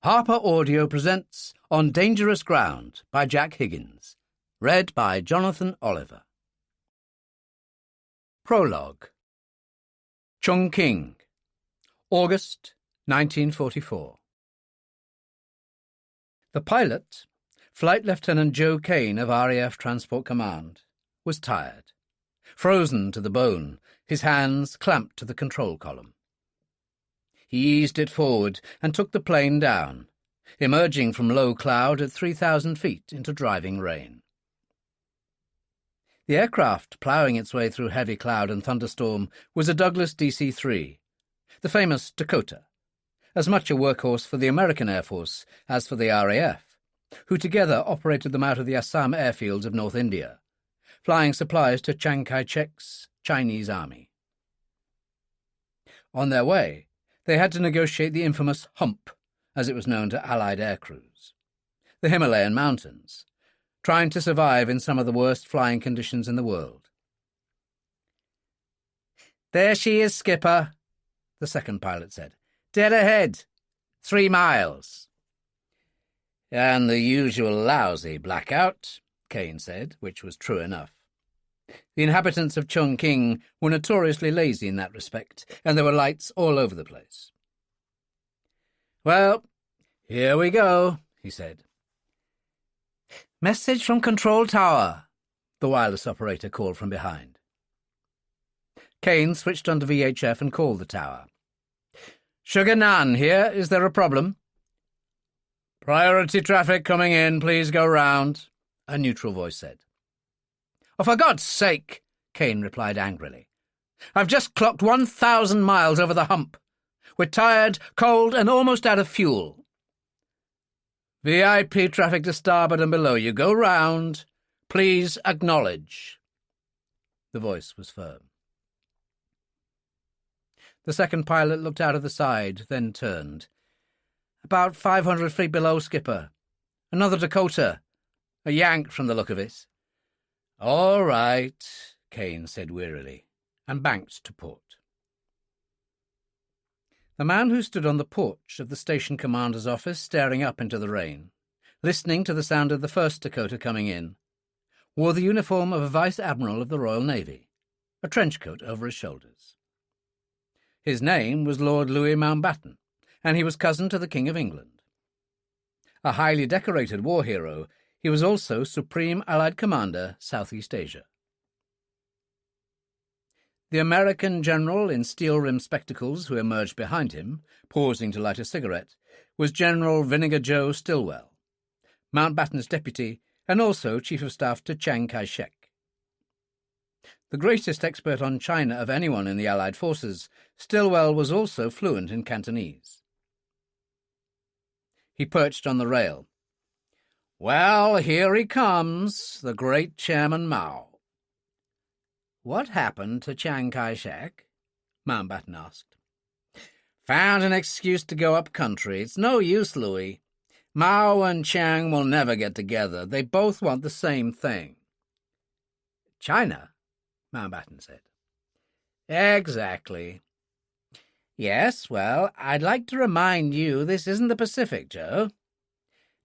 Harper Audio presents On Dangerous Ground by Jack Higgins, read by Jonathan Oliver. Prologue. Chongqing, August 1944. The pilot, Flight Lieutenant Joe Kane of RAF Transport Command, was tired, frozen to the bone, his hands clamped to the control column. He eased it forward and took the plane down, emerging from low cloud at 3,000 feet into driving rain. The aircraft ploughing its way through heavy cloud and thunderstorm was a Douglas DC-3, the famous Dakota, as much a workhorse for the American Air Force as for the RAF, who together operated them out of the Assam airfields of North India, flying supplies to Chiang Kai-shek's Chinese army. On their way, they had to negotiate the infamous hump, as it was known to Allied air crews, the Himalayan mountains, trying to survive in some of the worst flying conditions in the world. "There she is, Skipper," the second pilot said. "Dead ahead. 3 miles. "And the usual lousy blackout," Kane said, which was true enough. The inhabitants of Chongqing were notoriously lazy in that respect, and there were lights all over the place. "Well, here we go," he said. "Message from Control Tower," the wireless operator called from behind. Kane switched onto VHF and called the tower. "Sugar Nan here. Is there a problem?" "Priority traffic coming in. Please go round," a neutral voice said. "Oh, for God's sake," Kane replied angrily. "I've just clocked 1,000 miles over the hump. We're tired, cold, and almost out of fuel." "VIP traffic to starboard and below you. Go round. Please acknowledge." The voice was firm. The second pilot looked out of the side, then turned. "About 500 feet below, Skipper. Another Dakota. A Yank from the look of it." "All right," Kane said wearily, and banked to port. The man who stood on the porch of the station commander's office, staring up into the rain, listening to the sound of the first Dakota coming in, wore the uniform of a Vice Admiral of the Royal Navy, a trench coat over his shoulders. His name was Lord Louis Mountbatten, and he was cousin to the King of England. A highly decorated war hero, he was also Supreme Allied Commander, Southeast Asia. The American general in steel-rimmed spectacles who emerged behind him, pausing to light a cigarette, was General Vinegar Joe Stilwell, Mountbatten's deputy and also Chief of Staff to Chiang Kai-shek. The greatest expert on China of anyone in the Allied forces, Stilwell was also fluent in Cantonese. He perched on the rail. "Well, here he comes, the great Chairman Mao." "What happened to Chiang Kai-shek?" Mountbatten asked. "Found an excuse to go up country. It's no use, Louis. Mao and Chiang will never get together. They both want the same thing." "China?" Mountbatten said. "Exactly. Yes, well, I'd like to remind you this isn't the Pacific, Joe.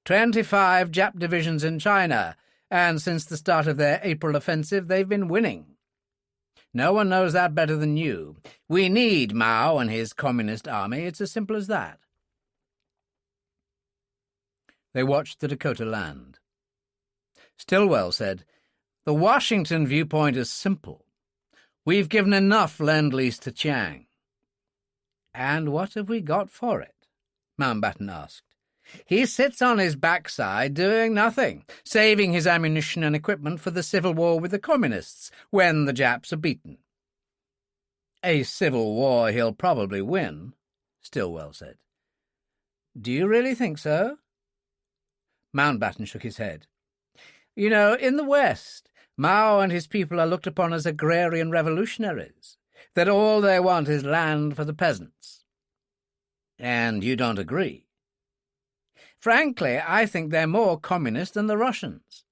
25 Jap divisions in China, and since the start of their April offensive, they've been winning. No one knows that better than you. We need Mao and his communist army. It's as simple as that." They watched the Dakota land. Stilwell said, "The Washington viewpoint is simple. We've given enough lend-lease to Chiang." "And what have we got for it?" Mountbatten asked. "He sits on his backside doing nothing, saving his ammunition and equipment for the civil war with the communists when the Japs are beaten." "A civil war he'll probably win," Stilwell said. "Do you really think so?" Mountbatten shook his head. "You know, in the West, Mao and his people are looked upon as agrarian revolutionaries, that all they want is land for the peasants." "And you don't agree?" "Frankly, I think they're more communist than the Russians.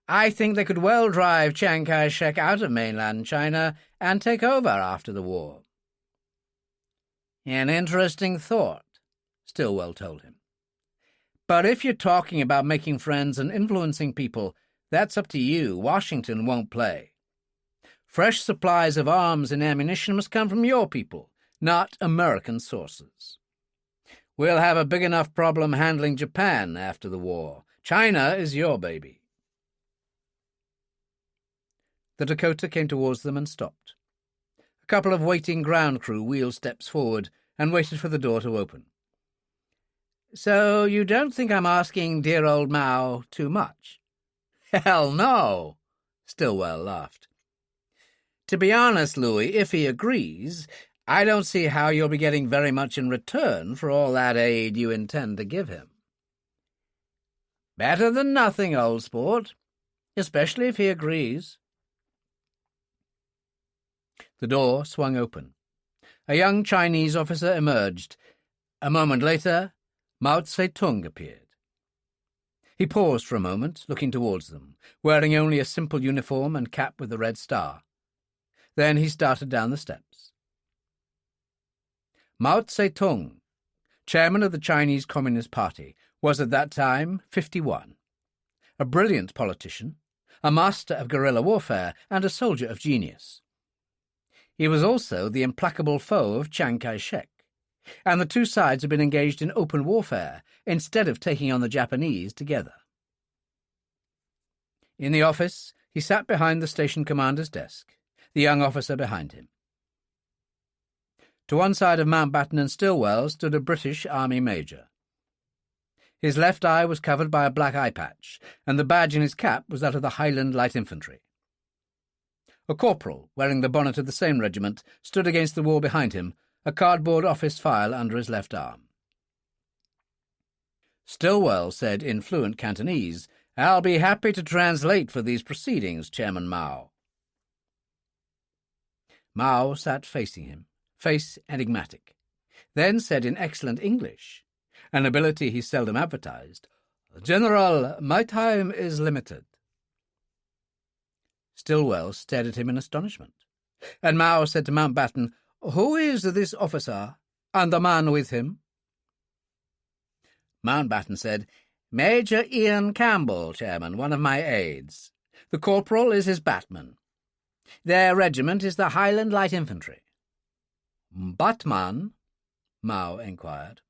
I think they could well drive Chiang Kai-shek out of mainland China and take over after the war." "An interesting thought," Stilwell told him. But if you're talking about making friends and influencing people, that's up to you. Washington won't play. Fresh supplies of arms and ammunition must come from your people, not American sources. We'll have a big enough problem handling Japan after the war. China is your baby. The Dakota came towards them and stopped. A couple of waiting ground crew wheeled steps forward and waited for the door to open. So you don't think I'm asking dear old Mao too much? Hell no, Stillwell laughed. To be honest, Louis, if he agrees, I don't see how you'll be getting very much in return for all that aid you intend to give him. Better than nothing, old sport, especially if he agrees. The door swung open. A young Chinese officer emerged. A moment later, Mao Tse-tung appeared. He paused for a moment, looking towards them, wearing only a simple uniform and cap with the red star. Then he started down the steps. Mao Tse-tung, chairman of the Chinese Communist Party, was at that time 51. A brilliant politician, a master of guerrilla warfare, and a soldier of genius. He was also the implacable foe of Chiang Kai-shek, and the two sides had been engaged in open warfare instead of taking on the Japanese together. In the office, he sat behind the station commander's desk, the young officer behind him. To one side of Mountbatten and Stillwell stood a British Army major. His left eye was covered by a black eye patch, and the badge in his cap was that of the Highland Light Infantry. A corporal, wearing the bonnet of the same regiment, stood against the wall behind him, a cardboard office file under his left arm. Stillwell said in fluent Cantonese, "I'll be happy to translate for these proceedings, Chairman Mao." Mao sat facing him, face enigmatic, then said in excellent English, an ability he seldom advertised, "General, my time is limited." Stillwell stared at him in astonishment, and Mao said to Mountbatten, "Who is this officer, and the man with him?" Mountbatten said, "Major Ian Campbell, Chairman, one of my aides. The corporal is his batman. Their regiment is the Highland Light Infantry." "Batman?" Mao inquired.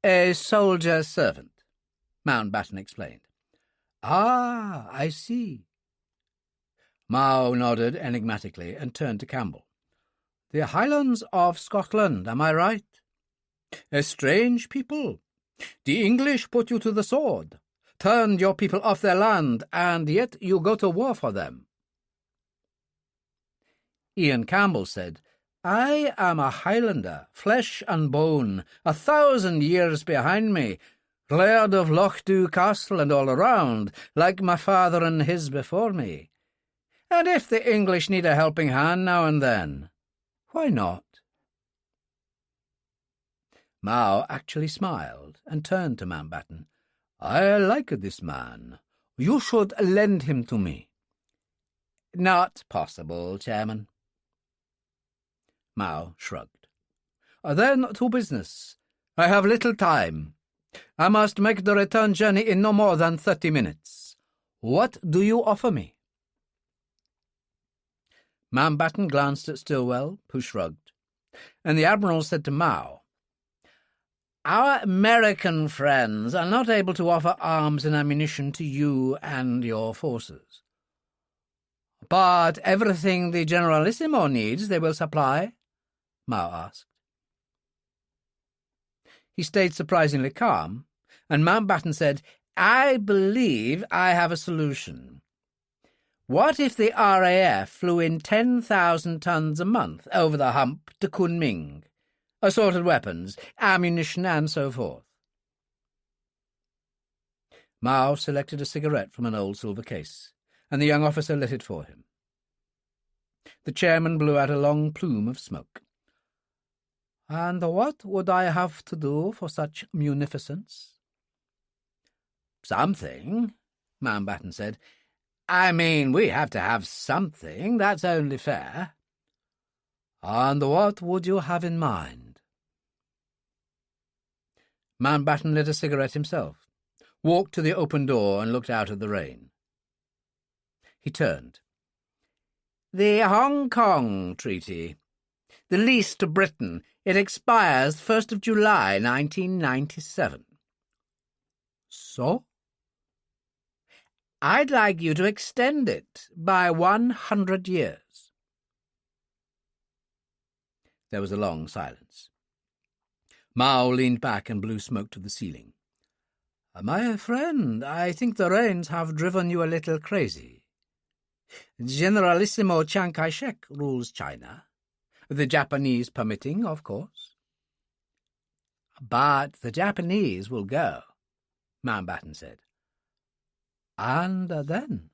"A soldier's servant," Mountbatten explained. "Ah, I see." Mao nodded enigmatically and turned to Campbell. "The Highlands of Scotland, am I right? A strange people. The English put you to the sword, turned your people off their land, and yet you go to war for them." Ian Campbell said, "I am a Highlander, flesh and bone, 1,000 years behind me, laird of Lochdu Castle and all around, like my father and his before me. And if the English need a helping hand now and then, why not?" Mao actually smiled and turned to Mountbatten. "I like this man. You should lend him to me." "Not possible, Chairman." Mao shrugged. "Then to business. I have little time. I must make the return journey in no more than 30 minutes. What do you offer me?" Mountbatten glanced at Stillwell, who shrugged, and the Admiral said to Mao, "Our American friends are not able to offer arms and ammunition to you and your forces. But everything the Generalissimo needs they will supply?" Mao asked. He stayed surprisingly calm, and Mountbatten said, "I believe I have a solution. What if the RAF flew in 10,000 tons a month over the hump to Kunming? Assorted weapons, ammunition, and so forth." Mao selected a cigarette from an old silver case, and the young officer lit it for him. The chairman blew out a long plume of smoke. "And what would I have to do for such munificence?" "Something," Mountbatten said. "I mean, we have to have something, that's only fair." "And what would you have in mind?" Mountbatten lit a cigarette himself, walked to the open door and looked out at the rain. He turned. "The Hong Kong Treaty. The lease to Britain. It expires 1st of July, 1997. So? I'd like you to extend it by 100 years. There was a long silence. Mao leaned back and blew smoke to the ceiling. "My friend, I think the rains have driven you a little crazy. Generalissimo Chiang Kai-shek rules China, the Japanese permitting, of course." "But the Japanese will go," Mountbatten said. "And then?"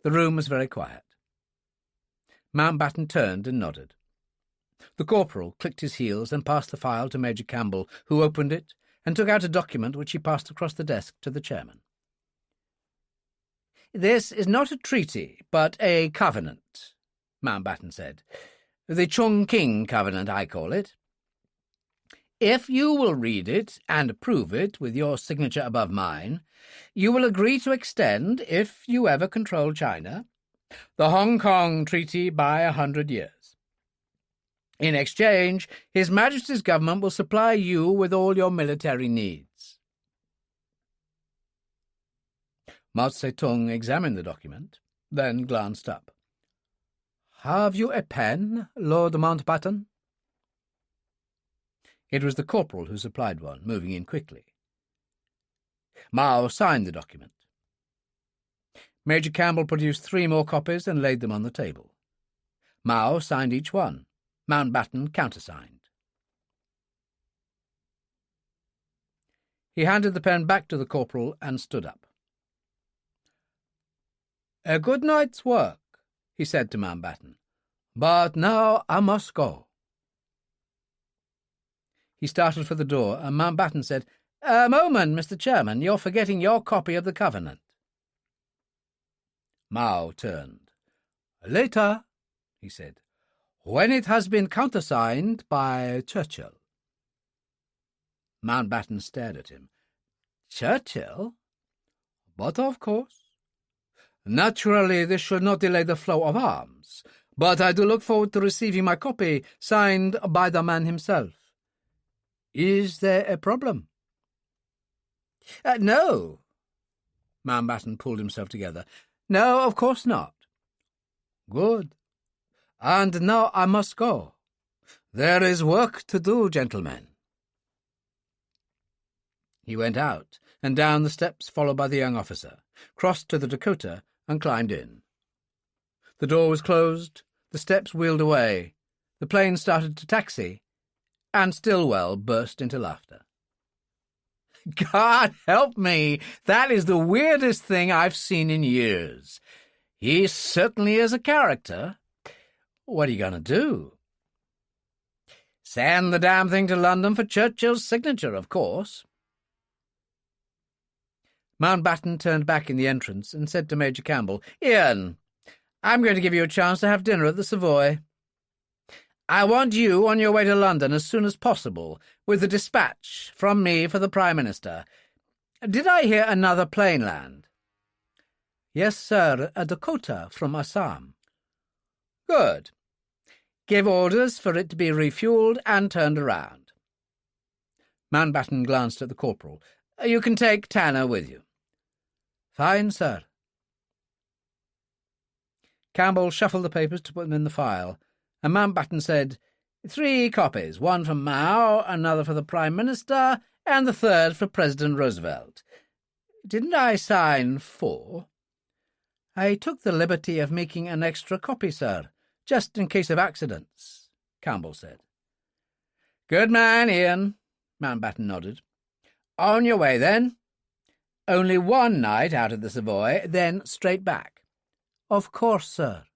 The room was very quiet. Mountbatten turned and nodded. The corporal clicked his heels and passed the file to Major Campbell, who opened it and took out a document which he passed across the desk to the chairman. "This is not a treaty, but a covenant," Mountbatten said. "The Chongqing covenant, I call it. If you will read it and approve it with your signature above mine, you will agree to extend, if you ever control China, the Hong Kong Treaty by 100 years. In exchange, His Majesty's government will supply you with all your military needs." Mao Zedong examined the document, then glanced up. "Have you a pen, Lord Mountbatten?" It was the corporal who supplied one, moving in quickly. Mao signed the document. Major Campbell produced 3 more copies and laid them on the table. Mao signed each one. Mountbatten countersigned. He handed the pen back to the corporal and stood up. "A good night's work," he said to Mountbatten. "But now I must go." He started for the door, and Mountbatten said, "A moment, Mr. Chairman, you're forgetting your copy of the Covenant." Mao turned. "Later," he said, "when it has been countersigned by Churchill." Mountbatten stared at him. "Churchill? But of course. Naturally, this should not delay the flow of arms, but I do look forward to receiving my copy signed by the man himself. Is there a problem?" "No." Mountbatten pulled himself together. "No, of course not." "Good. And now I must go. There is work to do, gentlemen." He went out and down the steps, followed by the young officer, crossed to the Dakota and climbed in. The door was closed, the steps wheeled away, the plane started to taxi, and Stillwell burst into laughter. "God help me, that is the weirdest thing I've seen in years. He certainly is a character. What are you going to do?" "Send the damn thing to London for Churchill's signature, of course." Mountbatten turned back in the entrance and said to Major Campbell, "Ian, I'm going to give you a chance to have dinner at the Savoy. I want you on your way to London as soon as possible, with a dispatch from me for the Prime Minister. Did I hear another plane land?" "Yes, sir, a Dakota from Assam." "Good. Give orders for it to be refuelled and turned around." Mountbatten glanced at the corporal. "You can take Tanner with you." "Fine, sir." Campbell shuffled the papers to put them in the file, and Mountbatten said, 3 copies, one for Mao, another for the Prime Minister, and the third for President Roosevelt. Didn't I sign 4? "I took the liberty of making an extra copy, sir, just in case of accidents," Campbell said. "Good man, Ian," Mountbatten nodded. "On your way, then. Only one night out of the Savoy, then straight back." "Of course, sir."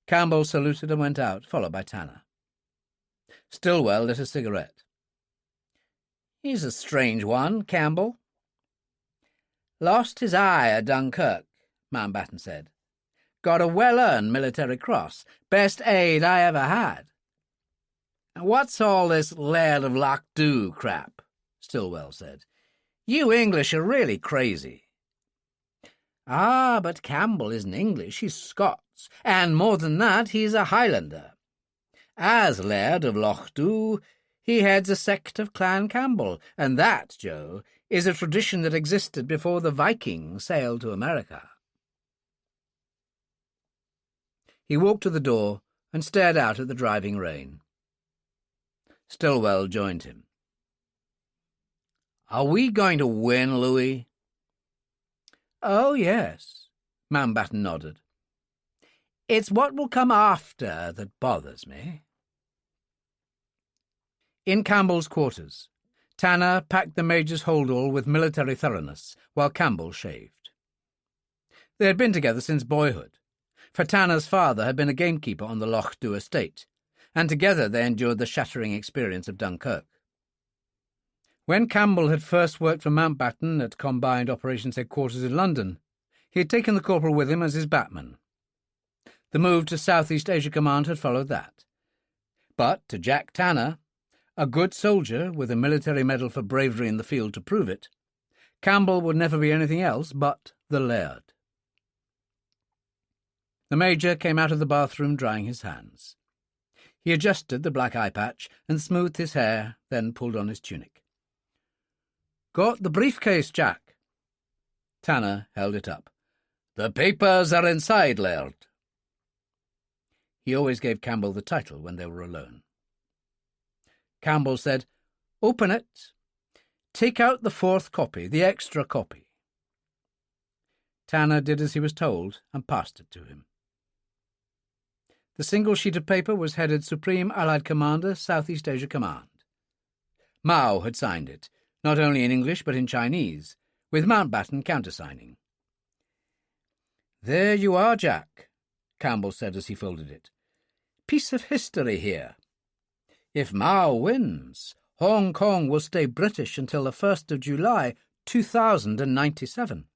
Campbell saluted and went out, followed by Tanner. Stillwell lit a cigarette. "He's a strange one, Campbell." "Lost his eye at Dunkirk," Mountbatten said. "Got a well-earned military cross. Best aide I ever had." What's all this Laird of Lochdu crap? Stillwell said. You English are really crazy. Ah, but Campbell isn't English, he's Scots, and more than that, he's a Highlander. As Laird of Lochdu, he heads a sect of Clan Campbell, and that, Joe, is a tradition that existed before the Vikings sailed to America. He walked to the door and stared out at the driving rain. Stillwell joined him. Are we going to win, Louis? Oh, yes, Mountbatten nodded. It's what will come after that bothers me. In Campbell's quarters, Tanner packed the Major's holdall with military thoroughness, while Campbell shaved. They had been together since boyhood, for Tanner's father had been a gamekeeper on the Lochdu estate, and together they endured the shattering experience of Dunkirk. When Campbell had first worked for Mountbatten at Combined Operations Headquarters in London, he had taken the corporal with him as his batman. The move to Southeast Asia Command had followed that. But to Jack Tanner, a good soldier with a military medal for bravery in the field to prove it, Campbell would never be anything else but the Laird. The Major came out of the bathroom drying his hands. He adjusted the black eye patch and smoothed his hair, then pulled on his tunic. Got the briefcase, Jack? Tanner held it up. The papers are inside, Laird. He always gave Campbell the title when they were alone. Campbell said, Open it. Take out the fourth copy, the extra copy. Tanner did as he was told and passed it to him. The single sheet of paper was headed Supreme Allied Commander, Southeast Asia Command. Mao had signed it, not only in English but in Chinese, with Mountbatten countersigning. There you are, Jack, Campbell said as he folded it. Piece of history here. If Mao wins, Hong Kong will stay British until the 1st of July, 2097.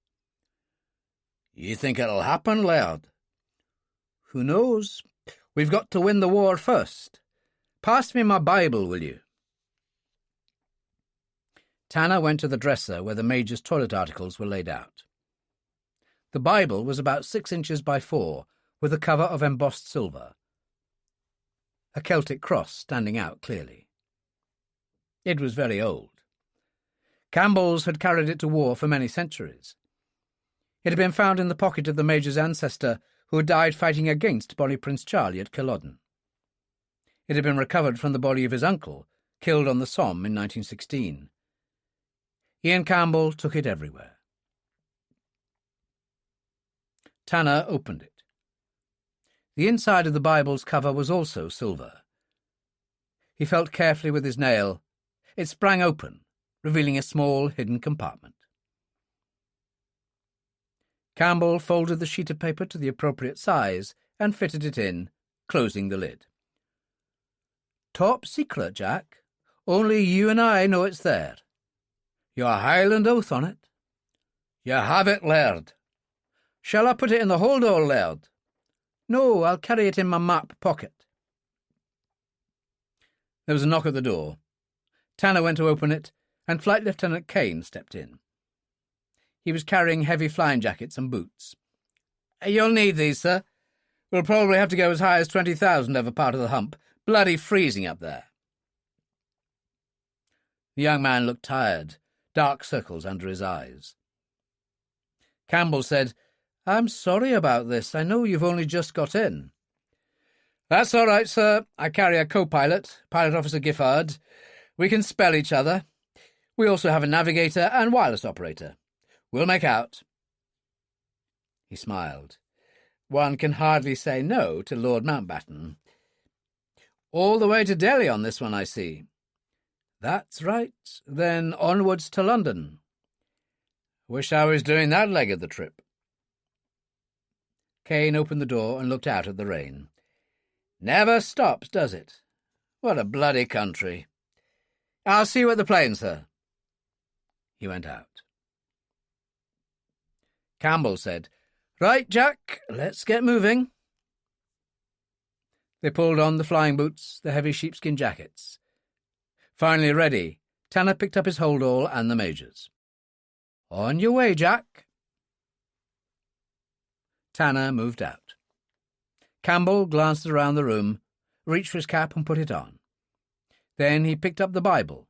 You think it'll happen, Laird? Who knows? We've got to win the war first. Pass me my Bible, will you? Tanner went to the dresser where the Major's toilet articles were laid out. The Bible was about 6 inches by 4, with a cover of embossed silver, a Celtic cross standing out clearly. It was very old. Campbell's had carried it to war for many centuries. It had been found in the pocket of the Major's ancestor who had died fighting against Bonnie Prince Charlie at Culloden. It had been recovered from the body of his uncle, killed on the Somme in 1916. Ian Campbell took it everywhere. Tanner opened it. The inside of the Bible's cover was also silver. He felt carefully with his nail. It sprang open, revealing a small hidden compartment. Campbell folded the sheet of paper to the appropriate size and fitted it in, closing the lid. Top secret, Jack. Only you and I know it's there. Your Highland oath on it. You have it, Laird. Shall I put it in the hold-all, Laird? No, I'll carry it in my map pocket. There was a knock at the door. Tanner went to open it, and Flight Lieutenant Kane stepped in. He was carrying heavy flying jackets and boots. You'll need these, sir. We'll probably have to go as high as 20,000 over part of the hump. Bloody freezing up there. The young man looked tired, dark circles under his eyes. Campbell said, I'm sorry about this. I know you've only just got in. That's all right, sir. I carry a co-pilot, Pilot Officer Giffard. We can spell each other. We also have a navigator and wireless operator. We'll make out. He smiled. One can hardly say no to Lord Mountbatten. All the way to Delhi on this one, I see. That's right. Then onwards to London. Wish I was doing that leg of the trip. Kane opened the door and looked out at the rain. Never stops, does it? What a bloody country. I'll see you at the plane, sir. He went out. Campbell said, Right, Jack, let's get moving. They pulled on the flying boots, the heavy sheepskin jackets. Finally ready, Tanner picked up his hold-all and the Major's. "On your way, Jack." Tanner moved out. Campbell glanced around the room, reached for his cap and put it on. Then he picked up the Bible,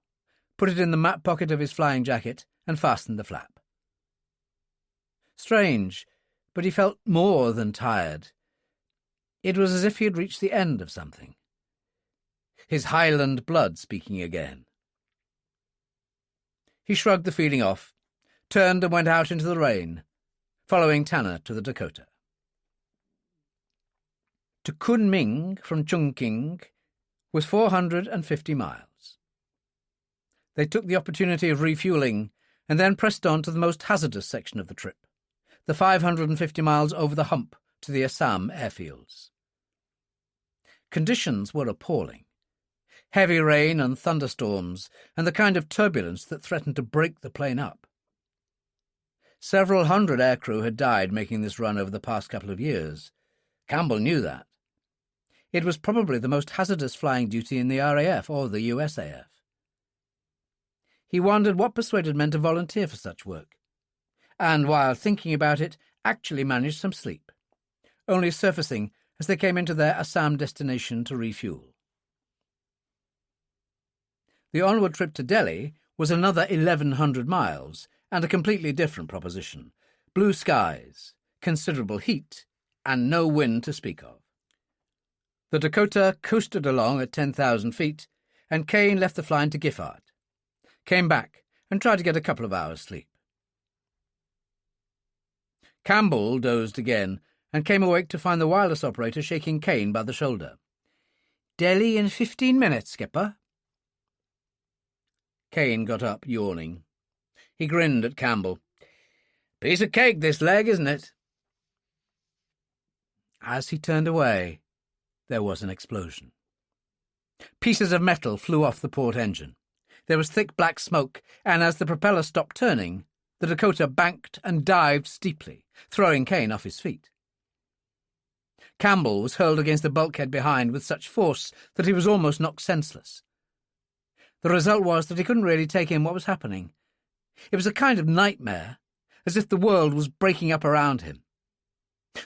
put it in the map pocket of his flying jacket, and fastened the flap. Strange, but he felt more than tired. It was as if he had reached the end of something. His Highland blood speaking again. He shrugged the feeling off, turned and went out into the rain, following Tanner to the Dakota. To Kunming from Chongqing was 450 miles. They took the opportunity of refuelling and then pressed on to the most hazardous section of the trip, the 550 miles over the hump to the Assam airfields. Conditions were appalling. Heavy rain and thunderstorms, and the kind of turbulence that threatened to break the plane up. Several hundred aircrew had died making this run over the past couple of years. Campbell knew that. It was probably the most hazardous flying duty in the RAF or the USAF. He wondered what persuaded men to volunteer for such work, and while thinking about it, actually managed some sleep, only surfacing as they came into their Assam destination to refuel. The onward trip to Delhi was another 1,100 miles, and a completely different proposition. Blue skies, considerable heat, and no wind to speak of. The Dakota coasted along at 10,000 feet, and Kane left the flying to Giffard, came back, and tried to get a couple of hours' sleep. Campbell dozed again, and came awake to find the wireless operator shaking Kane by the shoulder. "Delhi in 15 minutes, skipper." Kane got up, yawning. He grinned at Campbell. "Piece of cake, this leg, isn't it?" As he turned away, there was an explosion. Pieces of metal flew off the port engine. There was thick black smoke, and as the propeller stopped turning, the Dakota banked and dived steeply, throwing Kane off his feet. Campbell was hurled against the bulkhead behind with such force that he was almost knocked senseless. The result was that he couldn't really take in what was happening. It was a kind of nightmare, as if the world was breaking up around him.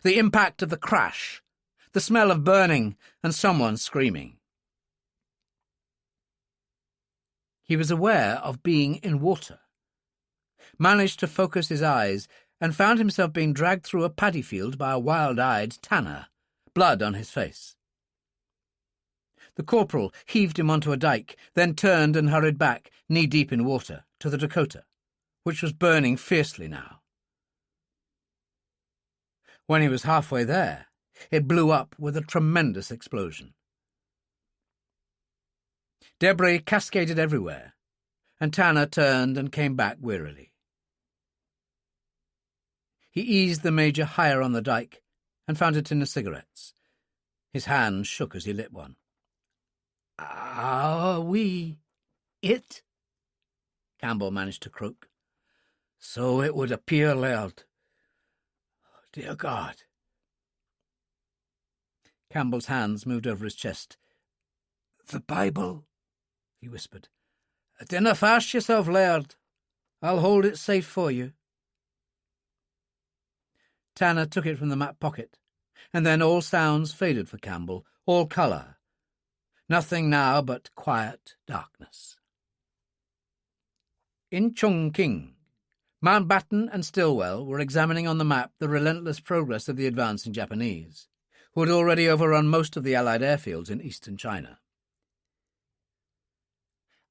The impact of the crash, the smell of burning, and someone screaming. He was aware of being in water, managed to focus his eyes, and found himself being dragged through a paddy field by a wild-eyed Tanner, blood on his face. The corporal heaved him onto a dike, then turned and hurried back, knee-deep in water, to the Dakota, which was burning fiercely now. When he was halfway there, it blew up with a tremendous explosion. Debris cascaded everywhere, and Tanner turned and came back wearily. He eased the Major higher on the dike and found a tin of cigarettes. His hand shook as he lit one. "Are we it?" Campbell managed to croak. "So it would appear, Laird. Dear God." Campbell's hands moved over his chest. "The Bible," he whispered. "Dinna fash yourself, Laird. I'll hold it safe for you." Tanner took it from the map pocket, and then all sounds faded for Campbell, all colour. Nothing now but quiet darkness. In Chongqing, Mountbatten and Stillwell were examining on the map the relentless progress of the advancing Japanese, who had already overrun most of the Allied airfields in eastern China.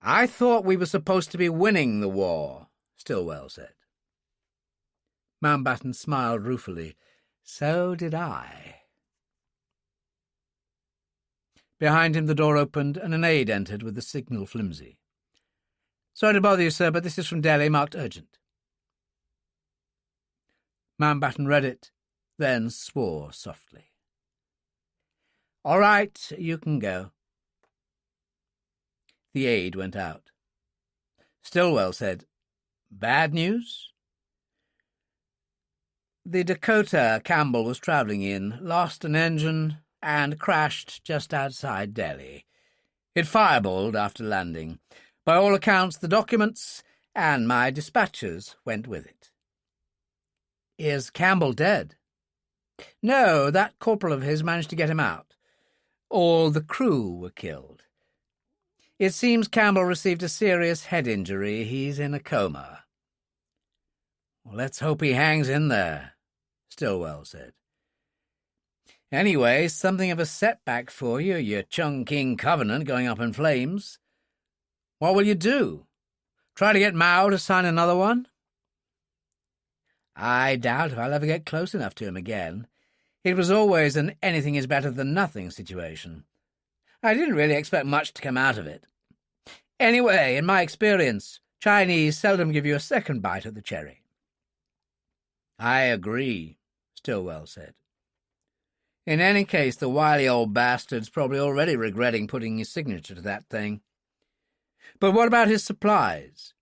"I thought we were supposed to be winning the war," Stillwell said. Mountbatten smiled ruefully. "So did I." Behind him the door opened and an aide entered with the signal flimsy. "Sorry to bother you, sir, but this is from Delhi, marked urgent." Mountbatten read it, then swore softly. "All right, you can go." The aide went out. Stillwell said, "Bad news?" "The Dakota Campbell was travelling in lost an engine and crashed just outside Delhi. It fireballed after landing. By all accounts, the documents and my dispatches went with it." "Is Campbell dead?" "No, that corporal of his managed to get him out. All the crew were killed. It seems Campbell received a serious head injury. He's in a coma." "Well, let's hope he hangs in there," Stillwell said. "Anyway, something of a setback for you, your Chongqing covenant going up in flames. What will you do? Try to get Mao to sign another one?" "I doubt if I'll ever get close enough to him again. It was always an anything-is-better-than-nothing situation. I didn't really expect much to come out of it. Anyway, in my experience, Chinese seldom give you a second bite at the cherry." "I agree," Stillwell said. "In any case, the wily old bastard's probably already regretting putting his signature to that thing. But what about his supplies?"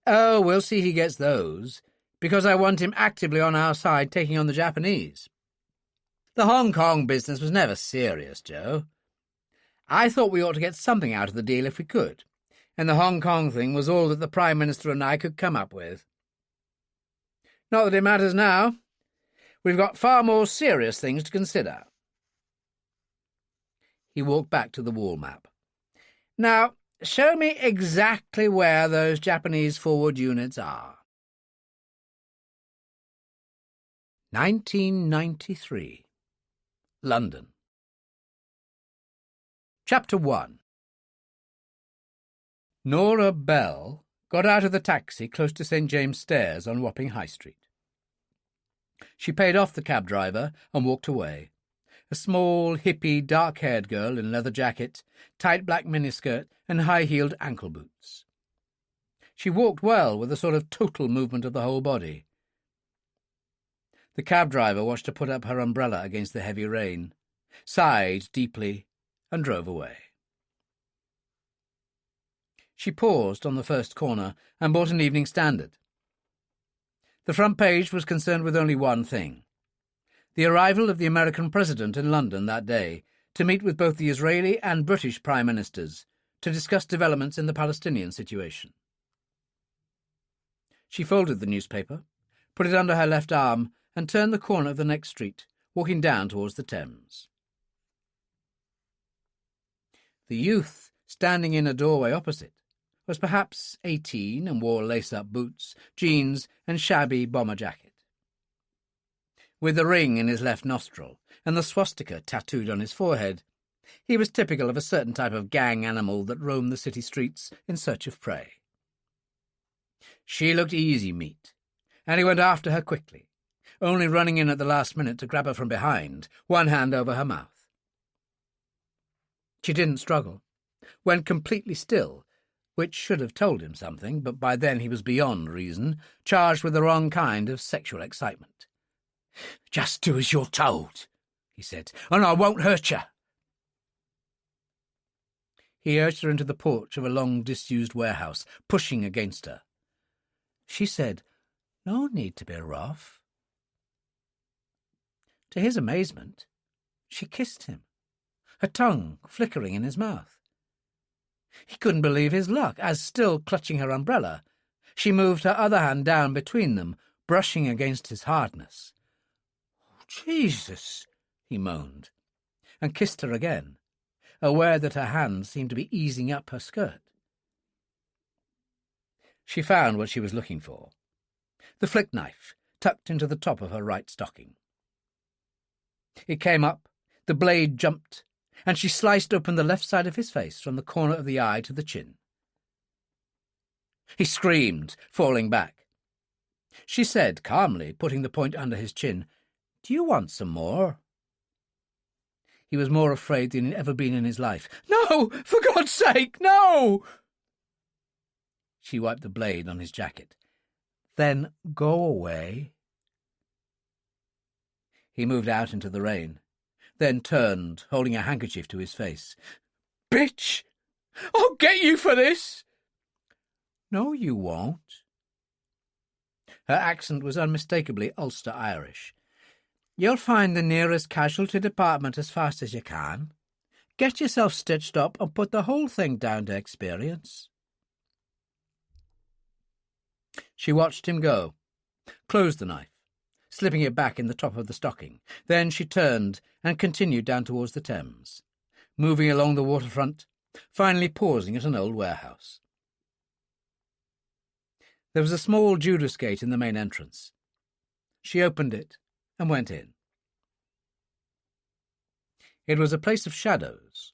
"Oh, we'll see he gets those, because I want him actively on our side taking on the Japanese. The Hong Kong business was never serious, Joe. I thought we ought to get something out of the deal if we could, and the Hong Kong thing was all that the Prime Minister and I could come up with. Not that it matters now. We've got far more serious things to consider." He walked back to the wall map. "Now, show me exactly where those Japanese forward units are." 1993. London. Chapter 1. Nora Bell got out of the taxi close to St. James' Stairs on Wapping High Street. She paid off the cab driver and walked away, a small, hippie, dark-haired girl in leather jacket, tight black miniskirt and high-heeled ankle boots. She walked well, with a sort of total movement of the whole body. The cab driver watched her put up her umbrella against the heavy rain, sighed deeply, and drove away. She paused on the first corner and bought an Evening Standard. The front page was concerned with only one thing: the arrival of the American president in London that day to meet with both the Israeli and British prime ministers to discuss developments in the Palestinian situation. She folded the newspaper, put it under her left arm, and turned the corner of the next street, walking down towards the Thames. The youth standing in a doorway opposite was perhaps 18 and wore lace-up boots, jeans, and shabby bomber jacket. With the ring in his left nostril and the swastika tattooed on his forehead, he was typical of a certain type of gang animal that roamed the city streets in search of prey. She looked easy meat, and he went after her quickly, only running in at the last minute to grab her from behind, one hand over her mouth. She didn't struggle, went completely still, which should have told him something, but by then he was beyond reason, charged with the wrong kind of sexual excitement. "Just do as you're told," he said, "and I won't hurt you." He urged her into the porch of a long-disused warehouse, pushing against her. She said, "No need to be rough." To his amazement, she kissed him, her tongue flickering in his mouth. He couldn't believe his luck, as, still clutching her umbrella, she moved her other hand down between them, brushing against his hardness. "Oh, Jesus," he moaned, and kissed her again, aware that her hand seemed to be easing up her skirt. She found what she was looking for: the flick knife tucked into the top of her right stocking. It came up, the blade jumped, and she sliced open the left side of his face from the corner of the eye to the chin. He screamed, falling back. She said calmly, putting the point under his chin, "Do you want some more?" He was more afraid than he'd ever been in his life. "No, for God's sake, no!" She wiped the blade on his jacket. "Then go away." He moved out into the rain, then turned, holding a handkerchief to his face. "Bitch! I'll get you for this!" "No, you won't." Her accent was unmistakably Ulster Irish. You'll find the nearest casualty department as fast as you can. Get yourself stitched up and put the whole thing down to experience. She watched him go, closed the knife, slipping it back in the top of the stocking. Then she turned and continued down towards the Thames, moving along the waterfront, finally pausing at an old warehouse. There was a small Judas gate in the main entrance. She opened it and went in. It was a place of shadows,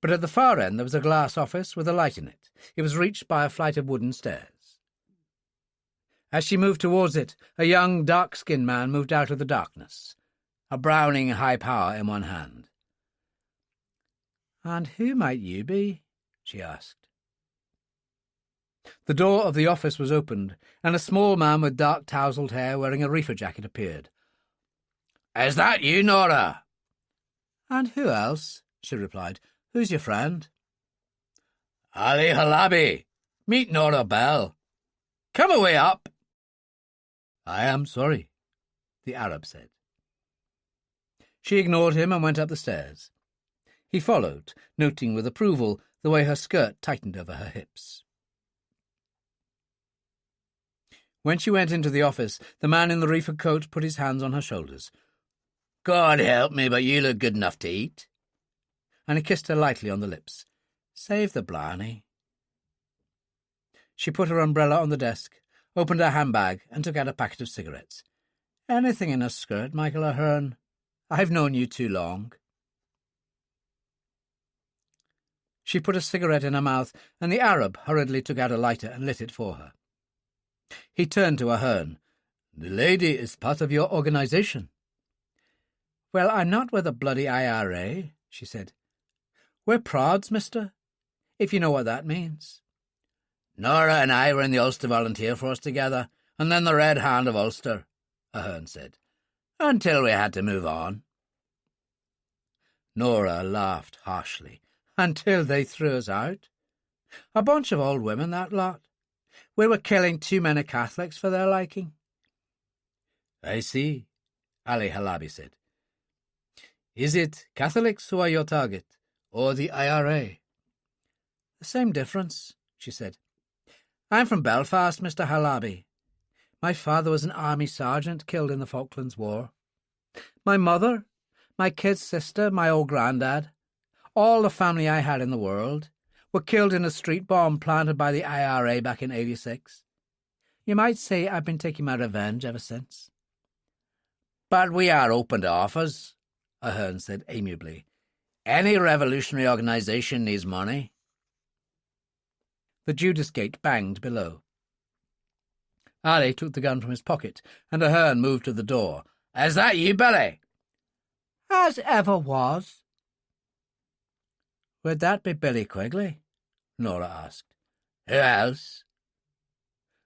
but at the far end there was a glass office with a light in it. It was reached by a flight of wooden stairs. As she moved towards it, a young, dark-skinned man moved out of the darkness, a Browning high power in one hand. "And who might you be?" she asked. The door of the office was opened, and a small man with dark tousled hair wearing a reefer jacket appeared. "Is that you, Nora?" "And who else?" she replied. "Who's your friend?" "Ali Halabi. Meet Nora Bell. Come away up." "I am sorry," the Arab said. She ignored him and went up the stairs. He followed, noting with approval the way her skirt tightened over her hips. When she went into the office, the man in the reefer coat put his hands on her shoulders. "God help me, but you look good enough to eat." And he kissed her lightly on the lips. "Save the blarney." She put her umbrella on the desk, opened her handbag, and took out a packet of cigarettes. "Anything in a skirt, Michael Ahern? I've known you too long." She put a cigarette in her mouth, and the Arab hurriedly took out a lighter and lit it for her. He turned to Ahern. "The lady is part of your organization." "Well, I'm not with the bloody IRA," she said. "We're prods, mister, if you know what that means." "Nora and I were in the Ulster Volunteer Force together, and then the Red Hand of Ulster," Ahern said, "until we had to move on." Nora laughed harshly. "Until they threw us out? A bunch of old women, that lot. We were killing too many Catholics for their liking." "I see," Ali Halabi said. "Is it Catholics who are your target, or the IRA?" "The same difference," she said. "I'm from Belfast, Mr. Halabi. My father was an army sergeant killed in the Falklands War. My mother, my kid's sister, my old granddad, all the family I had in the world, were killed in a street bomb planted by the IRA back in '86. You might say I've been taking my revenge ever since." "But we are open to offers," Ahern said amiably. "Any revolutionary organization needs money." The Judas gate banged below. Ali took the gun from his pocket, and Ahern moved to the door. "Is that you, Billy?" "As ever was." "Would that be Billy Quigley?" Nora asked. "Who else?"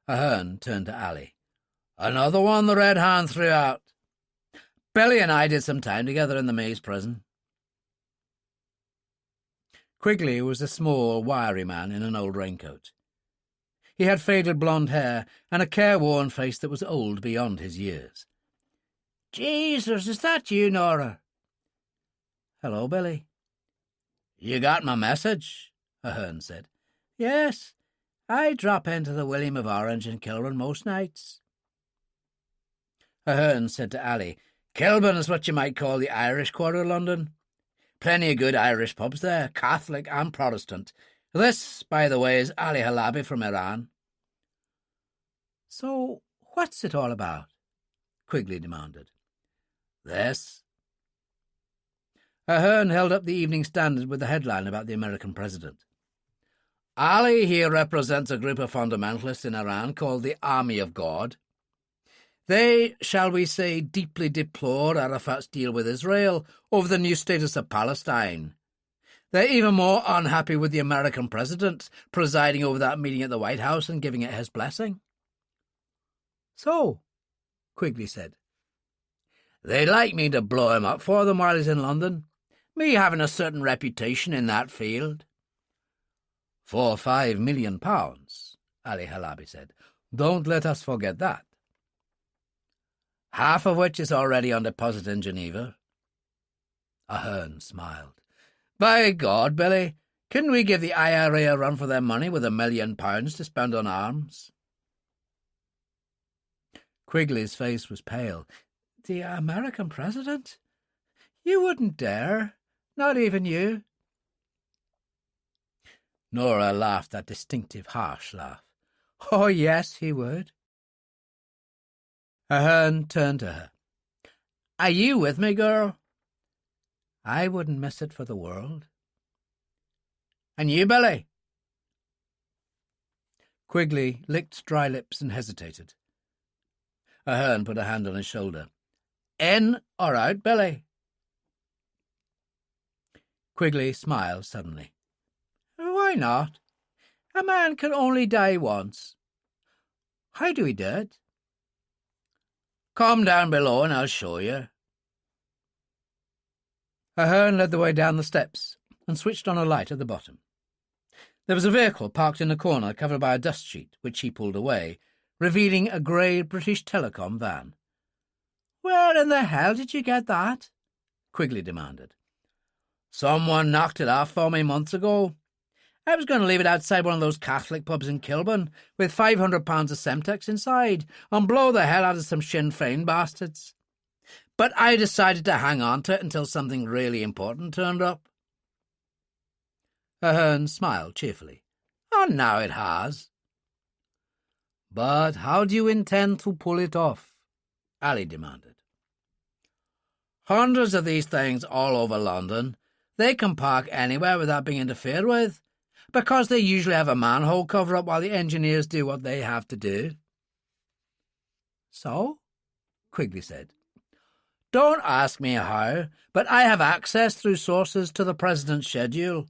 Ahern turned to Ali. "Another one the Red Hand threw out. Billy and I did some time together in the Maze prison." Quigley was a small, wiry man in an old raincoat. He had faded blonde hair and a careworn face that was old beyond his years. "Jesus, is that you, Nora?" "Hello, Billy." "You got my message?" Ahern said. "Yes, I drop into the William of Orange in Kilburn most nights." Ahern said to Ali, "Kilburn is what you might call the Irish quarter of London. Plenty of good Irish pubs there, Catholic and Protestant. This, by the way, is Ali Halabi from Iran." "So what's it all about?" Quigley demanded. "This." Ahern held up the Evening Standard with the headline about the American president. "Ali here represents a group of fundamentalists in Iran called the Army of God. They, shall we say, deeply deplore Arafat's deal with Israel over the new status of Palestine. They're even more unhappy with the American president presiding over that meeting at the White House and giving it his blessing." "So," Quigley said, "they'd like me to blow him up for them while he's in London, me having a certain reputation in that field." "For £5 million, Ali Halabi said. "Don't let us forget that." half of which is already on deposit in Geneva. Ahern smiled. By God, Billy, couldn't we give the IRA a run for their money with £1 million to spend on arms? Quigley's face was pale. The American president? You wouldn't dare. Not even you. Nora laughed that distinctive, harsh laugh. Oh, yes, he would. Ahern turned to her. Are you with me, girl? I wouldn't miss it for the world. And you, Billy? Quigley licked dry lips and hesitated. Ahern put a hand on his shoulder. In or out, Billy? Quigley smiled suddenly. Why not? A man can only die once. How do we do it? Come down below and I'll show you. Ahern led the way down the steps and switched on a light at the bottom. There was a vehicle parked in a corner covered by a dust sheet, which he pulled away, revealing a grey British Telecom van. Where in the hell did you get that? Quigley demanded. Someone knocked it off for me months ago. I was going to leave it outside one of those Catholic pubs in Kilburn with £500 of Semtex inside and blow the hell out of some Sinn Féin bastards. But I decided to hang on to it until something really important turned up. Ahern smiled cheerfully. And now it has. But how do you intend to pull it off? Ali demanded. Hundreds of these things all over London. They can park anywhere without being interfered with, because they usually have a manhole cover-up while the engineers do what they have to do. So? Quigley said. Don't ask me how, but I have access through sources to the President's schedule.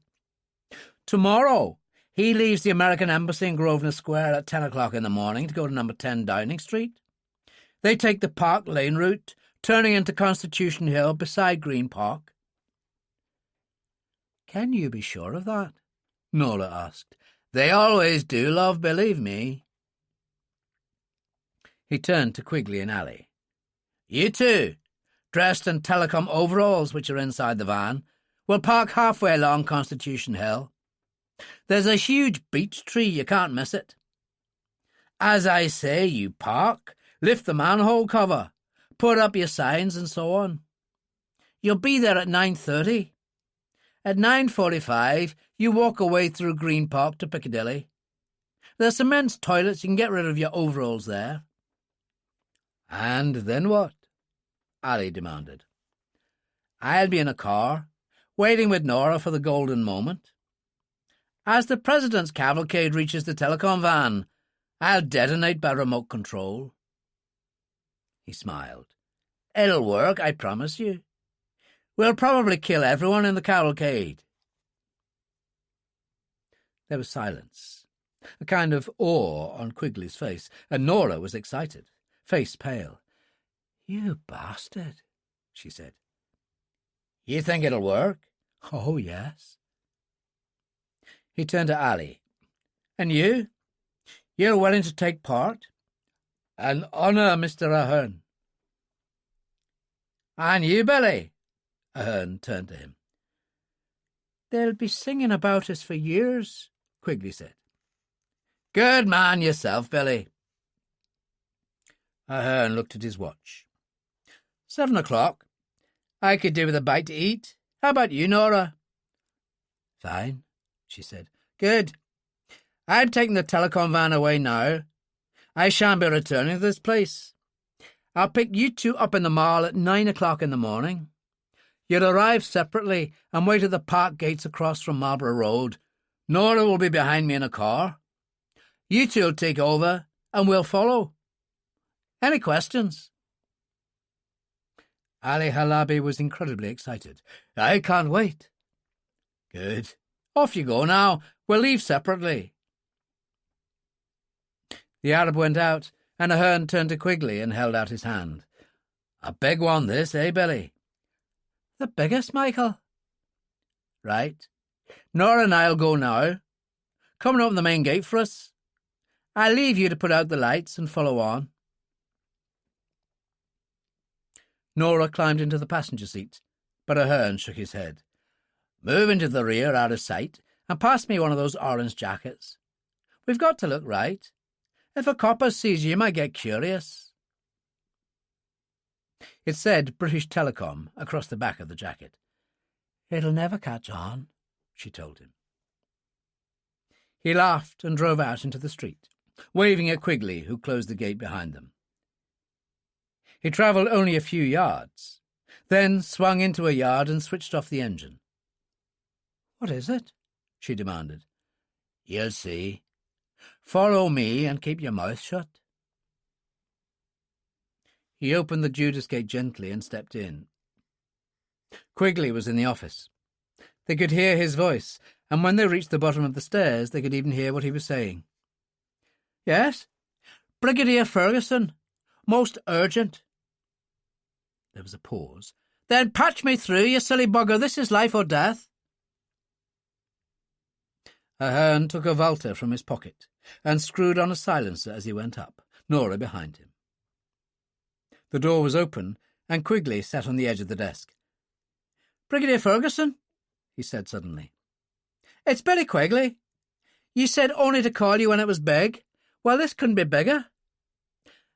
Tomorrow, he leaves the American Embassy in Grosvenor Square at 10 o'clock in the morning to go to number 10 Downing Street. They take the Park Lane route, turning into Constitution Hill beside Green Park. Can you be sure of that? Nora asked. They always do, love, believe me. He turned to Quigley and Ali. You two, dressed in telecom overalls which are inside the van, will park halfway along Constitution Hill. There's a huge beech tree, you can't miss it. As I say, you park, lift the manhole cover, put up your signs and so on. You'll be there at 9:30. At 9:45, you walk away through Green Park to Piccadilly. There's some men's toilets, you can get rid of your overalls there. And then what? Ali demanded. I'll be in a car, waiting with Nora for the golden moment. As the President's cavalcade reaches the telecom van, I'll detonate by remote control. He smiled. It'll work, I promise you. We'll probably kill everyone in the cavalcade. There was silence, a kind of awe on Quigley's face, and Nora was excited, face pale. You bastard, she said. You think it'll work? Oh, yes. He turned to Ali. And you? You're willing to take part? An honour, Mr. Ahern. And you, Billy? Ahern turned to him. They'll be singing about us for years, Quigley said. Good man yourself, Billy. Ahern looked at his watch. 7 o'clock. I could do with a bite to eat. How about you, Nora? Fine, she said. Good. I'd taken the telecom van away now. I shan't be returning to this place. I'll pick you two up in the mall at 9 o'clock in the morning. You'll arrive separately and wait at the park gates across from Marlborough Road. Nora will be behind me in a car. You two will take over and we'll follow. Any questions? Ali Halabi was incredibly excited. I can't wait. Good. Off you go now. We'll leave separately. The Arab went out, and Ahern turned to Quigley and held out his hand. A big one, this, eh, Billy? The biggest, Michael? Right. Nora and I'll go now. Come and open the main gate for us. I'll leave you to put out the lights and follow on. Nora climbed into the passenger seat, but Ahern shook his head. "Move into the rear out of sight and pass me one of those orange jackets. We've got to look right. If a copper sees you, might get curious." It said British Telecom across the back of the jacket. "It'll never catch on," she told him. He laughed and drove out into the street, waving at Quigley, who closed the gate behind them. He travelled only a few yards, then swung into a yard and switched off the engine. "What is it?" she demanded. "You'll see. Follow me and keep your mouth shut." He opened the Judas gate gently and stepped in. Quigley was in the office. They could hear his voice, and when they reached the bottom of the stairs, they could even hear what he was saying. "Yes? Brigadier Ferguson. Most urgent." There was a pause. "Then patch me through, you silly bugger. This is life or death." Ahern took a Walter from his pocket and screwed on a silencer as he went up, Nora behind him. The door was open, and Quigley sat on the edge of the desk. "Brigadier Ferguson," he said suddenly. "It's Billy Quigley. You said only to call you when it was big. Well, this couldn't be bigger.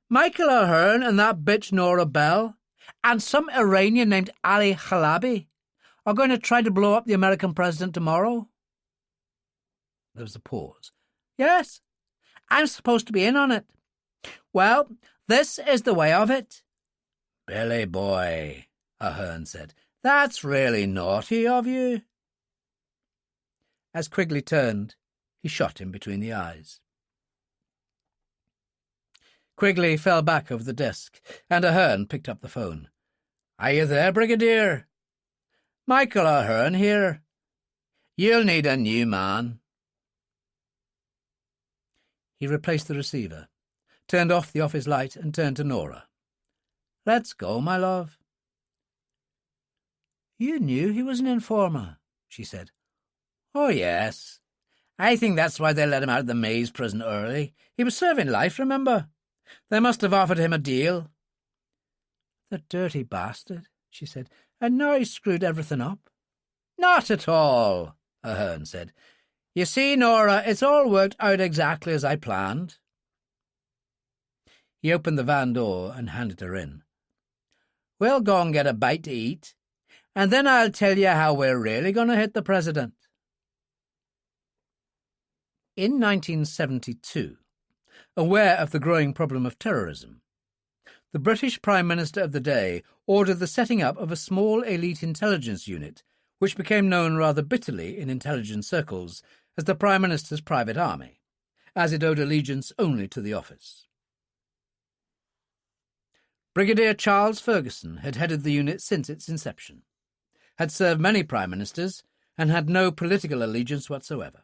Michael Ahern and that bitch Nora Bell and some Iranian named Ali Halabi are going to try to blow up the American president tomorrow." There was a pause. "Yes, I'm supposed to be in on it. Well, this is the way of it." "Billy boy," Ahern said, "that's really naughty of you." As Quigley turned, he shot him between the eyes. Quigley fell back over the desk, and Ahern picked up the phone. "Are you there, Brigadier? Michael Ahern here. You'll need a new man." He replaced the receiver, turned off the office light, and turned to Nora. "Let's go, my love." "You knew he was an informer," she said. "Oh, yes. I think that's why they let him out of the Maze prison early. He was serving life, remember? They must have offered him a deal." "The dirty bastard," she said. "And now he's screwed everything up." "Not at all," Ahern said. "You see, Nora, it's all worked out exactly as I planned." He opened the van door and handed her in. "We'll go and get a bite to eat, and then I'll tell you how we're really going to hit the president." In 1972, aware of the growing problem of terrorism, the British Prime Minister of the day ordered the setting up of a small elite intelligence unit, which became known rather bitterly in intelligence circles as the Prime Minister's private army, as it owed allegiance only to the office. Brigadier Charles Ferguson had headed the unit since its inception, had served many prime ministers, and had no political allegiance whatsoever.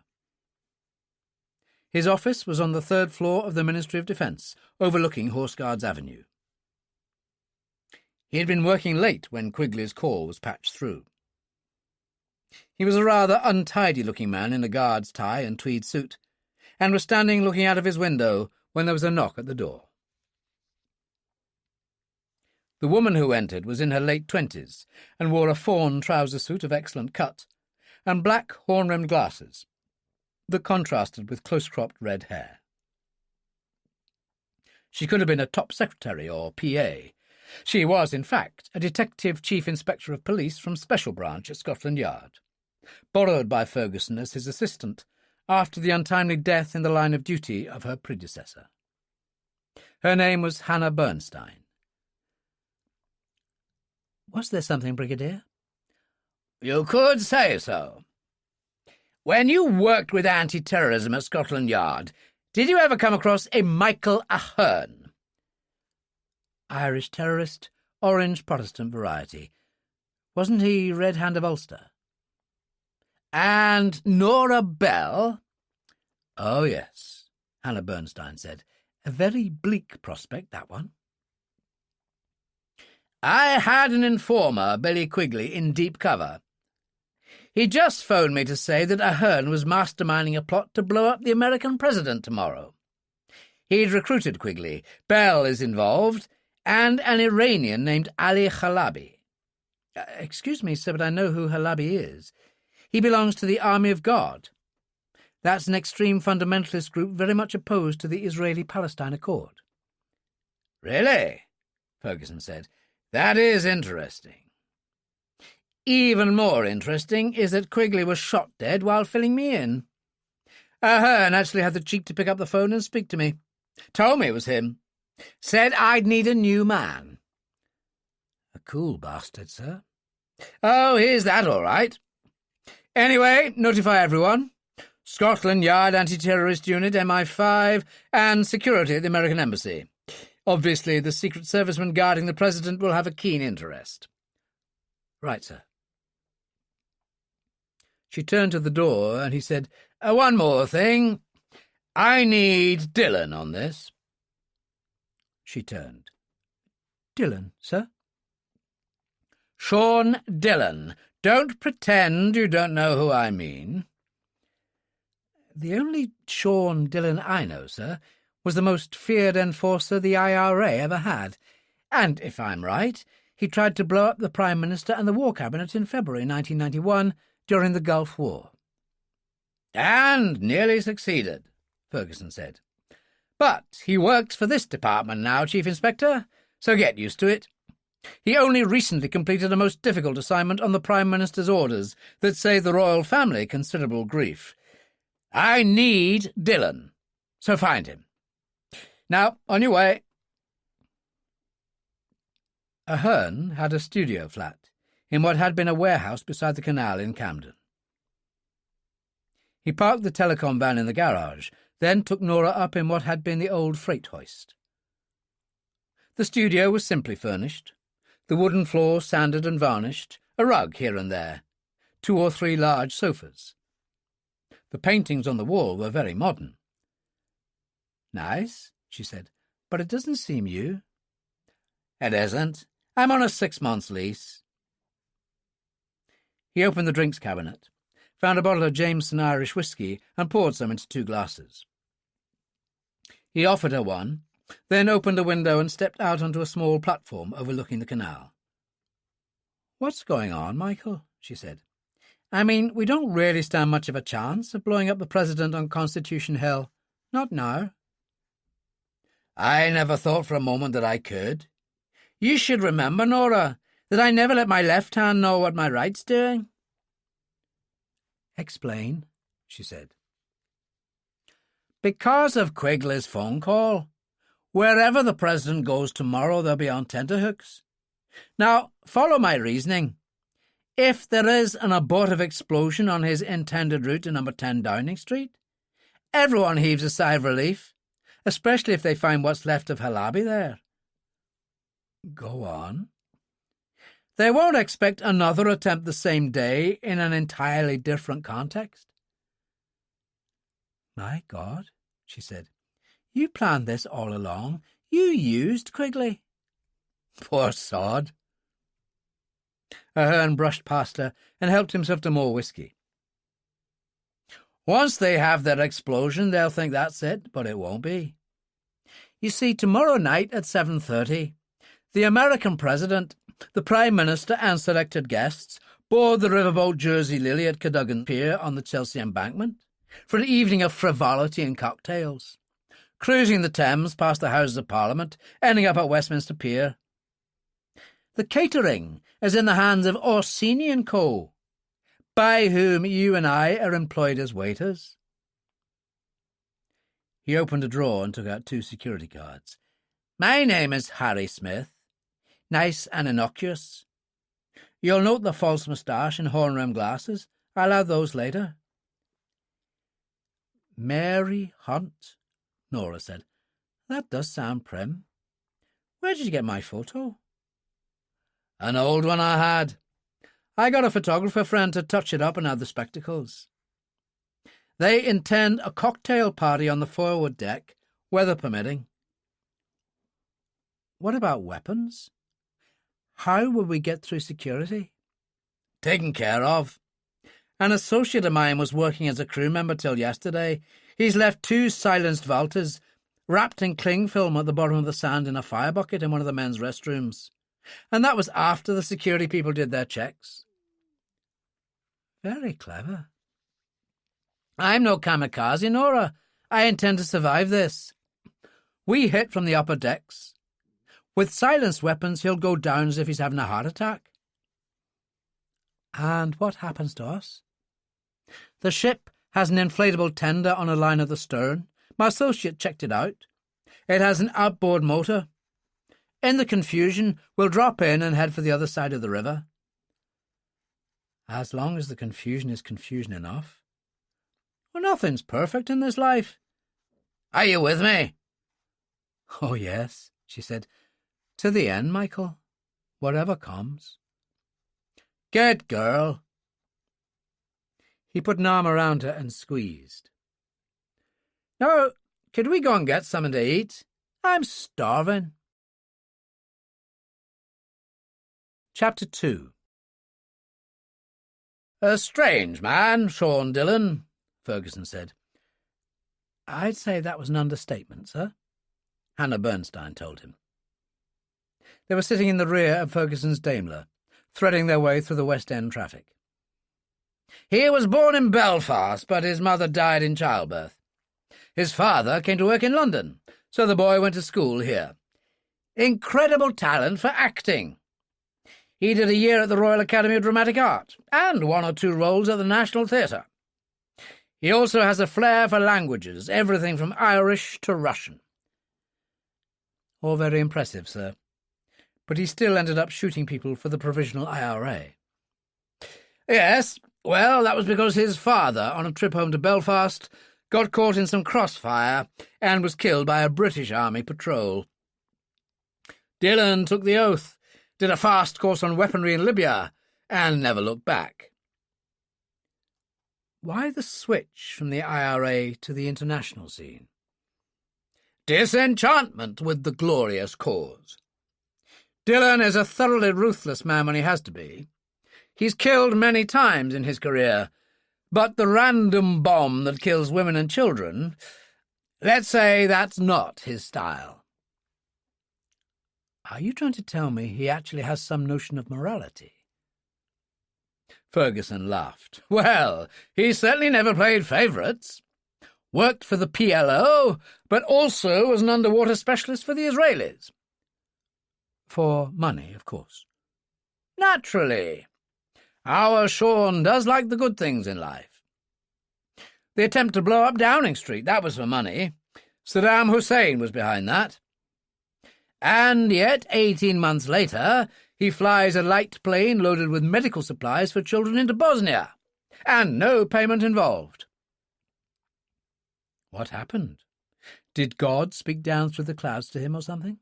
His office was on the third floor of the Ministry of Defence, overlooking Horse Guards Avenue. He had been working late when Quigley's call was patched through. He was a rather untidy-looking man in a guard's tie and tweed suit, and was standing looking out of his window when there was a knock at the door. The woman who entered was in her late 20s and wore a fawn trouser suit of excellent cut and black horn-rimmed glasses that contrasted with close-cropped red hair. She could have been a top secretary or PA. She was, in fact, a detective chief inspector of police from Special Branch at Scotland Yard, borrowed by Ferguson as his assistant after the untimely death in the line of duty of her predecessor. Her name was Hannah Bernstein. "Was there something, Brigadier?" "You could say so. When you worked with anti-terrorism at Scotland Yard, did you ever come across a Michael Ahern?" "Irish terrorist, orange Protestant variety. Wasn't he Red Hand of Ulster?" "And Nora Bell?" "Oh, yes," Hannah Bernstein said. "A very bleak prospect, that one." "I had an informer, Billy Quigley, in deep cover. He just phoned me to say that Ahern was masterminding a plot to blow up the American president tomorrow. He'd recruited Quigley. Bell is involved, and an Iranian named Ali Halabi. Excuse me, sir, but I know who Halabi is. He belongs to the Army of God. That's an extreme fundamentalist group very much opposed to the Israeli-Palestine Accord. Really? Ferguson said. That is interesting. Even more interesting is that Quigley was shot dead while filling me in. Ahern actually had the cheek to pick up the phone and speak to me. Told me it was him. Said I'd need a new man. A cool bastard, sir. Oh, here's that all right. Anyway, notify everyone. Scotland Yard Anti-Terrorist Unit, MI5, and security at the American Embassy. Obviously, the Secret Servicemen guarding the President will have a keen interest. Right, sir. She turned to the door, and he said, One more thing. I need Dillon on this. She turned. Dillon, sir? Sean Dillon. Don't pretend you don't know who I mean. The only Sean Dillon I know, sir, was the most feared enforcer the IRA ever had. And, if I'm right, he tried to blow up the Prime Minister and the War Cabinet in February 1991 during the Gulf War. And nearly succeeded, Ferguson said. But he works for this department now, Chief Inspector, so get used to it. He only recently completed a most difficult assignment on the Prime Minister's orders that saved the royal family considerable grief. I need Dillon, so find him. Now, on your way. Ahern had a studio flat in what had been a warehouse beside the canal in Camden. He parked the telecom van in the garage, then took Nora up in what had been the old freight hoist. The studio was simply furnished, the wooden floor sanded and varnished, a rug here and there, 2 or 3 large sofas. The paintings on the wall were very modern. Nice, she said, but it doesn't seem you. It isn't. I'm on a 6-month lease. He opened the drinks cabinet, found a bottle of Jameson Irish whiskey, and poured some into 2 glasses. He offered her one, then opened a window and stepped out onto a small platform overlooking the canal. What's going on, Michael? She said. I mean, we don't really stand much of a chance of blowing up the President on Constitution Hill. Not now. I never thought for a moment that I could. You should remember, Nora, that I never let my left hand know what my right's doing. Explain, she said. Because of Quigley's phone call. Wherever the President goes tomorrow, they'll be on tenterhooks. Now, follow my reasoning. If there is an abortive explosion on his intended route to number 10 Downing Street, everyone heaves a sigh of relief, especially if they find what's left of Halabi there. Go on. They won't expect another attempt the same day in an entirely different context. My God, she said, you planned this all along. You used Quigley. Poor sod. Ahern brushed past her and helped himself to more whiskey. Once they have their explosion, they'll think that's it, but it won't be. You see, tomorrow night at 7:30, the American President, the Prime Minister and selected guests board the riverboat Jersey Lily at Cadogan Pier on the Chelsea Embankment for an evening of frivolity and cocktails, cruising the Thames past the Houses of Parliament, ending up at Westminster Pier. The catering is in the hands of Orsini & Co., by whom you and I are employed as waiters. He opened a drawer and took out 2 security cards. My name is Harry Smith. Nice and innocuous. You'll note the false moustache and horn-rimmed glasses. I'll add those later. Mary Hunt, Nora said. That does sound prim. Where did you get my photo? An old one I had. I got a photographer friend to touch it up and add the spectacles. They intend a cocktail party on the forward deck, weather permitting. What about weapons? How will we get through security? Taken care of. An associate of mine was working as a crew member till yesterday. He's left 2 silenced Valters, wrapped in cling film at the bottom of the sand in a fire bucket in one of the men's restrooms. And that was after the security people did their checks. Very clever. I'm no kamikaze, Nora. I intend to survive this. We hit from the upper decks. With silenced weapons, he'll go down as if he's having a heart attack. And what happens to us? The ship has an inflatable tender on a line at the stern. My associate checked it out. It has an outboard motor. In the confusion, we'll drop in and head for the other side of the river. As long as the confusion is confusion enough. Well, nothing's perfect in this life. Are you with me? Oh, yes, she said. To the end, Michael. Whatever comes. Good girl. He put an arm around her and squeezed. Now, could we go and get something to eat? I'm starving. Chapter 2. A strange man, Sean Dillon, Ferguson said. I'd say that was an understatement, sir, Hannah Bernstein told him. They were sitting in the rear of Ferguson's Daimler, threading their way through the West End traffic. He was born in Belfast, but his mother died in childbirth. His father came to work in London, so the boy went to school here. Incredible talent for acting. He did a year at the Royal Academy of Dramatic Art, and 1 or 2 roles at the National Theatre. He also has a flair for languages, everything from Irish to Russian. All very impressive, sir. But he still ended up shooting people for the Provisional IRA. Yes, well, that was because his father, on a trip home to Belfast, got caught in some crossfire and was killed by a British Army patrol. Dillon took the oath, did a fast course on weaponry in Libya, and never looked back. Why the switch from the IRA to the international scene? Disenchantment with the glorious cause. Dillon is a thoroughly ruthless man when he has to be. He's killed many times in his career, but the random bomb that kills women and children, let's say that's not his style. Are you trying to tell me he actually has some notion of morality? Ferguson laughed. Well, he certainly never played favourites. Worked for the PLO, but also was an underwater specialist for the Israelis. For money, of course. Naturally. Our Sean does like the good things in life. The attempt to blow up Downing Street, that was for money. Saddam Hussein was behind that. And yet, 18 months later, he flies a light plane loaded with medical supplies for children into Bosnia, and no payment involved. What happened? Did God speak down through the clouds to him or something?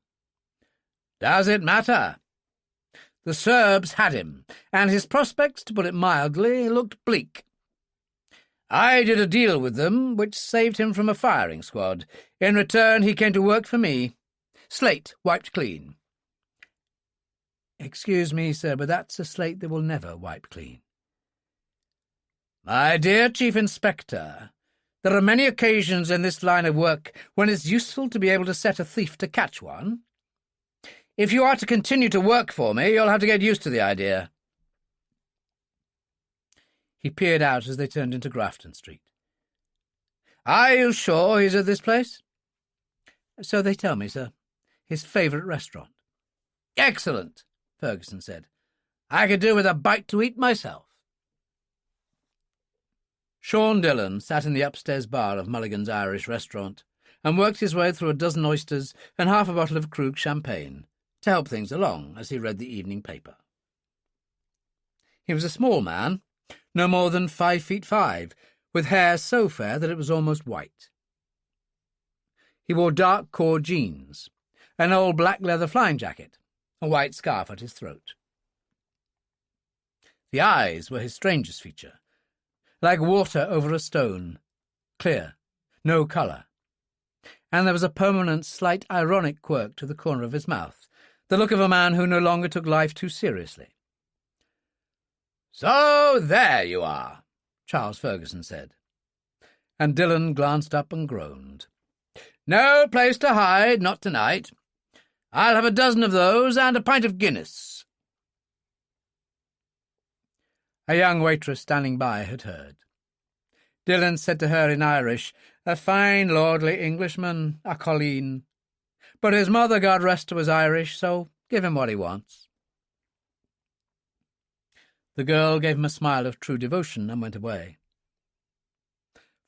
Does it matter? The Serbs had him, and his prospects, to put it mildly, looked bleak. I did a deal with them which saved him from a firing squad. In return, he came to work for me. Slate wiped clean. Excuse me, sir, but that's a slate that will never wipe clean. My dear Chief Inspector, there are many occasions in this line of work when it's useful to be able to set a thief to catch one. If you are to continue to work for me, you'll have to get used to the idea. He peered out as they turned into Grafton Street. Are you sure he's at this place? So they tell me, sir. His favourite restaurant. Excellent, Ferguson said. I could do with a bite to eat myself. Sean Dillon sat in the upstairs bar of Mulligan's Irish restaurant and worked his way through a dozen oysters and half a bottle of Krug champagne to help things along as he read the evening paper. He was a small man, no more than 5'5", with hair so fair that it was almost white. He wore dark cord jeans, an old black leather flying jacket, a white scarf at his throat. The eyes were his strangest feature, like water over a stone, clear, no colour, and there was a permanent, slight ironic quirk to the corner of his mouth, the look of a man who no longer took life too seriously. "So there you are," Charles Ferguson said, and Dillon glanced up and groaned. No place to hide, not tonight. I'll have a dozen of those and a pint of Guinness. A young waitress standing by had heard. Dillon said to her in Irish, "A fine lordly Englishman, a colleen. But his mother, God rest her, was Irish, so give him what he wants." The girl gave him a smile of true devotion and went away.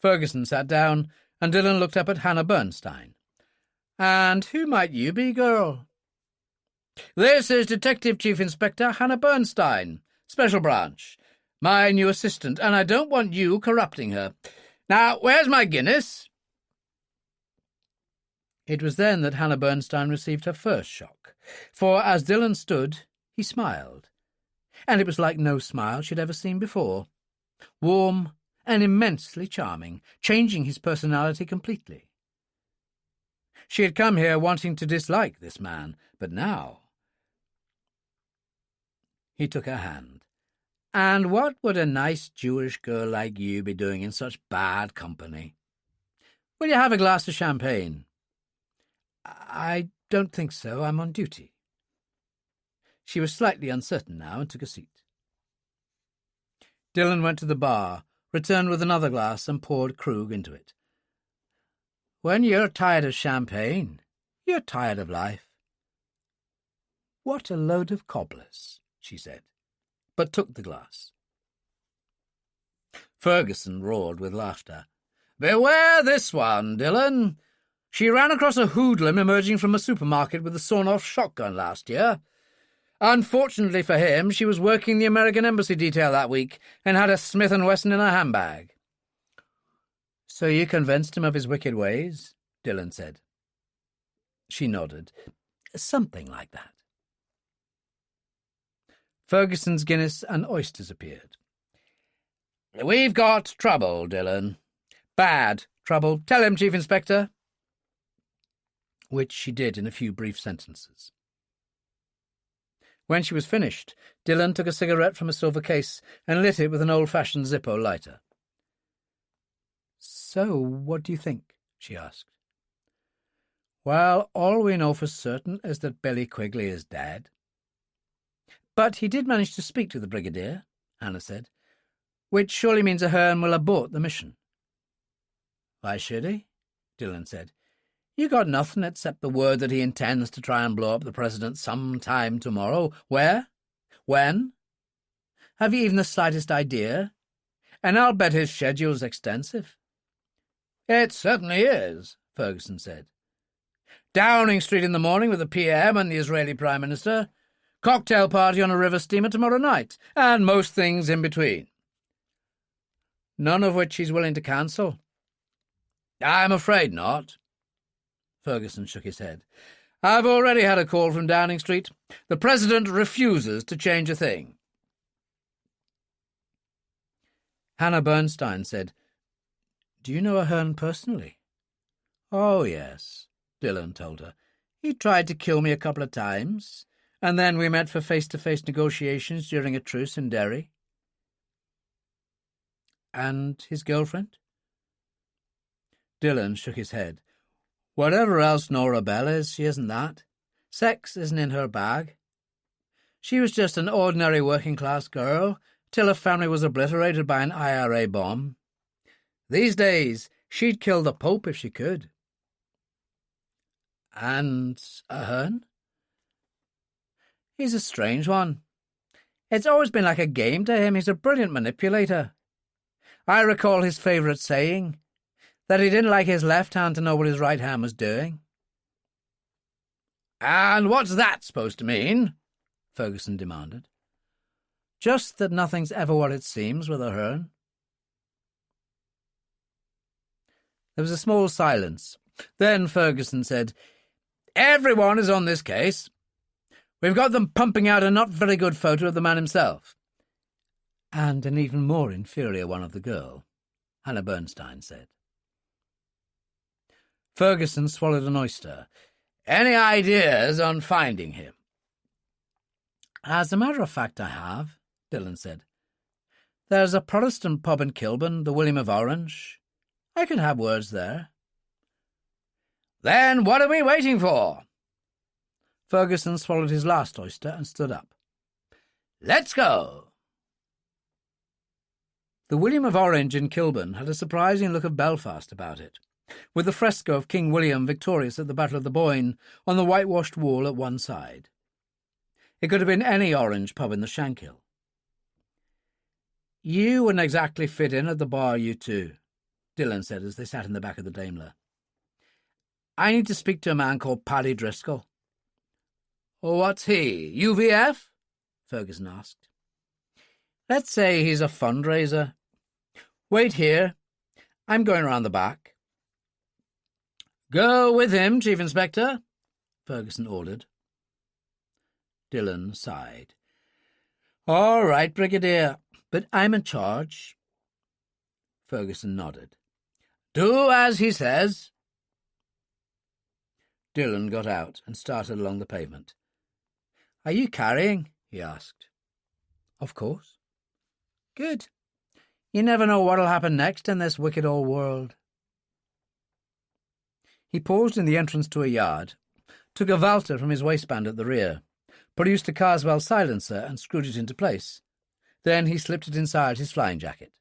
Ferguson sat down, and Dillon looked up at Hannah Bernstein. "And who might you be, girl?" "This is Detective Chief Inspector Hannah Bernstein, Special Branch, my new assistant, and I don't want you corrupting her. Now, where's my Guinness?" It was then that Hannah Bernstein received her first shock, for as Dillon stood, he smiled, and it was like no smile she'd ever seen before. Warm and immensely charming, changing his personality completely. She had come here wanting to dislike this man, but now... He took her hand. "And what would a nice Jewish girl like you be doing in such bad company? Will you have a glass of champagne?" "I don't think so. I'm on duty." She was slightly uncertain now and took a seat. Dillon went to the bar, returned with another glass and poured Krug into it. "When you're tired of champagne, you're tired of life." "What a load of cobblers," she said, but took the glass. Ferguson roared with laughter. "Beware this one, Dillon. She ran across a hoodlum emerging from a supermarket with a sawn-off shotgun last year. Unfortunately for him, she was working the American Embassy detail that week and had a Smith & Wesson in her handbag." "So you convinced him of his wicked ways?" Dillon said. She nodded. "Something like that." Ferguson's Guinness and oysters appeared. "We've got trouble, Dillon. Bad trouble. Tell him, Chief Inspector." Which she did in a few brief sentences. When she was finished, Dillon took a cigarette from a silver case and lit it with an old-fashioned Zippo lighter. "So, what do you think?" she asked. "Well, all we know for certain is that Billy Quigley is dead." "But he did manage to speak to the Brigadier," Hannah said, "which surely means Ahern will abort the mission." "Why should he?" Dillon said. "You got nothing except the word that he intends to try and blow up the President sometime tomorrow. Where? When? Have you even the slightest idea? And I'll bet his schedule's extensive." "It certainly is," Ferguson said. "Downing Street in the morning with the PM and the Israeli Prime Minister, cocktail party on a river steamer tomorrow night, and most things in between." "None of which he's willing to cancel." "I'm afraid not." Ferguson shook his head. "I've already had a call from Downing Street. The President refuses to change a thing." Hannah Bernstein said, "Do you know Ahern personally?" "Oh, yes," Dillon told her. "He tried to kill me a couple of times, and then we met for face-to-face negotiations during a truce in Derry." "And his girlfriend?" Dillon shook his head. "Whatever else Nora Bell is, she isn't that. Sex isn't in her bag. She was just an ordinary working-class girl till her family was obliterated by an IRA bomb. These days, she'd kill the Pope if she could." "And Ahern?" "He's a strange one. It's always been like a game to him. He's a brilliant manipulator. I recall his favourite saying, that he didn't like his left hand to know what his right hand was doing." "And what's that supposed to mean?" Ferguson demanded. "Just that nothing's ever what it seems with Ahern." There was a small silence. Then Ferguson said, "Everyone is on this case. We've got them pumping out a not very good photo of the man himself." "And an even more inferior one of the girl," Hannah Bernstein said. Ferguson swallowed an oyster. "Any ideas on finding him?" "As a matter of fact, I have," Dillon said. "There's a Protestant pub in Kilburn, the William of Orange. I can have words there." Then what are we waiting for? Ferguson swallowed his last oyster and stood up. Let's go. The William of Orange in Kilburn had a surprising look of Belfast about it, with the fresco of King William victorious at the Battle of the Boyne on the whitewashed wall at one side. It could have been any Orange pub in the Shankill. You wouldn't exactly fit in at the bar, you two, Dillon said as they sat in the back of the Daimler. I need to speak to a man called Paddy Driscoll. What's he, UVF? Ferguson asked. Let's say he's a fundraiser. Wait here. I'm going round the back. Go with him, Chief Inspector, Ferguson ordered. Dillon sighed. All right, Brigadier, but I'm in charge. Ferguson nodded. Do as he says. Dillon got out and started along the pavement. Are you carrying? He asked. Of course. Good. You never know what'll happen next in this wicked old world. He paused in the entrance to a yard, took a Walter from his waistband at the rear, produced a Carswell silencer and screwed it into place. Then he slipped it inside his flying jacket.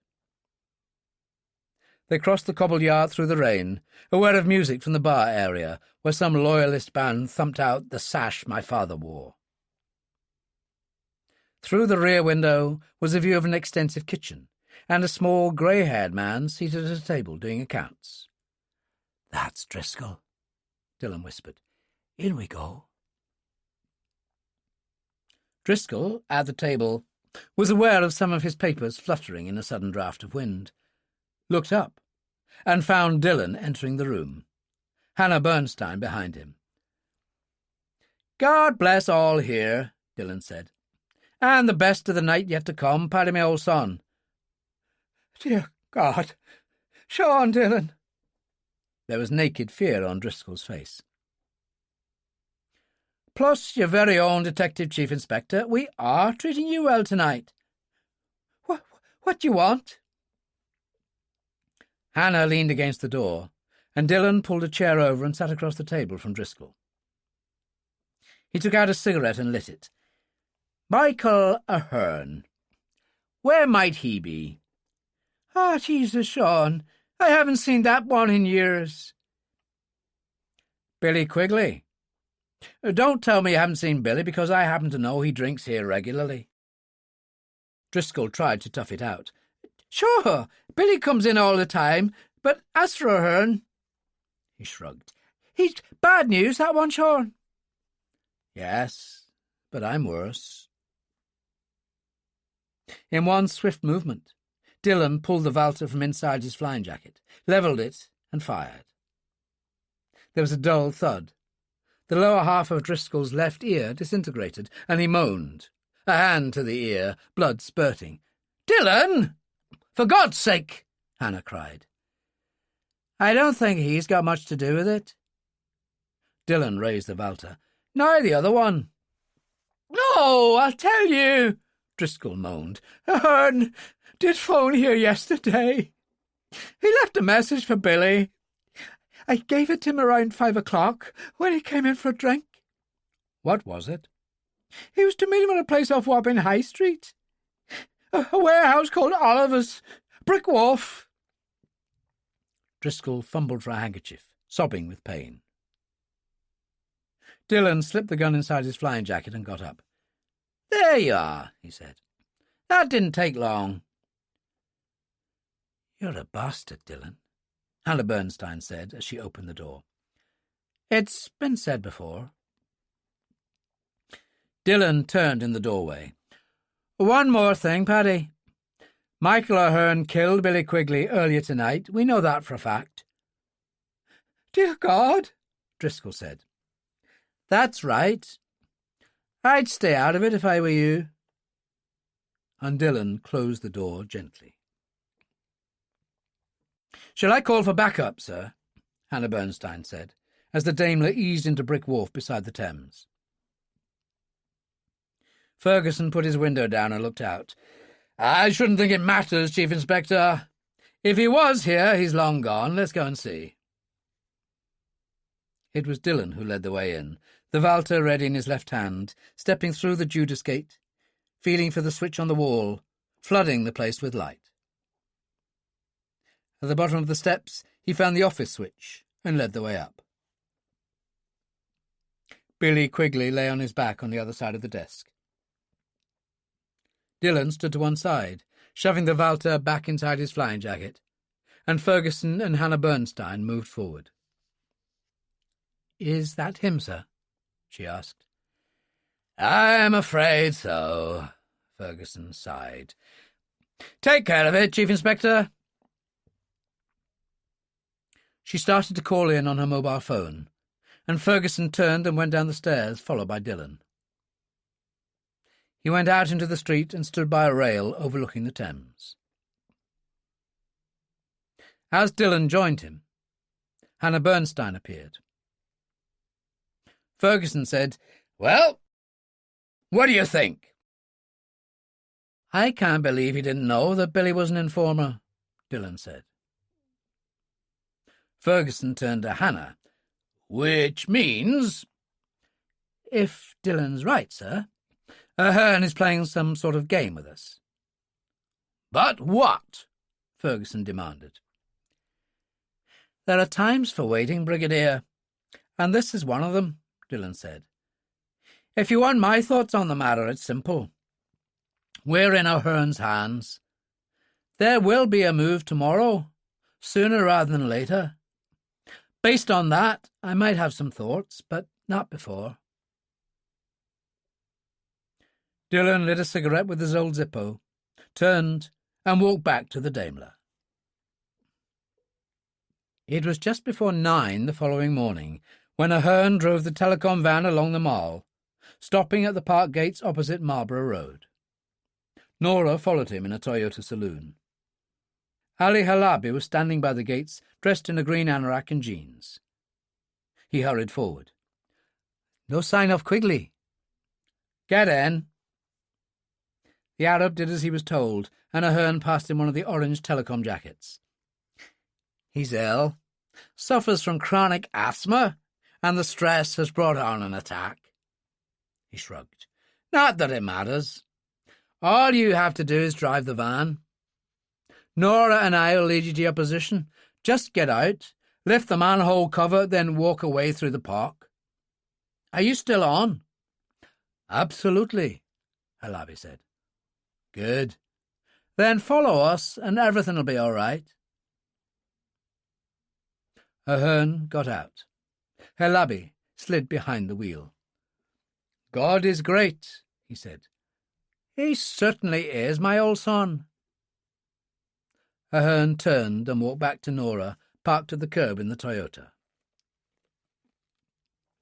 They crossed the cobbled yard through the rain, aware of music from the bar area, where some loyalist band thumped out The Sash My Father Wore. Through the rear window was a view of an extensive kitchen, and a small grey-haired man seated at a table doing accounts. That's Driscoll, Dillon whispered. In we go. Driscoll, at the table, was aware of some of his papers fluttering in a sudden draught of wind, looked up, and found Dillon entering the room, Hannah Bernstein behind him. God bless all here, Dillon said. And the best of the night yet to come, Paddy, my old son. Dear God, Sean Dillon. There was naked fear on Driscoll's face. Plus your very own Detective Chief Inspector, we are treating you well tonight. What do you want? Hannah leaned against the door, and Dillon pulled a chair over and sat across the table from Driscoll. He took out a cigarette and lit it. Michael Ahern. Where might he be? Ah, Jesus, Sean, I haven't seen that one in years. Billy Quigley. Don't tell me you haven't seen Billy, because I happen to know he drinks here regularly. Driscoll tried to tough it out. Sure, Billy comes in all the time, but as for Ahern... He shrugged. He's bad news, that one, Sean. Yes, but I'm worse. In one swift movement, Dillon pulled the Walter from inside his flying jacket, levelled it, and fired. There was a dull thud. The lower half of Driscoll's left ear disintegrated, and he moaned, a hand to the ear, blood spurting. Dillon! For God's sake! Hannah cried. I don't think he's got much to do with it. Dillon raised the Walter. Nor the other one. No, I'll tell you, Driscoll moaned. Ahern did phone here yesterday. He left a message for Billy. I gave it to him around 5 o'clock when he came in for a drink. What was it? He was to meet him at a place off Wapping High Street. A warehouse called Oliver's. Brick Wharf. Driscoll fumbled for a handkerchief, sobbing with pain. Dillon slipped the gun inside his flying jacket and got up. There you are, he said. That didn't take long. You're a bastard, Dillon, Hannah Bernstein said as she opened the door. It's been said before. Dillon turned in the doorway. One more thing, Paddy. Michael Ahern killed Billy Quigley earlier tonight. We know that for a fact. Dear God, Driscoll said. That's right. I'd stay out of it if I were you. And Dillon closed the door gently. Shall I call for backup, sir? Hannah Bernstein said, as the Daimler eased into Brick Wharf beside the Thames. Ferguson put his window down and looked out. I shouldn't think it matters, Chief Inspector. If he was here, he's long gone. Let's go and see. It was Dillon who led the way in, the Walter ready in his left hand, stepping through the Judas gate, feeling for the switch on the wall, flooding the place with light. At the bottom of the steps, he found the office switch and led the way up. Billy Quigley lay on his back on the other side of the desk. Dillon stood to one side, shoving the Walter back inside his flying jacket, and Ferguson and Hannah Bernstein moved forward. "Is that him, sir?" she asked. "I am afraid so," Ferguson sighed. "Take care of it, Chief Inspector." She started to call in on her mobile phone, and Ferguson turned and went down the stairs, followed by Dillon. He went out into the street and stood by a rail overlooking the Thames. As Dillon joined him, Hannah Bernstein appeared. Ferguson said, "Well, what do you think?" "I can't believe he didn't know that Billy was an informer," Dillon said. Ferguson turned to Hannah. "Which means—" "If Dillon's right, sir, Ahern is playing some sort of game with us." "But what?" Ferguson demanded. "There are times for waiting, Brigadier, and this is one of them," Dillon said. "If you want my thoughts on the matter, it's simple. We're in Ahern's hands. There will be a move tomorrow, sooner rather than later. Based on that, I might have some thoughts, but not before." Dillon lit a cigarette with his old Zippo, turned, and walked back to the Daimler. It was just before 9 the following morning when Ahern drove the telecom van along the Mall, stopping at the park gates opposite Marlborough Road. Nora followed him in a Toyota saloon. Ali Halabi was standing by the gates, dressed in a green anorak and jeans. He hurried forward. "No sign of Quigley." "Get in." The Arab did as he was told, and Ahern passed him one of the orange telecom jackets. "He's ill, suffers from chronic asthma, and the stress has brought on an attack." He shrugged. "Not that it matters. All you have to do is drive the van. Nora and I will lead you to your position. Just get out, lift the manhole cover, then walk away through the park. Are you still on?" "Absolutely," Halabi said. "Good. Then follow us, and everything will be all right." Ahern got out. Halabi slid behind the wheel. "God is great," he said. "He certainly is, my old son." Ahern turned and walked back to Nora, parked at the curb in the Toyota.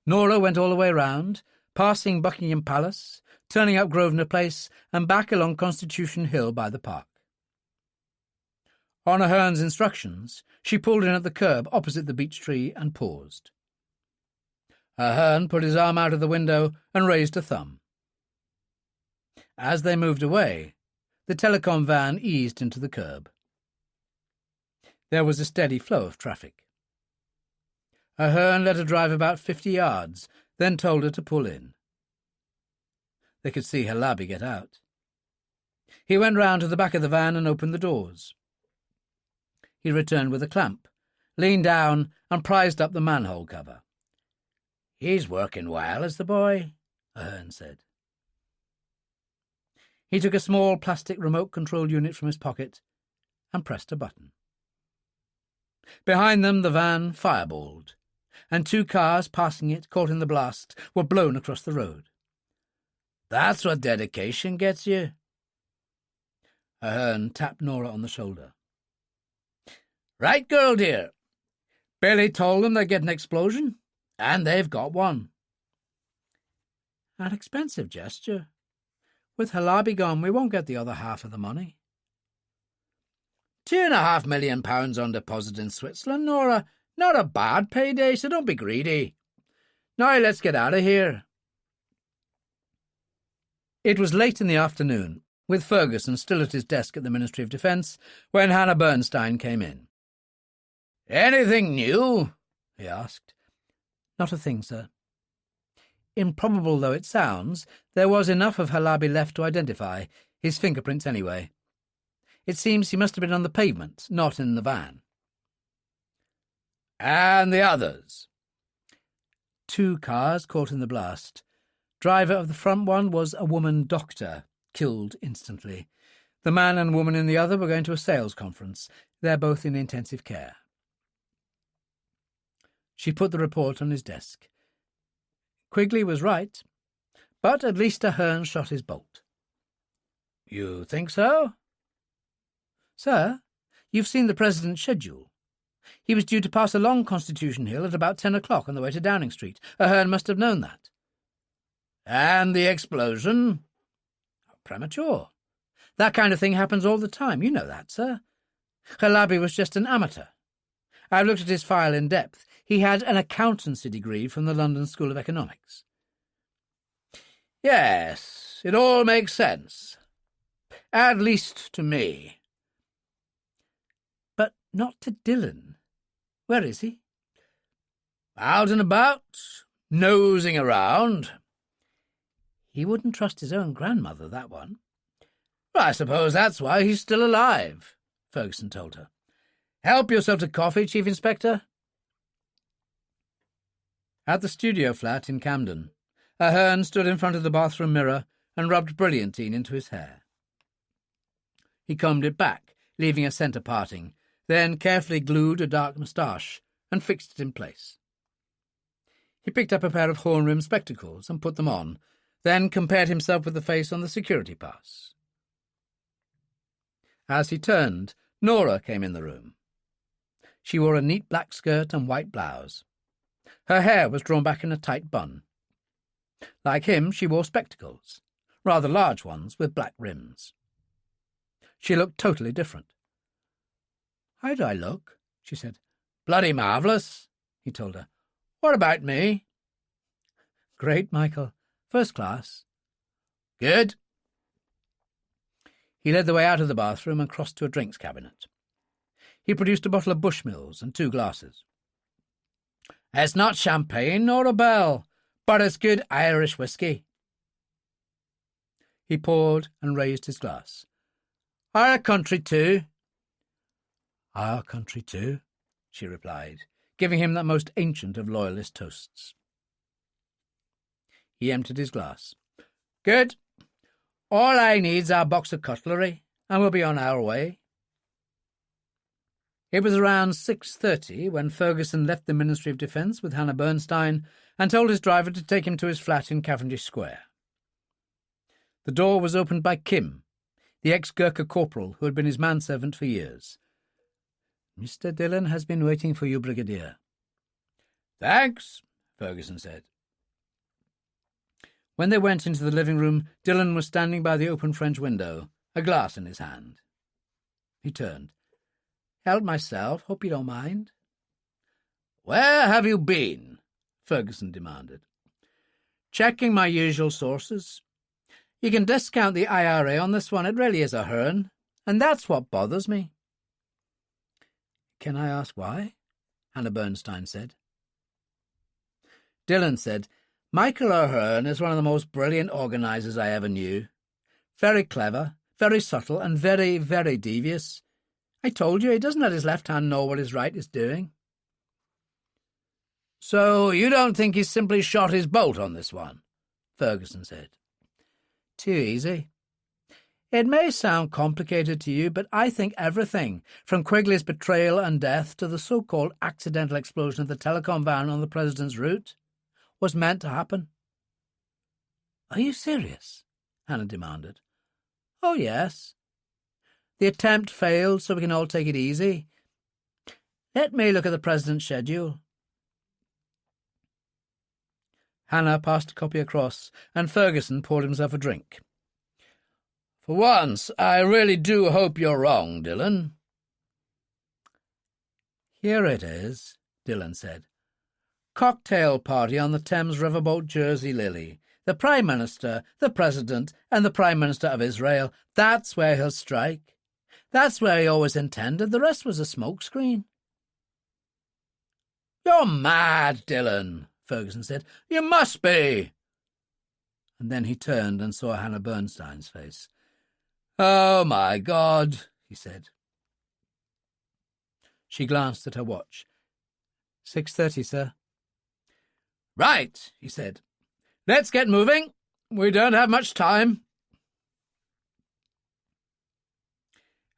Nora went all the way round, passing Buckingham Palace, turning up Grosvenor Place, and back along Constitution Hill by the park. On Ahern's instructions, she pulled in at the curb opposite the beech tree and paused. Ahern put his arm out of the window and raised a thumb. As they moved away, the telecom van eased into the curb. There was a steady flow of traffic. Ahern let her drive about 50 yards, then told her to pull in. They could see Halabi get out. He went round to the back of the van and opened the doors. He returned with a clamp, leaned down and prized up the manhole cover. "He's working well, is the boy," Ahern said. He took a small plastic remote-control unit from his pocket and pressed a button. Behind them the van fireballed, and 2 cars passing it, caught in the blast, were blown across the road. "That's what dedication gets you." Ahern tapped Nora on the shoulder. "Right, girl dear. Billy told them they'd get an explosion, and they've got one." "An expensive gesture. With Halabi gone, we won't get the other half of the money." £2.5 million on deposit in Switzerland, Nora. Not a bad payday, so don't be greedy. Now let's get out of here." It was late in the afternoon, with Ferguson still at his desk at the Ministry of Defence, when Hannah Bernstein came in. "Anything new?" he asked. Not a thing, sir. Improbable though it sounds, there was enough of Halabi left to identify, his fingerprints anyway. It seems he must have been on the pavement, not in the van. And the others? 2 cars caught in the blast. Driver of the front one was a woman doctor, killed instantly. The man and woman in the other were going to a sales conference. They're both in intensive care. She put the report on his desk. Quigley was right, but at least Ahern shot his bolt. You think so? Sir, you've seen the President's schedule. He was due to pass along Constitution Hill at about 10 o'clock on the way to Downing Street. Ahern must have known that. And the explosion? Premature. That kind of thing happens all the time. You know that, sir. Halabi was just an amateur. I've looked at his file in depth. He had an accountancy degree from the London School of Economics. Yes, it all makes sense. At least to me. But not to Dillon. Where is he? Out and about, nosing around. He wouldn't trust his own grandmother, that one. I suppose that's why he's still alive, Ferguson told her. Help yourself to coffee, Chief Inspector. At the studio flat in Camden, Ahern stood in front of the bathroom mirror and rubbed brilliantine into his hair. He combed it back, leaving a centre parting, then carefully glued a dark moustache and fixed it in place. He picked up a pair of horn-rimmed spectacles and put them on, then compared himself with the face on the security pass. As he turned, Nora came in the room. She wore a neat black skirt and white blouse. Her hair was drawn back in a tight bun. Like him, she wore spectacles, rather large ones with black rims. She looked totally different. "How do I look?" she said. "Bloody marvellous," he told her. "What about me?" "Great, Michael. First class." "Good." He led the way out of the bathroom and crossed to a drinks cabinet. He produced a bottle of Bushmills and 2 glasses. "It's not champagne nor a bell, but it's good Irish whiskey." He poured and raised his glass. "Our country too." "Our country too," she replied, giving him that most ancient of loyalist toasts. He emptied his glass. "Good. All I need's our box of cutlery, and we'll be on our way." It was around 6:30 when Ferguson left the Ministry of Defence with Hannah Bernstein and told his driver to take him to his flat in Cavendish Square. The door was opened by Kim, the ex-Gurkha corporal who had been his manservant for years. "Mr. Dillon has been waiting for you, Brigadier." "Thanks," Ferguson said. When they went into the living room, Dillon was standing by the open French window, a glass in his hand. He turned. "Help myself. Hope you don't mind." "Where have you been?" Ferguson demanded. "Checking my usual sources. You can discount the IRA on this one. It really is a hern, and that's what bothers me." "Can I ask why?" Hannah Bernstein said. Dillon said, "Michael O'Hearn is one of the most brilliant organisers I ever knew. Very clever, very subtle, and very, very devious. I told you, he doesn't let his left hand know what his right is doing." "So you don't think he's simply shot his bolt on this one?" Ferguson said. "Too easy. It may sound complicated to you, but I think everything, from Quigley's betrayal and death to the so-called accidental explosion of the telecom van on the President's route, was meant to happen." "Are you serious?" Hannah demanded. "Oh, yes. The attempt failed, so we can all take it easy. Let me look at the President's schedule." Hannah passed a copy across, and Ferguson poured himself a drink. "For once, I really do hope you're wrong, Dillon." "Here it is," Dillon said. "Cocktail party on the Thames riverboat Jersey Lily. The Prime Minister, the President, and the Prime Minister of Israel. That's where he'll strike. That's where he always intended. The rest was a smokescreen." "You're mad, Dillon," Ferguson said. "You must be." And then he turned and saw Hannah Bernstein's face. "Oh, my God," he said. She glanced at her watch. 6:30, sir." "Right," he said. "Let's get moving. We don't have much time."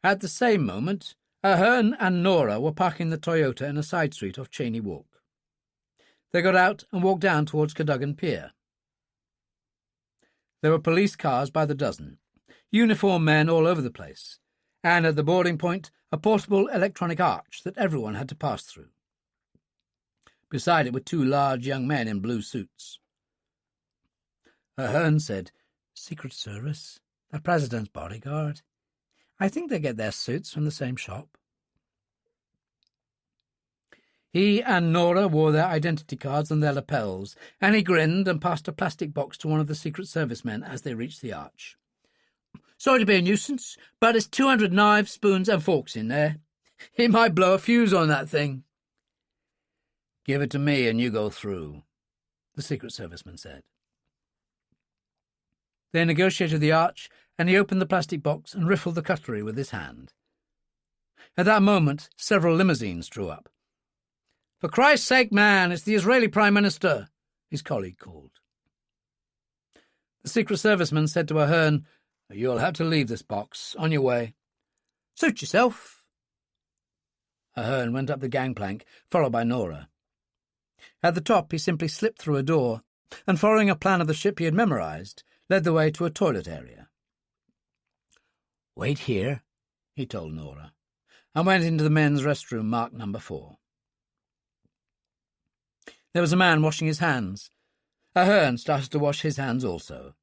At the same moment, Ahern and Nora were parking the Toyota in a side street off Cheney Walk. They got out and walked down towards Cadogan Pier. There were police cars by the dozen, uniformed men all over the place, and at the boarding point a portable electronic arch that everyone had to pass through. Beside it were two large young men in blue suits. Ahern said, "Secret Service, the President's bodyguard. I think they get their suits from the same shop." He and Nora wore their identity cards on their lapels, and he grinned and passed a plastic box to one of the Secret Service men as they reached the arch. "Sorry to be a nuisance, but there's 200 knives, spoons and forks in there. He might blow a fuse on that thing." "Give it to me and you go through," the Secret Serviceman said. They negotiated the arch, and he opened the plastic box and riffled the cutlery with his hand. At that moment, several limousines drew up. "For Christ's sake, man, it's the Israeli Prime Minister," his colleague called. The Secret Serviceman said to Ahern, "You'll have to leave this box. On your way." "Suit yourself." Ahern went up the gangplank, followed by Nora. At the top, he simply slipped through a door, and following a plan of the ship he had memorized, led the way to a toilet area. "Wait here," he told Nora, and went into the men's restroom marked number 4. There was a man washing his hands. Ahern started to wash his hands also.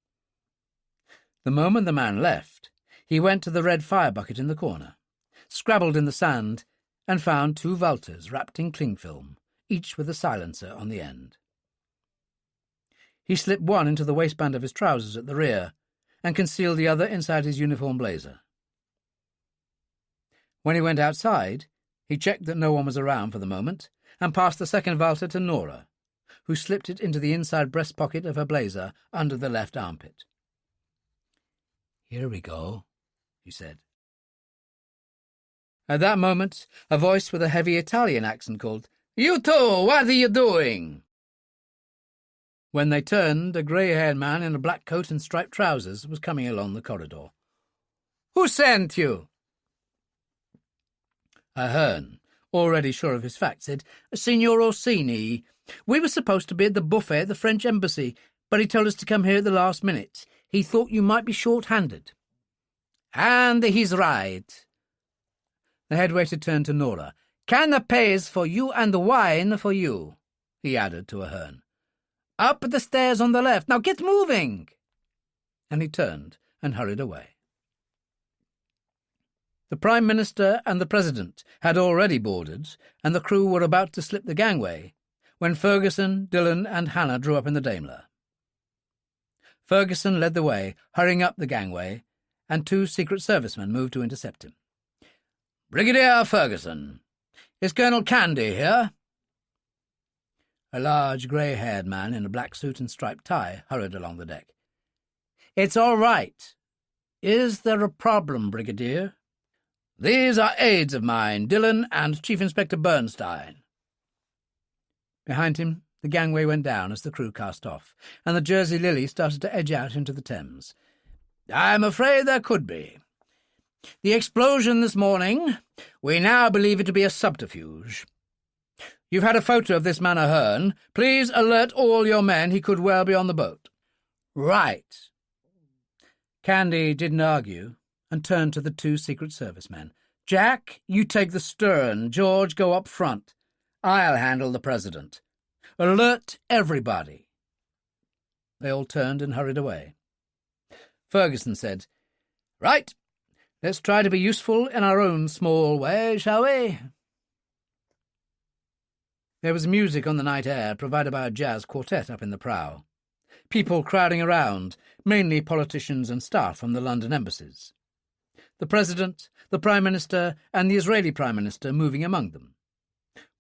The moment the man left, he went to the red fire bucket in the corner, scrabbled in the sand, and found 2 Walters wrapped in cling film, each with a silencer on the end. He slipped one into the waistband of his trousers at the rear, and concealed the other inside his uniform blazer. When he went outside, he checked that no one was around for the moment, and passed the second Walter to Nora, who slipped it into the inside breast pocket of her blazer under the left armpit. "Here we go," he said. At that moment, a voice with a heavy Italian accent called, "You two, what are you doing?" When they turned, a grey-haired man in a black coat and striped trousers was coming along the corridor. "Who sent you?" Ahern, already sure of his facts, said, "Signor Orsini. We were supposed to be at the buffet at the French embassy, but he told us to come here at the last minute. He thought you might be short-handed." "And he's right." The head waiter turned to Nora. "Canapes for you and wine for you," he added to Ahern. "Up the stairs on the left. Now get moving." And he turned and hurried away. The Prime Minister and the President had already boarded, and the crew were about to slip the gangway, when Ferguson, Dillon and Hannah drew up in the Daimler. Ferguson led the way, hurrying up the gangway, and 2 Secret Servicemen moved to intercept him. "Brigadier Ferguson, is Colonel Candy here?" A large, grey-haired man in a black suit and striped tie hurried along the deck. "It's all right. Is there a problem, Brigadier?" "These are aides of mine, Dillon and Chief Inspector Bernstein." Behind him, the gangway went down as the crew cast off, and the Jersey Lily started to edge out into the Thames. "I'm afraid there could be. The explosion this morning, we now believe it to be a subterfuge. You've had a photo of this man Ahern. Please alert all your men. He could well be on the boat." "Right." Candy didn't argue and turned to the 2 Secret Service men. "Jack, you take the stern. George, go up front. I'll handle the President. Alert everybody." They all turned and hurried away. Ferguson said, "Right, let's try to be useful in our own small way, shall we?" There was music on the night air provided by a jazz quartet up in the prow. People crowding around, mainly politicians and staff from the London embassies. The President, the Prime Minister, and the Israeli Prime Minister moving among them.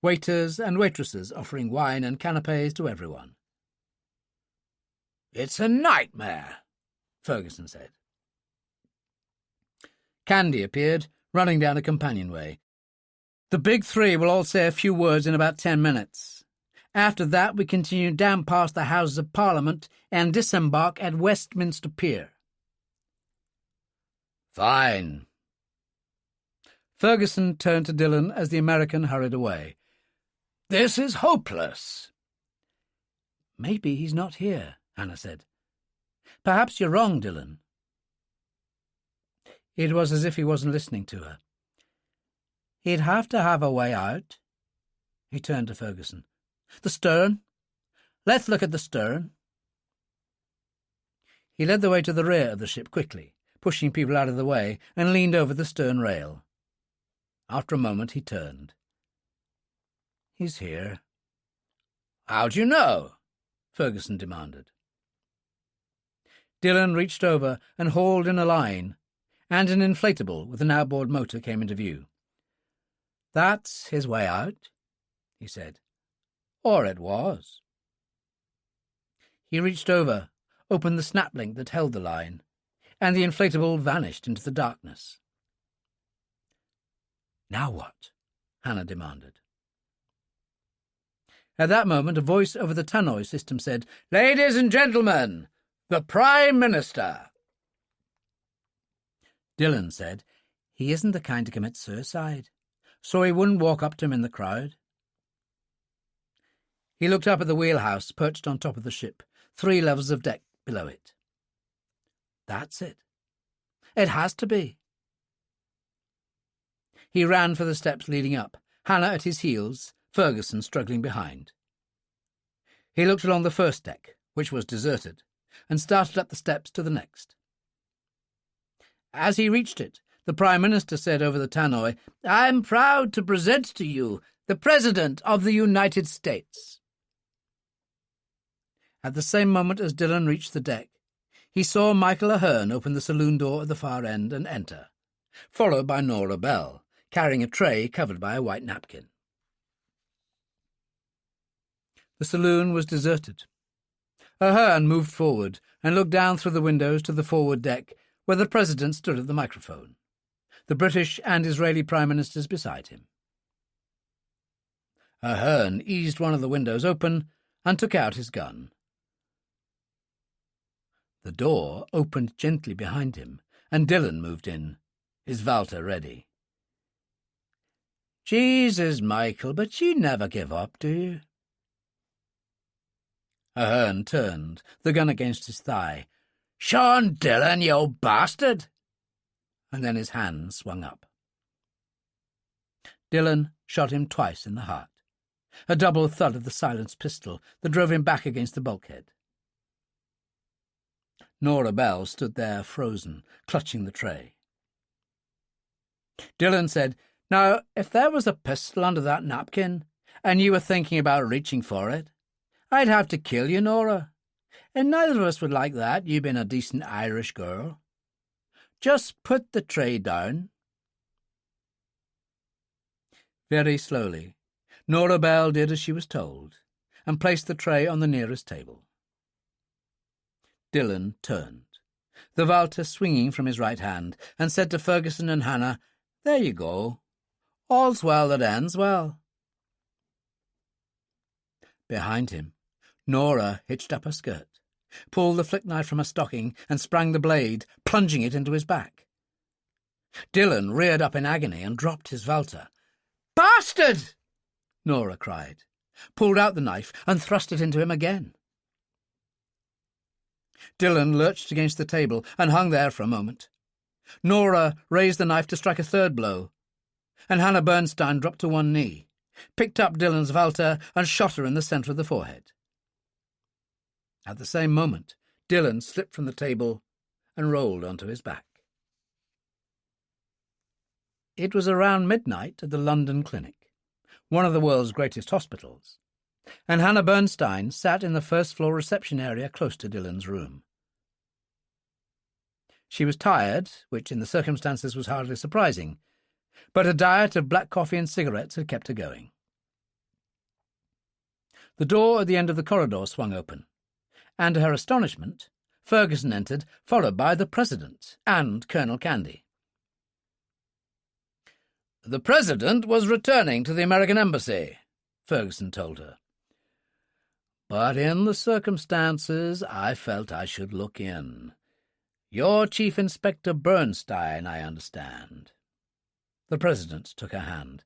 waiters and waitresses offering wine and canapes to everyone. "It's a nightmare," Ferguson said. Candy appeared, running down a companionway. "The big three will all say a few words in about 10 minutes. After that, we continue down past the Houses of Parliament and disembark at Westminster Pier." "Fine." Ferguson turned to Dillon as the American hurried away. "This is hopeless." "Maybe he's not here," Hannah said. "Perhaps you're wrong, Dillon." It was as if he wasn't listening to her. "He'd have to have a way out." He turned to Ferguson. "The stern? Let's look at the stern." He led the way to the rear of the ship quickly, pushing people out of the way, and leaned over the stern rail. After a moment he turned. "He's here." "How do you know?" Ferguson demanded. Dillon reached over and hauled in a line, and an inflatable with an outboard motor came into view. "That's his way out," he said. "Or it was." He reached over, opened the snap link that held the line, and the inflatable vanished into the darkness. "Now what?" Hannah demanded. At that moment, a voice over the tannoy system said, "Ladies and gentlemen, the Prime Minister." Dillon said he isn't the kind to commit suicide, so he wouldn't walk up to him in the crowd. He looked up at the wheelhouse perched on top of the ship, 3 levels of deck below it. "That's it. It has to be." He ran for the steps leading up, Hannah at his heels, Ferguson struggling behind. He looked along the first deck, which was deserted, and started up the steps to the next. As he reached it, the Prime Minister said over the tannoy, "I'm proud to present to you the President of the United States." At the same moment as Dillon reached the deck, he saw Michael Ahern open the saloon door at the far end and enter, followed by Nora Bell, carrying a tray covered by a white napkin. The saloon was deserted. Ahern moved forward and looked down through the windows to the forward deck, where the President stood at the microphone, the British and Israeli Prime Ministers beside him. Ahern eased one of the windows open and took out his gun. The door opened gently behind him, and Dillon moved in, his Walter ready. "Jesus, Michael, but you never give up, do you?" Ahern turned, the gun against his thigh. "Sean Dillon, you bastard!" And then his hand swung up. Dillon shot him twice in the heart, a double thud of the silenced pistol that drove him back against the bulkhead. Nora Bell stood there frozen, clutching the tray. Dillon said, "Now, if there was a pistol under that napkin, and you were thinking about reaching for it, I'd have to kill you, Nora. And neither of us would like that, you being a decent Irish girl. Just put the tray down." Very slowly, Nora Bell did as she was told, and placed the tray on the nearest table. Dillon turned, the Walter swinging from his right hand, and said to Ferguson and Hannah, "There you go. All's well that ends well." Behind him, Nora hitched up her skirt, pulled the flick knife from her stocking, and sprang the blade, plunging it into his back. Dillon reared up in agony and dropped his Walter. "Bastard!" Nora cried, pulled out the knife, and thrust it into him again. Dillon lurched against the table and hung there for a moment. Nora raised the knife to strike a third blow, and Hannah Bernstein dropped to one knee, picked up Dillon's Walter, and shot her in the centre of the forehead. At the same moment, Dillon slipped from the table and rolled onto his back. It was around midnight at the London Clinic, one of the world's greatest hospitals, and Hannah Bernstein sat in the first-floor reception area close to Dillon's room. She was tired, which in the circumstances was hardly surprising, but a diet of black coffee and cigarettes had kept her going. The door at the end of the corridor swung open, and to her astonishment, Ferguson entered, followed by the President and Colonel Candy. "The President was returning to the American Embassy," Ferguson told her. "But in the circumstances, I felt I should look in. You're Chief Inspector Bernstein, I understand." The President took her hand.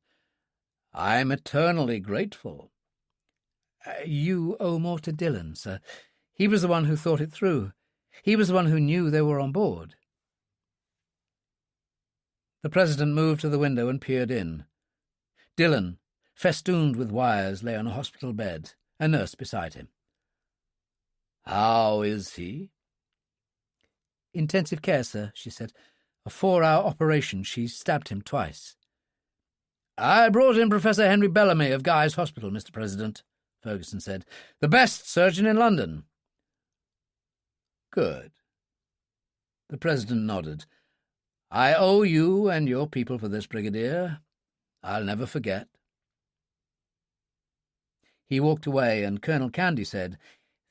"I'm eternally grateful." You owe more to Dillon, sir. He was the one who thought it through. He was the one who knew they were on board." The President moved to the window and peered in. Dillon, festooned with wires, lay on a hospital bed, a nurse beside him. "How is he?" "Intensive care, sir," she said. "A 4-hour operation. She stabbed him twice." "I brought in Professor Henry Bellamy of Guy's Hospital, Mr. President," Ferguson said. "The best surgeon in London." "Good." The President nodded. "I owe you and your people for this, Brigadier. I'll never forget." He walked away, and Colonel Candy said,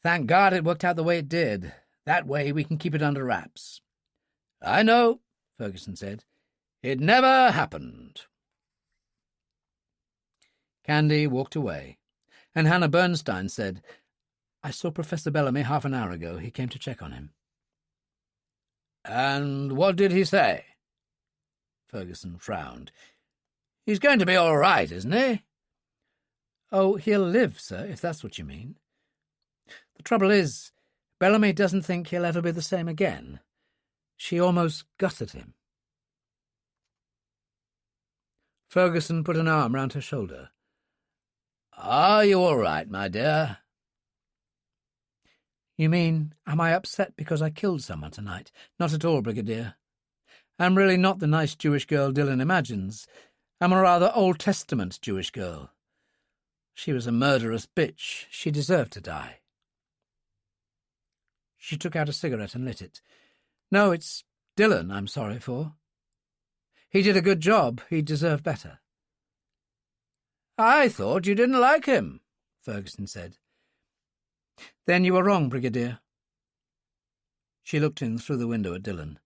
"Thank God it worked out the way it did. That way we can keep it under wraps." "I know," Ferguson said. "It never happened." Candy walked away, and Hannah Bernstein said, "I saw Professor Bellamy half an hour ago. He came to check on him." "And what did he say?" Ferguson frowned. "He's going to be all right, isn't he?" "Oh, he'll live, sir, if that's what you mean. The trouble is, Bellamy doesn't think he'll ever be the same again. She almost gutted him." Ferguson put an arm round her shoulder. "Are you all right, my dear?" "You mean, am I upset because I killed someone tonight? Not at all, Brigadier. I'm really not the nice Jewish girl Dillon imagines. I'm a rather Old Testament Jewish girl. She was a murderous bitch. She deserved to die." She took out a cigarette and lit it. "No, it's Dillon I'm sorry for. He did a good job. He deserved better." "I thought you didn't like him," Ferguson said. "Then you were wrong, Brigadier." She looked in through the window at Dillon.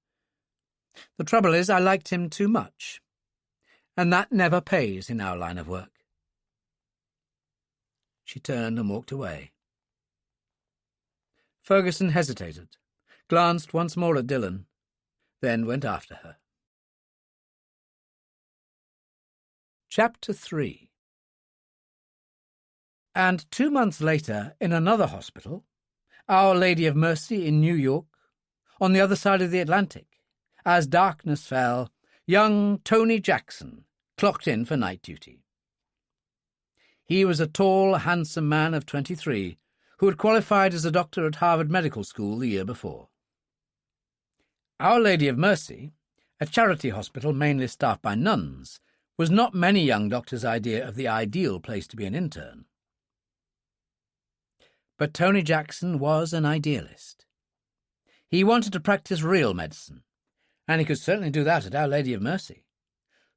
"The trouble is I liked him too much, and that never pays in our line of work." She turned and walked away. Ferguson hesitated, glanced once more at Dillon, then went after her. Chapter 3. And 2 months later, in another hospital, Our Lady of Mercy in New York, on the other side of the Atlantic, as darkness fell, young Tony Jackson clocked in for night duty. He was a tall, handsome man of 23 who had qualified as a doctor at Harvard Medical School the year before. Our Lady of Mercy, a charity hospital mainly staffed by nuns, was not many young doctors' idea of the ideal place to be an intern. But Tony Jackson was an idealist. He wanted to practice real medicine, and he could certainly do that at Our Lady of Mercy.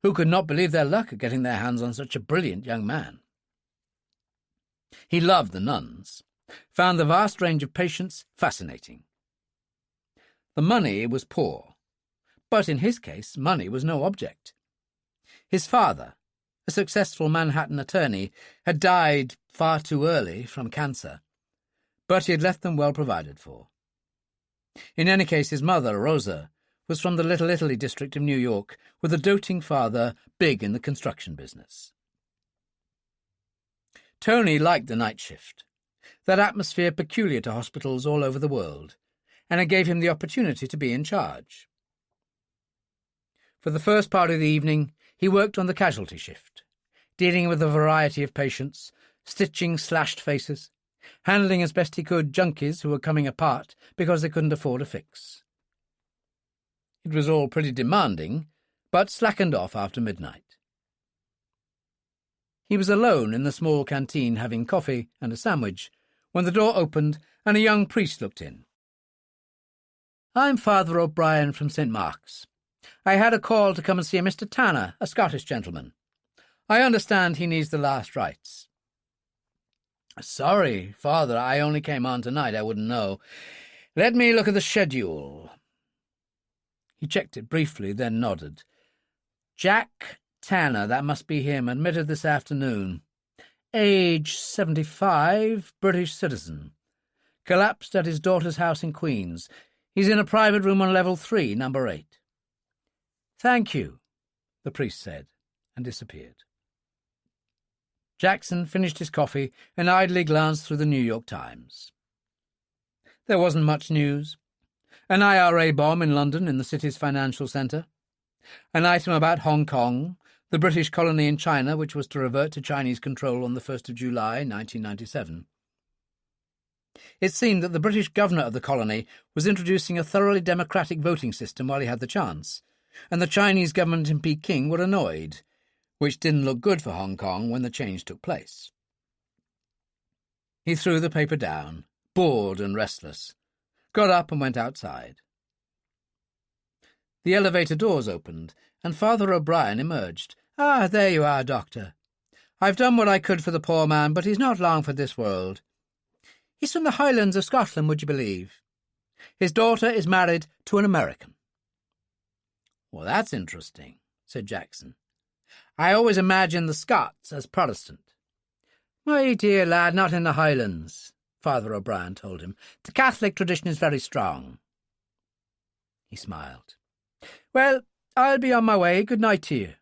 Who could not believe their luck at getting their hands on such a brilliant young man? He loved the nuns, found the vast range of patients fascinating. The money was poor, but in his case money was no object. His father, a successful Manhattan attorney, had died far too early from cancer, but he had left them well provided for. In any case, his mother, Rosa, was from the Little Italy district of New York, with a doting father big in the construction business. Tony liked the night shift, that atmosphere peculiar to hospitals all over the world, and it gave him the opportunity to be in charge. For the first part of the evening, he worked on the casualty shift, dealing with a variety of patients, stitching slashed faces, handling as best he could junkies who were coming apart because they couldn't afford a fix. It was all pretty demanding, but slackened off after midnight. He was alone in the small canteen having coffee and a sandwich when the door opened and a young priest looked in. "I'm Father O'Brien from St. Mark's. I had a call to come and see a Mr. Tanner, a Scottish gentleman. I understand he needs the last rites." Sorry, Father, I only came on tonight. I wouldn't know. Let me look at the schedule. He checked it briefly, then nodded. Jack Tanner, that must be him, admitted this afternoon. Age 75, British citizen. Collapsed at his daughter's house in Queens. He's in a private room on level 3, number 8. Thank you, the priest said, and disappeared. Jackson finished his coffee and idly glanced through the New York Times. There wasn't much news. An IRA bomb in London, in the city's financial centre. An item about Hong Kong, the British colony in China, which was to revert to Chinese control on the 1st of July, 1997. It seemed that the British governor of the colony was introducing a thoroughly democratic voting system while he had the chance, and the Chinese government in Peking were annoyed, which didn't look good for Hong Kong when the change took place. He threw the paper down, bored and restless, got up and went outside. The elevator doors opened, and Father O'Brien emerged. "Ah, there you are, Doctor. I've done what I could for the poor man, but he's not long for this world. He's from the Highlands of Scotland, would you believe? His daughter is married to an American." "Well, that's interesting," said Jackson. "I always imagined the Scots as Protestant." "My dear lad, not in the Highlands," Father O'Brien told him. "The Catholic tradition is very strong." He smiled. "Well, I'll be on my way. Good night to you."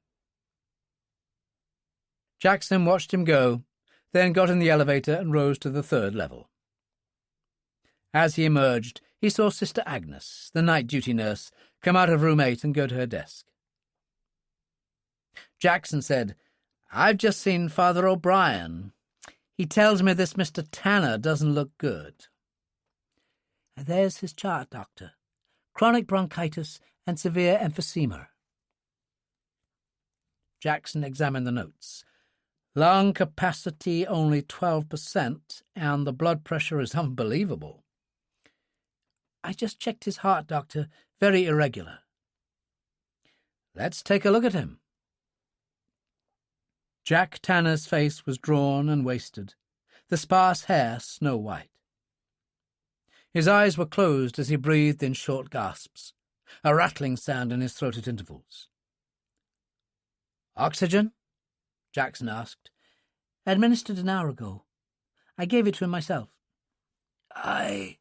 Jackson watched him go, then got in the elevator and rose to the 3rd level. As he emerged, he saw Sister Agnes, the night duty nurse, come out of room 8 and go to her desk. Jackson said, "I've just seen Father O'Brien. He tells me this Mr. Tanner doesn't look good." "There's his chart, Doctor. Chronic bronchitis and severe emphysema." Jackson examined the notes. Lung capacity only 12%, and the blood pressure is unbelievable. "I just checked his heart, Doctor. Very irregular." "Let's take a look at him." Jack Tanner's face was drawn and wasted, the sparse hair snow-white. His eyes were closed as he breathed in short gasps, a rattling sound in his throat at intervals. "Oxygen?" Jackson asked. "Administered an hour ago. I gave it to him myself." "Aye,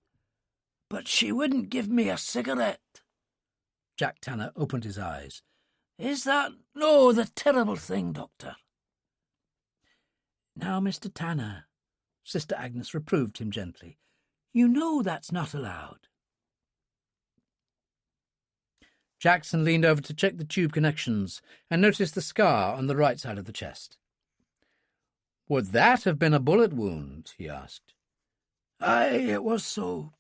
but she wouldn't give me a cigarette." Jack Tanner opened his eyes. "Is that no the terrible thing, Doctor?" "Now, Mr. Tanner," Sister Agnes reproved him gently, "you know that's not allowed." Jackson leaned over to check the tube connections and noticed the scar on the right side of the chest. "Would that have been a bullet wound?" he asked. "Aye, it was so.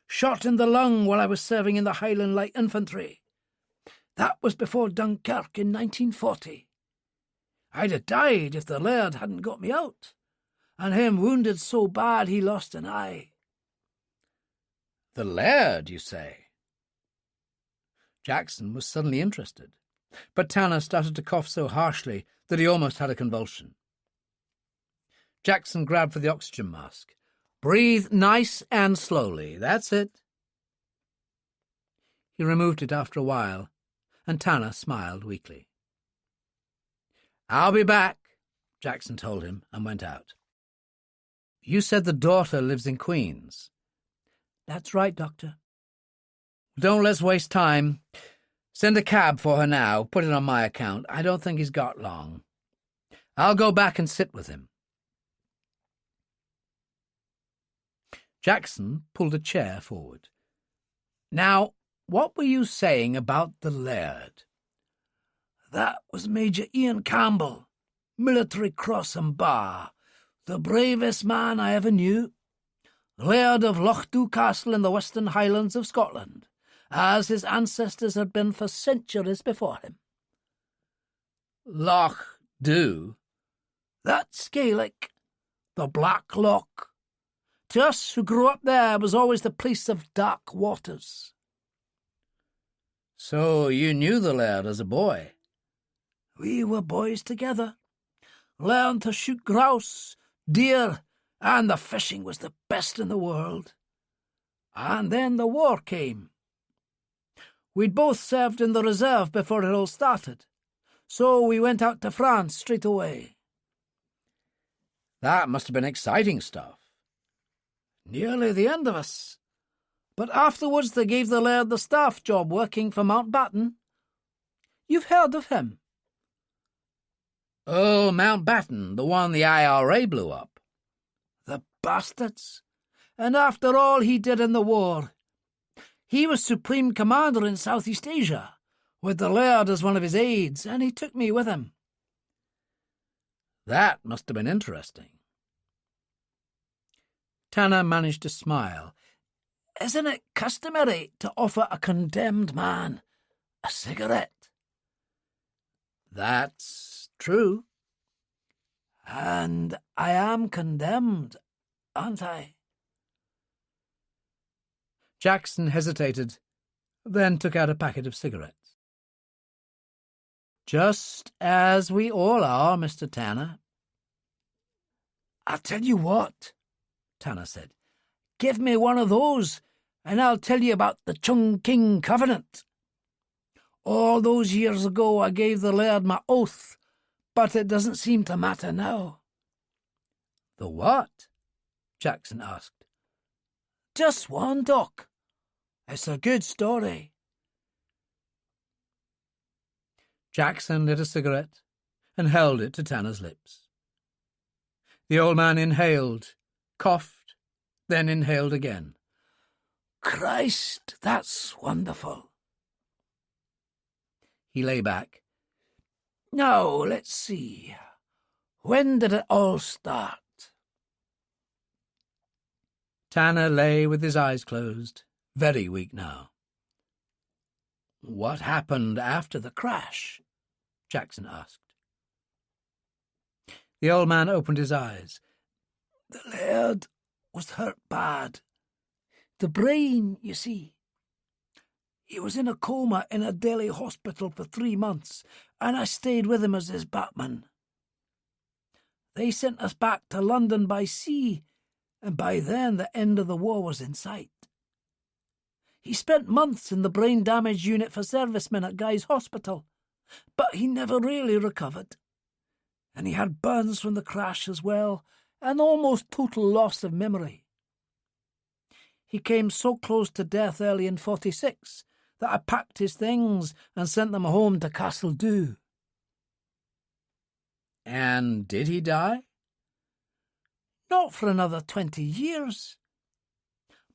Shot in the lung while I was serving in the Highland Light Infantry. That was before Dunkirk in 1940. I'd have died if the laird hadn't got me out, and him wounded so bad he lost an eye." "The laird, you say?" Jackson was suddenly interested, but Tanner started to cough so harshly that he almost had a convulsion. Jackson grabbed for the oxygen mask. "Breathe nice and slowly. That's it." He removed it after a while, and Tanner smiled weakly. "I'll be back," Jackson told him, and went out. "You said the daughter lives in Queens." "That's right, Doctor." "Don't let's waste time. Send a cab for her now. Put it on my account. I don't think he's got long. I'll go back and sit with him." Jackson pulled a chair forward. "Now, what were you saying about the laird?" "That was Major Ian Campbell, Military Cross and Bar, the bravest man I ever knew. Laird of Lochdu Castle in the Western Highlands of Scotland, as his ancestors had been for centuries before him." "Lochdu?" "That's Gaelic. The Black Loch. To us who grew up there, it was always the place of dark waters." "So you knew the laird as a boy?" "We were boys together. Learned to shoot grouse, deer, and the fishing was the best in the world. And then the war came. We'd both served in the reserve before it all started, so we went out to France straight away. That must have been exciting stuff. Nearly the end of us. But afterwards they gave the laird the staff job working for Mountbatten. You've heard of him? Oh, Mountbatten, the one the IRA blew up. The bastards. And after all he did in the war, he was Supreme Commander in Southeast Asia, with the laird as one of his aides, and he took me with him. That must have been interesting. Tanner managed to smile. Isn't it customary to offer a condemned man a cigarette? That's true. And I am condemned, aren't I? Jackson hesitated, then took out a packet of cigarettes. Just as we all are, Mr. Tanner. I'll tell you what, Tanner said. Give me one of those, and I'll tell you about the Chongqing covenant. All those years ago I gave the laird my oath, but it doesn't seem to matter now. The what? Jackson asked. Just one, Doc. It's a good story. Jackson lit a cigarette and held it to Tanner's lips. The old man inhaled, coughed, then inhaled again. Christ, that's wonderful. He lay back. Now, let's see. When did it all start? Tanner lay with his eyes closed, very weak now. What happened after the crash? Jackson asked. The old man opened his eyes. The laird was hurt bad. The brain, you see. He was in a coma in a Delhi hospital for 3 months, and I stayed with him as his batman. They sent us back to London by sea, and by then the end of the war was in sight. He spent months in the brain damage unit for servicemen at Guy's Hospital, but he never really recovered. And he had burns from the crash as well, and almost total loss of memory. He came so close to death early in 46 that I packed his things and sent them home to Castle Dew. And did he die? Not for another 20 years.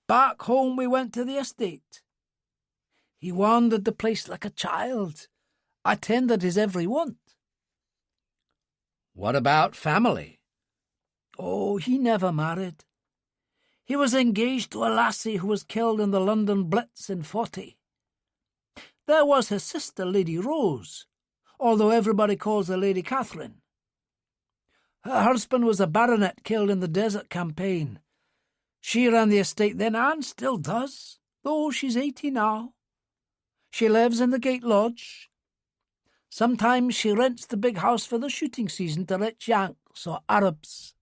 Back home we went to the estate. He wandered the place like a child. I tended his every want. What about family? Oh, he never married. He was engaged to a lassie who was killed in the London Blitz in 40. There was his sister, Lady Rose, although everybody calls her Lady Catherine. Her husband was a baronet killed in the Desert Campaign. She ran the estate then and still does, though she's 80 now. She lives in the Gate Lodge. Sometimes she rents the big house for the shooting season to rich Yanks or Arabs.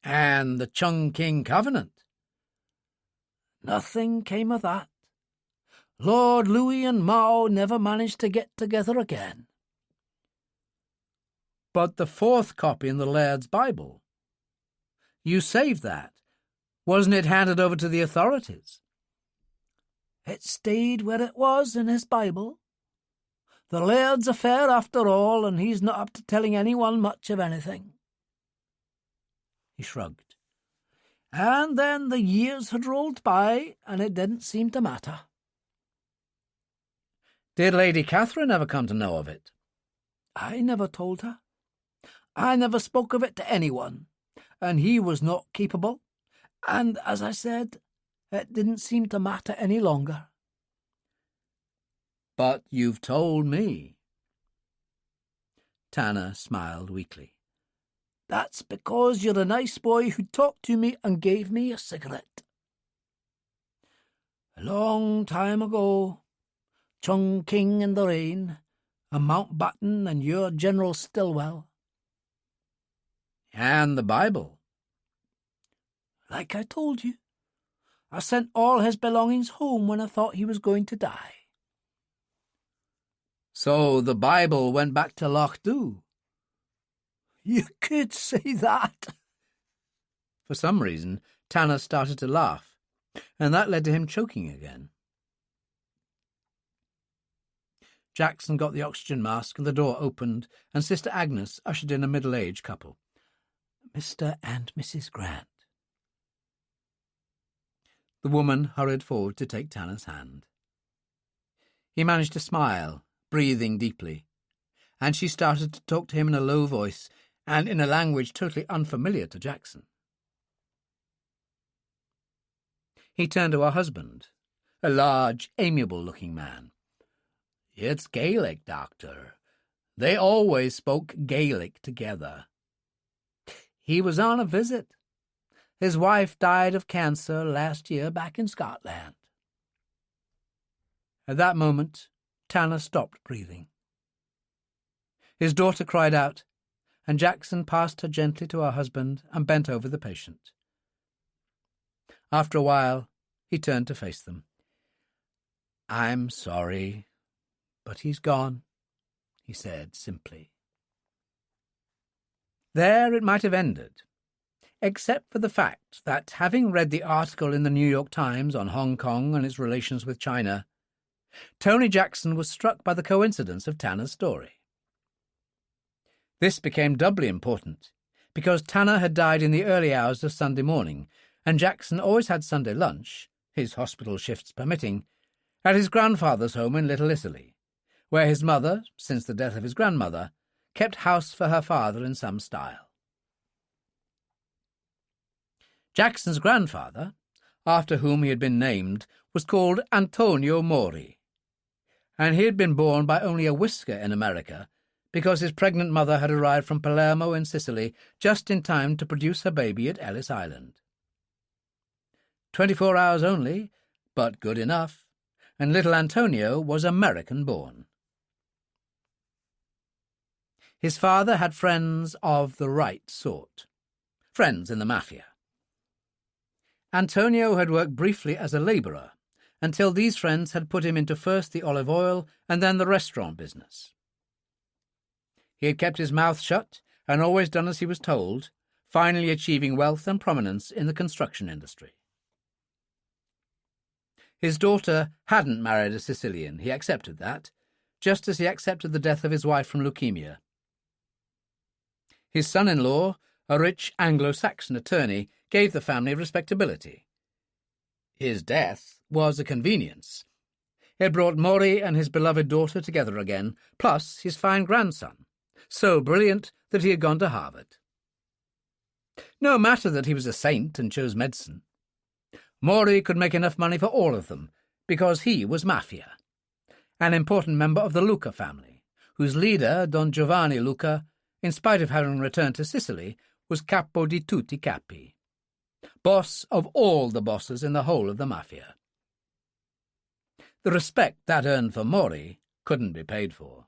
And the Chongqing covenant? Nothing came of that. Lord Louis and Mao never managed to get together again. But the 4th copy in the Laird's Bible? You saved that. Wasn't it handed over to the authorities? It stayed where it was in his Bible. The Laird's affair after all, and he's not up to telling anyone much of anything. He shrugged. And then the years had rolled by, and it didn't seem to matter. Did Lady Catherine ever come to know of it? I never told her. I never spoke of it to anyone, and he was not capable, and, as I said, it didn't seem to matter any longer. But you've told me. Tanner smiled weakly. That's because you're a nice boy who talked to me and gave me a cigarette. A long time ago, Chongqing in the rain, and Mountbatten and your General Stilwell. And the Bible. Like I told you, I sent all his belongings home when I thought he was going to die. So the Bible went back to Lochdu. You could say that. For some reason, Tanner started to laugh, and that led to him choking again. Jackson got the oxygen mask, and the door opened, and Sister Agnes ushered in a middle-aged couple. Mr. and Mrs. Grant. The woman hurried forward to take Tanner's hand. He managed to smile, breathing deeply, and she started to talk to him in a low voice and in a language totally unfamiliar to Jackson. He turned to her husband, a large, amiable-looking man. It's Gaelic, Doctor. They always spoke Gaelic together. He was on a visit. His wife died of cancer last year back in Scotland. At that moment, Tanner stopped breathing. His daughter cried out, and Jackson passed her gently to her husband and bent over the patient. After a while, he turned to face them. I'm sorry, but he's gone, he said simply. There it might have ended, except for the fact that, having read the article in the New York Times on Hong Kong and its relations with China, Tony Jackson was struck by the coincidence of Tanner's story. This became doubly important, because Tanner had died in the early hours of Sunday morning, and Jackson always had Sunday lunch, his hospital shifts permitting, at his grandfather's home in Little Italy, where his mother, since the death of his grandmother, kept house for her father in some style. Jackson's grandfather, after whom he had been named, was called Antonio Mori, and he had been born by only a whisker in America because his pregnant mother had arrived from Palermo in Sicily just in time to produce her baby at Ellis Island. 24 hours only, but good enough, and little Antonio was American-born. His father had friends of the right sort, friends in the mafia. Antonio had worked briefly as a labourer until these friends had put him into first the olive oil and then the restaurant business. He had kept his mouth shut and always done as he was told, finally achieving wealth and prominence in the construction industry. His daughter hadn't married a Sicilian, he accepted that, just as he accepted the death of his wife from leukemia. His son-in-law, a rich Anglo-Saxon attorney, gave the family respectability. His death was a convenience. It brought Mori and his beloved daughter together again, plus his fine grandson, so brilliant that he had gone to Harvard. No matter that he was a saint and chose medicine. Mori could make enough money for all of them, because he was mafia, an important member of the Luca family, whose leader, Don Giovanni Luca, in spite of having returned to Sicily, was capo di tutti capi, boss of all the bosses in the whole of the mafia. The respect that earned for Mori couldn't be paid for.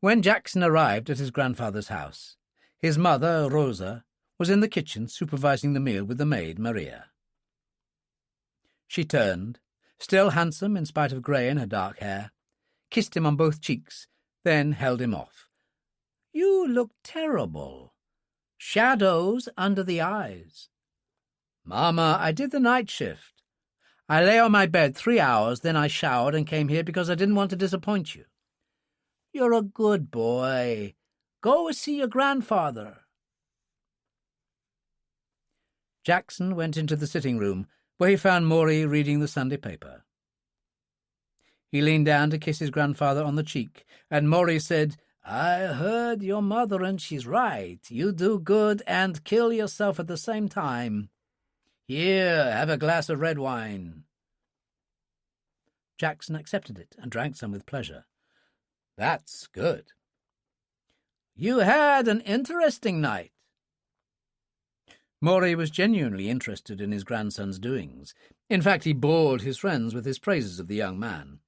When Jackson arrived at his grandfather's house, his mother, Rosa, was in the kitchen supervising the meal with the maid, Maria. She turned, still handsome in spite of grey in her dark hair, kissed him on both cheeks, then held him off. You look terrible. Shadows under the eyes. Mama, I did the night shift. I lay on my bed 3 hours, then I showered and came here because I didn't want to disappoint you. You're a good boy. Go see your grandfather. Jackson went into the sitting room, where he found Mori reading the Sunday paper. He leaned down to kiss his grandfather on the cheek, and Mori said, I heard your mother, and she's right. You do good and kill yourself at the same time. Here, have a glass of red wine. Jackson accepted it and drank some with pleasure. That's good. You had an interesting night. Mori was genuinely interested in his grandson's doings. In fact, he bored his friends with his praises of the young man.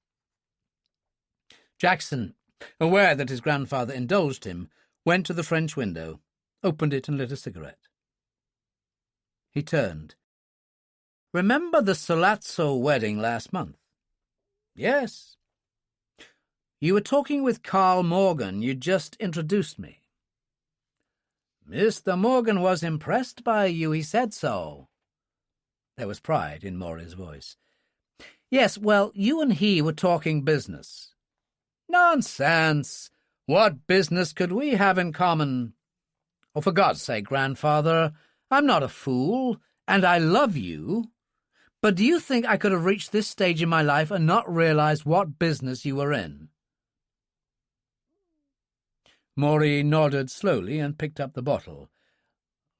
Jackson, aware that his grandfather indulged him, went to the French window, opened it and lit a cigarette. He turned. "Remember the Solazzo wedding last month?" "Yes." "You were talking with Carl Morgan. You just introduced me." "Mr. Morgan was impressed by you. He said so." There was pride in Mori's voice. "Yes, well, you and he were talking business." "Nonsense! What business could we have in common?" "Oh, for God's sake, grandfather, I'm not a fool, and I love you. But do you think I could have reached this stage in my life and not realized what business you were in?" Mori nodded slowly and picked up the bottle.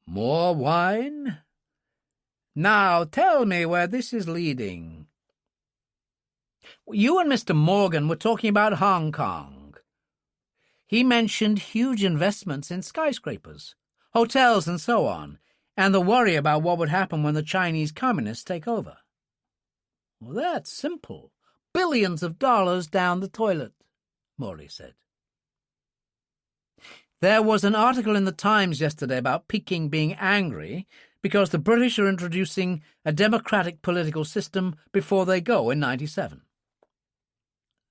"More wine? Now tell me where this is leading." "You and Mr. Morgan were talking about Hong Kong. He mentioned huge investments in skyscrapers, hotels and so on, and the worry about what would happen when the Chinese communists take over." "Well, that's simple. Billions of dollars down the toilet," Mori said. "There was an article in the Times yesterday about Peking being angry because the British are introducing a democratic political system before they go in 97.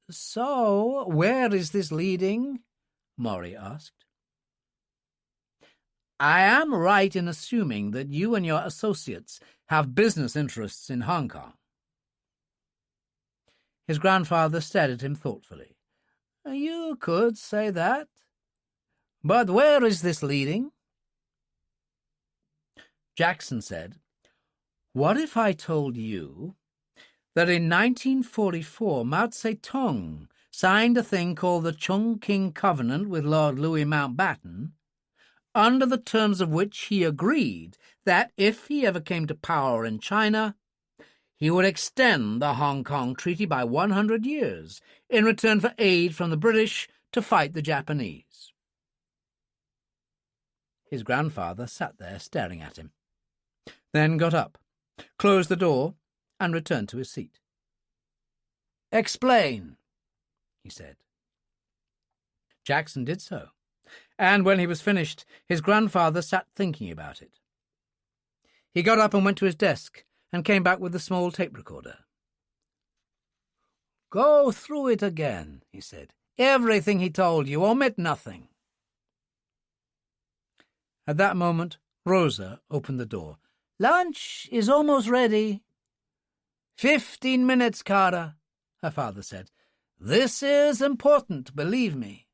"So, where is this leading?" Mori asked. "I am right in assuming that you and your associates have business interests in Hong Kong." His grandfather stared at him thoughtfully. "You could say that. But where is this leading?" Jackson said, "What if I told you that in 1944 Mao Zedong signed a thing called the Chongqing Covenant with Lord Louis Mountbatten, under the terms of which he agreed that if he ever came to power in China, he would extend the Hong Kong Treaty by 100 years in return for aid from the British to fight the Japanese?" His grandfather sat there staring at him, then got up, closed the door, and returned to his seat. "Explain," he said. Jackson did so, and when he was finished, his grandfather sat thinking about it. He got up and went to his desk and came back with the small tape recorder. "Go through it again," he said. "Everything he told you, omit nothing." At that moment, Rosa opened the door. "Lunch is almost ready." 15 minutes, Carter," her father said. "This is important, believe me."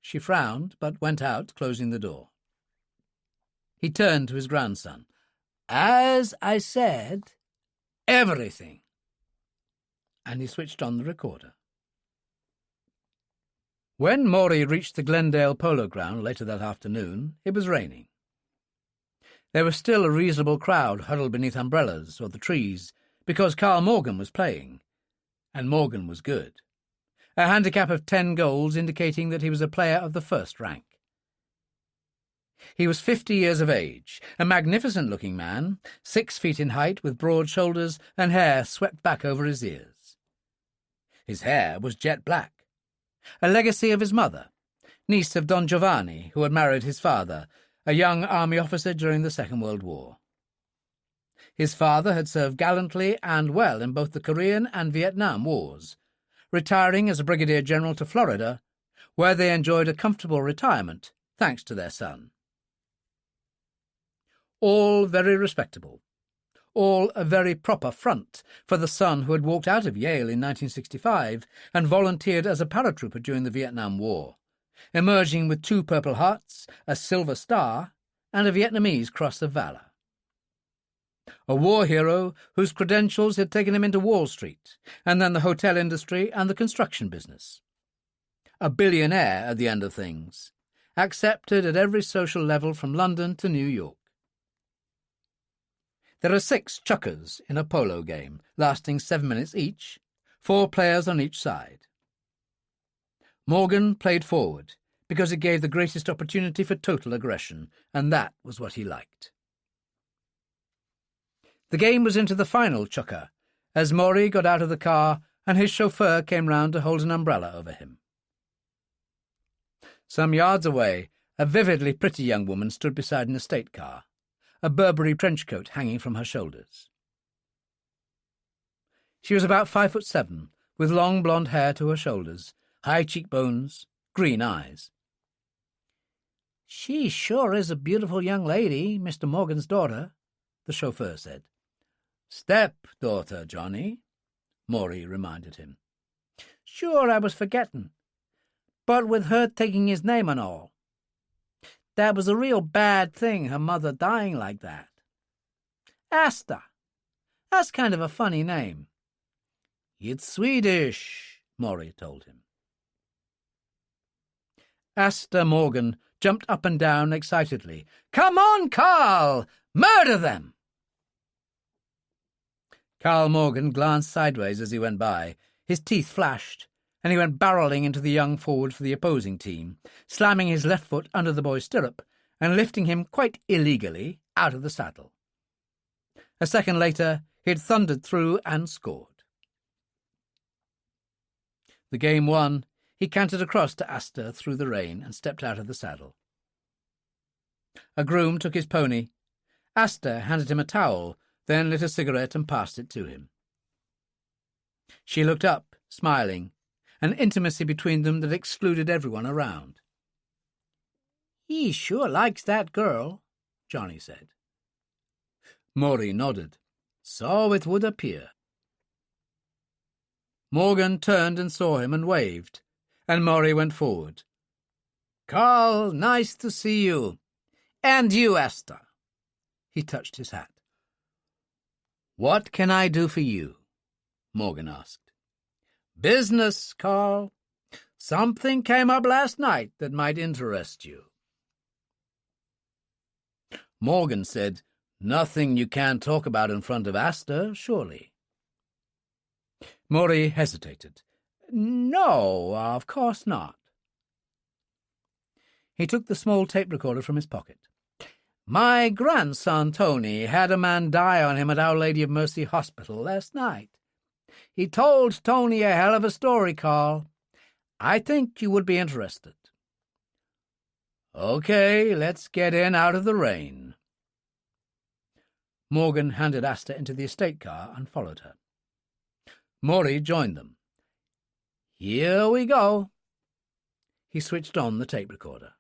She frowned, but went out, closing the door. He turned to his grandson. "As I said, everything." And he switched on the recorder. When Mori reached the Glendale Polo Ground later that afternoon, it was raining. There was still a reasonable crowd huddled beneath umbrellas or the trees because Carl Morgan was playing, and Morgan was good, a handicap of 10 goals indicating that he was a player of the first rank. He was 50 years of age, a magnificent-looking man, 6 feet in height, with broad shoulders and hair swept back over his ears. His hair was jet black, a legacy of his mother, niece of Don Giovanni, who had married his father, a young army officer during the Second World War. His father had served gallantly and well in both the Korean and Vietnam Wars, retiring as a brigadier general to Florida, where they enjoyed a comfortable retirement thanks to their son. All very respectable, all a very proper front for the son who had walked out of Yale in 1965 and volunteered as a paratrooper during the Vietnam War, emerging with 2 Purple Hearts, a Silver Star, and a Vietnamese Cross of Valor. A war hero whose credentials had taken him into Wall Street, and then the hotel industry and the construction business. A billionaire at the end of things, accepted at every social level from London to New York. There are 6 chukkers in a polo game, lasting 7 minutes each, 4 players on each side. Morgan played forward because it gave the greatest opportunity for total aggression, and that was what he liked. The game was into the final chukker as Mori got out of the car and his chauffeur came round to hold an umbrella over him. Some yards away, a vividly pretty young woman stood beside an estate car, a Burberry trench coat hanging from her shoulders. She was about 5'7", with long blonde hair to her shoulders, high cheekbones, green eyes. "She sure is a beautiful young lady, Mr. Morgan's daughter," the chauffeur said. "Step-daughter, Johnny," Mori reminded him. "Sure, I was forgetting. But with her taking his name and all. That was a real bad thing, her mother dying like that. Asta. That's kind of a funny name." "It's Swedish," Mori told him. Asta Morgan jumped up and down excitedly. "Come on, Carl! Murder them!" Carl Morgan glanced sideways as he went by. His teeth flashed, and he went barrelling into the young forward for the opposing team, slamming his left foot under the boy's stirrup and lifting him quite illegally out of the saddle. A second later, he had thundered through and scored. The game won, he cantered across to Asta through the rain and stepped out of the saddle. A groom took his pony. Asta handed him a towel, then lit a cigarette and passed it to him. She looked up, smiling, an intimacy between them that excluded everyone around. "He sure likes that girl," Johnny said. Mori nodded. "So it would appear." Morgan turned and saw him and waved, and Mori went forward. "Carl, nice to see you. And you, Asta." He touched his hat. "What can I do for you?" Morgan asked. "Business, Carl. Something came up last night that might interest you." Morgan said, "Nothing you can't talk about in front of Asta, surely." Mori hesitated. "No, of course not." He took the small tape recorder from his pocket. "My grandson, Tony, had a man die on him at Our Lady of Mercy Hospital last night. He told Tony a hell of a story, Carl. I think you would be interested." "Okay, let's get in out of the rain." Morgan handed Asta into the estate car and followed her. Mori joined them. "Here we go." He switched on the tape recorder.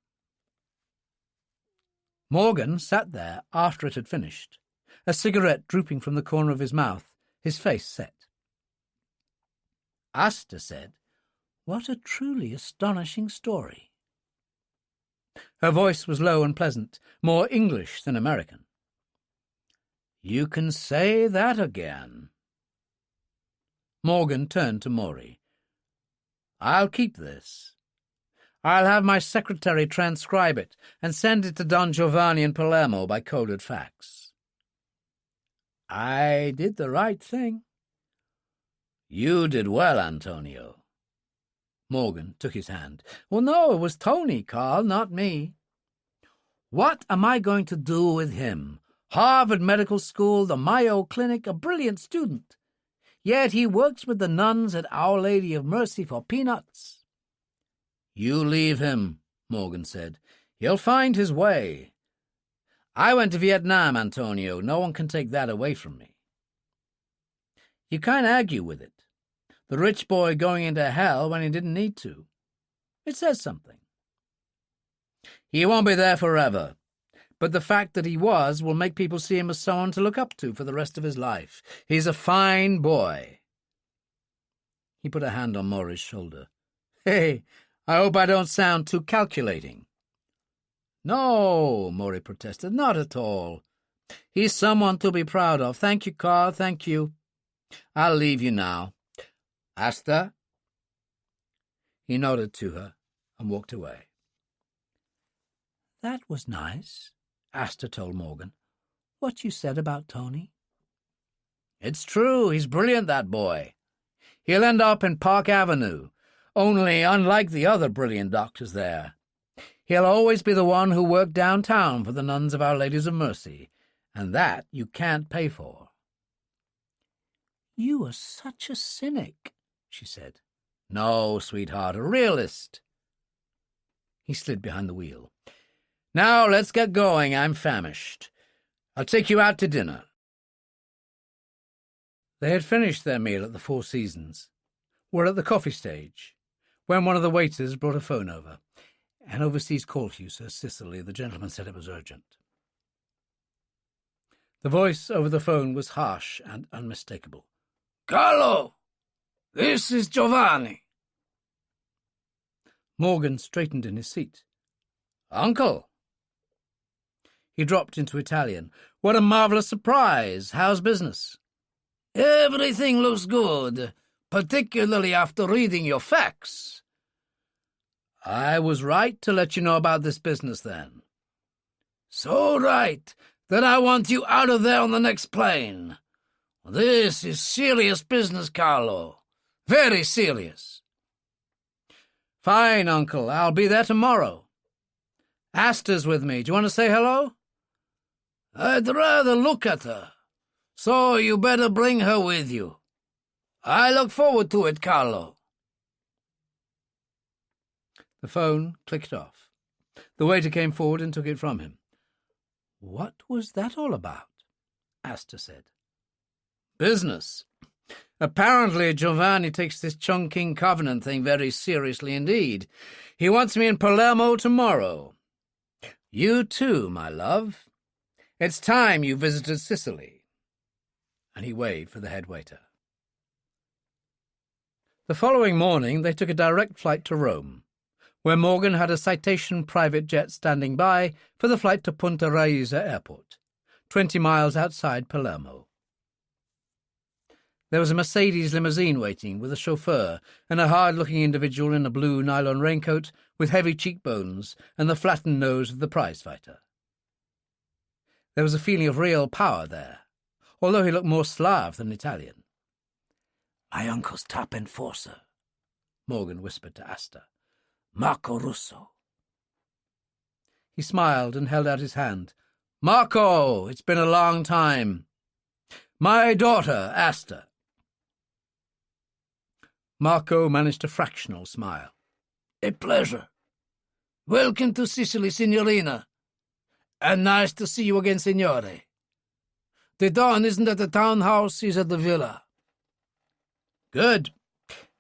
Morgan sat there after it had finished, a cigarette drooping from the corner of his mouth, his face set. Asta said, "What a truly astonishing story." Her voice was low and pleasant, more English than American. "You can say that again." Morgan turned to Mori. "I'll keep this. I'll have my secretary transcribe it and send it to Don Giovanni in Palermo by coded fax." "I did the right thing." "You did well, Antonio." Morgan took his hand. "Well, no, it was Tony, Carl, not me." "What am I going to do with him? Harvard Medical School, the Mayo Clinic, a brilliant student. Yet he works with the nuns at Our Lady of Mercy for peanuts." "You leave him," Morgan said. "He'll find his way. I went to Vietnam, Antonio. No one can take that away from me." "You can't argue with it. The rich boy going into hell when he didn't need to. It says something." "He won't be there forever. But the fact that he was will make people see him as someone to look up to for the rest of his life. He's a fine boy." He put a hand on Mori's shoulder. "Hey, I hope I don't sound too calculating." "No," Mori protested, "not at all. He's someone to be proud of. Thank you, Carl, thank you. I'll leave you now. Asta?" He nodded to her and walked away. "That was nice," Asta told Morgan. "What you said about Tony." "It's true. He's brilliant, that boy. He'll end up in Park Avenue, only unlike the other brilliant doctors there. He'll always be the one who worked downtown for the nuns of Our Ladies of Mercy, and that you can't pay for." "You are such a cynic," she said. "No, sweetheart, a realist." He slid behind the wheel. "Now let's get going. I'm famished. I'll take you out to dinner." They had finished their meal at the Four Seasons, were at the coffee stage, when one of the waiters brought a phone over. "An overseas call for you, Sir Cicely. The gentleman said it was urgent." The voice over the phone was harsh and unmistakable. "Carlo, this is Giovanni." Morgan straightened in his seat. "Uncle!" He dropped into Italian. "What a marvellous surprise! How's business?" "Everything looks good, particularly after reading your facts." "I was right to let you know about this business, then." "So right that I want you out of there on the next plane. This is serious business, Carlo. Very serious." "Fine, Uncle. I'll be there tomorrow. Asta's with me. Do you want to say hello?" "I'd rather look at her, so you better bring her with you. I look forward to it, Carlo." The phone clicked off. The waiter came forward and took it from him. "What was that all about?" Asta said. "Business. Apparently Giovanni takes this Chongqing Covenant thing very seriously indeed. He wants me in Palermo tomorrow. You too, my love. It's time you visited Sicily." And he waved for the head waiter. The following morning they took a direct flight to Rome, where Morgan had a Citation private jet standing by for the flight to Punta Raisa Airport, 20 miles outside Palermo. There was a Mercedes limousine waiting with a chauffeur and a hard-looking individual in a blue nylon raincoat with heavy cheekbones and the flattened nose of the prizefighter. There was a feeling of real power there, although he looked more Slav than Italian. "My uncle's top enforcer," Morgan whispered to Asta. "Marco Russo." He smiled and held out his hand. "Marco, it's been a long time. My daughter, Asta." Marco managed a fractional smile. "A pleasure. Welcome to Sicily, Signorina. And nice to see you again, Signore. The Don isn't at the townhouse, he's at the villa." "Good.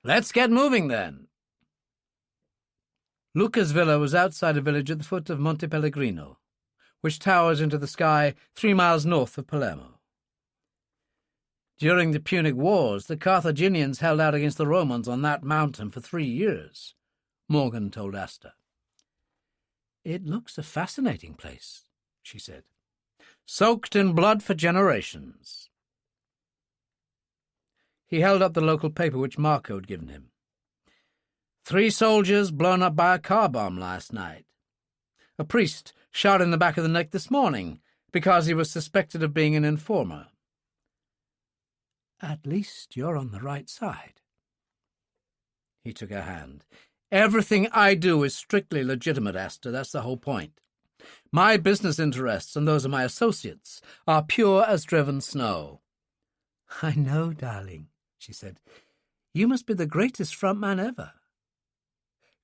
Let's get moving, then." Luca's villa was outside a village at the foot of Monte Pellegrino, which towers into the sky 3 miles north of Palermo. During the Punic Wars, the Carthaginians held out against the Romans on that mountain for 3 years, Morgan told Asta. "It looks a fascinating place," she said. "Soaked in blood for generations." He held up the local paper which Marco had given him. 3 soldiers blown up by a car bomb last night. A priest shot in the back of the neck this morning because he was suspected of being an informer. "At least you're on the right side." He took her hand. "Everything I do is strictly legitimate, Asta. That's the whole point. My business interests and those of my associates are pure as driven snow." "I know, darling," she said. "You must be the greatest frontman ever.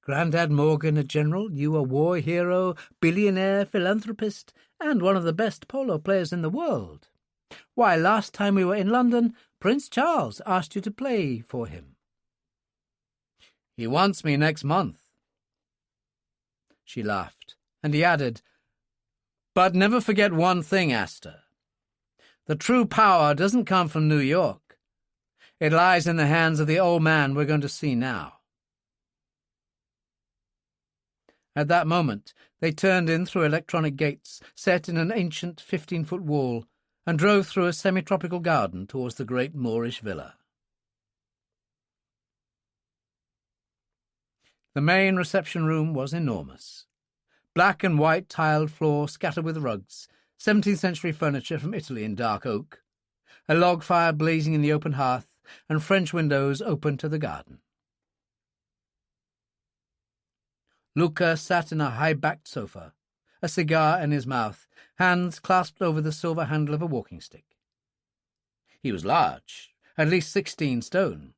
Grandad Morgan a general, you a war hero, billionaire, philanthropist, and one of the best polo players in the world. Why, last time we were in London, Prince Charles asked you to play for him." "He wants me next month." She laughed, and he added, "But never forget one thing, Asta. The true power doesn't come from New York. It lies in the hands of the old man we're going to see now." At that moment, they turned in through electronic gates set in an ancient 15-foot wall and drove through a semi-tropical garden towards the great Moorish villa. The main reception room was enormous. Black and white tiled floor scattered with rugs, 17th-century furniture from Italy in dark oak, a log fire blazing in the open hearth, and French windows open to the garden. Luca sat in a high-backed sofa, a cigar in his mouth, hands clasped over the silver handle of a walking stick. He was large, at least 16 stone,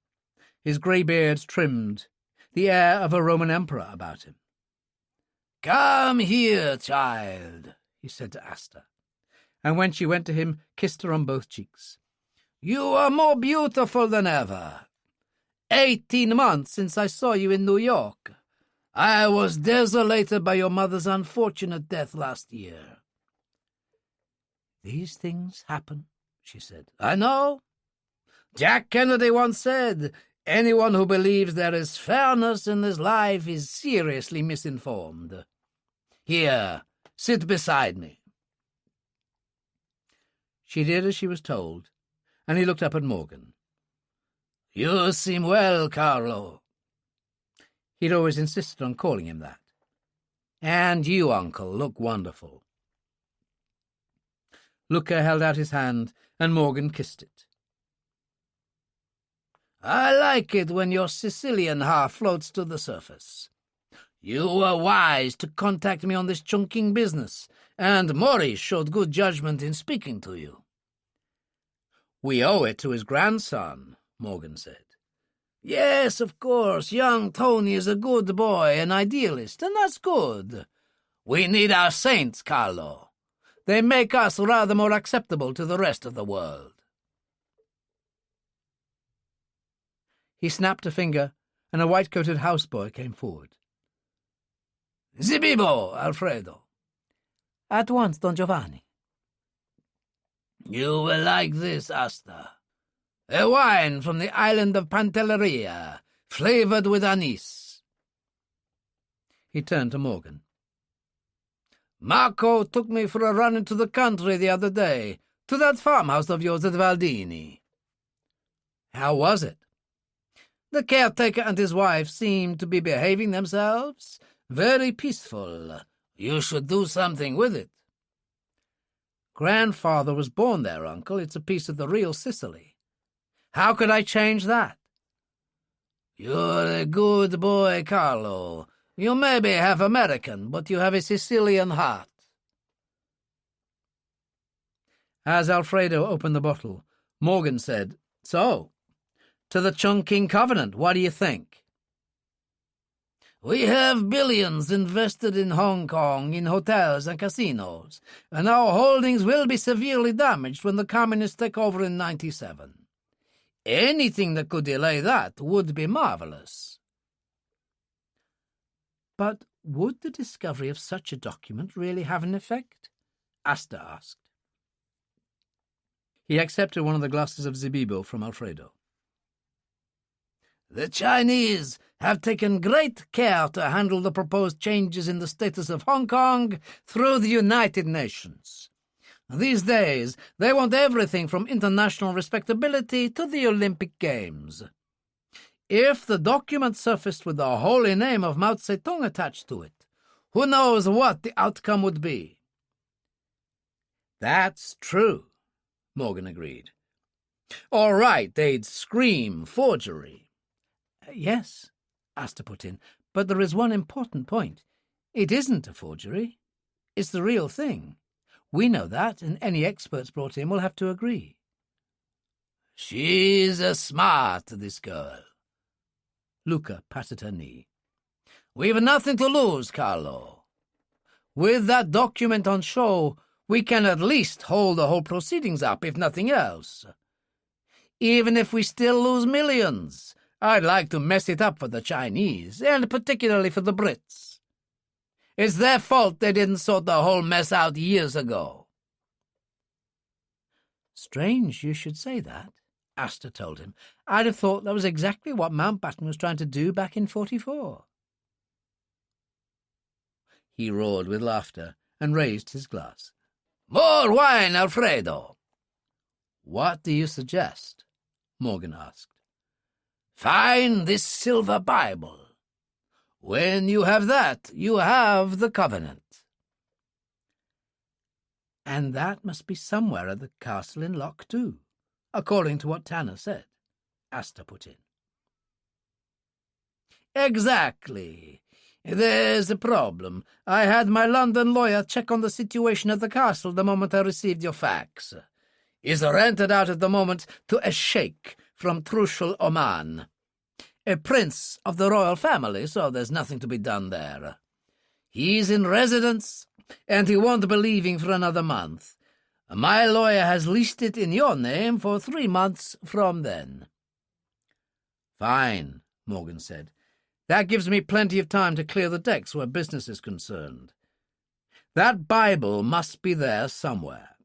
his grey beard trimmed, the air of a Roman emperor about him. "Come here, child," he said to Asta, and when she went to him, kissed her on both cheeks. "You are more beautiful than ever. 18 months since I saw you in New York. I was desolated by your mother's unfortunate death last year." "These things happen," she said. "I know. Jack Kennedy once said, 'Anyone who believes there is fairness in this life is seriously misinformed.' Here, sit beside me." She did as she was told, and he looked up at Morgan. "You seem well, Carlo." He'd always insisted on calling him that. "And you, Uncle, look wonderful." Luca held out his hand, and Morgan kissed it. "I like it when your Sicilian heart floats to the surface. You were wise to contact me on this Chongqing business, and Mori showed good judgment in speaking to you." "We owe it to his grandson," Morgan said. "Yes, of course, young Tony is a good boy, an idealist, and that's good. We need our saints, Carlo. They make us rather more acceptable to the rest of the world." He snapped a finger, and a white-coated houseboy came forward. "Zibibo, Alfredo." "At once, Don Giovanni." "You will like this, Asta. A wine from the island of Pantelleria, flavored with anise." He turned to Morgan. "Marco took me for a run into the country the other day, to that farmhouse of yours at Valdini." "How was it?" "The caretaker and his wife seemed to be behaving themselves. Very peaceful. You should do something with it." "Grandfather was born there, Uncle. It's a piece of the real Sicily. How could I change that?" "You're a good boy, Carlo. You may be half American, but you have a Sicilian heart." As Alfredo opened the bottle, Morgan said, "So, to the Chongqing Covenant, what do you think?" "We have billions invested in Hong Kong in hotels and casinos, and our holdings will be severely damaged when the communists take over in 97. Anything that could delay that would be marvelous." "But would the discovery of such a document really have an effect?" Asta asked. He accepted one of the glasses of Zibibo from Alfredo. "The Chinese have taken great care to handle the proposed changes in the status of Hong Kong through the United Nations. These days, they want everything from international respectability to the Olympic Games. If the document surfaced with the holy name of Mao Zedong attached to it, who knows what the outcome would be?" "That's true," Morgan agreed. "All right, they'd scream forgery." "Yes," Asta put in, "but there is one important point. It isn't a forgery. It's the real thing. We know that, and any experts brought in will have to agree." "She's a smart, this girl." Luca patted her knee. "We've nothing to lose, Carlo. With that document on show, we can at least hold the whole proceedings up, if nothing else. Even if we still lose millions, I'd like to mess it up for the Chinese, and particularly for the Brits. It's their fault they didn't sort the whole mess out years ago." "Strange you should say that," Asta told him. "I'd have thought that was exactly what Mountbatten was trying to do back in 44. He roared with laughter and raised his glass. "More wine, Alfredo." "What do you suggest?" Morgan asked. "Find this silver Bible. When you have that, you have the covenant." "And that must be somewhere at the castle in Lochdu, according to what Tanner said," Asta put in. "Exactly. There's a problem. I had my London lawyer check on the situation at the castle the moment I received your fax. It's rented out at the moment to a sheikh from Trushul, Oman. A prince of the royal family, so there's nothing to be done there. He's in residence, and he won't be leaving for another month. My lawyer has leased it in your name for 3 months from then." "Fine," Morgan said. "That gives me plenty of time to clear the decks where business is concerned. That Bible must be there somewhere."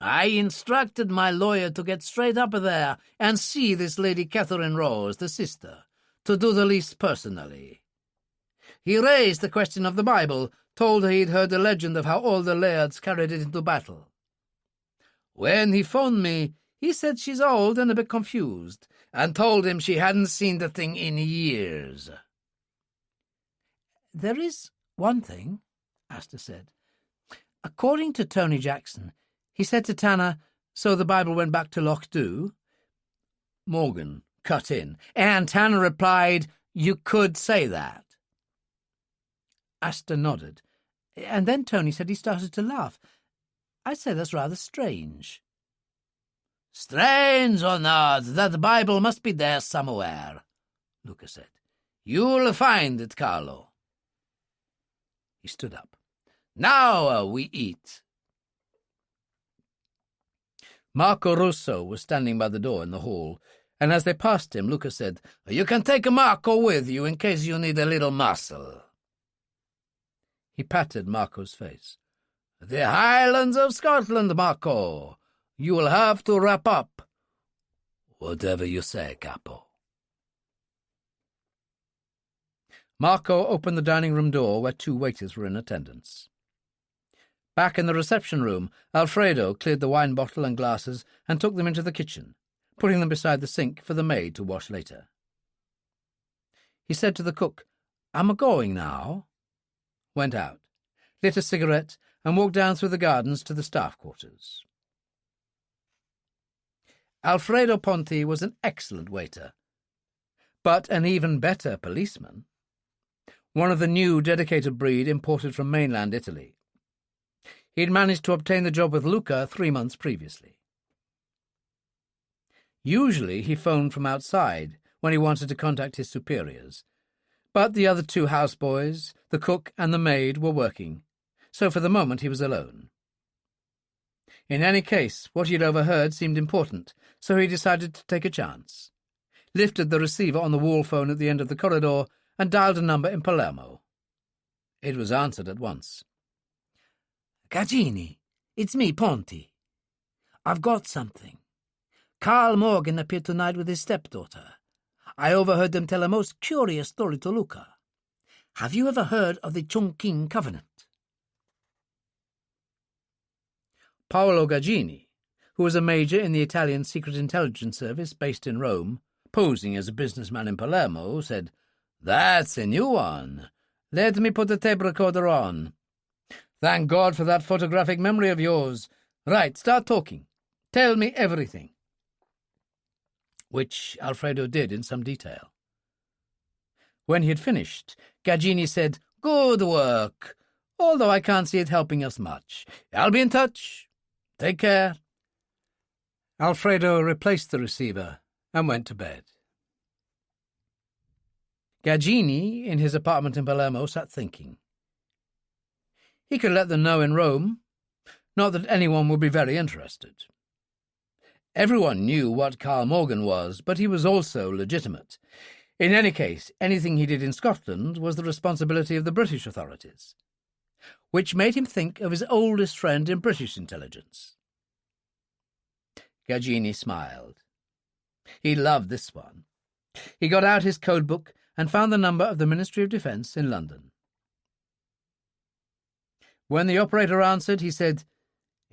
"I instructed my lawyer to get straight up there and see this Lady Catherine Rose, the sister, to do the lease personally. He raised the question of the Bible, told her he'd heard a legend of how all the lairds carried it into battle. When he phoned me, he said she's old and a bit confused, and told him she hadn't seen the thing in years." "There is one thing," Asta said. "According to Tony Jackson, he said to Tanner, 'So the Bible went back to Lochdu?'" Morgan cut in, "And Tanner replied, 'You could say that.'" Asta nodded. "And then Tony said he started to laugh. I'd say that's rather strange." "Strange or not, that Bible must be there somewhere," Luca said. "You'll find it, Carlo." He stood up. "Now we eat." Marco Russo was standing by the door in the hall, and as they passed him, Luca said, "You can take Marco with you in case you need a little muscle." He patted Marco's face. "The Highlands of Scotland, Marco. You will have to wrap up." "Whatever you say, Capo." Marco opened the dining-room door where 2 waiters were in attendance. Back in the reception room, Alfredo cleared the wine bottle and glasses and took them into the kitchen, putting them beside the sink for the maid to wash later. He said to the cook, "I'm a-going now," went out, lit a cigarette, and walked down through the gardens to the staff quarters. Alfredo Ponti was an excellent waiter, but an even better policeman, one of the new dedicated breed imported from mainland Italy. He'd managed to obtain the job with Luca 3 months previously. Usually he phoned from outside when he wanted to contact his superiors, but the other 2 houseboys, the cook and the maid, were working, so for the moment he was alone. In any case, what he had overheard seemed important, so he decided to take a chance, lifted the receiver on the wall phone at the end of the corridor, and dialed a number in Palermo. It was answered at once. "Gaggini, it's me, Ponti. I've got something. Carl Morgan appeared tonight with his stepdaughter. I overheard them tell a most curious story to Luca. Have you ever heard of the Chongqing Covenant?" Paolo Gaggini, who was a major in the Italian Secret Intelligence Service based in Rome, posing as a businessman in Palermo, said, "That's a new one. Let me put the tape recorder on. Thank God for that photographic memory of yours. Right, start talking. Tell me everything." Which Alfredo did in some detail. When he had finished, Gaggini said, "Good work, although I can't see it helping us much. I'll be in touch. Take care." Alfredo replaced the receiver and went to bed. Gaggini, in his apartment in Palermo, sat thinking. He could let them know in Rome, not that anyone would be very interested. Everyone knew what Carl Morgan was, but he was also legitimate. In any case, anything he did in Scotland was the responsibility of the British authorities, which made him think of his oldest friend in British intelligence. Gaggini smiled. He loved this one. He got out his code book and found the number of the Ministry of Defence in London. When the operator answered, he said,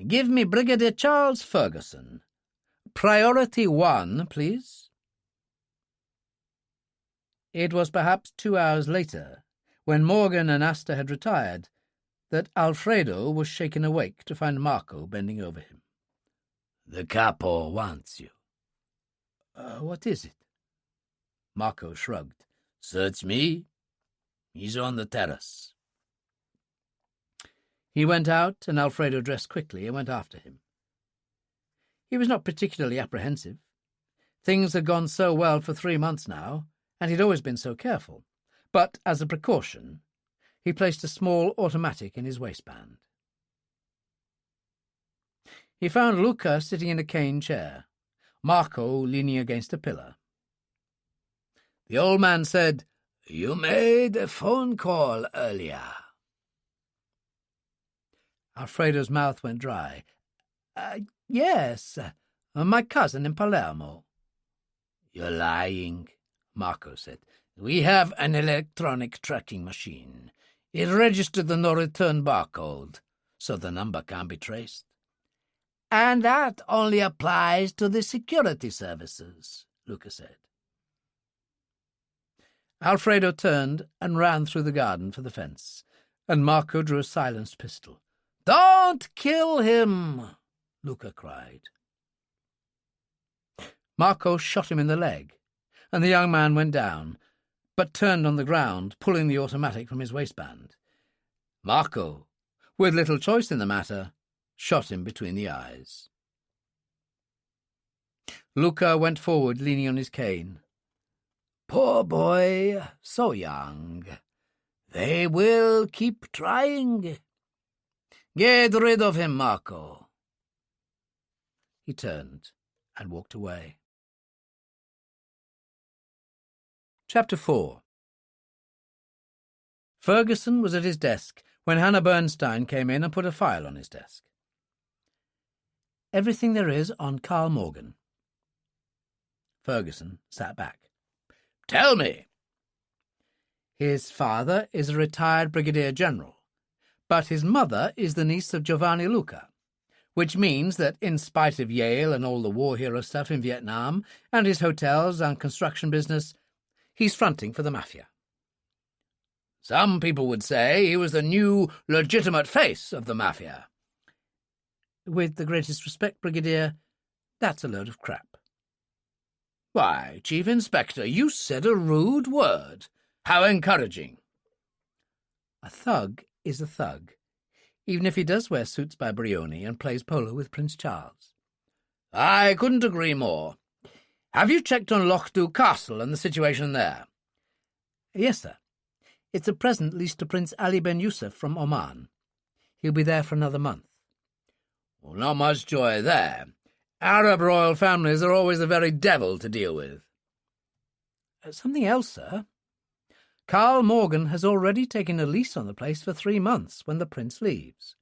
"Give me Brigadier Charles Ferguson. Priority 1, please." It was perhaps 2 hours later, when Morgan and Asta had retired, that Alfredo was shaken awake to find Marco bending over him. "The capo wants you." What is it?" Marco shrugged. "Search me. He's on the terrace." He went out, and Alfredo dressed quickly and went after him. He was not particularly apprehensive. Things had gone so well for 3 months now, and he'd always been so careful. But, as a precaution, He placed a small automatic in his waistband. He found Luca sitting in a cane chair, Marco leaning against a pillar. The old man said, "You made a phone call earlier." Alfredo's mouth went dry. Yes, my cousin in Palermo." "You're lying," Marco said. "We have an electronic tracking machine. It registered the no-return barcode, so the number can't be traced." "And that only applies to the security services," Luca said. Alfredo turned and ran through the garden for the fence, and Marco drew a silenced pistol. "Don't kill him!" Luca cried. Marco shot him in the leg, and the young man went down, but turned on the ground, pulling the automatic from his waistband. Marco, with little choice in the matter, shot him between the eyes. Luca went forward, leaning on his cane. "Poor boy, so young. They will keep trying. Get rid of him, Marco." He turned and walked away. Chapter 4. Ferguson was at his desk when Hannah Bernstein came in and put a file on his desk. "Everything there is on Carl Morgan." Ferguson sat back. "Tell me." "His father is a retired brigadier general, but his mother is the niece of Giovanni Luca, which means that in spite of Yale and all the war hero stuff in Vietnam and his hotels and construction business, he's fronting for the mafia. Some people would say he was the new legitimate face of the mafia." "With the greatest respect, Brigadier, that's a load of crap." "Why, Chief Inspector, you said a rude word. How encouraging." "A thug is a thug, even if he does wear suits by Brioni and plays polo with Prince Charles." "I couldn't agree more. Have you checked on Lochdu Castle and the situation there?" "Yes, sir. It's a present leased to Prince Ali Ben Yusuf from Oman. He'll be there for another month." "Well, not much joy there. Arab royal families are always the very devil to deal with." "Something else, sir. Carl Morgan has already taken a lease on the place for 3 months when the prince leaves."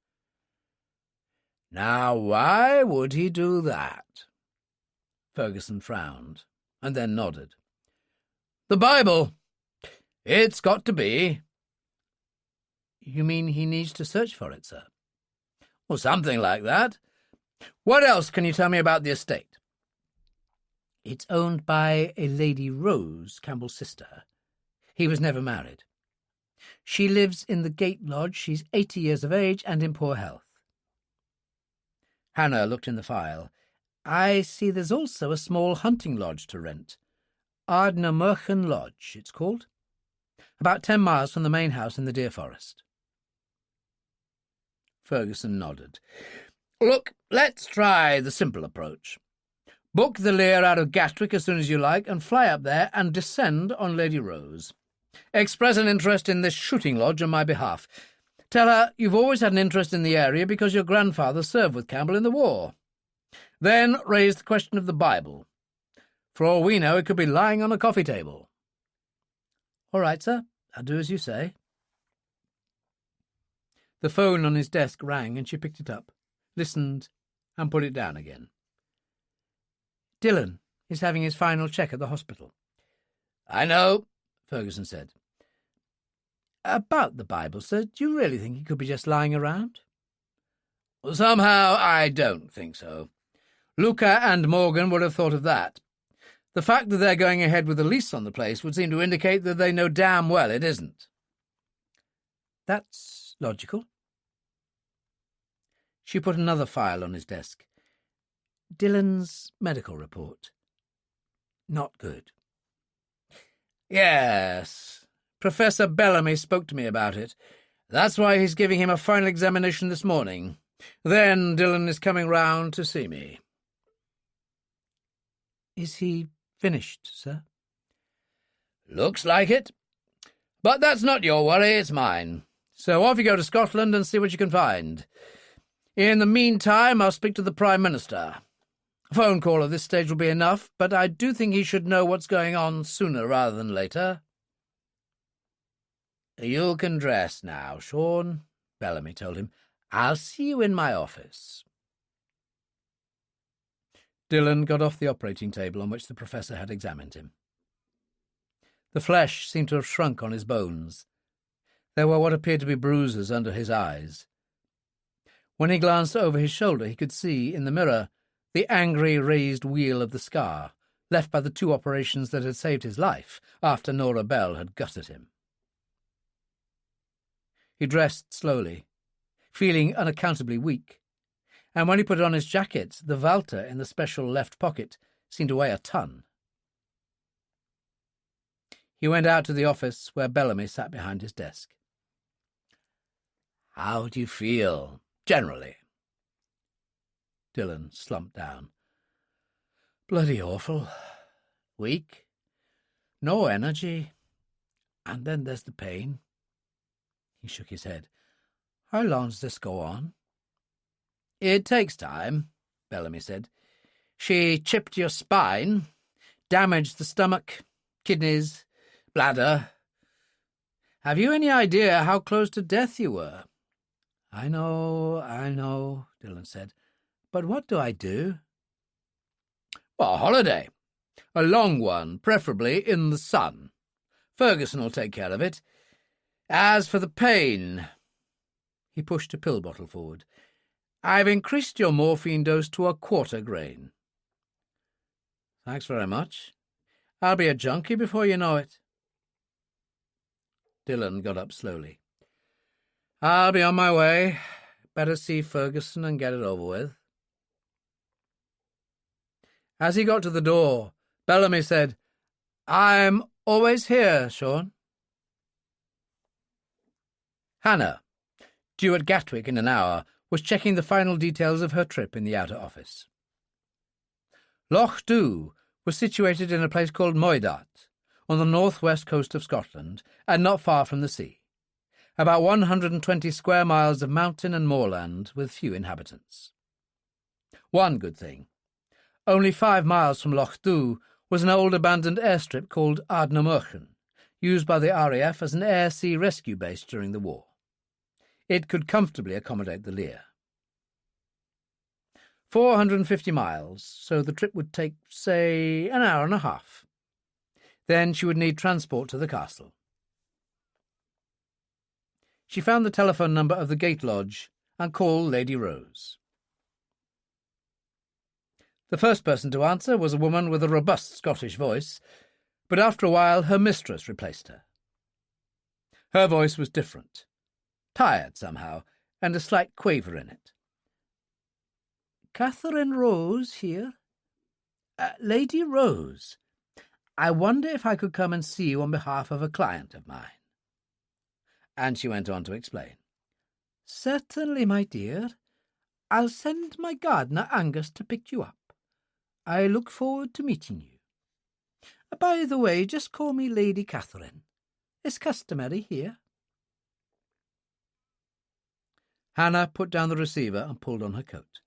"Now, why would he do that?" Ferguson frowned, and then nodded. "The Bible. It's got to be." "You mean he needs to search for it, sir?" "Well, something like that. What else can you tell me about the estate?" "It's owned by a Lady Rose, Campbell's sister. He was never married. She lives in the Gate Lodge. She's 80 years of age and in poor health." Hannah looked in the file. "I see there's also a small hunting lodge to rent. Ardnamurchen Lodge, it's called. About 10 miles from the main house in the deer forest." Ferguson nodded. "Look, let's try the simple approach. Book the Lear out of Gatwick as soon as you like and fly up there and descend on Lady Rose. Express an interest in this shooting lodge on my behalf. Tell her you've always had an interest in the area because your grandfather served with Campbell in the war. Then raise the question of the Bible. For all we know, it could be lying on a coffee table." "All right, sir. I'll do as you say." The phone on his desk rang and she picked it up, listened, and put it down again. "Dillon is having his final check at the hospital." "I know," Ferguson said. "About the Bible, sir, do you really think he could be just lying around?" "Well, somehow I don't think so. Luca and Morgan would have thought of that. The fact that they're going ahead with the lease on the place would seem to indicate that they know damn well it isn't." "That's logical." She put another file on his desk. "Dillon's medical report. Not good." "Yes. Professor Bellamy spoke to me about it. That's why he's giving him a final examination this morning. Then Dillon is coming round to see me." "Is he finished, sir?" "Looks like it. But that's not your worry, it's mine. So off you go to Scotland and see what you can find. In the meantime, I'll speak to the Prime Minister. A phone call at this stage will be enough, but I do think he should know what's going on sooner rather than later. You can dress now, Sean, Bellamy told him. I'll see you in my office. Dillon got off the operating table on which the professor had examined him. The flesh seemed to have shrunk on his bones. There were what appeared to be bruises under his eyes. When he glanced over his shoulder, he could see, in the mirror, the angry raised wheal of the scar, left by the 2 operations that had saved his life after Nora Bell had gutted him. He dressed slowly, feeling unaccountably weak, and when he put on his jacket, the Walter in the special left pocket seemed to weigh a ton. He went out to the office where Bellamy sat behind his desk. How do you feel, generally? Dillon slumped down. Bloody awful. Weak. No energy. And then there's the pain. He shook his head. How long does this go on? It takes time, Bellamy said. She chipped your spine, damaged the stomach, kidneys, bladder. Have you any idea how close to death you were? I know, Dillon said. But what do I do? Well, a holiday. A long one, preferably in the sun. Ferguson will take care of it. As for the pain... He pushed a pill bottle forward. I've increased your morphine dose to a 1/4 grain. Thanks very much. I'll be a junkie before you know it. Dillon got up slowly. I'll be on my way. Better see Ferguson and get it over with. As he got to the door, Bellamy said, I'm always here, Sean. Hannah, due at Gatwick in an hour, was checking the final details of her trip in the outer office. Lochdu was situated in a place called Moidat, on the northwest coast of Scotland, and not far from the sea. About 120 square miles of mountain and moorland with few inhabitants. One good thing. Only 5 miles from Lochdu was an old abandoned airstrip called Ardnamurchan, used by the RAF as an air-sea rescue base during the war. It could comfortably accommodate the Lear. 450 miles, so the trip would take, say, an hour and a half. Then she would need transport to the castle. She found the telephone number of the gate lodge and called Lady Rose. The first person to answer was a woman with a robust Scottish voice, but after a while her mistress replaced her. Her voice was different, tired somehow, and a slight quaver in it. Catherine Rose here? Lady Rose. I wonder if I could come and see you on behalf of a client of mine. And she went on to explain. Certainly, my dear. I'll send my gardener Angus to pick you up. I look forward to meeting you. By the way, just call me Lady Catherine. It's customary here. Hannah put down the receiver and pulled on her coat.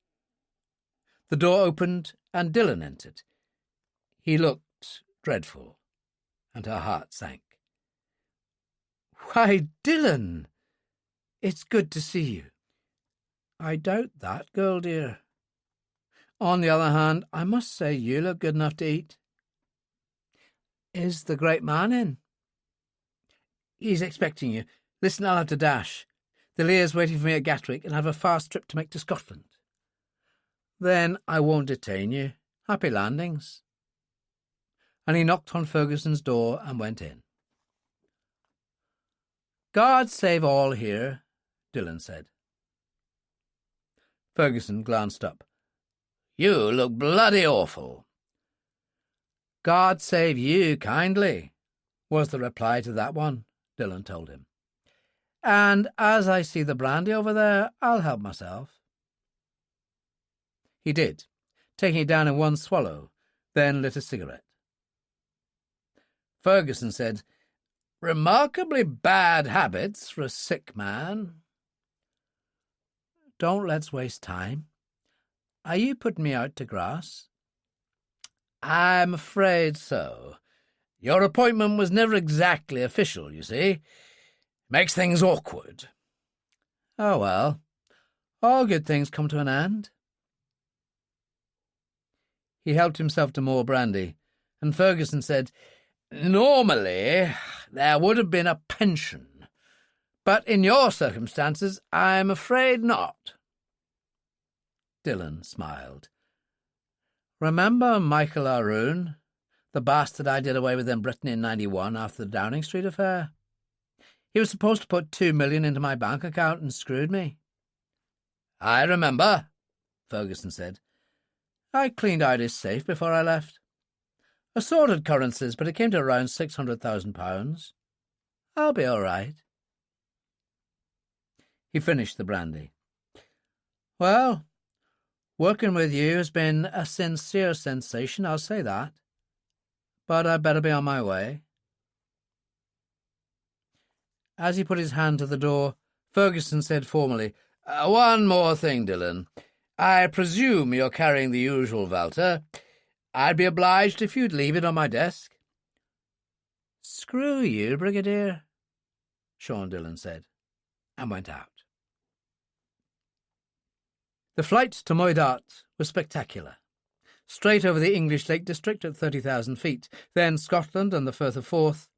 The door opened and Dillon entered. He looked dreadful, and her heart sank. Why, Dillon! It's good to see you. I doubt that, girl dear. On the other hand, I must say you look good enough to eat. Is the great man in? He's expecting you. Listen, I'll have to dash. The Lear's waiting for me at Gatwick, and I have a fast trip to make to Scotland. Then I won't detain you. Happy landings. And he knocked on Ferguson's door and went in. God save all here, Dillon said. Ferguson glanced up. You look bloody awful. God save you kindly, was the reply to that one, Dillon told him. And as I see the brandy over there, I'll help myself. He did, taking it down in one swallow, then lit a cigarette. Ferguson said, Remarkably bad habits for a sick man. Don't let's waste time. Are you putting me out to grass? I'm afraid so. Your appointment was never exactly official, you see. Makes things awkward. Oh, well. All good things come to an end. He helped himself to more brandy, and Ferguson said, Normally, there would have been a pension, but in your circumstances, I'm afraid not. Dillon smiled. Remember Michael Aroon, the bastard I did away with in Britain in 91 after the Downing Street affair? He was supposed to put $2 million into my bank account and screwed me. I remember, Ferguson said. I cleaned out his safe before I left. Assorted currencies, but it came to around £600,000. I'll be all right. He finished the brandy. Well, working with you has been a sincere sensation, I'll say that. But I'd better be on my way. As he put his hand to the door, Ferguson said formally, One more thing, Dillon. I presume you're carrying the usual Walter. I'd be obliged if you'd leave it on my desk. Screw you, Brigadier, Sean Dillon said, and went out. The flight to Moidat was spectacular. Straight over the English Lake District at 30,000 feet, then Scotland and the Firth of Forth,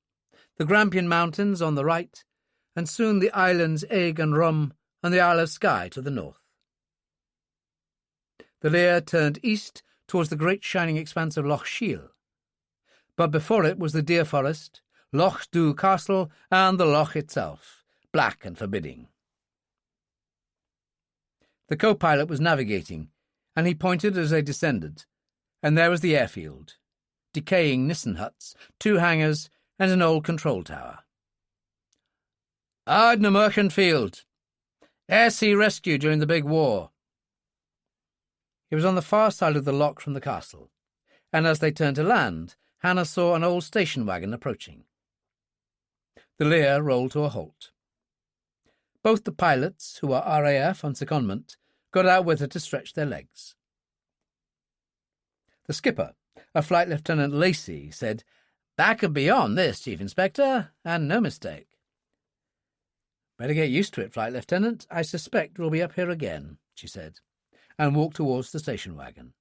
the Grampian Mountains on the right, and soon the islands Eigg and Rum and the Isle of Skye to the north. The Lear turned east towards the great shining expanse of Loch Shiel, but before it was the deer forest, Lochdu Castle, and the loch itself, black and forbidding. The co-pilot was navigating, and he pointed as they descended, and there was the airfield, decaying Nissen huts, 2 hangars, and an old control tower. Ardna Merchant Field. Air-sea rescue during the big war. It was on the far side of the loch from the castle, and as they turned to land, Hannah saw an old station wagon approaching. The Lear rolled to a halt. Both the pilots, who were RAF on secondment, got out with her to stretch their legs. The skipper, a Flight Lieutenant Lacey, said, Back and beyond this, Chief Inspector, and no mistake. Better get used to it, Flight Lieutenant. I suspect we'll be up here again, she said, and walked towards the station wagon.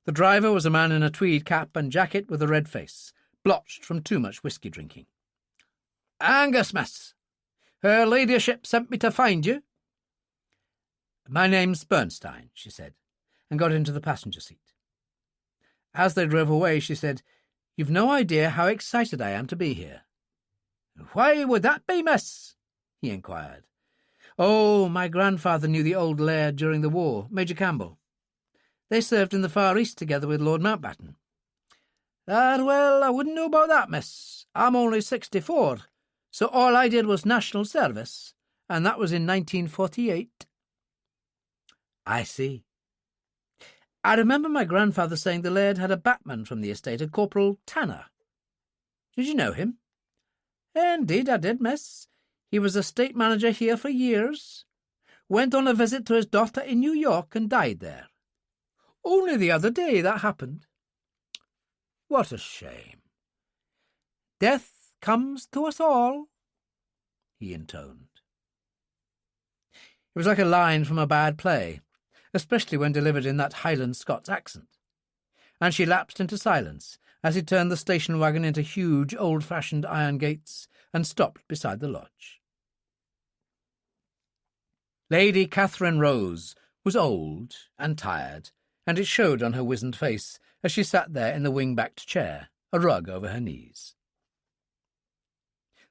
The driver was a man in a tweed cap and jacket with a red face, blotched from too much whisky drinking. Angus, miss. Her ladyship sent me to find you. My name's Bernstein, she said, and got into the passenger seat. As they drove away, she said, You've no idea how excited I am to be here. Why would that be, miss? He inquired. Oh, my grandfather knew the old laird during the war, Major Campbell. They served in the Far East together with Lord Mountbatten. Well, I wouldn't know about that, miss. I'm only 64, so all I did was national service, and that was in 1948. I see. I remember my grandfather saying the laird had a batman from the estate, a Corporal Tanner. Did you know him? Indeed I did, miss. He was estate manager here for years. Went on a visit to his daughter in New York and died there. Only the other day that happened. What a shame. Death comes to us all, he intoned. It was like a line from a bad play, especially when delivered in that Highland Scots accent, and she lapsed into silence as he turned the station wagon into huge, old-fashioned iron gates and stopped beside the lodge. Lady Catherine Rose was old and tired, and it showed on her wizened face as she sat there in the wing-backed chair, a rug over her knees.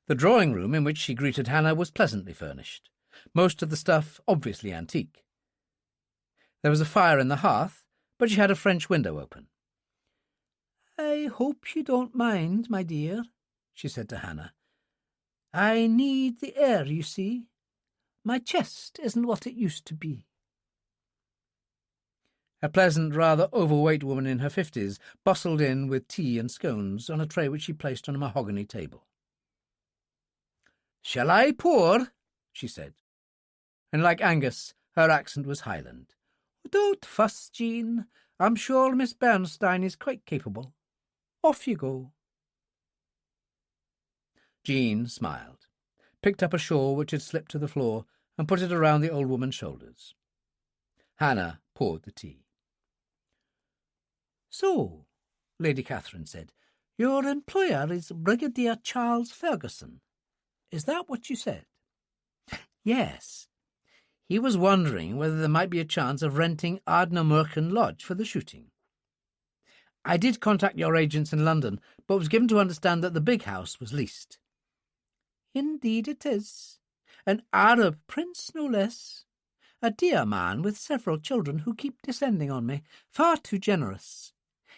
The drawing-room in which she greeted Hannah was pleasantly furnished, most of the stuff obviously antique. There was a fire in the hearth, but she had a French window open. I hope you don't mind, my dear, she said to Hannah. I need the air, you see. My chest isn't what it used to be. A pleasant, rather overweight woman in her 50s bustled in with tea and scones on a tray which she placed on a mahogany table. "Shall I pour?" she said, and like Angus, her accent was Highland. "Don't fuss, Jean. I'm sure Miss Bernstein is quite capable. Off you go." Jean smiled, picked up a shawl which had slipped to the floor, and put it around the old woman's shoulders. Hannah poured the tea. "So," Lady Catherine said, "your employer is Brigadier Charles Ferguson. Is that what you said?" "Yes. He was wondering whether there might be a chance of renting Ardnamurchan Lodge for the shooting. I did contact your agents in London, but was given to understand that the big house was leased." "Indeed it is. An Arab prince, no less. A dear man with several children who keep descending on me, far too generous.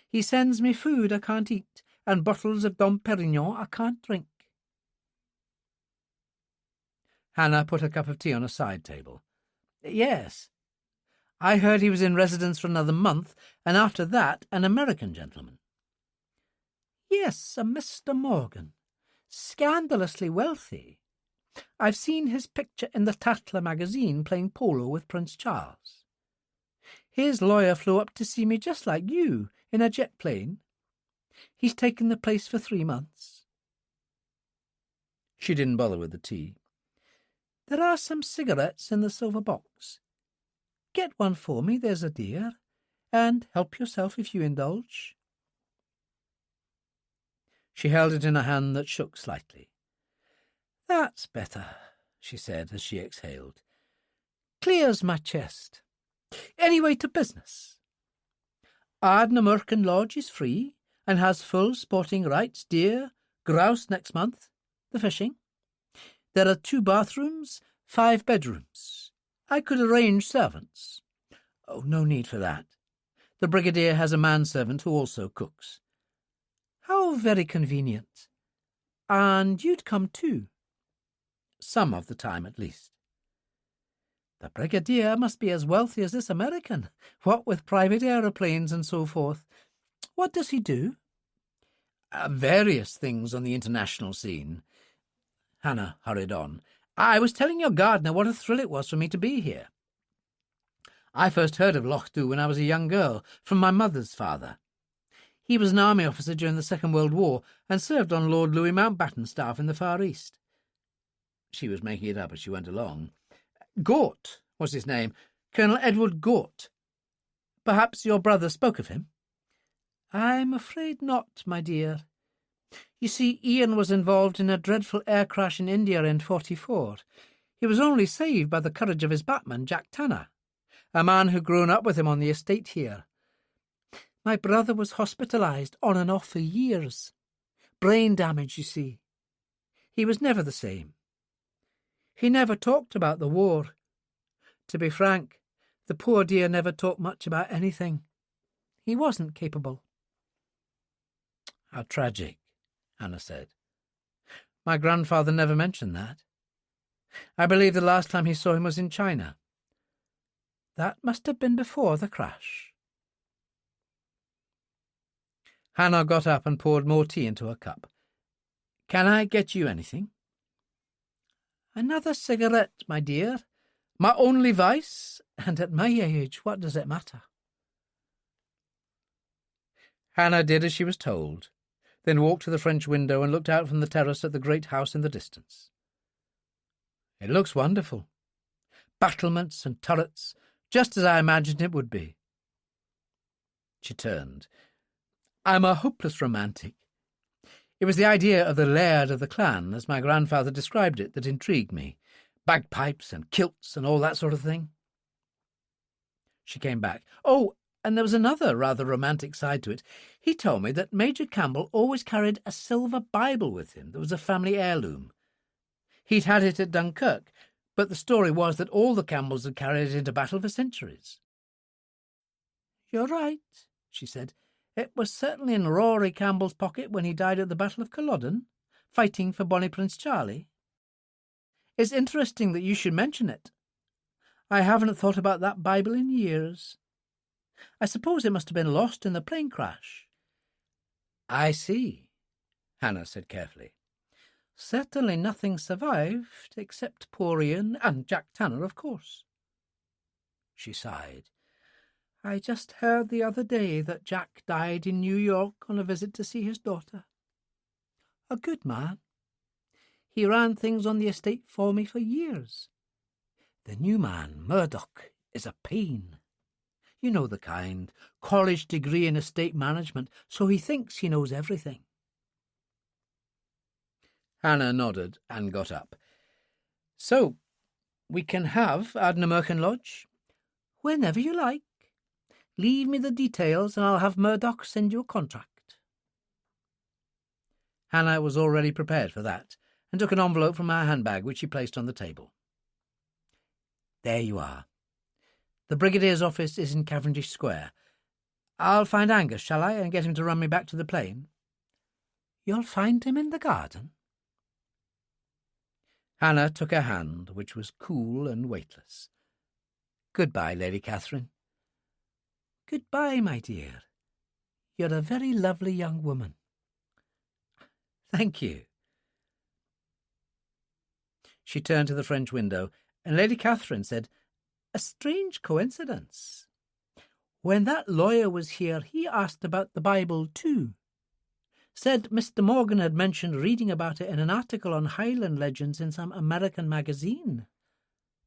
He sends me food I can't eat, and bottles of Dom Perignon I can't drink." Hannah put a cup of tea on a side table. "Yes. I heard he was in residence for another month, and after that an American gentleman." "Yes, a Mr. Morgan. Scandalously wealthy. I've seen his picture in the Tatler magazine playing polo with Prince Charles. His lawyer flew up to see me just like you, in a jet plane. He's taken the place for 3 months. She didn't bother with the tea. "There are some cigarettes in the silver box. Get one for me, there's a dear, and help yourself if you indulge." She held it in a hand that shook slightly. "That's better," she said as she exhaled. "Clears my chest. Anyway, to business. Ardnamurchan Lodge is free and has full sporting rights, deer, grouse next month, the fishing. There are 2 bathrooms, 5 bedrooms. I could arrange servants." "Oh, no need for that. The Brigadier has a manservant who also cooks." "How very convenient. And you'd come too?" "Some of the time, at least." "The Brigadier must be as wealthy as this American, what with private aeroplanes and so forth. What does he do?" Various things on the international scene." Hannah hurried on. "I was telling your gardener what a thrill it was for me to be here. I first heard of Lochdu when I was a young girl, from my mother's father. He was an army officer during the Second World War and served on Lord Louis Mountbatten's staff in the Far East." She was making it up as she went along. "Gort was his name, Colonel Edward Gort. Perhaps your brother spoke of him?" "I'm afraid not, my dear. You see, Ian was involved in a dreadful air crash in India in 44. He was only saved by the courage of his batman, Jack Tanner, a man who'd grown up with him on the estate here. My brother was hospitalised on and off for years. Brain damage, you see. He was never the same. He never talked about the war. To be frank, the poor dear never talked much about anything. He wasn't capable." "How tragic," Hannah said. "My grandfather never mentioned that. I believe the last time he saw him was in China." "That must have been before the crash." Hannah got up and poured more tea into her cup. "Can I get you anything?" "Another cigarette, my dear. My only vice, and at my age, what does it matter?" Hannah did as she was told, then walked to the French window and looked out from the terrace at the great house in the distance. "It looks wonderful. Battlements and turrets, just as I imagined it would be." She turned. "I'm a hopeless romantic. It was the idea of the laird of the clan, as my grandfather described it, that intrigued me. Bagpipes and kilts and all that sort of thing." She came back. "Oh, and there was another rather romantic side to it. He told me that Major Campbell always carried a silver Bible with him that was a family heirloom. He'd had it at Dunkirk, but the story was that all the Campbells had carried it into battle for centuries." "You're right," she said. "It was certainly in Rory Campbell's pocket when he died at the Battle of Culloden, fighting for Bonnie Prince Charlie. It's interesting that you should mention it. I haven't thought about that Bible in years. I suppose it must have been lost in the plane crash." "I see," Hannah said carefully. "Certainly nothing survived, except poor Ian and Jack Tanner, of course." She sighed. "I just heard the other day that Jack died in New York on a visit to see his daughter. A good man. He ran things on the estate for me for years. The new man, Murdoch, is a pain. You know the kind. College degree in estate management, so he thinks he knows everything." Hannah nodded and got up. "So, we can have Ardnamurchan Lodge?" "Whenever you like. Leave me the details and I'll have Murdoch send you a contract." Hannah was already prepared for that, and took an envelope from her handbag, which she placed on the table. "There you are. The Brigadier's office is in Cavendish Square. I'll find Angus, shall I, and get him to run me back to the plane?" "You'll find him in the garden." Hannah took her hand, which was cool and weightless. "Goodbye, Lady Catherine." "Goodbye, my dear. You're a very lovely young woman." "Thank you." She turned to the French window, and Lady Catherine said, "A strange coincidence. When that lawyer was here, he asked about the Bible too. Said Mr. Morgan had mentioned reading about it in an article on Highland legends in some American magazine.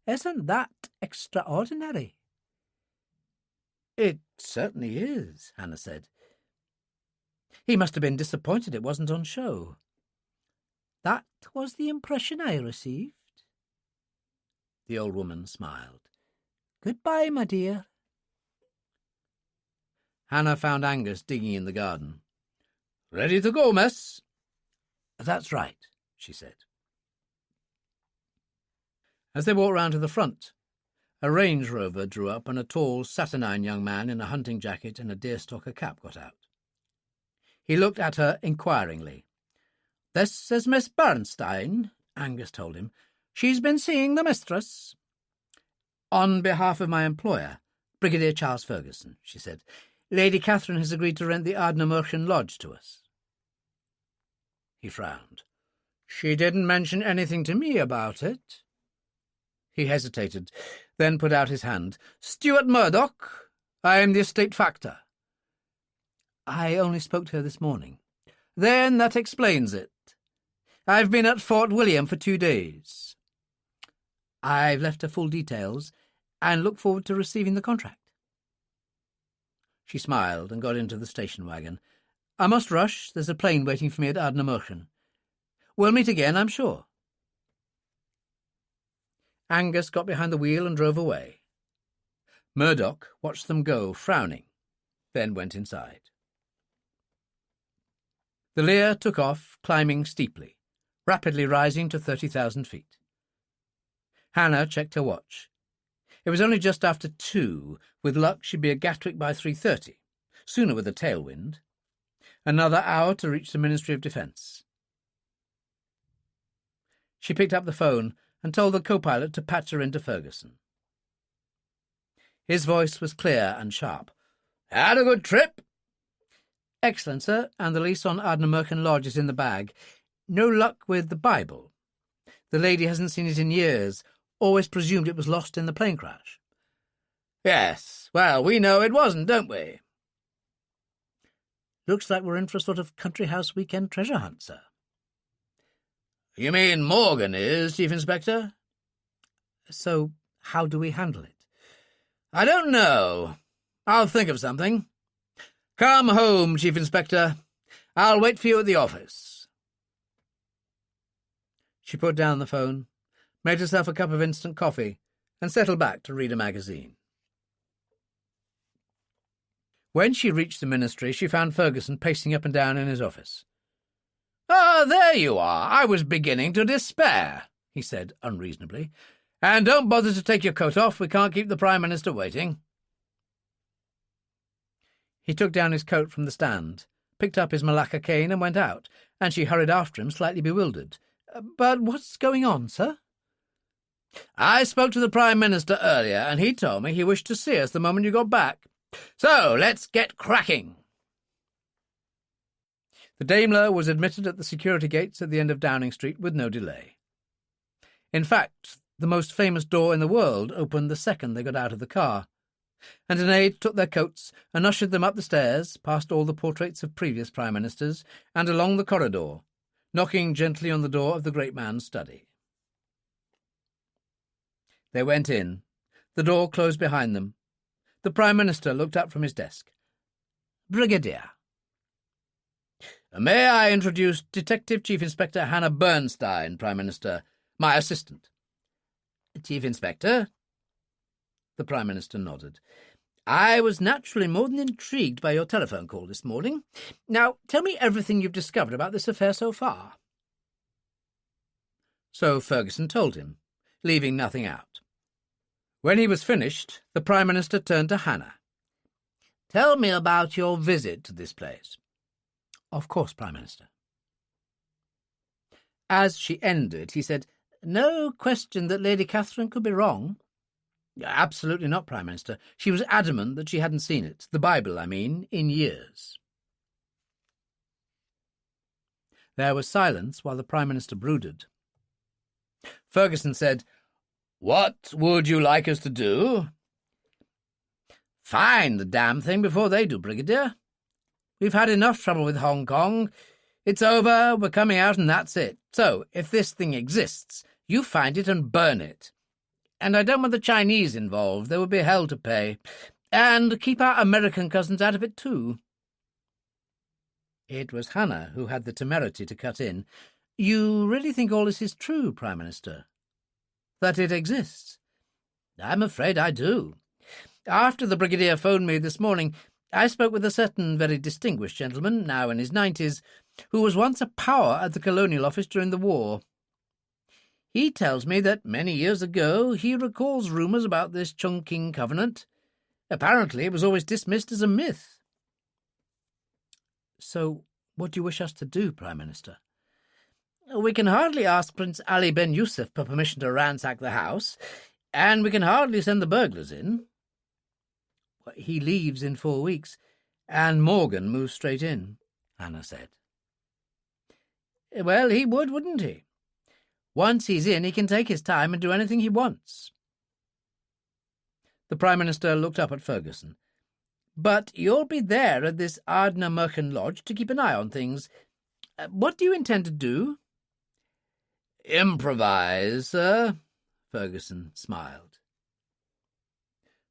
Isn't that extraordinary?" "It certainly is," Hannah said. "He must have been disappointed it wasn't on show." "That was the impression I received." The old woman smiled. "Goodbye, my dear." Hannah found Angus digging in the garden. "Ready to go, miss?" "That's right," she said. As they walked round to the front, a Range Rover drew up and a tall, saturnine young man in a hunting jacket and a deerstalker cap got out. He looked at her inquiringly. "This is Miss Bernstein," Angus told him. "She's been seeing the mistress." "On behalf of my employer, Brigadier Charles Ferguson," she said. "Lady Catherine has agreed to rent the Ardnamurchan Lodge to us." He frowned. "She didn't mention anything to me about it." He hesitated, then put out his hand. "Stuart Murdoch, I am the estate factor." "I only spoke to her this morning." "Then that explains it. I've been at Fort William for 2 days. I've left her full details and look forward to receiving the contract." She smiled and got into the station wagon. "I must rush. There's a plane waiting for me at Ardnamurchan. We'll meet again, I'm sure." Angus got behind the wheel and drove away. Murdoch watched them go, frowning, then went inside. The Lear took off, climbing steeply, rapidly rising to 30,000 feet. Hannah checked her watch. It was only just after 2. With luck, she'd be at Gatwick by 3:30, sooner with a tailwind. Another hour to reach the Ministry of Defence. She picked up the phone and told the co-pilot to patch her into Ferguson. His voice was clear and sharp. "Had a good trip?" "Excellent, sir, and the lease on Ardnamurchan Lodge is in the bag. No luck with the Bible. The lady hasn't seen it in years. Always presumed it was lost in the plane crash." "Yes, well, we know it wasn't, don't we?" "Looks like we're in for a sort of country house weekend treasure hunt, sir." "You mean Morgan is, Chief Inspector?" "So how do we handle it?" "I don't know. I'll think of something. Come home, Chief Inspector. I'll wait for you at the office." She put down the phone, made herself a cup of instant coffee, and settled back to read a magazine. When she reached the ministry, she found Ferguson pacing up and down in his office. "Ah, there you are. I was beginning to despair," he said unreasonably. "And don't bother to take your coat off. We can't keep the Prime Minister waiting." He took down his coat from the stand, picked up his Malacca cane and went out, and she hurried after him, slightly bewildered. "But what's going on, sir?" "I spoke to the Prime Minister earlier, and he told me he wished to see us the moment you got back. So, let's get cracking. The Daimler was admitted at the security gates at the end of Downing Street with no delay. In fact, the most famous door in the world opened the second they got out of the car, and an aide took their coats and ushered them up the stairs, past all the portraits of previous prime ministers, and along the corridor, knocking gently on the door of the great man's study. They went in. The door closed behind them. The Prime Minister looked up from his desk. "Brigadier." "May I introduce Detective Chief Inspector Hannah Bernstein, Prime Minister, my assistant." "Chief Inspector?" The Prime Minister nodded. "I was naturally more than intrigued by your telephone call this morning. Now, tell me everything you've discovered about this affair so far." So Ferguson told him, leaving nothing out. When he was finished, the Prime Minister turned to Hannah. "Tell me about your visit to this place." "Of course, Prime Minister." As she ended, he said, "No question that Lady Catherine could be wrong." "Absolutely not, Prime Minister. She was adamant that she hadn't seen it, the Bible, I mean, in years." There was silence while the Prime Minister brooded. Ferguson said, "What would you like us to do?" "Find the damn thing before they do, Brigadier. We've had enough trouble with Hong Kong. It's over, we're coming out, and that's it. So, if this thing exists, you find it and burn it. And I don't want the Chinese involved. There would be hell to pay. And keep our American cousins out of it, too." It was Hannah who had the temerity to cut in. "You really think all this is true, Prime Minister? That it exists?" "I'm afraid I do. After the Brigadier phoned me this morning, I spoke with a certain very distinguished gentleman, now in his 90s, who was once a power at the Colonial Office during the war. He tells me that many years ago he recalls rumours about this Chongqing covenant. Apparently it was always dismissed as a myth." "So what do you wish us to do, Prime Minister?" "We can hardly ask Prince Ali Ben Youssef for permission to ransack the house, and we can hardly send the burglars in." "He leaves in 4 weeks, and Morgan moves straight in," Hannah said. "Well, he would, wouldn't he? Once he's in, he can take his time and do anything he wants." The Prime Minister looked up at Ferguson. "But you'll be there at this Ardnamurchan Lodge to keep an eye on things. What do you intend to do?" "Improvise, sir," Ferguson smiled.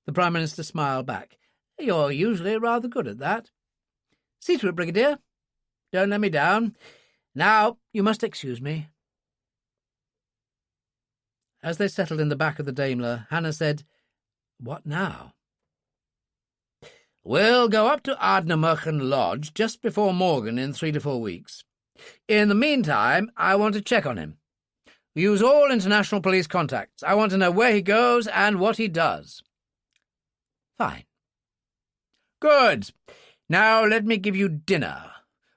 The Prime Minister smiled back. "You're usually rather good at that. See to it, Brigadier. Don't let me down. Now, you must excuse me." As they settled in the back of the Daimler, Hannah said, "What now?" "We'll go up to Ardnamurchan Lodge just before Morgan in 3 to 4 weeks. In the meantime, I want to check on him. Use all international police contacts. I want to know where he goes and what he does." "Fine." "Good. Now let me give you dinner.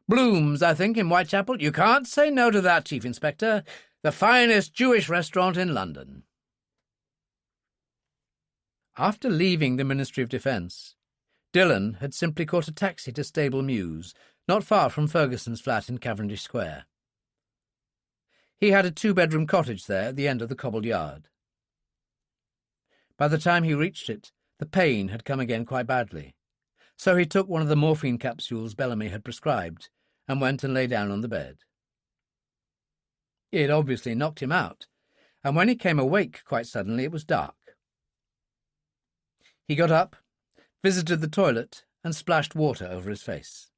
Bloom's, I think, in Whitechapel. You can't say no to that, Chief Inspector. The finest Jewish restaurant in London." After leaving the Ministry of Defence, Dillon had simply caught a taxi to Stable Mews, not far from Ferguson's flat in Cavendish Square. He had a 2-bedroom cottage there at the end of the cobbled yard. By the time he reached it, the pain had come again quite badly, so he took one of the morphine capsules Bellamy had prescribed and went and lay down on the bed. It obviously knocked him out, and when he came awake quite suddenly it was dark. He got up, visited the toilet, and splashed water over his face.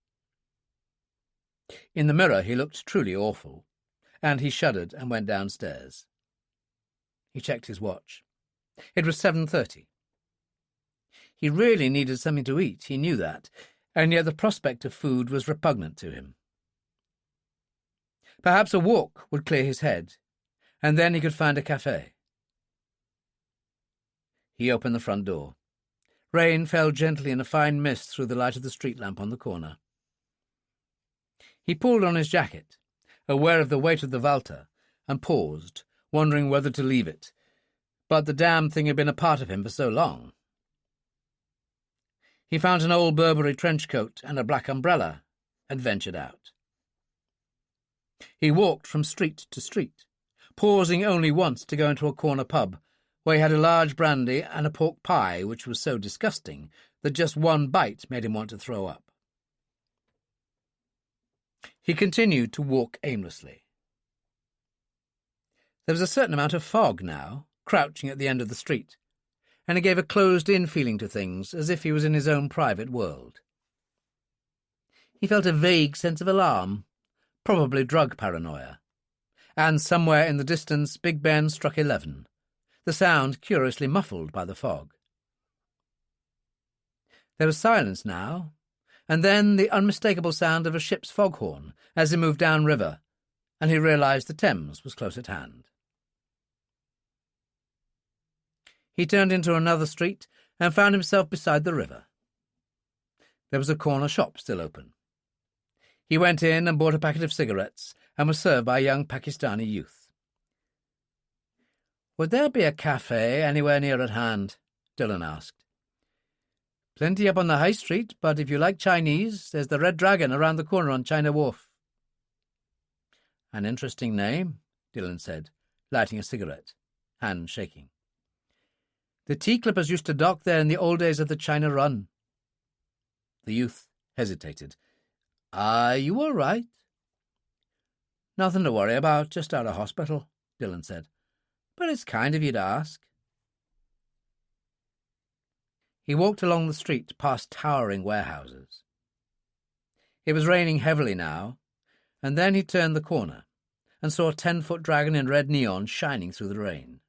In the mirror he looked truly awful, and he shuddered and went downstairs. He checked his watch. It was 7:30. He really needed something to eat, he knew that, and yet the prospect of food was repugnant to him. Perhaps a walk would clear his head, and then he could find a café. He opened the front door. Rain fell gently in a fine mist through the light of the street lamp on the corner. He pulled on his jacket, aware of the weight of the Walter, and paused, wondering whether to leave it. But the damned thing had been a part of him for so long. He found an old Burberry trench coat and a black umbrella and ventured out. He walked from street to street, pausing only once to go into a corner pub, where he had a large brandy and a pork pie which was so disgusting that just one bite made him want to throw up. He continued to walk aimlessly. There was a certain amount of fog now, crouching at the end of the street, and it gave a closed-in feeling to things, as if he was in his own private world. He felt a vague sense of alarm, probably drug paranoia, and somewhere in the distance Big Ben struck 11, the sound curiously muffled by the fog. There was silence now, and then the unmistakable sound of a ship's foghorn as he moved downriver, and he realized the Thames was close at hand. He turned into another street and found himself beside the river. There was a corner shop still open. He went in and bought a packet of cigarettes and was served by a young Pakistani youth. "Would there be a cafe anywhere near at hand?" Dillon asked. "Plenty up on the high street, but if you like Chinese, there's the Red Dragon around the corner on China Wharf." "An interesting name," Dillon said, lighting a cigarette, hand shaking. "The tea-clippers used to dock there in the old days of the China Run." The youth hesitated. "Are you all right?" "Nothing to worry about, just out of hospital," Dillon said. "But it's kind of you to ask." He walked along the street past towering warehouses. It was raining heavily now, and then he turned the corner and saw a 10-foot dragon in red neon shining through the rain.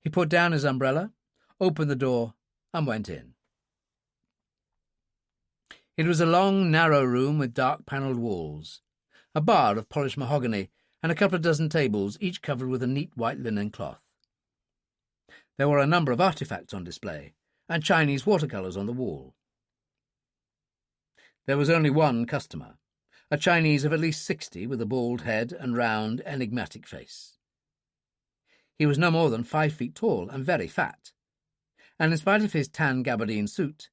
He put down his umbrella, opened the door, and went in. It was a long, narrow room with dark-panelled walls, a bar of polished mahogany, and a couple of dozen tables, each covered with a neat white linen cloth. There were a number of artifacts on display, and Chinese watercolours on the wall. There was only one customer, a Chinese of at least 60 with a bald head and round, enigmatic face. He was no more than 5 feet tall and very fat, and in spite of his tan gabardine suit,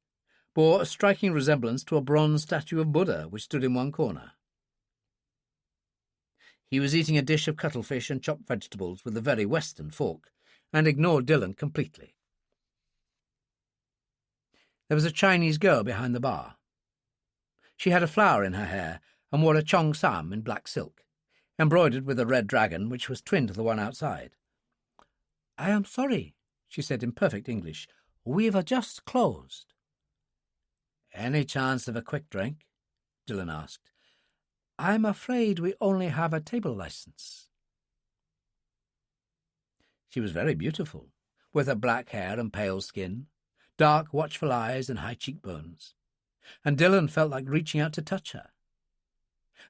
bore a striking resemblance to a bronze statue of Buddha which stood in one corner. He was eating a dish of cuttlefish and chopped vegetables with a very Western fork, and ignored Dillon completely. There was a Chinese girl behind the bar. She had a flower in her hair and wore a cheongsam in black silk, embroidered with a red dragon which was twin to the one outside. "I am sorry," she said in perfect English. "We've just closed." "Any chance of a quick drink?" Dillon asked. "I'm afraid we only have a table license." She was very beautiful, with her black hair and pale skin, dark, watchful eyes and high cheekbones, and Dillon felt like reaching out to touch her.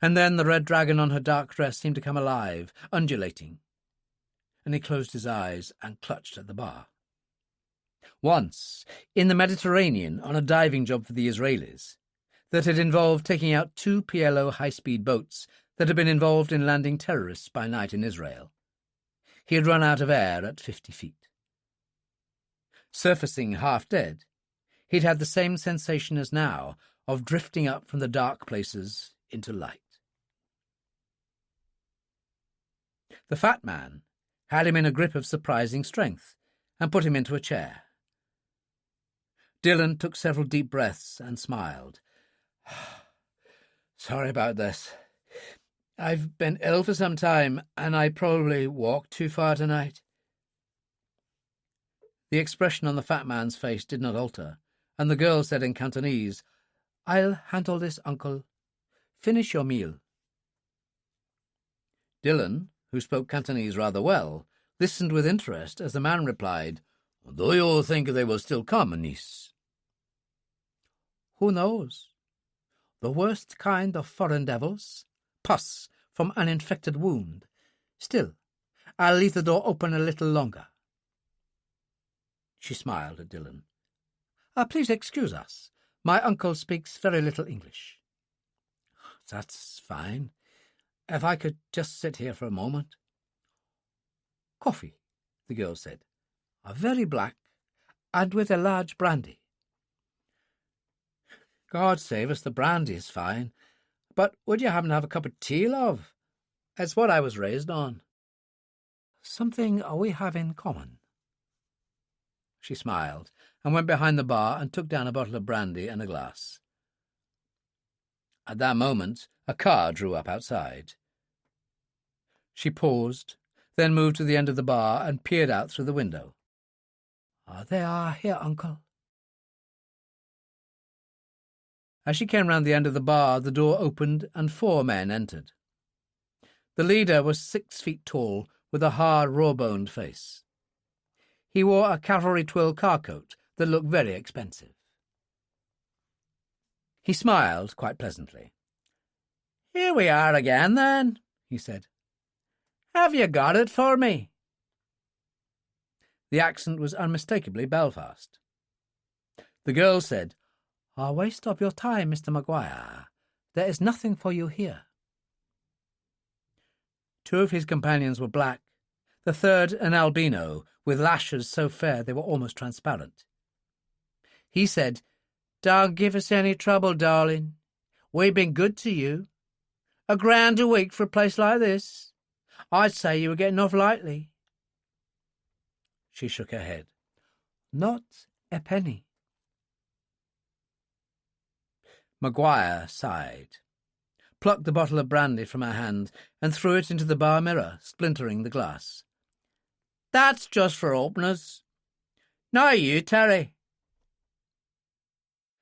And then the red dragon on her dark dress seemed to come alive, undulating, and he closed his eyes and clutched at the bar. Once, in the Mediterranean on a diving job for the Israelis, that had involved taking out 2 PLO high-speed boats that had been involved in landing terrorists by night in Israel, he had run out of air at 50 feet. Surfacing half dead, he'd had the same sensation as now of drifting up from the dark places into light. The fat man had him in a grip of surprising strength and put him into a chair. Dillon took several deep breaths and smiled. "Sorry about this. I've been ill for some time, and I probably walked too far tonight." The expression on the fat man's face did not alter, and the girl said in Cantonese, "I'll handle this, uncle. Finish your meal." Dillon, who spoke Cantonese rather well, listened with interest as the man replied, "Do you think they will still come, niece?" "Who knows? The worst kind of foreign devils. Pus from an infected wound. Still, I'll leave the door open a little longer." She smiled at Dillon. "Please excuse us. My uncle speaks very little English." "That's fine. If I could just sit here for a moment." "Coffee," the girl said. "Very black, and with a large brandy." God save us, the brandy's fine. But would you happen to have a cup of tea, love? It's what I was raised on. Something we have in common. She smiled and went behind the bar and took down a bottle of brandy and a glass. At that moment, a car drew up outside. She paused, then moved to the end of the bar and peered out through the window. They are here, uncle. As she came round the end of the bar, the door opened and 4 men entered. The leader was 6 feet tall, with a hard, raw-boned face. He wore a cavalry twill car-coat that looked very expensive. He smiled quite pleasantly. "Here we are again, then," he said. "Have you got it for me?" The accent was unmistakably Belfast. The girl said, "Waste of your time, Mr. Maguire. There is nothing for you here." 2 of his companions were black, the third an albino, with lashes so fair they were almost transparent. He said, "Don't give us any trouble, darling. We've been good to you. £1 a week for a place like this? I'd say you were getting off lightly." She shook her head. "Not a penny." Maguire sighed, plucked the bottle of brandy from her hand and threw it into the bar mirror, splintering the glass. "That's just for openers. Now you, Terry."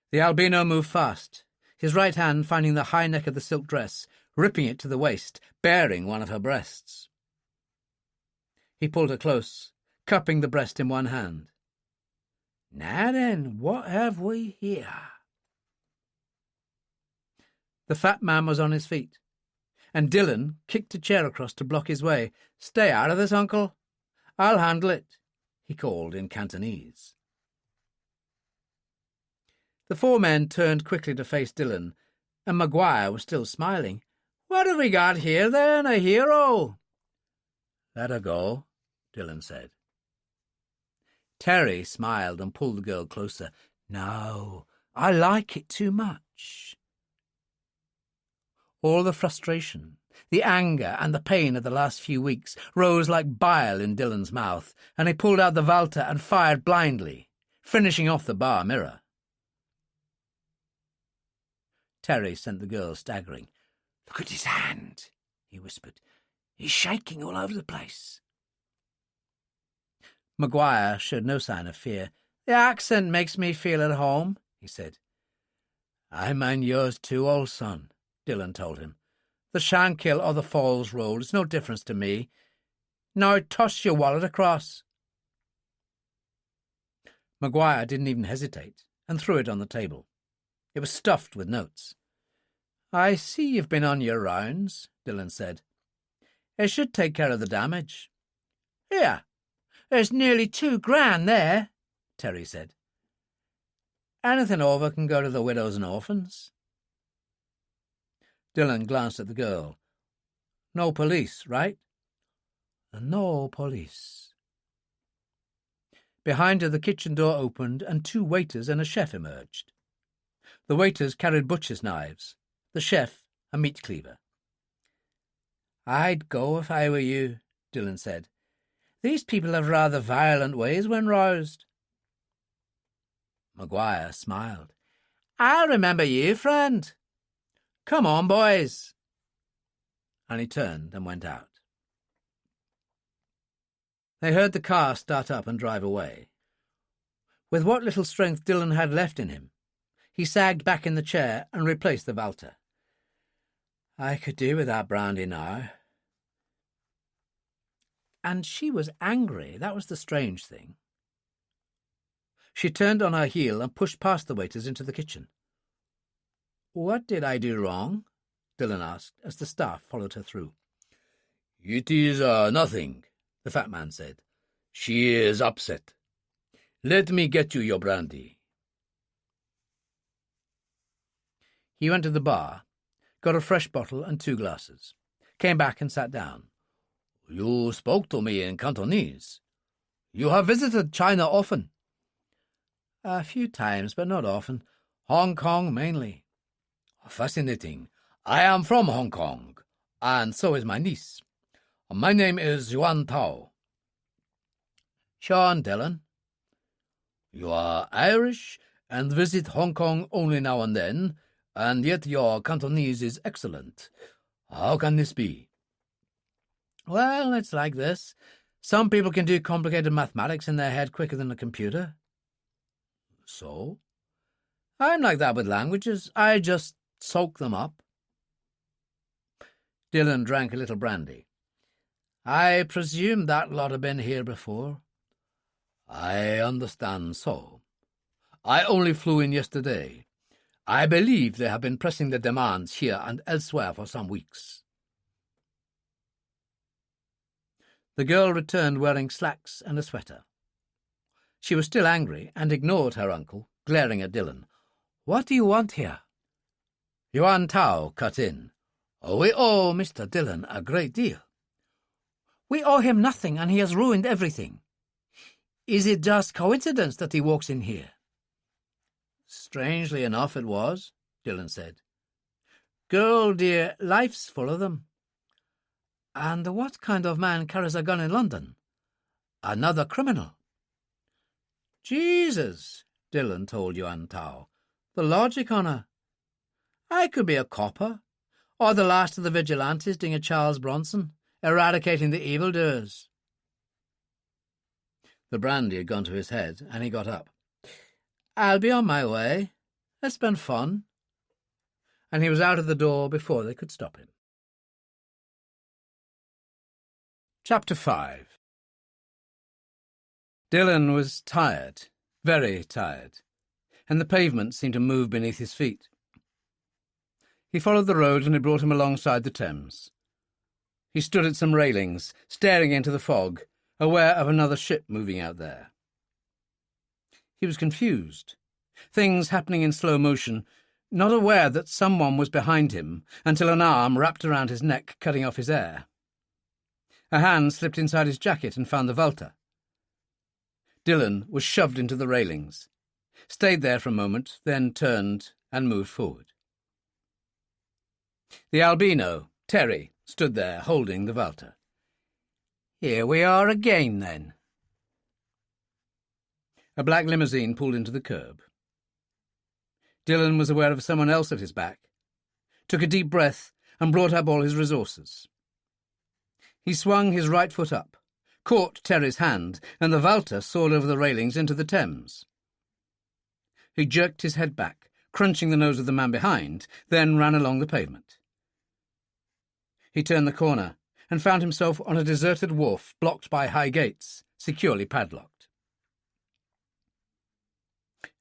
The albino moved fast, his right hand finding the high neck of the silk dress, ripping it to the waist, baring one of her breasts. He pulled her close, cupping the breast in one hand. "Now then, what have we here?" The fat man was on his feet, and Dillon kicked a chair across to block his way. "Stay out of this, uncle. I'll handle it," he called in Cantonese. The 4 men turned quickly to face Dillon, and Maguire was still smiling. "What have we got here, then? A hero?" "Let her go," Dillon said. Terry smiled and pulled the girl closer. "No, I like it too much." All the frustration, the anger and the pain of the last few weeks rose like bile in Dillon's mouth, and he pulled out the Walter and fired blindly, finishing off the bar mirror. Terry sent the girl staggering. "Look at his hand," he whispered. "He's shaking all over the place." Maguire showed no sign of fear. "The accent makes me feel at home," he said. "I mind yours too, old son," Dillon told him. "The Shankill or the Falls Road, it's no difference to me. Now toss your wallet across." Maguire didn't even hesitate and threw it on the table. It was stuffed with notes. "I see you've been on your rounds," Dillon said. "It should take care of the damage." "Here, there's nearly £2,000 there," Terry said. "Anything over can go to the widows and orphans." Dillon glanced at the girl. "No police, right?" "No police." Behind her the kitchen door opened and 2 waiters and a chef emerged. The waiters carried butcher's knives, the chef a meat cleaver. "I'd go if I were you," Dillon said. "These people have rather violent ways when roused." Maguire smiled. "I'll remember you, friend. Come on, boys." And he turned and went out. They heard the car start up and drive away. With what little strength Dillon had left in him, he sagged back in the chair and replaced the Walter. "I could do with that brandy now." And she was angry. That was the strange thing. She turned on her heel and pushed past the waiters into the kitchen. "What did I do wrong?" Dillon asked, as the staff followed her through. "It is nothing," the fat man said. "She is upset. Let me get you your brandy." He went to the bar, got a fresh bottle and 2 glasses, came back and sat down. "You spoke to me in Cantonese. You have visited China often?" "A few times, but not often. Hong Kong mainly. Fascinating. I am from Hong Kong, and so is my niece. My name is Yuan Tao. Sean Dillon. You are Irish and visit Hong Kong only now and then, and yet your Cantonese is excellent. How can this be? Well, it's like this. Some people can do complicated mathematics in their head quicker than a computer. So? I'm like that with languages. I just soak them up. Dillon drank a little brandy. I presume that lot have been here before. I understand so. I only flew in yesterday. I believe they have been pressing the demands here and elsewhere for some weeks. The girl returned wearing slacks and a sweater. She was still angry and ignored her uncle, glaring at Dillon. What do you want here? Yuan Tao cut in. We owe Mr. Dillon a great deal. We owe him nothing, and he has ruined everything. Is it just coincidence that he walks in here? Strangely enough it was, Dillon said. Girl, dear, life's full of them. And what kind of man carries a gun in London? Another criminal. Jesus, Dillon told Yuan Tao. The logic on her. I could be a copper, or the last of the vigilantes doing a Charles Bronson, eradicating the evildoers. The brandy had gone to his head, and he got up. I'll be on my way. It's been fun. And he was out of the door before they could stop him. Chapter 5. Dillon was tired, very tired, and the pavement seemed to move beneath his feet. He followed the road, and it brought him alongside the Thames. He stood at some railings, staring into the fog, aware of another ship moving out there. He was confused. Things happening in slow motion, not aware that someone was behind him until an arm wrapped around his neck, cutting off his air. A hand slipped inside his jacket and found the Walter. Dillon was shoved into the railings, stayed there for a moment, then turned and moved forward. The albino, Terry, stood there holding the Walter. Here we are again, then. A black limousine pulled into the curb. Dillon was aware of someone else at his back, took a deep breath, and brought up all his resources. He swung his right foot up, caught Terry's hand, and the Walter soared over the railings into the Thames. He jerked his head back, crunching the nose of the man behind, then ran along the pavement. He turned the corner and found himself on a deserted wharf blocked by high gates, securely padlocked.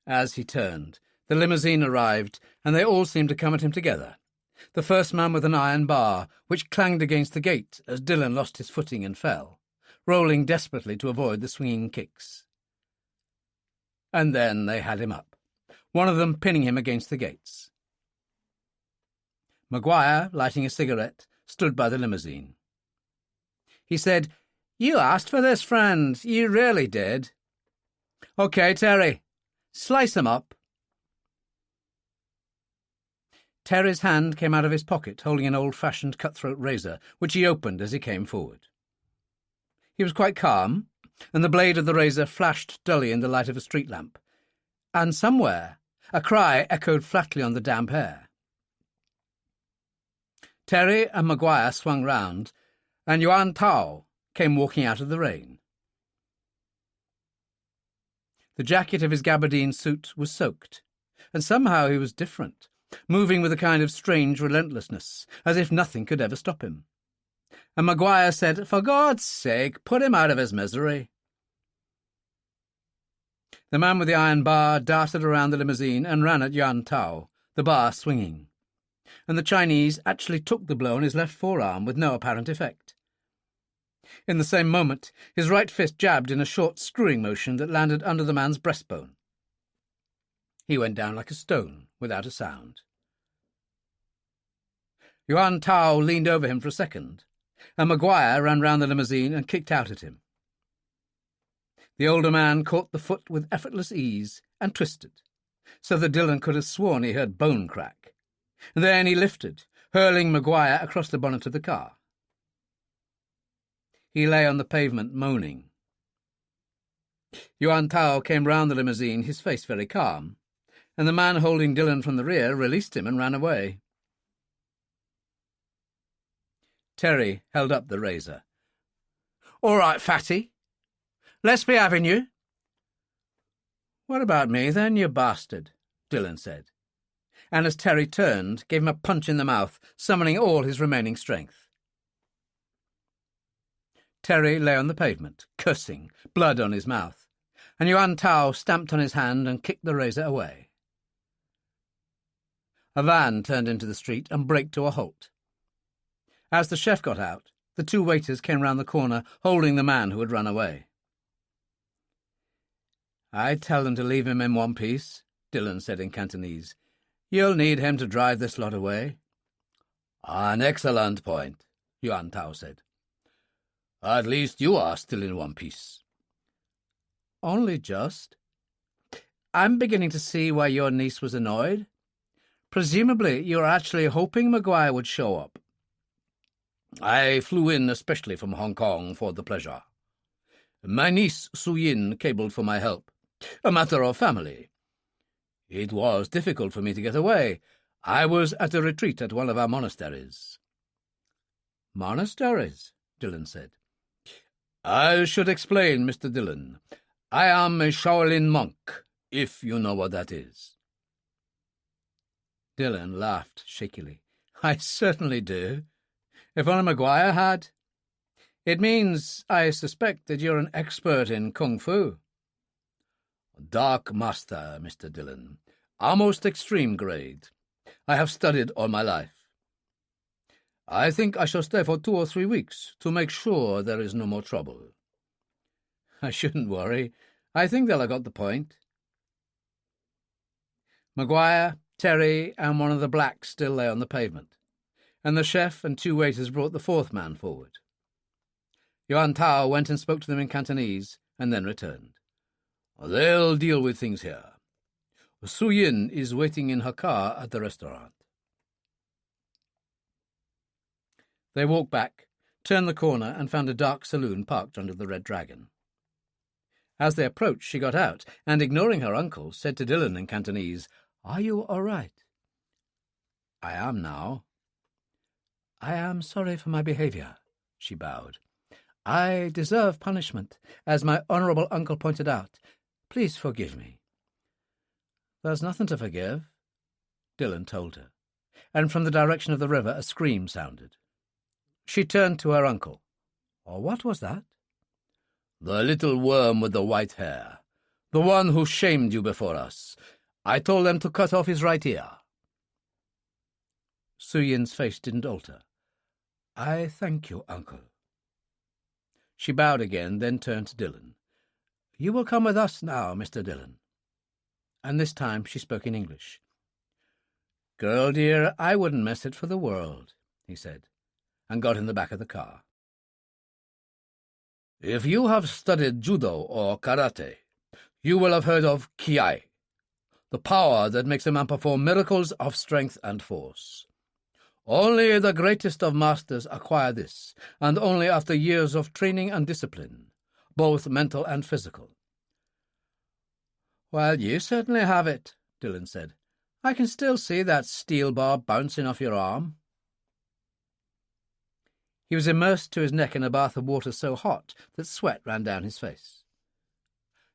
As he turned, the limousine arrived, and they all seemed to come at him together. The first man with an iron bar, which clanged against the gate as Dillon lost his footing and fell, rolling desperately to avoid the swinging kicks. And then they had him up, one of them pinning him against the gates. Maguire, lighting a cigarette, stood by the limousine. He said, You asked for this, friend. You really did. OK, Terry. Slice him up. Terry's hand came out of his pocket, holding an old-fashioned cutthroat razor, which he opened as he came forward. He was quite calm, and the blade of the razor flashed dully in the light of a street lamp. And somewhere a cry echoed flatly on the damp air. Terry and Maguire swung round, and Yuan Tao came walking out of the rain. The jacket of his gabardine suit was soaked, and somehow he was different, moving with a kind of strange relentlessness, as if nothing could ever stop him. And Maguire said, For God's sake, put him out of his misery. The man with the iron bar darted around the limousine and ran at Yuan Tao, the bar swinging. And the Chinese actually took the blow on his left forearm with no apparent effect. In the same moment, his right fist jabbed in a short screwing motion that landed under the man's breastbone. He went down like a stone, without a sound. Yuan Tao leaned over him for a second, and Maguire ran round the limousine and kicked out at him. The older man caught the foot with effortless ease and twisted, so that Dillon could have sworn he heard bone crack. Then he lifted, hurling Maguire across the bonnet of the car. He lay on the pavement, moaning. Yuan Tao came round the limousine, his face very calm, and the man holding Dillon from the rear released him and ran away. Terry held up the razor. "All right, fatty. Let's be having you." "What about me, then, you bastard?" Dillon said, and as Terry turned, gave him a punch in the mouth, summoning all his remaining strength. Terry lay on the pavement, cursing, blood on his mouth, and Yuan Tao stamped on his hand and kicked the razor away. A van turned into the street and braked to a halt. As the chef got out, the two waiters came round the corner, holding the man who had run away. "I'd tell them to leave him in one piece," Dillon said in Cantonese. "You'll need him to drive this lot away." "An excellent point," Yuan Tao said. "At least you are still in one piece." "Only just. I'm beginning to see why your niece was annoyed. Presumably you're actually hoping Maguire would show up." "I flew in especially from Hong Kong for the pleasure. My niece Su Yin cabled for my help. A matter of family. It was difficult for me to get away. I was at a retreat at one of our monasteries." "Monasteries?" Dillon said. "I should explain, Mr. Dillon. I am a Shaolin monk, if you know what that is." Dillon laughed shakily. "I certainly do. If only Maguire had. It means, I suspect, that you're an expert in kung fu." "Dark master, Mr. Dillon. A most extreme grade. I have studied all my life. I think I shall stay for 2 or 3 weeks to make sure there is no more trouble." "I shouldn't worry. I think they'll have got the point." Maguire, Terry, and one of the blacks still lay on the pavement, and the chef and 2 waiters brought the 4th man forward. Yuan Tao went and spoke to them in Cantonese, and then returned. "They'll deal with things here. Su Yin is waiting in her car at the restaurant." They walked back, turned the corner, and found a dark saloon parked under the Red Dragon. As they approached, she got out, and, ignoring her uncle, said to Dillon in Cantonese, "Are you all right?" "I am now." "I am sorry for my behaviour," she bowed. "I deserve punishment, as my honourable uncle pointed out. Please forgive me." "There's nothing to forgive," Dillon told her, and from the direction of the river a scream sounded. She turned to her uncle. "What was that?" "The little worm with the white hair. The one who shamed you before us. I told them to cut off his right ear." Su Yin's face didn't alter. "I thank you, uncle." She bowed again, then turned to Dillon. "You will come with us now, Mr. Dillon." And this time she spoke in English. "Girl, dear, I wouldn't miss it for the world," he said, and got in the back of the car. "If you have studied judo or karate, you will have heard of kiai, the power that makes a man perform miracles of strength and force. Only the greatest of masters acquire this, and only after years of training and discipline, both mental and physical." "Well, you certainly have it," Dillon said. "I can still see that steel bar bouncing off your arm." He was immersed to his neck in a bath of water so hot that sweat ran down his face.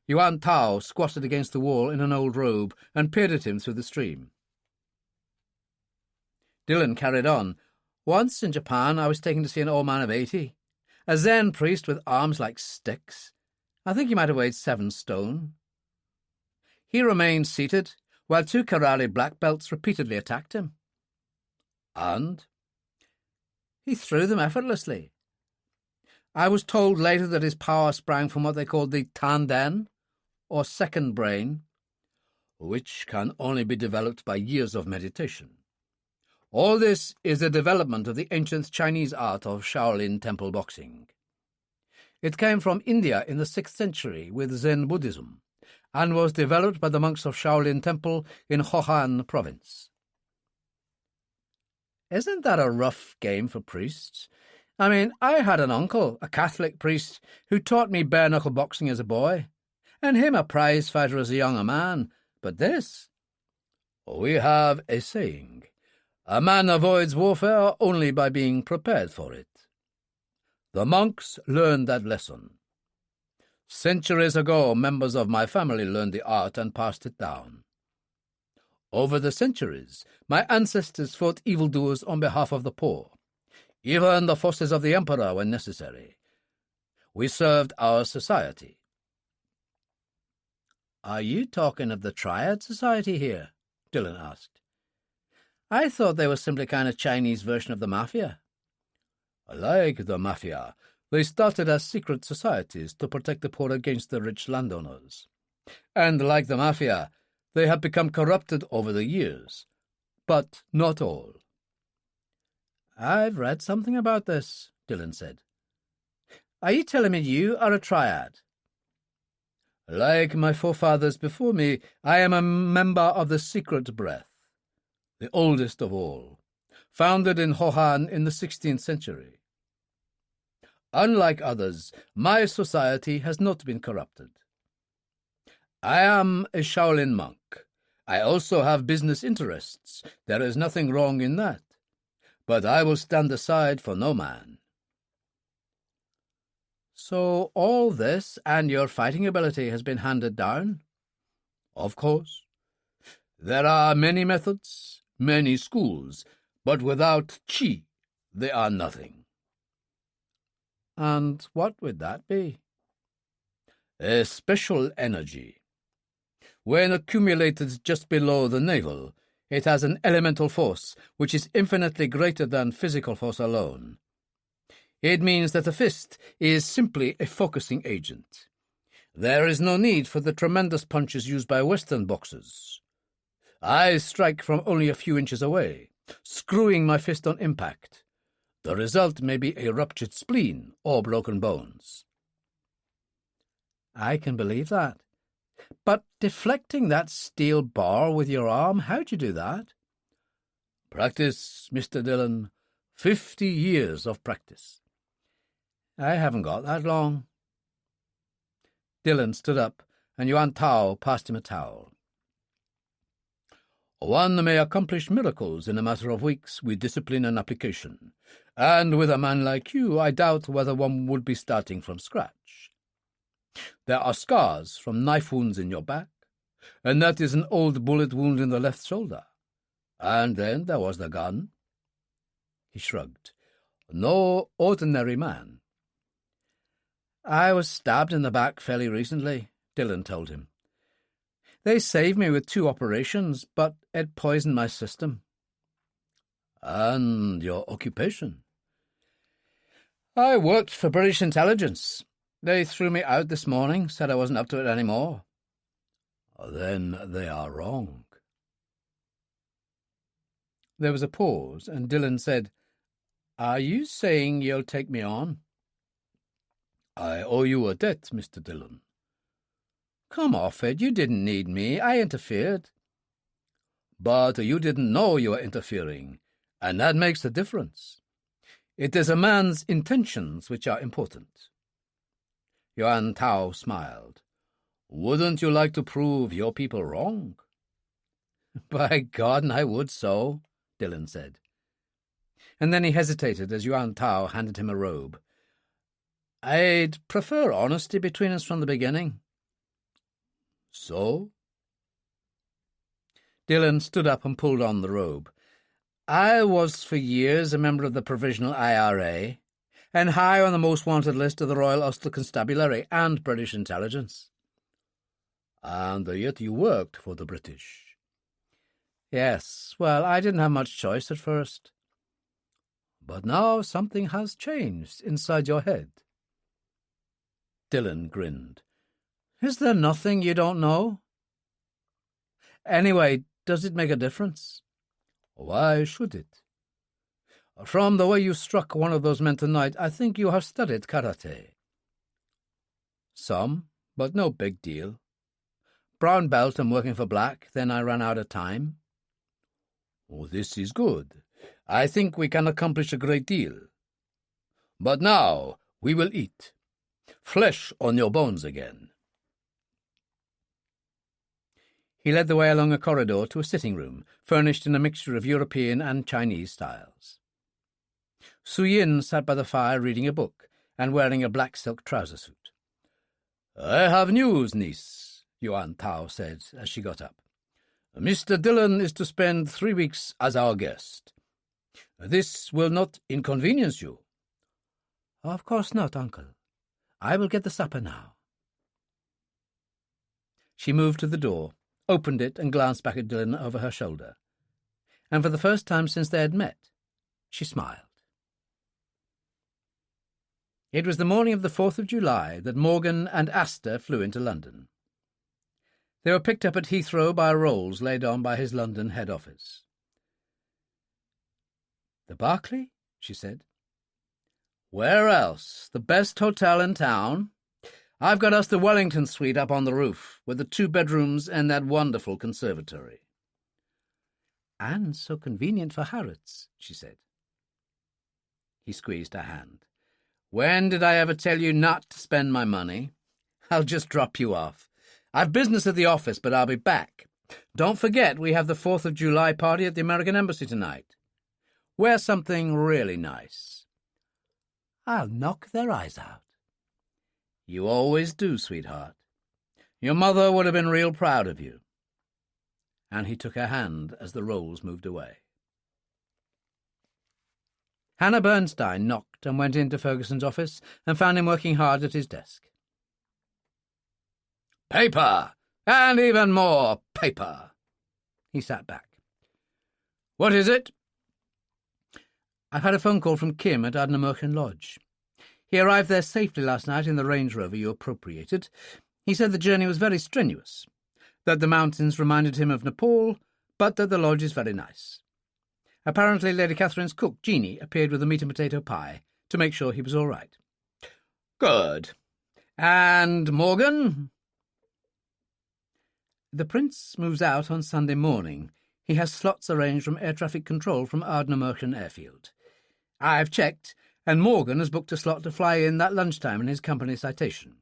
Yuan Tao squatted against the wall in an old robe and peered at him through the stream. Dillon carried on. "Once in Japan I was taken to see an old man of 80, a Zen priest with arms like sticks. I think he might have weighed 7 stone. He remained seated while 2 karate black belts repeatedly attacked him. And he threw them effortlessly. I was told later that his power sprang from what they called the tanden, or second brain, which can only be developed by years of meditation. All this is a development of the ancient Chinese art of Shaolin temple boxing. It came from India in the 6th century with Zen Buddhism, and was developed by the monks of Shaolin Temple in Hohan province. Isn't that a rough game for priests? I mean, I had an uncle, a Catholic priest, who taught me bare-knuckle boxing as a boy, and him a prize fighter as a younger man. But this? We have a saying, a man avoids warfare only by being prepared for it. The monks learned that lesson. Centuries ago, members of my family learned the art and passed it down. Over the centuries, my ancestors fought evildoers on behalf of the poor, even the forces of the emperor when necessary. We served our society. Are you talking of the Triad Society here? Dillon asked. I thought they were simply kind of Chinese version of the mafia. Like the mafia, they started as secret societies to protect the poor against the rich landowners. And like the mafia, they have become corrupted over the years. But not all. I've read something about this, Dillon said. Are you telling me you are a triad? Like my forefathers before me, I am a member of the Secret Breath, the oldest of all, founded in Hohan in the 16th century. Unlike others, my society has not been corrupted. I am a Shaolin monk. I also have business interests. There is nothing wrong in that. But I will stand aside for no man. So all this and your fighting ability has been handed down? Of course. There are many methods, many schools, but without chi, they are nothing. And what would that be? A special energy. When accumulated just below the navel, it has an elemental force which is infinitely greater than physical force alone. It means that the fist is simply a focusing agent. There is no need for the tremendous punches used by Western boxers. I strike from only a few inches away, screwing my fist on impact. The result may be a ruptured spleen or broken bones. I can believe that. But deflecting that steel bar with your arm, how'd you do that? Practice, Mr. Dillon. 50 years of practice. I haven't got that long. Dillon stood up, and Yuan Tao passed him a towel. One may accomplish miracles in a matter of weeks with discipline and application, and with a man like you, I doubt whether one would be starting from scratch. There are scars from knife wounds in your back, and that is an old bullet wound in the left shoulder. And then there was the gun. He shrugged. No ordinary man. I was stabbed in the back fairly recently, Dillon told him. They saved me with 2 operations, but it poisoned my system. And your occupation? I worked for British intelligence. They threw me out this morning, said I wasn't up to it anymore. Then they are wrong. There was a pause, and Dillon said, Are you saying you'll take me on? I owe you a debt, Mr. Dillon. Come off it, you didn't need me, I interfered. But you didn't know you were interfering, and that makes a difference. It is a man's intentions which are important. Yuan Tao smiled. Wouldn't you like to prove your people wrong? By God, I would so, Dillon said. And then he hesitated as Yuan Tao handed him a robe. I'd prefer honesty between us from the beginning. So? Dillon stood up and pulled on the robe. I was for years a member of the Provisional IRA, and high on the most wanted list of the Royal Ulster Constabulary and British intelligence. And yet you worked for the British. Yes, well, I didn't have much choice at first. But now something has changed inside your head. Dillon grinned. Is there nothing you don't know? Anyway, does it make a difference? Why should it? From the way you struck one of those men tonight, I think you have studied karate. Some, but no big deal. brown belt and working for black, then I ran out of time. Oh, this is good. I think we can accomplish a great deal. But now we will eat. Flesh on your bones again. He led the way along a corridor to a sitting room, furnished in a mixture of European and Chinese styles. Su Yin sat by the fire reading a book and wearing a black silk trouser suit. "I have news, niece," Yuan Tao said as she got up. "Mr. Dillon is to spend 3 weeks as our guest. This will not inconvenience you." "Of course not, uncle. I will get the supper now." She moved to the door, opened it, and glanced back at Dillon over her shoulder. And for the first time since they had met, she smiled. It was the morning of the 4th of July that Morgan and Astor flew into London. They were picked up at Heathrow by rolls laid on by his London head office. "The Berkeley?" she said. "Where else? The best hotel in town. I've got us the Wellington suite up on the roof, with the 2 bedrooms and that wonderful conservatory." "And so convenient for Harrods," she said. He squeezed her hand. "When did I ever tell you not to spend my money? I'll just drop you off. I've business at the office, but I'll be back. Don't forget we have the 4th of July party at the American Embassy tonight. Wear something really nice." "I'll knock their eyes out." "You always do, sweetheart. Your mother would have been real proud of you." And he took her hand as the rolls moved away. Hannah Bernstein knocked and went into Ferguson's office and found him working hard at his desk. "Paper! And even more paper!" He sat back. "What is it?" "I've had a phone call from Kim at Ardnamurchan Lodge. He arrived there safely last night in the Range Rover you appropriated. He said the journey was very strenuous, that the mountains reminded him of Nepal, but that the lodge is very nice. Apparently Lady Catherine's cook, Jeanie, appeared with a meat and potato pie to make sure he was all right." "Good. And Morgan?" "The Prince moves out on Sunday morning. He has slots arranged from air traffic control from Ardnamurchan Airfield. I've checked, and Morgan has booked a slot to fly in that lunchtime in his company citation.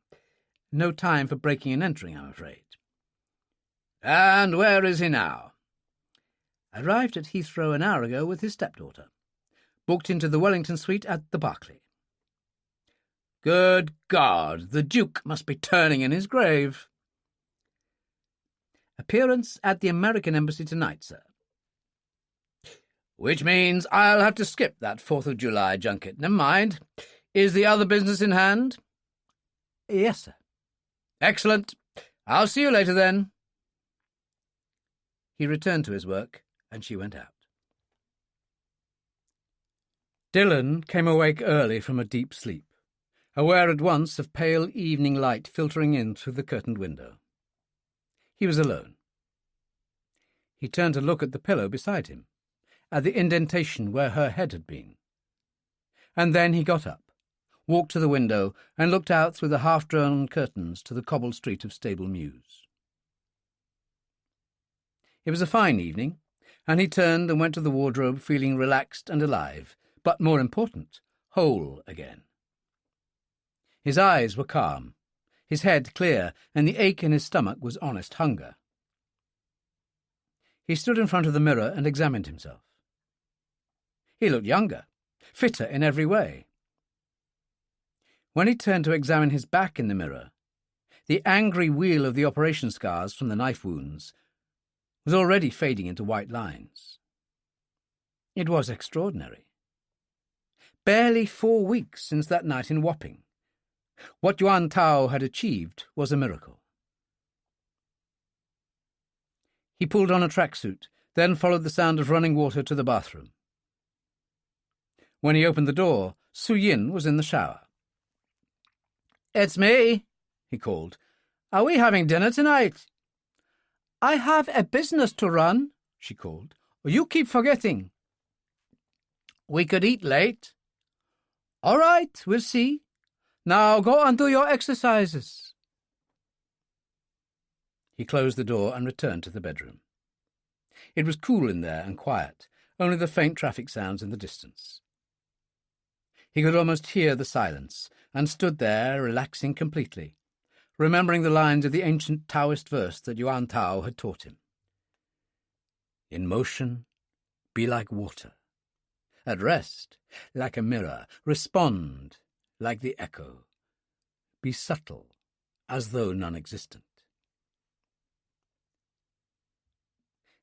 No time for breaking and entering, I'm afraid." "And where is he now?" "Arrived at Heathrow an hour ago with his stepdaughter. Booked into the Wellington suite at the Berkeley." "Good God, the Duke must be turning in his grave." "Appearance at the American Embassy tonight, sir." "Which means I'll have to skip that 4th of July junket. Never mind. Is the other business in hand?" "Yes, sir." "Excellent. I'll see you later, then." He returned to his work, and she went out. Dillon came awake early from a deep sleep, aware at once of pale evening light filtering in through the curtained window. He was alone. He turned to look at the pillow beside him, at the indentation where her head had been. And then he got up, walked to the window, and looked out through the half-drawn curtains to the cobbled street of Stable Mews. It was a fine evening, and he turned and went to the wardrobe feeling relaxed and alive, but more important, whole again. His eyes were calm, his head clear, and the ache in his stomach was honest hunger. He stood in front of the mirror and examined himself. He looked younger, fitter in every way. When he turned to examine his back in the mirror, the angry wheal of the operation scars from the knife wounds was already fading into white lines. It was extraordinary. Barely 4 weeks since that night in Wapping. What Yuan Tao had achieved was a miracle. He pulled on a tracksuit, then followed the sound of running water to the bathroom. When he opened the door, Su Yin was in the shower. "It's me," he called. "Are we having dinner tonight?" "I have a business to run," she called. "You keep forgetting." "We could eat late." "All right, we'll see. Now go and do your exercises." He closed the door and returned to the bedroom. It was cool in there and quiet, only the faint traffic sounds in the distance. He could almost hear the silence, and stood there, relaxing completely, remembering the lines of the ancient Taoist verse that Yuan Tao had taught him. In motion, be like water. At rest, like a mirror. Respond, like the echo. Be subtle, as though non-existent.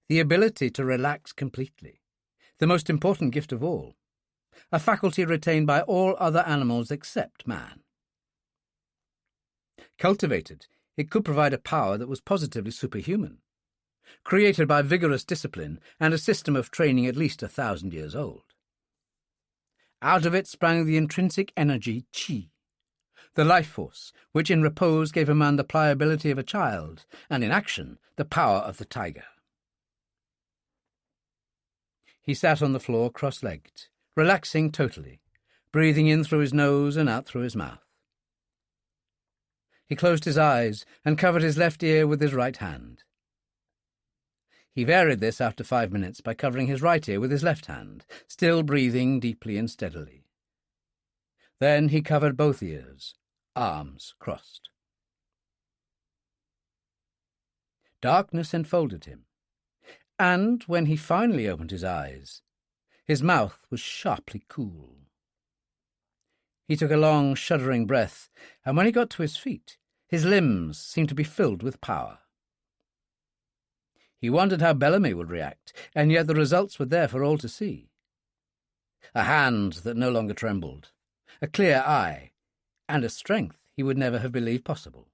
The ability to relax completely, the most important gift of all, a faculty retained by all other animals except man. Cultivated, it could provide a power that was positively superhuman, created by vigorous discipline and a system of training at least 1,000 years old. Out of it sprang the intrinsic energy qi, the life force which in repose gave a man the pliability of a child, and in action the power of the tiger. He sat on the floor cross-legged, relaxing totally, breathing in through his nose and out through his mouth. He closed his eyes and covered his left ear with his right hand. He varied this after 5 minutes by covering his right ear with his left hand, still breathing deeply and steadily. Then he covered both ears, arms crossed. Darkness enfolded him, and when he finally opened his eyes, his mouth was sharply cool. He took a long, shuddering breath, and when he got to his feet, his limbs seemed to be filled with power. He wondered how Bellamy would react, and yet the results were there for all to see. A hand that no longer trembled, a clear eye, and a strength he would never have believed possible.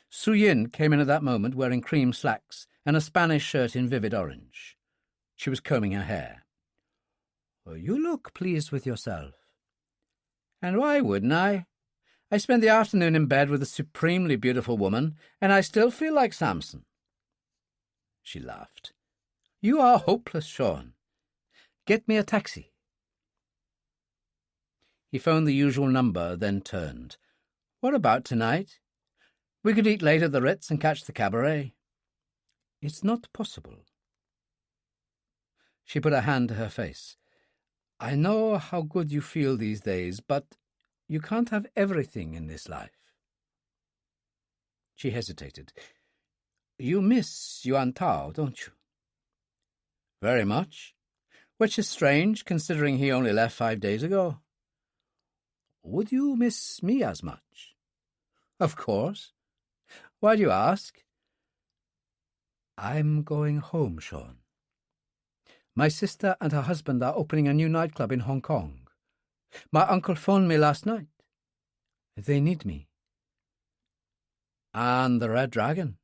Su Yin came in at that moment wearing cream slacks and a Spanish shirt in vivid orange. She was combing her hair. "You look pleased with yourself." "And why wouldn't I? I spent the afternoon in bed with a supremely beautiful woman, and I still feel like Samson." She laughed. "You are hopeless, Sean. Get me a taxi." He phoned the usual number, then turned. "What about tonight? We could eat late at the Ritz and catch the cabaret." "It's not possible." She put her hand to her face. "I know how good you feel these days, but you can't have everything in this life." She hesitated. "You miss Yuan Tao, don't you?" "Very much, which is strange, considering he only left 5 days ago." "Would you miss me as much?" "Of course. Why do you ask?" "I'm going home, Sean. My sister and her husband are opening a new nightclub in Hong Kong. My uncle phoned me last night. They need me." "And the Red Dragon?"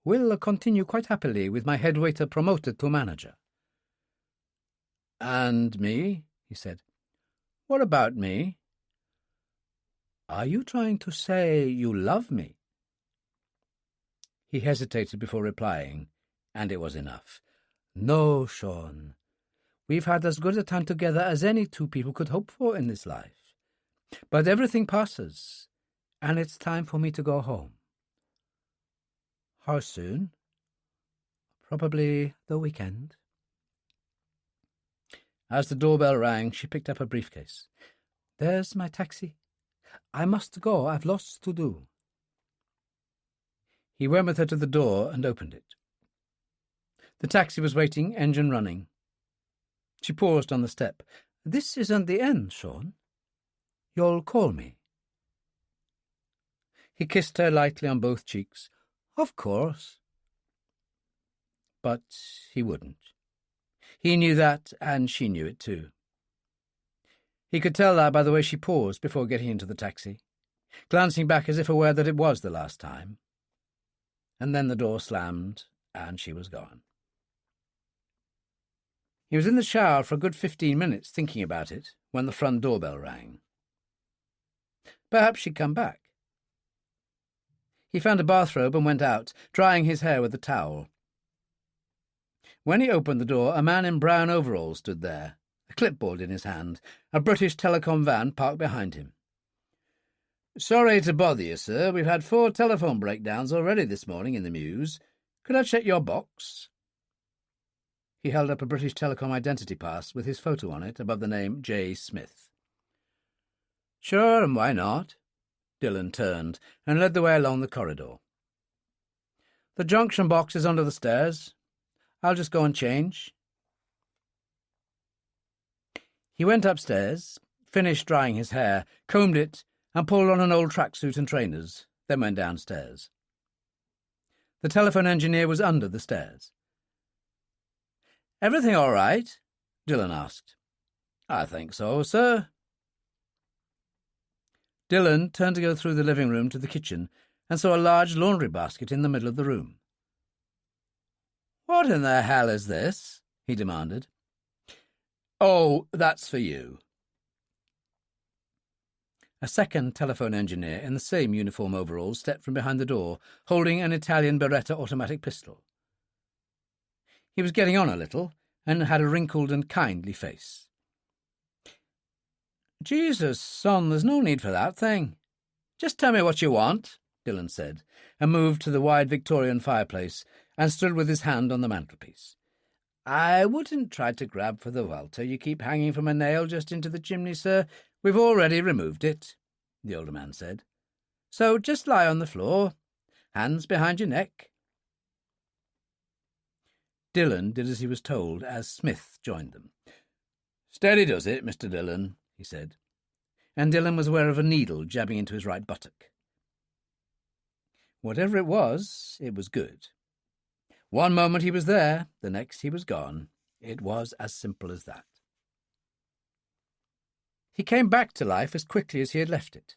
"Will continue quite happily with my head waiter promoted to manager." "And me?" he said. "What about me?" "Are you trying to say you love me?" He hesitated before replying, and it was enough. "No, Sean. We've had as good a time together as any two people could hope for in this life. But everything passes, and it's time for me to go home." "How soon?" "Probably the weekend." As the doorbell rang, she picked up her briefcase. "There's my taxi. I must go. I've lots to do." He went with her to the door and opened it. The taxi was waiting, engine running. She paused on the step. "This isn't the end, Sean. You'll call me." He kissed her lightly on both cheeks. "Of course." But he wouldn't. He knew that, and she knew it too. He could tell that by the way she paused before getting into the taxi, glancing back as if aware that it was the last time. And then the door slammed, and she was gone. He was in the shower for a good 15 minutes thinking about it when the front doorbell rang. Perhaps she'd come back. He found a bathrobe and went out, drying his hair with a towel. When he opened the door, a man in brown overalls stood there, a clipboard in his hand, a British Telecom van parked behind him. Sorry to bother you, sir. We've had 4 telephone breakdowns already this morning in the Mews. Could I check your box? He held up a British Telecom identity pass with his photo on it above the name J. Smith. Sure, and why not? Dillon turned and led the way along the corridor. The junction box is under the stairs. I'll just go and change. He went upstairs, finished drying his hair, combed it, and pulled on an old tracksuit and trainers, then went downstairs. The telephone engineer was under the stairs. "Everything all right?" Dillon asked. "I think so, sir." Dillon turned to go through the living room to the kitchen and saw a large laundry basket in the middle of the room. "What in the hell is this?" he demanded. "Oh, that's for you." A second telephone engineer in the same uniform overalls stepped from behind the door, holding an Italian Beretta automatic pistol. He was getting on a little and had a wrinkled and kindly face. "Jesus, son, there's no need for that thing. Just tell me what you want," Dillon said, and moved to the wide Victorian fireplace and stood with his hand on the mantelpiece. "I wouldn't try to grab for the welter you keep hanging from a nail just into the chimney, sir. We've already removed it," the older man said. "So just lie on the floor, hands behind your neck." Dillon did as he was told as Smith joined them. "Steady does it, Mr. Dillon," he said, and Dillon was aware of a needle jabbing into his right buttock. Whatever it was good. One moment he was there, the next he was gone. It was as simple as that. He came back to life as quickly as he had left it.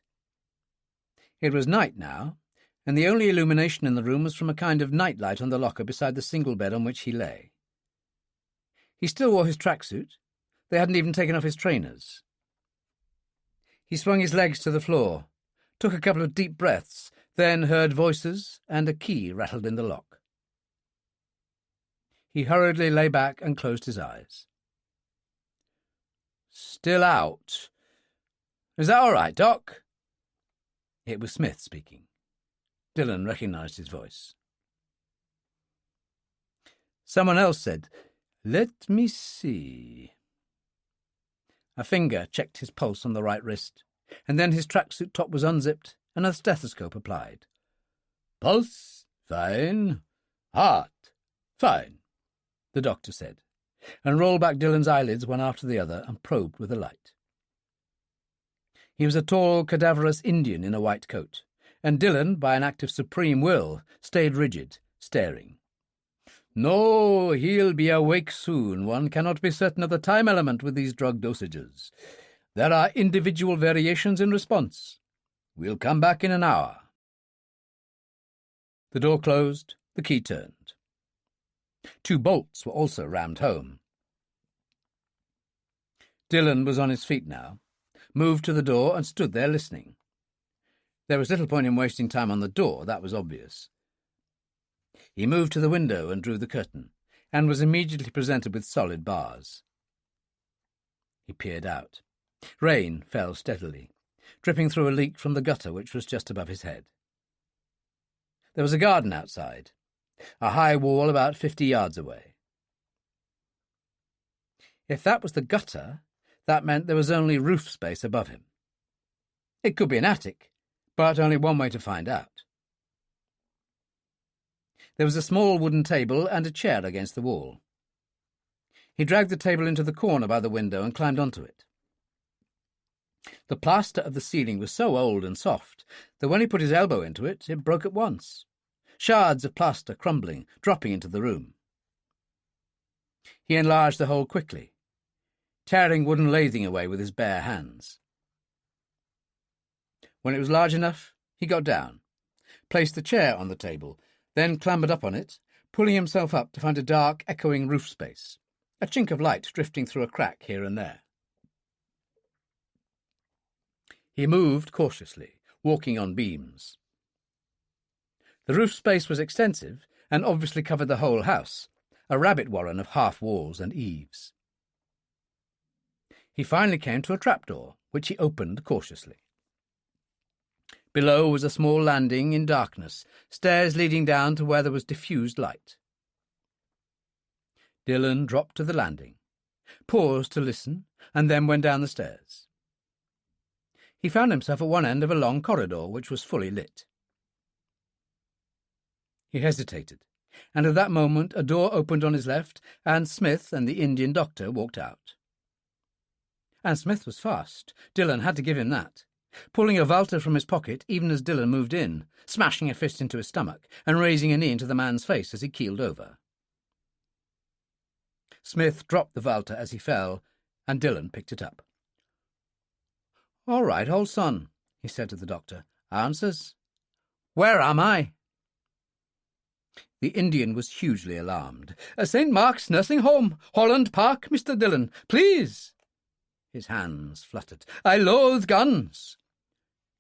It was night now, and the only illumination in the room was from a kind of nightlight on the locker beside the single bed on which he lay. He still wore his tracksuit. They hadn't even taken off his trainers. He swung his legs to the floor, took a couple of deep breaths, then heard voices, and a key rattled in the lock. He hurriedly lay back and closed his eyes. "Still out. Is that all right, Doc?" It was Smith speaking. Dillon recognised his voice. Someone else said, "Let me see." A finger checked his pulse on the right wrist, and then his tracksuit top was unzipped and a stethoscope applied. "Pulse, fine. Heart, fine," the doctor said, and rolled back Dillon's eyelids one after the other and probed with a light. He was a tall, cadaverous Indian in a white coat, and Dillon, by an act of supreme will, stayed rigid, staring. "No, he'll be awake soon. One cannot be certain of the time element with these drug dosages. There are individual variations in response. We'll come back in an hour." The door closed, the key turned. 2 bolts were also rammed home. Dillon was on his feet now, moved to the door and stood there listening. There was little point in wasting time on the door, that was obvious. He moved to the window and drew the curtain, and was immediately presented with solid bars. He peered out. Rain fell steadily, dripping through a leak from the gutter which was just above his head. There was a garden outside, a high wall about 50 yards away. If that was the gutter, that meant there was only roof space above him. It could be an attic, but only one way to find out. There was a small wooden table and a chair against the wall. He dragged the table into the corner by the window and climbed onto it. The plaster of the ceiling was so old and soft that when he put his elbow into it, it broke at once, shards of plaster crumbling, dropping into the room. He enlarged the hole quickly, tearing wooden lathing away with his bare hands. When it was large enough, he got down, placed the chair on the table, then clambered up on it, pulling himself up to find a dark, echoing roof space, a chink of light drifting through a crack here and there. He moved cautiously, walking on beams. The roof space was extensive and obviously covered the whole house, a rabbit warren of half walls and eaves. He finally came to a trapdoor, which he opened cautiously. Below was a small landing in darkness, stairs leading down to where there was diffused light. Dillon dropped to the landing, paused to listen, and then went down the stairs. He found himself at one end of a long corridor which was fully lit. He hesitated, and at that moment a door opened on his left, and Smith and the Indian doctor walked out. And Smith was fast. Dillon had to give him that, pulling a Walter from his pocket even as Dillon moved in, smashing a fist into his stomach and raising a knee into the man's face as he keeled over. Smith dropped the Walter as he fell, and Dillon picked it up. "All right, old son," he said to the doctor. "Answers? Where am I?" The Indian was hugely alarmed. "St. Mark's Nursing Home, Holland Park, Mr. Dillon. Please." His hands fluttered. "I loathe guns."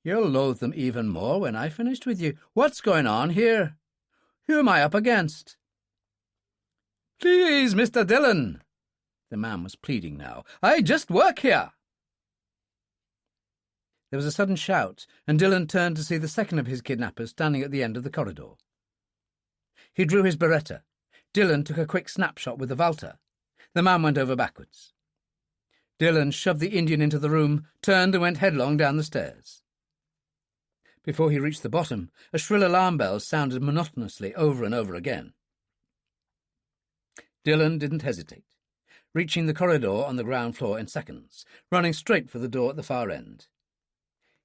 "You'll loathe them even more when I've finished with you. What's going on here? Who am I up against?" "Please, Mr. Dillon." The man was pleading now. "I just work here." There was a sudden shout, and Dillon turned to see the second of his kidnappers standing at the end of the corridor. He drew his Beretta. Dillon took a quick snapshot with the Walter. The man went over backwards. Dillon shoved the Indian into the room, turned and went headlong down the stairs. Before he reached the bottom, a shrill alarm bell sounded monotonously over and over again. Dillon didn't hesitate, reaching the corridor on the ground floor in seconds, running straight for the door at the far end.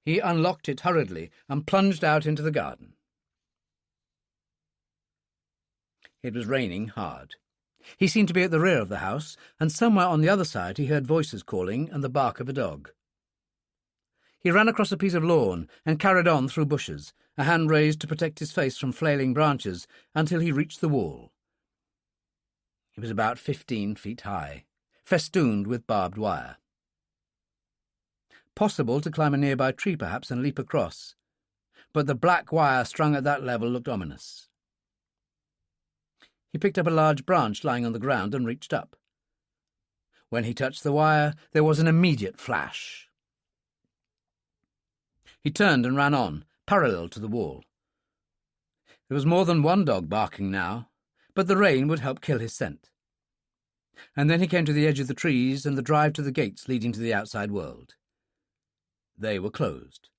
He unlocked it hurriedly and plunged out into the garden. It was raining hard. He seemed to be at the rear of the house, and somewhere on the other side he heard voices calling and the bark of a dog. He ran across a piece of lawn and carried on through bushes, a hand raised to protect his face from flailing branches, until he reached the wall. It was about 15 feet high, festooned with barbed wire. Possible to climb a nearby tree perhaps and leap across, but the black wire strung at that level looked ominous. He picked up a large branch lying on the ground and reached up. When he touched the wire, there was an immediate flash. He turned and ran on, parallel to the wall. There was more than one dog barking now, but the rain would help kill his scent. And then he came to the edge of the trees and the drive to the gates leading to the outside world. They were closed,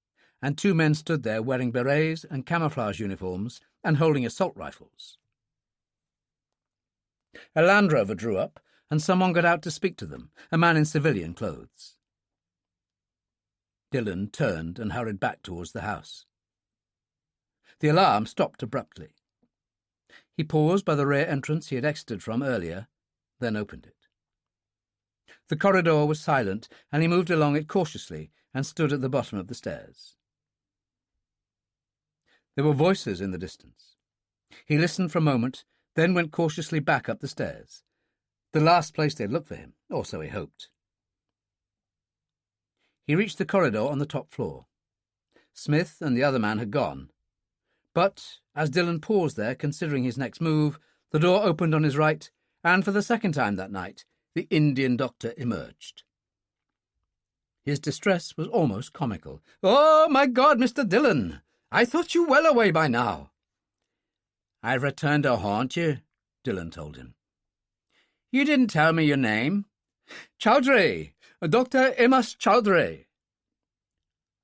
and 2 men stood there wearing berets and camouflage uniforms and holding assault rifles. A Land Rover drew up, and someone got out to speak to them, a man in civilian clothes. Dillon turned and hurried back towards the house. The alarm stopped abruptly. He paused by the rear entrance he had exited from earlier, then opened it. The corridor was silent, and he moved along it cautiously and stood at the bottom of the stairs. There were voices in the distance. He listened for a moment, then went cautiously back up the stairs, the last place they'd look for him, or so he hoped. He reached the corridor on the top floor. Smith and the other man had gone, but as Dillon paused there, considering his next move, the door opened on his right, and for the second time that night, the Indian doctor emerged. His distress was almost comical. "Oh, my God, Mr. Dillon! I thought you well away by now." "I've returned to haunt you," Dillon told him. "You didn't tell me your name." "Chowdhury, Dr. Amos Chowdhury."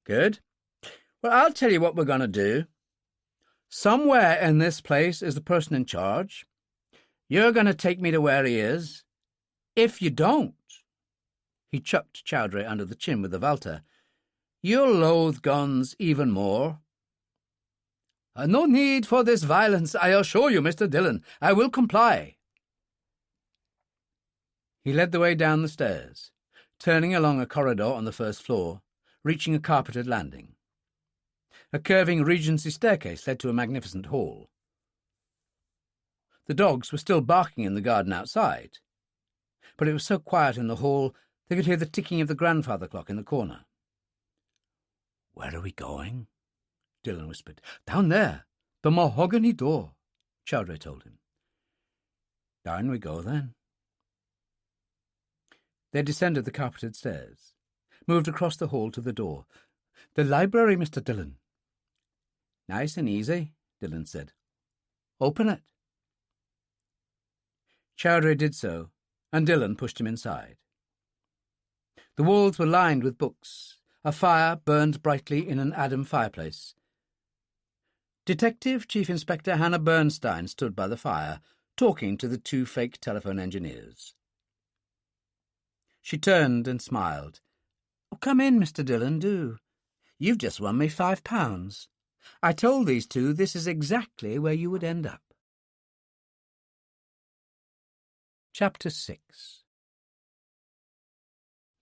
"Good. Well, I'll tell you what we're going to do. Somewhere in this place is the person in charge. You're going to take me to where he is. If you don't," he chucked Chowdhury under the chin with the Walter, "you'll loathe guns even more." "No need for this violence, I assure you, Mr. Dillon. I will comply." He led the way down the stairs, turning along a corridor on the first floor, reaching a carpeted landing. A curving Regency staircase led to a magnificent hall. The dogs were still barking in the garden outside, but it was so quiet in the hall they could hear the ticking of the grandfather clock in the corner. "Where are we going?" Dillon whispered. "Down there, the mahogany door," Chowdhury told him. "Down we go, then." They descended the carpeted stairs, moved across the hall to the door. "The library, Mr. Dillon." Nice and easy, Dillon said. Open it. Chowdhury did so, and Dillon pushed him inside. The walls were lined with books. A fire burned brightly in an Adam fireplace. Detective Chief Inspector Hannah Bernstein stood by the fire, talking to the two fake telephone engineers. She turned and smiled. "Oh, come in, Mr. Dillon, do. You've just won me £5. I told these two this is exactly where you would end up." Chapter 6.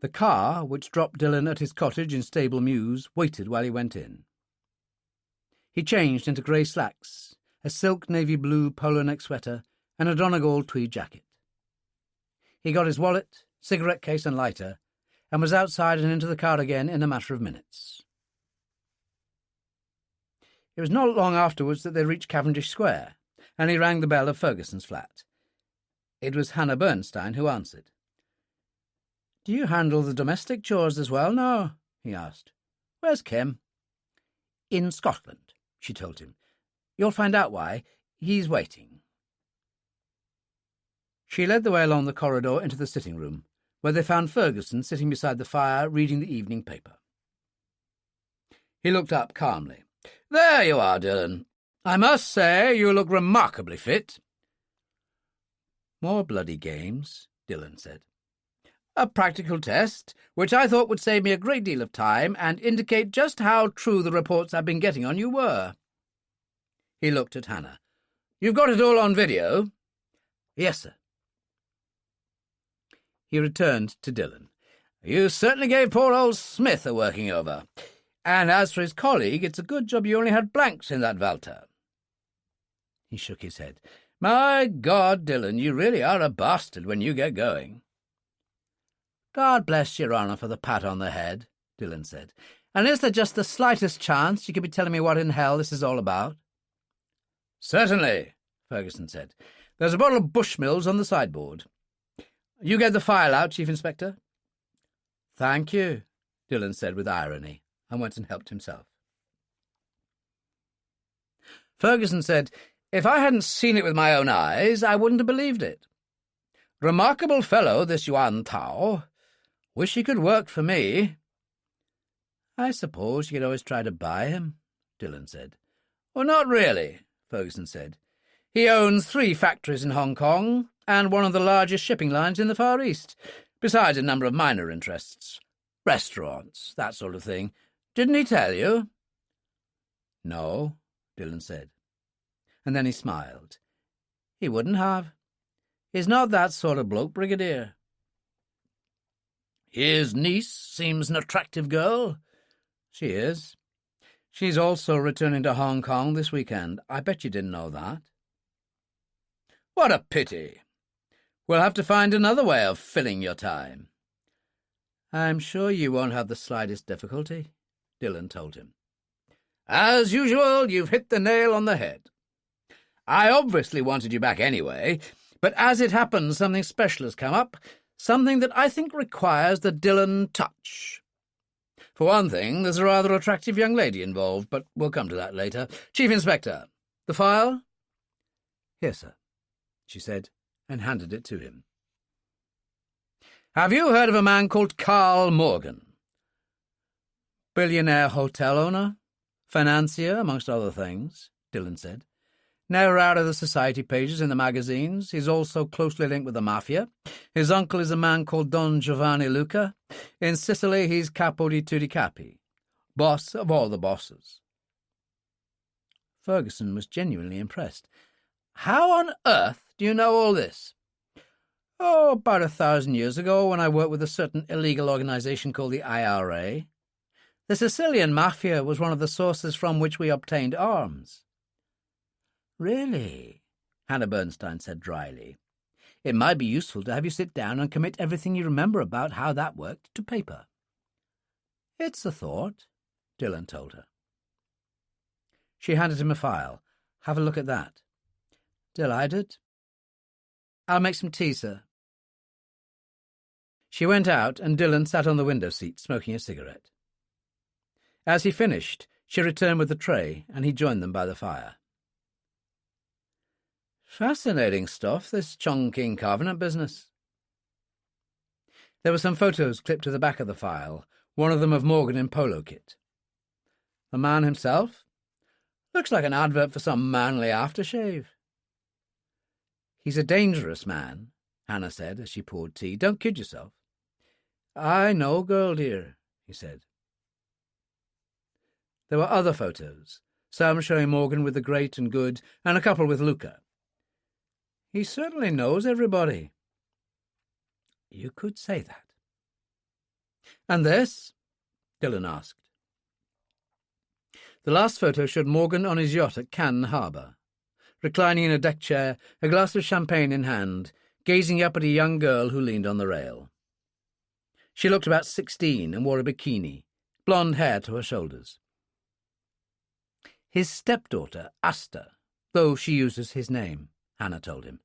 The car, which dropped Dillon at his cottage in Stable Mews, waited while he went in. He changed into grey slacks, a silk navy-blue polo-neck sweater, and a Donegal tweed jacket. He got his wallet, cigarette case and lighter, and was outside and into the car again in a matter of minutes. It was not long afterwards that they reached Cavendish Square, and he rang the bell of Ferguson's flat. It was Hannah Bernstein who answered. "Do you handle the domestic chores as well now?" he asked. "Where's Kim?" "In Scotland," she told him. "You'll find out why. He's waiting." She led the way along the corridor into the sitting room, where they found Ferguson sitting beside the fire reading the evening paper. He looked up calmly. "There you are, Dillon. I must say you look remarkably fit." "More bloody games," Dillon said. "A practical test, which I thought would save me a great deal of time and indicate just how true the reports I've been getting on you were." He looked at Hannah. "You've got it all on video?" "Yes, sir." He returned to Dillon. "You certainly gave poor old Smith a working over. And as for his colleague, it's a good job you only had blanks in that Walter." He shook his head. "My God, Dillon, you really are a bastard when you get going." "God bless your honour for the pat on the head," Dillon said. "And is there just the slightest chance you could be telling me what in hell this is all about?" "Certainly," Ferguson said. "There's a bottle of Bushmills on the sideboard. You get the file out, Chief Inspector." "Thank you," Dillon said with irony, and went and helped himself. Ferguson said, "If I hadn't seen it with my own eyes, I wouldn't have believed it. Remarkable fellow, this Yuan Tao. Wish he could work for me." "I suppose you could always try to buy him," Dillon said. "Well, not really," Ferguson said. "He owns 3 factories in Hong Kong and one of the largest shipping lines in the Far East, besides a number of minor interests. Restaurants, that sort of thing. Didn't he tell you?" "No," Dillon said. And then he smiled. "He wouldn't have. He's not that sort of bloke, Brigadier." "His niece seems an attractive girl." "She is. She's also returning to Hong Kong this weekend. I bet you didn't know that." "What a pity. We'll have to find another way of filling your time." "I'm sure you won't have the slightest difficulty," Dillon told him. "As usual, you've hit the nail on the head. I obviously wanted you back anyway, but as it happens, something special has come up, something that I think requires the Dillon touch. For one thing, there's a rather attractive young lady involved, but we'll come to that later. Chief Inspector, the file?" "Here, sir," she said, and handed it to him. "Have you heard of a man called Carl Morgan?" "Billionaire hotel owner, financier, amongst other things," Dillon said. "Never out of the society pages in the magazines. He's also closely linked with the mafia. His uncle is a man called Don Giovanni Luca. In Sicily, he's capo di tutti capi, boss of all the bosses." Ferguson was genuinely impressed. "How on earth do you know all this?" "Oh, about 1,000 years ago, when I worked with a certain illegal organization called the IRA. The Sicilian mafia was one of the sources from which we obtained arms." "Really?" Hannah Bernstein said dryly. "It might be useful to have you sit down and commit everything you remember about how that worked to paper." "It's a thought," Dillon told her. She handed him a file. "Have a look at that." "Delighted." "I'll make some tea, sir." She went out, and Dillon sat on the window seat, smoking a cigarette. As he finished, She returned with the tray, and he joined them by the fire. Fascinating stuff, this Chongqing Covenant business. There were some photos clipped to the back of the file, one of them of Morgan in polo kit. The man himself? Looks like an advert for some manly aftershave. He's a dangerous man, Hannah said as she poured tea. Don't kid yourself. I know, girl dear, he said. There were other photos, some showing Morgan with the great and good, and a couple with Luca. He certainly knows everybody. You could say that. And this? Dillon asked. The last photo showed Morgan on his yacht at Cannes Harbour, reclining in a deck chair, a glass of champagne in hand, gazing up at a young girl who leaned on the rail. She looked about 16 and wore a bikini, blonde hair to her shoulders. His stepdaughter, Asta, though she uses his name, Hannah told him.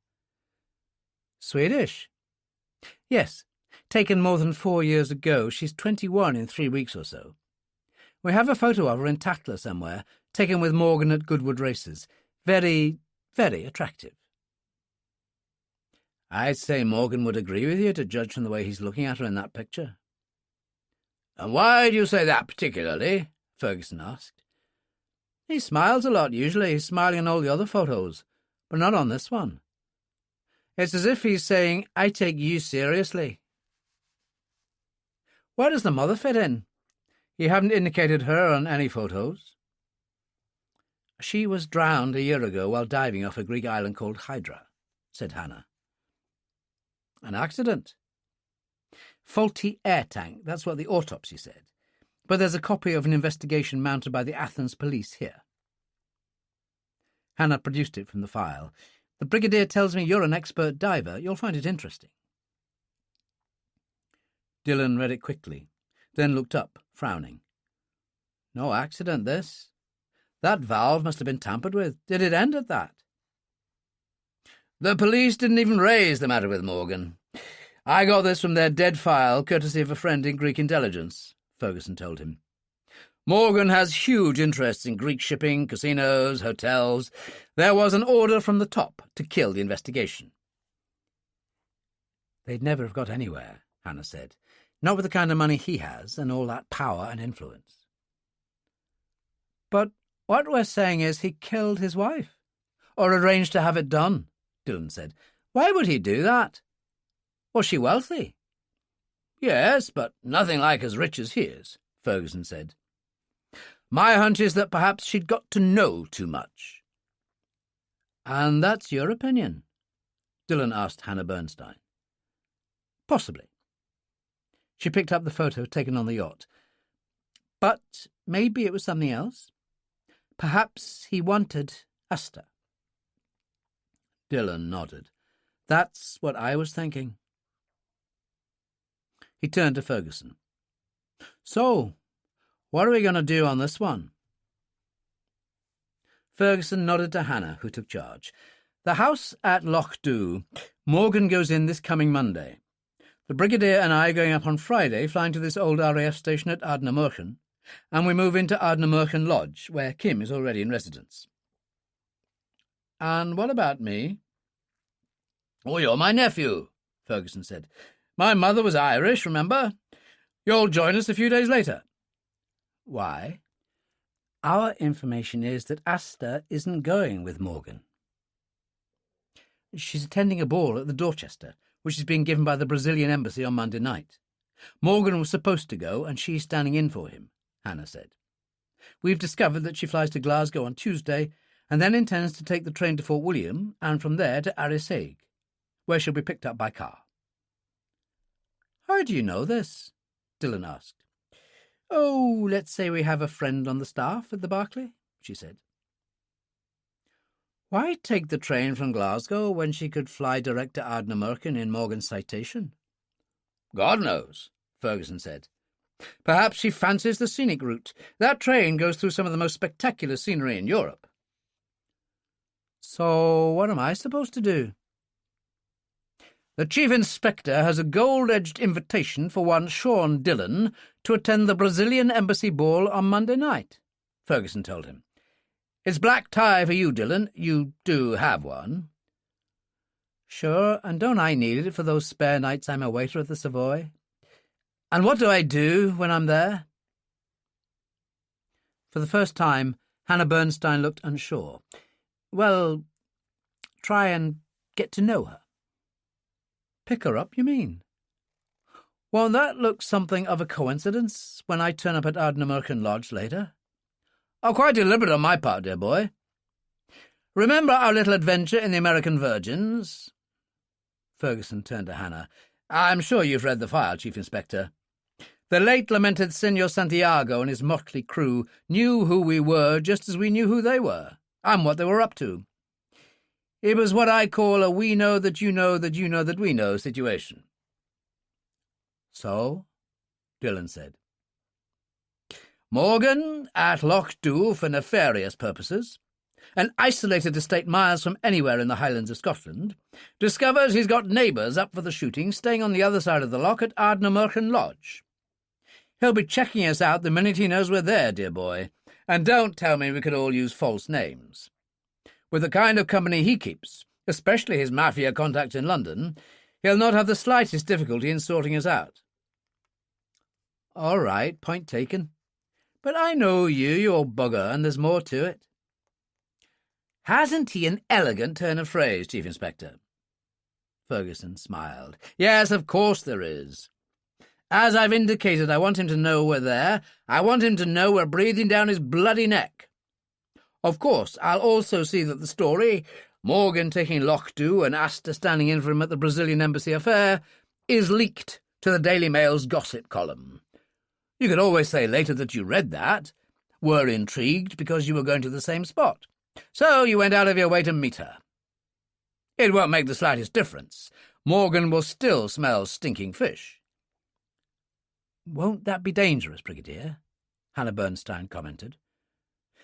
Swedish? Yes, taken more than 4 years ago. She's 21 in 3 weeks or so. We have a photo of her in Tatler somewhere, taken with Morgan at Goodwood Races. Very, very attractive. I'd say Morgan would agree with you, to judge from the way he's looking at her in that picture. And why do you say that particularly? Ferguson asked. He smiles a lot, usually. He's smiling in all the other photos, but not on this one. It's as if he's saying, I take you seriously. Where does the mother fit in? You haven't indicated her on any photos. She was drowned a year ago while diving off a Greek island called Hydra, said Hannah. An accident. Faulty air tank, that's what the autopsy said. But there's a copy of an investigation mounted by the Athens police here. Hannah produced it from the file. The Brigadier tells me you're an expert diver. You'll find it interesting. Dillon read it quickly, then looked up, frowning. No accident, this. That valve must have been tampered with. Did it end at that? The police didn't even raise the matter with Morgan. I got this from their dead file, courtesy of a friend in Greek intelligence, Ferguson told him. Morgan has huge interests in Greek shipping, casinos, hotels. There was an order from the top to kill the investigation. They'd never have got anywhere, Hannah said. Not with the kind of money he has and all that power and influence. But what we're saying is he killed his wife, or arranged to have it done, Dillon said. Why would he do that? Was she wealthy? Yes, but nothing like as rich as he is, Ferguson said. My hunch is that perhaps she'd got to know too much. And that's your opinion? Dillon asked Hannah Bernstein. Possibly. She picked up the photo taken on the yacht. But maybe it was something else. Perhaps he wanted Asta. Dillon nodded. That's what I was thinking. He turned to Ferguson. So, what are we going to do on this one? Ferguson nodded to Hannah, who took charge. The house at Lochdu. Morgan goes in this coming Monday. The Brigadier and I are going up on Friday, flying to this old RAF station at Ardnamurchan, and we move into Ardnamurchan Lodge, where Kim is already in residence. And what about me? Oh, you're my nephew, Ferguson said. My mother was Irish, remember? You'll join us a few days later. Why? Our information is that Asta isn't going with Morgan. She's attending a ball at the Dorchester, which is being given by the Brazilian embassy on Monday night. Morgan was supposed to go, and she's standing in for him, Hannah said. We've discovered that she flies to Glasgow on Tuesday, and then intends to take the train to Fort William, and from there to Arisaig, where she'll be picked up by car. How do you know this? Dillon asked. Oh, let's say we have a friend on the staff at the Berkeley, she said. Why take the train from Glasgow when she could fly direct to Ardnamurchan in Morgan's citation? God knows, Ferguson said. Perhaps she fancies the scenic route. That train goes through some of the most spectacular scenery in Europe. So what am I supposed to do? The Chief Inspector has a gold-edged invitation for one Sean Dillon to attend the Brazilian embassy ball on Monday night, Ferguson told him. "It's black tie for you, Dillon. You do have one." "Sure, and don't I need it for those spare nights I'm a waiter at the Savoy? "And what do I do when I'm there?" For the first time, Hannah Bernstein looked unsure. "Well, try and get to know her." "Pick her up, you mean?" "Won't that look something of a coincidence when I turn up at Ardnamurchan Lodge later?" "Oh, quite deliberate on my part, dear boy. Remember our little adventure in the American Virgins?" Ferguson turned to Hannah. "I'm sure you've read the file, Chief Inspector. The late lamented Senor Santiago and his motley crew knew who we were just as we knew who they were, and what they were up to. It was what I call a we know that you know that you know that we know situation." "So?" Dillon said. "Morgan, at Lochdu for nefarious purposes, an isolated estate miles from anywhere in the Highlands of Scotland, discovers he's got neighbours up for the shooting staying on the other side of the loch at Ardnamurchan Lodge. He'll be checking us out the minute he knows we're there, dear boy, and don't tell me we could all use false names. With the kind of company he keeps, especially his mafia contacts in London, he'll not have the slightest difficulty in sorting us out." "All right, point taken. But I know you old bugger, and there's more to it." "Hasn't he an elegant turn of phrase, Chief Inspector?" Ferguson smiled. "Yes, of course there is. As I've indicated, I want him to know we're there. I want him to know we're breathing down his bloody neck. Of course, I'll also see that the story, Morgan taking Lochdu and Asta standing in for him at the Brazilian Embassy affair, is leaked to the Daily Mail's gossip column. You could always say later that you read that, were intrigued because you were going to the same spot, so you went out of your way to meet her. It won't make the slightest difference. Morgan will still smell stinking fish." "Won't that be dangerous, Brigadier?" Hannah Bernstein commented.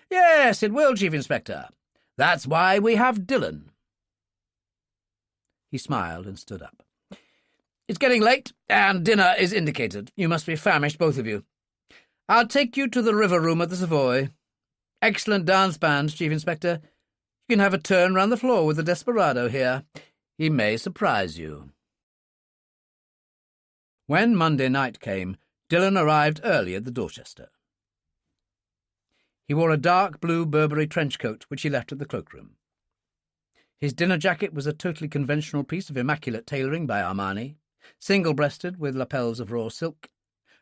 "Yes, it will, Chief Inspector. That's why we have Dillon." He smiled and stood up. "It's getting late, and dinner is indicated. You must be famished, both of you. I'll take you to the river room at the Savoy. Excellent dance band, Chief Inspector. You can have a turn round the floor with the desperado here. He may surprise you." When Monday night came, Dillon arrived early at the Dorchester. He wore a dark blue Burberry trench coat, which he left at the cloakroom. His dinner jacket was a totally conventional piece of immaculate tailoring by Armani, single-breasted with lapels of raw silk,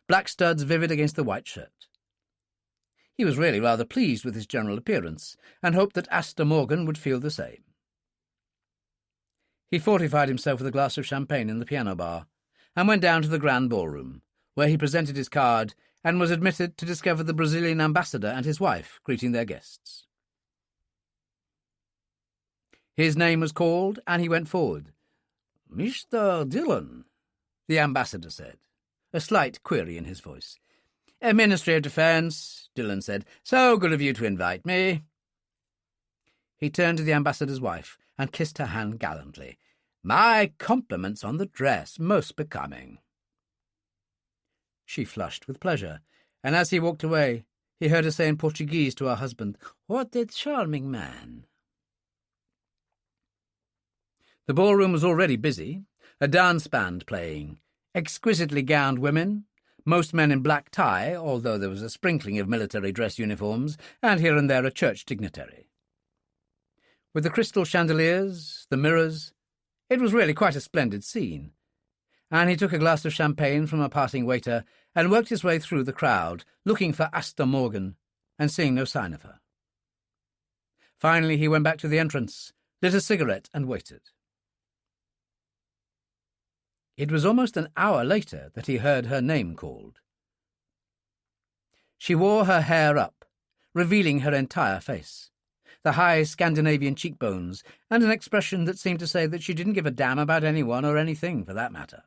black studs vivid against the white shirt. He was really rather pleased with his general appearance, and hoped that Asta Morgan would feel the same. He fortified himself with a glass of champagne in the piano bar, and went down to the grand ballroom, where he presented his card and was admitted to discover the Brazilian ambassador and his wife greeting their guests. His name was called, and he went forward. "Mr. Dillon," the ambassador said, a slight query in his voice. "Ministry of Defence," Dillon said. "So good of you to invite me." He turned to the ambassador's wife and kissed her hand gallantly. "My compliments on the dress, most becoming." She flushed with pleasure, and as he walked away, he heard her say in Portuguese to her husband, "What a charming man." The ballroom was already busy, a dance band playing, exquisitely gowned women, most men in black tie, although there was a sprinkling of military dress uniforms, and here and there a church dignitary. With the crystal chandeliers, the mirrors, it was really quite a splendid scene, and he took a glass of champagne from a passing waiter and worked his way through the crowd, looking for Asta Morgan and seeing no sign of her. Finally he went back to the entrance, lit a cigarette and waited. It was almost an hour later that he heard her name called. She wore her hair up, revealing her entire face, the high Scandinavian cheekbones, and an expression that seemed to say that she didn't give a damn about anyone or anything, for that matter.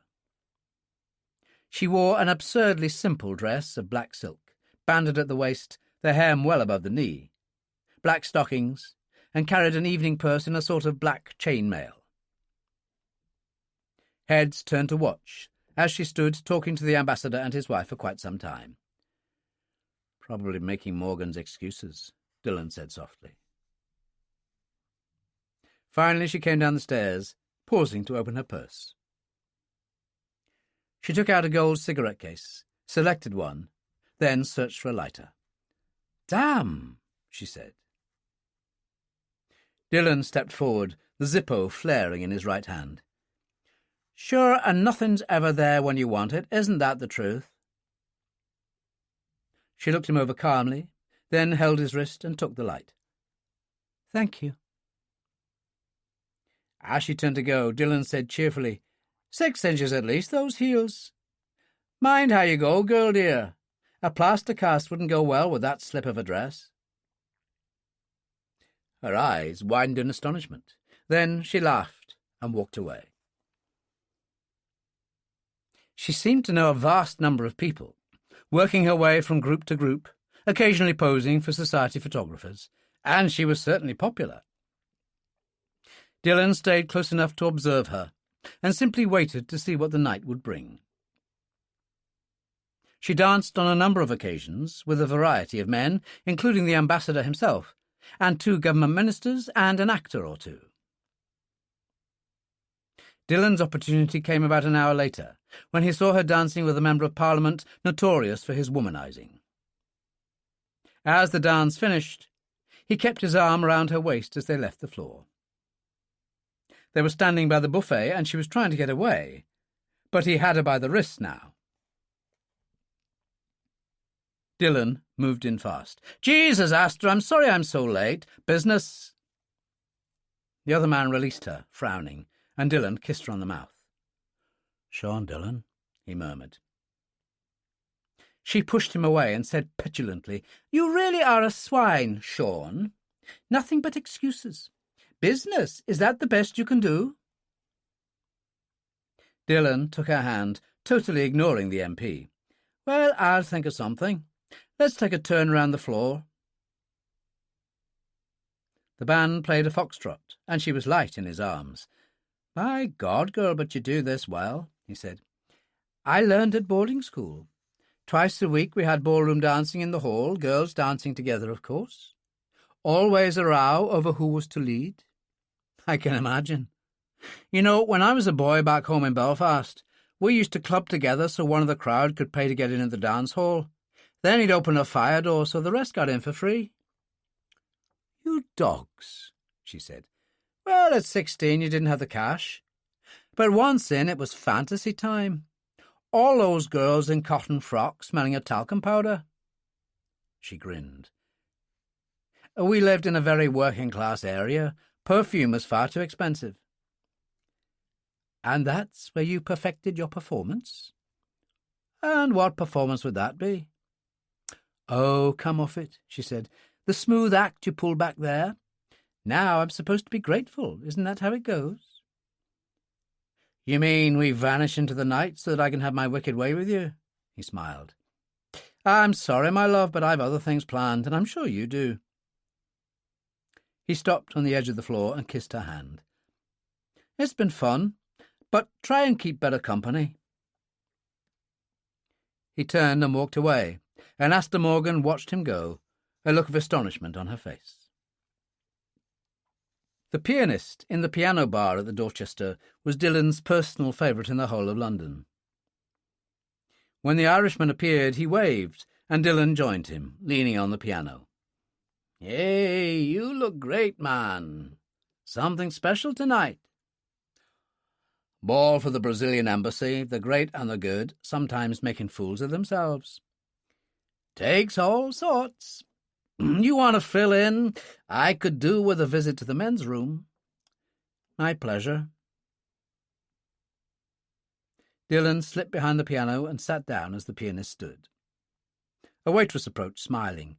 She wore an absurdly simple dress of black silk, banded at the waist, the hem well above the knee, black stockings, and carried an evening purse in a sort of black chain-mail. Heads turned to watch, as she stood talking to the ambassador and his wife for quite some time. Probably making Morgan's excuses, Dillon said softly. Finally she came down the stairs, pausing to open her purse. She took out a gold cigarette case, selected one, then searched for a lighter. "Damn," she said. Dillon stepped forward, the Zippo flaring in his right hand. "Sure, and nothing's ever there when you want it, isn't that the truth?" She looked him over calmly, then held his wrist and took the light. "Thank you." As she turned to go, Dillon said cheerfully, 6 inches at least, those heels. Mind how you go, girl dear. A plaster cast wouldn't go well with that slip of a dress." Her eyes widened in astonishment. Then she laughed and walked away. She seemed to know a vast number of people, working her way from group to group, occasionally posing for society photographers, and she was certainly popular. Dillon stayed close enough to observe her, and simply waited to see what the night would bring. She danced on a number of occasions with a variety of men, including the ambassador himself, and 2 government ministers and an actor or 2. Dillon's opportunity came about an hour later, when he saw her dancing with a member of Parliament notorious for his womanizing. As the dance finished, he kept his arm around her waist as they left the floor. They were standing by the buffet, and she was trying to get away, but he had her by the wrist now. Dillon moved in fast. "Jesus, Astor, I'm sorry I'm so late. Business." The other man released her, frowning, and Dillon kissed her on the mouth. "Sean Dillon," he murmured. She pushed him away and said petulantly, "You really are a swine, Sean. Nothing but excuses. Business, is that the best you can do?" Dillon took her hand, totally ignoring the MP. "Well, I'll think of something. Let's take a turn round the floor." The band played a foxtrot, and she was light in his arms. "By God, girl, but you do this well," he said. "I learned at boarding school. Twice a week we had ballroom dancing in the hall, girls dancing together, of course. Always a row over who was to lead. I can imagine. You know, when I was a boy back home in Belfast, we used to club together so one of the crowd could pay to get in at the dance hall. Then he'd open a fire door so the rest got in for free." "You dogs," she said. "Well, at 16 you didn't have the cash. But once in, it was fantasy time. All those girls in cotton frocks smelling of talcum powder." She grinned. "We lived in a very working-class area. Perfume was far too expensive." "And that's where you perfected your performance?" "And what performance would that be?" "Oh, come off it," she said. "The smooth act you pulled back there. Now I'm supposed to be grateful. Isn't that how it goes?" "You mean we vanish into the night so that I can have my wicked way with you?" He smiled. "I'm sorry, my love, but I've other things planned, and I'm sure you do." He stopped on the edge of the floor and kissed her hand. "It's been fun, but try and keep better company." He turned and walked away, and Astor Morgan watched him go, a look of astonishment on her face. The pianist in the piano bar at the Dorchester was Dillon's personal favourite in the whole of London. When the Irishman appeared, he waved, and Dillon joined him, leaning on the piano. "Hey, you look great, man. Something special tonight?" "Ball for the Brazilian embassy, the great and the good, sometimes making fools of themselves." "Takes all sorts. You want to fill in? I could do with a visit to the men's room." "My pleasure." Dillon slipped behind the piano and sat down as the pianist stood. A waitress approached, smiling.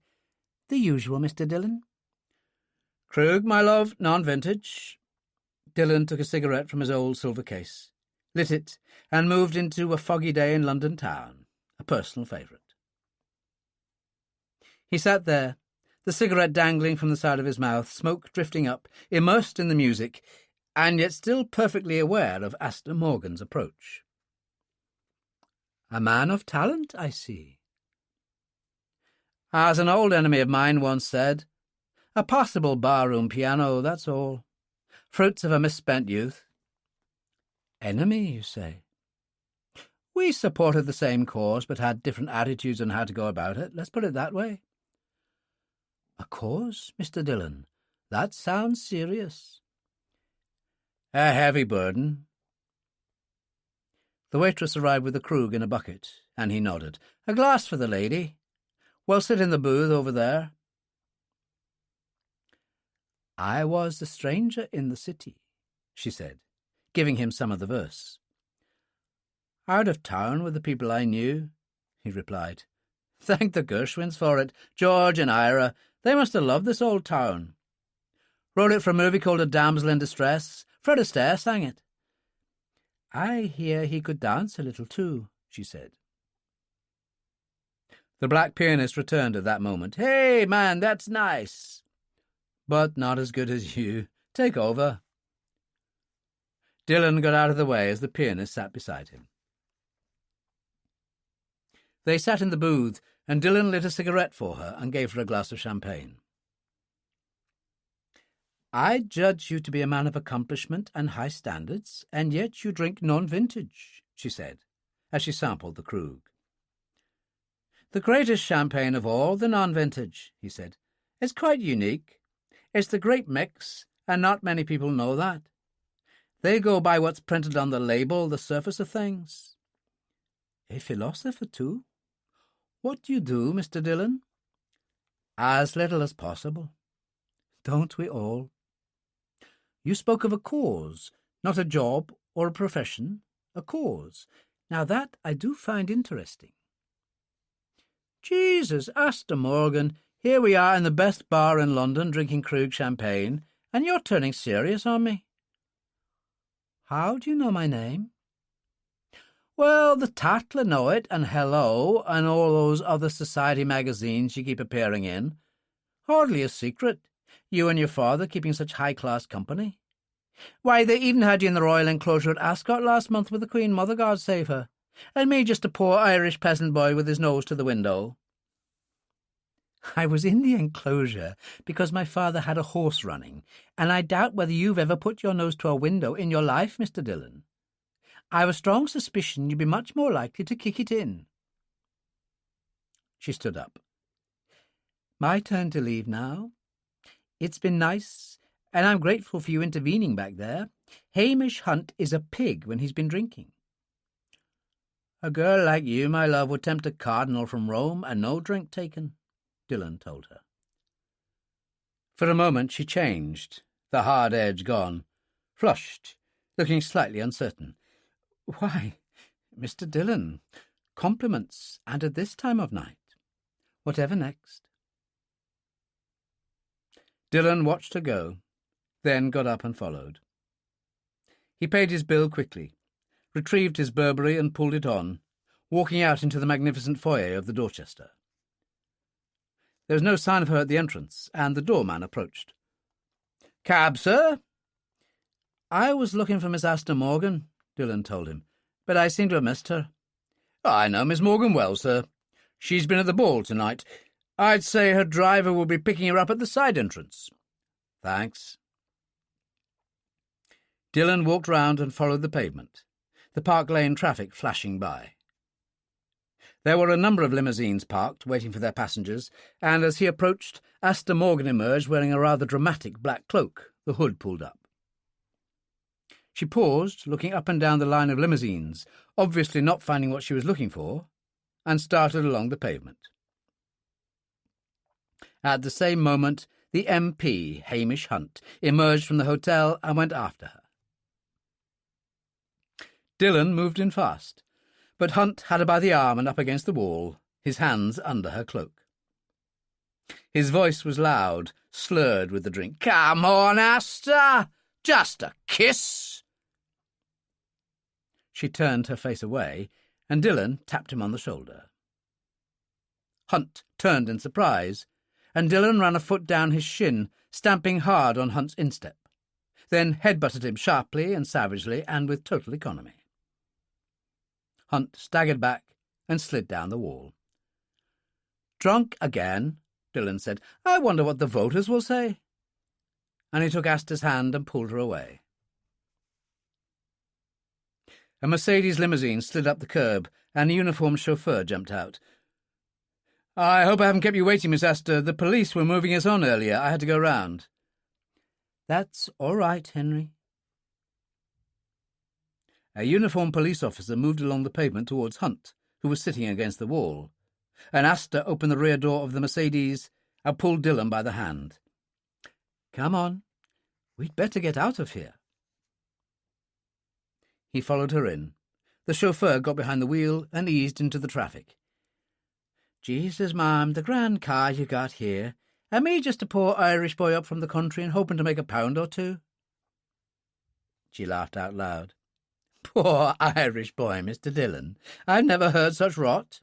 "The usual, Mr. Dillon." "Krug, my love, non-vintage." Dillon took a cigarette from his old silver case, lit it, and moved into A Foggy Day in London Town, a personal favourite. He sat there, the cigarette dangling from the side of his mouth, smoke drifting up, immersed in the music, and yet still perfectly aware of Astor Morgan's approach. "A man of talent, I see." As an old enemy of mine once said, a possible barroom piano, that's all. Fruits of a misspent youth. Enemy, you say? We supported the same cause, but had different attitudes on how to go about it. Let's put it that way. A cause, Mr. Dillon? That sounds serious. A heavy burden. The waitress arrived with a krug in a bucket, and he nodded. A glass for the lady. We'll sit in the booth over there. I was the stranger in the city, she said, giving him some of the verse. Out of town with the people I knew, he replied. Thank the Gershwins for it. George and Ira, they must have loved this old town. Wrote it for a movie called A Damsel in Distress. Fred Astaire sang it. I hear he could dance a little too, she said. The black pianist returned at that moment. Hey, man, that's nice. But not as good as you. Take over. Dillon got out of the way as the pianist sat beside him. They sat in the booth, and Dillon lit a cigarette for her and gave her a glass of champagne. I judge you to be a man of accomplishment and high standards, and yet you drink non-vintage, she said, as she sampled the krug. The greatest champagne of all, the non-vintage, he said. It's quite unique. It's the great mix, and not many people know that. They go by what's printed on the label, the surface of things. A philosopher, too? What do you do, Mr. Dillon? As little as possible. Don't we all? You spoke of a cause, not a job or a profession, a cause. Now that I do find interesting. Jesus, Astor Morgan, here we are in the best bar in London drinking Krug champagne, and you're turning serious on me. How do you know my name? Well, the Tatler know it, and Hello, and all those other society magazines you keep appearing in. Hardly a secret, you and your father keeping such high-class company. Why, they even had you in the royal enclosure at Ascot last month with the Queen Mother, God save her, and me just a poor Irish peasant boy with his nose to the window. I was in the enclosure because my father had a horse running, and I doubt whether you've ever put your nose to a window in your life, Mr. Dillon. I've a strong suspicion you'd be much more likely to kick it in. She stood up. My turn to leave now. It's been nice, and I'm grateful for you intervening back there. Hamish Hunt is a pig when he's been drinking. A girl like you, my love, would tempt a cardinal from Rome, and no drink taken, Dillon told her. For a moment she changed, the hard edge gone, flushed, looking slightly uncertain. Why, Mr. Dillon, compliments, and at this time of night. Whatever next? Dillon watched her go, then got up and followed. He paid his bill quickly, retrieved his Burberry and pulled it on, walking out into the magnificent foyer of the Dorchester. There was no sign of her at the entrance, and the doorman approached. "Cab, sir?" "I was looking for Miss Astor Morgan," Dillon told him, "but I seem to have missed her." "I know Miss Morgan well, sir. She's been at the ball tonight. I'd say her driver will be picking her up at the side entrance." "Thanks." Dillon walked round and followed the pavement, the Park Lane traffic flashing by. There were a number of limousines parked, waiting for their passengers, and as he approached, Astor Morgan emerged wearing a rather dramatic black cloak, the hood pulled up. She paused, looking up and down the line of limousines, obviously not finding what she was looking for, and started along the pavement. At the same moment, the MP, Hamish Hunt, emerged from the hotel and went after her. Dillon moved in fast, but Hunt had her by the arm and up against the wall, his hands under her cloak. His voice was loud, slurred with the drink. "Come on, Astor! Just a kiss!" She turned her face away, and Dillon tapped him on the shoulder. Hunt turned in surprise, and Dillon ran a foot down his shin, stamping hard on Hunt's instep, then head-butted him sharply and savagely and with total economy. Hunt staggered back and slid down the wall. "Drunk again," Dillon said. "I wonder what the voters will say." And he took Asta's hand and pulled her away. A Mercedes limousine slid up the curb, and a uniformed chauffeur jumped out. "I hope I haven't kept you waiting, Miss Asta. The police were moving us on earlier. I had to go round." "That's all right, Henry." A uniformed police officer moved along the pavement towards Hunt, who was sitting against the wall, and Asta opened the rear door of the Mercedes and pulled Dillon by the hand. "Come on. We'd better get out of here." He followed her in. The chauffeur got behind the wheel and eased into the traffic. "Jesus, ma'am, the grand car you got here, and me just a poor Irish boy up from the country and hoping to make a pound or two." She laughed out loud. "Poor Irish boy, Mr. Dillon. I've never heard such rot.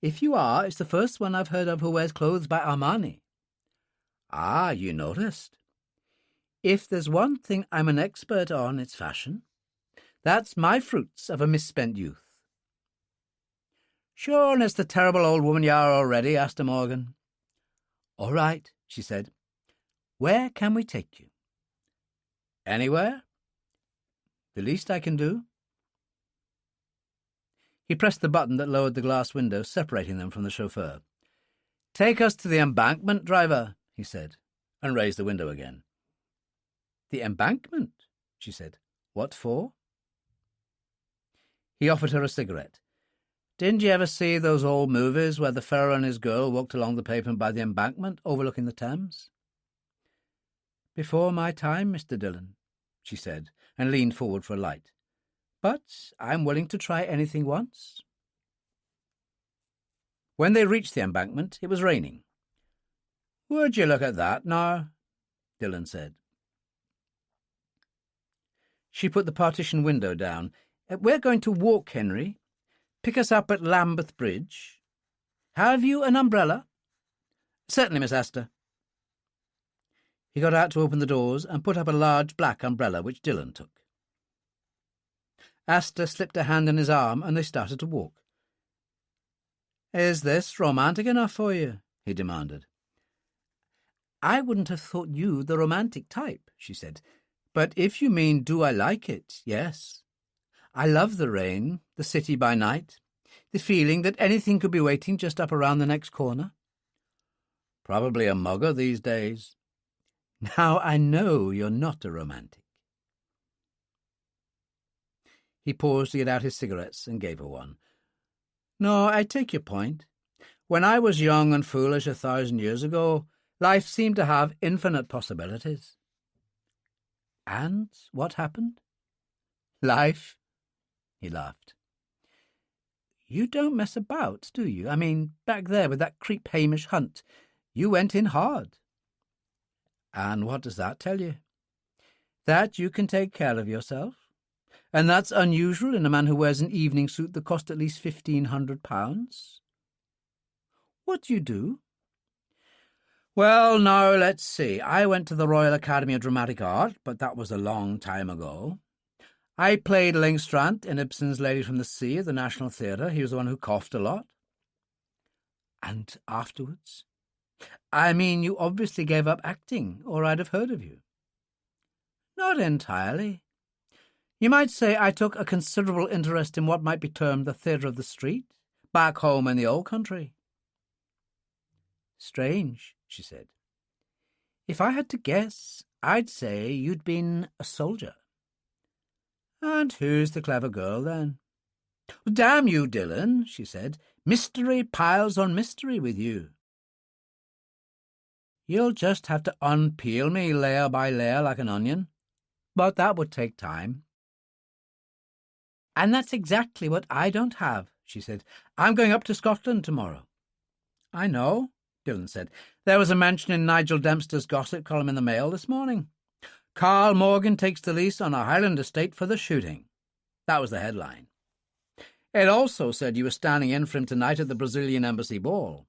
If you are, it's the first one I've heard of who wears clothes by Armani." "Ah, you noticed. If there's one thing I'm an expert on, it's fashion. That's my fruits of a misspent youth." "Sure, and it's the terrible old woman you are already," Asta Morgan. "All right," she said. "Where can we take you?" "Anywhere. The least I can do." He pressed the button that lowered the glass window, separating them from the chauffeur. "Take us to the embankment, driver," he said, and raised the window again. "The embankment?" she said. "What for?" He offered her a cigarette. "Didn't you ever see those old movies where the fellow and his girl walked along the pavement by the embankment overlooking the Thames?" "Before my time, Mr. Dillon," she said, and leaned forward for a light. "But I'm willing to try anything once." When they reached the embankment, it was raining. "Would you look at that now?" Dillon said. She put the partition window down. "We're going to walk, Henry. Pick us up at Lambeth Bridge. Have you an umbrella?" "Certainly, Miss Asta." He got out to open the doors and put up a large black umbrella, which Dillon took. Asta slipped a hand in his arm, and they started to walk. "Is this romantic enough for you?" he demanded. "I wouldn't have thought you the romantic type," she said. "But if you mean do I like it, yes. I love the rain, the city by night, the feeling that anything could be waiting just up around the next corner." "Probably a mugger these days." "Now I know you're not a romantic." He paused to get out his cigarettes and gave her one. "No, I take your point. When I was young and foolish 1,000 years ago, life seemed to have infinite possibilities." "And what happened?" "Life." He laughed. "You don't mess about, do you? I mean, back there with that creep Hamish Hunt, you went in hard." "And what does that tell you?" "That you can take care of yourself. And that's unusual in a man who wears an evening suit that cost at least £1,500. What do you do?" "Well, now, let's see. I went to the Royal Academy of Dramatic Art, but that was a long time ago. I played Lyngstrand in Ibsen's Lady from the Sea at the National Theatre. He was the one who coughed a lot." "And afterwards?" "I mean, you obviously gave up acting, or I'd have heard of you." "Not entirely. You might say I took a considerable interest in what might be termed the theatre of the street, back home in the old country." "Strange," she said. "If I had to guess, I'd say you'd been a soldier." "And who's the clever girl, then?" "Damn you, Dillon," she said. "Mystery piles on mystery with you." "You'll just have to unpeel me layer by layer like an onion. But that would take time." "And that's exactly what I don't have," she said. "I'm going up to Scotland tomorrow." "I know," Dillon said. "There was a mention in Nigel Dempster's gossip column in the Mail this morning. Carl Morgan takes the lease on a Highland estate for the shooting. That was the headline. It also said you were standing in for him tonight at the Brazilian Embassy ball."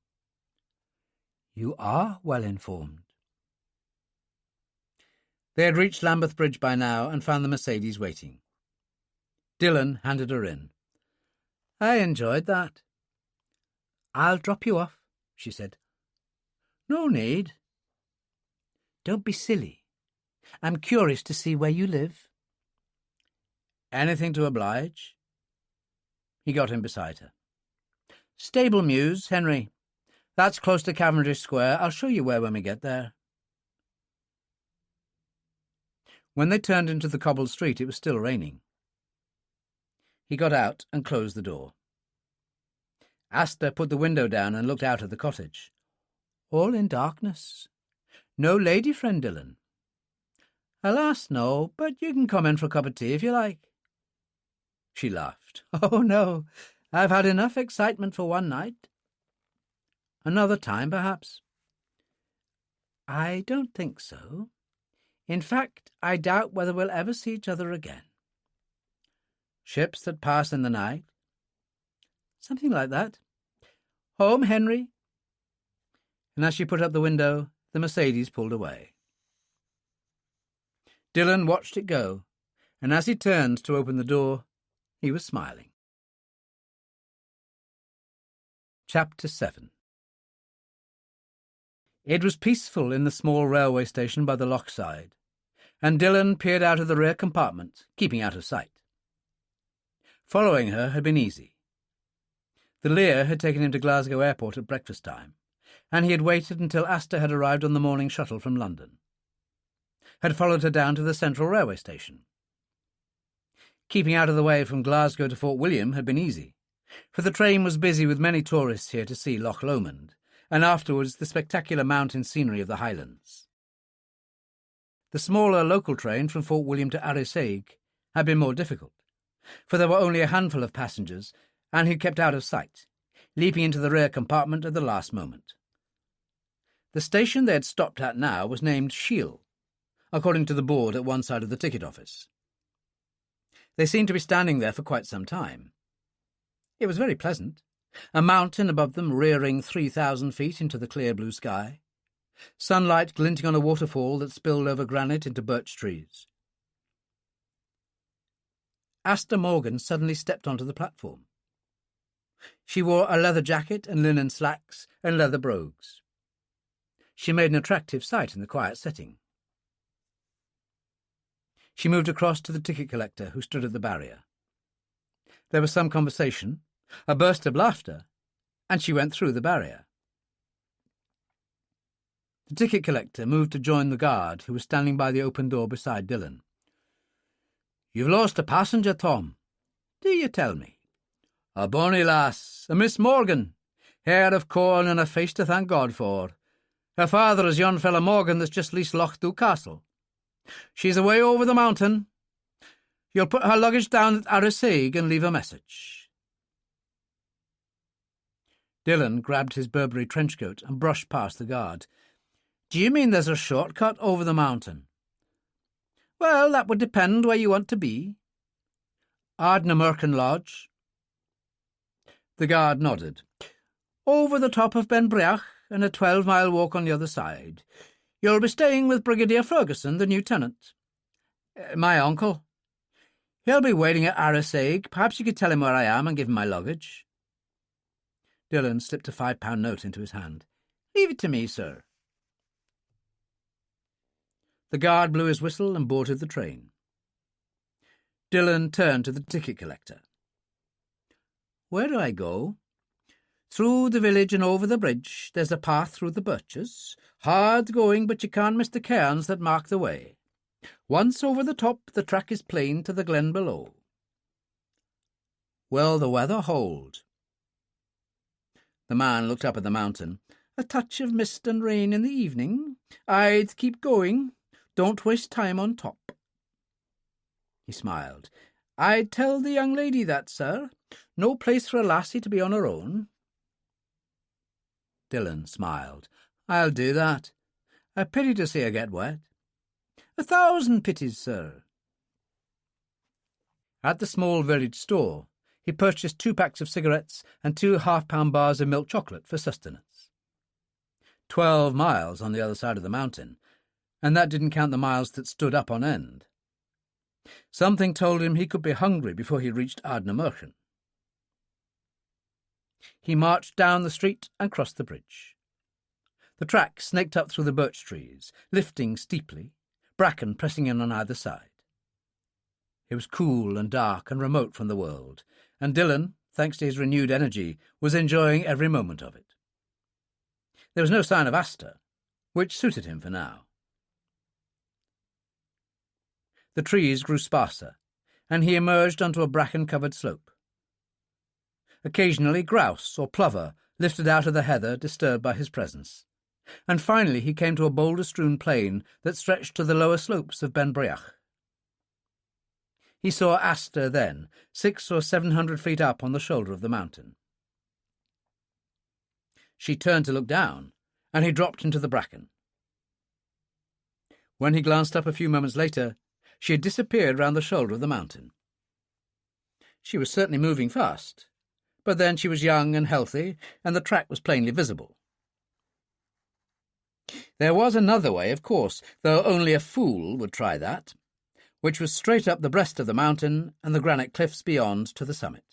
"You are well informed." They had reached Lambeth Bridge by now and found the Mercedes waiting. Dillon handed her in. "I enjoyed that." "I'll drop you off," she said. "No need." "Don't be silly. I'm curious to see where you live." "Anything to oblige." He got in beside her. "Stable Mews, Henry. That's close to Cavendish Square. I'll show you where when we get there." When they turned into the cobbled street, it was still raining. He got out and closed the door. Asta put the window down and looked out at the cottage. "All in darkness. No lady friend, Dillon?" "Alas, no, but you can come in for a cup of tea if you like." She laughed. "Oh, no, I've had enough excitement for one night." "Another time, perhaps?" "I don't think so. In fact, I doubt whether we'll ever see each other again." "Ships that pass in the night?" "Something like that. Home, Henry." And as she put up the window, the Mercedes pulled away. Dillon watched it go, and as he turned to open the door, he was smiling. Chapter 7. It was peaceful in the small railway station by the loch side, and Dillon peered out of the rear compartment, keeping out of sight. Following her had been easy. The Lear had taken him to Glasgow Airport at breakfast time, and he had waited until Asta had arrived on the morning shuttle from London, had followed her down to the Central Railway Station. Keeping out of the way from Glasgow to Fort William had been easy, for the train was busy with many tourists here to see Loch Lomond, and afterwards the spectacular mountain scenery of the Highlands. The smaller local train from Fort William to Arisaig had been more difficult, for there were only a handful of passengers, and he kept out of sight, leaping into the rear compartment at the last moment. The station they had stopped at now was named Shiel, according to the board at one side of the ticket office. They seemed to be standing there for quite some time. It was very pleasant, a mountain above them rearing 3,000 feet into the clear blue sky, sunlight glinting on a waterfall that spilled over granite into birch trees. Asta Morgan suddenly stepped onto the platform. She wore a leather jacket and linen slacks and leather brogues. She made an attractive sight in the quiet setting. She moved across to the ticket collector, who stood at the barrier. There was some conversation, a burst of laughter, and she went through the barrier. The ticket collector moved to join the guard, who was standing by the open door beside Dillon. "You've lost a passenger, Tom. Do you tell me?" "A bonny lass, a Miss Morgan, hair of corn and a face to thank God for. Her father is yon fella Morgan that's just leased Lochdu Castle. She's away over the mountain. You'll put her luggage down at Arisaig and leave a message." Dillon grabbed his Burberry trenchcoat and brushed past the guard. "Do you mean there's a shortcut over the mountain?" "Well, that would depend where you want to be." "Ardnamurchan Lodge." The guard nodded. "Over the top of Benbriach and a 12-mile walk on the other side. You'll be staying with Brigadier Ferguson, the lieutenant." "My uncle." "He'll be waiting at Arisaig. Perhaps you could tell him where I am and give him my luggage." Dillon slipped a £5 note into his hand. "Leave it to me, sir." The guard blew his whistle and boarded the train. Dillon turned to the ticket collector. "Where do I go?" "Through the village and over the bridge. There's a path through the birches. Hard going, but you can't miss the cairns that mark the way. Once over the top, the track is plain to the glen below." "Will the weather hold?" The man looked up at the mountain. "A touch of mist and rain in the evening. I'd keep going. Don't waste time on top." He smiled. "I'd tell the young lady that, sir. No place for a lassie to be on her own." Dillon smiled. "I'll do that. A pity to see her get wet." "1,000 pities, sir." At the small village store, he purchased 2 packs of cigarettes and 2 half-pound bars of milk chocolate for sustenance. 12 miles on the other side of the mountain, and that didn't count the miles that stood up on end. Something told him he could be hungry before he reached Ardnamurchan. He marched down the street and crossed the bridge. The track snaked up through the birch trees, lifting steeply, bracken pressing in on either side. It was cool and dark and remote from the world, and Dillon, thanks to his renewed energy, was enjoying every moment of it. There was no sign of Aster, which suited him for now. The trees grew sparser, and he emerged onto a bracken-covered slope. Occasionally grouse or plover lifted out of the heather, disturbed by his presence, and finally he came to a boulder-strewn plain that stretched to the lower slopes of Ben Breach. He saw Aster then, 600 or 700 feet up on the shoulder of the mountain. She turned to look down, and he dropped into the bracken. When he glanced up a few moments later, she had disappeared round the shoulder of the mountain. She was certainly moving fast, but then she was young and healthy, and the track was plainly visible. There was another way, of course, though only a fool would try that, which was straight up the breast of the mountain and the granite cliffs beyond to the summit.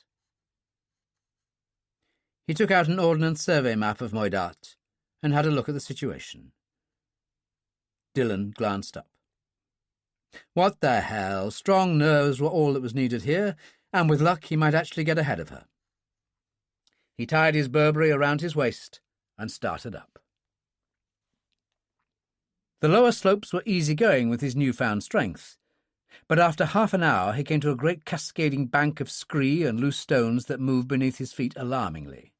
He took out an Ordnance Survey map of Moidat and had a look at the situation. Dillon glanced up. What the hell? Strong nerves were all that was needed here, and with luck he might actually get ahead of her. He tied his Burberry around his waist and started up. The lower slopes were easy going with his newfound strength, but after half an hour he came to a great cascading bank of scree and loose stones that moved beneath his feet alarmingly.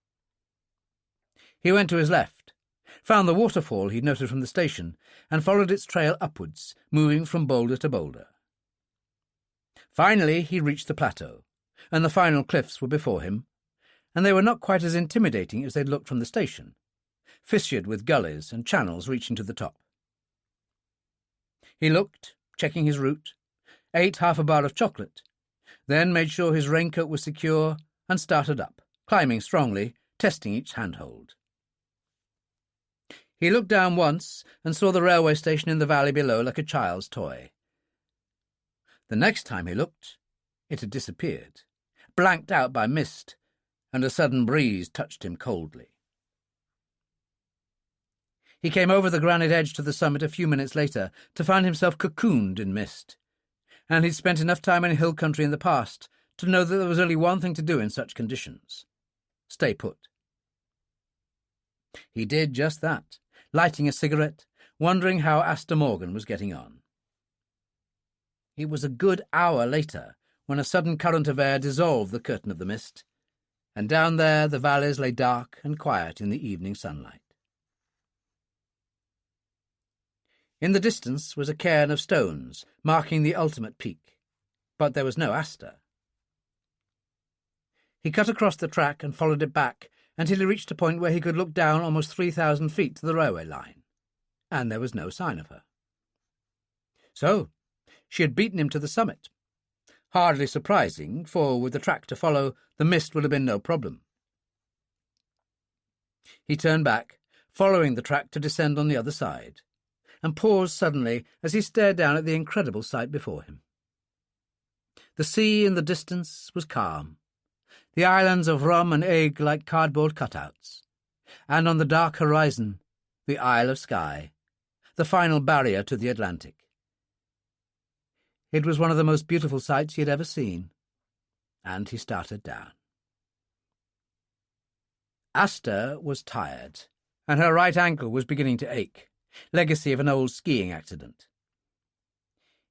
He went to his left, found the waterfall he'd noted from the station, and followed its trail upwards, moving from boulder to boulder. Finally he reached the plateau, and the final cliffs were before him, and they were not quite as intimidating as they'd looked from the station, fissured with gullies and channels reaching to the top. He looked, checking his route, ate half a bar of chocolate, then made sure his raincoat was secure and started up, climbing strongly, testing each handhold. He looked down once and saw the railway station in the valley below like a child's toy. The next time he looked, it had disappeared, blanked out by mist, and a sudden breeze touched him coldly. He came over the granite edge to the summit a few minutes later to find himself cocooned in mist, and he'd spent enough time in hill country in the past to know that there was only one thing to do in such conditions: stay put. He did just that, lighting a cigarette, wondering how Aster Morgan was getting on. It was a good hour later when a sudden current of air dissolved the curtain of the mist, and down there the valleys lay dark and quiet in the evening sunlight. In the distance was a cairn of stones, marking the ultimate peak, but there was no Aster. He cut across the track and followed it back until he reached a point where he could look down almost 3,000 feet to the railway line, and there was no sign of her. So, she had beaten him to the summit. Hardly surprising, for with the track to follow, the mist would have been no problem. He turned back, following the track to descend on the other side, and paused suddenly as he stared down at the incredible sight before him. The sea in the distance was calm, the islands of Rum and Egg like cardboard cutouts, and on the dark horizon, the Isle of Skye, the final barrier to the Atlantic. It was one of the most beautiful sights he had ever seen, and he started down. Aster was tired, and her right ankle was beginning to ache, legacy of an old skiing accident.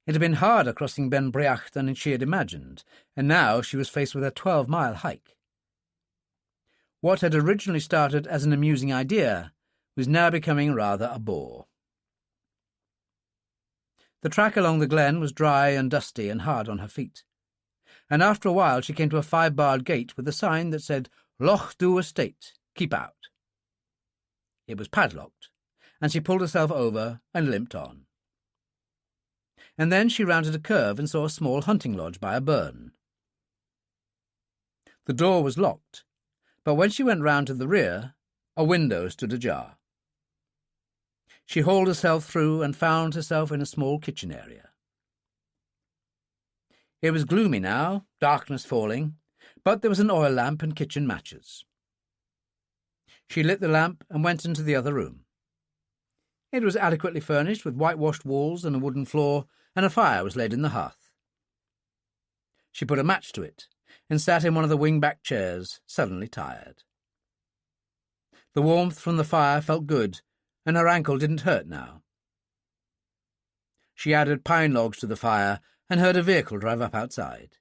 It had been harder crossing Ben Breach than she had imagined, and now she was faced with a 12-mile hike. What had originally started as an amusing idea was now becoming rather a bore. The track along the glen was dry and dusty and hard on her feet, and after a while she came to a 5-barred gate with a sign that said, "Lochdu Estate, keep out." It was padlocked, and she pulled herself over and limped on. And then she rounded a curve and saw a small hunting lodge by a burn. The door was locked, but when she went round to the rear, a window stood ajar. She hauled herself through and found herself in a small kitchen area. It was gloomy now, darkness falling, but there was an oil lamp and kitchen matches. She lit the lamp and went into the other room. It was adequately furnished with whitewashed walls and a wooden floor, and a fire was laid in the hearth. She put a match to it and sat in one of the wing-back chairs, suddenly tired. The warmth from the fire felt good, and her ankle didn't hurt now. She added pine logs to the fire and heard a vehicle drive up outside.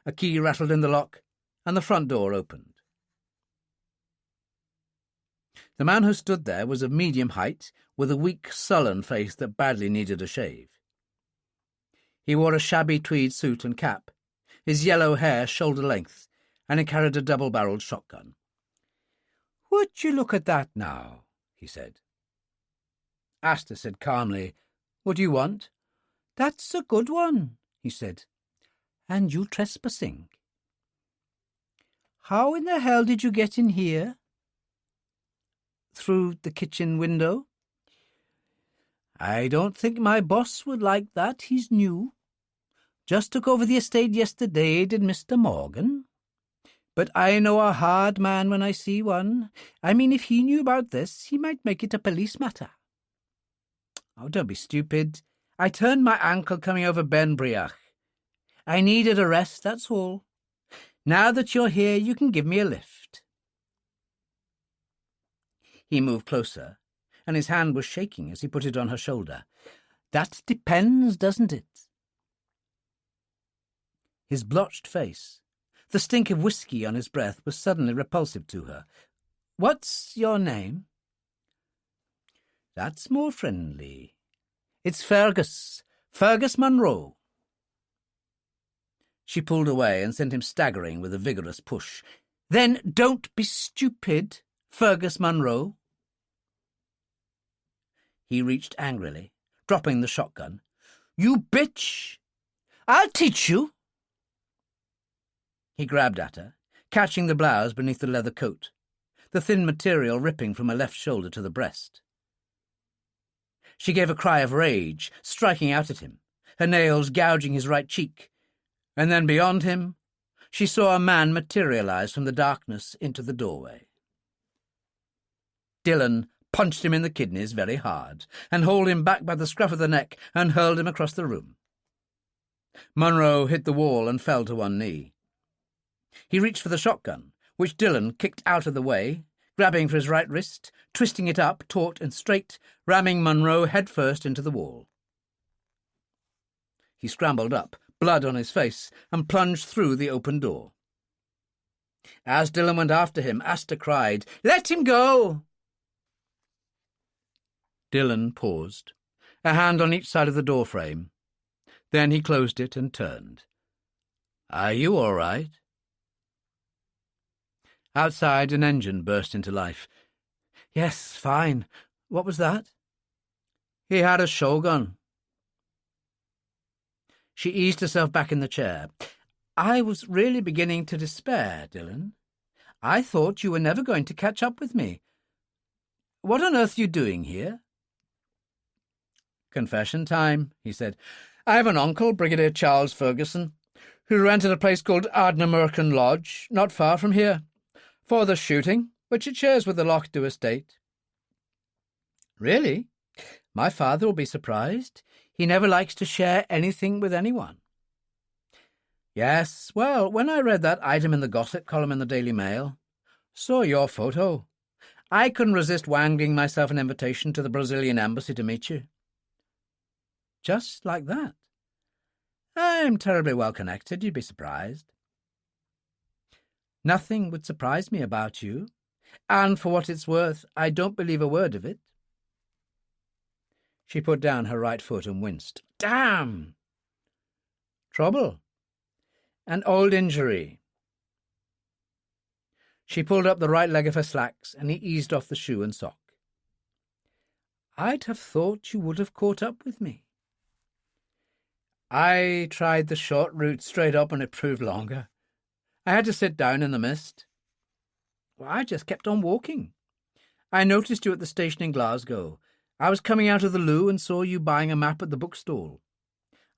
A key rattled in the lock, and the front door opened. The man who stood there was of medium height, with a weak, sullen face that badly needed a shave. He wore a shabby tweed suit and cap, his yellow hair shoulder-length, and he carried a double-barrelled shotgun. "Would you look at that now?" he said. Asta said calmly, "What do you want?" "That's a good one," he said. "And you trespassing. How in the hell did you get in here?" "Through the kitchen window." "I don't think my boss would like that. He's new. Just took over the estate yesterday, did Mr. Morgan. But I know a hard man when I see one. I mean, if he knew about this, he might make it a police matter." "Oh, don't be stupid. I turned my ankle coming over Ben Briach. I needed a rest, that's all. Now that you're here, you can give me a lift." He moved closer, and his hand was shaking as he put it on her shoulder. "That depends, doesn't it?" His blotched face, the stink of whiskey on his breath, was suddenly repulsive to her. "What's your name?" "That's more friendly. It's Fergus Munro." She pulled away and sent him staggering with a vigorous push. "Then don't be stupid, Fergus Munro." He reached angrily, dropping the shotgun. "You bitch! I'll teach you!" He grabbed at her, catching the blouse beneath the leather coat, the thin material ripping from her left shoulder to the breast. She gave a cry of rage, striking out at him, her nails gouging his right cheek, and then beyond him she saw a man materialize from the darkness into the doorway. Dillon punched him in the kidneys very hard, and hauled him back by the scruff of the neck and hurled him across the room. Munro hit the wall and fell to one knee. He reached for the shotgun, which Dillon kicked out of the way, grabbing for his right wrist, twisting it up, taut and straight, ramming Munro headfirst into the wall. He scrambled up, blood on his face, and plunged through the open door. As Dillon went after him, Asta cried, "Let him go!" Dillon paused, a hand on each side of the door frame. Then he closed it and turned. "Are you all right?" Outside, an engine burst into life. "Yes, fine. What was that?" "He had a shogun." She eased herself back in the chair. "I was really beginning to despair, Dillon. I thought you were never going to catch up with me. What on earth are you doing here?" "Confession time," he said. "I have an uncle, Brigadier Charles Ferguson, who rented a place called Ardnamurchan Lodge, not far from here, for the shooting, which it shares with the Lochdu estate." "Really? My father will be surprised. He never likes to share anything with anyone." "Yes, well, when I read that item in the gossip column in the Daily Mail, saw your photo, I couldn't resist wangling myself an invitation to the Brazilian embassy to meet you." "Just like that?" "I'm terribly well connected, you'd be surprised." "Nothing would surprise me about you, and for what it's worth, I don't believe a word of it." She put down her right foot and winced. "Damn!" "Trouble?" "An old injury." She pulled up the right leg of her slacks, and he eased off the shoe and sock. "I'd have thought you would have caught up with me." "I tried the short route straight up and it proved longer. I had to sit down in the mist." "Well, I just kept on walking. I noticed you at the station in Glasgow. I was coming out of the loo and saw you buying a map at the bookstall.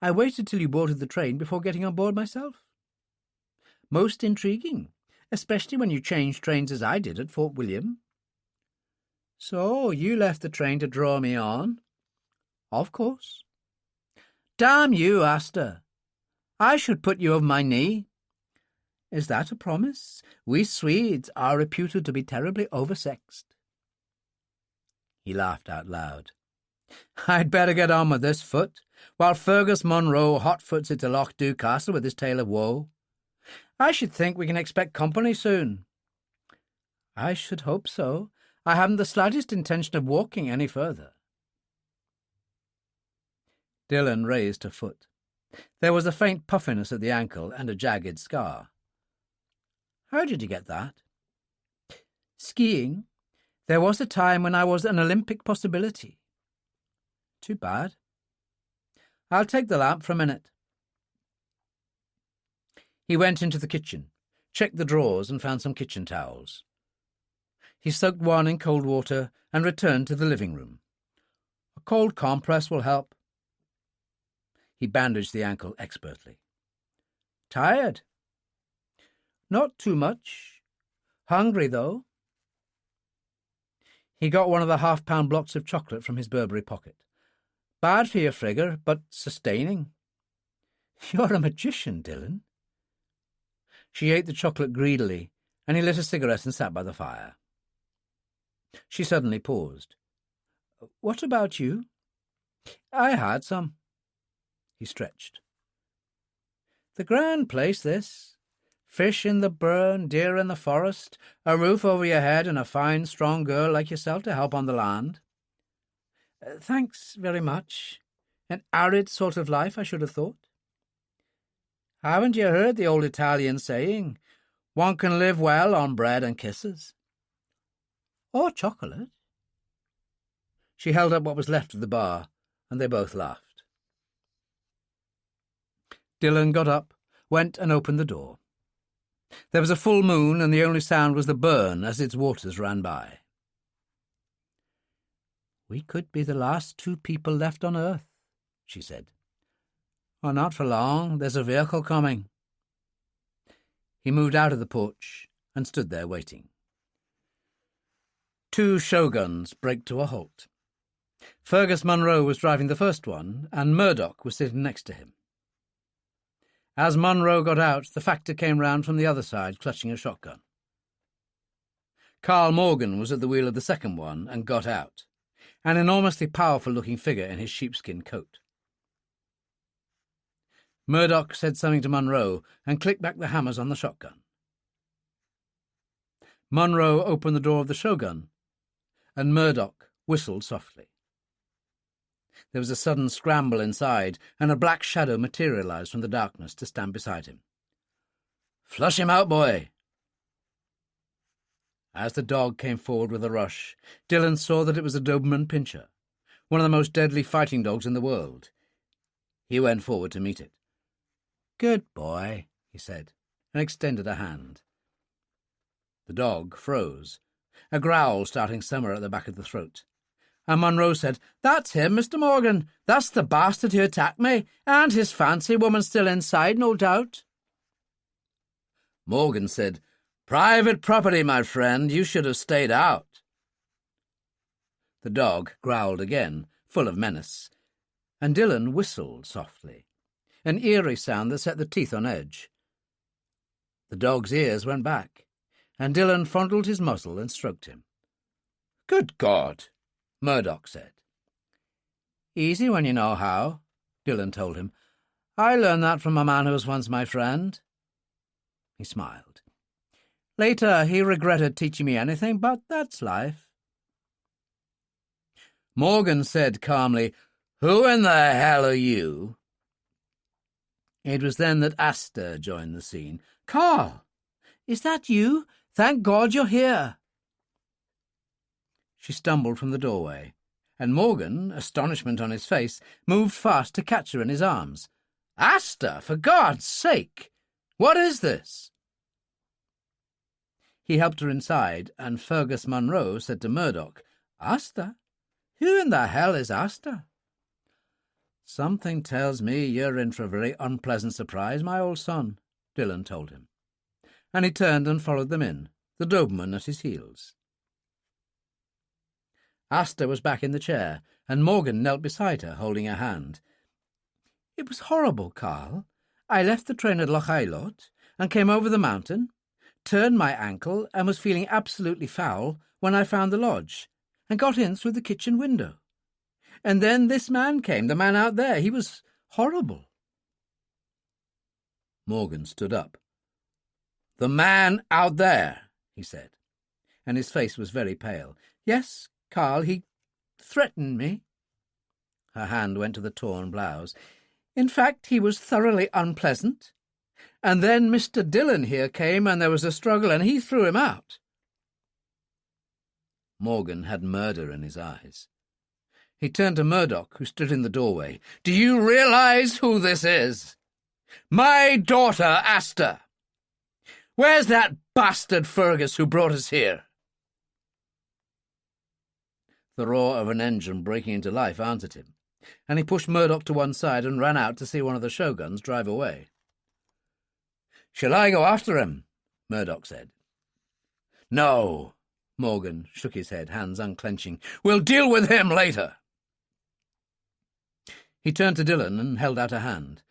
I waited till you boarded the train before getting on board myself." "Most intriguing. especially when you change trains as I did at Fort William. So you left the train to draw me on? Of course. Damn you, Aster. I should put you over my knee. Is that a promise? We Swedes are reputed to be terribly oversexed. He laughed out loud. I'd better get on with this foot, while Fergus Munro hot-foots it to Lochdu Castle with his tale of woe. I should think we can expect company soon. I should hope so. I haven't the slightest intention of walking any further. Dillon raised her foot. There was a faint puffiness at the ankle and a jagged scar. How did you get that? Skiing. There was a time when I was an Olympic possibility. Too bad. I'll take the lamp for a minute. He went into the kitchen, checked the drawers and found some kitchen towels. He soaked one in cold water and returned to the living room. A cold compress will help. He bandaged the ankle expertly. Tired? Not too much. Hungry, though. He got one of the half-pound blocks of chocolate from his Burberry pocket. Bad for your figure, but sustaining. You're a magician, Dillon. She ate the chocolate greedily, and he lit a cigarette and sat by the fire. She suddenly paused. What about you? I had some. He stretched. The grand place, this. Fish in the burn, deer in the forest, a roof over your head, and a fine, strong girl like yourself to help on the land. Thanks very much. An arid sort of life, I should have thought. Haven't you heard the old Italian saying, one can live well on bread and kisses? Or chocolate? She held up what was left of the bar, and they both laughed. Dillon got up, went and opened the door. There was a full moon, and the only sound was the burn as its waters ran by. We could be the last two people left on Earth, she said. Oh, not for long. There's a vehicle coming. He moved out of the porch and stood there waiting. Two shoguns braked to a halt. Fergus Munro was driving the first one, and Murdoch was sitting next to him. As Munro got out, the factor came round from the other side, clutching a shotgun. Carl Morgan was at the wheel of the second one and got out, an enormously powerful-looking figure in his sheepskin coat. Murdoch said something to Munro and clicked back the hammers on the shotgun. Munro opened the door of the shogun, and Murdoch whistled softly. There was a sudden scramble inside, and a black shadow materialized from the darkness to stand beside him. "Flush him out, boy!" As the dog came forward with a rush, Dillon saw that it was a Doberman Pinscher, one of the most deadly fighting dogs in the world. He went forward to meet it. "Good boy," he said, and extended a hand. The dog froze, a growl starting somewhere at the back of the throat. And Munro said, "That's him, Mr. Morgan. That's the bastard who attacked me, and his fancy woman's still inside, no doubt." Morgan said, "Private property, my friend. You should have stayed out." The dog growled again, full of menace, and Dillon whistled softly, an eerie sound that set the teeth on edge. The dog's ears went back, and Dillon fondled his muzzle and stroked him. "Good God!" Murdoch said. "Easy when you know how," Dillon told him. "I learned that from a man who was once my friend." He smiled. Later he regretted teaching me anything, but that's life. Morgan said calmly, "Who in the hell are you?" It was then that Aster joined the scene. "Carl, is that you? Thank God you're here." She stumbled from the doorway, and Morgan, astonishment on his face, moved fast to catch her in his arms. "Aster, for God's sake! What is this?" He helped her inside, and Fergus Munro said to Murdoch, "Aster? Who in the hell is Aster?" "Something tells me you're in for a very unpleasant surprise, my old son," Dillon told him. and he turned and followed them in, the Doberman at his heels. Asta was back in the chair, and Morgan knelt beside her, holding her hand. "It was horrible, Carl. I left the train at Lochdu and came over the mountain, turned my ankle, and was feeling absolutely foul when I found the lodge, and got in through the kitchen window. And then this man came, the man out there. He was horrible." Morgan stood up. "The man out there," he said, and his face was very pale. "Yes, Carl, he threatened me." Her hand went to the torn blouse. "In fact, he was thoroughly unpleasant. And then Mr. Dillon here came, and there was a struggle, and he threw him out." Morgan had murder in his eyes. He turned to Murdoch, who stood in the doorway. "Do you realize who this is? My daughter, Asta. Where's that bastard Fergus who brought us here?" The roar of an engine breaking into life answered him, and he pushed Murdoch to one side and ran out to see one of the Shoguns drive away. "Shall I go after him?" Murdoch said. "No." Morgan shook his head, hands unclenching. "We'll deal with him later." He turned to Dillon and held out a hand.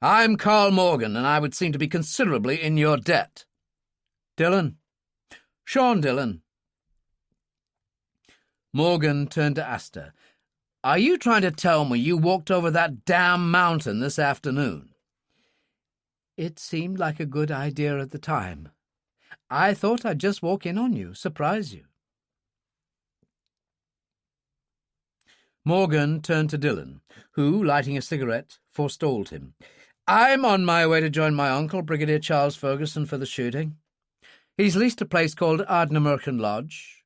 "I'm Carl Morgan, and I would seem to be considerably in your debt." "Dillon. Sean Dillon." Morgan turned to Asta. "Are you trying to tell me you walked over that damn mountain this afternoon?" "It seemed like a good idea at the time. I thought I'd just walk in on you, surprise you." Morgan turned to Dillon, who, lighting a cigarette, forestalled him. "I'm on my way to join my uncle, Brigadier Charles Ferguson, for the shooting. He's leased a place called Ardnamurchan Lodge."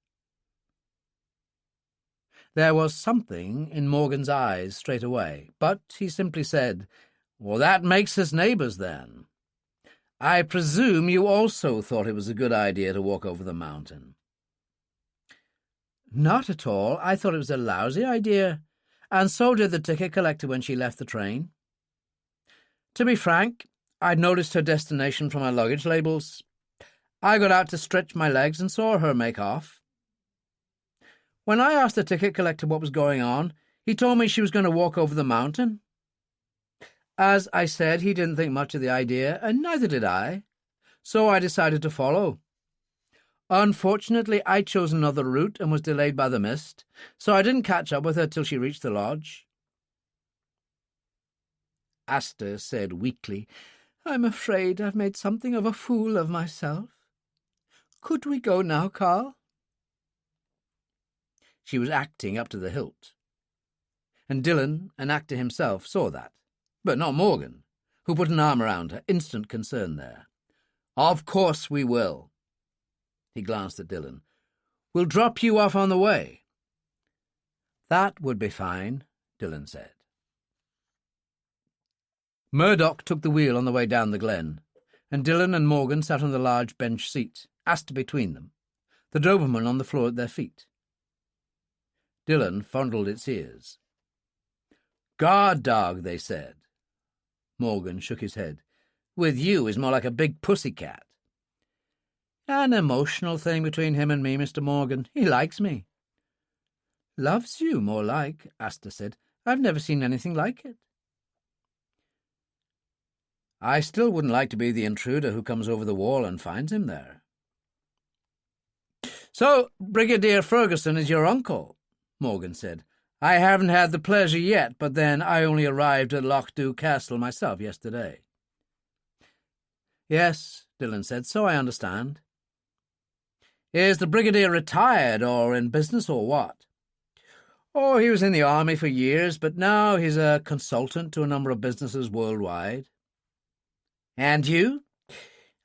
There was something in Morgan's eyes straight away, but he simply said, "Well, that makes us neighbours, then. I presume you also thought it was a good idea to walk over the mountain." "Not at all. I thought it was a lousy idea, and so did the ticket collector when she left the train. To be frank, I'd noticed her destination from her luggage labels. I got out to stretch my legs and saw her make off. When I asked the ticket collector what was going on, he told me she was going to walk over the mountain. As I said, he didn't think much of the idea, and neither did I, so I decided to follow. Unfortunately, I chose another route and was delayed by the mist, so I didn't catch up with her till she reached the lodge." Asta said weakly, "I'm afraid I've made something of a fool of myself. Could we go now, Carl?" She was acting up to the hilt, and Dillon, an actor himself, saw that, but not Morgan, who put an arm around her, instant concern there. "Of course we will." He glanced at Dillon. "We'll drop you off on the way." "That would be fine," Dillon said. Murdoch took the wheel on the way down the glen, and Dillon and Morgan sat on the large bench seat, Asta between them, the Doberman on the floor at their feet. Dillon fondled its ears. "Guard dog," they said. Morgan shook his head. "With you is more like a big pussycat." "An emotional thing between him and me, Mr. Morgan. He likes me." "Loves you, more like," Asta said. "I've never seen anything like it." "I still wouldn't like to be the intruder who comes over the wall and finds him there." "So Brigadier Ferguson is your uncle," Morgan said. "I haven't had the pleasure yet, but then I only arrived at Lochdu Castle myself yesterday." "Yes," Dillon said, "so I understand." "Is the Brigadier retired or in business or what?" "Oh, he was in the army for years, but now he's a consultant to a number of businesses worldwide." "And you?"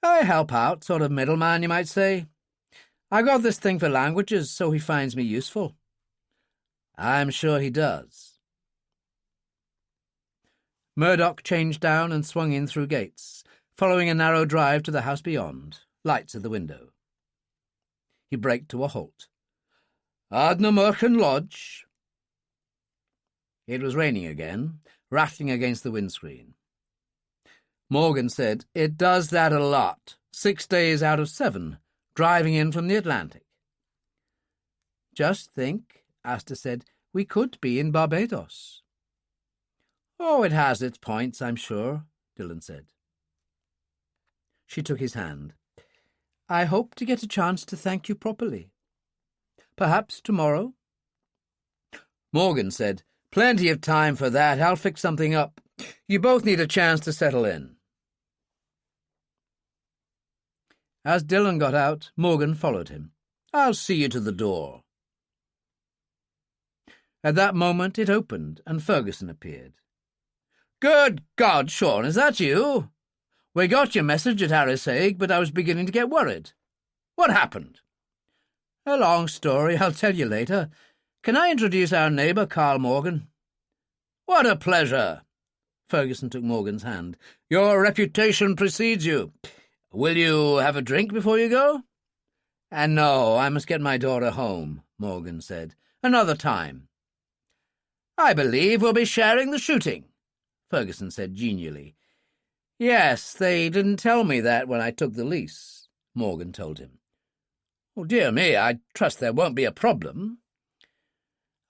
"I help out, sort of middleman, you might say. I got this thing for languages, so he finds me useful." "I'm sure he does." Murdoch changed down and swung in through gates, following a narrow drive to the house beyond, lights at the window. He braked to a halt. "Ardnamurchan Lodge." It was raining again, rattling against the windscreen. Morgan said, "It does that a lot, 6 days out of 7, driving in from the Atlantic. Just think, Asta said, we could be in Barbados. Oh, it has its points, I'm sure, Dillon said. She took his hand. I hope to get a chance to thank you properly. Perhaps tomorrow? Morgan said, Plenty of time for that. I'll fix something up. You both need a chance to settle in. As Dillon got out, Morgan followed him. I'll see you to the door. At that moment it opened, and Ferguson appeared. Good God, Sean, is that you? We got your message at Harris Hague, but I was beginning to get worried. What happened? A long story, I'll tell you later. Can I introduce our neighbour, Carl Morgan? What a pleasure. Ferguson took Morgan's hand. Your reputation precedes you. Will you have a drink before you go? And no, I must get my daughter home, Morgan said. Another time. I believe we'll be sharing the shooting, Ferguson said genially. Yes, they didn't tell me that when I took the lease, Morgan told him. Oh, dear me, I trust there won't be a problem.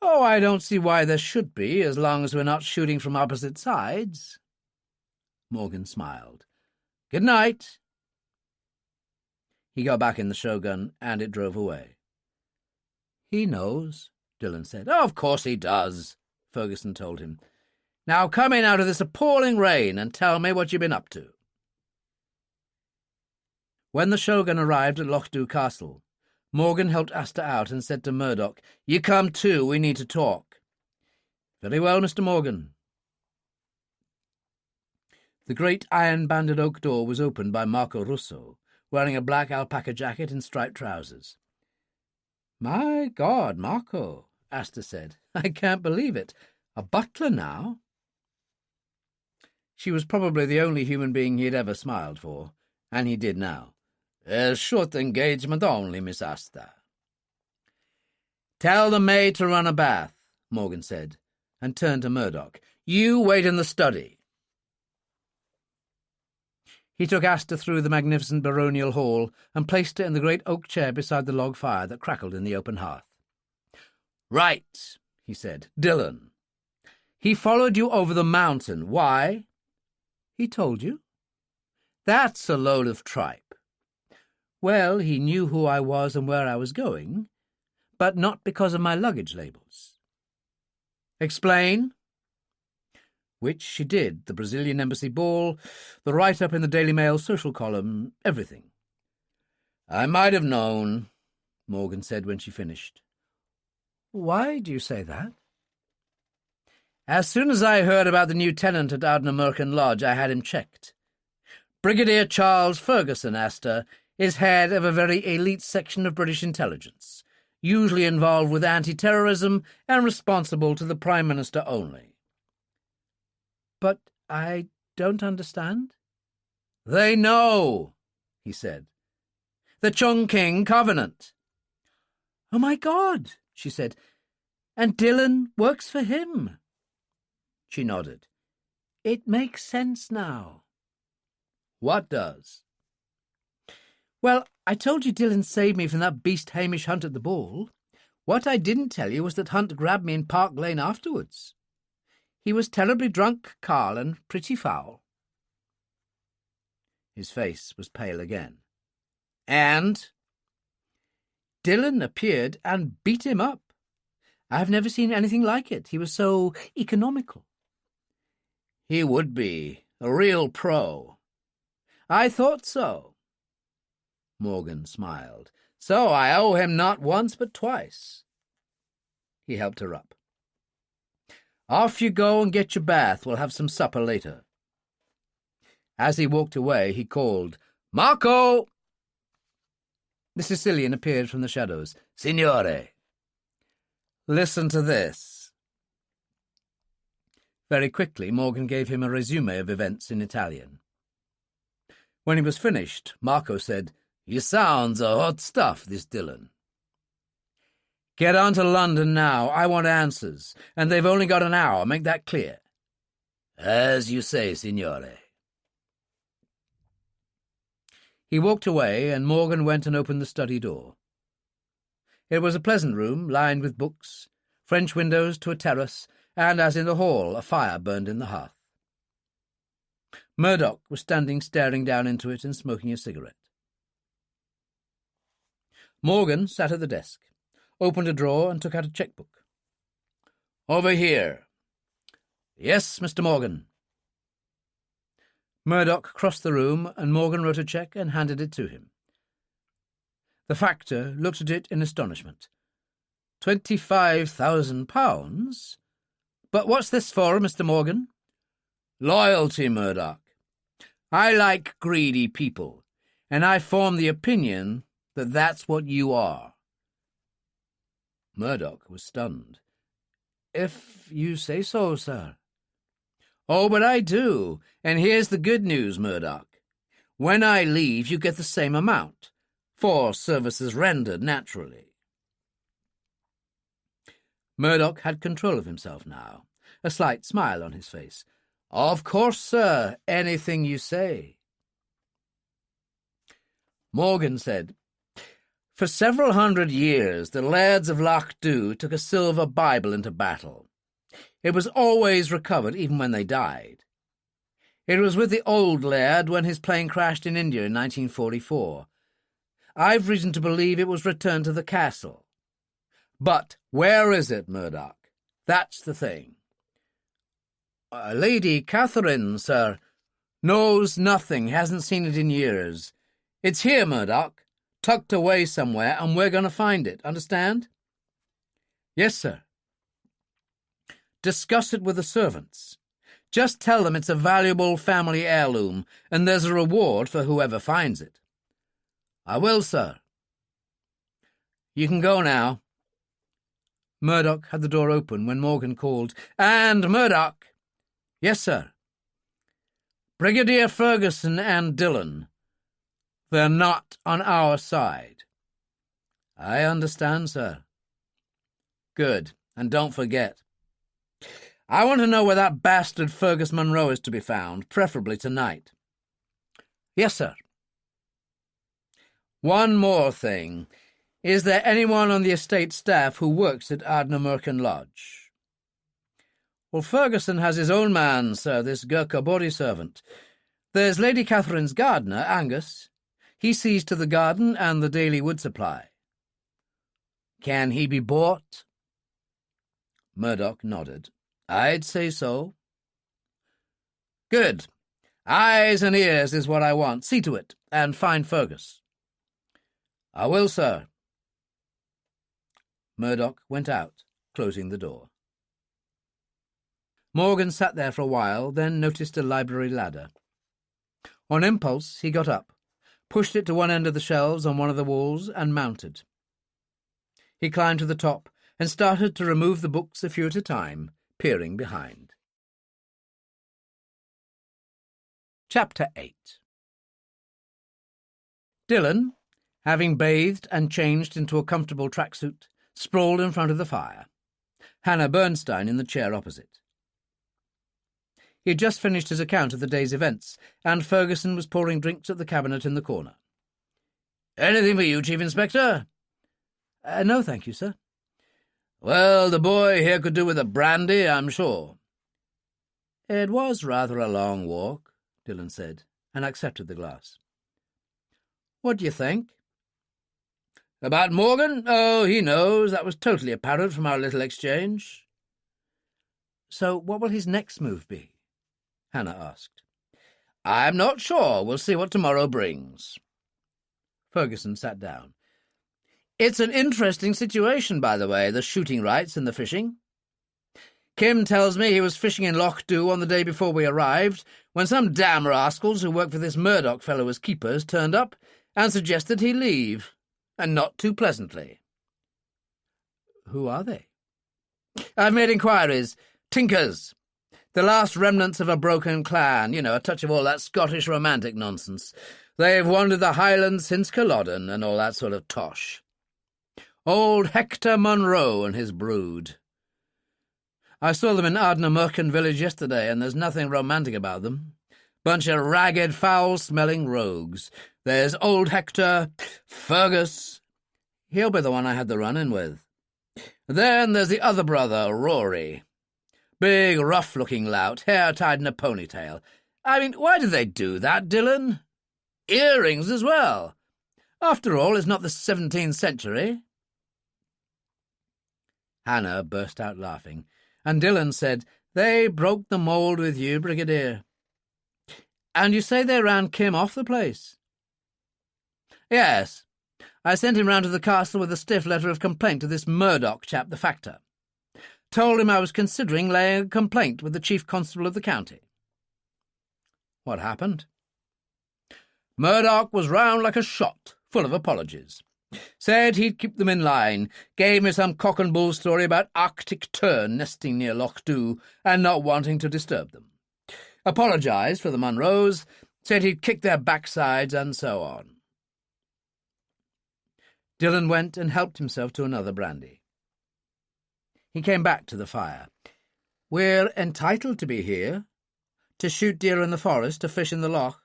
Oh, I don't see why there should be, as long as we're not shooting from opposite sides. Morgan smiled. Good night. He got back in the Shogun, and it drove away. He knows, Dillon said. Oh, of course he does, Ferguson told him. Now come in out of this appalling rain and tell me what you've been up to. When the Shogun arrived at Lochdu Castle, Morgan helped Asta out and said to Murdoch, You come too, we need to talk. Very well, Mr. Morgan. The great iron-banded oak door was opened by Marco Russo, wearing a black alpaca jacket and striped trousers. My God, Marco, Asta said. I can't believe it. A butler now? She was probably the only human being he had ever smiled for, and he did now. A short engagement only, Miss Asta. Tell the maid to run a bath, Morgan said, and turned to Murdoch. You wait in the study. He took Asta through the magnificent baronial hall and placed her in the great oak chair beside the log fire that crackled in the open hearth. Right, he said. Dillon. He followed you over the mountain. Why? He told you. That's a load of tripe. Well, he knew who I was and where I was going, but not because of my luggage labels. Explain? Which she did, the Brazilian Embassy ball, the write-up in the Daily Mail social column, everything. I might have known, Morgan said when she finished. Why do you say that? As soon as I heard about the new tenant at Ardnamurchan Lodge, I had him checked. Brigadier Charles Ferguson, Asta, is head of a very elite section of British intelligence, usually involved with anti-terrorism and responsible to the Prime Minister only. But I don't understand. They know, he said. The Chongqing Covenant. Oh, my God, she said. And Dillon works for him. She nodded. It makes sense now. What does? Well, I told you Dillon saved me from that beast Hamish Hunt at the ball. What I didn't tell you was that Hunt grabbed me in Park Lane afterwards. He was terribly drunk, Carl, and pretty foul. His face was pale again. And? Dillon appeared and beat him up. I've never seen anything like it. He was so economical. He would be. A real pro. I thought so. Morgan smiled. So I owe him not once but twice. He helped her up. Off you go and get your bath. We'll have some supper later. As he walked away, he called, Marco! The Sicilian appeared from the shadows. Signore! Listen to this. Very quickly, Morgan gave him a resume of events in Italian. When he was finished, Marco said, He sounds a hot stuff, this Dillon. Get on to London now. I want answers, and they've only got an hour. Make that clear. As you say, signore. He walked away, and Morgan went and opened the study door. It was a pleasant room, lined with books, French windows to a terrace, and, as in the hall, a fire burned in the hearth. Murdoch was standing staring down into it and smoking a cigarette. Morgan sat at the desk, opened a drawer and took out a checkbook. "Over here." "Yes, Mr. Morgan." Murdoch crossed the room, and Morgan wrote a cheque and handed it to him. The factor looked at it in astonishment. £25,000? But what's this for, Mr. Morgan? "Loyalty, Murdoch. I like greedy people, and I form the opinion that that's what you are." Murdoch was stunned. "If you say so, sir." "Oh, but I do, and here's the good news, Murdoch. When I leave, you get the same amount, for services rendered, naturally." Murdoch had control of himself now, a slight smile on his face. "Of course, sir, anything you say." Morgan said, "For several hundred years the lairds of Lochdu took a silver Bible into battle. It was always recovered, even when they died. It was with the old laird when his plane crashed in India in 1944. I've reason to believe it was returned to the castle. But where is it, Murdoch? That's the thing." "Lady Catherine, sir, knows nothing, hasn't seen it in years. It's here, Murdoch, tucked away somewhere, and we're going to find it, understand?" "Yes, sir." "Discuss it with the servants. Just tell them it's a valuable family heirloom, and there's a reward for whoever finds it." "I will, sir." "You can go now." Murdoch had the door open when Morgan called, "And Murdoch!" "Yes, sir." "Brigadier Ferguson and Dillon. They're not on our side." "I understand, sir." "Good, and don't forget. I want to know where that bastard Fergus Munro is to be found, preferably tonight." "Yes, sir." "One more thing. Is there anyone on the estate staff who works at Ardnamurchan Lodge?" "Well, Ferguson has his own man, sir, this Gurkha body servant. There's Lady Catherine's gardener, Angus. He sees to the garden and the daily wood supply." "Can he be bought?" Murdoch nodded. "I'd say so." "Good. Eyes and ears is what I want. See to it, and find Fergus." "I will, sir." Murdoch went out, closing the door. Morgan sat there for a while, then noticed a library ladder. On impulse, he got up, pushed it to one end of the shelves on one of the walls, and mounted. He climbed to the top and started to remove the books a few at a time, peering behind. Chapter 8. Dillon, having bathed and changed into a comfortable tracksuit, sprawled in front of the fire, Hannah Bernstein in the chair opposite. He had just finished his account of the day's events, and Ferguson was pouring drinks at the cabinet in the corner. "Anything for you, Chief Inspector?" No, thank you, sir." "Well, the boy here could do with a brandy, I'm sure." "It was rather a long walk," Dillon said, and accepted the glass. "What do you think?" "About Morgan? Oh, he knows. That was totally apparent from our little exchange." "So what will his next move be?" Hannah asked. "I'm not sure. We'll see what tomorrow brings." Ferguson sat down. "It's an interesting situation, by the way, the shooting rights and the fishing. Kim tells me he was fishing in Lochdu on the day before we arrived, when some damn rascals who work for this Murdoch fellow as keepers turned up and suggested he leave, and not too pleasantly." "Who are they?" "I've made inquiries. Tinkers. The last remnants of a broken clan, a touch of all that Scottish romantic nonsense. They've wandered the Highlands since Culloden and all that sort of tosh. Old Hector Munro and his brood. I saw them in Ardnamurchan village yesterday, and there's nothing romantic about them. Bunch of ragged, foul-smelling rogues. There's old Hector, Fergus. He'll be the one I had the run-in with. Then there's the other brother, Rory. Big, rough-looking lout, hair tied in a ponytail. I mean, why do they do that, Dillon? Earrings as well. After all, it's not the 17th century. Hannah burst out laughing, and Dillon said, "They broke the mould with you, Brigadier. And you say they ran Kim off the place?" "Yes. I sent him round to the castle with a stiff letter of complaint to this Murdoch chap, the factor. Told him I was considering laying a complaint with the chief constable of the county." "What happened?" "Murdoch was round like a shot, full of apologies. Said he'd keep them in line, gave me some cock and bull story about Arctic tern nesting near Lochdu and not wanting to disturb them. Apologised for the Munros, said he'd kick their backsides, and so on." Dillon went and helped himself to another brandy. He came back to the fire. "We're entitled to be here. To shoot deer in the forest, to fish in the loch."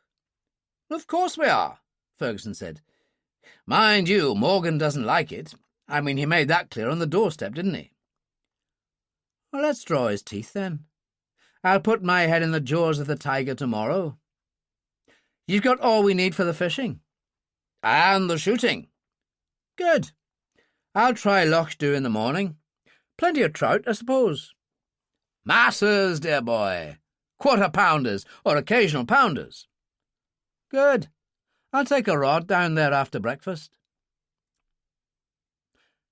"Of course we are," Ferguson said. "Mind you, Morgan doesn't like it. I mean, he made that clear on the doorstep, didn't he?" "Well, let's draw his teeth, then. I'll put my head in the jaws of the tiger tomorrow. You've got all we need for the fishing?" "And the shooting." "Good. I'll try Lochdu in the morning. Plenty of trout, I suppose?" "Masses, dear boy. Quarter-pounders or occasional pounders." "Good. I'll take a rod down there after breakfast."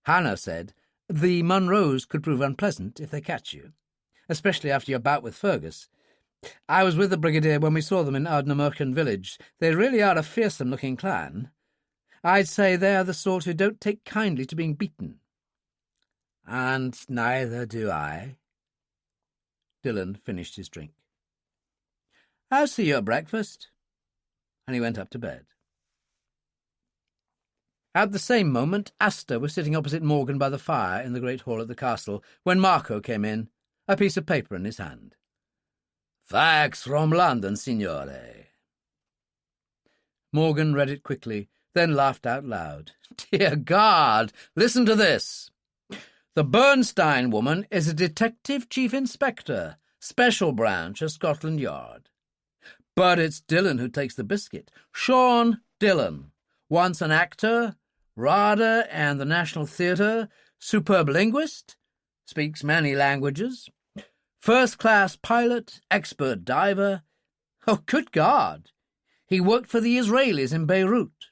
Hannah said, "The Munros could prove unpleasant if they catch you, especially after your bout with Fergus. I was with the Brigadier when we saw them in Ardnamurchan village. They really are a fearsome-looking clan. I'd say they're the sort who don't take kindly to being beaten." "And neither do I." Dillon finished his drink. "I'll see you at breakfast." And he went up to bed. At the same moment, Asta was sitting opposite Morgan by the fire in the great hall at the castle when Marco came in, a piece of paper in his hand. "Fax from London, signore." Morgan read it quickly, then laughed out loud. "Dear God, listen to this. The Bernstein woman is a detective chief inspector, special branch of Scotland Yard. But it's Dillon who takes the biscuit. Sean Dillon. Once an actor, RADA and the National Theatre, superb linguist, speaks many languages, first-class pilot, expert diver. Oh, good God! He worked for the Israelis in Beirut."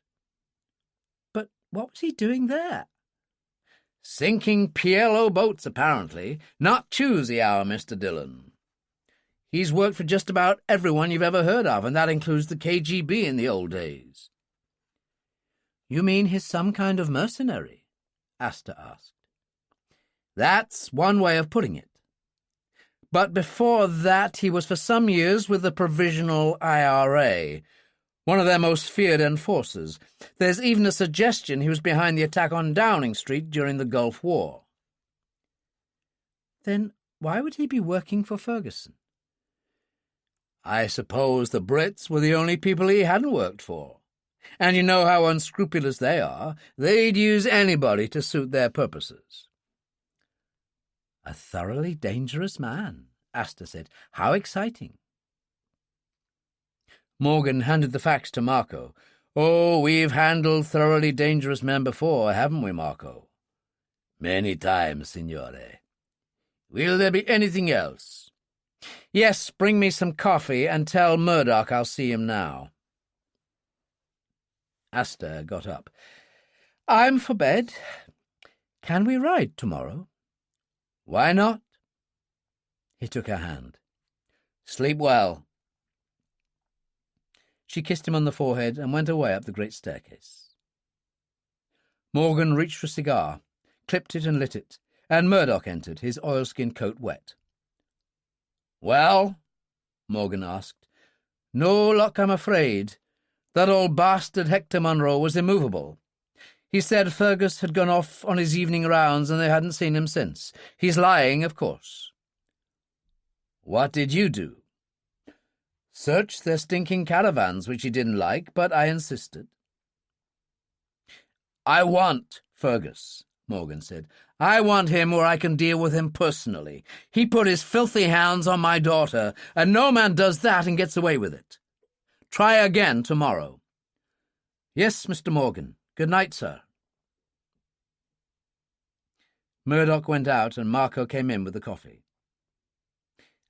"But what was he doing there?" "Sinking PLO boats, apparently. Not choosy, our Mr. Dillon. He's worked for just about everyone you've ever heard of, and that includes the KGB in the old days." "You mean he's some kind of mercenary?" Asta asked. "That's one way of putting it. But before that, he was for some years with the Provisional IRA, one of their most feared enforcers. There's even a suggestion he was behind the attack on Downing Street during the Gulf War." "Then why would he be working for Ferguson?" "I suppose the Brits were the only people he hadn't worked for. And you know how unscrupulous they are. They'd use anybody to suit their purposes." "A thoroughly dangerous man," Asta said. "How exciting." Morgan handed the fax to Marco. "Oh, we've handled thoroughly dangerous men before, haven't we, Marco?" "Many times, signore. Will there be anything else?" "Yes, bring me some coffee and tell Murdoch I'll see him now." Asta got up. "I'm for bed. Can we ride tomorrow?" "Why not?" He took her hand. "Sleep well." She kissed him on the forehead and went away up the great staircase. Morgan reached for a cigar, clipped it and lit it, and Murdoch entered, his oilskin coat wet. "Well?" Morgan asked. "No luck, I'm afraid. That old bastard Hector Munro was immovable. He said Fergus had gone off on his evening rounds and they hadn't seen him since. He's lying, of course." "What did you do?" Searched their stinking caravans, which he didn't like, but I insisted. I want Fergus, Morgan said. I want him where I can deal with him personally. He put his filthy hands on my daughter, and no man does that and gets away with it. Try again tomorrow. Yes, Mr. Morgan. Good night, sir. Murdoch went out, and Marco came in with the coffee.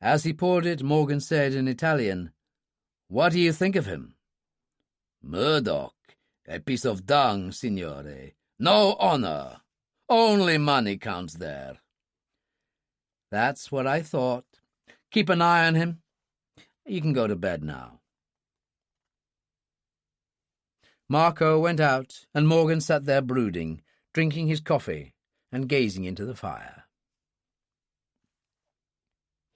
As he poured it, Morgan said in Italian, "What do you think of him?" "Murdoch, a piece of dung, signore. No honor. Only money counts there." "That's what I thought. Keep an eye on him. You can go to bed now." Marco went out, and Morgan sat there brooding, drinking his coffee and gazing into the fire.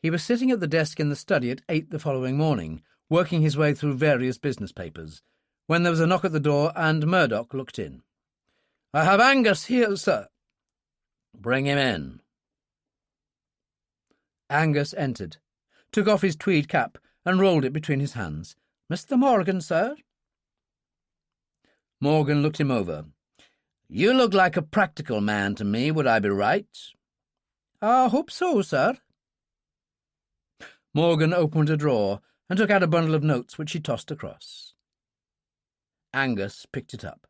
He was sitting at the desk in the study at 8 the following morning, working his way through various business papers, when there was a knock at the door and Murdoch looked in. "I have Angus here, sir." "Bring him in." Angus entered, took off his tweed cap and rolled it between his hands. "Mr. Morgan, sir." Morgan looked him over. "You look like a practical man to me, would I be right?" "I hope so, sir." Morgan opened a drawer and took out a bundle of notes which he tossed across. Angus picked it up.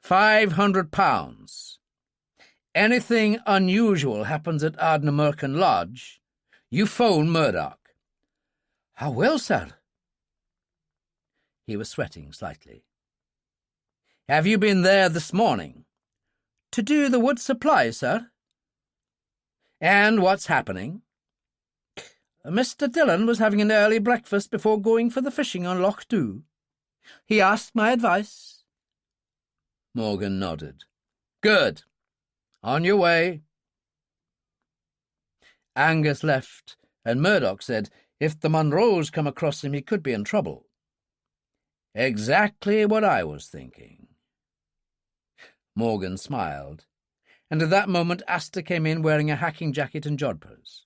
£500. Anything unusual happens at Ardnamurchan Lodge, you phone Murdoch. "How well, sir?" He was sweating slightly. "Have you been there this morning?" "To do the wood supply, sir." "And what's happening?" "Mr. Dillon was having an early breakfast before going for the fishing on Lochdu. He asked my advice." Morgan nodded. "Good. On your way." Angus left, and Murdoch said if the Munros come across him he could be in trouble. "Exactly what I was thinking." Morgan smiled, and at that moment Asta came in wearing a hacking jacket and jodhpurs.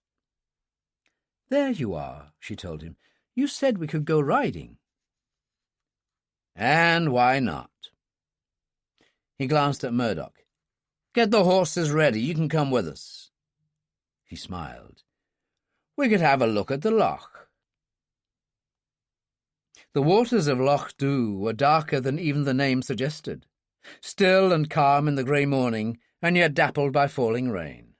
"There you are," she told him. "You said we could go riding." "And why not?" He glanced at Murdoch. "Get the horses ready. You can come with us." He smiled. "We could have a look at the loch." The waters of Lochdu were darker than even the name suggested, still and calm in the grey morning, and yet dappled by falling rain.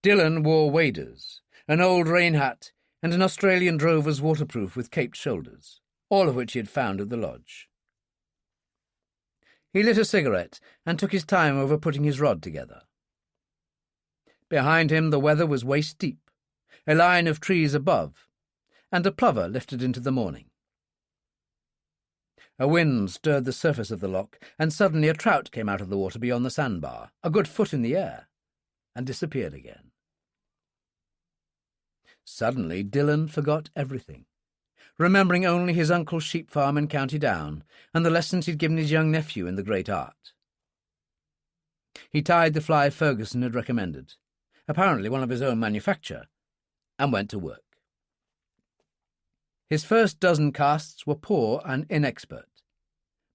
Dillon wore waders, an old rain hat, and an Australian drover's waterproof with caped shoulders, all of which he had found at the lodge. He lit a cigarette and took his time over putting his rod together. Behind him the weather was waist-deep, a line of trees above, and a plover lifted into the morning. A wind stirred the surface of the loch, and suddenly a trout came out of the water beyond the sandbar, a good foot in the air, and disappeared again. Suddenly Dillon forgot everything, remembering only his uncle's sheep farm in County Down and the lessons he'd given his young nephew in the great art. He tied the fly Ferguson had recommended, apparently one of his own manufacture, and went to work. His first dozen casts were poor and inexpert,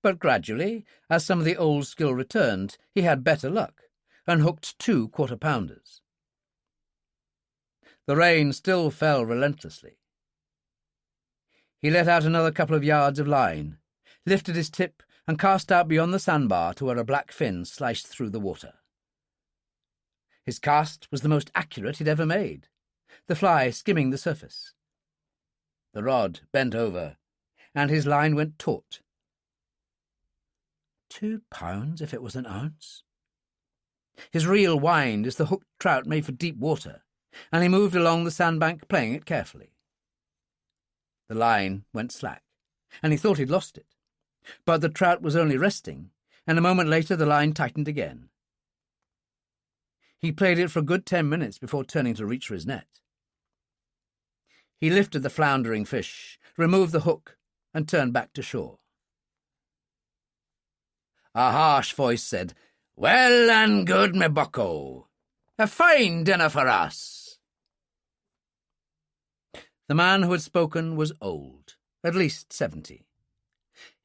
but gradually, as some of the old skill returned, he had better luck, and hooked 2 quarter-pounders. The rain still fell relentlessly. He let out another couple of yards of line, lifted his tip, and cast out beyond the sandbar to where a black fin sliced through the water. His cast was the most accurate he'd ever made, the fly skimming the surface. The rod bent over, and his line went taut. £2 if it was an ounce. His reel whined as the hooked trout made for deep water, and he moved along the sandbank, playing it carefully. The line went slack, and he thought he'd lost it. But the trout was only resting, and a moment later the line tightened again. He played it for a good 10 minutes before turning to reach for his net. He lifted the floundering fish, removed the hook, and turned back to shore. A harsh voice said, "Well and good, me bucko. A fine dinner for us." The man who had spoken was old, at least 70.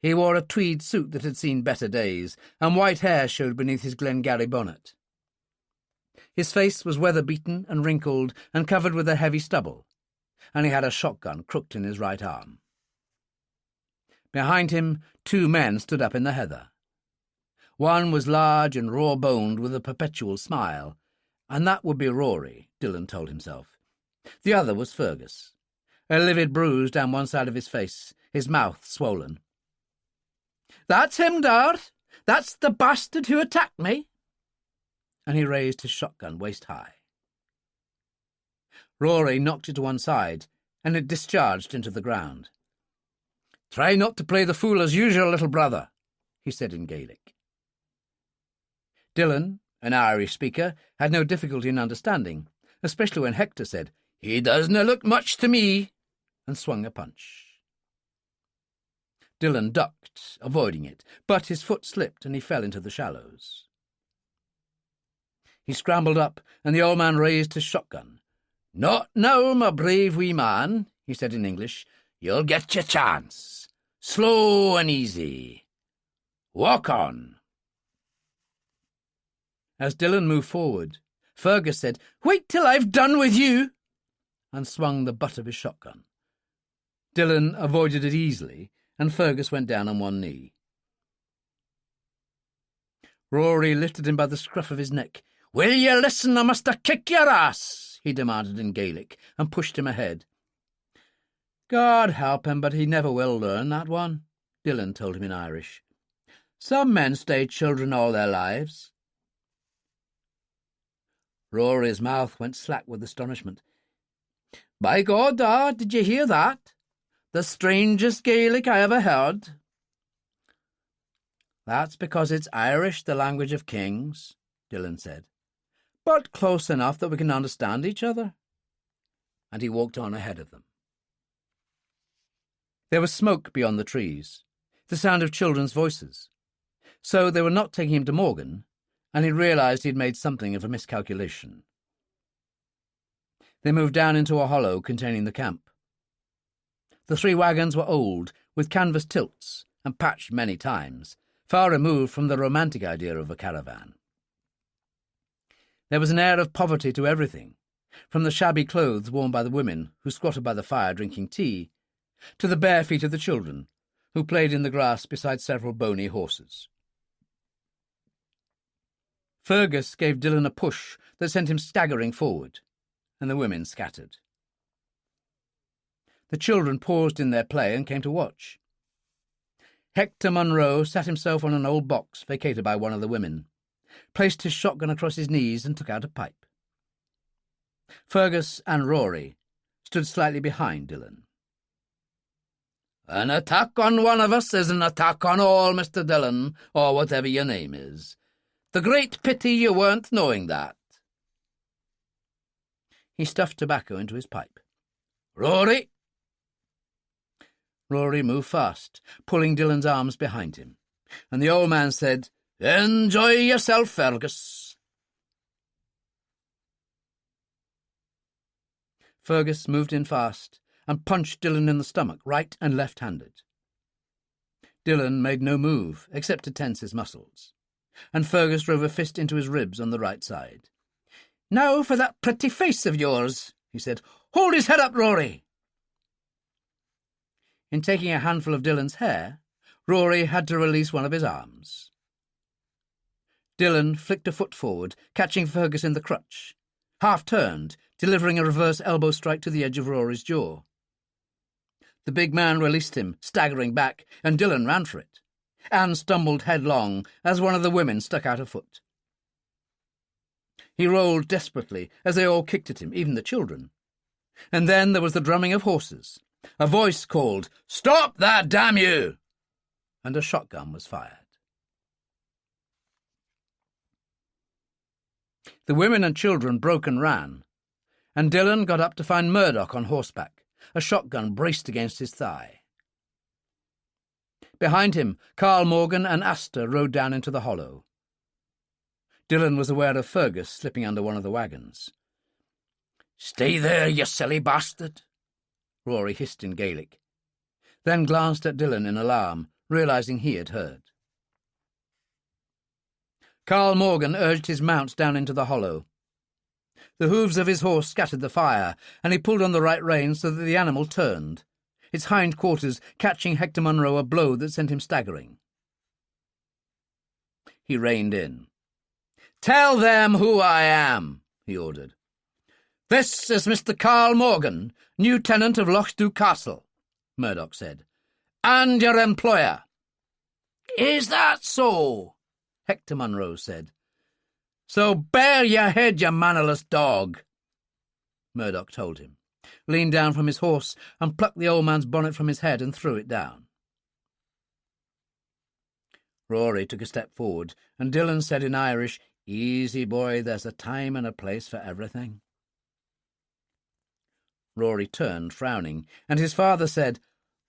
He wore a tweed suit that had seen better days, and white hair showed beneath his Glengarry bonnet. His face was weather-beaten and wrinkled and covered with a heavy stubble, and he had a shotgun crooked in his right arm. Behind him, 2 men stood up in the heather. One was large and raw-boned with a perpetual smile, and that would be Rory, Dillon told himself. The other was Fergus, a livid bruise down one side of his face, his mouth swollen. "That's him, Dart! That's the bastard who attacked me!" And he raised his shotgun waist-high. Rory knocked it to one side, and it discharged into the ground. "Try not to play the fool as usual, little brother," he said in Gaelic. Dillon, an Irish speaker, had no difficulty in understanding, especially when Hector said, "He doesna look much to me," and swung a punch. Dillon ducked, avoiding it, but his foot slipped and he fell into the shallows. He scrambled up, and the old man raised his shotgun. "Not now, my brave wee man," he said in English. "You'll get your chance. Slow and easy. Walk on." As Dillon moved forward, Fergus said, "Wait till I've done with you," and swung the butt of his shotgun. Dillon avoided it easily, and Fergus went down on one knee. Rory lifted him by the scruff of his neck. "Will you listen, or must I kick your ass?" he demanded in Gaelic, and pushed him ahead. "God help him, but he never will learn that one," Dillon told him in Irish. "Some men stay children all their lives." Rory's mouth went slack with astonishment. "By God, Dad, did you hear that? The strangest Gaelic I ever heard." "That's because it's Irish, the language of kings," Dillon said. "But close enough that we can understand each other." And he walked on ahead of them. There was smoke beyond the trees, the sound of children's voices. So they were not taking him to Morgan, and he realised he'd made something of a miscalculation. They moved down into a hollow containing the camp. The 3 wagons were old, with canvas tilts, and patched many times, far removed from the romantic idea of a caravan. There was an air of poverty to everything, from the shabby clothes worn by the women, who squatted by the fire drinking tea, to the bare feet of the children, who played in the grass beside several bony horses. Fergus gave Dillon a push that sent him staggering forward, and the women scattered. The children paused in their play and came to watch. Hector Munro sat himself on an old box vacated by one of the women, placed his shotgun across his knees and took out a pipe. Fergus and Rory stood slightly behind Dillon. "An attack on one of us is an attack on all, Mr. Dillon, or whatever your name is. The great pity you weren't knowing that." He stuffed tobacco into his pipe. "Rory!" Rory moved fast, pulling Dillon's arms behind him, and the old man said, "Enjoy yourself, Fergus." Fergus moved in fast and punched Dillon in the stomach, right and left-handed. Dillon made no move, except to tense his muscles, and Fergus drove a fist into his ribs on the right side. "Now for that pretty face of yours," he said. "Hold his head up, Rory." In taking a handful of Dillon's hair, Rory had to release one of his arms. Dillon flicked a foot forward, catching Fergus in the crutch, half-turned, delivering a reverse elbow strike to the edge of Rory's jaw. The big man released him, staggering back, and Dillon ran for it, and stumbled headlong as one of the women stuck out a foot. He rolled desperately as they all kicked at him, even the children. And then there was the drumming of horses. A voice called, "Stop that, damn you!" and a shotgun was fired. The women and children broke and ran, and Dillon got up to find Murdoch on horseback, a shotgun braced against his thigh. Behind him, Carl Morgan and Astor rode down into the hollow. Dillon was aware of Fergus slipping under one of the wagons. "Stay there, you silly bastard," Rory hissed in Gaelic, then glanced at Dillon in alarm, realising he had heard. Carl Morgan urged his mount down into the hollow. The hooves of his horse scattered the fire, and he pulled on the right rein so that the animal turned, its hind quarters catching Hector Munro a blow that sent him staggering. He reined in. "Tell them who I am," he ordered. "This is Mr. Carl Morgan, new tenant of Lochdu Castle," Murdoch said, "and your employer." "Is that so?" Hector Munro said. "So bare your head, you mannerless dog," Murdoch told him, leaned down from his horse and plucked the old man's bonnet from his head and threw it down. Rory took a step forward, and Dillon said in Irish, "Easy, boy, there's a time and a place for everything." Rory turned, frowning, and his father said,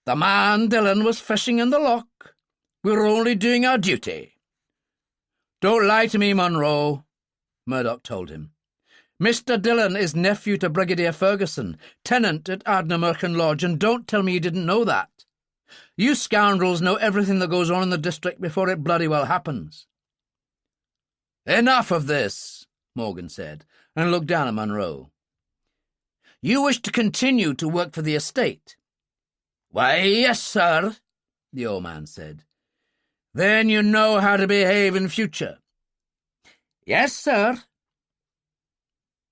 "The man Dillon was fishing in the loch. We were only doing our duty." "Don't lie to me, Munro," Murdoch told him. "Mr. Dillon is nephew to Brigadier Ferguson, tenant at Ardnamurchan Lodge, and don't tell me you didn't know that. You scoundrels know everything that goes on in the district before it bloody well happens." "Enough of this," Morgan said, and looked down at Munro. "You wish to continue to work for the estate?" "Why, yes, sir," the old man said. "Then you know how to behave in future." "Yes, sir."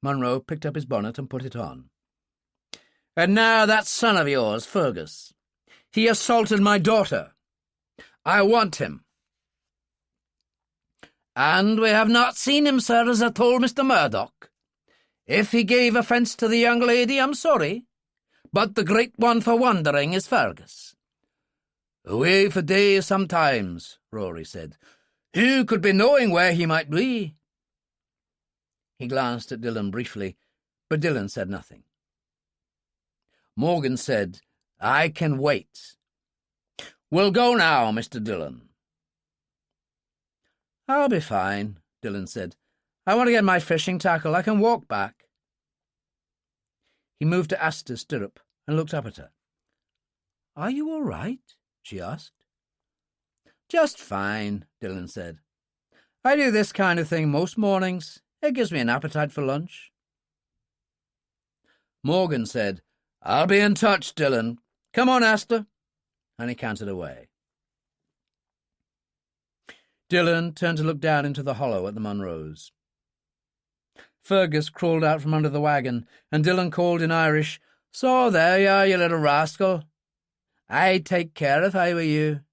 Munro picked up his bonnet and put it on. "And now that son of yours, Fergus. He assaulted my daughter. I want him." "And we have not seen him, sir, as I told Mr. Murdoch. If he gave offence to the young lady, I'm sorry, but the great one for wandering is Fergus." "Away for days sometimes," Rory said. "Who could be knowing where he might be?" He glanced at Dillon briefly, but Dillon said nothing. Morgan said, "I can wait. We'll go now, Mr. Dillon." "I'll be fine," Dillon said. "I want to get my fishing tackle. I can walk back." He moved to Asta's stirrup and looked up at her. "Are you all right?" she asked. "Just fine," Dillon said. "I do this kind of thing most mornings. It gives me an appetite for lunch." Morgan said, "I'll be in touch, Dillon. Come on, Asta," and he cantered away. Dillon turned to look down into the hollow at the Munros. Fergus crawled out from under the wagon, and Dillon called in Irish, "So there you are, you little rascal. I'd take care if I were you."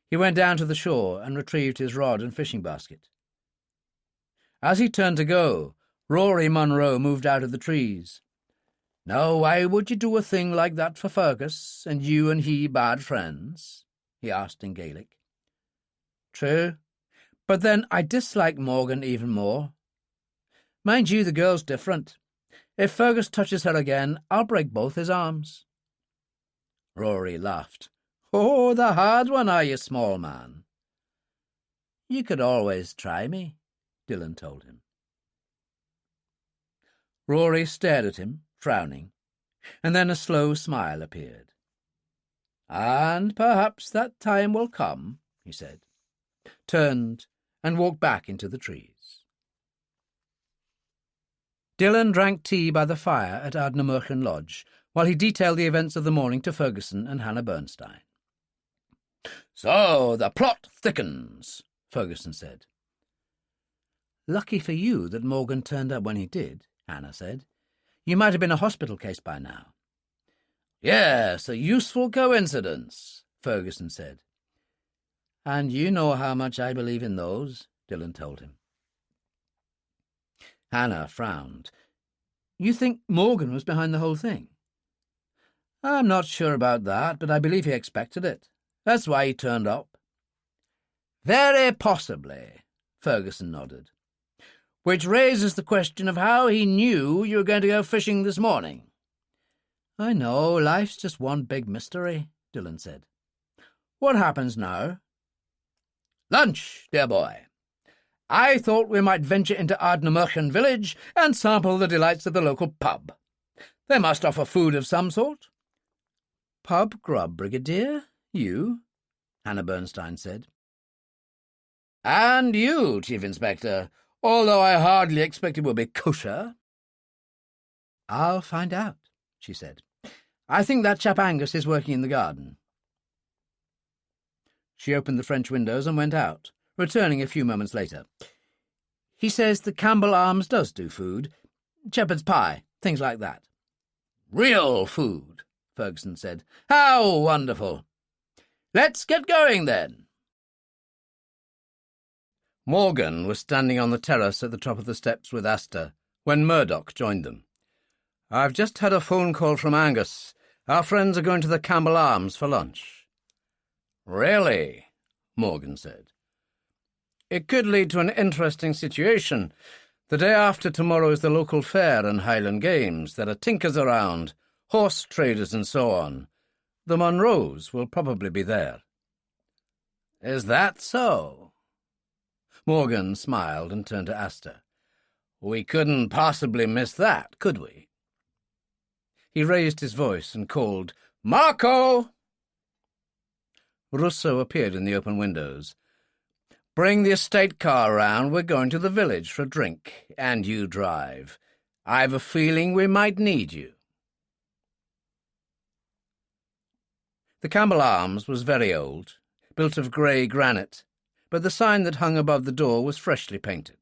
He went down to the shore and retrieved his rod and fishing basket. As he turned to go, Rory Munro moved out of the trees. "Now, why would you do a thing like that for Fergus, and you and he bad friends?" he asked in Gaelic. "True, but then I dislike Morgan even more. Mind you, the girl's different. If Fergus touches her again, I'll break both his arms." Rory laughed. "Oh, the hard one, are you, small man?" "You could always try me," Dillon told him. Rory stared at him, frowning, and then a slow smile appeared. "And perhaps that time will come," he said, turned, and walked back into the trees. Dillon drank tea by the fire at Ardnamurchan Lodge, while he detailed the events of the morning to Ferguson and Hannah Bernstein. "So the plot thickens," Ferguson said. "Lucky for you that Morgan turned up when he did," Hannah said. "You might have been a hospital case by now." "Yes, a useful coincidence," Ferguson said. "And you know how much I believe in those," Dillon told him. Hannah frowned. "You think Morgan was behind the whole thing?" "I'm not sure about that, but I believe he expected it. That's why he turned up." "Very possibly," Ferguson nodded. "Which raises the question of how he knew you were going to go fishing this morning." "I know, life's just one big mystery," Dillon said. "What happens now?" "Lunch, dear boy. I thought we might venture into Ardnamurchan village and sample the delights of the local pub. They must offer food of some sort. Pub grub, Brigadier? You? Hannah Bernstein said. And you, Chief Inspector, although I hardly expect it will be kosher. I'll find out, she said. I think that chap Angus is working in the garden. She opened the French windows and went out, returning a few moments later. He says the Campbell Arms does do food. Shepherd's pie, things like that. Real food, Ferguson said. How wonderful. Let's get going, then. Morgan was standing on the terrace at the top of the steps with Asta when Murdoch joined them. I've just had a phone call from Angus. Our friends are going to the Campbell Arms for lunch. Really? Morgan said. It could lead to an interesting situation. The day after tomorrow is the local fair and Highland Games. There are tinkers around, horse traders and so on. The Munros will probably be there. Is that so? Morgan smiled and turned to Asta. We couldn't possibly miss that, could we? He raised his voice and called, Marco! Russo appeared in the open windows. Bring the estate car round. We're going to the village for a drink, and you drive. I've a feeling we might need you. The Campbell Arms was very old, built of grey granite, but the sign that hung above the door was freshly painted.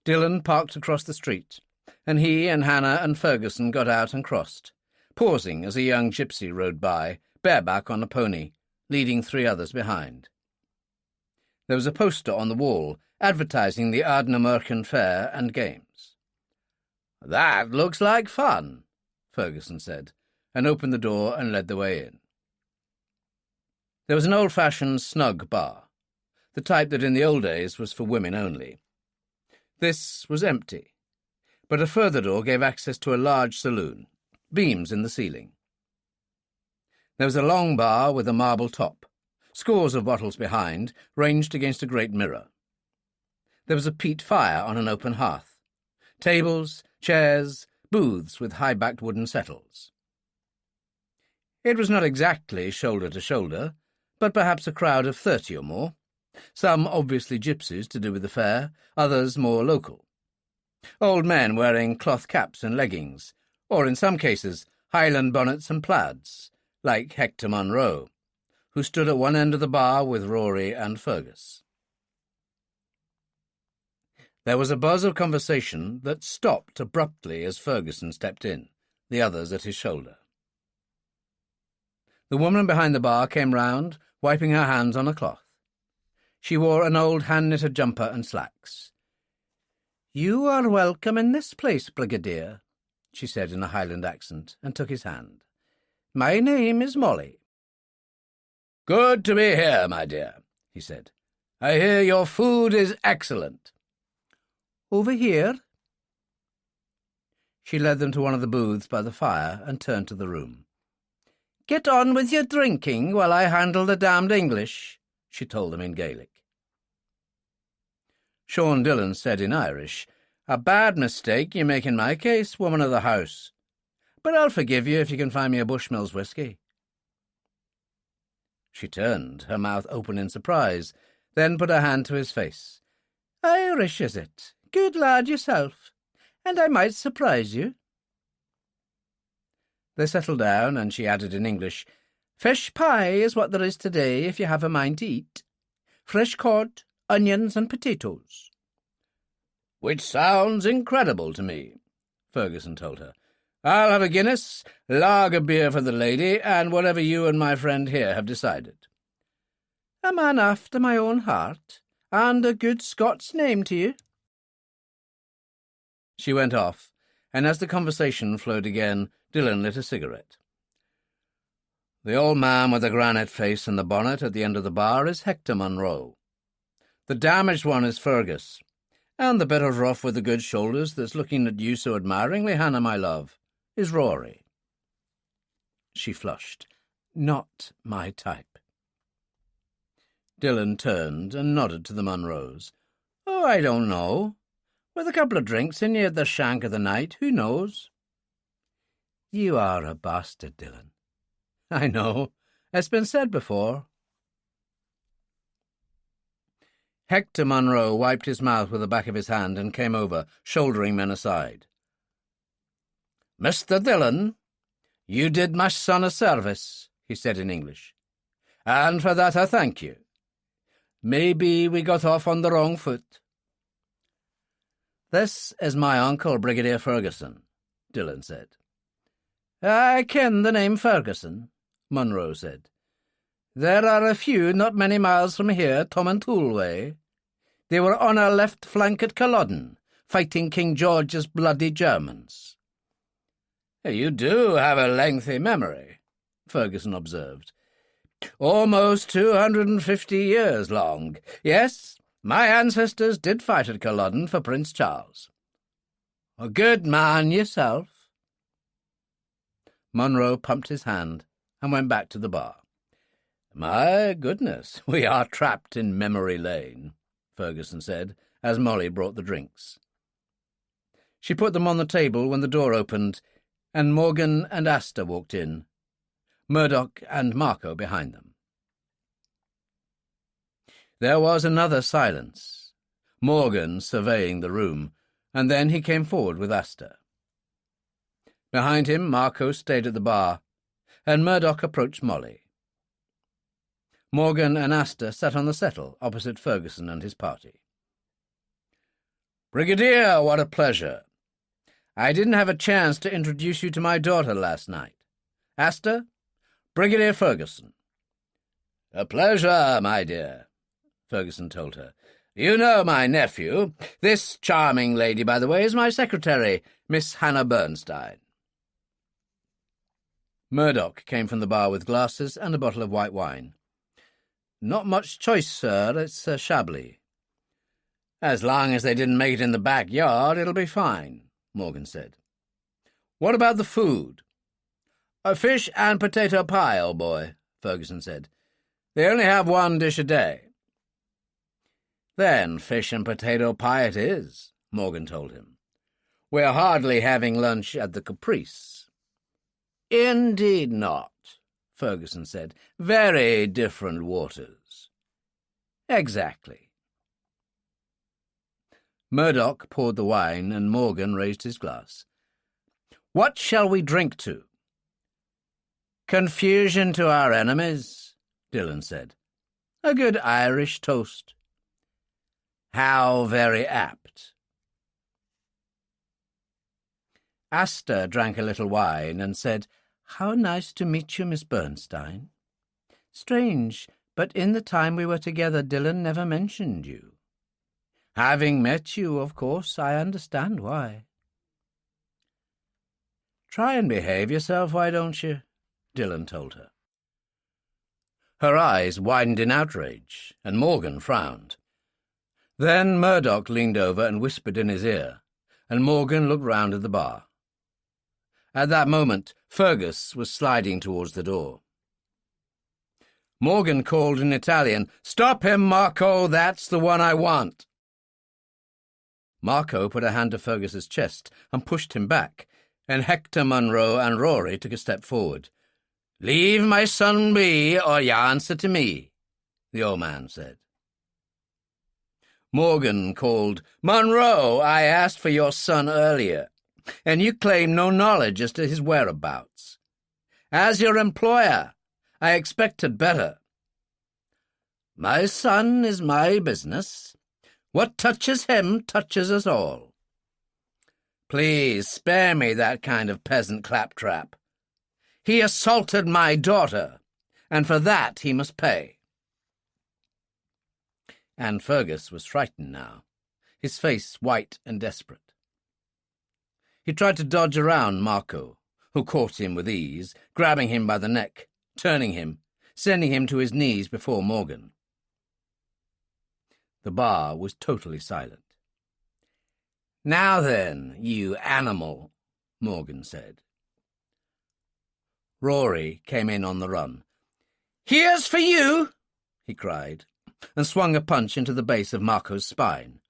Dillon parked across the street, and he and Hannah and Ferguson got out and crossed, pausing as a young gypsy rode by, bareback on a pony, leading 3 others behind. There was a poster on the wall advertising the Ardnamurchan Fair and Games. That looks like fun, Ferguson said, and opened the door and led the way in. There was an old-fashioned snug bar, the type that in the old days was for women only. This was empty, but a further door gave access to a large saloon, beams in the ceiling. There was a long bar with a marble top, scores of bottles behind, ranged against a great mirror. There was a peat fire on an open hearth, tables, chairs, booths with high-backed wooden settles. It was not exactly shoulder to shoulder, but perhaps a crowd of 30 or more, some obviously gypsies to do with the fair, others more local. Old men wearing cloth caps and leggings, or in some cases Highland bonnets and plaids, like Hector Munro, who stood at one end of the bar with Rory and Fergus. There was a buzz of conversation that stopped abruptly as Ferguson stepped in, the others at his shoulder. The woman behind the bar came round, wiping her hands on a cloth. She wore an old hand-knitted jumper and slacks. "You are welcome in this place, Brigadier," she said in a Highland accent, and took his hand. "My name is Mori." Good to be here, my dear, he said. I hear your food is excellent. Over here? She led them to one of the booths by the fire and turned to the room. Get on with your drinking while I handle the damned English, she told them in Gaelic. Sean Dillon said in Irish, A bad mistake you make in my case, woman of the house. But I'll forgive you if you can find me a Bushmills whisky. She turned, her mouth open in surprise, then put her hand to his face. Irish, is it? Good lad yourself. And I might surprise you. They settled down, and she added in English, Fish pie is what there is today if you have a mind to eat. Fresh cod, onions and potatoes. Which sounds incredible to me, Ferguson told her. I'll have a Guinness, lager beer for the lady, and whatever you and my friend here have decided. A man after my own heart, and a good Scots name to you. She went off, and as the conversation flowed again, Dillon lit a cigarette. The old man with the granite face and the bonnet at the end of the bar is Hector Munro. The damaged one is Fergus, and the bit of rough with the good shoulders that's looking at you so admiringly, Hannah, my love, is Rory. She flushed. Not my type. Dillon turned and nodded to the Munros. Oh, I don't know. With a couple of drinks in you at the shank of the night, who knows? You are a bastard, Dillon. I know. It's been said before. Hector Munro wiped his mouth with the back of his hand and came over, shouldering men aside. "Mr. Dillon, you did my son a service," he said in English, "and for that I thank you. Maybe we got off on the wrong foot." "This is my uncle, Brigadier Ferguson," Dillon said. "I ken the name Ferguson," Munro said. "There are a few not many miles from here, Tomantoul way. They were on our left flank at Culloden, fighting King George's bloody Germans." "You do have a lengthy memory," Ferguson observed. "Almost 250 years long. Yes, my ancestors did fight at Culloden for Prince Charles. A good man yourself." Munro pumped his hand and went back to the bar. "My goodness, we are trapped in memory lane," Ferguson said, as Molly brought the drinks. She put them on the table when the door opened, and Morgan and Asta walked in, Murdoch and Marco behind them. There was another silence, Morgan surveying the room, and then he came forward with Asta. Behind him, Marco stayed at the bar, and Murdoch approached Molly. Morgan and Asta sat on the settle opposite Ferguson and his party. "Brigadier, what a pleasure. I didn't have a chance to introduce you to my daughter last night. Asta, Brigadier Ferguson." "A pleasure, my dear," Ferguson told her. "You know my nephew. This charming lady, by the way, is my secretary, Miss Hannah Bernstein." Murdoch came from the bar with glasses and a bottle of white wine. "Not much choice, sir. It's Chablis." "As long as they didn't make it in the backyard, it'll be fine," Morgan said. "What about the food?" "A fish and potato pie, old boy," Ferguson said. "They only have one dish a day." "Then fish and potato pie it is," Morgan told him. "We're hardly having lunch at the Caprice." "Indeed not," Ferguson said. "Very different waters." "Exactly." Murdoch poured the wine, and Morgan raised his glass. "What shall we drink to?" "Confusion to our enemies," Dillon said. "A good Irish toast." "How very apt." Asta drank a little wine and said, "How nice to meet you, Miss Bernstein. Strange, but in the time we were together, Dillon never mentioned you. Having met you, of course, I understand why." "Try and behave yourself, why don't you?" Dillon told her. Her eyes widened in outrage, and Morgan frowned. Then Murdoch leaned over and whispered in his ear, and Morgan looked round at the bar. At that moment, Fergus was sliding towards the door. Morgan called in Italian, "Stop him, Marco! That's the one I want!" Marco put a hand to Fergus's chest and pushed him back, and Hector Munro and Rory took a step forward. "Leave my son be, or you answer to me," the old man said. Morgan called, "Munro, I asked for your son earlier, and you claim no knowledge as to his whereabouts. As your employer, I expected better." "My son is my business. What touches him touches us all." "Please spare me that kind of peasant claptrap. He assaulted my daughter, and for that he must pay." And Fergus was frightened now, his face white and desperate. He tried to dodge around Marco, who caught him with ease, grabbing him by the neck, turning him, sending him to his knees before Morgan. The bar was totally silent. "Now then, you animal," Morgan said. Rory came in on the run. "Here's for you!" he cried, and swung a punch into the base of Marco's spine.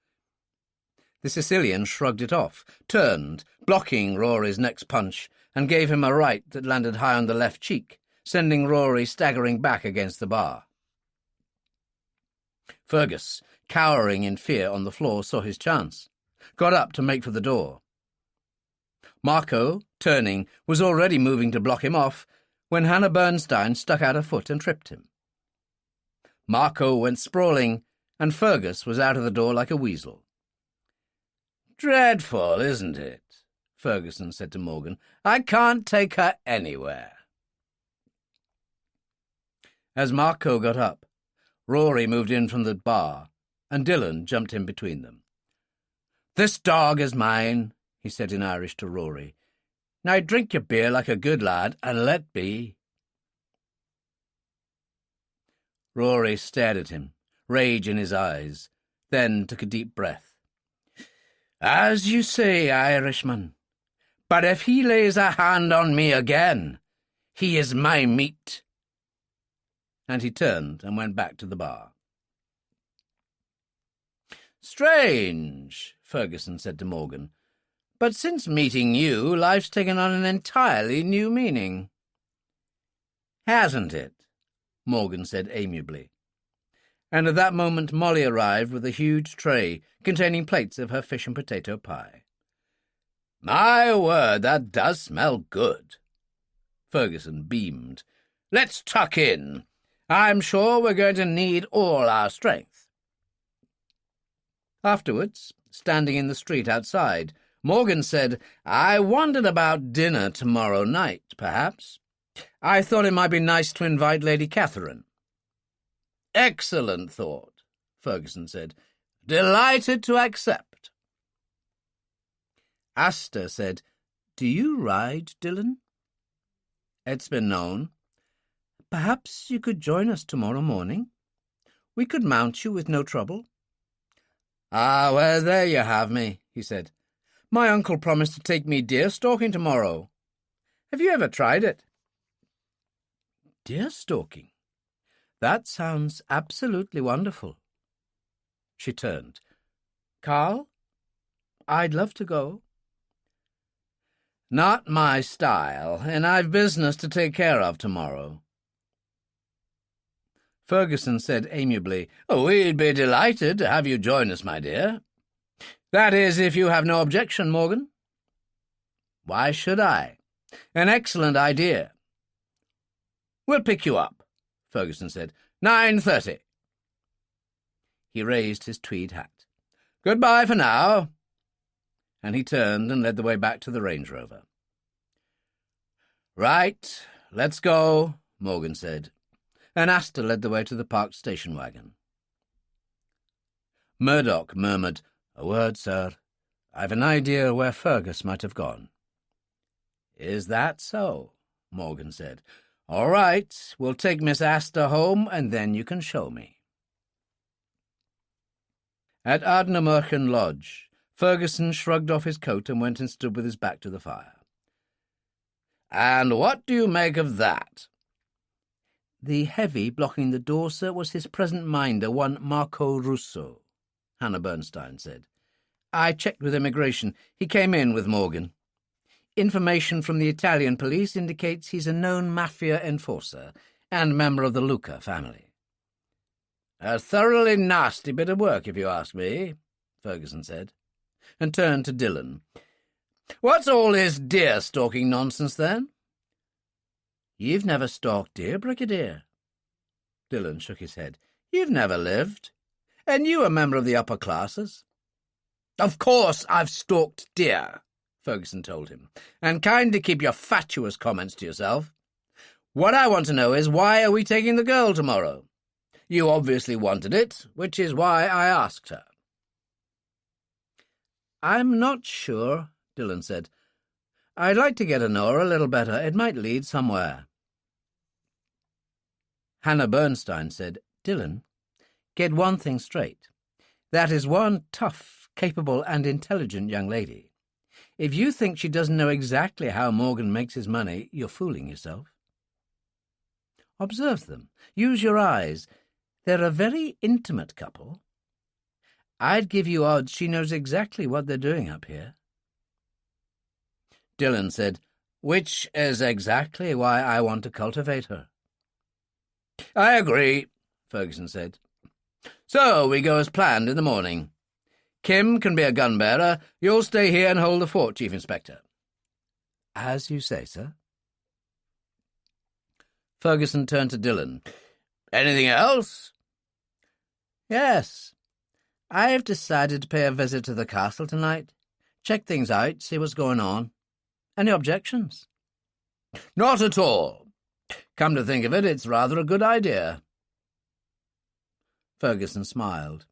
The Sicilian shrugged it off, turned, blocking Rory's next punch, and gave him a right that landed high on the left cheek, sending Rory staggering back against the bar. Fergus, cowering in fear on the floor, saw his chance, got up to make for the door. Marco, turning, was already moving to block him off when Hannah Bernstein stuck out a foot and tripped him. Marco went sprawling, and Fergus was out of the door like a weasel. "Dreadful, isn't it?" Ferguson said to Morgan. "I can't take her anywhere." As Marco got up, Rory moved in from the bar, and Dillon jumped in between them. "This dog is mine," he said in Irish to Rory. "Now drink your beer like a good lad and let be." Rory stared at him, rage in his eyes, then took a deep breath. "As you say, Irishman, but if he lays a hand on me again, he is my meat." And he turned and went back to the bar. "Strange," Ferguson said to Morgan, "but since meeting you, life's taken on an entirely new meaning." "Hasn't it?" Morgan said amiably. And at that moment Molly arrived with a huge tray containing plates of her fish and potato pie. "My word, that does smell good." Ferguson beamed. "Let's tuck in. I'm sure we're going to need all our strength." Afterwards, standing in the street outside, Morgan said, "I wondered about dinner tomorrow night, perhaps. I thought it might be nice to invite Lady Catherine." "Excellent thought," Ferguson said. "Delighted to accept." Asta said, "Do you ride, Dillon?" "It's been known." "Perhaps you could join us tomorrow morning. We could mount you with no trouble." "Ah, well, there you have me," he said. "My uncle promised to take me deer-stalking tomorrow. Have you ever tried it?" "Deer-stalking? That sounds absolutely wonderful." She turned. "Carl, I'd love to go." "Not my style, and I've business to take care of tomorrow." Ferguson said amiably, "We'd be delighted to have you join us, my dear. That is, if you have no objection, Morgan." "Why should I? An excellent idea." "We'll pick you up," Ferguson said. 9:30. He raised his tweed hat. "Goodbye for now." And he turned and led the way back to the Range Rover. "Right, let's go," Morgan said, and Asta led the way to the parked station wagon. Murdoch murmured, "A word, sir. I've an idea where Fergus might have gone." "Is that so?" Morgan said. "All right, we'll take Miss Asta home, and then you can show me." At Ardnamurchan Lodge, Ferguson shrugged off his coat and went and stood with his back to the fire. "And what do you make of that?" "The heavy blocking the door, sir, was his present minder, one Marco Russo," Hannah Bernstein said. "I checked with immigration. He came in with Morgan. Information from the Italian police indicates he's a known mafia enforcer and member of the Luca family." "A thoroughly nasty bit of work, if you ask me," Ferguson said, and turned to Dillon. "What's all this deer-stalking nonsense, then?" "You've never stalked deer, Brigadier." Dillon shook his head. "You've never lived. And you a member of the upper classes." "Of course I've stalked deer," Ferguson told him, "and kindly keep your fatuous comments to yourself. What I want to know is, why are we taking the girl tomorrow? You obviously wanted it, which is why I asked her." "I'm not sure," Dillon said. "I'd like to get to know her a little better. It might lead somewhere." Hannah Bernstein said, "Dillon, get one thing straight. That is one tough, capable, and intelligent young lady. If you think she doesn't know exactly how Morgan makes his money, you're fooling yourself. Observe them. Use your eyes. They're a very intimate couple. I'd give you odds she knows exactly what they're doing up here." Dillon said, Which is exactly why I want to cultivate her. I agree, Ferguson said. So we go as planned in the morning. Kim can be a gun-bearer. You'll stay here and hold the fort, Chief Inspector. As you say, sir. Ferguson turned to Dillon. Anything else? Yes. I've decided to pay a visit to the castle tonight. Check things out, see what's going on. Any objections? Not at all. Come to think of it, it's rather a good idea. Ferguson smiled.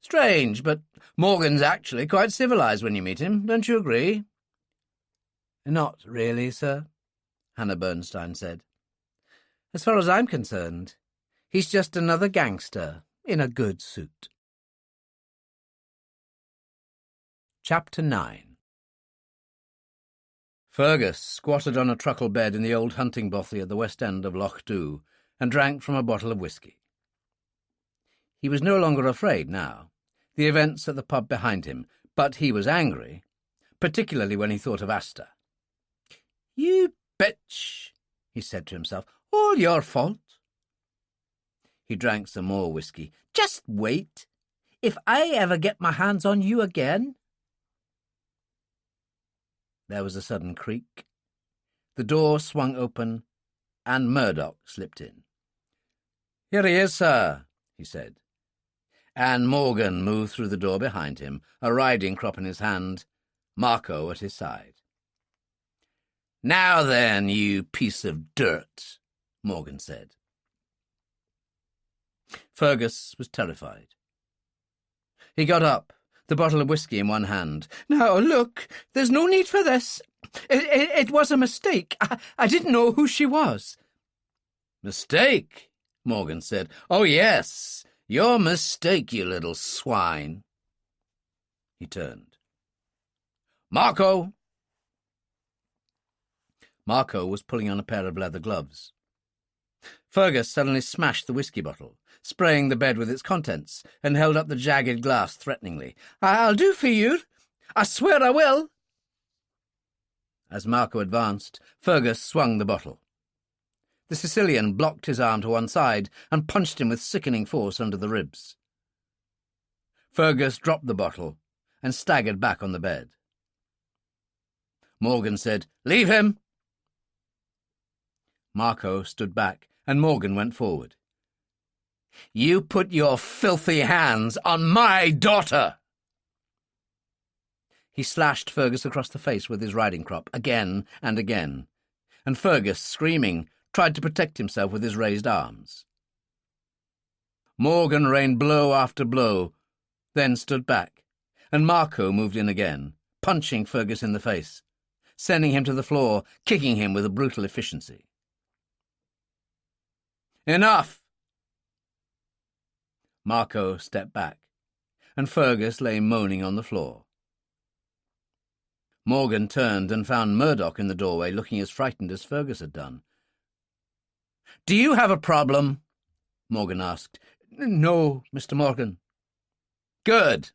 Strange, but Morgan's actually quite civilized when you meet him, don't you agree? Not really, sir, Hannah Bernstein said. As far as I'm concerned, he's just another gangster in a good suit. Chapter 9. Fergus squatted on a truckle bed in the old hunting bothy at the west end of Lochdu and drank from a bottle of whisky. He was no longer afraid now, the events at the pub behind him, but he was angry, particularly when he thought of Asta. You bitch, he said to himself, all your fault. He drank some more whisky. Just wait. If I ever get my hands on you again. There was a sudden creak. The door swung open, and Murdoch slipped in. Here he is, sir, he said. And Morgan moved through the door behind him, a riding crop in his hand, Marco at his side. Now then, you piece of dirt, Morgan said. Fergus was terrified. He got up, the bottle of whisky in one hand. Now, look, there's no need for this. It was a mistake. I didn't know who she was. Mistake, Morgan said. Oh, yes, your mistake, you little swine. He turned. Marco! Marco was pulling on a pair of leather gloves. Fergus suddenly smashed the whisky bottle, spraying the bed with its contents, and held up the jagged glass threateningly. I'll do for you. I swear I will. As Marco advanced, Fergus swung the bottle. The Sicilian blocked his arm to one side and punched him with sickening force under the ribs. Fergus dropped the bottle and staggered back on the bed. Morgan said, Leave him! Marco stood back, and Morgan went forward. You put your filthy hands on my daughter! He slashed Fergus across the face with his riding crop again and again, and Fergus, screaming, tried to protect himself with his raised arms. Morgan rained blow after blow, then stood back, and Marco moved in again, punching Fergus in the face, sending him to the floor, kicking him with a brutal efficiency. Enough! Marco stepped back, and Fergus lay moaning on the floor. Morgan turned and found Murdoch in the doorway, looking as frightened as Fergus had done. Do you have a problem? Morgan asked. No, Mr. Morgan. Good.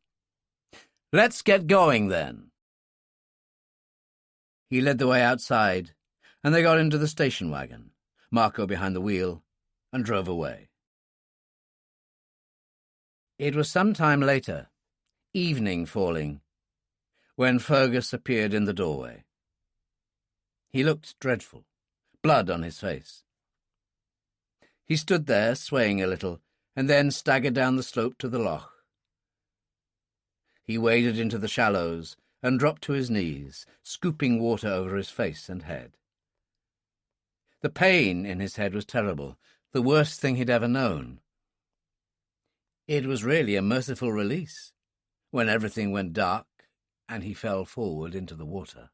Let's get going, then. He led the way outside, and they got into the station wagon, Marco behind the wheel, and drove away. It was some time later, evening falling, when Fergus appeared in the doorway. He looked dreadful, blood on his face. He stood there, swaying a little, and then staggered down the slope to the loch. He waded into the shallows and dropped to his knees, scooping water over his face and head. The pain in his head was terrible, the worst thing he'd ever known. It was really a merciful release, when everything went dark and he fell forward into the water.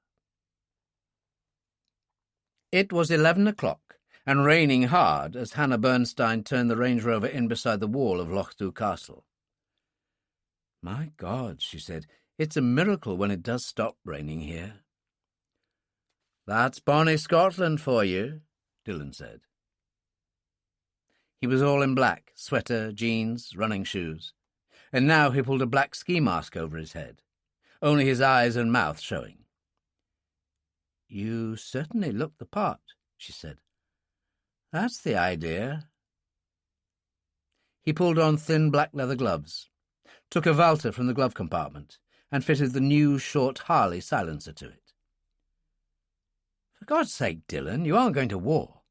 It was 11 o'clock, and raining hard as Hannah Bernstein turned the Range Rover in beside the wall of Lochdu Castle. My God, she said, it's a miracle when it does stop raining here. That's bonny Scotland for you, Dillon said. He was all in black, sweater, jeans, running shoes, and now he pulled a black ski mask over his head, only his eyes and mouth showing. "You certainly look the part," she said. "That's the idea." He pulled on thin black leather gloves, took a Walter from the glove compartment, and fitted the new short Harley silencer to it. "For God's sake, Dillon, you aren't going to war."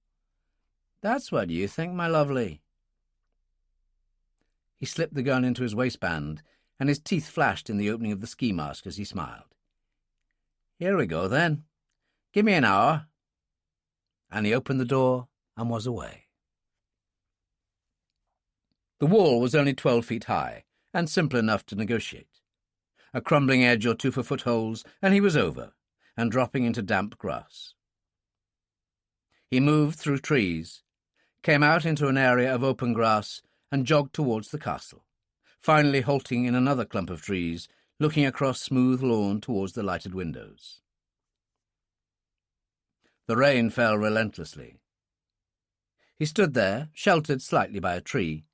"That's what you think, my lovely." He slipped the gun into his waistband, and his teeth flashed in the opening of the ski mask as he smiled. "Here we go, then. Give me an hour." And he opened the door and was away. The wall was only 12 feet high, and simple enough to negotiate. A crumbling edge or two for footholds, and he was over, and dropping into damp grass. He moved through trees, came out into an area of open grass, and jogged towards the castle, finally halting in another clump of trees, looking across smooth lawn towards the lighted windows. The rain fell relentlessly. He stood there, sheltered slightly by a tree,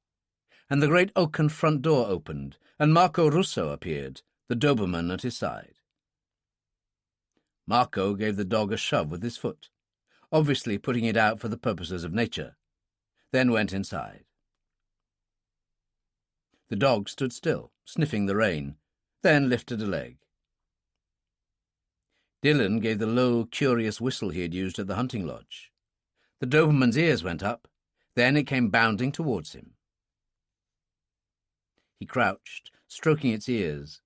and the great oaken front door opened, and Marco Russo appeared, the Doberman at his side. Marco gave the dog a shove with his foot, obviously putting it out for the purposes of nature, then went inside. The dog stood still, sniffing the rain, then lifted a leg. Dillon gave the low, curious whistle he had used at the hunting lodge. The Doberman's ears went up, then it came bounding towards him. He crouched, stroking its ears,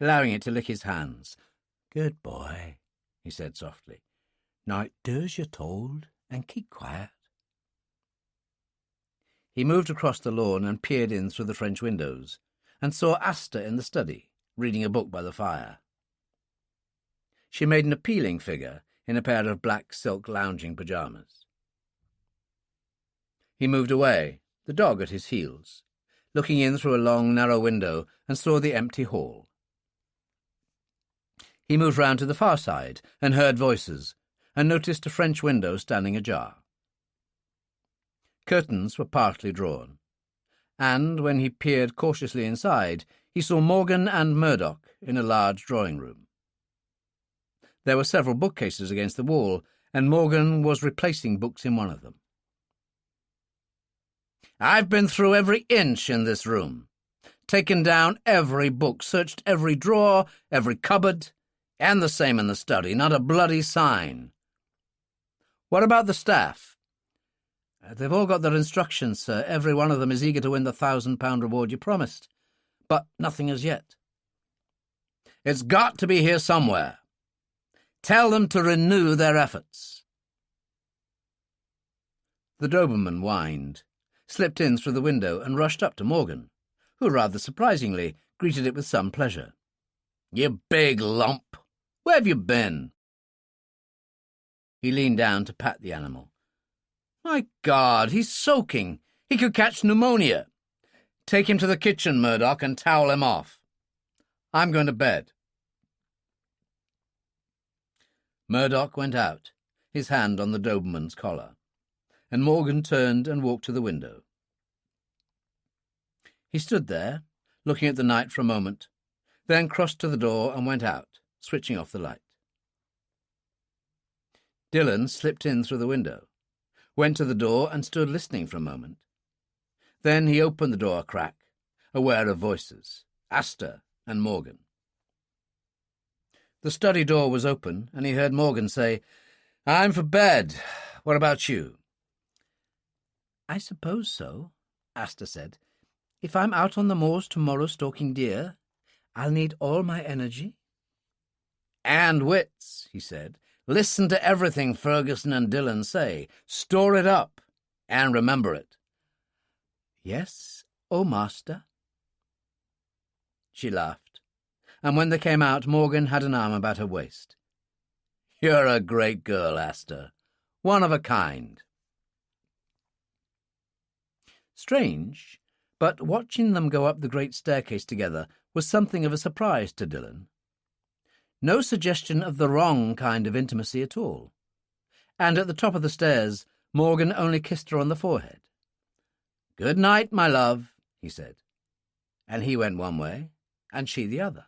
allowing it to lick his hands. "Good boy," he said softly. "Now do as you're told, and keep quiet." He moved across the lawn and peered in through the French windows, and saw Asta in the study, reading a book by the fire. She made an appealing figure in a pair of black silk lounging pyjamas. He moved away, the dog at his heels, looking in through a long, narrow window, and saw the empty hall. He moved round to the far side and heard voices, and noticed a French window standing ajar. Curtains were partly drawn, and when he peered cautiously inside, he saw Morgan and Murdoch in a large drawing-room. There were several bookcases against the wall, and Morgan was replacing books in one of them. "I've been through every inch in this room, taken down every book, searched every drawer, every cupboard, and the same in the study, not a bloody sign." "What about the staff?" "They've all got their instructions, sir. Every one of them is eager to win the £1,000 reward you promised. But nothing as yet." "It's got to be here somewhere. Tell them to renew their efforts." The Doberman whined, slipped in through the window, and rushed up to Morgan, who, rather surprisingly, greeted it with some pleasure. "You big lump! Where have you been?" He leaned down to pat the animal. "My God, he's soaking. He could catch pneumonia. Take him to the kitchen, Murdoch, and towel him off. I'm going to bed." Murdoch went out, his hand on the Doberman's collar, and Morgan turned and walked to the window. He stood there, looking at the night for a moment, then crossed to the door and went out, switching off the light. Dillon slipped in through the window, went to the door and stood listening for a moment. Then he opened the door a crack, aware of voices, Asta and Morgan. The study door was open, and he heard Morgan say, "I'm for bed. What about you?" "I suppose so," Asta said. "If I'm out on the moors tomorrow stalking deer, I'll need all my energy." "And wits," he said. "Listen to everything Ferguson and Dillon say. Store it up, and remember it." "Yes, oh master." She laughed, and when they came out, Morgan had an arm about her waist. "You're a great girl, Asta. One of a kind." Strange, but watching them go up the great staircase together was something of a surprise to Dillon. No suggestion of the wrong kind of intimacy at all. And at the top of the stairs, Morgan only kissed her on the forehead. "Good night, my love," he said. And he went one way, and she the other.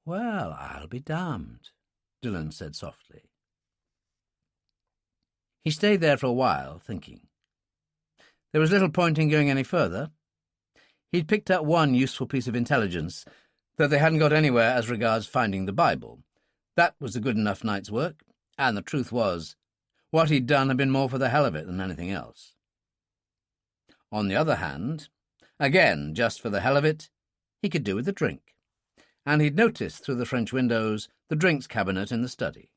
"Well, I'll be damned," Dillon said softly. He stayed there for a while, thinking. There was little point in going any further. He'd picked up one useful piece of intelligence, that they hadn't got anywhere as regards finding the Bible. That was a good enough night's work, and the truth was, what he'd done had been more for the hell of it than anything else. On the other hand, again, just for the hell of it, he could do with a drink, and he'd noticed through the French windows the drinks cabinet in the study.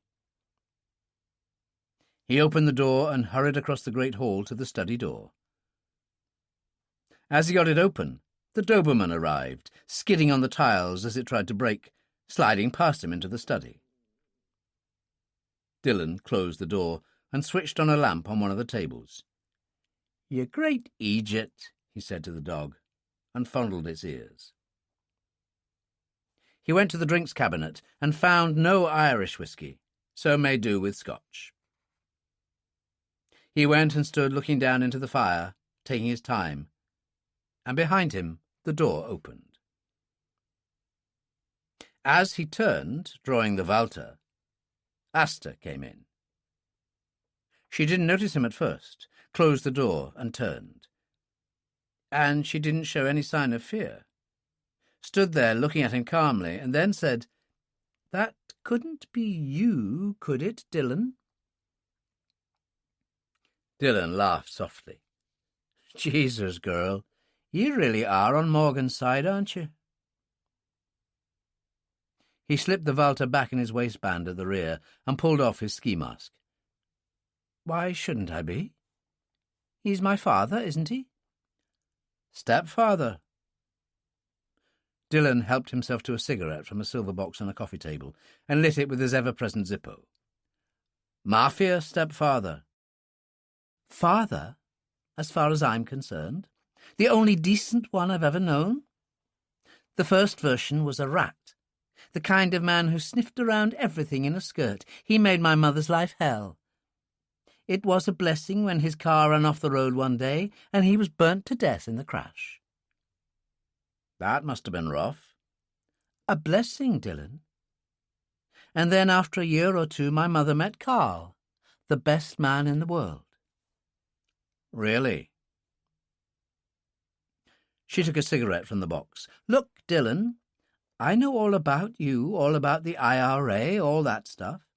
He opened the door and hurried across the great hall to the study door. As he got it open, the Doberman arrived, skidding on the tiles as it tried to break, sliding past him into the study. Dillon closed the door and switched on a lamp on one of the tables. "You great Egypt," he said to the dog, and fondled its ears. He went to the drinks cabinet and found no Irish whiskey, so made do with Scotch. He went and stood looking down into the fire, taking his time, and behind him the door opened. As he turned, drawing the Walter, Asta came in. She didn't notice him at first, closed the door and turned. And she didn't show any sign of fear. Stood there looking at him calmly, and then said, "That couldn't be you, could it, Dillon?" Dillon laughed softly. "Jesus, girl, you really are on Morgan's side, aren't you?" He slipped the Walter back in his waistband at the rear and pulled off his ski mask. "Why shouldn't I be? He's my father, isn't he?" "Stepfather." Dillon helped himself to a cigarette from a silver box on a coffee table and lit it with his ever-present Zippo. "Mafia stepfather." "Father, as far as I'm concerned. The only decent one I've ever known. The first version was a rat, the kind of man who sniffed around everything in a skirt. He made my mother's life hell. It was a blessing when his car ran off the road one day and he was burnt to death in the crash." "That must have been rough." "A blessing, Dillon. And then after a year or two my mother met Carl, the best man in the world." "Really?" She took a cigarette from the box. "Look, Dillon, I know all about you, all about the IRA, all that stuff.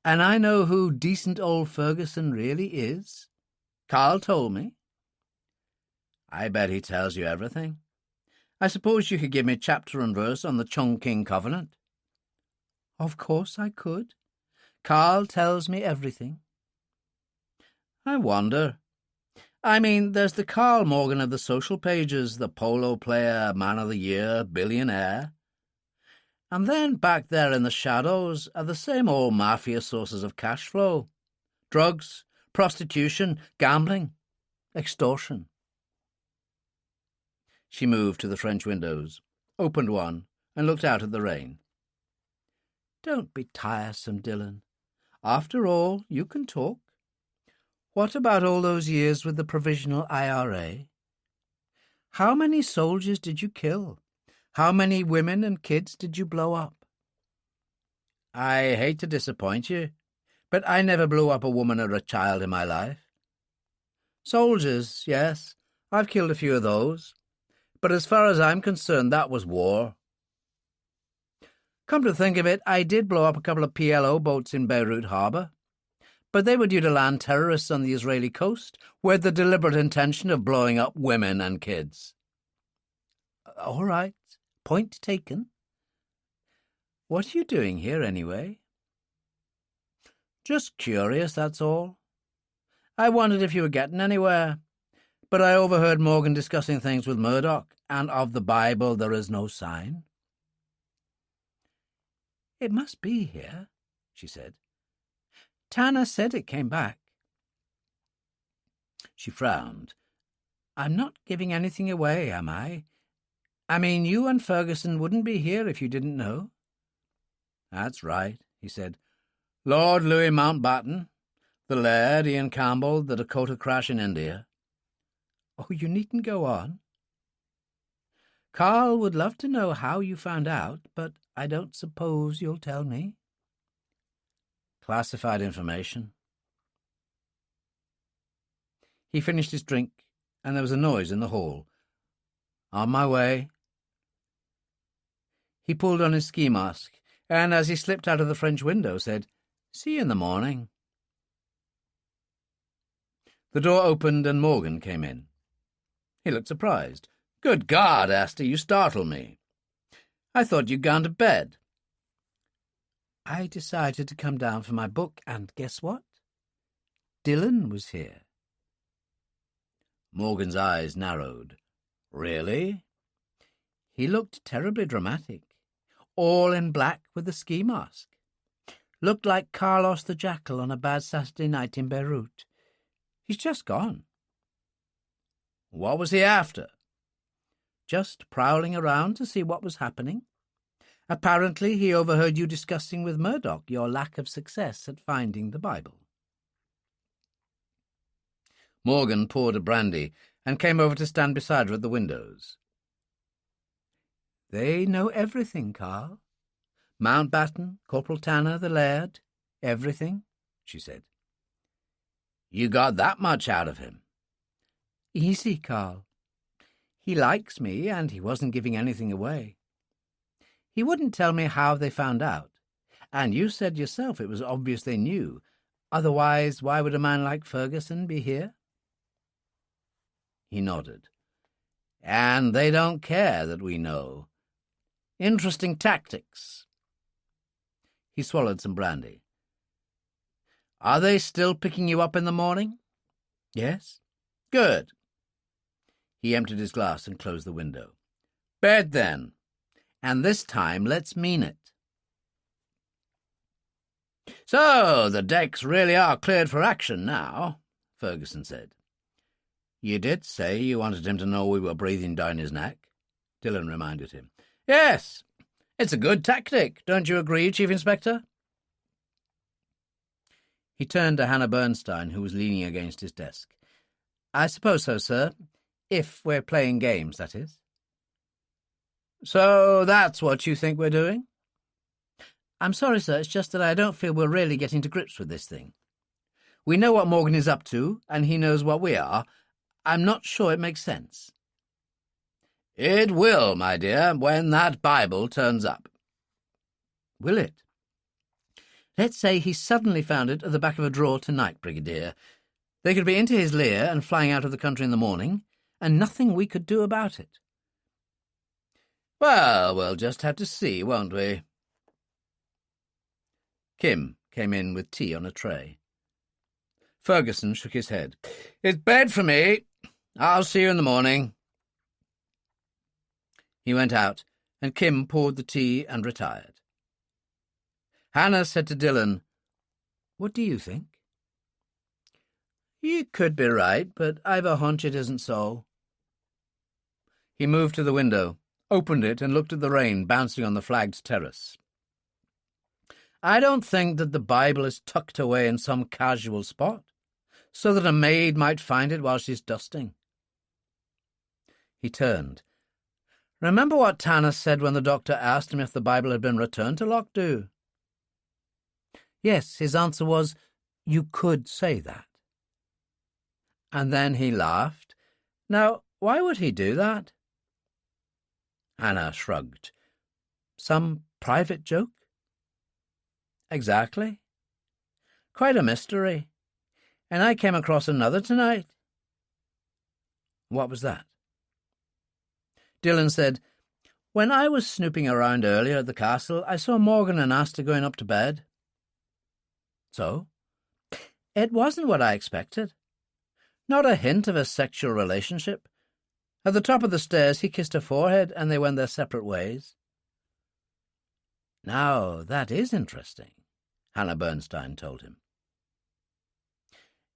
And I know who decent old Ferguson really is. Carl told me." "I bet he tells you everything. I suppose you could give me chapter and verse on the Chongqing Covenant." "Of course I could. Carl tells me everything." "I wonder. I mean, there's the Carl Morgan of the social pages, the polo player, man of the year, billionaire. And then back there in the shadows are the same old mafia sources of cash flow. Drugs, prostitution, gambling, extortion." She moved to the French windows, opened one, and looked out at the rain. "Don't be tiresome, Dillon. After all, you can talk. What about all those years with the Provisional IRA? How many soldiers did you kill? How many women and kids did you blow up?" "I hate to disappoint you, but I never blew up a woman or a child in my life. Soldiers, yes, I've killed a few of those. But as far as I'm concerned, that was war. Come to think of it, I did blow up a couple of PLO boats in Beirut Harbour, but they were due to land terrorists on the Israeli coast with the deliberate intention of blowing up women and kids." "All right, point taken. What are you doing here, anyway?" "Just curious, that's all. I wondered if you were getting anywhere, but I overheard Morgan discussing things with Murdoch, and of the Bible there is no sign." "It must be here," she said. "Tanner said it came back." She frowned. "I'm not giving anything away, am I? I mean, you and Ferguson wouldn't be here if you didn't know." "That's right," he said. "Lord Louis Mountbatten, the Laird, Ian Campbell, the Dakota crash in India." "Oh, you needn't go on." "Carl would love to know how you found out, but I don't suppose you'll tell me." Classified information. He finished his drink, and there was a noise in the hall. On my way. He pulled on his ski mask, and as he slipped out of the French window, said, "See you in the morning." The door opened and Morgan came in. He looked surprised. "Good God, Astor, you startle me. I thought you'd gone to bed." "I decided to come down for my book, and guess what? Dillon was here." Morgan's eyes narrowed. "Really?" He looked terribly dramatic, all in black with a ski mask. Looked like Carlos the Jackal on a bad Saturday night in Beirut. He's just gone." "What was he after?" "Just prowling around to see what was happening. Apparently he overheard you discussing with Murdoch your lack of success at finding the Bible." Morgan poured a brandy and came over to stand beside her at the windows. "They know everything, Carl. Mountbatten, Corporal Tanner, the Laird, everything," she said. "You got that much out of him?" "Easy, Carl. He likes me, and he wasn't giving anything away. He wouldn't tell me how they found out, and you said yourself it was obvious they knew. Otherwise, why would a man like Ferguson be here?" He nodded. "And they don't care that we know. Interesting tactics." He swallowed some brandy. "Are they still picking you up in the morning?" "Yes." "Good." He emptied his glass and closed the window. "Bed, then. And this time let's mean it." "So the decks really are cleared for action now," Ferguson said. "You did say you wanted him to know we were breathing down his neck," Dillon reminded him. "Yes, it's a good tactic, don't you agree, Chief Inspector?" He turned to Hannah Bernstein, who was leaning against his desk. "I suppose so, sir. If we're playing games, that is." "So that's what you think we're doing?" "I'm sorry, sir, it's just that I don't feel we're really getting to grips with this thing. We know what Morgan is up to, and he knows what we are. I'm not sure it makes sense." "It will, my dear, when that Bible turns up." "Will it?" "Let's say he suddenly found it at the back of a drawer tonight, Brigadier. They could be into his lair and flying out of the country in the morning, and nothing we could do about it." "Well, we'll just have to see, won't we?" Kim came in with tea on a tray. Ferguson shook his head. "It's bed for me. I'll see you in the morning." He went out, and Kim poured the tea and retired. Hannah said to Dillon, "What do you think?" "You could be right, but I've a hunch it isn't so." He moved to the window, opened it, and looked at the rain bouncing on the flagged terrace. "I don't think that the Bible is tucked away in some casual spot, so that a maid might find it while she's dusting." He turned. "Remember what Tanner said when the doctor asked him if the Bible had been returned to Lochdu?" "Yes, his answer was, 'You could say that.'" "And then he laughed. Now, why would he do that?" Hannah shrugged. "Some private joke?" "Exactly. Quite a mystery. And I came across another tonight." "What was that?" Dillon said, "When I was snooping around earlier at the castle, I saw Morgan and Astor going up to bed." "So?" "It wasn't what I expected. Not a hint of a sexual relationship. At the top of the stairs he kissed her forehead, and they went their separate ways." "Now, that is interesting," Hannah Bernstein told him.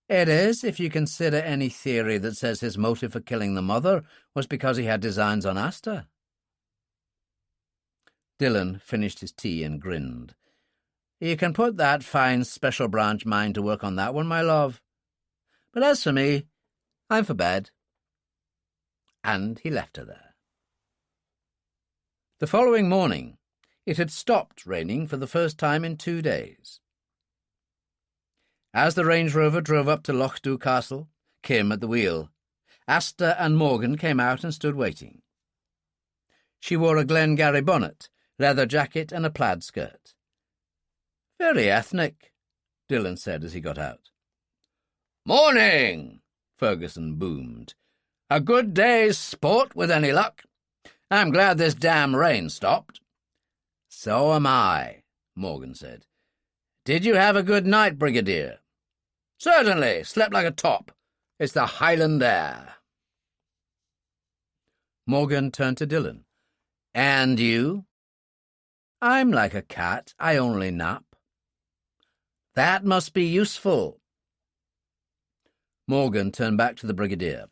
"It is, if you consider any theory that says his motive for killing the mother was because he had designs on Astor." Dillon finished his tea and grinned. "You can put that fine special branch mind to work on that one, my love. But as for me, I'm for bed." And he left her there. The following morning, it had stopped raining for the first time in 2 days. As the Range Rover drove up to Lochdu Castle, Kim at the wheel, Asta and Morgan came out and stood waiting. She wore a Glengarry bonnet, leather jacket and a plaid skirt. "Very ethnic," Dillon said as he got out. "Morning," Ferguson boomed. "A good day's sport with any luck. I'm glad this damn rain stopped." "So am I," Morgan said. "Did you have a good night, Brigadier?" "Certainly. Slept like a top. It's the Highland air." Morgan turned to Dillon. "And you?" "I'm like a cat. I only nap." "That must be useful." Morgan turned back to the Brigadier.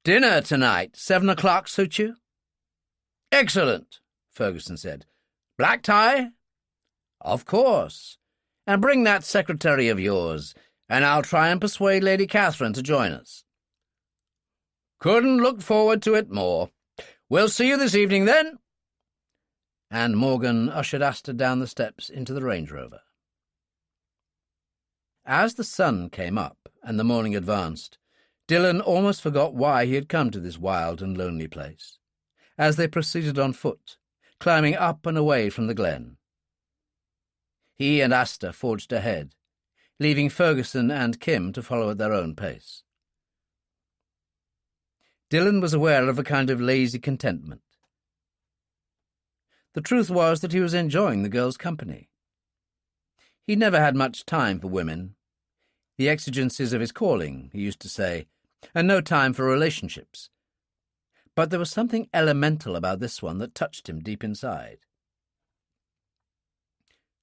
"Dinner tonight, 7 o'clock, suit you?" "Excellent," Ferguson said. "Black tie?" "Of course. And bring that secretary of yours, and I'll try and persuade Lady Catherine to join us." "Couldn't look forward to it more. We'll see you this evening, then." And Morgan ushered Asta down the steps into the Range Rover. As the sun came up and the morning advanced, Dillon almost forgot why he had come to this wild and lonely place, as they proceeded on foot, climbing up and away from the glen. He and Asta forged ahead, leaving Ferguson and Kim to follow at their own pace. Dillon was aware of a kind of lazy contentment. The truth was that he was enjoying the girl's company. He never had much time for women, the exigencies of his calling, he used to say, and no time for relationships. But there was something elemental about this one that touched him deep inside.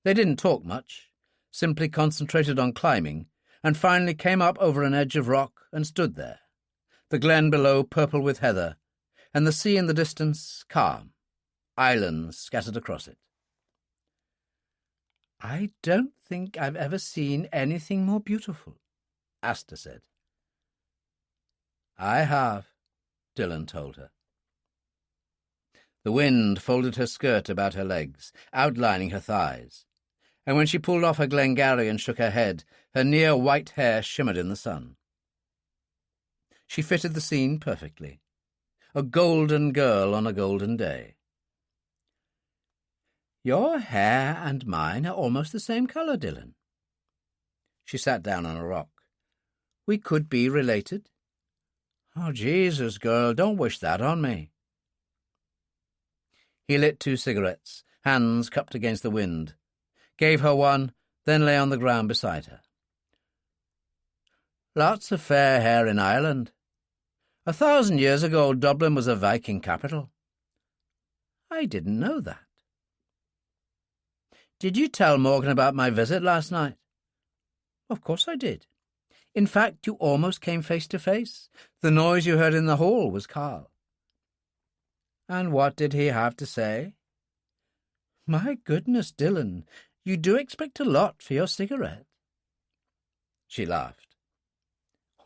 They didn't talk much, simply concentrated on climbing, and finally came up over an edge of rock and stood there, the glen below purple with heather, and the sea in the distance calm, islands scattered across it. "I don't think I've ever seen anything more beautiful," Asta said. "I have," Dillon told her. The wind folded her skirt about her legs, outlining her thighs, and when she pulled off her Glengarry and shook her head, her near-white hair shimmered in the sun. She fitted the scene perfectly. A golden girl on a golden day. "Your hair and mine are almost the same colour, Dillon." She sat down on a rock. "We could be related." "Oh, Jesus, girl, don't wish that on me." He lit 2 cigarettes, hands cupped against the wind, gave her one, then lay on the ground beside her. "Lots of fair hair in Ireland. 1,000 years ago, Dublin was a Viking capital." "I didn't know that." "Did you tell Morgan about my visit last night?" "Of course I did. In fact, you almost came face to face. The noise you heard in the hall was Carl." "And what did he have to say?" "My goodness, Dillon, you do expect a lot for your cigarette." She laughed.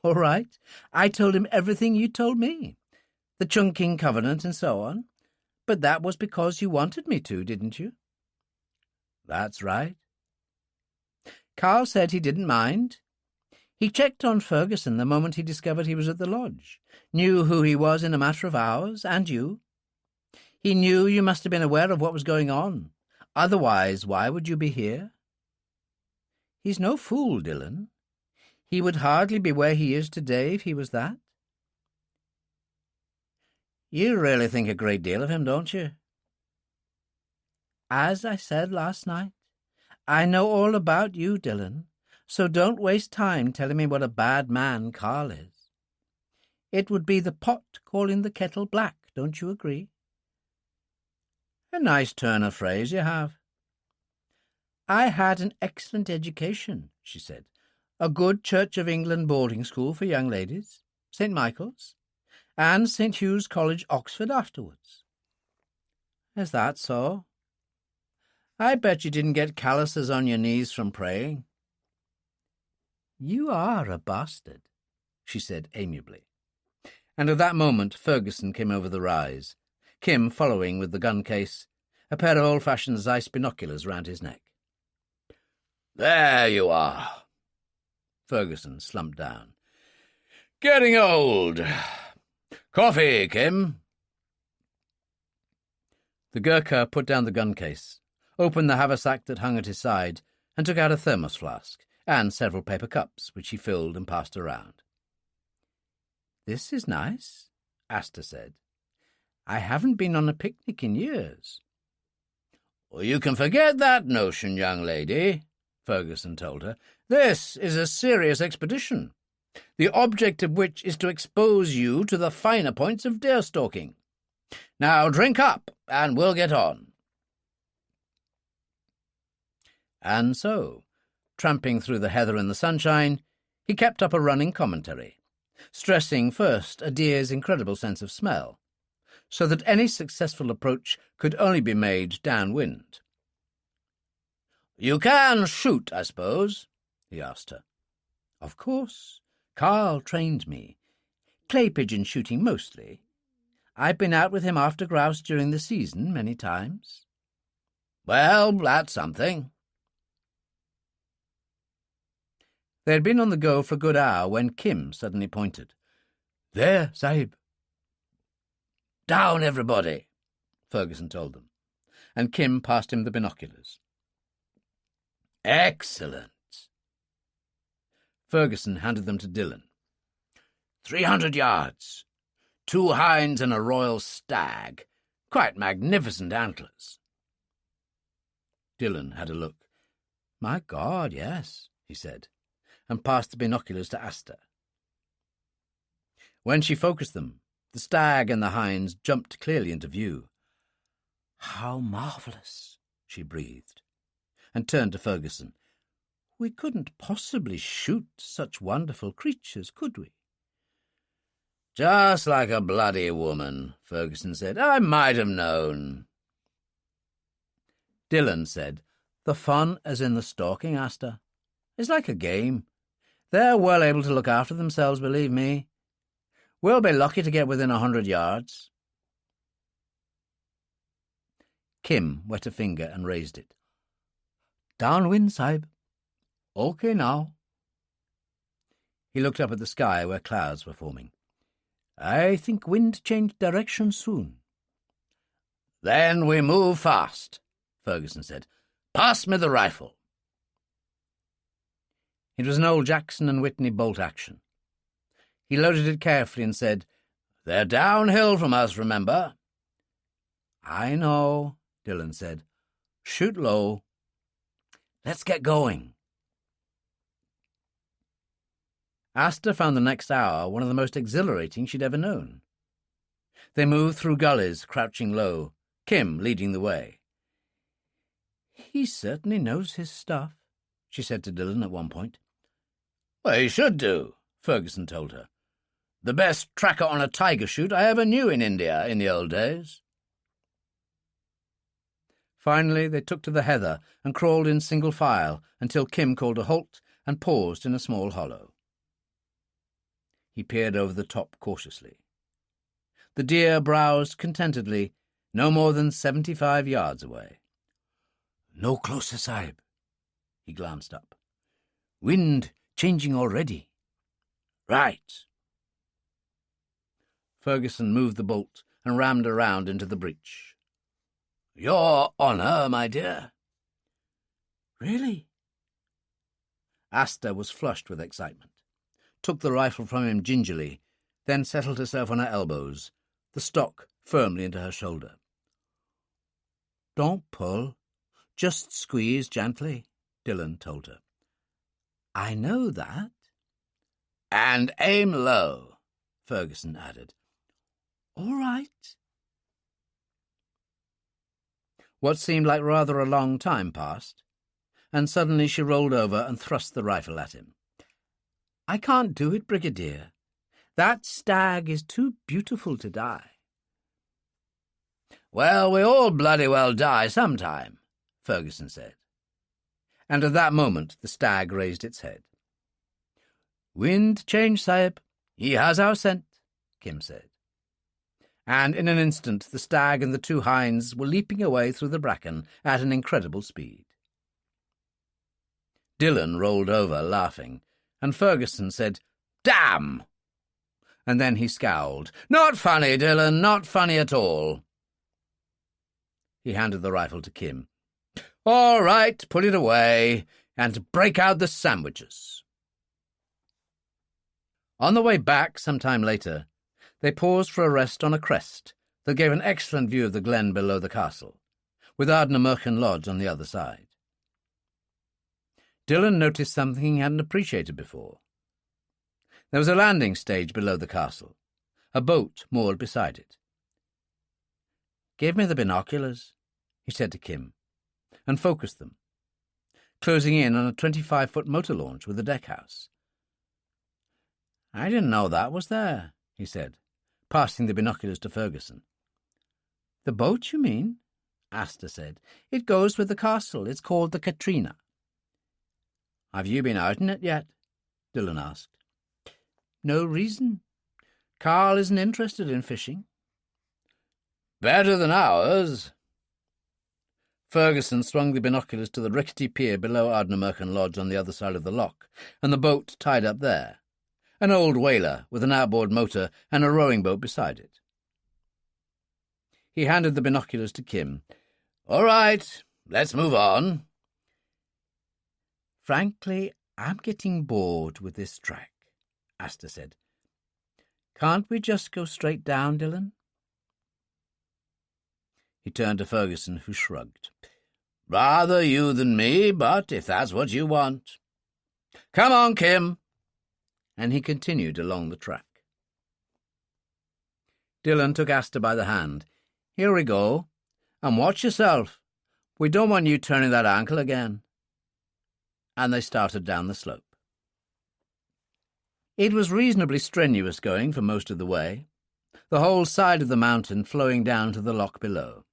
"All right, I told him everything you told me, the Chongqing covenant and so on. But that was because you wanted me to, didn't you?" "That's right." "Carl said he didn't mind. He checked on Ferguson the moment he discovered he was at the lodge, knew who he was in a matter of hours, and you. He knew you must have been aware of what was going on. Otherwise, why would you be here? He's no fool, Dillon. He would hardly be where he is today if he was that." "You really think a great deal of him, don't you?" "As I said last night, I know all about you, Dillon, so don't waste time telling me what a bad man Carl is. It would be the pot calling the kettle black, don't you agree?" "A nice turn of phrase you have." "I had an excellent education," she said. "A good Church of England boarding school for young ladies, St. Michael's, and St. Hugh's College, Oxford, afterwards." "Is that so? I bet you didn't get calluses on your knees from praying." "You are a bastard," she said amiably. And at that moment Ferguson came over the rise, Kim following with the gun case, a pair of old-fashioned Zeiss binoculars round his neck. "There you are." Ferguson slumped down. "Getting old. Coffee, Kim." The Gurkha put down the gun case, opened the haversack that hung at his side, and took out a thermos flask and several paper cups, which he filled and passed around. "This is nice," Asta said. "I haven't been on a picnic in years." "Well, you can forget that notion, young lady," Ferguson told her. "This is a serious expedition, the object of which is to expose you to the finer points of deer-stalking. Now drink up, and we'll get on." And so, tramping through the heather in the sunshine, he kept up a running commentary, stressing first a deer's incredible sense of smell, so that any successful approach could only be made downwind. "You can shoot, I suppose?" he asked her. "Of course. Carl trained me. Clay pigeon shooting mostly. I've been out with him after grouse during the season many times." "Well, that's something." They had been on the go for a good hour when Kim suddenly pointed. "There, Sahib." "Down, everybody," Ferguson told them, and Kim passed him the binoculars. "Excellent." Ferguson handed them to Dillon. 300 yards. 2 hinds and a royal stag. Quite magnificent antlers." Dillon had a look. "My God, yes," he said, and passed the binoculars to Asta. When she focused them, the stag and the hinds jumped clearly into view. "How marvellous," she breathed, and turned to Ferguson. "We couldn't possibly shoot such wonderful creatures, could we?" "Just like a bloody woman," Ferguson said. "I might have known." Dillon said, "The fun is in the stalking, Asta. It's like a game. They're well able to look after themselves, believe me. We'll be lucky to get within 100 yards. Kim wet a finger and raised it. "Downwind, Sahib. OK now." He looked up at the sky where clouds were forming. "I think wind changed direction soon." "Then we move fast," Ferguson said. "Pass me the rifle." It was an old Jackson and Whitney bolt action. He loaded it carefully and said, "They're downhill from us, remember." "I know," Dillon said. "Shoot low. Let's get going." Asta found the next hour one of the most exhilarating she'd ever known. They moved through gullies, crouching low, Kim leading the way. "He certainly knows his stuff," she said to Dillon at one point. "Well, he should do," Ferguson told her. "The best tracker on a tiger shoot I ever knew in India in the old days." Finally, they took to the heather and crawled in single file until Kim called a halt and paused in a small hollow. He peered over the top cautiously. The deer browsed contentedly, no more than 75 yards away. "No closer, Sahib." He glanced up. "Wind changing already." "Right." Ferguson moved the bolt and rammed around into the breach. "Your honour, my dear." "Really?" Asta was flushed with excitement, took the rifle from him gingerly, then settled herself on her elbows, the stock firmly into her shoulder. "Don't pull. Just squeeze gently," Dillon told her. "I know that." "And aim low," Ferguson added. "All right." What seemed like rather a long time passed, and suddenly she rolled over and thrust the rifle at him. "I can't do it, Brigadier. That stag is too beautiful to die." "Well, we all bloody well die sometime," Ferguson said. And at that moment the stag raised its head. "Wind change, Sahib. He has our scent," Kim said. And in an instant the stag and the 2 hinds were leaping away through the bracken at an incredible speed. Dillon rolled over, laughing, and Ferguson said, "Damn!" And then he scowled. "Not funny, Dillon, not funny at all." He handed the rifle to Kim. "All right, put it away, and break out the sandwiches." On the way back, some time later, they paused for a rest on a crest that gave an excellent view of the glen below the castle, with Ardnamurchan Lodge on the other side. Dillon noticed something he hadn't appreciated before. There was a landing stage below the castle, a boat moored beside it. "Give me the binoculars," he said to Kim, and focused them, closing in on a 25-foot motor launch with a deckhouse. "I didn't know that was there," he said, passing the binoculars to Ferguson. "The boat, you mean?" Asta said. "It goes with the castle. It's called the Katrina." "Have you been out in it yet?" Dillon asked. "No reason. Carl isn't interested in fishing." "Better than ours." Ferguson swung the binoculars to the rickety pier below Ardnamurchan Lodge on the other side of the loch, and the boat tied up there, an old whaler with an outboard motor and a rowing boat beside it. He handed the binoculars to Kim. "All right, let's move on." "Frankly, I'm getting bored with this track," Asta said. "Can't we just go straight down, Dillon?" He turned to Ferguson, who shrugged. "Rather you than me, but if that's what you want. Come on, Kim." And he continued along the track. Dillon took Asta by the hand. "Here we go. And watch yourself. We don't want you turning that ankle again." And they started down the slope. It was reasonably strenuous going for most of the way, the whole side of the mountain flowing down to the loch below.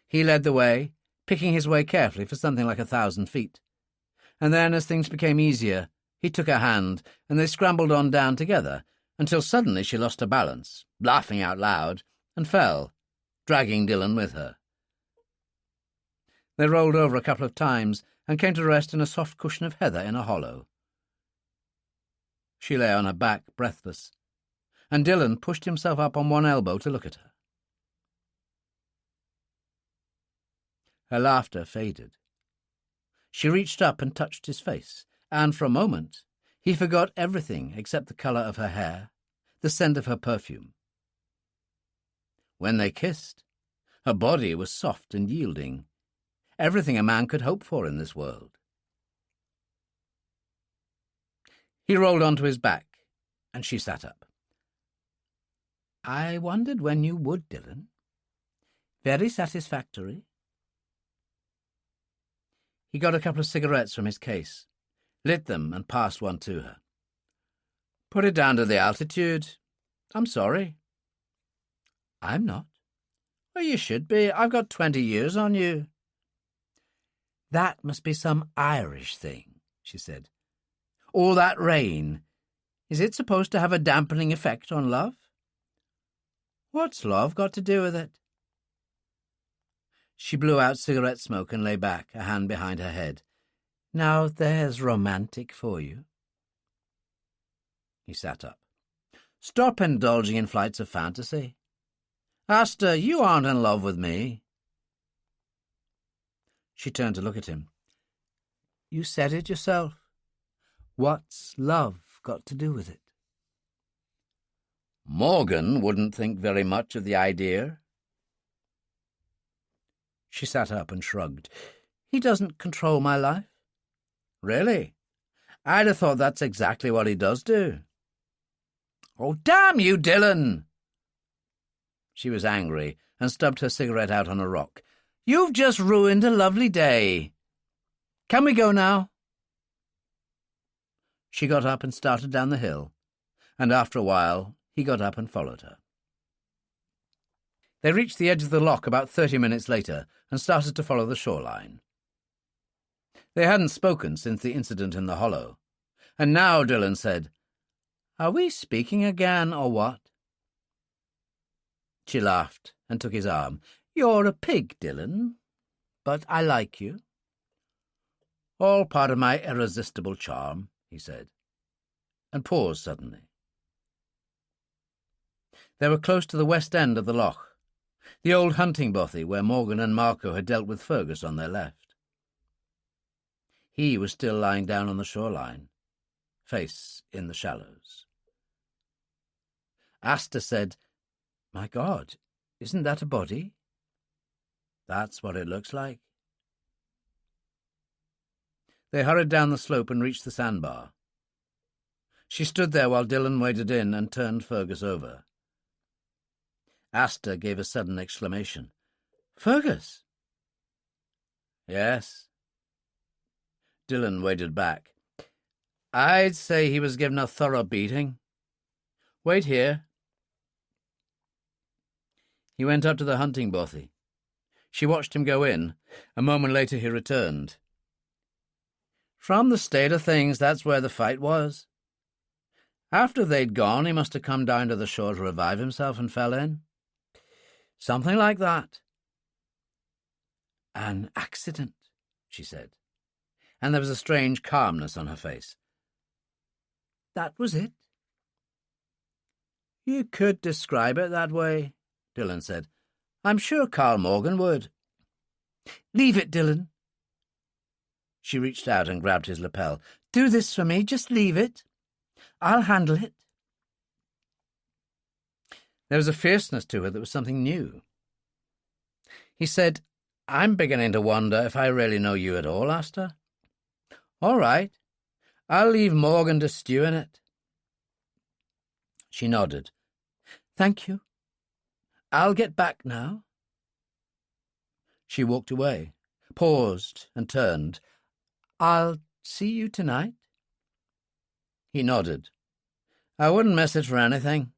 He led the way, picking his way carefully for something like 1,000 feet, and then, as things became easier, he took her hand, and they scrambled on down together, until suddenly she lost her balance, laughing out loud, and fell, dragging Dillon with her. They rolled over a couple of times and came to rest in a soft cushion of heather in a hollow. She lay on her back, breathless, and Dillon pushed himself up on one elbow to look at her. Her laughter faded. She reached up and touched his face, and for a moment he forgot everything except the colour of her hair, the scent of her perfume. When they kissed, her body was soft and yielding, everything a man could hope for in this world. He rolled onto his back, and she sat up. "I wondered when you would, Dillon. Very satisfactory." He got a couple of cigarettes from his case, lit them and passed one to her. "Put it down to the altitude. I'm sorry." "I'm not." "Well, you should be. I've got 20 years on you." "That must be some Irish thing," she said. "All that rain. Is it supposed to have a dampening effect on love?" "What's love got to do with it?" She blew out cigarette smoke and lay back, a hand behind her head. "Now there's romantic for you." He sat up. "Stop indulging in flights of fantasy. Asta, you aren't in love with me." She turned to look at him. "You said it yourself. What's love got to do with it?" "Morgan wouldn't think very much of the idea." She sat up and shrugged. "He doesn't control my life." "Really? I'd have thought that's exactly what he does do." "Oh, damn you, Dillon!" She was angry and stubbed her cigarette out on a rock. "You've just ruined a lovely day. Can we go now?" She got up and started down the hill, and after a while he got up and followed her. They reached the edge of the loch about 30 minutes later and started to follow the shoreline. They hadn't spoken since the incident in the hollow, and now Dillon said, "Are we speaking again, or what?" She laughed and took his arm. "You're a pig, Dillon, but I like you." "All part of my irresistible charm," he said, and paused suddenly. They were close to the west end of the loch, the old hunting bothy where Morgan and Marco had dealt with Fergus on their left. He was still lying down on the shoreline, face in the shallows. Asta said, "My God, isn't that a body?" "That's what it looks like." They hurried down the slope and reached the sandbar. She stood there while Dillon waded in and turned Fergus over. Asta gave a sudden exclamation. "Fergus!" "Yes?" Dillon waded back. "I'd say he was given a thorough beating. Wait here." He went up to the hunting bothy. She watched him go in. A moment later he returned. "From the state of things, that's where the fight was. After they'd gone, he must have come down to the shore to revive himself and fell in. Something like that." "An accident," she said, and there was a strange calmness on her face. "That was it?" "You could describe it that way," Dillon said. "I'm sure Carl Morgan would." "Leave it, Dillon." She reached out and grabbed his lapel. "Do this for me. Just leave it. I'll handle it." There was a fierceness to her that was something new. He said, "I'm beginning to wonder if I really know you at all, Asta." "All right. I'll leave Morgan to stew in it." She nodded. "Thank you. I'll get back now." She walked away, paused and turned. "I'll see you tonight." He nodded. "I wouldn't miss it for anything."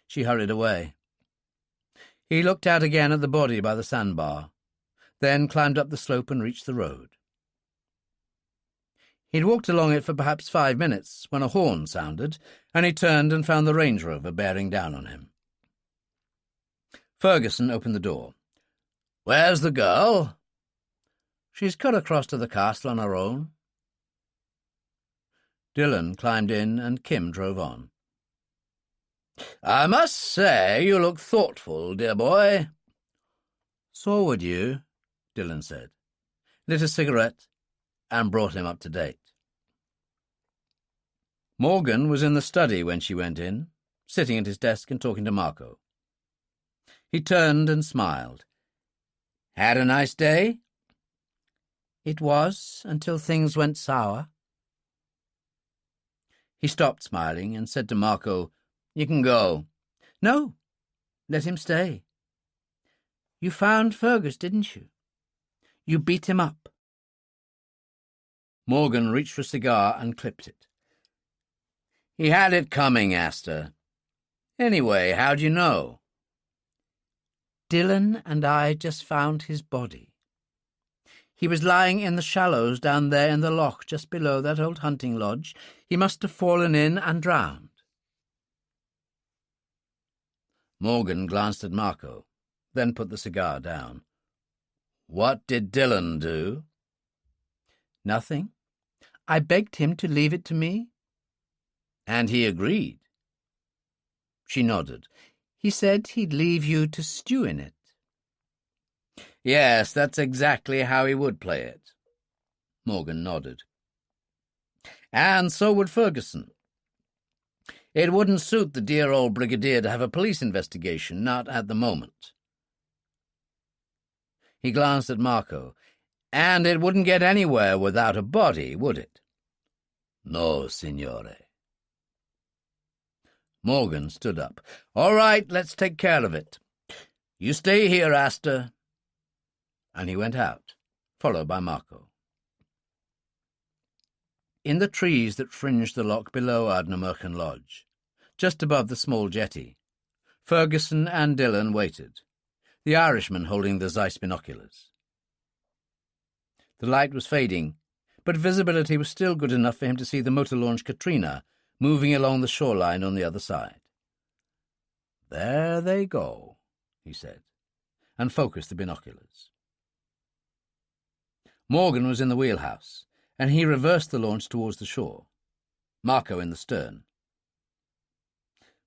She hurried away. He looked out again at the body by the sandbar, then climbed up the slope and reached the road. He'd walked along it for perhaps 5 minutes when a horn sounded, and he turned and found the Range Rover bearing down on him. Ferguson opened the door. "Where's the girl?" "She's cut across to the castle on her own." Dillon climbed in and Kim drove on. "I must say you look thoughtful, dear boy." "So would you," Dillon said, lit a cigarette, and brought him up to date. Morgan was in the study when she went in, sitting at his desk and talking to Marco. He turned and smiled. "Had a nice day?" "It was, until things went sour." He stopped smiling and said to Marco, "You can go." "No, let him stay. You found Fergus, didn't you? You beat him up." Morgan reached for a cigar and clipped it. "He had it coming, Asta. Anyway, how'd you know?" "Dillon and I just found his body. He was lying in the shallows down there in the loch just below that old hunting lodge. He must have fallen in and drowned." Morgan glanced at Marco, then put the cigar down. "What did Dillon do?" "Nothing. I begged him to leave it to me." "And he agreed?" She nodded. "He said he'd leave you to stew in it." "Yes, that's exactly how he would play it." Morgan nodded. "And so would Ferguson. It wouldn't suit the dear old brigadier to have a police investigation, not at the moment." He glanced at Marco. "And it wouldn't get anywhere without a body, would it?" "No, signore." Morgan stood up. "All right, let's take care of it. You stay here, Asta." And he went out, followed by Marco. In the trees that fringed the loch below Ardnamurchan Lodge, just above the small jetty, Ferguson and Dillon waited, the Irishman holding the Zeiss binoculars. The light was fading, but visibility was still good enough for him to see the motor launch Katrina moving along the shoreline on the other side. "There they go," he said, and focused the binoculars. Morgan was in the wheelhouse, and he reversed the launch towards the shore, Marco in the stern.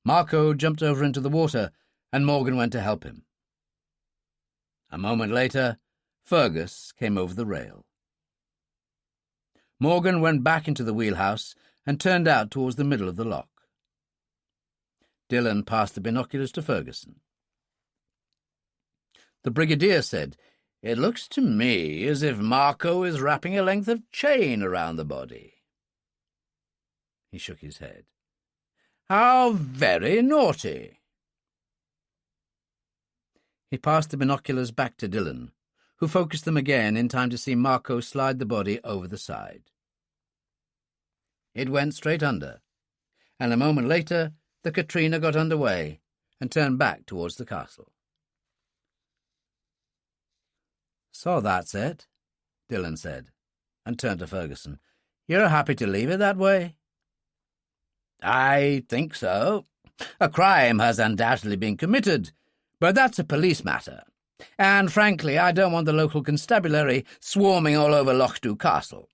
Marco jumped over into the water, and Morgan went to help him. A moment later, Fergus came over the rail. Morgan went back into the wheelhouse and turned out towards the middle of the loch. Dillon passed the binoculars to Ferguson. The brigadier said, "It looks to me as if Marco is wrapping a length of chain around the body." He shook his head. "How very naughty." He passed the binoculars back to Dillon, who focused them again in time to see Marco slide the body over the side. It went straight under, and a moment later the Katrina got under way and turned back towards the castle. "So that's it," Dillon said, and turned to Ferguson. "You're happy to leave it that way?" "I think so. A crime has undoubtedly been committed, but that's a police matter. And, frankly, I don't want the local constabulary swarming all over Lochdu Castle.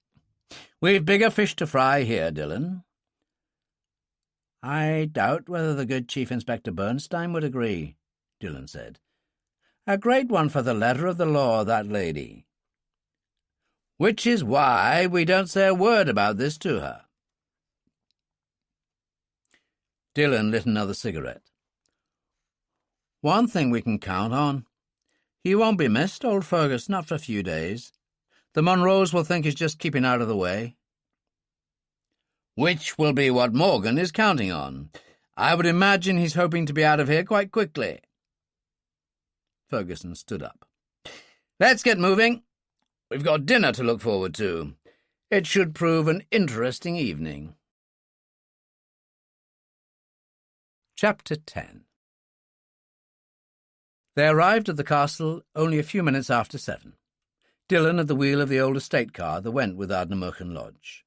We've bigger fish to fry here, Dillon." "I doubt whether the good Chief Inspector Bernstein would agree," Dillon said. "A great one for the letter of the law, that lady. Which is why we don't say a word about this to her." Dillon lit another cigarette. "One thing we can count on. He won't be missed, old Fergus, not for a few days. The Munros will think he's just keeping out of the way." "Which will be what Morgan is counting on. I would imagine he's hoping to be out of here quite quickly." Ferguson stood up. "Let's get moving. We've got dinner to look forward to. It should prove an interesting evening." Chapter 10. They arrived at the castle only a few minutes after 7. Dillon at the wheel of the old estate car that went with Ardnamurchan Lodge.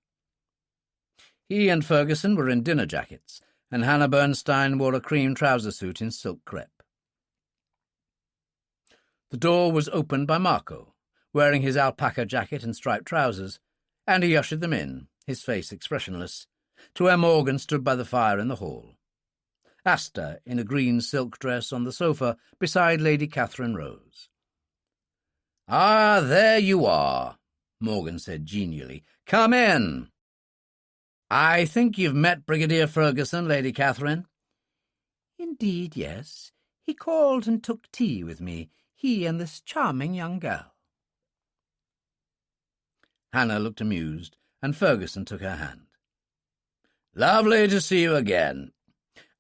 He and Ferguson were in dinner jackets, and Hannah Bernstein wore a cream trouser suit in silk crepe. The door was opened by Marco, wearing his alpaca jacket and striped trousers, and he ushered them in, his face expressionless, to where Morgan stood by the fire in the hall. Asta, in a green silk dress, on the sofa beside Lady Catherine Rose. "Ah, there you are," Morgan said genially. "Come in. I think you've met Brigadier Ferguson, Lady Catherine?" "Indeed, yes. He called and took tea with me, he and this charming young girl." Hannah looked amused, and Ferguson took her hand. "Lovely to see you again.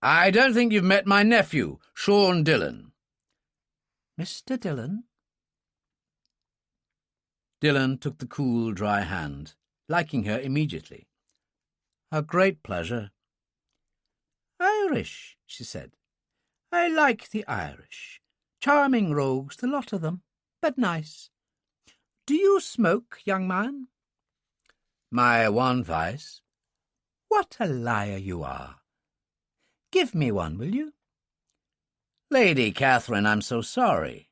I don't think you've met my nephew, Sean Dillon." "Mr. Dillon?" Dillon took the cool, dry hand, liking her immediately. "A great pleasure." "Irish," she said. "I like the Irish. Charming rogues, the lot of them, but nice. Do you smoke, young man?" "My one vice." "What a liar you are. Give me one, will you?" "Lady Catherine, I'm so sorry."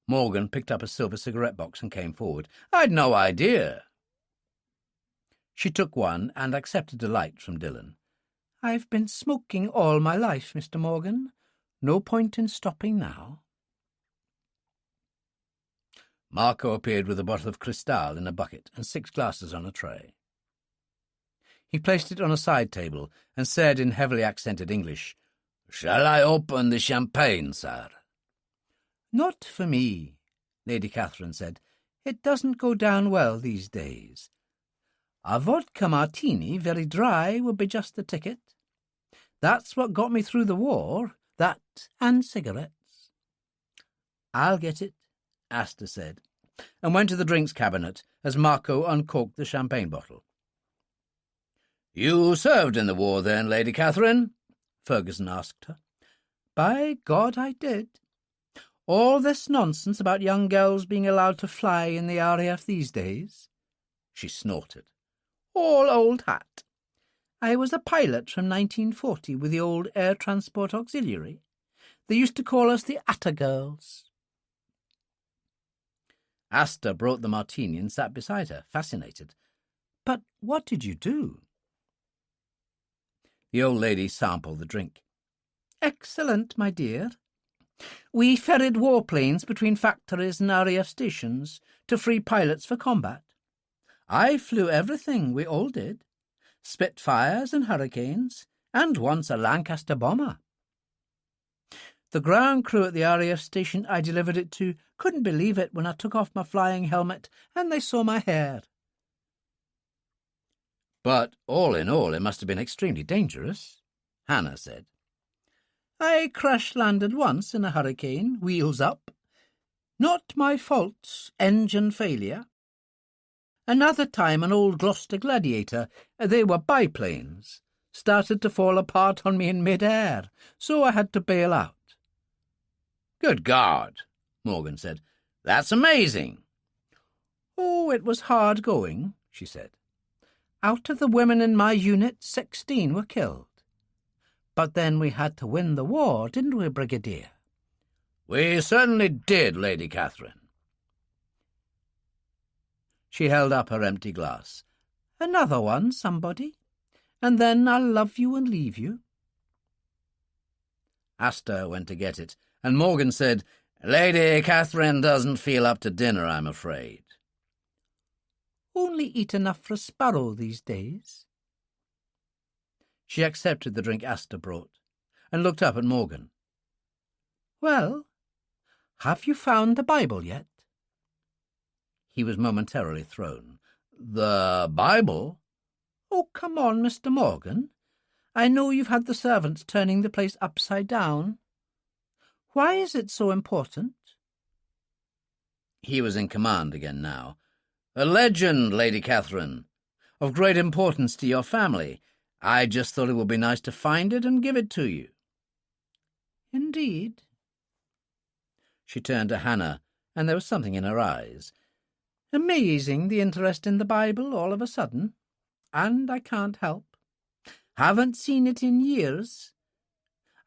Morgan picked up a silver cigarette box and came forward. "I'd no idea." She took one and accepted a light from Dillon. "I've been smoking all my life, Mr. Morgan. No point in stopping now." Marco appeared with a bottle of Cristal in a bucket and 6 glasses on a tray. He placed it on a side table and said in heavily accented English, "Shall I open the champagne, sir?" "Not for me," Lady Catherine said. "It doesn't go down well these days. A vodka martini, very dry, would be just the ticket. That's what got me through the war, that and cigarettes." "I'll get it," Asta said, and went to the drinks cabinet as Marco uncorked the champagne bottle. "You served in the war then, Lady Catherine?" Ferguson asked her. "By God, I did. All this nonsense about young girls being allowed to fly in the RAF these days." She snorted. "All old hat. I was a pilot from 1940 with the old Air Transport Auxiliary. They used to call us the Atta Girls." Asta brought the martini and sat beside her, fascinated. "But what did you do?" The old lady sampled the drink. "Excellent, my dear. We ferried warplanes between factories and RAF stations to free pilots for combat. I flew everything, we all did. Spitfires and Hurricanes, and once a Lancaster bomber. The ground crew at the RAF station I delivered it to couldn't believe it when I took off my flying helmet and they saw my hair." "But all in all, it must have been extremely dangerous," Hannah said. "I crash-landed once in a hurricane, wheels up. Not my fault, engine failure. Another time an old Gloucester Gladiator, they were biplanes, started to fall apart on me in mid-air, so I had to bail out." "Good God," Morgan said. "That's amazing." "Oh, it was hard going," she said. "Out of the women in my unit, 16 were killed. But then we had to win the war, didn't we, Brigadier?" "We certainly did, Lady Catherine." She held up her empty glass. "Another one, somebody, and then I'll love you and leave you." Asta went to get it, and Morgan said, "Lady Catherine doesn't feel up to dinner, I'm afraid." "Only eat enough for a sparrow these days." She accepted the drink Asta brought, and looked up at Morgan. "Well, have you found the Bible yet?" He was momentarily thrown. "The Bible?" "Oh, come on, Mr. Morgan. I know you've had the servants turning the place upside down. Why is it so important?" He was in command again now. "A legend, Lady Catherine, of great importance to your family. I just thought it would be nice to find it and give it to you." "Indeed?" She turned to Hannah, and there was something in her eyes. "Amazing, the interest in the Bible all of a sudden. And I can't help. Haven't seen it in years.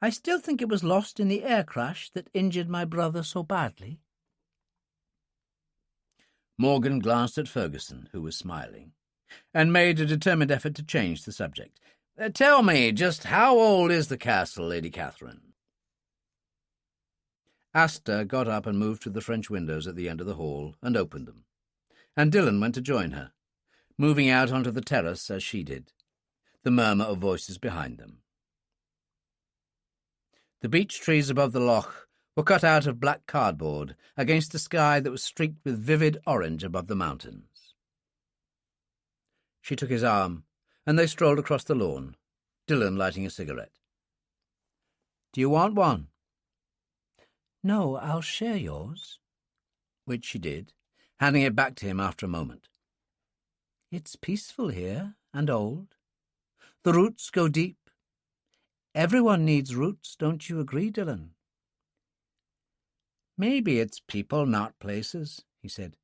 I still think it was lost in the air crash that injured my brother so badly." Morgan glanced at Ferguson, who was smiling, and made a determined effort to change the subject. "Tell me, just how old is the castle, Lady Catherine?" Asta got up and moved to the French windows at the end of the hall and opened them, and Dillon went to join her, moving out onto the terrace as she did, the murmur of voices behind them. The beech trees above the loch were cut out of black cardboard against a sky that was streaked with vivid orange above the mountains. She took his arm, and they strolled across the lawn, Dillon lighting a cigarette. "Do you want one?" "No, I'll share yours," which she did, handing it back to him after a moment. "It's peaceful here, and old. The roots go deep. Everyone needs roots, don't you agree, Dillon?" "Maybe it's people, not places," he said.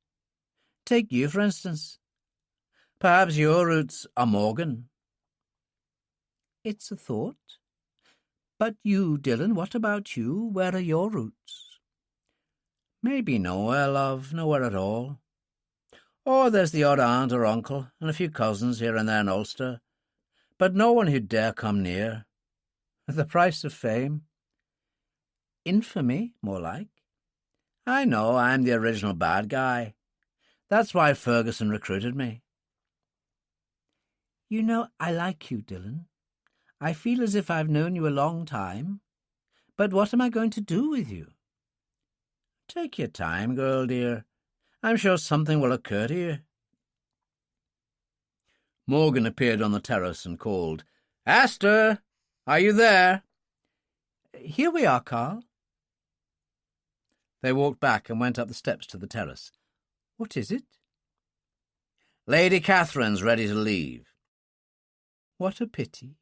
"Take you, for instance. Perhaps your roots are Morgan." "It's a thought. But you, Dillon, what about you? Where are your roots?" "Maybe nowhere, love, nowhere at all. Or there's the odd aunt or uncle, and a few cousins here and there in Ulster, but no one who'd dare come near. The price of fame? Infamy, more like." "I know, I'm the original bad guy. That's why Ferguson recruited me." "You know, I like you, Dillon. I feel as if I've known you a long time. But what am I going to do with you?" "Take your time, girl dear. I'm sure something will occur to you." Morgan appeared on the terrace and called, "Asta, are you there?" "Here we are, Carl." They walked back and went up the steps to the terrace. "What is it?" "Lady Catherine's ready to leave." "What a pity.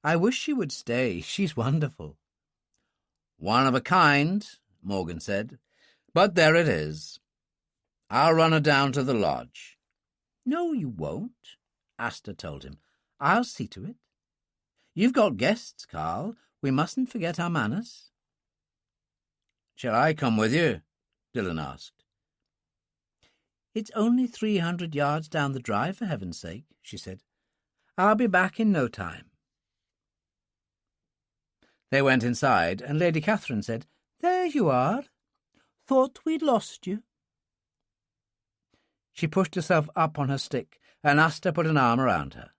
I wish she would stay. She's wonderful." "One of a kind," Morgan said. "But there it is. I'll run her down to the lodge." "No, you won't," Asta told him. "I'll see to it. You've got guests, Carl. We mustn't forget our manners." "Shall I come with you?" Dillon asked. "It's only 300 yards down the drive, for heaven's sake," she said. "I'll be back in no time." They went inside, and Lady Catherine said, "There you are. Thought we'd lost you." She pushed herself up on her stick, and Asta put an arm around her.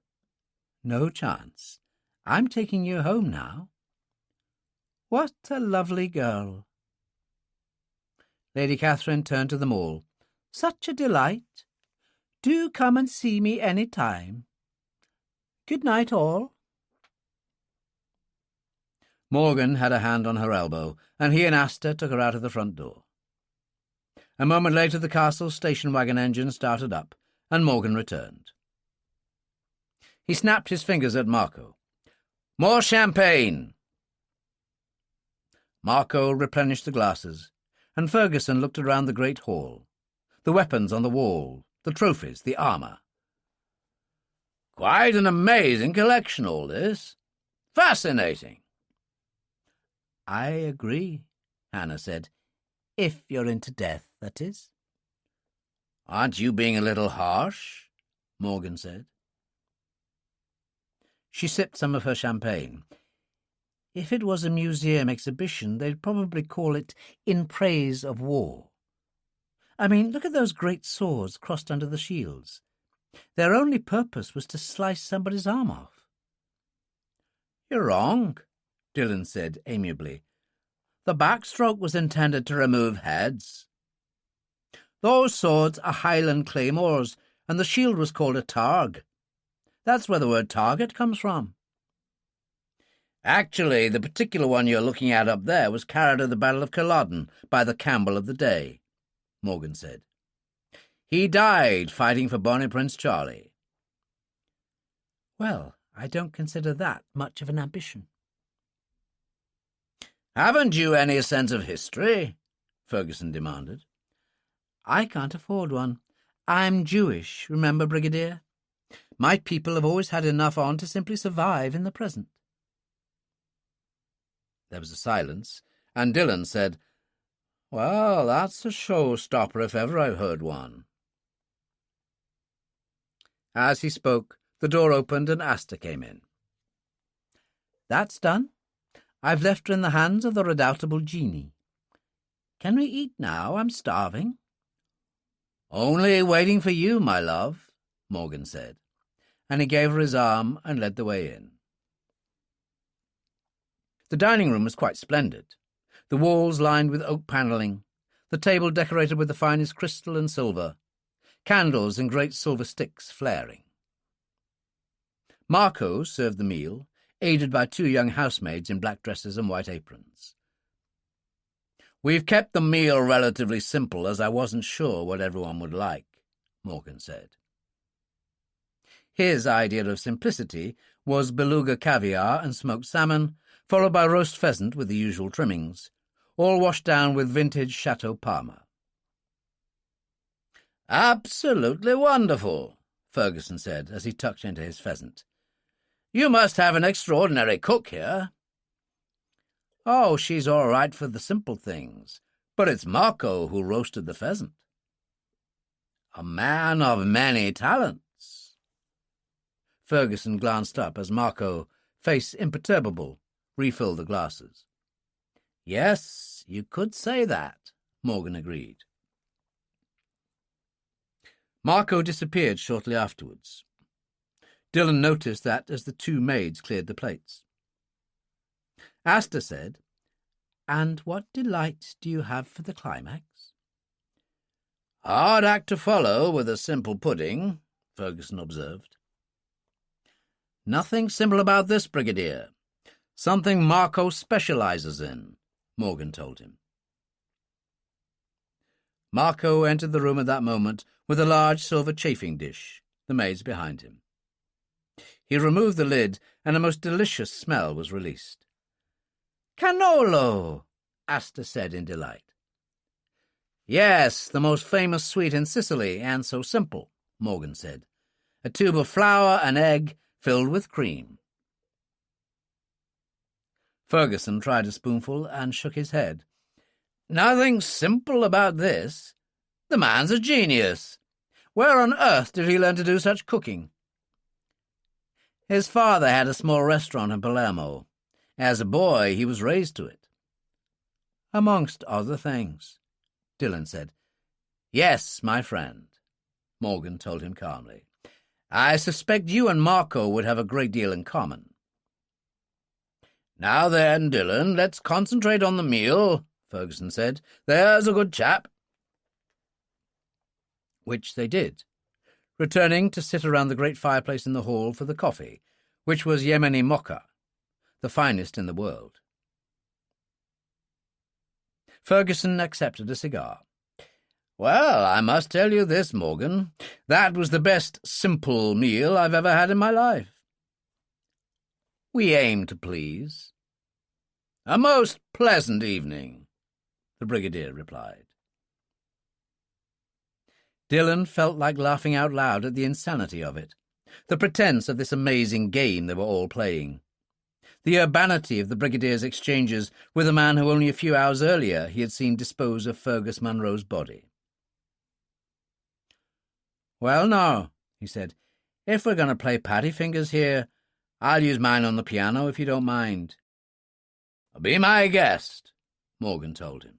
"No chance. I'm taking you home now." "What a lovely girl." Lady Catherine turned to them all. "Such a delight. Do come and see me any time. Good night, all." Morgan had a hand on her elbow, and he and Asta took her out of the front door. A moment later the castle station wagon engine started up, and Morgan returned. He snapped his fingers at Marco. "More champagne!" Marco replenished the glasses, and Ferguson looked around the great hall, the weapons on the wall, the trophies, the armour. "Quite an amazing collection, all this. Fascinating." "I agree," Hannah said. "If you're into death, that is." "Aren't you being a little harsh?" Morgan said. She sipped some of her champagne. "If it was a museum exhibition, they'd probably call it In Praise of War. I mean, look at those great swords crossed under the shields. Their only purpose was to slice somebody's arm off." "You're wrong," Dillon said amiably. "The backstroke was intended to remove heads. Those swords are Highland claymores, and the shield was called a targ. That's where the word target comes from." "Actually, the particular one you're looking at up there was carried at the Battle of Culloden by the Campbell of the day," Morgan said. "He died fighting for Bonnie Prince Charlie." "Well, I don't consider that much of an ambition." "Haven't you any sense of history?" Ferguson demanded. "I can't afford one. I'm Jewish, remember, Brigadier? My people have always had enough on to simply survive in the present." There was a silence, and Dillon said, "Well, that's a showstopper if ever I've heard one." As he spoke, the door opened and Asta came in. "That's done. I've left her in the hands of the redoubtable genie. Can we eat now? I'm starving." "Only waiting for you, my love," Morgan said, and he gave her his arm and led the way in. The dining room was quite splendid, the walls lined with oak panelling, the table decorated with the finest crystal and silver, candles in great silver sticks flaring. Marco served the meal, aided by 2 young housemaids in black dresses and white aprons. "We've kept the meal relatively simple, as I wasn't sure what everyone would like," Morgan said. His idea of simplicity was beluga caviar and smoked salmon, followed by roast pheasant with the usual trimmings, all washed down with vintage Chateau Parma. "Absolutely wonderful," Ferguson said as he tucked into his pheasant. "You must have an extraordinary cook here." "Oh, she's all right for the simple things, but it's Marco who roasted the pheasant." "A man of many talents." Ferguson glanced up as Marco, face imperturbable, refilled the glasses. "Yes, you could say that," Morgan agreed. Marco disappeared shortly afterwards. Dillon noticed that as the 2 maids cleared the plates. Asta said, "And what delights do you have for the climax?" "Hard act to follow with a simple pudding," Ferguson observed. "Nothing simple about this, Brigadier. Something Marco specializes in," Morgan told him. Marco entered the room at that moment with a large silver chafing dish, the maids behind him. He removed the lid, and a most delicious smell was released. "Cannolo!" Asta said in delight. "Yes, the most famous sweet in Sicily, and so simple," Morgan said. "A tube of flour and egg filled with cream." Ferguson tried a spoonful and shook his head. "Nothing simple about this. The man's a genius. Where on earth did he learn to do such cooking? His father had a small restaurant in Palermo. As a boy, he was raised to it. Amongst other things, Dillon said. Yes, my friend, Morgan told him calmly. I suspect you and Marco would have a great deal in common. Now then, Dillon, let's concentrate on the meal, Ferguson said. There's a good chap. Which they did, returning to sit around the great fireplace in the hall for the coffee, which was Yemeni mocha, the finest in the world. Ferguson accepted a cigar. Well, I must tell you this, Morgan. That was the best simple meal I've ever had in my life. We aim to please. A most pleasant evening, the Brigadier replied. Dillon felt like laughing out loud at the insanity of it, the pretense of this amazing game they were all playing, the urbanity of the Brigadier's exchanges with a man who only a few hours earlier he had seen dispose of Fergus Munro's body. Well, now, he said, if we're going to play patty fingers here, I'll use mine on the piano if you don't mind. Be my guest, Morgan told him.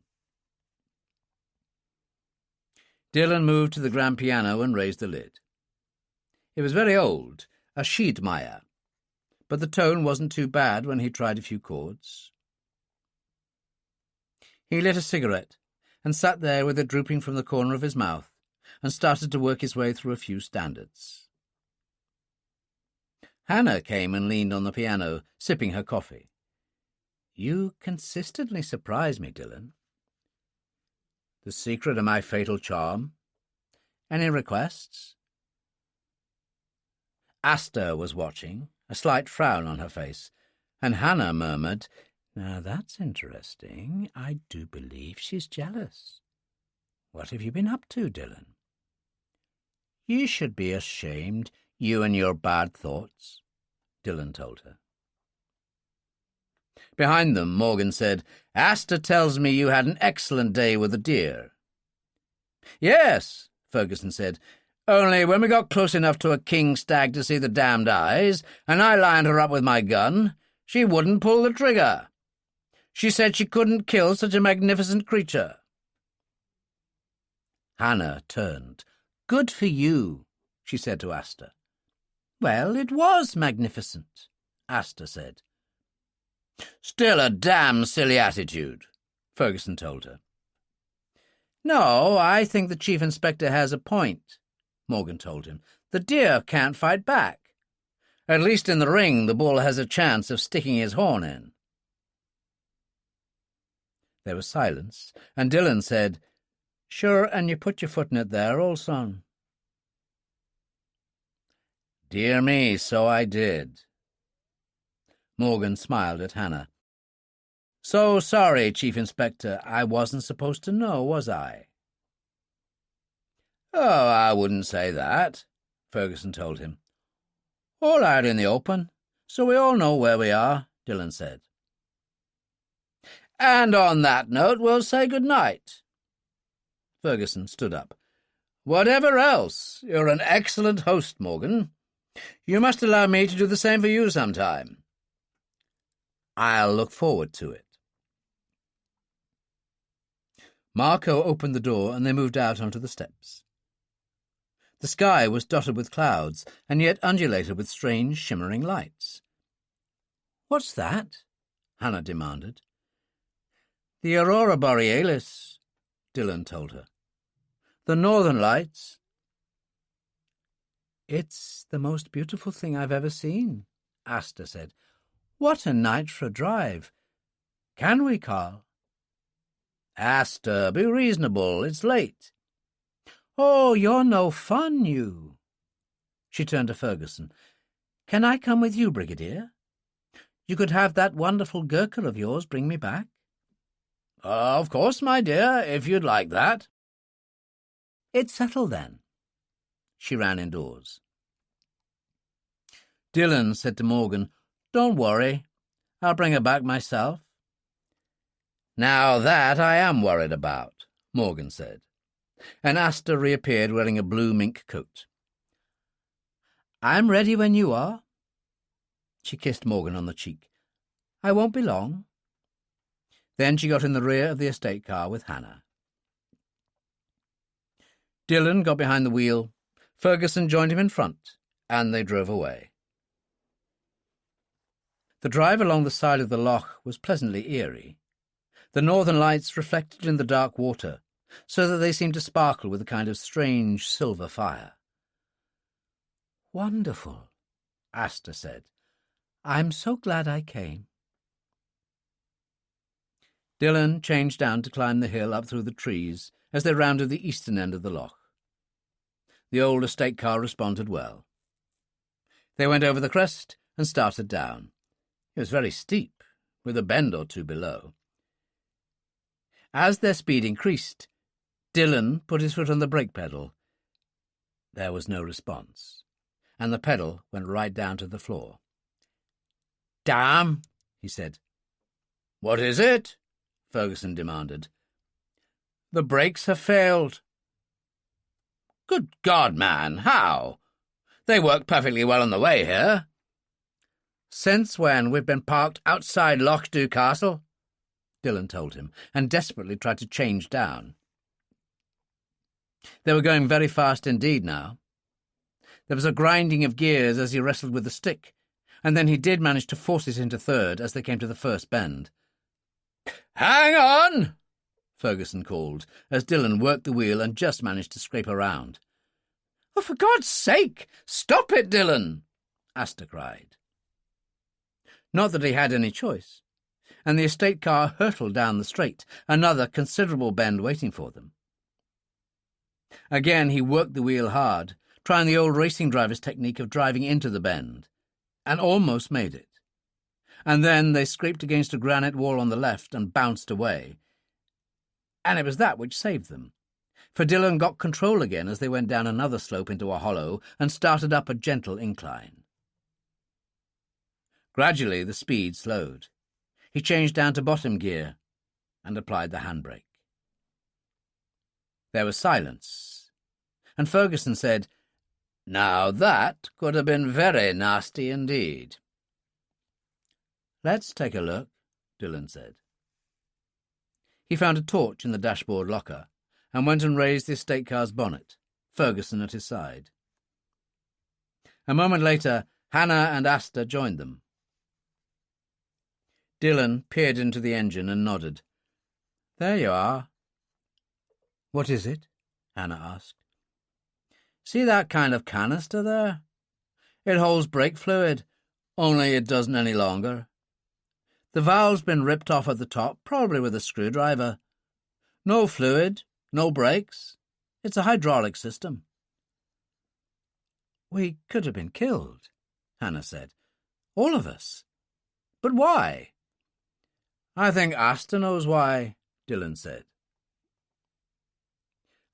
Dillon moved to the grand piano and raised the lid. It was very old, a Schiedmeier, but the tone wasn't too bad when he tried a few chords. He lit a cigarette and sat there with it drooping from the corner of his mouth and started to work his way through a few standards. Hannah came and leaned on the piano, sipping her coffee. You consistently surprise me, Dillon. The secret of my fatal charm? Any requests? Asta was watching, a slight frown on her face, and Hannah murmured, Now that's interesting. I do believe she's jealous. What have you been up to, Dillon? You should be ashamed, you and your bad thoughts, Dillon told her. Behind them, Morgan said, Asta tells me you had an excellent day with the deer. Yes, Ferguson said, only when we got close enough to a king stag to see the damned eyes, and I lined her up with my gun, she wouldn't pull the trigger. She said she couldn't kill such a magnificent creature. Hannah turned. Good for you, she said to Asta. Well, it was magnificent, Asta said. Still a damn silly attitude, Ferguson told her. No, I think the Chief Inspector has a point, Morgan told him. The deer can't fight back. At least in the ring the bull has a chance of sticking his horn in. There was silence, and Dillon said, Sure, and you put your foot in it there, old son. Dear me, so I did. Morgan smiled at Hannah. So sorry, Chief Inspector, I wasn't supposed to know, was I? Oh, I wouldn't say that, Ferguson told him. All out in the open, so we all know where we are, Dillon said. And on that note, we'll say good night. Ferguson stood up. Whatever else, you're an excellent host, Morgan. You must allow me to do the same for you sometime. I'll look forward to it. Marco opened the door and they moved out onto the steps. The sky was dotted with clouds and yet undulated with strange shimmering lights. What's that? Hannah demanded. The aurora borealis, Dillon told her. The northern lights. It's the most beautiful thing I've ever seen, Asta said. What a night for a drive. Can we, Carl? Asta, be reasonable. It's late. Oh, you're no fun, you. She turned to Ferguson. Can I come with you, Brigadier? You could have that wonderful Gurkha of yours bring me back. Of course, my dear, if you'd like that. It's settled, then. She ran indoors. Dillon said to Morgan, Don't worry. I'll bring her back myself. Now that I am worried about, Morgan said. and Asta reappeared wearing a blue mink coat. "I'm ready when you are." She kissed Morgan on the cheek. "I won't be long." Then she got in the rear of the estate car with Hannah. Dillon got behind the wheel, Ferguson joined him in front, and they drove away. The drive along the side of the loch was pleasantly eerie. The northern lights reflected in the dark water, so that they seemed to sparkle with a kind of strange silver fire. "Wonderful," Asta said. "I'm so glad I came." Dillon changed down to climb the hill up through the trees as they rounded the eastern end of the loch. The old estate car responded well. They went over the crest and started down. It was very steep, with a bend or two below. As their speed increased, Dillon put his foot on the brake pedal. There was no response, and the pedal went right down to the floor. "Damn," he said. "What is it?" Ferguson demanded. "The brakes have failed." "Good God, man, how? They work perfectly well on the way here." "Since when we've been parked outside Lochdu Castle," Dillon told him, and desperately tried to change down. They were going very fast indeed now. There was a grinding of gears as he wrestled with the stick, and then he did manage to force it into third as they came to the first bend. "Hang on!" Ferguson called, as Dillon worked the wheel and just managed to scrape around. "Oh, for God's sake, stop it, Dillon!" Asta cried. Not that he had any choice, and the estate car hurtled down the straight, another considerable bend waiting for them. Again he worked the wheel hard, trying the old racing driver's technique of driving into the bend, and almost made it. And then they scraped against a granite wall on the left and bounced away. And it was that which saved them, for Dillon got control again as they went down another slope into a hollow and started up a gentle incline. Gradually the speed slowed. He changed down to bottom gear and applied the handbrake. There was silence, and Ferguson said, "Now that could have been very nasty indeed." "Let's take a look," Dillon said. He found a torch in the dashboard locker and went and raised the estate car's bonnet, Ferguson at his side. A moment later, Hannah and Asta joined them. Dillon peered into the engine and nodded. "There you are." "What is it?" Hannah asked. "See that kind of canister there? It holds brake fluid, only it doesn't any longer. The valve's been ripped off at the top, probably with a screwdriver. No fluid, no brakes. It's a hydraulic system." "We could have been killed," Hannah said. "All of us. But why?" "I think Asta knows why," Dillon said.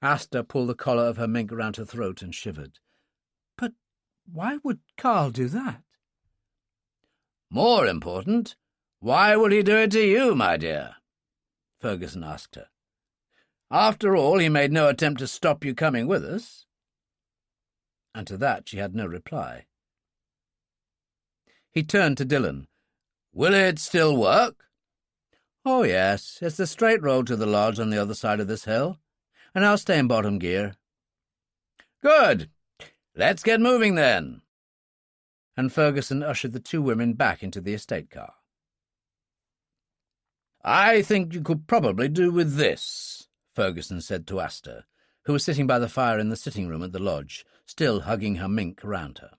Asta pulled the collar of her mink round her throat and shivered. "But why would Carl do that?" "More important, why would he do it to you, my dear?" Ferguson asked her. "After all, he made no attempt to stop you coming with us." And to that she had no reply. He turned to Dillon. "Will it still work?" "Oh, yes. It's the straight road to the lodge on the other side of this hill, and I'll stay in bottom gear." "Good. Let's get moving, then." And Ferguson ushered the two women back into the estate car. "I think you could probably do with this," Ferguson said to Asta, who was sitting by the fire in the sitting room at the lodge, still hugging her mink round her.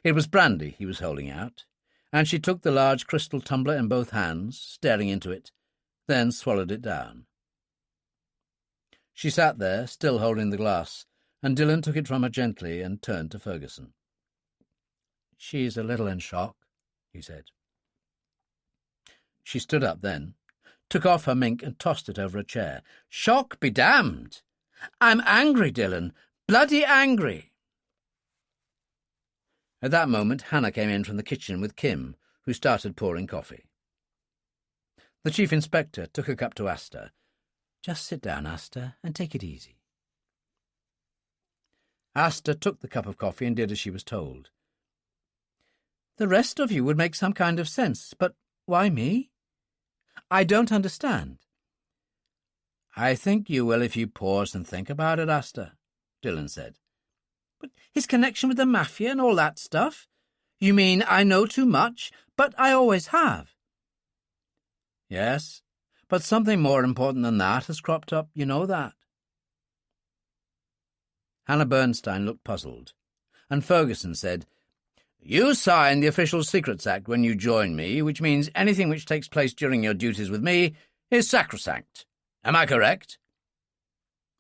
It was brandy he was holding out, and she took the large crystal tumbler in both hands, staring into it, then swallowed it down. She sat there, still holding the glass, and Dillon took it from her gently and turned to Ferguson. "She's a little in shock," he said. She stood up then, took off her mink and tossed it over a chair. "Shock be damned! I'm angry, Dillon, bloody angry." At that moment Hannah came in from the kitchen with Kim, who started pouring coffee. The chief inspector took a cup to Asta. Just sit down, Asta, and take it easy. Asta took the cup of coffee and did as she was told. The rest of you would make some kind of sense, but why me? I don't understand. I think you will if you pause and think about it, Asta, Dillon said. But his connection with the mafia and all that stuff? You mean I know too much, but I always have? Yes, but something more important than that has cropped up, you know that. Hannah Bernstein looked puzzled, and Ferguson said, You signed the Official Secrets Act when you joined me, which means anything which takes place during your duties with me is sacrosanct. Am I correct?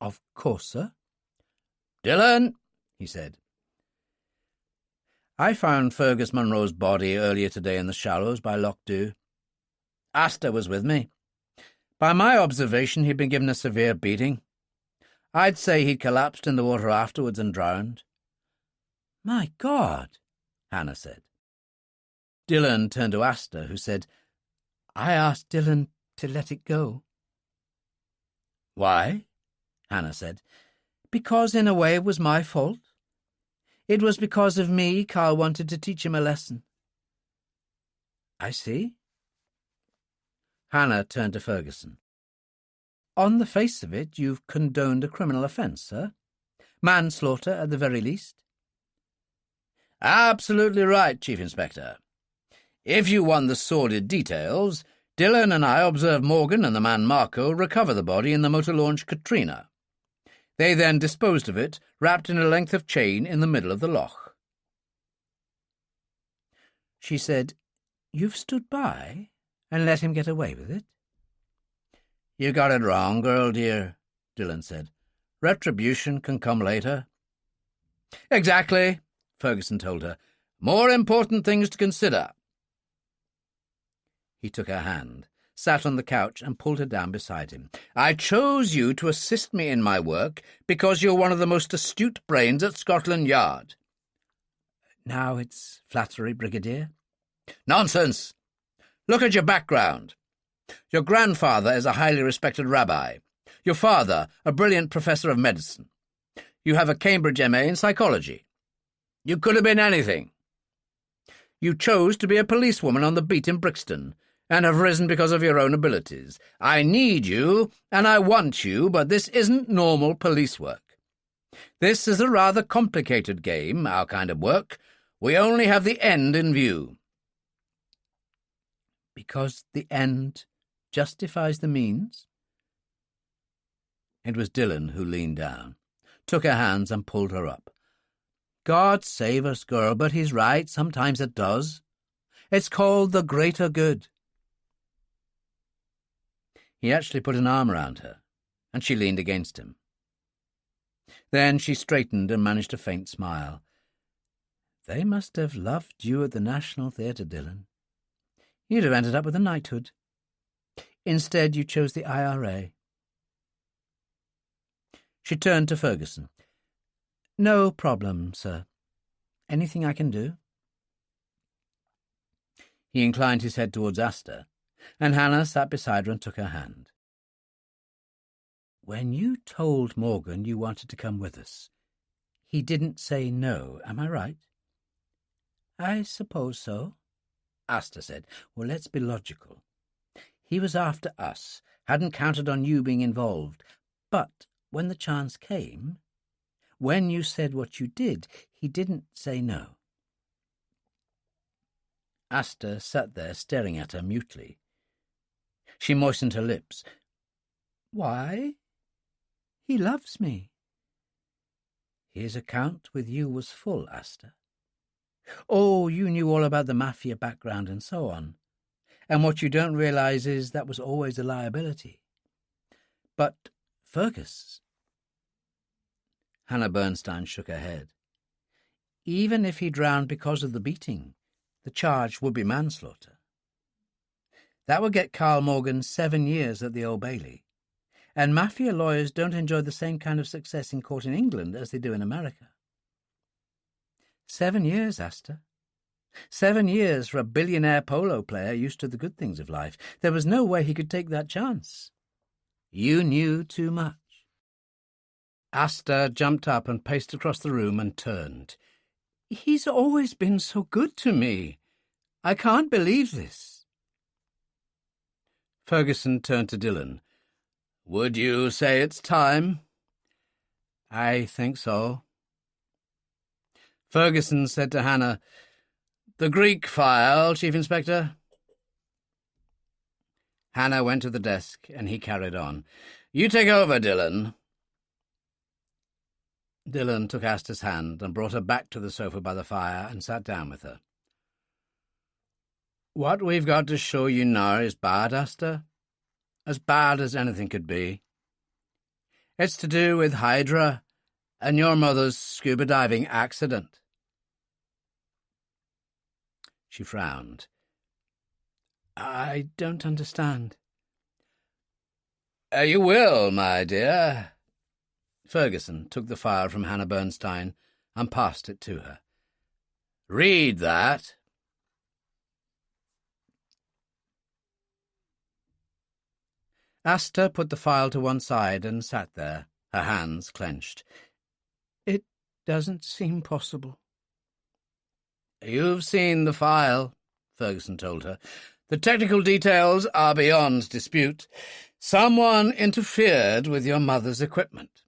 Of course, sir. Dillon, he said. I found Fergus Munro's body earlier today in the shallows by Lochdu. Asta was with me. By my observation, he'd been given a severe beating. I'd say he'd collapsed in the water afterwards and drowned. My God, Hannah said. Dillon turned to Asta, who said, I asked Dillon to let it go. Why? Hannah said. Because in a way it was my fault. It was because of me Carl wanted to teach him a lesson. I see. Hannah turned to Ferguson. On the face of it, you've condoned a criminal offence, sir. Manslaughter, at the very least. Absolutely right, Chief Inspector. If you want the sordid details, Dillon and I observed Morgan and the man Marco recover the body in the motor launch Katrina. They then disposed of it, wrapped in a length of chain in the middle of the loch. She said, You've stood by and let him get away with it? You got it wrong, girl dear, Dillon said. Retribution can come later. Exactly, Ferguson told her. More important things to consider. He took her hand, sat on the couch and pulled her down beside him. I chose you to assist me in my work because you're one of the most astute brains at Scotland Yard. Now it's flattery, Brigadier. Nonsense! Look at your background. Your grandfather is a highly respected rabbi. Your father, a brilliant professor of medicine. You have a Cambridge MA in psychology. You could have been anything. You chose to be a policewoman on the beat in Brixton, and have risen because of your own abilities. I need you, and I want you, but this isn't normal police work. This is a rather complicated game, our kind of work. We only have the end in view. Because the end justifies the means? It was Dillon who leaned down, took her hands and pulled her up. God save us, girl, but he's right, sometimes it does. It's called the greater good. He actually put an arm around her, and she leaned against him. Then she straightened and managed a faint smile. They must have loved you at the National Theatre, Dillon. You'd have ended up with a knighthood. Instead, you chose the IRA. She turned to Ferguson. No problem, sir. Anything I can do? He inclined his head towards Asta, and Hannah sat beside her and took her hand. When you told Morgan you wanted to come with us, he didn't say no, am I right? I suppose so, Asta said. Well, let's be logical. He was after us, hadn't counted on you being involved. But when the chance came, when you said what you did, he didn't say no. Asta sat there staring at her mutely. She moistened her lips. Why? He loves me. His account with you was full, Asta. Oh, you knew all about the mafia background and so on. And what you don't realize is that was always a liability. But Fergus... Hannah Bernstein shook her head. Even if he drowned because of the beating, the charge would be manslaughter. That would get Carl Morgan 7 years at the Old Bailey. And mafia lawyers don't enjoy the same kind of success in court in England as they do in America. 7 years, Asta. 7 years for a billionaire polo player used to the good things of life. There was no way he could take that chance. You knew too much. Asta jumped up and paced across the room and turned. He's always been so good to me. I can't believe this. Ferguson turned to Dillon. Would you say it's time? I think so. Ferguson said to Hannah, The Greek file, Chief Inspector. Hannah went to the desk, and he carried on. You take over, Dillon. Dillon took Asta's hand and brought her back to the sofa by the fire and sat down with her. What we've got to show you now is bad, Asta. As bad as anything could be. It's to do with Hydra and your mother's scuba diving accident. She frowned. I don't understand. You will, my dear. Ferguson took the file from Hannah Bernstein and passed it to her. Read that. Asta put the file to one side and sat there, her hands clenched. It doesn't seem possible. You've seen the file, Ferguson told her. The technical details are beyond dispute. Someone interfered with your mother's equipment.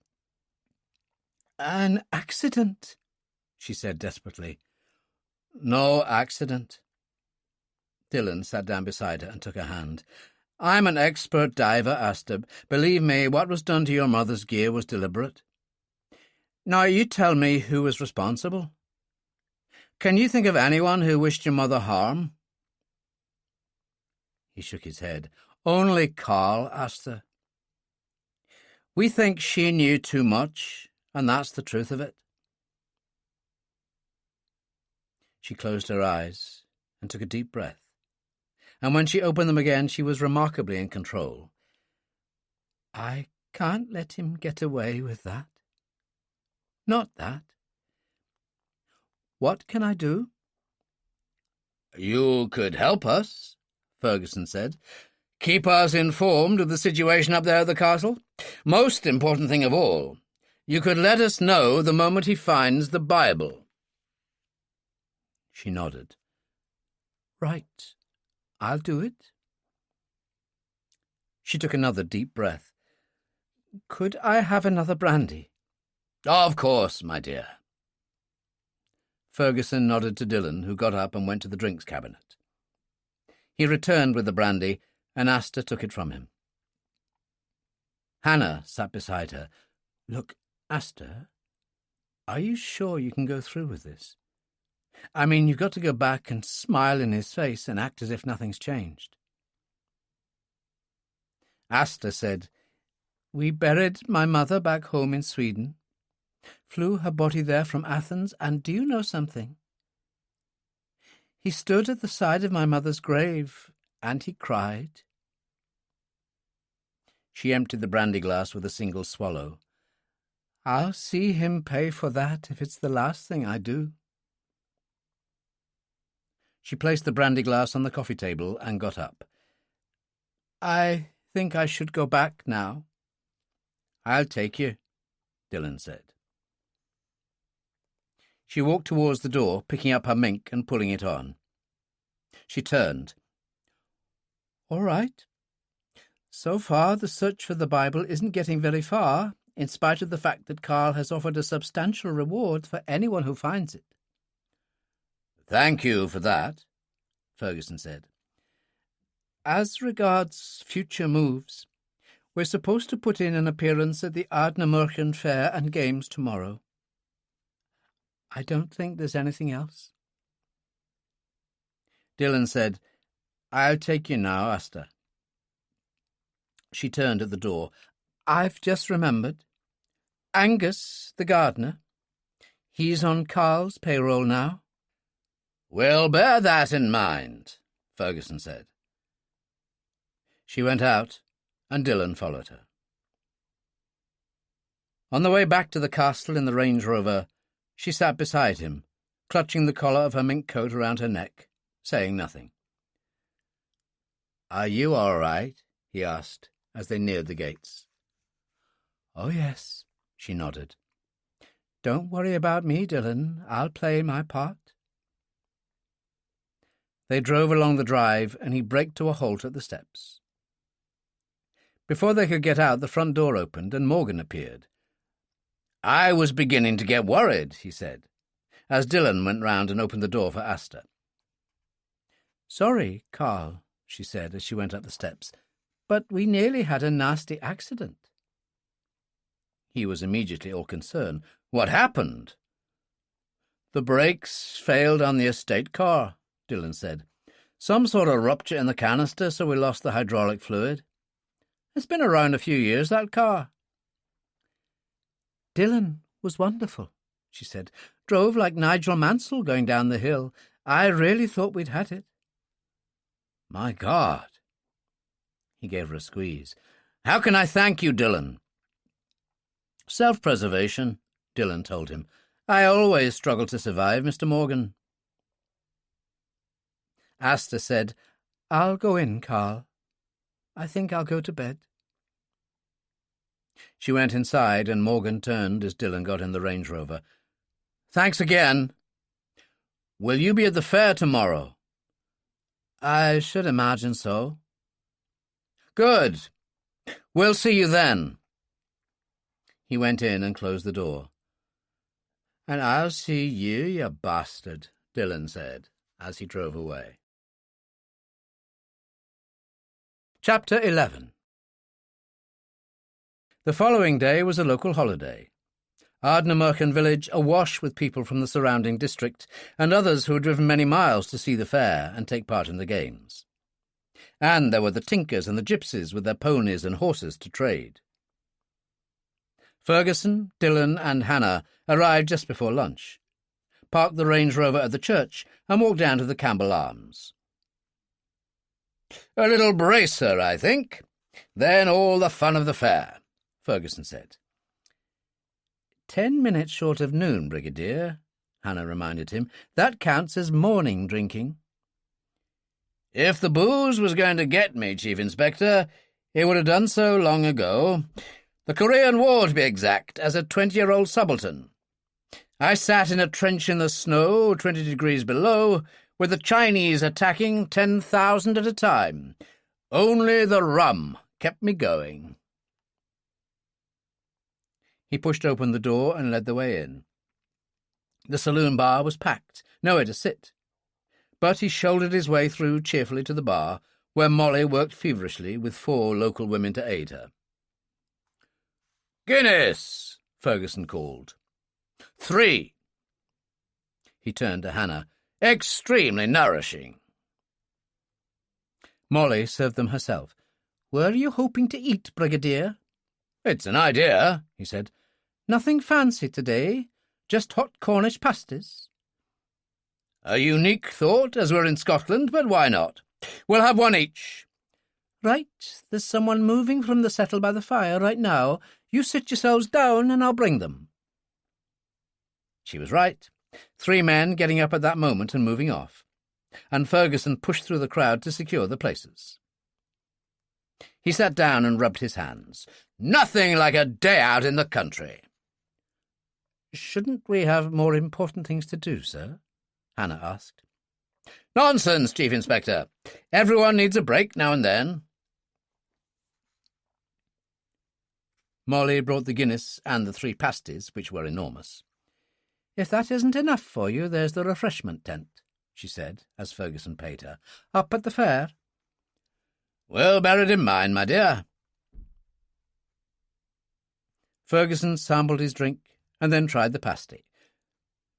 An accident, she said desperately. No accident. Dillon sat down beside her and took her hand. I'm an expert diver, Asta. Believe me, what was done to your mother's gear was deliberate. Now you tell me who was responsible. Can you think of anyone who wished your mother harm? He shook his head. Only Carl, Asta. We think she knew too much, and that's the truth of it. She closed her eyes and took a deep breath. And when she opened them again, she was remarkably in control. I can't let him get away with that. Not that. What can I do? You could help us, Ferguson said. Keep us informed of the situation up there at the castle. Most important thing of all, you could let us know the moment he finds the Bible. She nodded. Right. I'll do it. She took another deep breath. Could I have another brandy? Of course, my dear. Ferguson nodded to Dillon, who got up and went to the drinks cabinet. He returned with the brandy, and Asta took it from him. Hannah sat beside her. Look, Asta, are you sure you can go through with this? I mean, you've got to go back and smile in his face and act as if nothing's changed. Asta said, We buried my mother back home in Sweden, flew her body there from Athens, and do you know something? He stood at the side of my mother's grave, and he cried. She emptied the brandy glass with a single swallow. I'll see him pay for that if it's the last thing I do. She placed the brandy glass on the coffee table and got up. I think I should go back now. I'll take you, Dillon said. She walked towards the door, picking up her mink and pulling it on. She turned. All right. So far, the search for the Bible isn't getting very far, in spite of the fact that Carl has offered a substantial reward for anyone who finds it. Thank you for that, Ferguson said. As regards future moves, we're supposed to put in an appearance at the Ardnamurchan Fair and Games tomorrow. I don't think there's anything else. Dillon said, I'll take you now, Asta. She turned at the door. I've just remembered. Angus, the gardener. He's on Carl's payroll now. We'll bear that in mind, Ferguson said. She went out, and Dillon followed her. On the way back to the castle in the Range Rover, she sat beside him, clutching the collar of her mink coat around her neck, saying nothing. Are you all right? He asked, as they neared the gates. "Oh, yes," she nodded. "Don't worry about me, Dillon. I'll play my part." They drove along the drive, and he braked to a halt at the steps. Before they could get out, the front door opened, and Morgan appeared. "I was beginning to get worried," he said, as Dillon went round and opened the door for Asta. "Sorry, Carl," she said as she went up the steps, "but we nearly had a nasty accident." He was immediately all concern. "What happened?" "The brakes failed on the estate car," Dillon said. "Some sort of rupture in the canister, so we lost the hydraulic fluid. It's been around a few years, that car." "Dillon was wonderful," she said. "Drove like Nigel Mansell going down the hill. I really thought we'd had it." "My God!" He gave her a squeeze. "How can I thank you, Dillon?" "Self-preservation," Dillon told him. "I always struggle to survive, Mr. Morgan." Asta said, "I'll go in, Carl. I think I'll go to bed." She went inside, and Morgan turned as Dillon got in the Range Rover. "Thanks again. Will you be at the fair tomorrow?" "I should imagine so." "Good. We'll see you then." He went in and closed the door. "And I'll see you, you bastard," Dillon said as he drove away. Chapter 11. The following day was a local holiday. Ardnamurchan village awash with people from the surrounding district and others who had driven many miles to see the fair and take part in the games. And there were the tinkers and the gypsies with their ponies and horses to trade. Ferguson, Dillon and Hannah arrived just before lunch, parked the Range Rover at the church and walked down to the Campbell Arms. "A little bracer, I think. Then all the fun of the fair," Ferguson said. 10 minutes short of noon, Brigadier," Hannah reminded him. "That counts as morning drinking." "If the booze was going to get me, Chief Inspector, it would have done so long ago. The Korean War, to be exact, as a 20-year-old subaltern. I sat in a trench in the snow, 20 degrees below, with the Chinese attacking 10,000 at a time. Only the rum kept me going." He pushed open the door and led the way in. The saloon bar was packed, nowhere to sit. But he shouldered his way through cheerfully to the bar, where Molly worked feverishly with 4 local women to aid her. "Guinness," Ferguson called. 3. He turned to Hannah. "Extremely nourishing." Molly served them herself. "Where are you hoping to eat, Brigadier?" "It's an idea," he said. "Nothing fancy today? Just hot Cornish pasties?" "A unique thought, as we're in Scotland, but why not? We'll have one each." "Right, there's someone moving from the settle by the fire right now. You sit yourselves down and I'll bring them." She was right. 3 men getting up at that moment and moving off, and Ferguson pushed through the crowd to secure the places. He sat down and rubbed his hands. "Nothing like a day out in the country." "Shouldn't we have more important things to do, sir?" Hannah asked. "Nonsense, Chief Inspector. Everyone needs a break now and then." Molly brought the Guinness and the 3 pasties, which were enormous. "If that isn't enough for you, there's the refreshment tent," she said, as Ferguson paid her. "Up at the fair." "Well, bear it in mind, my dear." Ferguson sampled his drink and then tried the pasty.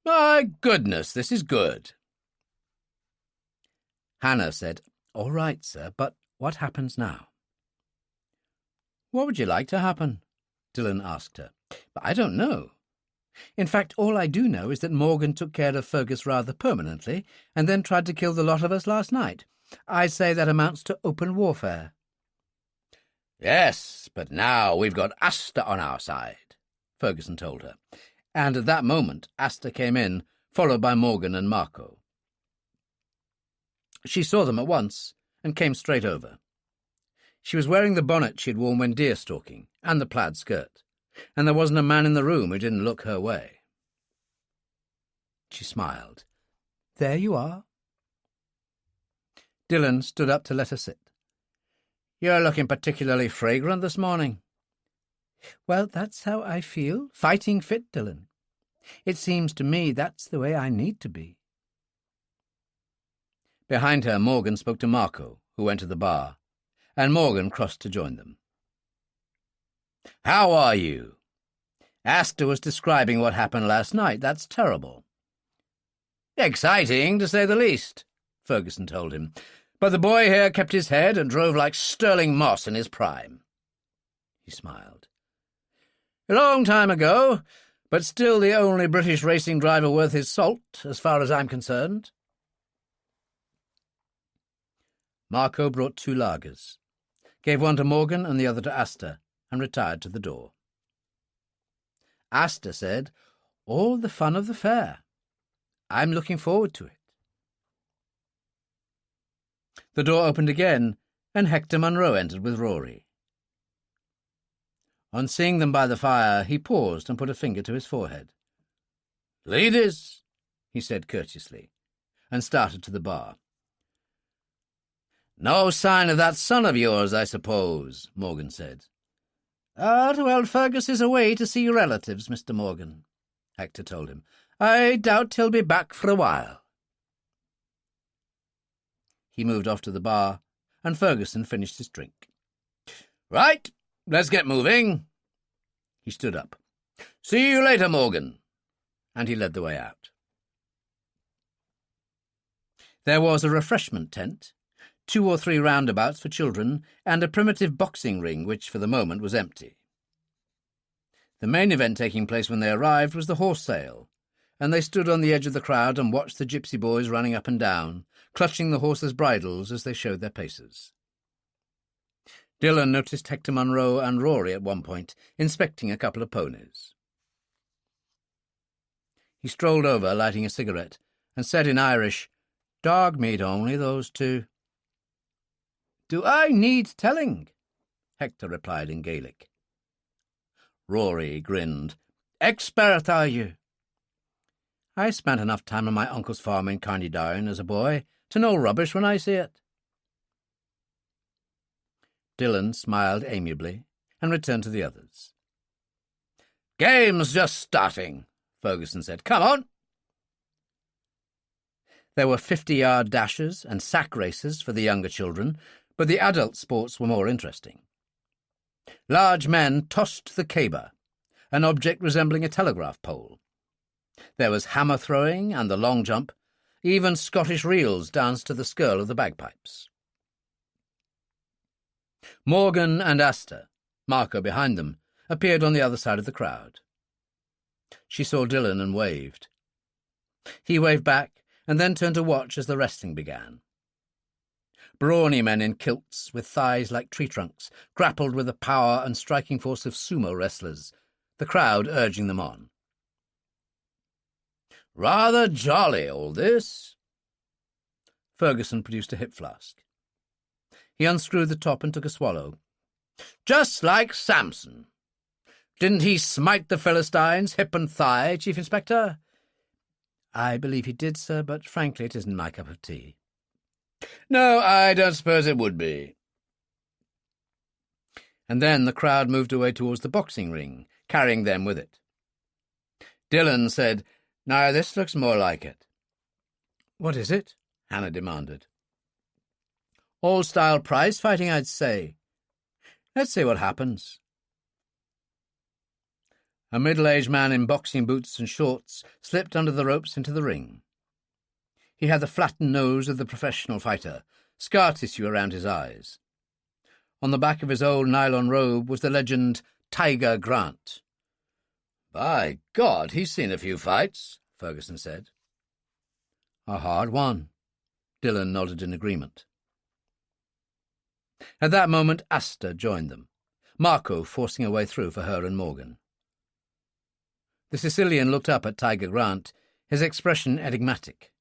"My goodness, this is good." Hannah said, "All right, sir, but what happens now?" "What would you like to happen?" Dillon asked her. "But I don't know. In fact, all I do know is that Morgan took care of Fergus rather permanently and then tried to kill the lot of us last night. I'd say that amounts to open warfare." "Yes, but now we've got Asta on our side," Ferguson told her. And at that moment Asta came in, followed by Morgan and Marco. She saw them at once and came straight over. She was wearing the bonnet she had worn when deer stalking, and the plaid skirt, and there wasn't a man in the room who didn't look her way. She smiled. "There you are." Dillon stood up to let her sit. "You're looking particularly fragrant this morning." "Well, that's how I feel. Fighting fit, Dillon. It seems to me that's the way I need to be." Behind her, Morgan spoke to Marco, who entered the bar, and Morgan crossed to join them. "How are you? Asta was describing what happened last night. That's terrible." "Exciting, to say the least," Ferguson told him. "But the boy here kept his head and drove like Sterling Moss in his prime." He smiled. "A long time ago, but still the only British racing driver worth his salt, as far as I'm concerned." Marco brought 2 lagers, gave one to Morgan and the other to Asta, and retired to the door. Asta said, "All the fun of the fair. I'm looking forward to it." The door opened again, and Hector Munro entered with Rory. On seeing them by the fire, he paused and put a finger to his forehead. "Ladies," he said courteously, and started to the bar. "No sign of that son of yours, I suppose," Morgan said. Well, Fergus is away to see relatives, Mr. Morgan," Hector told him. "I doubt he'll be back for a while." He moved off to the bar, and Ferguson finished his drink. "Right, let's get moving." He stood up. "See you later, Morgan," and he led the way out. There was a refreshment tent, 2 or 3 roundabouts for children, and a primitive boxing ring which, for the moment, was empty. The main event taking place when they arrived was the horse sale, and they stood on the edge of the crowd and watched the gypsy boys running up and down, clutching the horses' bridles as they showed their paces. Dillon noticed Hector Munro and Rory at one point, inspecting a couple of ponies. He strolled over, lighting a cigarette, and said in Irish, "Dog meat only, those 2. "Do I need telling?" Hector replied in Gaelic. Rory grinned. "Expert, are you?" "I spent enough time on my uncle's farm in Carnydown as a boy to know rubbish when I see it." Dillon smiled amiably and returned to the others. "Game's just starting," Ferguson said. "Come on." There were 50-yard dashes and sack races for the younger children, but the adult sports were more interesting. Large men tossed the caber, an object resembling a telegraph pole. There was hammer-throwing and the long jump. Even Scottish reels danced to the skirl of the bagpipes. Morgan and Asta, Marco behind them, appeared on the other side of the crowd. She saw Dillon and waved. He waved back and then turned to watch as the wrestling began. Brawny men in kilts, with thighs like tree trunks, grappled with the power and striking force of sumo wrestlers, the crowd urging them on. "Rather jolly, all this." Ferguson produced a hip flask. He unscrewed the top and took a swallow. "Just like Samson. Didn't he smite the Philistines hip and thigh, Chief Inspector?" "I believe he did, sir, but frankly it isn't my cup of tea." "No, I don't suppose it would be." And then the crowd moved away towards the boxing ring, carrying them with it. Dillon said, "Now this looks more like it." "What is it?" Hannah demanded. "Old-style prize fighting, I'd say. Let's see what happens." A middle-aged man in boxing boots and shorts slipped under the ropes into the ring. He had the flattened nose of the professional fighter, scar tissue around his eyes. On the back of his old nylon robe was the legend Tiger Grant. "By God, he's seen a few fights," Ferguson said. "A hard one." Dillon nodded in agreement. At that moment Asta joined them, Marco forcing a way through for her and Morgan. The Sicilian looked up at Tiger Grant, his expression enigmatic.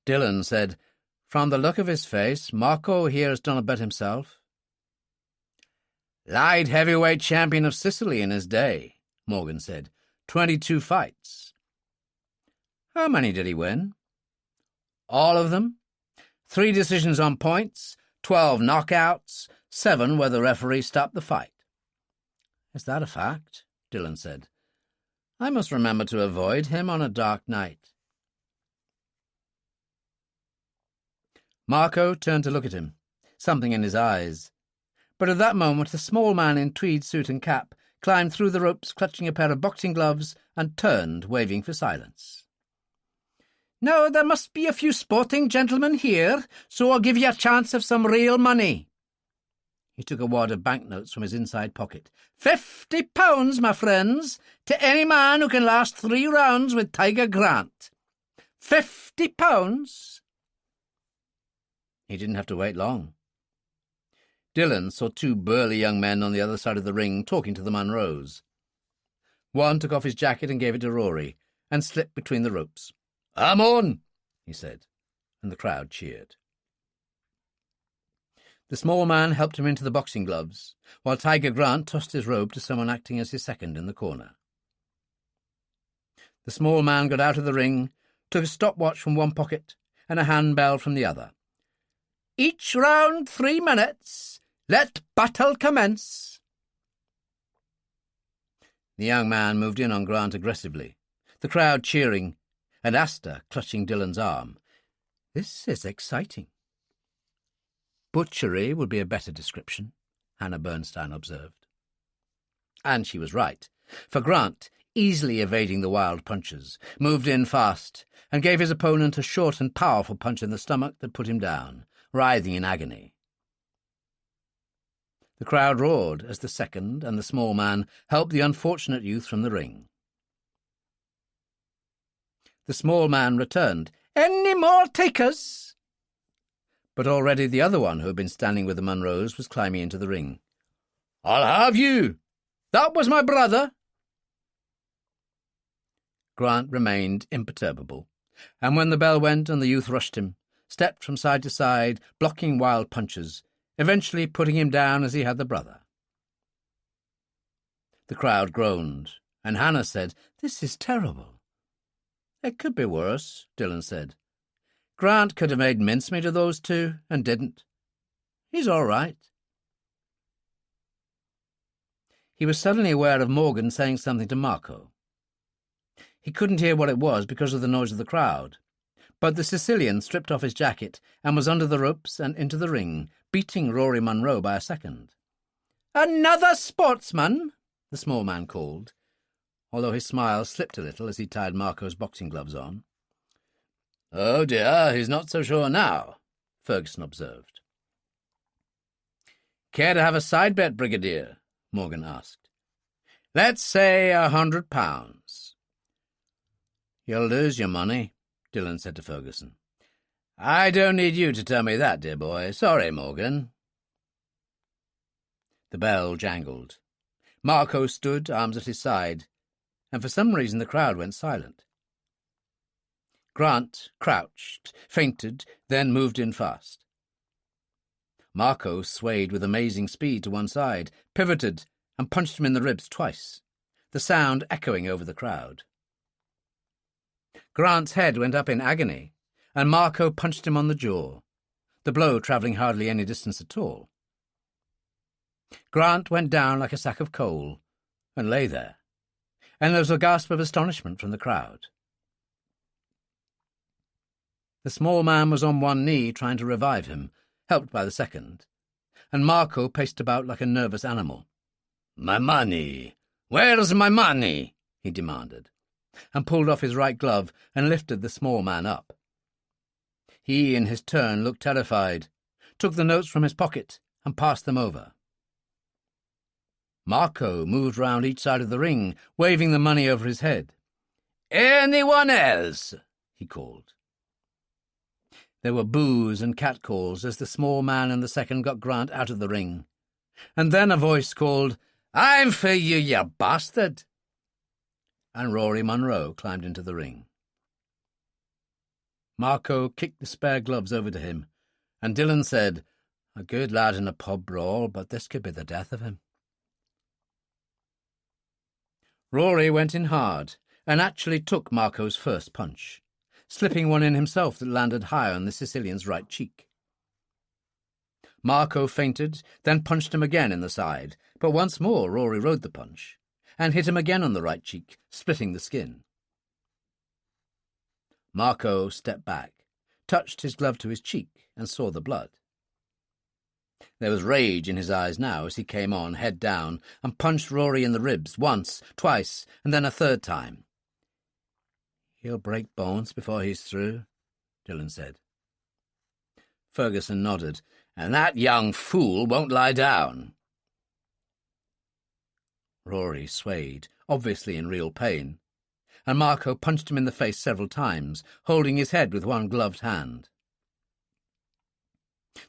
Dillon said, From the look of his face, Marco here has done a bit himself. Light heavyweight champion of Sicily in his day, Morgan said. 22 fights. How many did he win? All of them. 3 decisions on points, 12 knockouts, 7 where the referee stopped the fight. Is that a fact? Dillon said. I must remember to avoid him on a dark night. Marco turned to look at him, something in his eyes. But at that moment a small man in tweed suit and cap climbed through the ropes clutching a pair of boxing gloves and turned, waving for silence. Now, there must be a few sporting gentlemen here, so I'll give you a chance of some real money. He took a wad of banknotes from his inside pocket. £50, my friends, to any man who can last 3 rounds with Tiger Grant. £50. He didn't have to wait long. Dillon saw 2 burly young men on the other side of the ring talking to the Munros. One took off his jacket and gave it to Rory, and slipped between the ropes. "I'm on," he said, and the crowd cheered. The small man helped him into the boxing gloves, while Tiger Grant tossed his robe to someone acting as his second in the corner. The small man got out of the ring, took a stopwatch from one pocket and a handbell from the other. "Each round 3 minutes. Let battle commence." The young man moved in on Grant aggressively, the crowd cheering, and Asta clutching Dillon's arm. This is exciting. Butchery would be a better description, Hannah Bernstein observed. And she was right, for Grant, easily evading the wild punches, moved in fast and gave his opponent a short and powerful punch in the stomach that put him down, writhing in agony. The crowd roared as the second and the small man helped the unfortunate youth from the ring. The small man returned. "Any more takers?" But already the other one who had been standing with the Munros was climbing into the ring. "I'll have you! That was my brother!" Grant remained imperturbable, and when the bell went and the youth rushed him, stepped from side to side, blocking wild punches, eventually putting him down as he had the brother. The crowd groaned, and Hannah said, "This is terrible." "It could be worse," Dillon said. "Grant could have made mincemeat of those 2, and didn't. He's all right." He was suddenly aware of Morgan saying something to Marco. He couldn't hear what it was because of the noise of the crowd, but the Sicilian stripped off his jacket and was under the ropes and into the ring, beating Rory Munro by a second. "Another sportsman," the small man called, although his smile slipped a little as he tied Marco's boxing gloves on. "Oh dear, he's not so sure now," Ferguson observed. "Care to have a side bet, Brigadier?" Morgan asked. "Let's say £100. "You'll lose your money," Dillon said to Ferguson. "I don't need you to tell me that, dear boy. Sorry, Morgan." The bell jangled. Marco stood, arms at his side, and for some reason the crowd went silent. Grant crouched, feinted, then moved in fast. Marco swayed with amazing speed to one side, pivoted, and punched him in the ribs twice, the sound echoing over the crowd. Grant's head went up in agony, and Marco punched him on the jaw, the blow travelling hardly any distance at all. Grant went down like a sack of coal, and lay there, and there was a gasp of astonishment from the crowd. The small man was on one knee trying to revive him, helped by the second, and Marco paced about like a nervous animal. "My money! Where's my money?" he demanded, and pulled off his right glove and lifted the small man up. He, in his turn, looked terrified, took the notes from his pocket and passed them over. Marco moved round each side of the ring, waving the money over his head. "Anyone else?" he called. There were boos and catcalls as the small man and the second got Grant out of the ring, and then a voice called, "I'm for you, you bastard!" And Rory Munro climbed into the ring. Marco kicked the spare gloves over to him, and Dillon said, "A good lad in a pub brawl, but this could be the death of him." Rory went in hard and actually took Marco's first punch, slipping one in himself that landed high on the Sicilian's right cheek. Marco feinted, then punched him again in the side, but once more Rory rode the punch, and hit him again on the right cheek, splitting the skin. Marco stepped back, touched his glove to his cheek, and saw the blood. There was rage in his eyes now as he came on, head down, and punched Rory in the ribs once, twice, and then a third time. "He'll break bones before he's through," Dillon said. Ferguson nodded. "And that young fool won't lie down." Rory swayed, obviously in real pain, and Marco punched him in the face several times, holding his head with one gloved hand.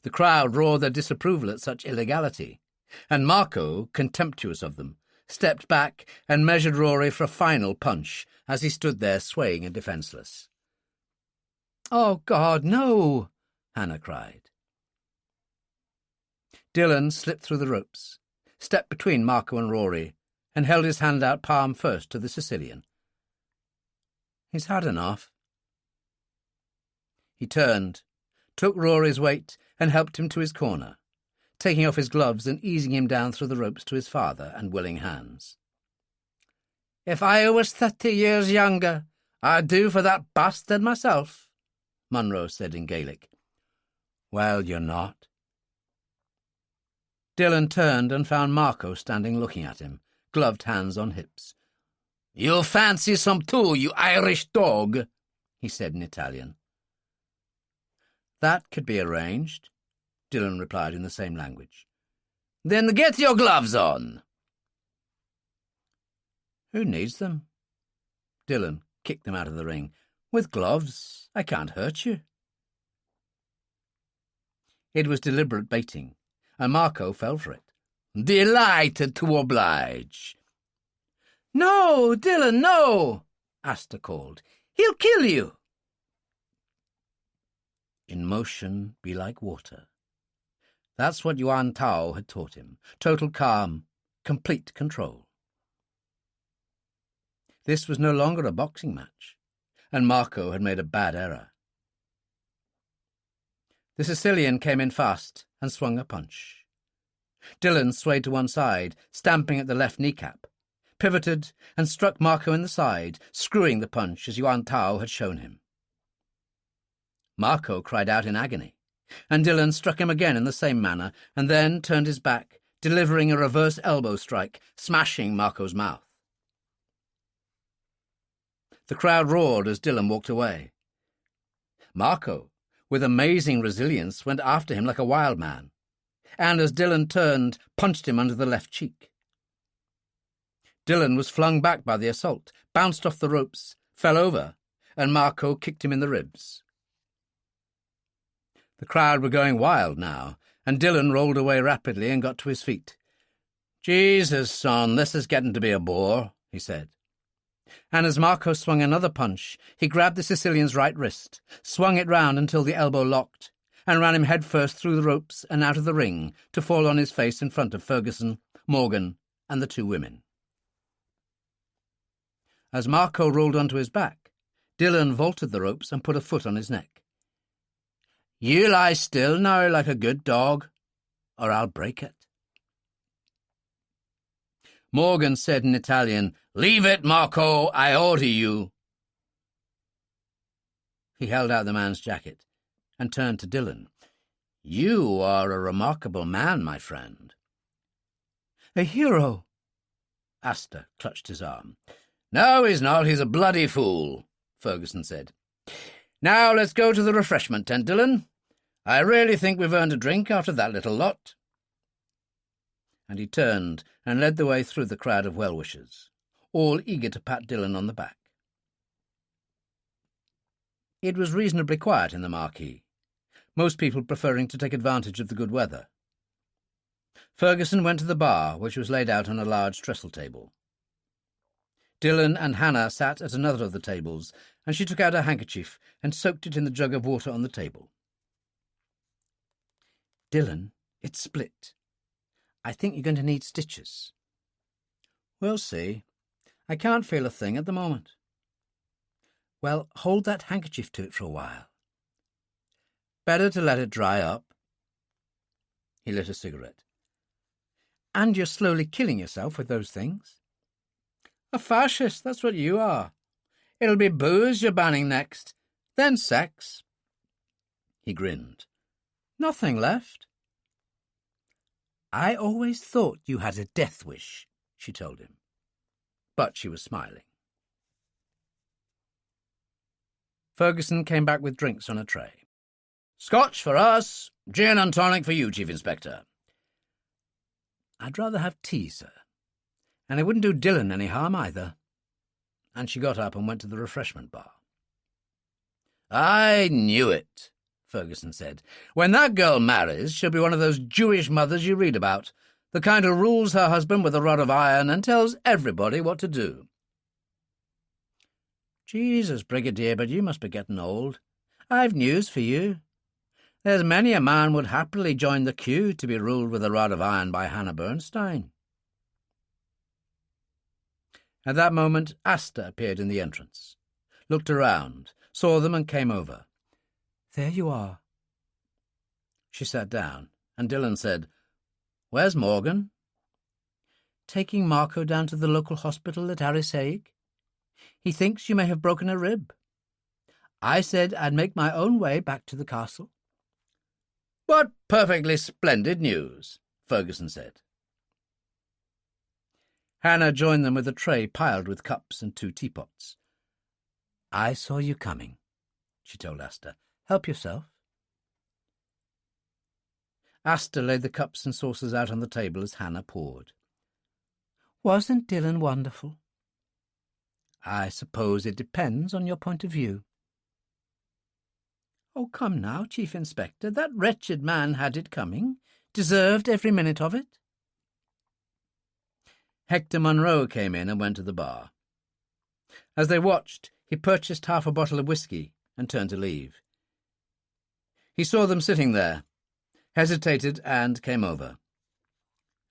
The crowd roared their disapproval at such illegality, and Marco, contemptuous of them, stepped back and measured Rory for a final punch as he stood there swaying and defenceless. "Oh, God, no!" Hannah cried. Dillon slipped through the ropes, stepped between Marco and Rory, and held his hand out palm first to the Sicilian. "He's had enough." He turned, took Rory's weight and helped him to his corner, taking off his gloves and easing him down through the ropes to his father and willing hands. "If I was 30 years younger, I'd do for that bastard myself," Munro said in Gaelic. "Well, you're not." Dillon turned and found Marco standing looking at him, gloved hands on hips. "You fancy some too, you Irish dog," he said in Italian. "That could be arranged," Dillon replied in the same language. "Then get your gloves on." "Who needs them?" Dillon kicked them out of the ring. "With gloves, I can't hurt you." It was deliberate baiting, and Marco fell for it. "Delighted to oblige." "No, Dillon, no!" Asta called. "He'll kill you." In motion be like water. That's what Yuan Tao had taught him. Total calm, complete control. This was no longer a boxing match, and Marco had made a bad error. The Sicilian came in fast and swung a punch. Dillon swayed to one side, stamping at the left kneecap, pivoted and struck Marco in the side, screwing the punch as Yuan Tao had shown him. Marco cried out in agony, and Dillon struck him again in the same manner, and then turned his back, delivering a reverse elbow strike, smashing Marco's mouth. The crowd roared as Dillon walked away. Marco, with amazing resilience, went after him like a wild man, and as Dillon turned, punched him under the left cheek. Dillon was flung back by the assault, bounced off the ropes, fell over, and Marco kicked him in the ribs. The crowd were going wild now, and Dillon rolled away rapidly and got to his feet. "Jesus, son, this is getting to be a bore," he said. And as Marco swung another punch, he grabbed the Sicilian's right wrist, swung it round until the elbow locked, and ran him headfirst through the ropes and out of the ring to fall on his face in front of Ferguson, Morgan, and the two women. As Marco rolled onto his back, Dillon vaulted the ropes and put a foot on his neck. "You lie still now like a good dog, or I'll break it." Morgan said in Italian, "Leave it, Marco, I order you." He held out the man's jacket and turned to Dillon. "You are a remarkable man, my friend." "A hero." Asta clutched his arm. "No, he's not. He's a bloody fool," Ferguson said. "Now let's go to the refreshment tent, Dillon. I really think we've earned a drink after that little lot." And he turned and led the way through the crowd of well-wishers, all eager to pat Dillon on the back. It was reasonably quiet in the marquee, most people preferring to take advantage of the good weather. Ferguson went to the bar, which was laid out on a large trestle table. Dillon and Hannah sat at another of the tables, and she took out her handkerchief and soaked it in the jug of water on the table. "Dillon, it's split. I think you're going to need stitches." "We'll see. I can't feel a thing at the moment." "Well, hold that handkerchief to it for a while." "Better to let it dry up." He lit a cigarette. "And you're slowly killing yourself with those things." "A fascist, that's what you are. It'll be booze you're banning next, then sex." He grinned. "Nothing left." "I always thought you had a death wish," she told him. But she was smiling. Ferguson came back with drinks on a tray. "Scotch for us, gin and tonic for you, Chief Inspector." "I'd rather have tea, sir. And it wouldn't do Dillon any harm either." And she got up and went to the refreshment bar. "I knew it," Ferguson said. "When that girl marries, she'll be one of those Jewish mothers you read about, the kind who rules her husband with a rod of iron and tells everybody what to do." "Jesus, Brigadier, but you must be getting old. I've news for you. There's many a man would happily join the queue to be ruled with a rod of iron by Hannah Bernstein." At that moment, Asta appeared in the entrance, looked around, saw them and came over. "There you are." She sat down, and Dillon said, "Where's Morgan?" "Taking Marco down to the local hospital at Arisaig. He thinks you may have broken a rib. I said I'd make my own way back to the castle." "What perfectly splendid news," Ferguson said. Hannah joined them with a tray piled with cups and 2 teapots. "I saw you coming," she told Asta. "Help yourself." Asta laid the cups and saucers out on the table as Hannah poured. "Wasn't Dillon wonderful?" "I suppose it depends on your point of view." "Oh, come now, Chief Inspector, that wretched man had it coming, deserved every minute of it." Hector Munro came in and went to the bar. As they watched, he purchased half a bottle of whiskey and turned to leave. He saw them sitting there, hesitated and came over.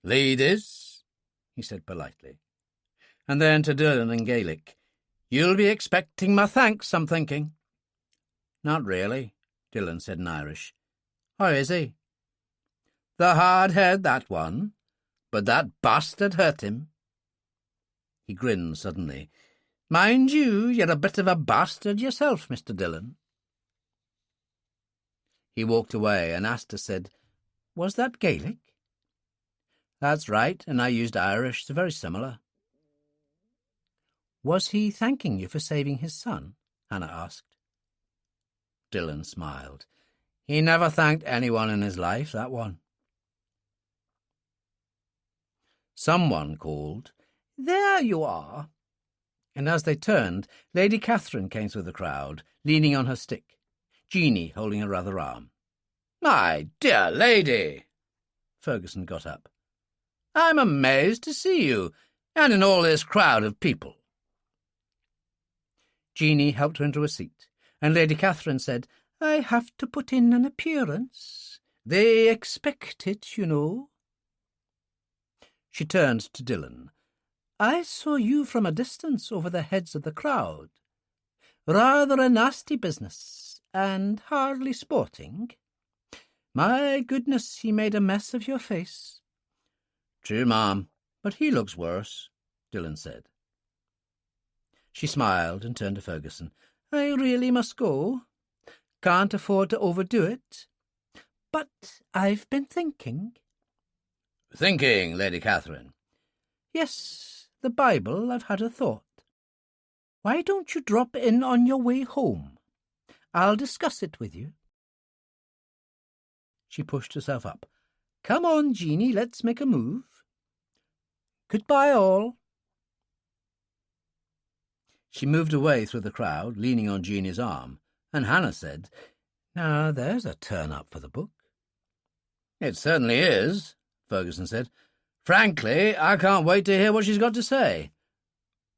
"Ladies," he said politely. And then to Dillon in Gaelic, "You'll be expecting my thanks, I'm thinking." "Not really," Dillon said in Irish. "How is he?" "The hard head, that one, but that bastard hurt him." He grinned suddenly. "Mind you, you're a bit of a bastard yourself, Mr. Dillon." He walked away, and Asta said, "Was that Gaelic?" "That's right, and I used Irish, so very similar." "Was he thanking you for saving his son?" Hannah asked. Dillon smiled. "He never thanked anyone in his life, that one." Someone called, "There you are!" And as they turned, Lady Catherine came through the crowd, leaning on her stick, Jeanie holding her other arm. "My dear lady!" Ferguson got up. "I'm amazed to see you, and in all this crowd of people." Jeanie helped her into a seat, and Lady Catherine said, "I have to put in an appearance. They expect it, you know." She turned to Dillon. "I saw you from a distance over the heads of the crowd. Rather a nasty business, and hardly sporting. My goodness, he made a mess of your face." "True, ma'am, but he looks worse," Dillon said. She smiled and turned to Ferguson. "I really must go. Can't afford to overdo it. But I've been thinking." "Thinking, Lady Catherine?" "Yes, the Bible, I've had a thought. Why don't you drop in on your way home? I'll discuss it with you." She pushed herself up. "Come on, Jeanie, let's make a move. Goodbye, all." She moved away through the crowd, leaning on Jeanie's arm, and Hannah said, "Now there's a turn-up for the book." "It certainly is," Ferguson said. "Frankly, I can't wait to hear what she's got to say.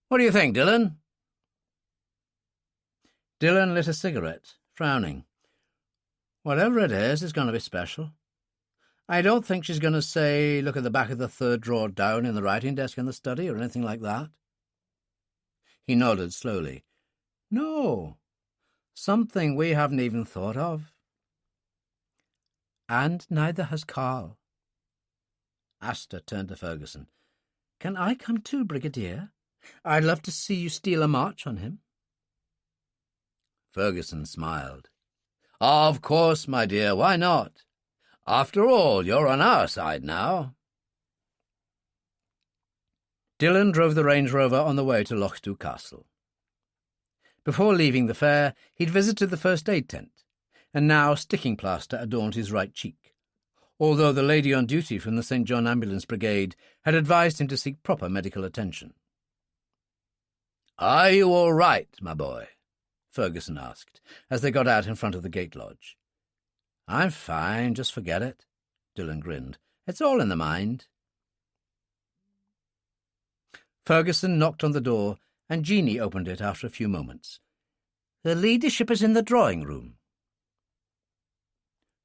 What do you think, Dillon?" Dillon lit a cigarette, frowning. Whatever it is, it's going to be special. I don't think she's going to say, look at the back of the third drawer down in the writing desk in the study or anything like that. He nodded slowly. No, something we haven't even thought of. And neither has Carl. Astor turned to Ferguson. Can I come too, Brigadier? I'd love to see you steal a march on him. Ferguson smiled. Of course, my dear, why not? After all, you're on our side now. Dillon drove the Range Rover on the way to Lochdu Castle. Before leaving the fair, he'd visited the first aid tent, and now sticking plaster adorned his right cheek, although the lady on duty from the St. John Ambulance Brigade had advised him to seek proper medical attention. Are you all right, my boy? Ferguson asked, as they got out in front of the gate lodge. I'm fine, just forget it, Dillon grinned. It's all in the mind. Ferguson knocked on the door, and Jeanie opened it after a few moments. The ladyship is in the drawing-room.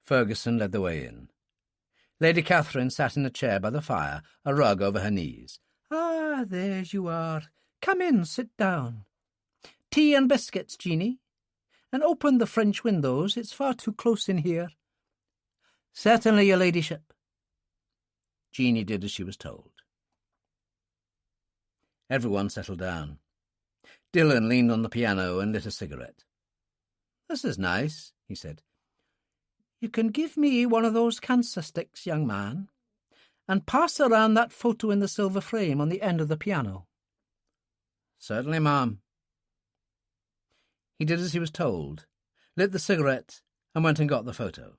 Ferguson led the way in. Lady Catherine sat in a chair by the fire, a rug over her knees. Ah, there you are. Come in, sit down. Tea and biscuits, Jeanie. And open the French windows, it's far too close in here. Certainly, your ladyship. Jeanie did as she was told. Everyone settled down. Dillon leaned on the piano and lit a cigarette. This is nice, he said. You can give me one of those cancer sticks, young man, and pass around that photo in the silver frame on the end of the piano. Certainly, ma'am. He did as he was told, lit the cigarette, and went and got the photo.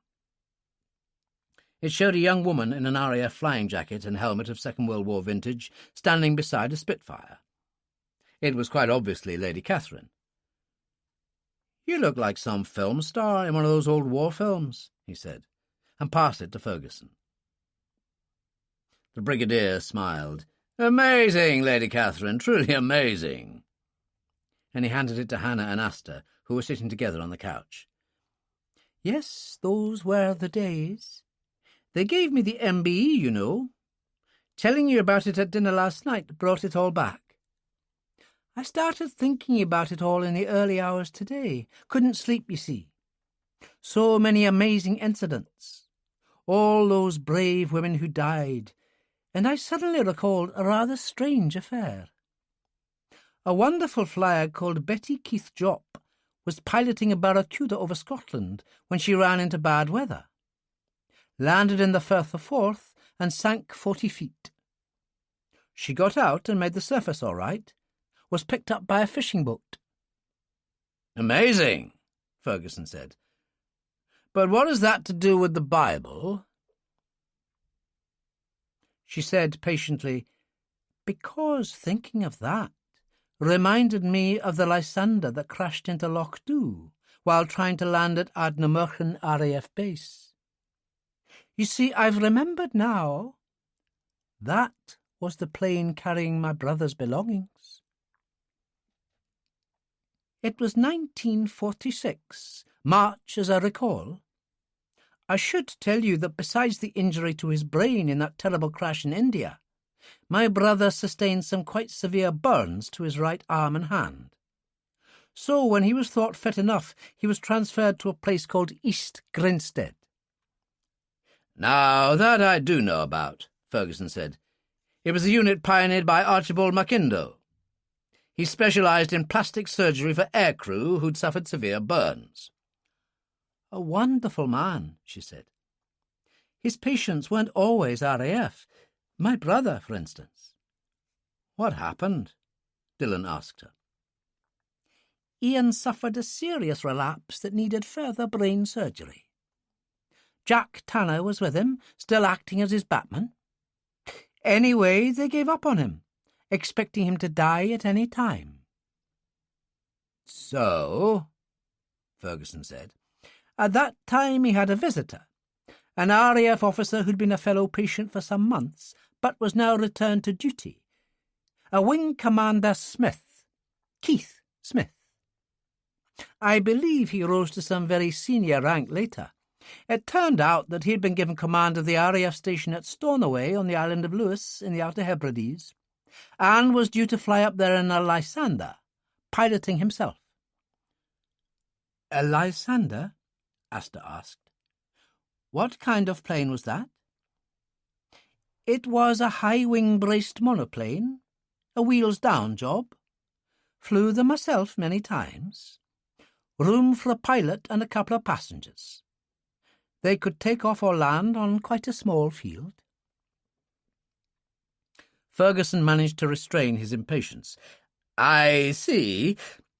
It showed a young woman in an RAF flying jacket and helmet of Second World War vintage, standing beside a Spitfire. It was quite obviously Lady Catherine. You look like some film star in one of those old war films, he said, and passed it to Ferguson. The Brigadier smiled. Amazing, Lady Catherine, truly amazing. And he handed it to Hannah and Astor, who were sitting together on the couch. Yes, those were the days. They gave me the MBE, you know. Telling you about it at dinner last night brought it all back. I started thinking about it all in the early hours today. Couldn't sleep, you see. So many amazing incidents. All those brave women who died. And I suddenly recalled a rather strange affair. A wonderful flyer called Betty Keith Jopp was piloting a Barracuda over Scotland when she ran into bad weather. Landed in the Firth of Forth and sank 40 feet. She got out and made the surface all right, was picked up by a fishing boat. Amazing, Ferguson said. But what has that to do with the Bible? She said patiently, because thinking of that reminded me of the Lysander that crashed into Lochdu while trying to land at Ardnamurchan RAF base. You see, I've remembered now. That was the plane carrying my brother's belongings. It was 1946, March, as I recall. I should tell you that besides the injury to his brain in that terrible crash in India, my brother sustained some quite severe burns to his right arm and hand. So when he was thought fit enough, he was transferred to a place called East Grinstead. Now, that I do know about, Ferguson said. It was a unit pioneered by Archibald Mackindo. He specialised in plastic surgery for aircrew who'd suffered severe burns. A wonderful man, she said. His patients weren't always RAF. My brother, for instance. What happened? Dillon asked her. Ian suffered a serious relapse that needed further brain surgery. Jack Tanner was with him, still acting as his Batman. Anyway, they gave up on him, expecting him to die at any time. So, Ferguson said, at that time he had a visitor, an RAF officer who'd been a fellow patient for some months, but was now returned to duty. A Wing Commander Smith, Keith Smith. I believe he rose to some very senior rank later. It turned out that he had been given command of the RAF station at Stornoway on the island of Lewis in the Outer Hebrides, and was due to fly up there in a Lysander, piloting himself. A Lysander? Asta asked. What kind of plane was that? It was a high-wing-braced monoplane, a wheels-down job. Flew them myself many times. Room for a pilot and a couple of passengers. They could take off or land on quite a small field. Ferguson managed to restrain his impatience. I see,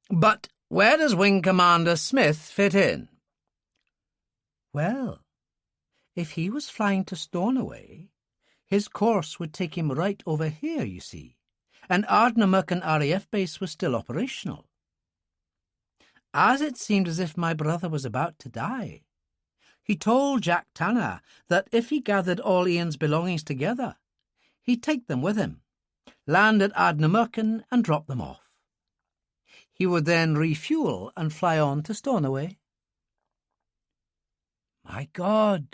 but where does Wing Commander Smith fit in? Well, if he was flying to Stornoway, his course would take him right over here, you see, and Ardnamurchan RAF base was still operational. As it seemed as if my brother was about to die, he told Jack Tanner that if he gathered all Ian's belongings together, he'd take them with him, land at Ardnamurchan and drop them off. He would then refuel and fly on to Stornoway. My God,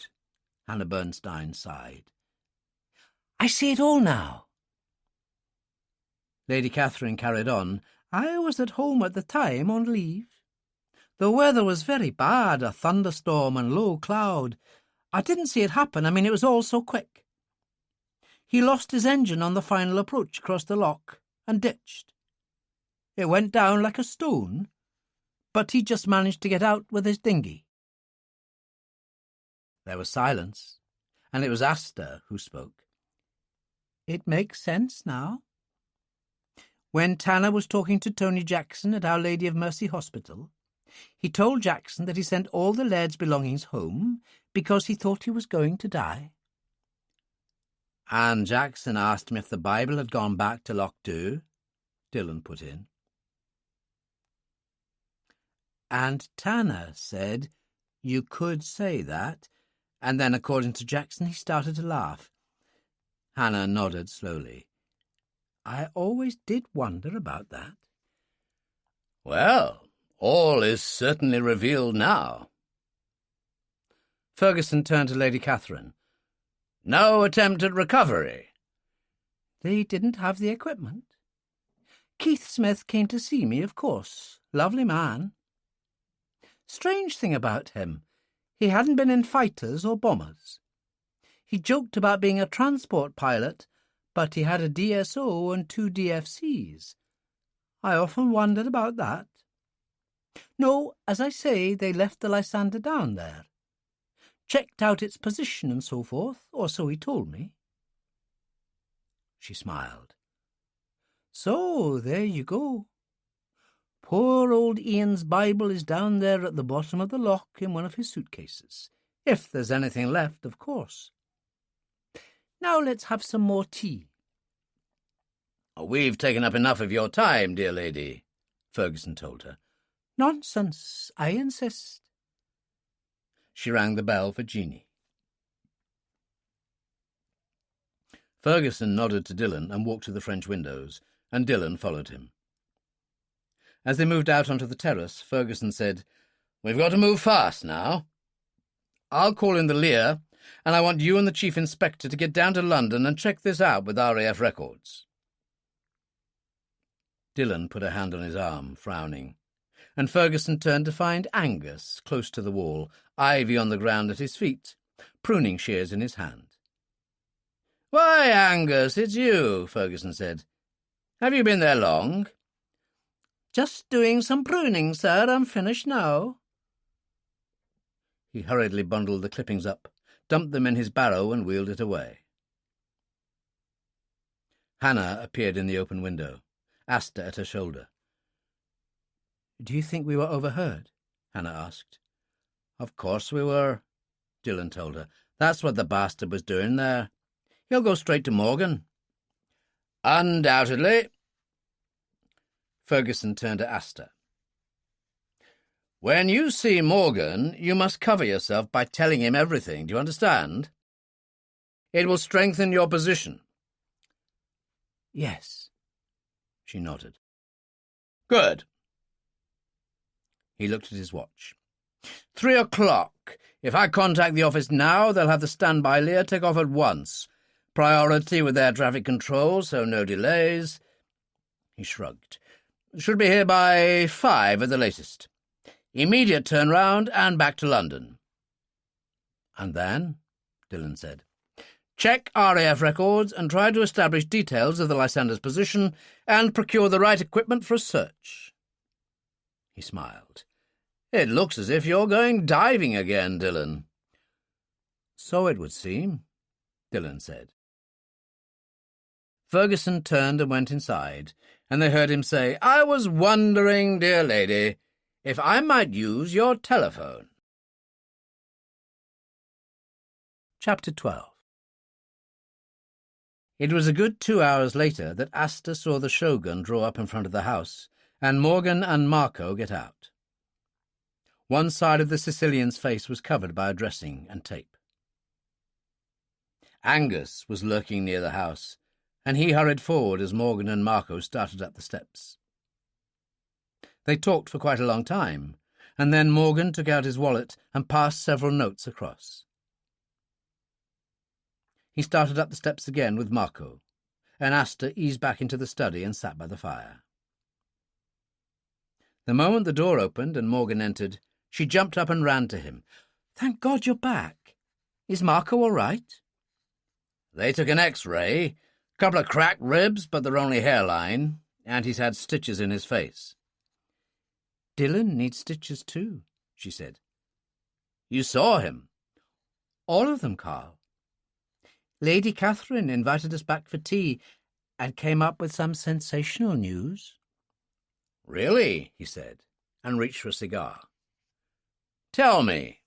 Hannah Bernstein sighed. I see it all now. Lady Catherine carried on. I was at home at the time on leave. The weather was very bad, a thunderstorm and low cloud. I didn't see it happen. It was all so quick. He lost his engine on the final approach across the loch and ditched. It went down like a stone, but he just managed to get out with his dinghy. There was silence, and it was Asta who spoke. It makes sense now. When Tanner was talking to Tony Jackson at Our Lady of Mercy Hospital, he told Jackson that he sent all the laird's belongings home because he thought he was going to die. And Jackson asked him if the Bible had gone back to Lochdu, Dillon put in. And Tanner said you could say that, and then, according to Jackson, he started to laugh. Hannah nodded slowly. I always did wonder about that. Well, all is certainly revealed now. Ferguson turned to Lady Catherine. No attempt at recovery? They didn't have the equipment. Keith Smith came to see me, of course. Lovely man. Strange thing about him, he hadn't been in fighters or bombers. He joked about being a transport pilot, but he had a DSO and 2 DFCs. I often wondered about that. No, as I say, they left the Lysander down there. Checked out its position and so forth, or so he told me. She smiled. So, there you go. Poor old Ian's Bible is down there at the bottom of the loch in one of his suitcases. If there's anything left, of course. Now let's have some more tea. We've taken up enough of your time, dear lady, Ferguson told her. Nonsense, I insist. She rang the bell for Jeanie. Ferguson nodded to Dillon and walked to the French windows, and Dillon followed him. As they moved out onto the terrace, Ferguson said, We've got to move fast now. I'll call in the Lear, and I want you and the Chief Inspector to get down to London and check this out with RAF records. Dillon put a hand on his arm, frowning, and Ferguson turned to find Angus close to the wall, ivy on the ground at his feet, pruning shears in his hand. Why, Angus, it's you, Ferguson said. Have you been there long? Just doing some pruning, sir. I'm finished now. He hurriedly bundled the clippings up, dumped them in his barrow and wheeled it away. Hannah appeared in the open window, Asta at her shoulder. Do you think we were overheard? Hannah asked. Of course we were, Dillon told her. That's what the bastard was doing there. He'll go straight to Morgan. Undoubtedly. Ferguson turned to Asta. When you see Morgan, you must cover yourself by telling him everything. Do you understand? It will strengthen your position. Yes. She nodded. Good. He looked at his watch. 3 o'clock. If I contact the office now, they'll have the standby Lear take off at once. Priority with air traffic control, so no delays. He shrugged. Should be here by 5 at the latest. Immediate turnaround and back to London. And then, Dillon said, check RAF records and try to establish details of the Lysander's position and procure the right equipment for a search. He smiled. It looks as if you're going diving again, Dillon. So it would seem, Dillon said. Ferguson turned and went inside, and they heard him say, I was wondering, dear lady, if I might use your telephone. Chapter 12. It was a good 2 hours later that Asta saw the Shogun draw up in front of the house, and Morgan and Marco get out. One side of the Sicilian's face was covered by a dressing and tape. Angus was lurking near the house, and he hurried forward as Morgan and Marco started up the steps. They talked for quite a long time, and then Morgan took out his wallet and passed several notes across. He started up the steps again with Marco, and Asta eased back into the study and sat by the fire. The moment the door opened and Morgan entered, she jumped up and ran to him. Thank God you're back. Is Marco all right? They took an X-ray. Couple of cracked ribs, but they're only hairline, and he's had stitches in his face. Dillon needs stitches too, she said. You saw him? All of them, Carl. Lady Catherine invited us back for tea and came up with some sensational news. Really? He said, and reached for a cigar. Tell me.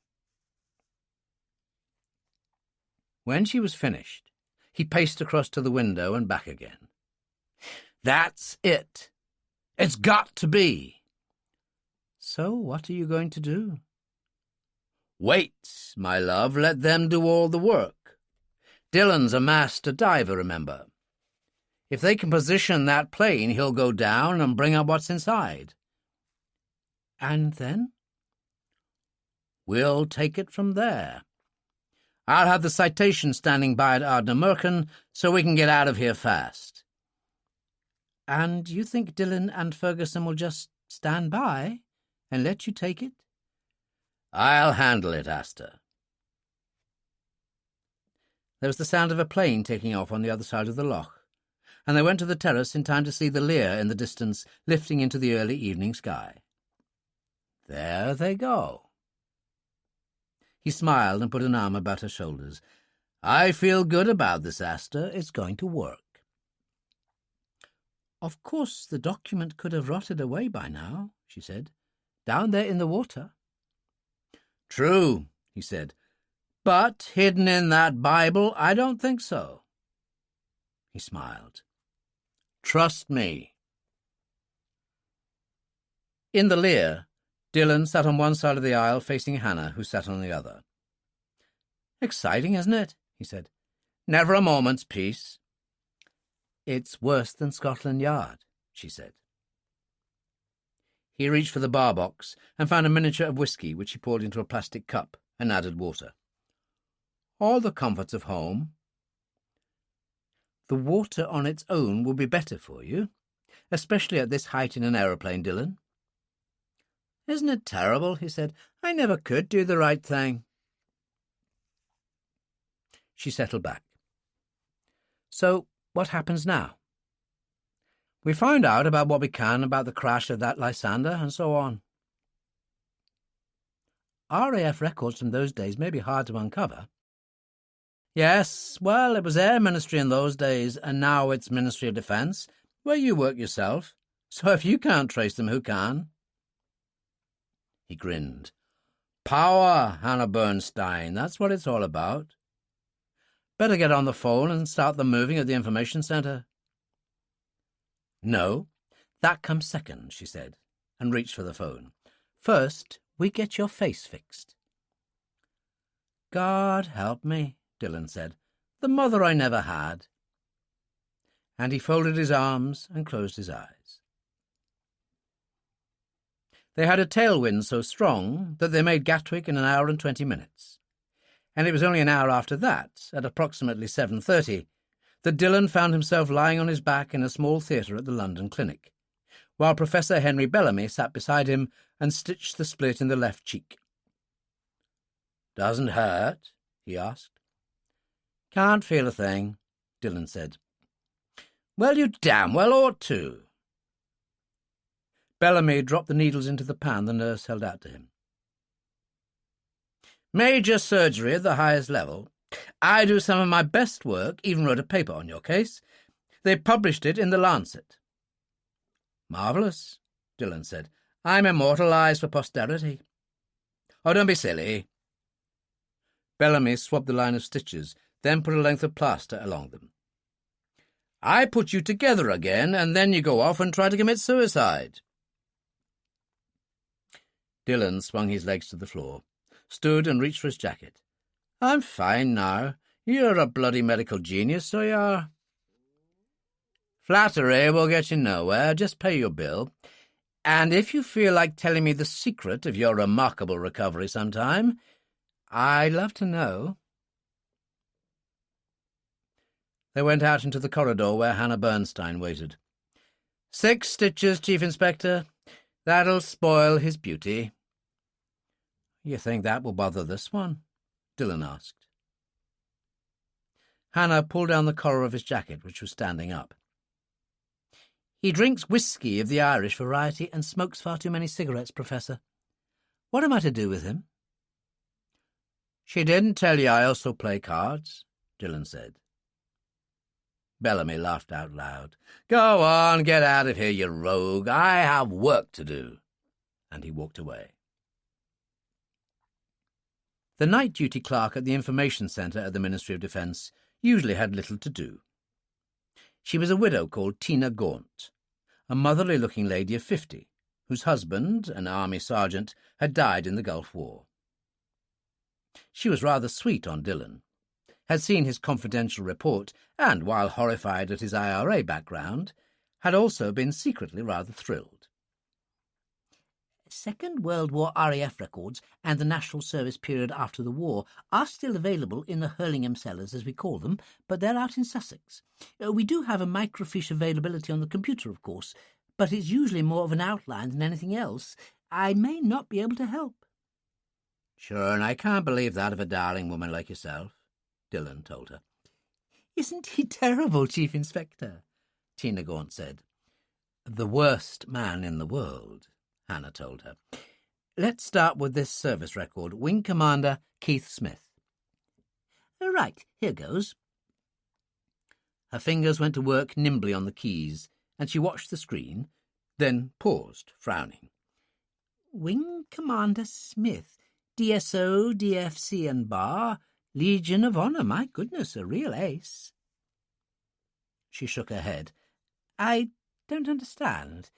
When she was finished, he paced across to the window and back again. That's it. It's got to be. So what are you going to do? Wait, my love, let them do all the work. Dillon's a master diver, remember. If they can position that plane, he'll go down and bring up what's inside. And then? We'll take it from there. I'll have the citation standing by at Ardnamurchan so we can get out of here fast. And you think Dillon and Ferguson will just stand by and let you take it? I'll handle it, Asta. There was the sound of a plane taking off on the other side of the loch, and they went to the terrace in time to see the Lear in the distance lifting into the early evening sky. There they go. He smiled and put an arm about her shoulders. I feel good about this, Asta. It's going to work. Of course, the document could have rotted away by now, she said, down there in the water. True, he said, but hidden in that Bible, I don't think so. He smiled. Trust me. In the Lear, Dillon sat on one side of the aisle facing Hannah, who sat on the other. Exciting, isn't it? He said. Never a moment's peace. It's worse than Scotland Yard, she said. He reached for the bar box and found a miniature of whiskey, which he poured into a plastic cup and added water. All the comforts of home. The water on its own will be better for you, especially at this height in an aeroplane, Dillon. Isn't it terrible, he said. I never could do the right thing. She settled back. So, what happens now? We find out about what we can about the crash of that Lysander and so on. RAF records from those days may be hard to uncover. Yes, well, it was Air Ministry in those days, and now it's Ministry of Defence, where you work yourself. So if you can't trace them, who can? He grinned. Power, Hannah Bernstein, that's what it's all about. Better get on the phone and start the moving at the information centre. No, that comes second, she said, and reached for the phone. First, we get your face fixed. God help me, Dillon said, the mother I never had. And he folded his arms and closed his eyes. They had a tailwind so strong that they made Gatwick in an hour and 20 minutes. And it was only an hour after that, at approximately 7:30, that Dillon found himself lying on his back in a small theatre at the London Clinic, while Professor Henry Bellamy sat beside him and stitched the split in the left cheek. "Doesn't hurt?" he asked. "Can't feel a thing," Dillon said. "Well, you damn well ought to." Bellamy dropped the needles into the pan the nurse held out to him. "Major surgery at the highest level. I do some of my best work, even wrote a paper on your case. They published it in the Lancet." "Marvellous," Dillon said. "I'm immortalised for posterity." "Oh, don't be silly." Bellamy swabbed the line of stitches, then put a length of plaster along them. "I put you together again, and then you go off and try to commit suicide." Dillon swung his legs to the floor, stood and reached for his jacket. "I'm fine now. You're a bloody medical genius, so you are." "Flattery will get you nowhere. Just pay your bill. And if you feel like telling me the secret of your remarkable recovery sometime, I'd love to know." They went out into the corridor where Hannah Bernstein waited. 6 stitches, Chief Inspector. That'll spoil his beauty." "You think that will bother this one?" Dillon asked. Hannah pulled down the collar of his jacket, which was standing up. "He drinks whiskey of the Irish variety and smokes far too many cigarettes, Professor. What am I to do with him?" "She didn't tell you I also play cards," Dillon said. Bellamy laughed out loud. "Go on, get out of here, you rogue. I have work to do." And he walked away. The night duty clerk at the information centre at the Ministry of Defence usually had little to do. She was a widow called Tina Gaunt, a motherly-looking lady of 50, whose husband, an army sergeant, had died in the Gulf War. She was rather sweet on Dillon, had seen his confidential report, and, while horrified at his IRA background, had also been secretly rather thrilled. Second World War RAF records and the National Service period after the war are still available in the Hurlingham cellars, as we call them, but they're out in Sussex. We do have a microfiche availability on the computer, of course, but it's usually more of an outline than anything else. I may not be able to help." "Sure, and I can't believe that of a darling woman like yourself," Dillon told her. "Isn't he terrible, Chief Inspector?" Tina Gaunt said. "The worst man in the world," Hannah told her. "Let's start with this service record. Wing Commander Keith Smith." "Right, here goes." Her fingers went to work nimbly on the keys, and she watched the screen, then paused, frowning. "Wing Commander Smith, DSO, DFC and Bar, Legion of Honour. My goodness, a real ace." She shook her head. "I don't understand.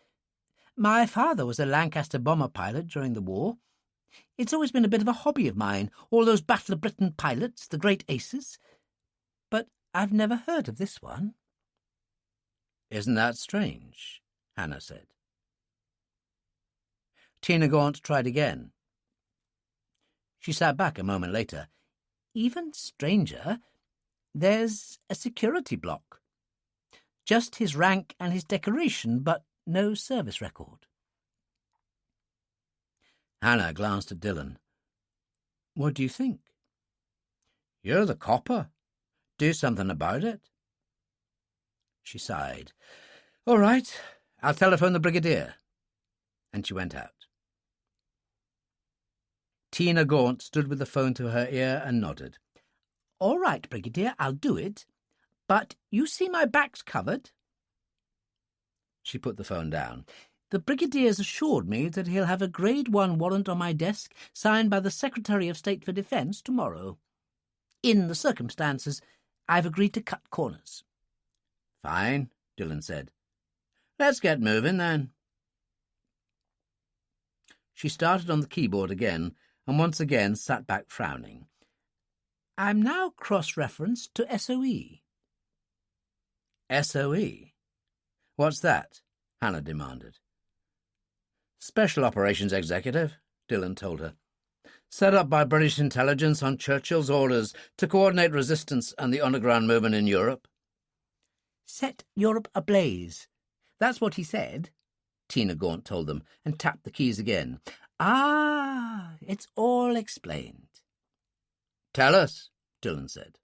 My father was a Lancaster bomber pilot during the war. It's always been a bit of a hobby of mine, all those Battle of Britain pilots, the great aces. But I've never heard of this one." "Isn't that strange?" Hannah said. Tina Gaunt tried again. She sat back a moment later. "Even stranger, there's a security block. Just his rank and his decoration, but no service record." Hannah glanced at Dillon. "What do you think?" "You're the copper. Do something about it." She sighed. "All right, I'll telephone the Brigadier." And she went out. Tina Gaunt stood with the phone to her ear and nodded. "All right, Brigadier, I'll do it. But you see my back's covered." She put the phone down. "The Brigadier's assured me that he'll have a Grade 1 warrant on my desk signed by the Secretary of State for Defence tomorrow. In the circumstances, I've agreed to cut corners." "Fine," Dillon said. "Let's get moving, then." She started on the keyboard again, and once again sat back frowning. "I'm now cross-referenced to SOE." "SOE? What's that?" Hannah demanded. Special Operations Executive, Dillon told her. Set up by British intelligence on Churchill's orders to coordinate resistance and the underground movement in Europe. Set Europe ablaze. That's what he said, Tina Gaunt told them, and tapped the keys again. Ah, it's all explained. Tell us, Dillon said.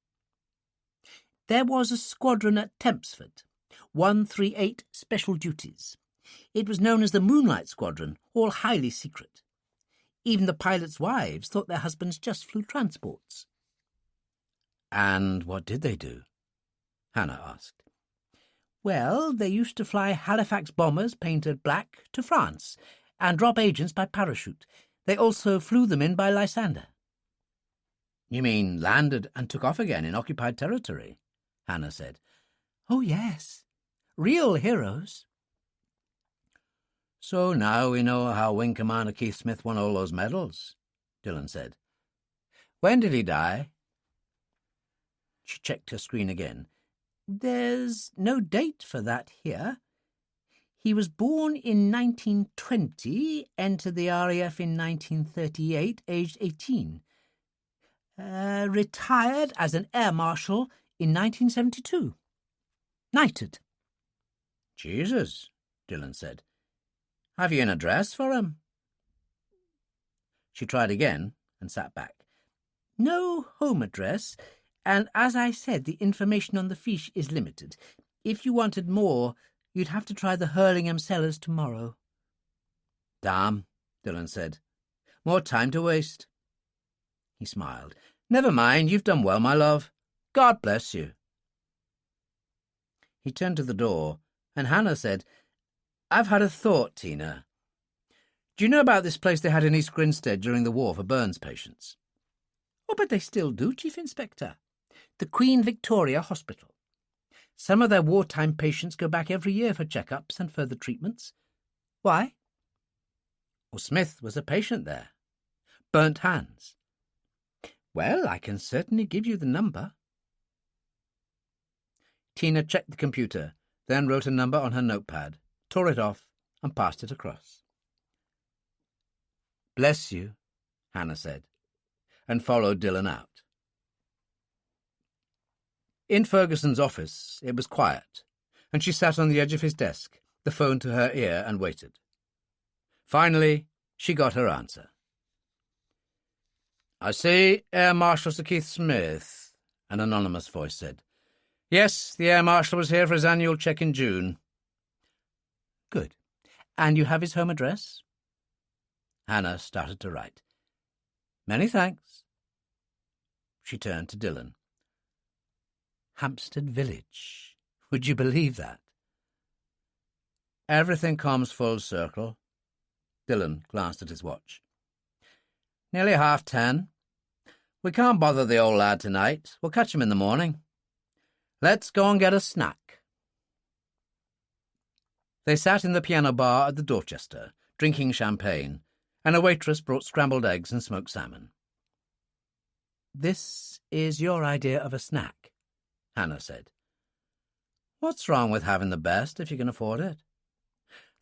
There was a squadron at Tempsford, 138 Special Duties. It was known as the Moonlight Squadron, all highly secret. Even the pilots' wives thought their husbands just flew transports. And what did they do? Hannah asked. Well, they used to fly Halifax bombers painted black to France and drop agents by parachute. They also flew them in by Lysander. You mean landed and took off again in occupied territory? Hannah said. Oh, yes. Real heroes. So now we know how Wing Commander Keith Smith won all those medals, Dillon said. When did he die? She checked her screen again. There's no date for that here. He was born in 1920, entered the RAF in 1938, aged 18. Retired as an air marshal in 1972. Knighted. Jesus, Dillon said. Have you an address for him? She tried again and sat back. No home address, and as I said, the information on the fiche is limited. If you wanted more, you'd have to try the Hurlingham cellars tomorrow. Damn, Dillon said. More time to waste. He smiled. Never mind, you've done well, my love. God bless you. He turned to the door, and Hannah said, I've had a thought, Tina. Do you know about this place they had in East Grinstead during the war for burns patients? Oh, but they still do, Chief Inspector. The Queen Victoria Hospital. Some of their wartime patients go back every year for checkups and further treatments. Why? Well, Smith was a patient there. Burnt hands. Well, I can certainly give you the number. Tina checked the computer, then wrote a number on her notepad, tore it off, and passed it across. Bless you, Hannah said, and followed Dillon out. In Ferguson's office, it was quiet, and she sat on the edge of his desk, the phone to her ear, and waited. Finally, she got her answer. I see Air Marshal Sir Keith Smith, an anonymous voice said. Yes, the Air Marshal was here for his annual check in June. Good. And you have his home address? Hannah started to write. Many thanks. She turned to Dillon. Hampstead Village. Would you believe that? Everything comes full circle. Dillon glanced at his watch. Nearly 10:30. We can't bother the old lad tonight. We'll catch him in the morning. Let's go and get a snack. They sat in the piano bar at the Dorchester, drinking champagne, and a waitress brought scrambled eggs and smoked salmon. This is your idea of a snack, Hannah said. What's wrong with having the best if you can afford it?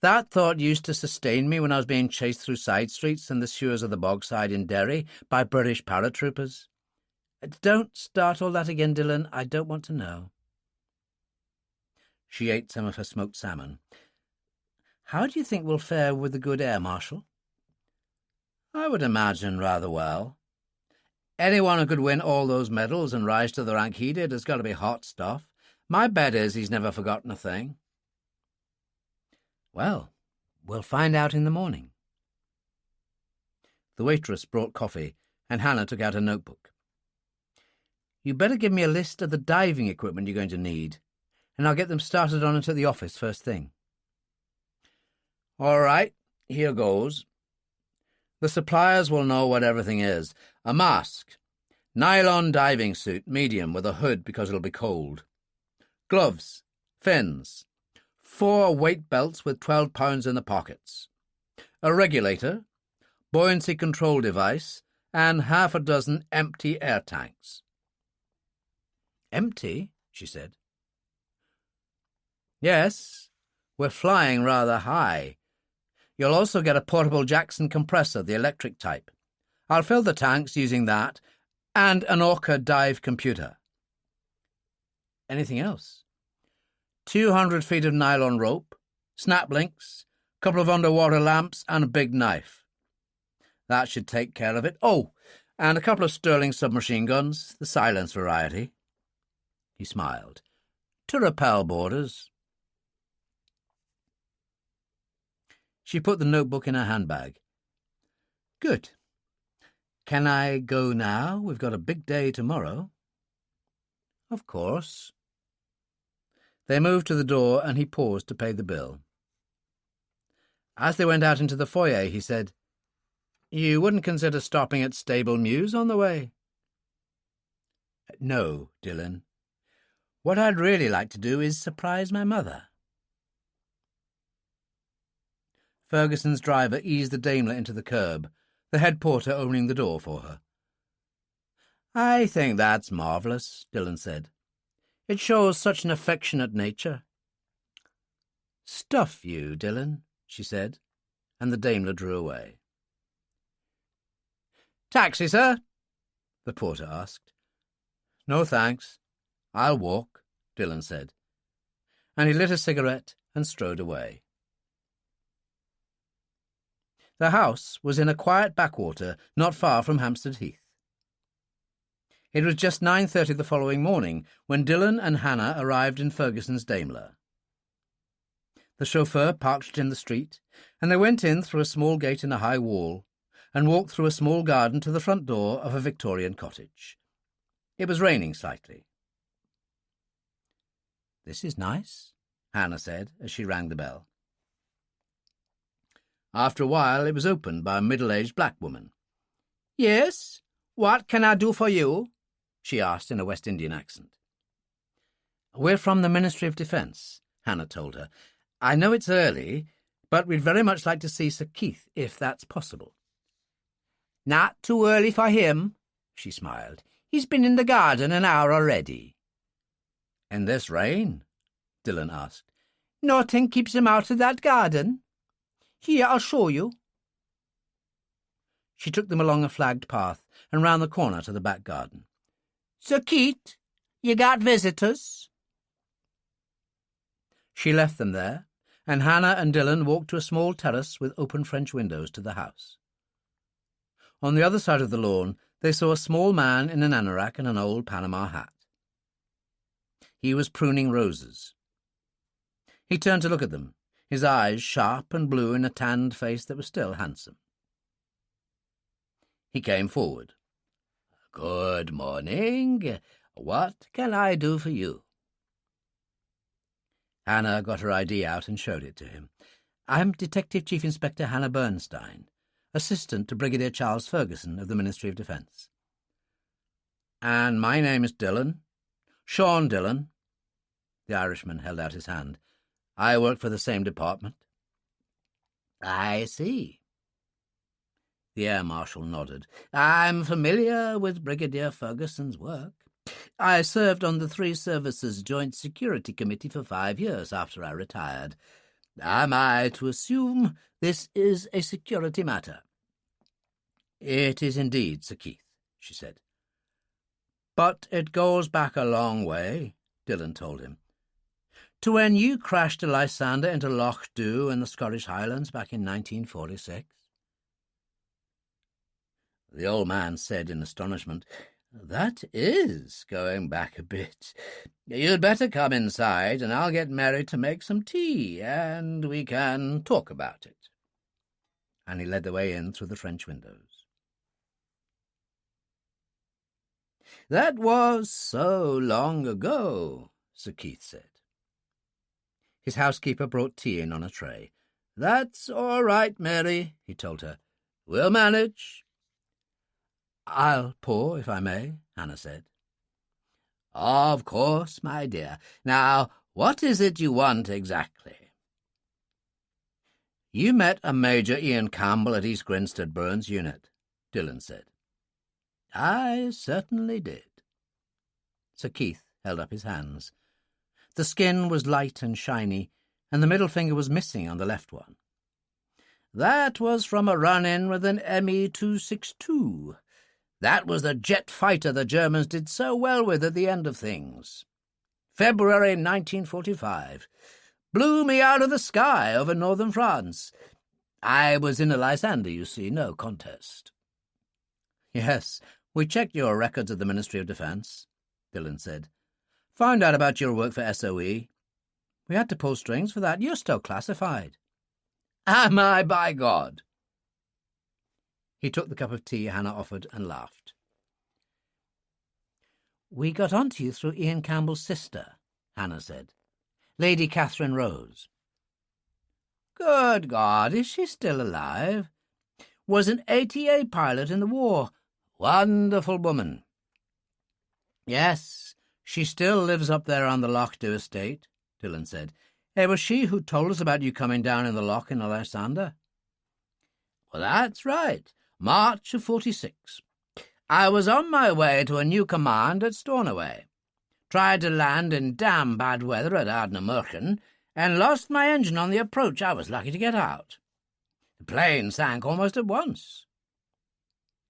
That thought used to sustain me when I was being chased through side streets and the sewers of the Bogside in Derry by British paratroopers. Don't start all that again, Dillon. I don't want to know. She ate some of her smoked salmon. How do you think we'll fare with the good Air Marshal? I would imagine rather well. Anyone who could win all those medals and rise to the rank he did has got to be hot stuff. My bet is he's never forgotten a thing. Well, we'll find out in the morning. The waitress brought coffee, and Hannah took out a notebook. You'd better give me a list of the diving equipment you're going to need, and I'll get them started on it at the office first thing. All right, here goes. The suppliers will know what everything is. A mask, nylon diving suit, medium, with a hood because it'll be cold. Gloves, fins, 4 weight belts with 12 pounds in the pockets, a regulator, buoyancy control device, and 6 empty air tanks. Empty? She said. Yes, we're flying rather high. You'll also get a portable Jackson compressor, the electric type. I'll fill the tanks using that, and an Orca dive computer. Anything else? 200 feet of nylon rope, snap links, a couple of underwater lamps, and a big knife. That should take care of it. Oh, and a couple of Sterling submachine guns, the silence variety. He smiled. To repel boarders. She put the notebook in her handbag. Good. Can I go now? We've got a big day tomorrow. Of course. They moved to the door, and he paused to pay the bill. As they went out into the foyer, he said, You wouldn't consider stopping at Stable Mews on the way? No, Dillon. What I'd really like to do is surprise my mother. Ferguson's driver eased the Daimler into the curb, the head porter opening the door for her. I think that's marvellous, Dillon said. It shows such an affectionate nature. Stuff you, Dillon, she said, and the Daimler drew away. Taxi, sir? The porter asked. No, thanks. I'll walk, Dillon said, and he lit a cigarette and strode away. The house was in a quiet backwater not far from Hampstead Heath. It was just 9:30 the following morning when Dillon and Hannah arrived in Ferguson's Daimler. The chauffeur parked it in the street, and they went in through a small gate in a high wall and walked through a small garden to the front door of a Victorian cottage. It was raining slightly. This is nice, Hannah said as she rang the bell. After a while it was opened by a middle-aged black woman. Yes, what can I do for you? She asked in a West Indian accent. We're from the Ministry of Defence, Hannah told her. I know it's early, but we'd very much like to see Sir Keith, if that's possible. Not too early for him, she smiled. He's been in the garden an hour already. In this rain? Dillon asked. Nothing keeps him out of that garden. Here, I'll show you. She took them along a flagged path and round the corner to the back garden. Sir Keith, you got visitors? She left them there, and Hannah and Dillon walked to a small terrace with open French windows to the house. On the other side of the lawn, they saw a small man in an anorak and an old Panama hat. He was pruning roses. He turned to look at them, his eyes sharp and blue in a tanned face that was still handsome. He came forward. Good morning. What can I do for you? Hannah got her ID out and showed it to him. I'm Detective Chief Inspector Hannah Bernstein, assistant to Brigadier Charles Ferguson of the Ministry of Defence. And my name is Dillon. Sean Dillon. The Irishman held out his hand. I work for the same department. I see. The Air Marshal nodded. I'm familiar with Brigadier Ferguson's work. I served on the Three Services Joint Security Committee for 5 years after I retired. Am I to assume this is a security matter? It is indeed, Sir Keith, she said. But it goes back a long way, Dillon told him. To when you crashed a Lysander into Lochdu in the Scottish Highlands back in 1946. The old man said in astonishment, That is going back a bit. You'd better come inside, and I'll get Mary to make some tea, and we can talk about it. And he led the way in through the French windows. That was so long ago, Sir Keith said. His housekeeper brought tea in on a tray. That's all right, Mary, he told her. We'll manage. I'll pour, if I may, Hannah said. Of course, my dear. Now, what is it you want exactly? You met a Major Ian Campbell at East Grinstead Burns unit, Dillon said. I certainly did. Sir Keith held up his hands. The skin was light and shiny, and the middle finger was missing on the left one. That was from a run-in with an Me-262. That was the jet fighter the Germans did so well with at the end of things. February 1945. Blew me out of the sky over northern France. I was in a Lysander, you see, no contest. Yes, we checked your records at the Ministry of Defence, Dillon said. Found out about your work for SOE. We had to pull strings for that. You're still classified. Am I, by God? He took the cup of tea Hannah offered and laughed. We got onto you through Ian Campbell's sister, Hannah said. Lady Catherine Rose. Good God, is she still alive? Was an ATA pilot in the war. Wonderful woman. Yes, she still lives up there on the Lochdu estate, Dillon said. It was she who told us about you coming down in the loch in Lysander. Well, that's right. March of 46. I was on my way to a new command at Stornoway. Tried to land in damn bad weather at Ardnamurchan and lost my engine on the approach. I was lucky to get out. The plane sank almost at once.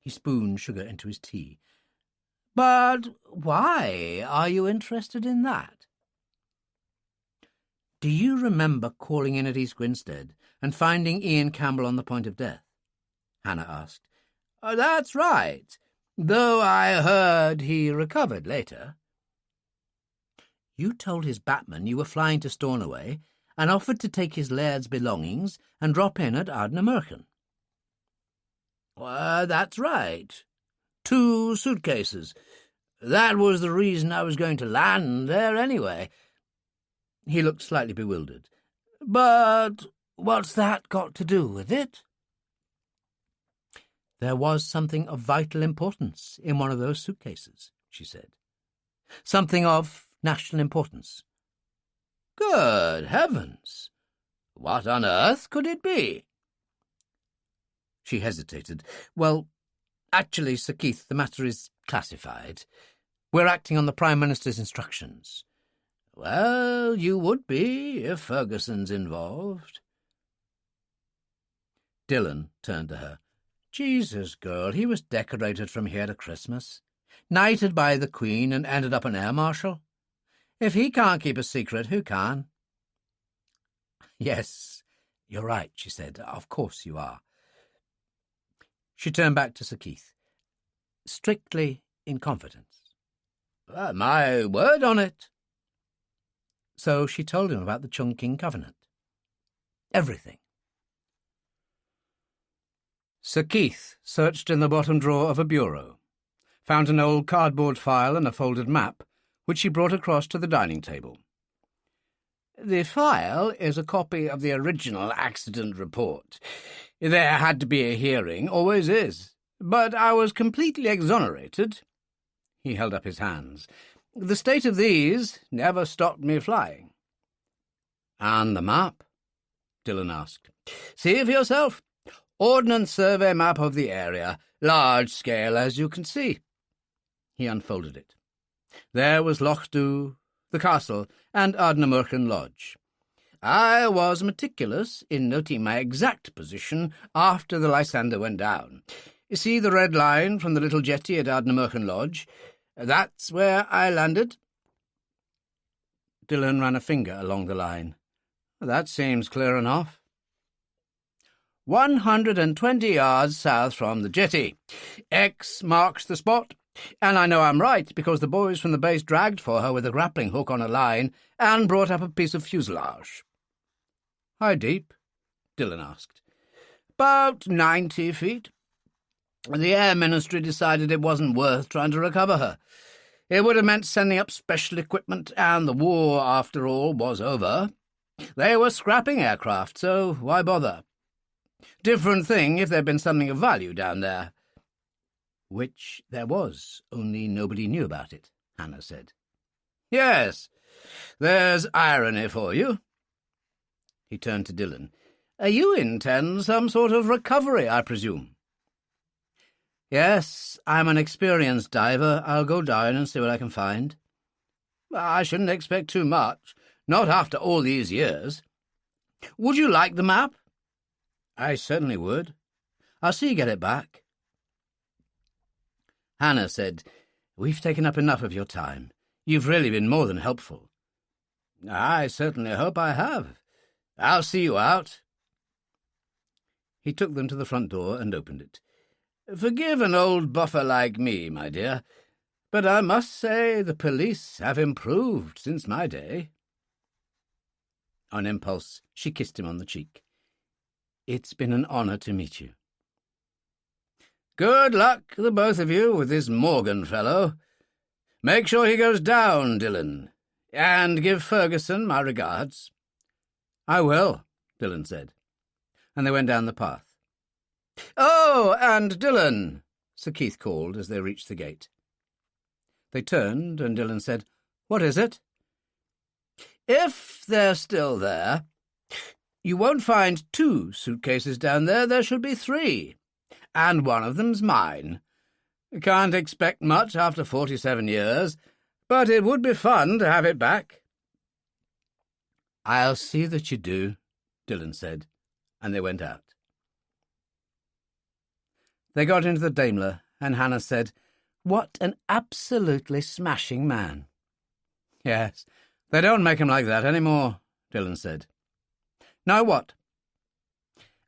He spooned sugar into his tea. But why are you interested in that? Do you remember calling in at East Grinstead and finding Ian Campbell on the point of death? Hannah asked. That's right, though I heard he recovered later. You told his batman you were flying to Stornoway and offered to take his laird's belongings and drop in at Ardnamurchan. That's right. 2 suitcases. That was the reason I was going to land there anyway. He looked slightly bewildered. But what's that got to do with it? There was something of vital importance in one of those suitcases, she said. Something of national importance. Good heavens! What on earth could it be? She hesitated. Well, actually, Sir Keith, the matter is classified. We're acting on the Prime Minister's instructions. Well, you would be if Ferguson's involved. Dillon turned to her. Jesus, girl, he was decorated from here to Christmas. Knighted by the Queen and ended up an air marshal. If he can't keep a secret, who can? Yes, you're right, she said. Of course you are. She turned back to Sir Keith. Strictly in confidence. My word on it. So she told him about the Chongqing covenant. Everything. Sir Keith searched in the bottom drawer of a bureau, found an old cardboard file and a folded map, which he brought across to the dining table. The file is a copy of the original accident report. There had to be a hearing, always is, but I was completely exonerated. He held up his hands. The state of these never stopped me flying. And the map? Dillon asked. See for yourself. Ordnance survey map of the area, large scale as you can see. He unfolded it. There was Lochdu, the castle, and Ardnamurchan Lodge. I was meticulous in noting my exact position after the Lysander went down. You see the red line from the little jetty at Ardnamurchan Lodge? That's where I landed. Dillon ran a finger along the line. That seems clear enough. 120 yards south from the jetty. X marks the spot, and I know I'm right because the boys from the base dragged for her with a grappling hook on a line and brought up a piece of fuselage. How deep? Dillon asked. About 90 feet. The Air Ministry decided it wasn't worth trying to recover her. It would have meant sending up special equipment, and the war, after all, was over. They were scrapping aircraft, so why bother? Different thing if there'd been something of value down there. Which there was, only nobody knew about it, Hannah said. Yes, there's irony for you. He turned to Dillon. You intend some sort of recovery, I presume? Yes, I'm an experienced diver. I'll go down and see what I can find. I shouldn't expect too much, not after all these years. Would you like the map? I certainly would. I'll see you get it back. Hannah said, "We've taken up enough of your time. You've really been more than helpful." "I certainly hope I have. I'll see you out." He took them to the front door and opened it. "Forgive an old buffer like me, my dear, but I must say the police have improved since my day." On impulse, she kissed him on the cheek. "It's been an honour to meet you." "Good luck, the both of you, with this Morgan fellow. Make sure he goes down, Dillon, and give Ferguson my regards." "I will," Dillon said, and they went down the path. "Oh, and Dillon," Sir Keith called as they reached the gate. They turned, and Dillon said, "What is it?" "If they're still there, you won't find 2 suitcases down there. There should be 3, and one of them's mine. Can't expect much after 47 years, but it would be fun to have it back." "I'll see that you do," Dillon said, and they went out. They got into the Daimler, and Hannah said, "What an absolutely smashing man." "Yes, they don't make 'em like that anymore," Dillon said. "Now what?"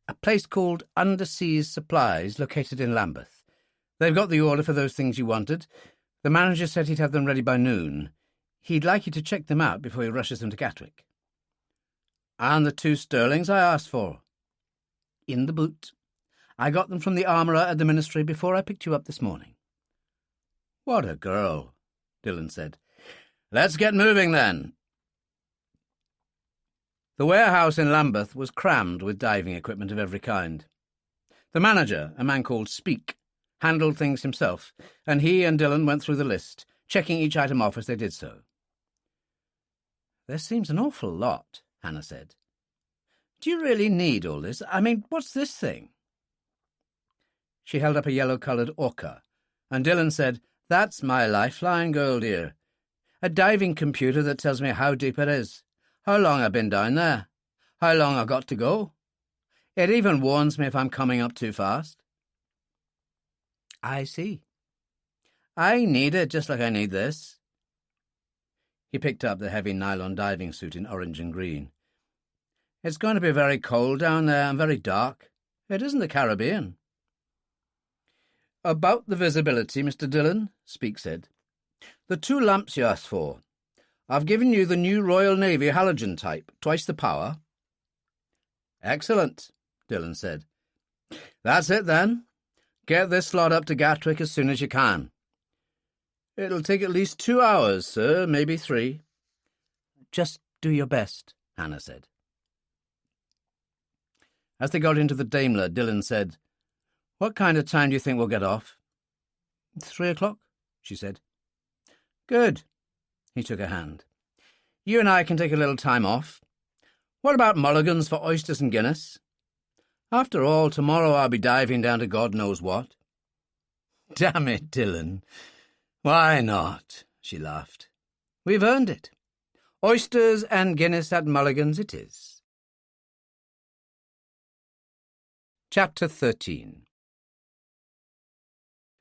"A place called Underseas Supplies, located in Lambeth. They've got the order for those things you wanted. The manager said he'd have them ready by noon. He'd like you to check them out before he rushes them to Gatwick." "And the 2 sterlings I asked for?" "In the boot. I got them from the armourer at the Ministry before I picked you up this morning." "What a girl," Dillon said. "Let's get moving, then." The warehouse in Lambeth was crammed with diving equipment of every kind. The manager, a man called Speak, handled things himself, and he and Dillon went through the list, checking each item off as they did so. "There seems an awful lot," Hannah said. "Do you really need all this? I mean, what's this thing?" She held up a yellow-coloured orca, and Dillon said, "That's my lifeline, girl dear. A diving computer that tells me how deep it is, how long I've been down there, how long I've got to go. It even warns me if I'm coming up too fast." "I see. I need it just like I need this." He picked up the heavy nylon diving suit in orange and green. "It's going to be very cold down there and very dark. It isn't the Caribbean." "About the visibility, Mr. Dillon," Speak said. "The 2 lamps you asked for. I've given you the new Royal Navy halogen type, twice the power." "Excellent," Dillon said. "That's it, then. Get this lot up to Gatwick as soon as you can." "It'll take at least 2 hours, sir, maybe 3. "Just do your best," Hannah said. As they got into the Daimler, Dillon said, "What kind of time do you think we'll get off?" 3 o'clock, she said. "Good." He took her hand. "You and I can take a little time off. What about mulligans for oysters and Guinness? After all, tomorrow I'll be diving down to God knows what." "Damn it, Dillon. Why not?" she laughed. "We've earned it. Oysters and Guinness at Mulligan's it is." Chapter 13.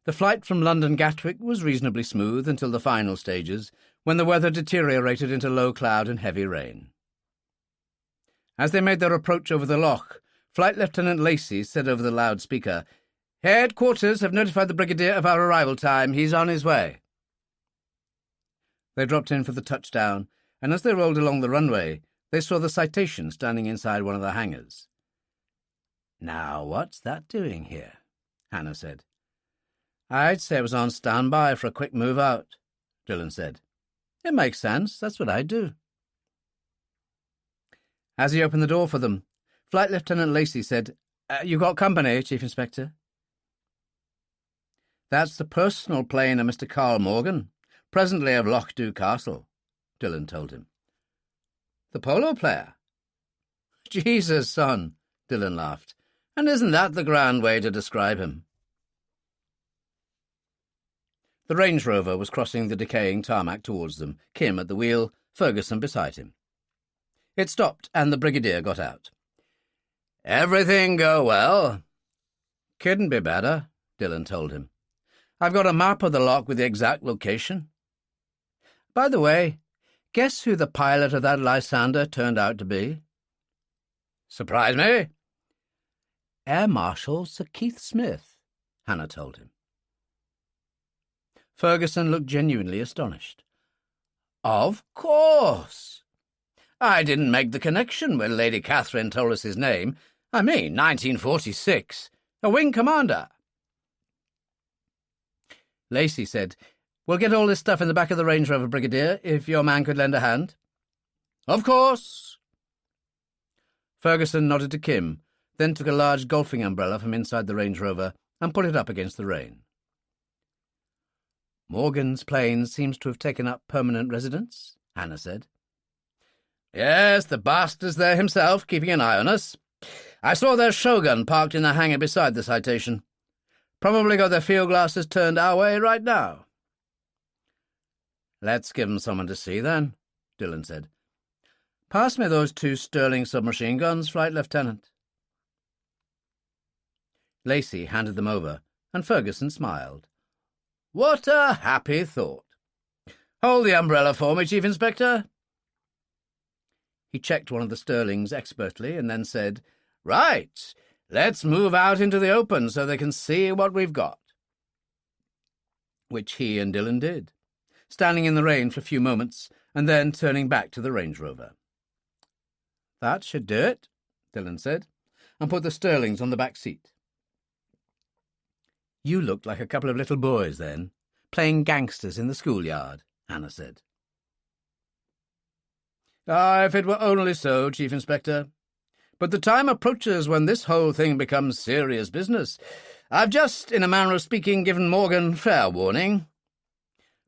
The flight from London Gatwick was reasonably smooth until the final stages, when the weather deteriorated into low cloud and heavy rain. As they made their approach over the loch, Flight Lieutenant Lacey said over the loudspeaker, "Headquarters have notified the Brigadier of our arrival time. He's on his way." They dropped in for the touchdown, and as they rolled along the runway, they saw the Citation standing inside one of the hangars. "Now, what's that doing here?" Hannah said. "I'd say it was on standby for a quick move out," Dillon said. "It makes sense. That's what I'd do." As he opened the door for them, Flight Lieutenant Lacey said, "You got company, Chief Inspector?" "That's the personal plane of Mr. Carl Morgan, presently of Lochdu Castle," Dillon told him. "The polo player?" "Jesus, son," Dillon laughed. "And isn't that the grand way to describe him?" The Range Rover was crossing the decaying tarmac towards them, Kim at the wheel, Ferguson beside him. It stopped, and the Brigadier got out. Everything go well? Couldn't be better, Dillon told him. I've got a map of the loch with the exact location. By the way, guess who the pilot of that Lysander turned out to be? Surprise me? Air Marshal Sir Keith Smith, Hannah told him. Ferguson looked genuinely astonished. Of course. I didn't make the connection when Lady Catherine told us his name. I mean, 1946. A wing commander. Lacey said, "We'll get all this stuff in the back of the Range Rover, Brigadier, if your man could lend a hand." Of course. Ferguson nodded to Kim, then took a large golfing umbrella from inside the Range Rover and put it up against the rain. "Morgan's plane seems to have taken up permanent residence," Hannah said. "Yes, the bastard's there himself, keeping an eye on us. I saw their Shogun parked in the hangar beside the Citation. Probably got their field glasses turned our way right now." "Let's give 'em someone to see, then," Dillon said. "Pass me those 2 Sterling submachine guns, Flight Lieutenant." Lacey handed them over, and Ferguson smiled. "What a happy thought. Hold the umbrella for me, Chief Inspector." He checked one of the Sterlings expertly and then said, "Right, let's move out into the open so they can see what we've got." Which he and Dillon did, standing in the rain for a few moments and then turning back to the Range Rover. "That should do it," Dillon said, and put the Sterlings on the back seat. "You looked like a couple of little boys then, playing gangsters in the schoolyard," Hannah said. "Ah, if it were only so, Chief Inspector. But the time approaches when this whole thing becomes serious business. I've just, in a manner of speaking, given Morgan fair warning.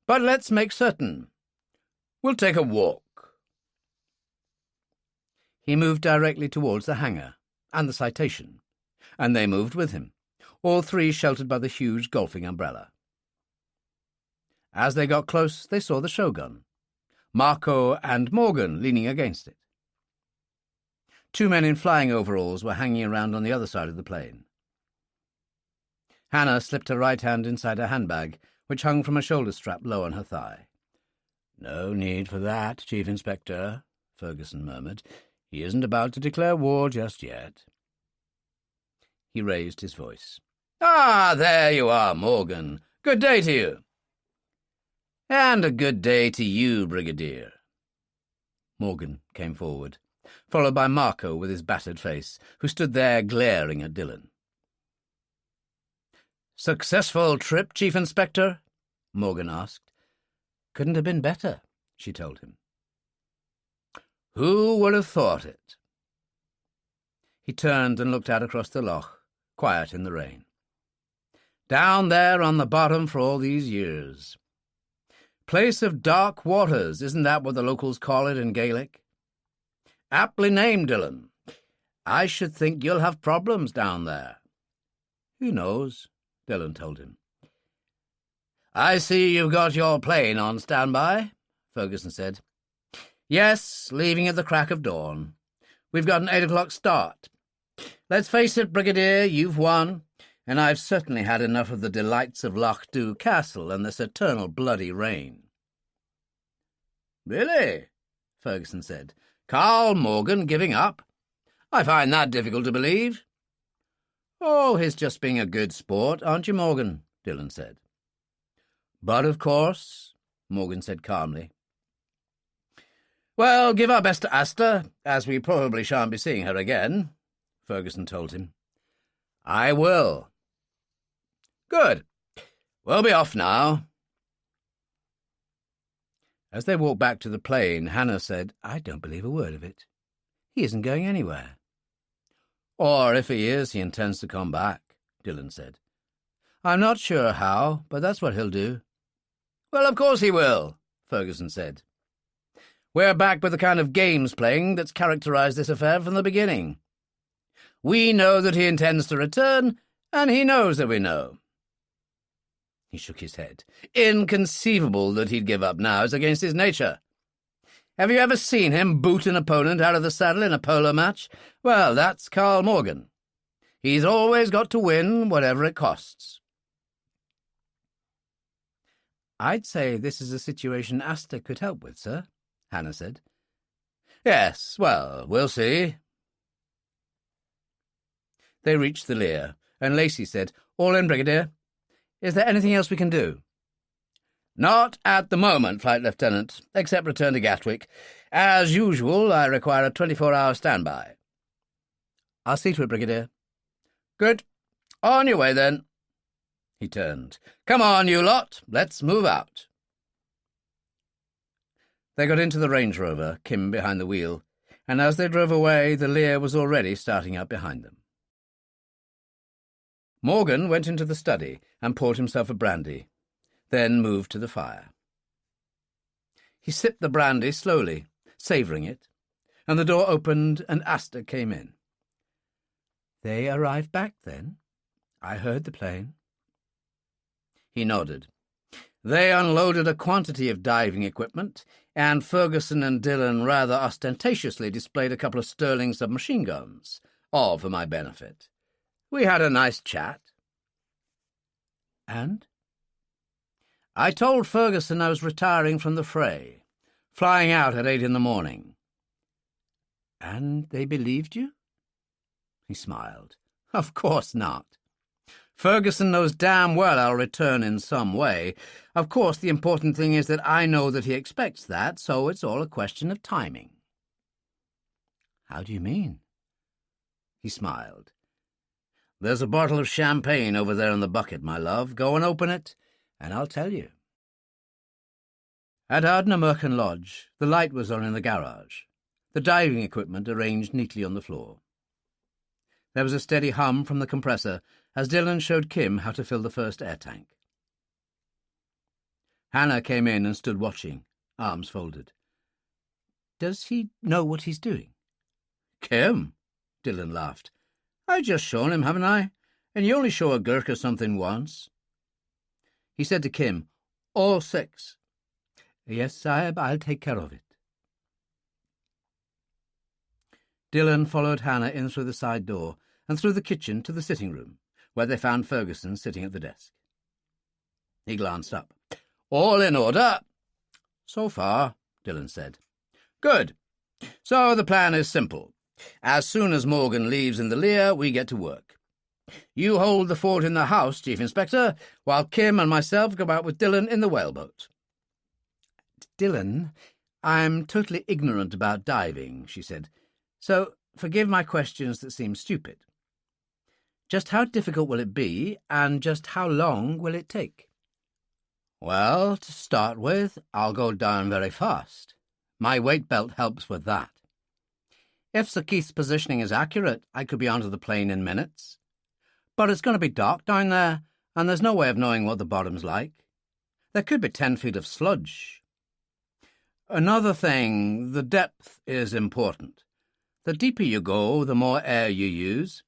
But let's make certain. We'll take a walk." He moved directly towards the hangar and the Citation, and they moved with him, all 3 sheltered by the huge golfing umbrella. As they got close, they saw the Shogun, Marco and Morgan leaning against it. 2 men in flying overalls were hanging around on the other side of the plane. Hannah slipped her right hand inside her handbag, which hung from a shoulder strap low on her thigh. "No need for that, Chief Inspector," Ferguson murmured. "He isn't about to declare war just yet." He raised his voice. "Ah, there you are, Morgan. Good day to you." "And a good day to you, Brigadier." Morgan came forward, followed by Marco with his battered face, who stood there glaring at Dillon. "Successful trip, Chief Inspector?" Morgan asked. "Couldn't have been better," she told him. "Who would have thought it?" He turned and looked out across the loch, quiet in the rain. "Down there on the bottom for all these years. Place of dark waters, isn't that what the locals call it in Gaelic? Aptly named, Dillon. I should think you'll have problems down there." "Who knows?" Dillon told him. "I see you've got your plane on standby," Ferguson said. "Yes, leaving at the crack of dawn. We've got an 8 o'clock start. Let's face it, Brigadier, you've won, and I've certainly had enough of the delights of Lochdu Castle and this eternal bloody rain." "Really?" Ferguson said. "Carl Morgan giving up? I find that difficult to believe." "Oh, he's just being a good sport, aren't you, Morgan?" Dillon said. "But of course," Morgan said calmly. "Well, give our best to Asta, as we probably shan't be seeing her again," Ferguson told him. "I will." "Good. We'll be off now." As they walked back to the plane, Hannah said, "I don't believe a word of it. He isn't going anywhere." "Or if he is, he intends to come back," Dillon said. "I'm not sure how, but that's what he'll do." "Well, of course he will," Ferguson said. "We're back with the kind of games playing that's characterized this affair from the beginning. We know that he intends to return, and he knows that we know." He shook his head. "Inconceivable that he'd give up now. It's against his nature. Have you ever seen him boot an opponent out of the saddle in a polo match? Well, that's Carl Morgan. He's always got to win, whatever it costs. I'd say this is a situation Asta could help with, sir, Hannah said. Yes, well, we'll see. They reached the Lear, and Lacey said, "All in, Brigadier. Is there anything else we can do?" Not at the moment, Flight Lieutenant, except return to Gatwick. As usual, I require a 24-hour standby. I'll see to it, Brigadier. Good. On your way, then. He turned. Come on, you lot. Let's move out. They got into the Range Rover, Kim behind the wheel, and as they drove away, the Lear was already starting up behind them. Morgan went into the study and poured himself a brandy, then moved to the fire. He sipped the brandy slowly, savouring it, and the door opened and Asta came in. "They arrived back, then? I heard the plane." He nodded. They unloaded a quantity of diving equipment, and Ferguson and Dillon rather ostentatiously displayed a couple of Sterling submachine guns, all for my benefit. We had a nice chat. And? I told Ferguson I was retiring from the fray, flying out at 8 in the morning. And they believed you? He smiled. Of course not. Ferguson knows damn well I'll return in some way. Of course, the important thing is that I know that he expects that, so it's all a question of timing. How do you mean? He smiled. There's a bottle of champagne over there in the bucket, my love. Go and open it, and I'll tell you. At Ardnamurchan Lodge, the light was on in the garage, the diving equipment arranged neatly on the floor. There was a steady hum from the compressor as Dillon showed Kim how to fill the first air tank. Hannah came in and stood watching, arms folded. "Does he know what he's doing?" "Kim?" Dillon laughed. "I've just shown him, haven't I? And you only show a Gurkha something once." He said to Kim, "All 6. "Yes, Sahib, I'll take care of it." Dillon followed Hannah in through the side door and through the kitchen to the sitting room, where they found Ferguson sitting at the desk. He glanced up. "All in order." "So far," Dillon said. "Good. So the plan is simple. As soon as Morgan leaves in the Lear, we get to work. You hold the fort in the house, Chief Inspector, while Kim and myself go out with Dillon in the whaleboat." "Dillon, I'm totally ignorant about diving," she said, "so forgive my questions that seem stupid. Just how difficult will it be, and just how long will it take?" "Well, to start with, I'll go down very fast. My weight belt helps with that. If Sakith's positioning is accurate, I could be onto the plane in minutes. But it's going to be dark down there, and there's no way of knowing what the bottom's like. There could be 10 feet of sludge. Another thing, the depth is important. The deeper you go, the more air you use.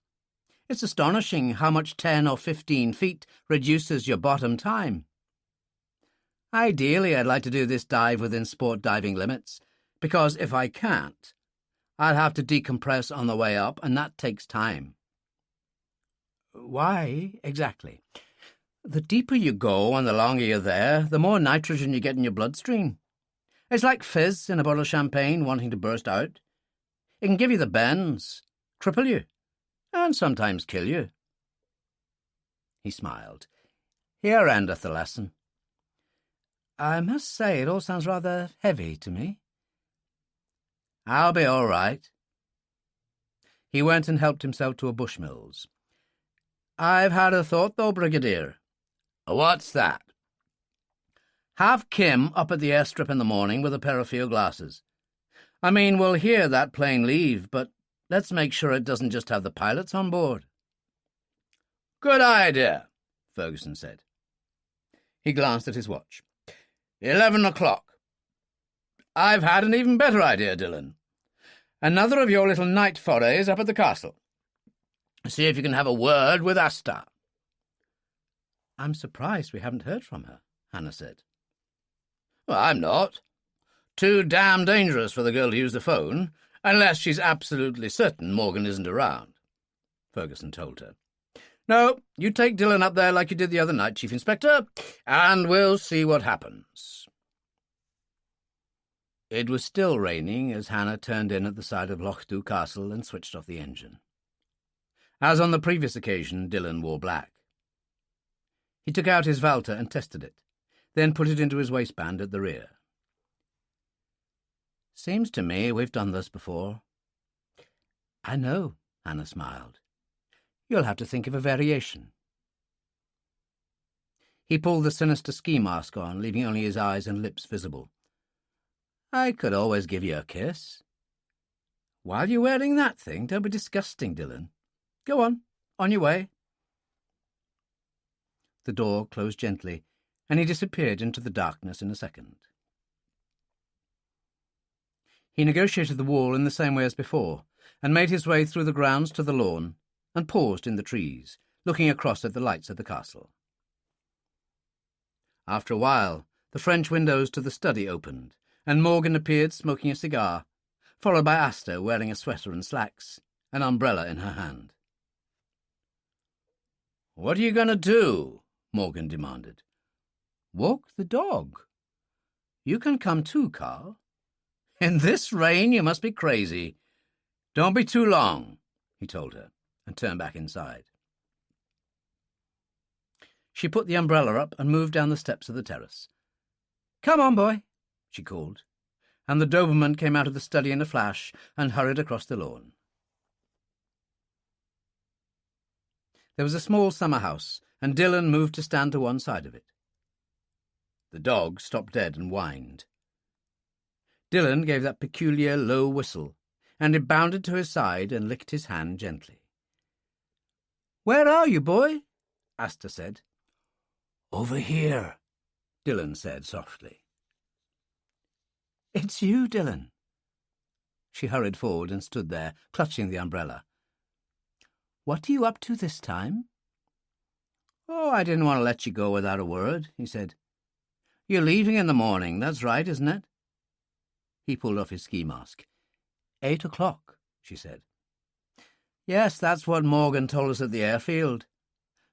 It's astonishing how much 10 or 15 feet reduces your bottom time. Ideally, I'd like to do this dive within sport diving limits, because if I can't, I'll have to decompress on the way up, and that takes time." "Why, exactly?" "The deeper you go and the longer you're there, the more nitrogen you get in your bloodstream. It's like fizz in a bottle of champagne wanting to burst out. It can give you the bends, cripple you, and sometimes kill you." He smiled. "Here endeth the lesson." "I must say it all sounds rather heavy to me." "I'll be all right." He went and helped himself to a Bushmills. "I've had a thought, though, Brigadier." "What's that?" "Have Kim up at the airstrip in the morning with a pair of field glasses. I mean, we'll hear that plane leave, but let's make sure it doesn't just have the pilots on board." "Good idea," Ferguson said. He glanced at his watch. 11 o'clock. "I've had an even better idea, Dillon. Another of your little night forays up at the castle. See if you can have a word with Asta." "I'm surprised we haven't heard from her," Hannah said. "Well, I'm not. Too damn dangerous for the girl to use the phone, unless she's absolutely certain Morgan isn't around, Ferguson told her. No, you take Dillon up there like you did the other night, Chief Inspector, and we'll see what happens. It was still raining as Hannah turned in at the side of Lochdu Castle and switched off the engine. As on the previous occasion, Dillon wore black. He took out his Valter and tested it, then put it into his waistband at the rear. Seems to me we've done this before. I know, Hannah smiled. You'll have to think of a variation. He pulled the sinister ski mask on, leaving only his eyes and lips visible. I could always give you a kiss. While you're wearing that thing, don't be disgusting, Dillon. Go on your way. The door closed gently, and he disappeared into the darkness in a second. He negotiated the wall in the same way as before, and made his way through the grounds to the lawn, and paused in the trees, looking across at the lights of the castle. After a while, the French windows to the study opened, and Morgan appeared smoking a cigar, followed by Asta wearing a sweater and slacks, an umbrella in her hand. "What are you going to do?" Morgan demanded. "Walk the dog. You can come too, Carl. In this rain you must be crazy. Don't be too long," he told her, and turned back inside. She put the umbrella up and moved down the steps of the terrace. "Come on, boy," she called, and the Doberman came out of the study in a flash and hurried across the lawn. There was a small summer house, and Dillon moved to stand to one side of it. The dog stopped dead and whined. Dillon gave that peculiar low whistle, and it bounded to his side and licked his hand gently. "Where are you, boy?" Asta said. "Over here," Dillon said softly. "It's you, Dillon." She hurried forward and stood there, clutching the umbrella. "What are you up to this time?" "Oh, I didn't want to let you go without a word," he said. "You're leaving in the morning, that's right, isn't it?" He pulled off his ski mask. 8 o'clock, she said. "Yes, that's what Morgan told us at the airfield.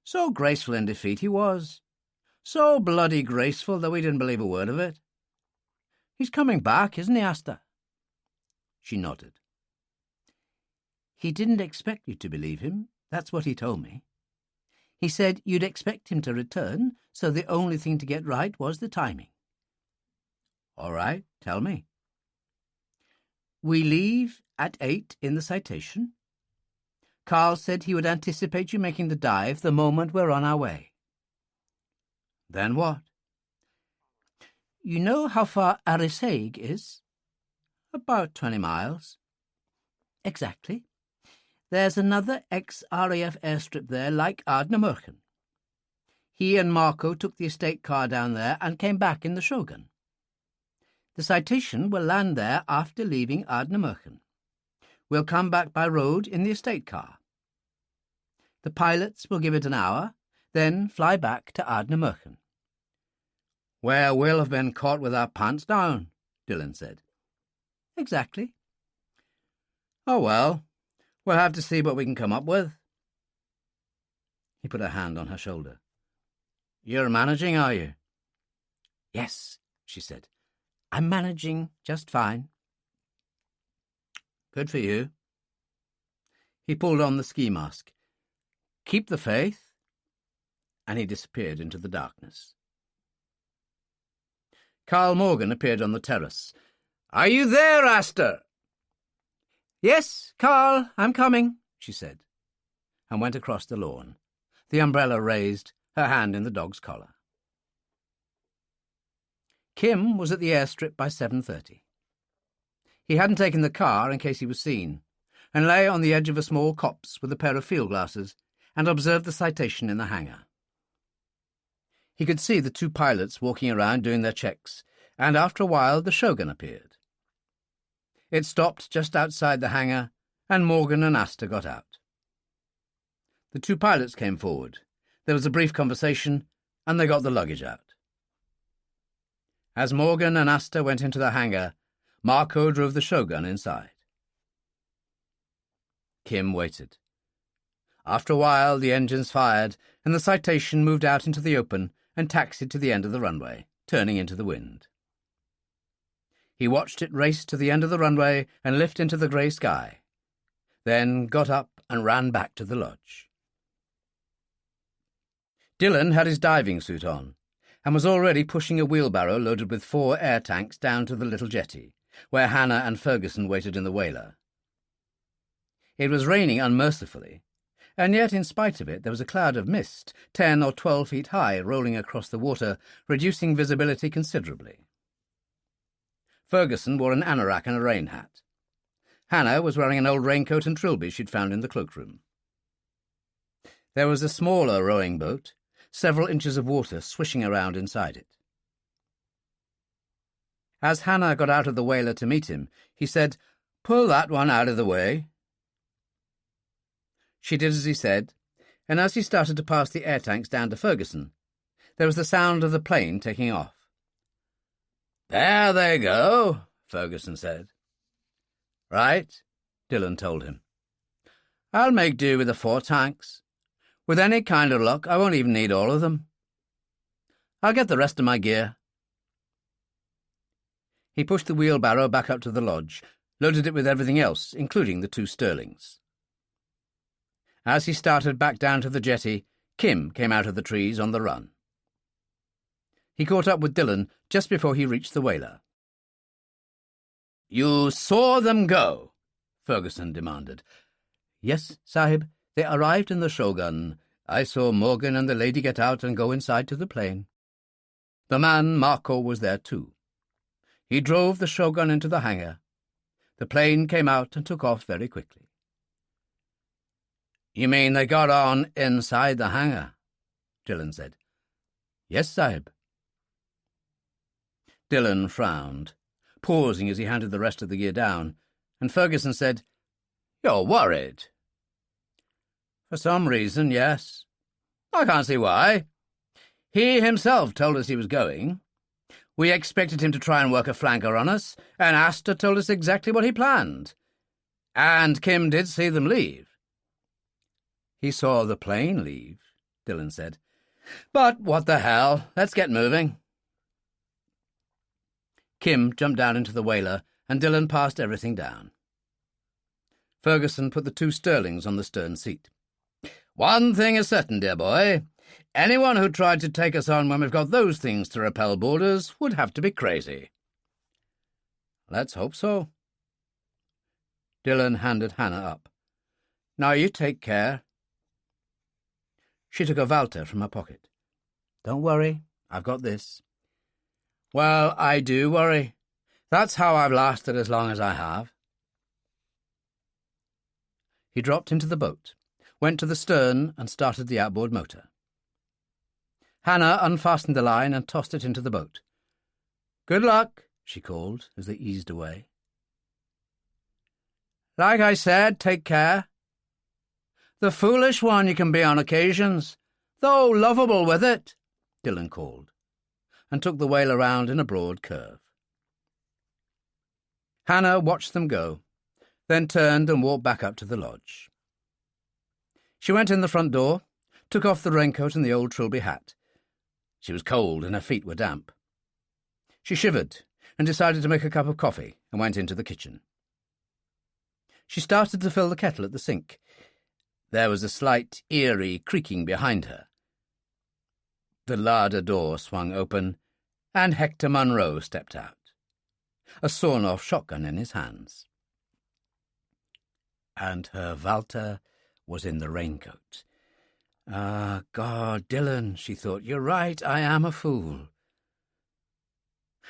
So graceful in defeat he was. So bloody graceful that we didn't believe a word of it. He's coming back, isn't he, Asta?" She nodded. "He didn't expect you to believe him, that's what he told me. He said you'd expect him to return, so the only thing to get right was the timing." "All right, tell me." "We leave at 8 in the Citation. Carl said he would anticipate you making the dive the moment we're on our way." "Then what?" "You know how far Arisaig is?" "About 20 miles. "Exactly. There's another ex-RAF airstrip there like Ardnamurchan. He and Marco took the estate car down there and came back in the Shogun. The Citation will land there after leaving Ardnamurchan. We'll come back by road in the estate car. The pilots will give it an hour, then fly back to Ardnamurchan." "Where we'll have been caught with our pants down," Dillon said. "Exactly." "Oh, well, we'll have to see what we can come up with." He put a hand on her shoulder. "You're managing, are you?" "Yes," she said. "I'm managing just fine." "Good for you." He pulled on the ski mask. "Keep the faith." And he disappeared into the darkness. Carl Morgan appeared on the terrace. "Are you there, Asta?" "Yes, Carl, I'm coming," she said, and went across the lawn, the umbrella raised, her hand in the dog's collar. Kim was at the airstrip by 7:30. He hadn't taken the car in case he was seen, and lay on the edge of a small copse with a pair of field glasses and observed the Citation in the hangar. He could see the 2 pilots walking around doing their checks, and after a while the Shogun appeared. It stopped just outside the hangar, and Morgan and Asta got out. The 2 pilots came forward. There was a brief conversation, and they got the luggage out. As Morgan and Asta went into the hangar, Marco drove the Shogun inside. Kim waited. After a while, the engines fired, and the Citation moved out into the open and taxied to the end of the runway, turning into the wind. He watched it race to the end of the runway and lift into the grey sky, then got up and ran back to the lodge. Dillon had his diving suit on, and was already pushing a wheelbarrow loaded with 4 air tanks down to the little jetty, where Hannah and Ferguson waited in the whaler. It was raining unmercifully, and yet, in spite of it, there was a cloud of mist, 10 or 12 feet high, rolling across the water, reducing visibility considerably. Ferguson wore an anorak and a rain hat. Hannah was wearing an old raincoat and trilby she'd found in the cloakroom. There was a smaller rowing boat, several inches of water swishing around inside it. As Hannah got out of the whaler to meet him, he said, "Pull that one out of the way." She did as he said, and as he started to pass the air tanks down to Ferguson, there was the sound of the plane taking off. "There they go," Ferguson said. "Right," Dillon told him. "I'll make do with the 4 tanks. With any kind of luck, I won't even need all of them. I'll get the rest of my gear." He pushed the wheelbarrow back up to the lodge, loaded it with everything else, including the 2 Sterlings. As he started back down to the jetty, Kim came out of the trees on the run. He caught up with Dillon just before he reached the whaler. "You saw them go?" Ferguson demanded. "Yes, Sahib. They arrived in the Shogun. I saw Morgan and the lady get out and go inside to the plane. The man, Marco, was there too. He drove the Shogun into the hangar. The plane came out and took off very quickly." "You mean they got on inside the hangar?" Dillon said. "Yes, Sahib." Dillon frowned, pausing as he handed the rest of the gear down, and Ferguson said, "You're worried." "For some reason, yes. I can't see why. He himself told us he was going. We expected him to try and work a flanker on us, and Asta told us exactly what he planned. And Kim did see them leave." "He saw the plane leave," Dillon said. "But what the hell? Let's get moving." Kim jumped down into the whaler, and Dillon passed everything down. Ferguson put the 2 Sterlings on the stern seat. "One thing is certain, dear boy. Anyone who tried to take us on when we've got those things to repel boarders would have to be crazy." "Let's hope so." Dillon handed Hannah up. "Now you take care." She took a Walter from her pocket. "Don't worry, I've got this." "Well, I do worry. That's how I've lasted as long as I have." He dropped into the boat, went to the stern and started the outboard motor. Hannah unfastened the line and tossed it into the boat. "Good luck," she called as they eased away. "Like I said, take care. The foolish one you can be on occasions, though lovable with it," Dillon called, and took the whaler round in a broad curve. Hannah watched them go, then turned and walked back up to the lodge. She went in the front door, took off the raincoat and the old trilby hat. She was cold and her feet were damp. She shivered and decided to make a cup of coffee and went into the kitchen. She started to fill the kettle at the sink. There was a slight, eerie creaking behind her. The larder door swung open, and Hector Munro stepped out, a sawn-off shotgun in his hands. And her Walter was in the raincoat. "Ah, God, Dillon," she thought, "you're right, I am a fool."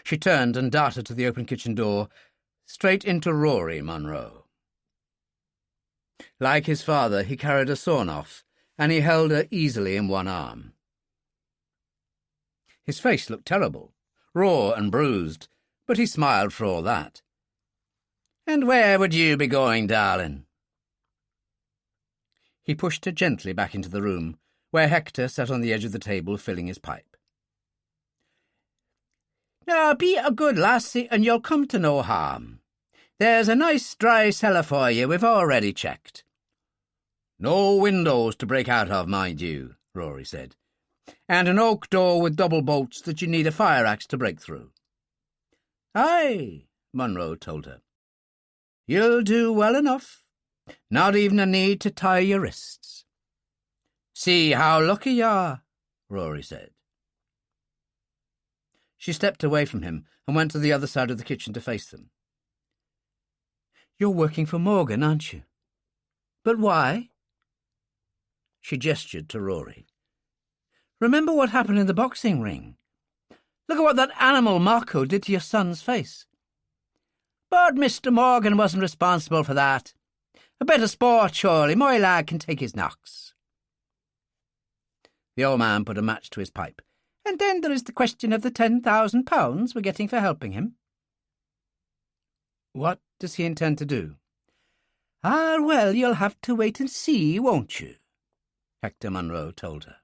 She turned and darted to the open kitchen door, straight into Rory Munro. Like his father, he carried a sawn-off, and he held her easily in one arm. His face looked terrible, raw and bruised, but he smiled for all that. "And where would you be going, darling?" He pushed her gently back into the room, where Hector sat on the edge of the table filling his pipe. Now, be a good lassie and you'll come to no harm. There's a nice dry cellar for you we've already checked. No windows to break out of, mind you, Rory said, and an oak door with double bolts that you need a fire-axe to break through. Aye, Munro told her. You'll do well enough. Not even a need to tie your wrists. See how lucky you are, Rory said. She stepped away from him and went to the other side of the kitchen to face them. You're working for Morgan, aren't you? But why? She gestured to Rory. Remember what happened in the boxing ring? Look at what that animal Marco did to your son's face. But Mr. Morgan wasn't responsible for that. A bit of sport, surely. My lad can take his knocks. The old man put a match to his pipe. And then there is the question of the £10,000 we're getting for helping him. What does he intend to do? Ah, well, you'll have to wait and see, won't you? Hector Munro told her.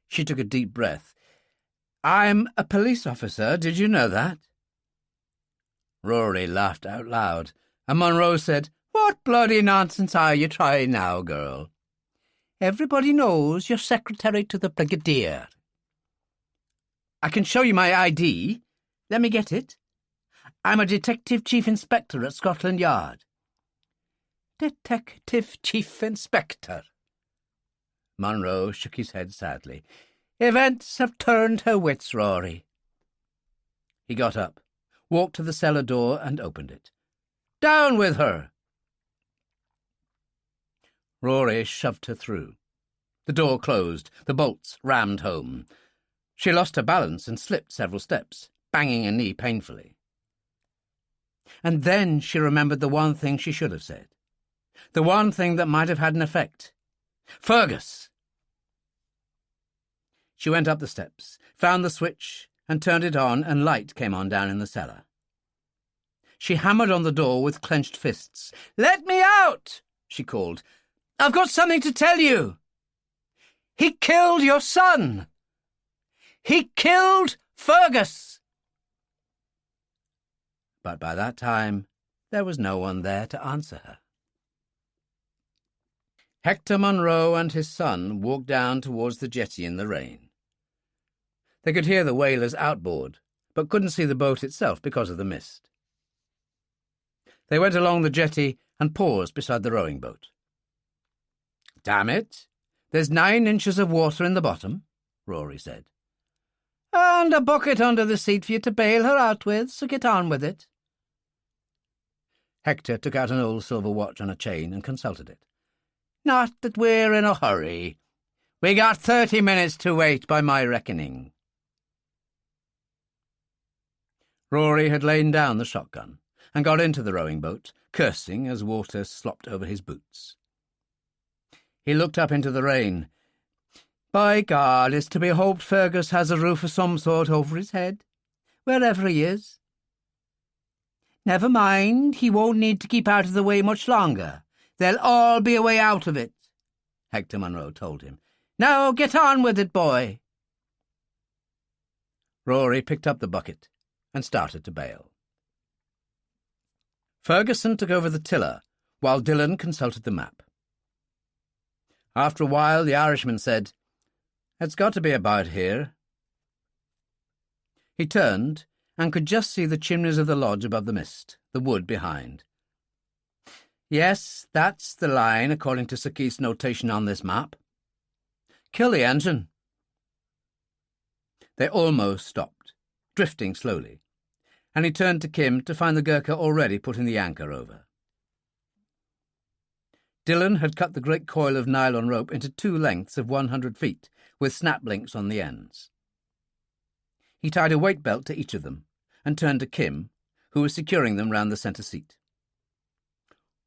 She took a deep breath. I'm a police officer, did you know that? Rory laughed out loud, and Munro said, What bloody nonsense are you trying now, girl? Everybody knows you're secretary to the Brigadier. I can show you my ID. Let me get it. I'm a Detective Chief Inspector at Scotland Yard. Detective Chief Inspector. Munro shook his head sadly. Events have turned her wits, Rory. He got up, walked to the cellar door and opened it. Down with her! Rory shoved her through. The door closed, the bolts rammed home. She lost her balance and slipped several steps, banging a knee painfully. And then she remembered the one thing she should have said. The one thing that might have had an effect. Fergus! She went up the steps, found the switch, and turned it on, and light came on down in the cellar. She hammered on the door with clenched fists. Let me out! She called. I've got something to tell you. He killed your son. He killed Fergus. But by that time, there was no one there to answer her. Hector Munro and his son walked down towards the jetty in the rain. They could hear the whalers outboard, but couldn't see the boat itself because of the mist. They went along the jetty and paused beside the rowing boat. Damn it, there's 9 inches of water in the bottom, Rory said. And a bucket under the seat for you to bail her out with, so get on with it. Hector took out an old silver watch on a chain and consulted it. Not that we're in a hurry. We got 30 minutes to wait by my reckoning. Rory had lain down the shotgun and got into the rowing boat, cursing as water slopped over his boots. He looked up into the rain. By God, it's to be hoped Fergus has a roof of some sort over his head, wherever he is. Never mind, he won't need to keep out of the way much longer. There'll all be a way out of it, Hector Munro told him. Now get on with it, boy. Rory picked up the bucket and started to bail. Ferguson took over the tiller, while Dillon consulted the map. After a while, the Irishman said, It's got to be about here. He turned and could just see the chimneys of the lodge above the mist, the wood behind. Yes, that's the line, according to Sir Keith's notation on this map. Kill the engine. They almost stopped, drifting slowly, and he turned to Kim to find the Gurkha already putting the anchor over. Dillon had cut the great coil of nylon rope into 2 lengths of 100 feet, with snap links on the ends. He tied a weight belt to each of them, and turned to Kim, who was securing them round the centre seat.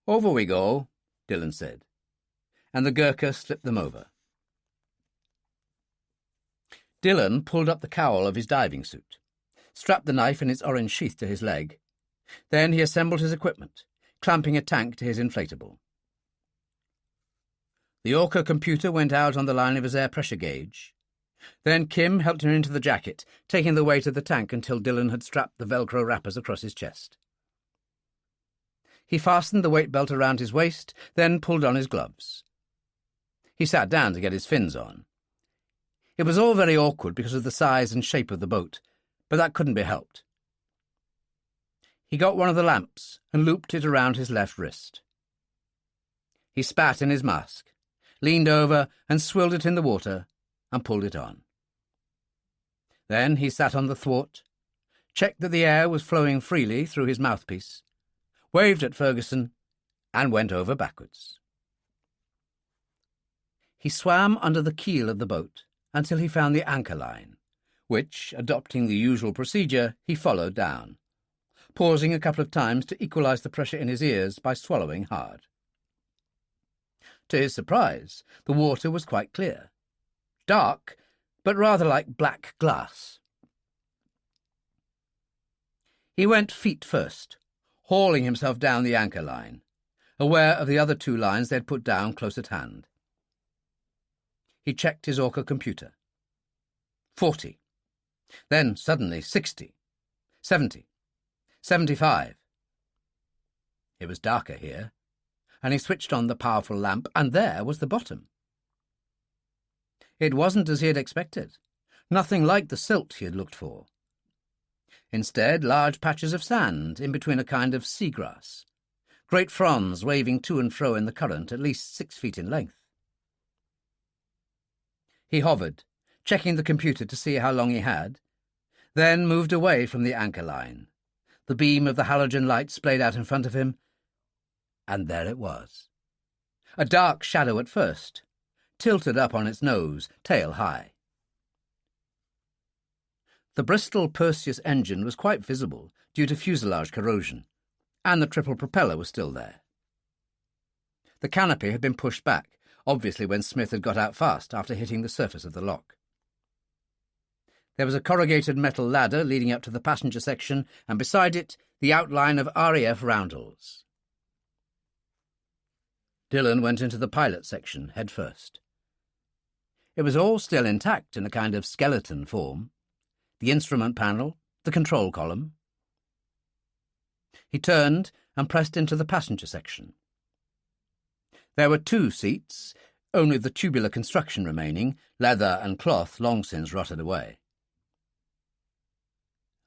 Over we go, Dillon said, and the Gurkha slipped them over. Dillon pulled up the cowl of his diving suit, strapped the knife in its orange sheath to his leg. Then he assembled his equipment, clamping a tank to his inflatable. The Orca computer went out on the line of his air pressure gauge, Then Kim helped him into the jacket, taking the weight of the tank until Dillon had strapped the Velcro wrappers across his chest. He fastened the weight belt around his waist, then pulled on his gloves. He sat down to get his fins on. It was all very awkward because of the size and shape of the boat, but that couldn't be helped. He got one of the lamps and looped it around his left wrist. He spat in his mask, leaned over and swilled it in the water, and pulled it on. Then he sat on the thwart, checked that the air was flowing freely through his mouthpiece, waved at Ferguson, and went over backwards. He swam under the keel of the boat until he found the anchor line, which, adopting the usual procedure, he followed down, pausing a couple of times to equalize the pressure in his ears by swallowing hard. To his surprise, the water was quite clear. Dark, but rather like black glass. He went feet first, hauling himself down the anchor line, aware of the other 2 lines they had put down close at hand. He checked his Orca computer. 40. Then suddenly 60. 70. 75. It was darker here, and he switched on the powerful lamp, and there was the bottom. It wasn't as he had expected, nothing like the silt he had looked for. Instead, large patches of sand in between a kind of seagrass, great fronds waving to and fro in the current at least 6 feet in length. He hovered, checking the computer to see how long he had, then moved away from the anchor line. The beam of the halogen light splayed out in front of him, and there it was. A dark shadow at first, tilted up on its nose, tail high. The Bristol Perseus engine was quite visible due to fuselage corrosion, and the triple propeller was still there. The canopy had been pushed back, obviously when Smith had got out fast after hitting the surface of the lock. There was a corrugated metal ladder leading up to the passenger section, and beside it the outline of RAF roundels. Dillon went into the pilot section head first. It was all still intact in a kind of skeleton form. The instrument panel, the control column. He turned and pressed into the passenger section. There were 2 seats, only the tubular construction remaining, leather and cloth long since rotted away.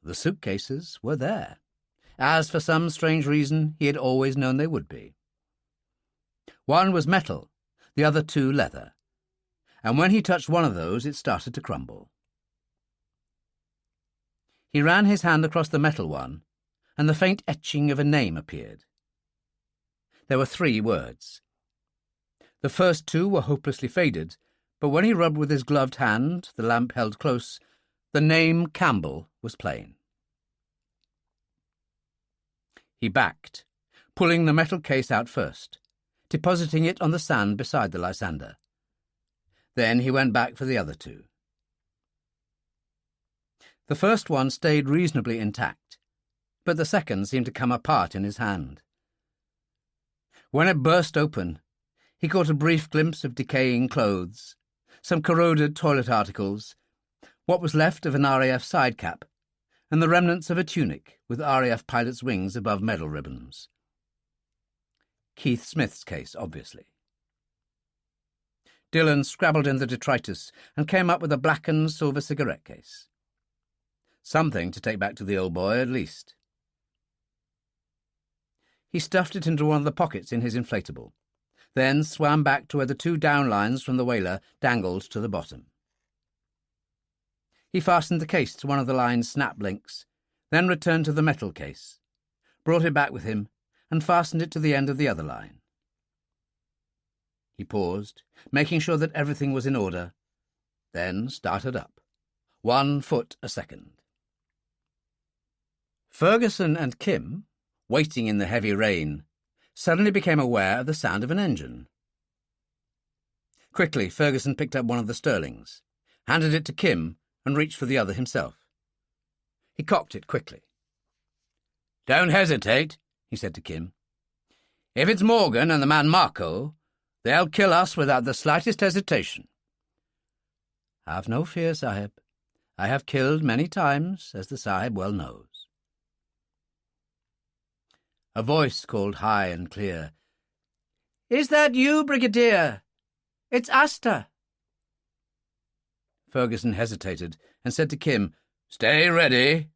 The suitcases were there, as for some strange reason he had always known they would be. One was metal, the other 2 leather, and when he touched one of those it started to crumble. He ran his hand across the metal one, and the faint etching of a name appeared. There were 3 words. The first 2 were hopelessly faded, but when he rubbed with his gloved hand, the lamp held close, the name Campbell was plain. He backed, pulling the metal case out first, depositing it on the sand beside the Lysander. Then he went back for the other 2. The first one stayed reasonably intact, but the second seemed to come apart in his hand. When it burst open, he caught a brief glimpse of decaying clothes, some corroded toilet articles, what was left of an RAF side cap, and the remnants of a tunic with RAF pilot's wings above medal ribbons. Keith Smith's case, obviously. Dillon scrabbled in the detritus and came up with a blackened silver cigarette case. Something to take back to the old boy, at least. He stuffed it into one of the pockets in his inflatable, then swam back to where the 2 down lines from the whaler dangled to the bottom. He fastened the case to one of the line's snap links, then returned to the metal case, brought it back with him, and fastened it to the end of the other line. He paused, making sure that everything was in order, then started up, 1 foot a second. Ferguson and Kim, waiting in the heavy rain, suddenly became aware of the sound of an engine. Quickly, Ferguson picked up one of the Sterlings, handed it to Kim, and reached for the other himself. He cocked it quickly. "Don't hesitate," he said to Kim. "If it's Morgan and the man Marco, they'll kill us without the slightest hesitation." Have no fear, Sahib. I have killed many times, as the Sahib well knows. A voice called high and clear, "Is that you, Brigadier? It's Asta." Ferguson hesitated and said to Kim, "Stay ready."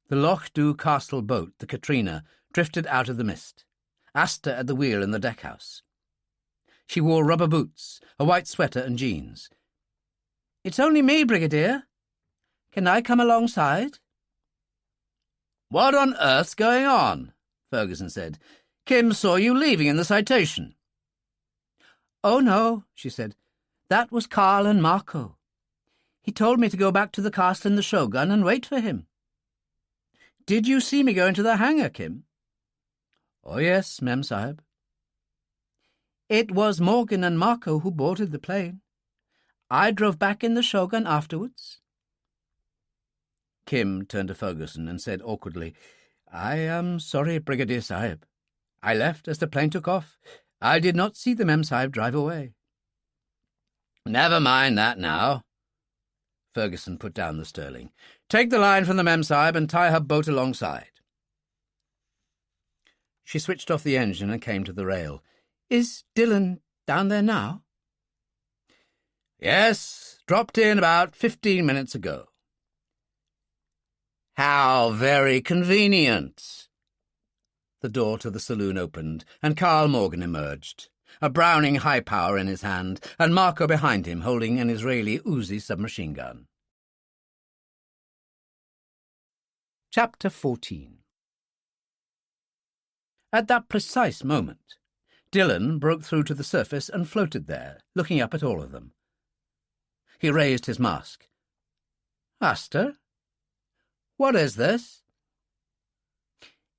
The Lochdu castle boat, the Katrina, drifted out of the mist, Asta at the wheel in the deckhouse. She wore rubber boots, a white sweater and jeans. "It's only me, Brigadier. Can I come alongside?" "What on earth's going on?" Ferguson said. "Kim saw you leaving in the citation." "Oh, no," she said. "That was Carl and Marco. He told me to go back to the castle in the Shogun and wait for him." "Did you see me go into the hangar, Kim?" "Oh, yes, Mem Sahib." "It was Morgan and Marco who boarded the plane. I drove back in the Shogun afterwards." Kim turned to Ferguson and said awkwardly, "I am sorry, Brigadier Sahib. I left as the plane took off. I did not see the Mem Sahib drive away." "Never mind that now." Ferguson put down the sterling. "Take the line from the Mem Sahib and tie her boat alongside." She switched off the engine and came to the rail. "Is Dillon down there now?" "Yes, dropped in about 15 minutes ago." "How very convenient." The door to the saloon opened, and Carl Morgan emerged, a Browning high-power in his hand, and Marco behind him holding an Israeli Uzi submachine gun. Chapter 14. At that precise moment, Dillon broke through to the surface and floated there, looking up at all of them. He raised his mask. "Asta? What is this?"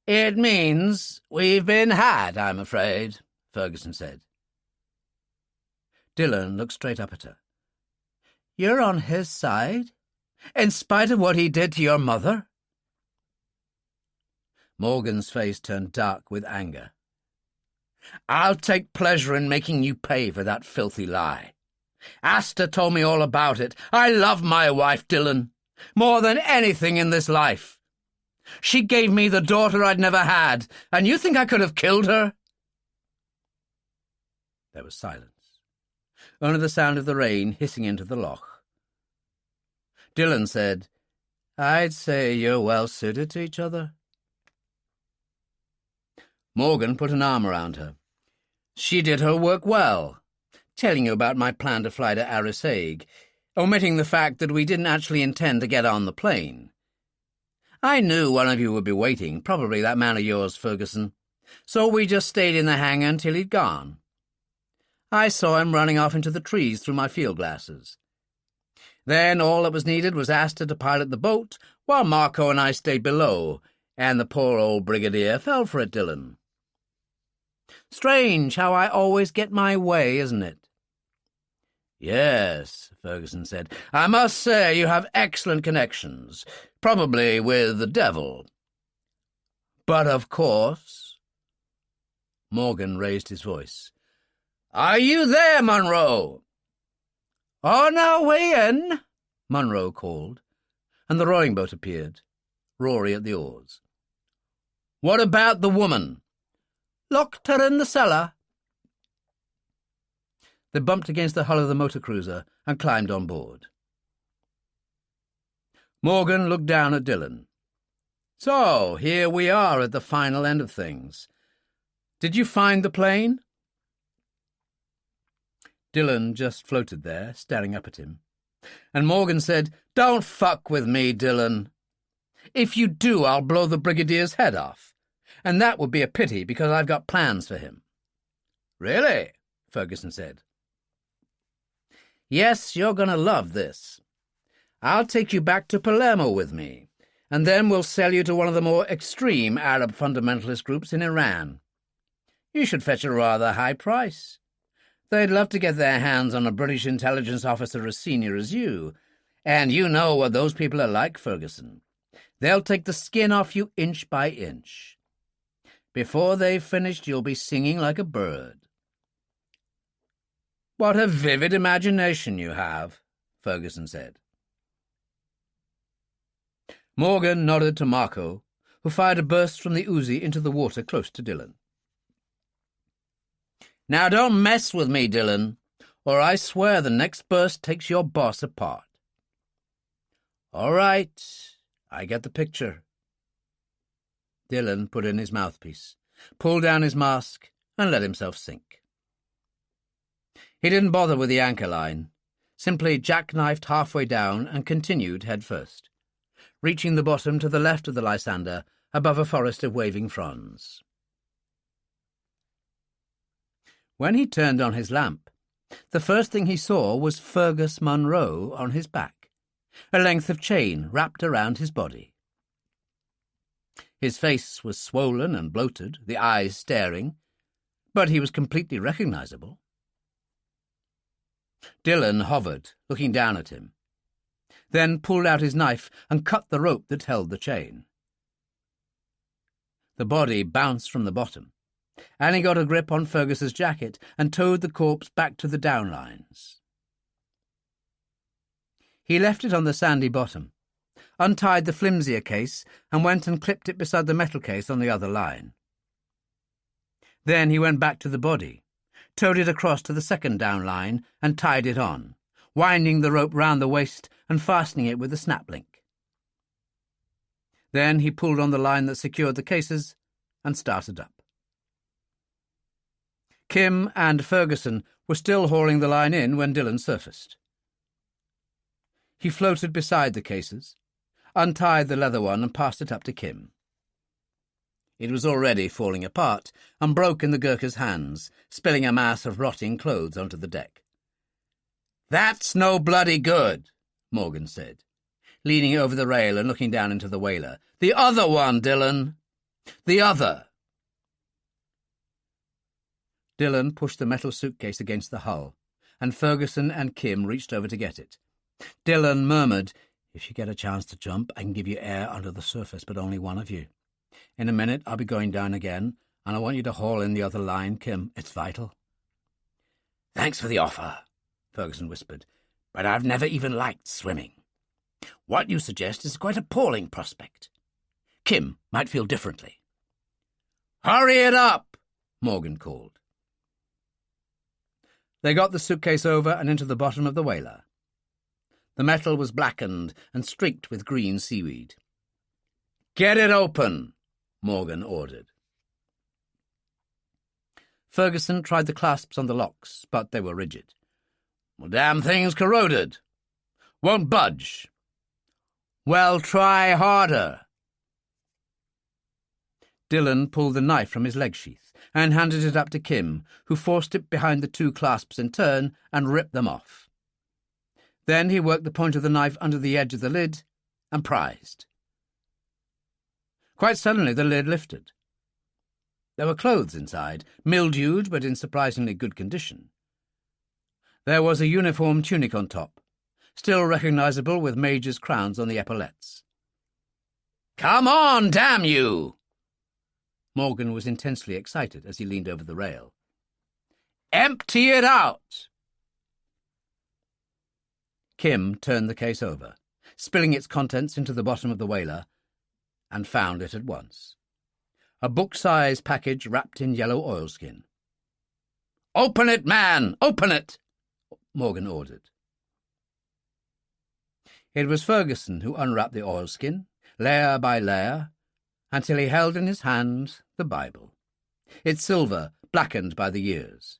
"It means we've been had, I'm afraid," Ferguson said. Dillon looked straight up at her. "You're on his side, in spite of what he did to your mother?" Morgan's face turned dark with anger. "I'll take pleasure in making you pay for that filthy lie. Asta told me all about it. I love my wife, Dillon, more than anything in this life. She gave me the daughter I'd never had, and you think I could have killed her?" There was silence, only the sound of the rain hissing into the loch. Dillon said, "I'd say you're well suited to each other." Morgan put an arm around her. "She did her work well, telling you about my plan to fly to Arisaig, omitting the fact that we didn't actually intend to get on the plane. I knew one of you would be waiting, probably that man of yours, Ferguson, so we just stayed in the hangar until he'd gone. I saw him running off into the trees through my field glasses. Then all that was needed was Asta to pilot the boat, while Marco and I stayed below, and the poor old Brigadier fell for it, Dillon. Strange how I always get my way, isn't it?" "Yes," Ferguson said. "I must say you have excellent connections, probably with the devil." "But of course—" Morgan raised his voice. "Are you there, Munro?" "On our way in," Munro called, and the rowing boat appeared, Rory at the oars. "What about the woman?" "Locked her in the cellar." They bumped against the hull of the motor cruiser and climbed on board. Morgan looked down at Dillon. "So, here we are at the final end of things. Did you find the plane?" Dillon just floated there, staring up at him. And Morgan said, "Don't fuck with me, Dillon. If you do, I'll blow the Brigadier's head off. And that would be a pity, because I've got plans for him." "Really?" Ferguson said. "Yes, you're going to love this. I'll take you back to Palermo with me, and then we'll sell you to one of the more extreme Arab fundamentalist groups in Iran. You should fetch a rather high price. They'd love to get their hands on a British intelligence officer as senior as you, and you know what those people are like, Ferguson. They'll take the skin off you inch by inch. Before they've finished, you'll be singing like a bird." "What a vivid imagination you have," Ferguson said. Morgan nodded to Marco, who fired a burst from the Uzi into the water close to Dillon. "Now don't mess with me, Dillon, or I swear the next burst takes your boss apart." "All right, I get the picture." Dillon put in his mouthpiece, pulled down his mask, and let himself sink. He didn't bother with the anchor line, simply jackknifed halfway down and continued head first, reaching the bottom to the left of the Lysander above a forest of waving fronds. When he turned on his lamp, the first thing he saw was Fergus Munro on his back, a length of chain wrapped around his body. His face was swollen and bloated, the eyes staring, but he was completely recognizable. Dillon hovered, looking down at him, then pulled out his knife and cut the rope that held the chain. The body bounced from the bottom, and he got a grip on Fergus's jacket and towed the corpse back to the downlines. He left it on the sandy bottom, untied the flimsier case, and went and clipped it beside the metal case on the other line. Then he went back to the body, towed it across to the second down line, and tied it on, winding the rope round the waist and fastening it with a snap link. Then he pulled on the line that secured the cases and started up. Kim and Ferguson were still hauling the line in when Dillon surfaced. He floated beside the cases, untied the leather one and passed it up to Kim. It was already falling apart and broke in the Gurkha's hands, spilling a mass of rotting clothes onto the deck. "That's no bloody good," Morgan said, leaning over the rail and looking down into the whaler. "The other one, Dillon. The other." Dillon pushed the metal suitcase against the hull, and Ferguson and Kim reached over to get it. Dillon murmured, "If you get a chance to jump, I can give you air under the surface, but only one of you. In a minute I'll be going down again, and I want you to haul in the other line, Kim. It's vital." "Thanks for the offer," Ferguson whispered, "but I've never even liked swimming. What you suggest is a quite appalling prospect. Kim might feel differently." "Hurry it up," Morgan called. They got the suitcase over and into the bottom of the whaler. The metal was blackened and streaked with green seaweed. "Get it open," Morgan ordered. Ferguson tried the clasps on the locks, but they were rigid. "Well, damn thing's corroded. Won't budge." "Well, try harder." Dillon pulled the knife from his leg sheath and handed it up to Kim, who forced it behind the two clasps in turn and ripped them off. Then he worked the point of the knife under the edge of the lid and prized. Quite suddenly the lid lifted. There were clothes inside, mildewed but in surprisingly good condition. There was a uniform tunic on top, still recognizable with majors' crowns on the epaulettes. "Come on, damn you!" Morgan was intensely excited as he leaned over the rail. "Empty it out!" Kim turned the case over, spilling its contents into the bottom of the whaler, and found it at once. A book-size package wrapped in yellow oilskin. "Open it, man! Open it!" Morgan ordered. It was Ferguson who unwrapped the oilskin, layer by layer, until he held in his hand the Bible, its silver blackened by the years.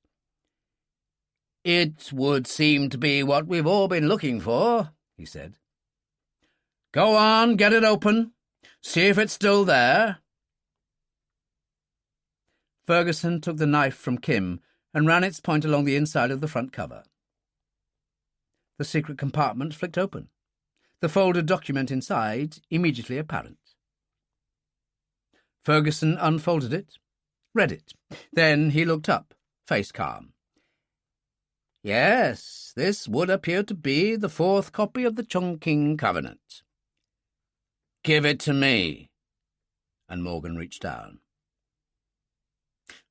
"It would seem to be what we've all been looking for," he said. "Go on, get it open. See if it's still there." Ferguson took the knife from Kim and ran its point along the inside of the front cover. The secret compartment flicked open, the folded document inside immediately apparent. Ferguson unfolded it, read it. Then he looked up, face calm. "Yes, this would appear to be the fourth copy of the Chongqing Covenant." "Give it to me." And Morgan reached down.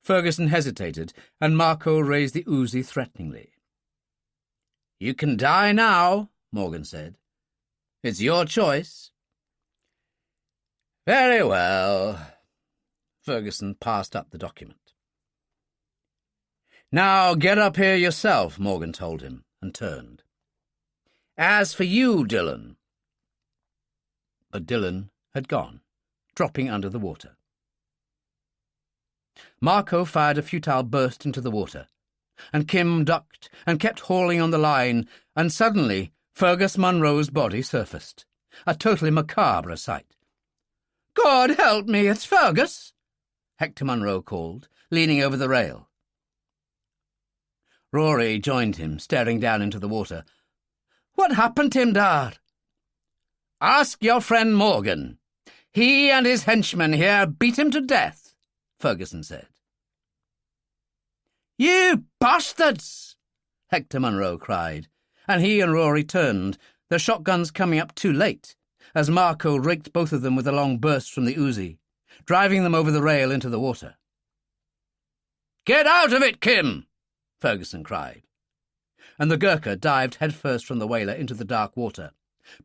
Ferguson hesitated, and Marco raised the Uzi threateningly. "You can die now," Morgan said. "It's your choice." "Very well." Ferguson passed up the document. "Now get up here yourself," Morgan told him, and turned. "As for you, Dillon—" But Dillon had gone, dropping under the water. Marco fired a futile burst into the water, and Kim ducked and kept hauling on the line, and suddenly Fergus Munro's body surfaced, a totally macabre sight. "God help me, it's Fergus!" Hector Munro called, leaning over the rail. Rory joined him, staring down into the water. "What happened to him, Dad?" "Ask your friend Morgan. He and his henchmen here beat him to death," Ferguson said. "You bastards!" Hector Munro cried, and he and Rory turned, their shotguns coming up too late, as Marco raked both of them with a long burst from the Uzi, driving them over the rail into the water. "Get out of it, Kim!" Ferguson cried, and the Gurkha dived headfirst from the whaler into the dark water,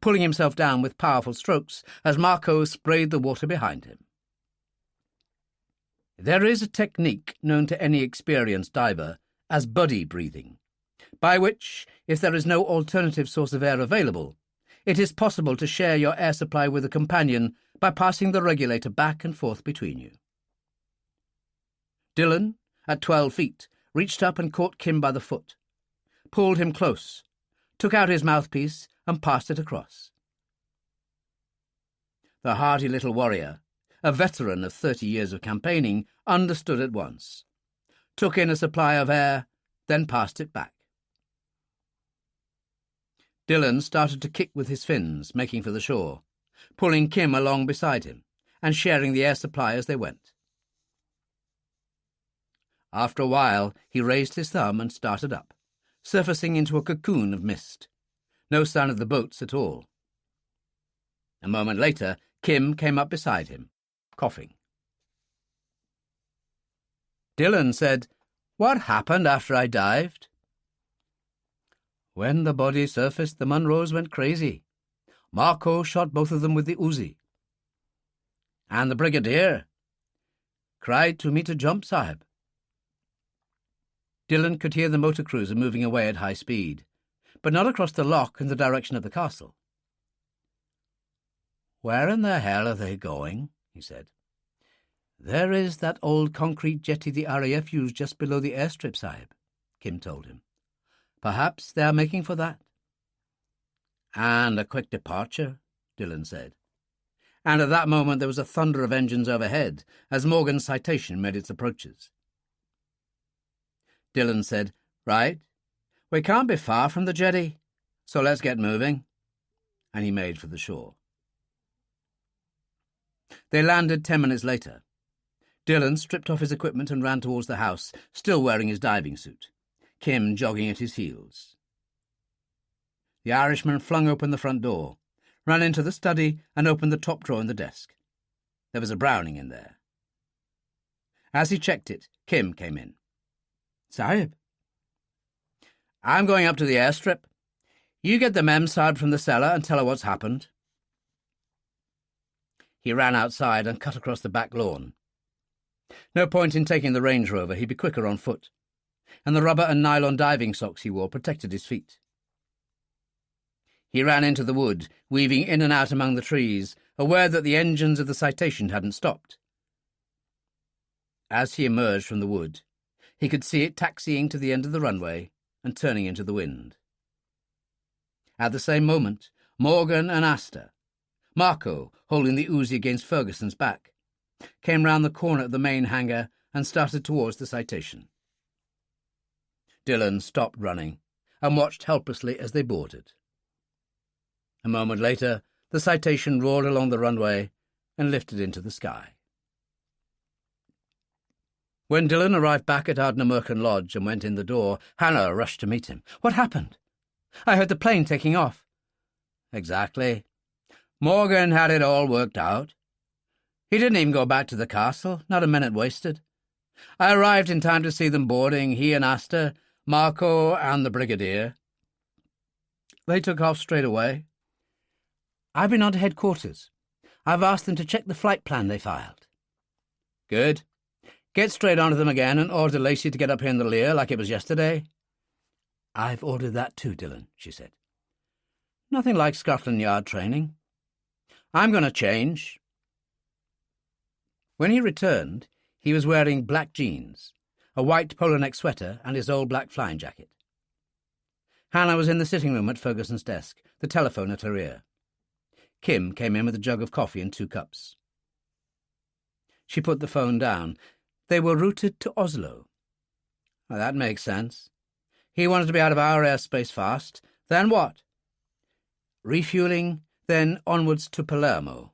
pulling himself down with powerful strokes as Marco sprayed the water behind him. There is a technique known to any experienced diver as buddy breathing, by which, if there is no alternative source of air available, it is possible to share your air supply with a companion by passing the regulator back and forth between you. Dillon, at 12 feet, reached up and caught Kim by the foot, pulled him close, took out his mouthpiece and passed it across. The hardy little warrior, a veteran of 30 years of campaigning, understood at once, took in a supply of air, then passed it back. Dillon started to kick with his fins, making for the shore, pulling Kim along beside him and sharing the air supply as they went. After a while, he raised his thumb and started up, surfacing into a cocoon of mist. No sign of the boats at all. A moment later, Kim came up beside him, coughing. Dillon said, "What happened after I dived?" "When the body surfaced, the Munros went crazy. Marco shot both of them with the Uzi." "And the Brigadier?" "Cried to me to jump, Sahib." Dillon could hear the motor cruiser moving away at high speed, but not across the loch in the direction of the castle. "Where in the hell are they going?" he said. "There is that old concrete jetty the RAF used just below the airstrip, Sahib," Kim told him. "Perhaps they are making for that." "And a quick departure," Dillon said. And at that moment there was a thunder of engines overhead as Morgan's citation made its approaches. Dillon said, "Right, we can't be far from the jetty, so let's get moving." And he made for the shore. They landed 10 minutes later. Dillon stripped off his equipment and ran towards the house, still wearing his diving suit, Kim jogging at his heels. The Irishman flung open the front door, ran into the study and opened the top drawer in the desk. There was a Browning in there. As he checked it, Kim came in. "Sahib." "I'm going up to the airstrip. You get the Mem Sahib from the cellar and tell her what's happened." He ran outside and cut across the back lawn. No point in taking the Range Rover, he'd be quicker on foot, and the rubber and nylon diving socks he wore protected his feet. He ran into the wood, weaving in and out among the trees, aware that the engines of the Citation hadn't stopped. As he emerged from the wood, he could see it taxiing to the end of the runway and turning into the wind. At the same moment, Morgan and Asta, Marco holding the Uzi against Ferguson's back, came round the corner of the main hangar and started towards the Citation. Dillon stopped running and watched helplessly as they boarded. A moment later, the Citation roared along the runway and lifted into the sky. When Dillon arrived back at Ardnamurchan Lodge and went in the door, Hannah rushed to meet him. "What happened? I heard the plane taking off." "Exactly. Morgan had it all worked out. He didn't even go back to the castle, not a minute wasted. I arrived in time to see them boarding, he and Asta, Marco and the Brigadier." They took off straight away. I've been on to headquarters. I've asked them to check the flight plan they filed. Good. Get straight onto them again and order Lacey to get up here in the Lear like it was yesterday. I've ordered that too, Dillon, she said. Nothing like Scotland Yard training. I'm going to change. When he returned, he was wearing black jeans, a white polo neck sweater and his old black flying jacket. Hannah was in the sitting room at Ferguson's desk, the telephone at her ear. Kim came in with a jug of coffee and 2 cups. She put the phone down. They were routed to Oslo. Well, that makes sense. He wanted to be out of our airspace fast. Then what? Refueling, then onwards to Palermo.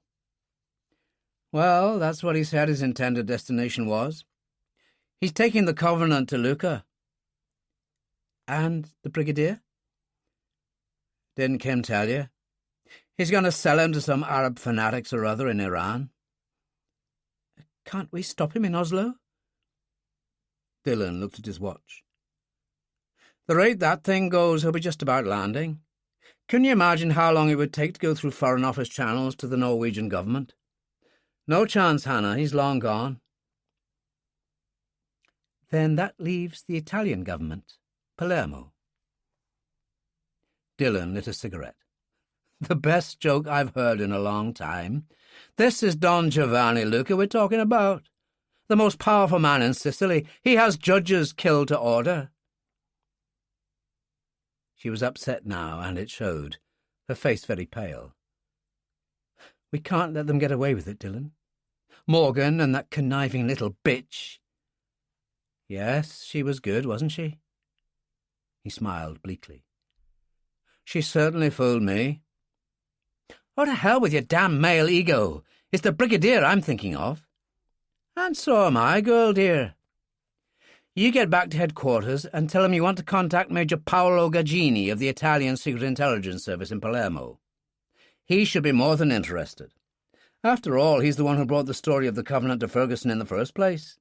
Well, that's what he said his intended destination was. He's taking the Covenant to Lucca. And the Brigadier? Didn't Kim tell you? He's going to sell him to some Arab fanatics or other in Iran. Can't we stop him in Oslo? Dillon looked at his watch. The rate that thing goes, he'll be just about landing. Can you imagine how long it would take to go through Foreign Office channels to the Norwegian government? No chance, Hannah. He's long gone. Then that leaves the Italian government, Palermo. Dillon lit a cigarette. The best joke I've heard in a long time. This is Don Giovanni Lucca we're talking about. The most powerful man in Sicily. He has judges killed to order. She was upset now, and it showed, her face very pale. We can't let them get away with it, Dillon. Morgan and that conniving little bitch. Yes, she was good, wasn't she? He smiled bleakly. She certainly fooled me. Oh, to hell with your damn male ego. It's the Brigadier I'm thinking of. And so am I, girl dear. You get back to headquarters and tell him you want to contact Major Paolo Gaggini of the Italian Secret Intelligence Service in Palermo. He should be more than interested. After all, he's the one who brought the story of the Covenant to Ferguson in the first place.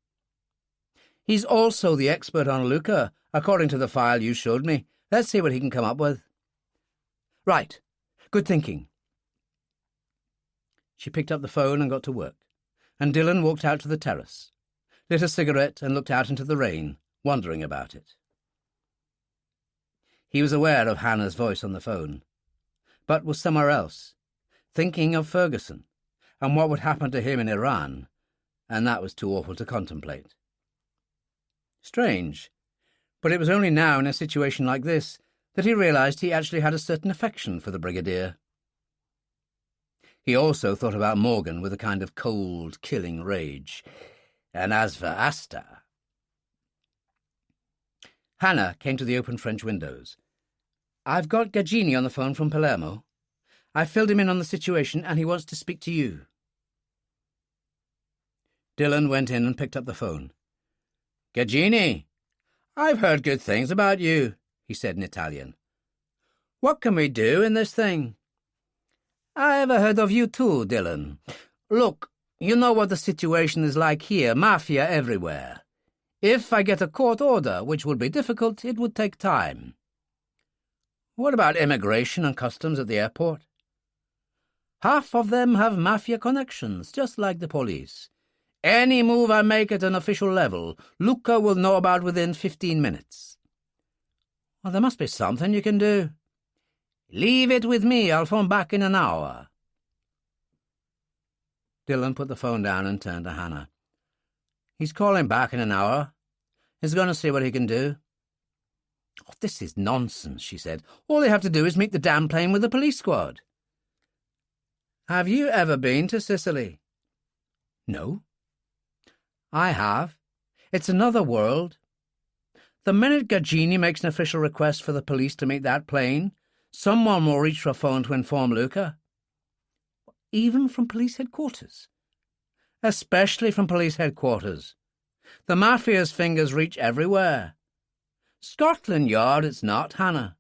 He's also the expert on Lucca, according to the file you showed me. Let's see what he can come up with. Right. Good thinking. She picked up the phone and got to work, and Dillon walked out to the terrace, lit a cigarette and looked out into the rain, wondering about it. He was aware of Hannah's voice on the phone, but was somewhere else, thinking of Ferguson and what would happen to him in Iran, and that was too awful to contemplate. Strange, but it was only now in a situation like this that he realized he actually had a certain affection for the Brigadier. He also thought about Morgan with a kind of cold, killing rage. And as for Asta... Hannah came to the open French windows. I've got Gaggini on the phone from Palermo. I filled him in on the situation, and he wants to speak to you. Dillon went in and picked up the phone. Gaggini, I've heard good things about you, he said in Italian. What can we do in this thing? I've heard of you too, Dillon. Look, you know what the situation is like here, mafia everywhere. If I get a court order, which would be difficult, it would take time. What about immigration and customs at the airport? Half of them have mafia connections, just like the police. Any move I make at an official level, Lucca will know about within 15 minutes. Well, there must be something you can do. Leave it with me. I'll phone back in an hour. Dillon put the phone down and turned to Hannah. He's calling back in an hour. He's going to see what he can do. Oh, this is nonsense, she said. All they have to do is meet the damn plane with the police squad. Have you ever been to Sicily? No. I have. It's another world. The minute Gaggini makes an official request for the police to meet that plane, someone will reach for a phone to inform Lucca. Even from police headquarters? Especially from police headquarters. The mafia's fingers reach everywhere. Scotland Yard it's not, Hannah.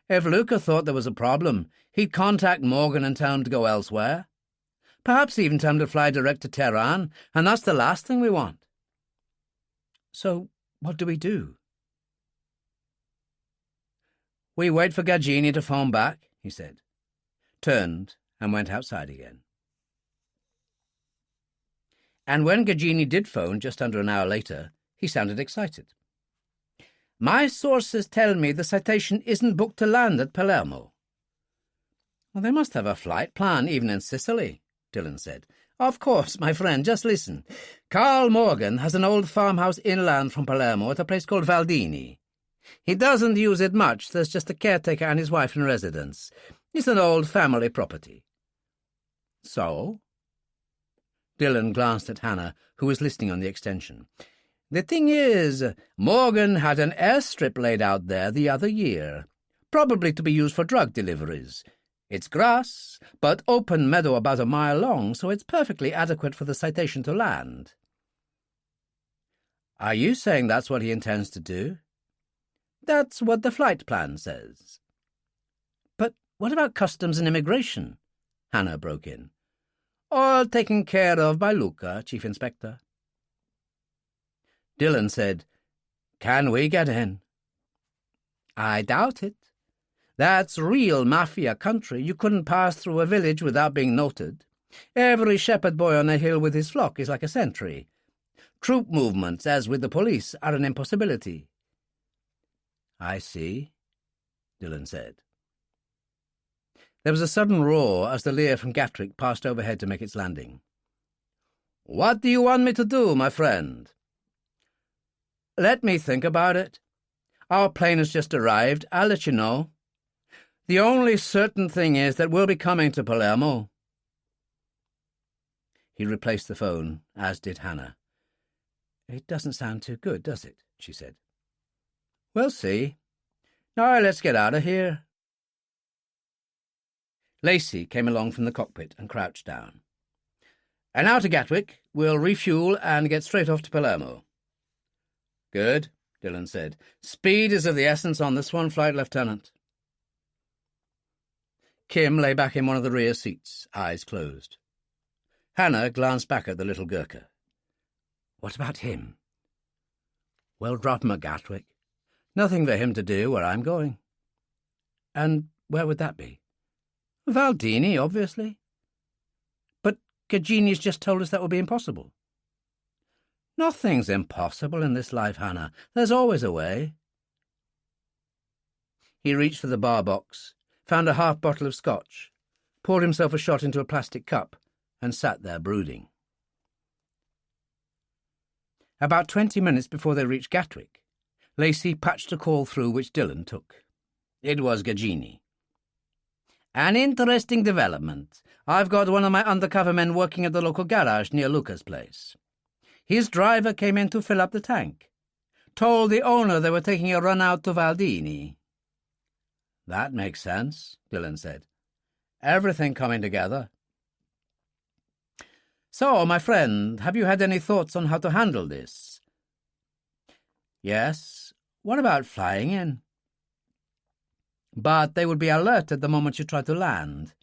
If Lucca thought there was a problem, he'd contact Morgan and tell him to go elsewhere. Perhaps even tell him to fly direct to Tehran, and that's the last thing we want. So, what do we do? We wait for Gagini to phone back, he said, turned and went outside again. And when Gagini did phone just under an hour later, he sounded excited. My sources tell me the citation isn't booked to land at Palermo. Well, they must have a flight plan even in Sicily, Dillon said. Of course, my friend, just listen. Carl Morgan has an old farmhouse inland from Palermo at a place called Valdini. He doesn't use it much. There's just a caretaker and his wife in residence. It's an old family property. So? Dillon glanced at Hannah, who was listening on the extension. The thing is, Morgan had an airstrip laid out there the other year, probably to be used for drug deliveries. It's grass, but open meadow about a mile long, so it's perfectly adequate for the citation to land. Are you saying that's what he intends to do? That's what the flight plan says. But what about customs and immigration? Hannah broke in. All taken care of by Luca, Chief Inspector. Dillon said, Can we get in? I doubt it. That's real mafia country. You couldn't pass through a village without being noted. Every shepherd boy on a hill with his flock is like a sentry. Troop movements, as with the police, are an impossibility. I see, Dillon said. There was a sudden roar as the Lear from Gatwick passed overhead to make its landing. What do you want me to do, my friend? Let me think about it. Our plane has just arrived. I'll let you know. The only certain thing is that we'll be coming to Palermo. He replaced the phone, as did Hannah. It doesn't sound too good, does it? She said. We'll see. Now let's get out of here. Lacey came along from the cockpit and crouched down. And now to Gatwick. We'll refuel and get straight off to Palermo. Good, Dillon said. Speed is of the essence on this one, Flight Lieutenant. Kim lay back in one of the rear seats, eyes closed. Hannah glanced back at the little Gurkha. What about him? Well, drop him at Gatwick. Nothing for him to do where I'm going. And where would that be? Valdini, obviously. But Gagini's just told us that would be impossible. Nothing's impossible in this life, Hannah. There's always a way. He reached for the bar box, found a half bottle of scotch, poured himself a shot into a plastic cup, and sat there brooding. About 20 minutes before they reached Gatwick, Lacey patched a call through which Dillon took. It was Gagini. An interesting development. I've got one of my undercover men working at the local garage near Luca's place. His driver came in to fill up the tank. Told the owner they were taking a run out to Valdini. That makes sense, Dillon said. Everything coming together. So, my friend, have you had any thoughts on how to handle this? Yes. What about flying in? But they would be alert at the moment you try to land.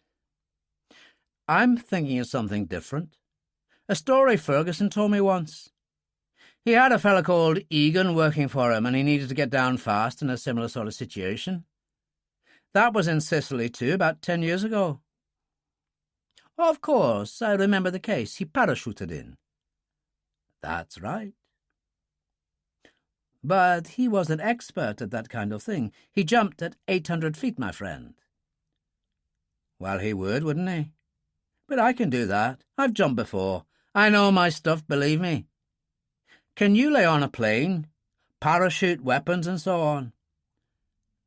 I'm thinking of something different. A story Ferguson told me once. He had a fellow called Egan working for him, and he needed to get down fast in a similar sort of situation. That was in Sicily, too, about 10 years ago. Of course, I remember the case. He parachuted in. That's right. But he was an expert at that kind of thing. He jumped at 800 feet, my friend. Well, he would, wouldn't he? But I can do that. I've jumped before. I know my stuff, believe me. Can you lay on a plane, parachute, weapons, and so on?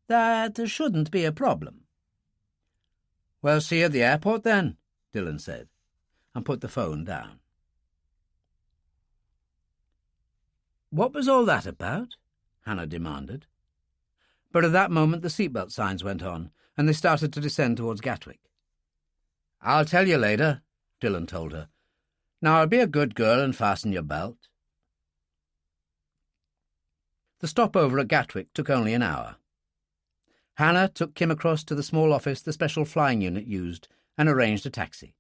That shouldn't be a problem. Well, see you at the airport, then, Dillon said, and put the phone down. What was all that about? Hannah demanded. But at that moment the seatbelt signs went on, and they started to descend towards Gatwick. I'll tell you later, Dillon told her. Now be a good girl and fasten your belt. The stopover at Gatwick took only an hour. Hannah took Kim across to the small office the special flying unit used and arranged a taxi.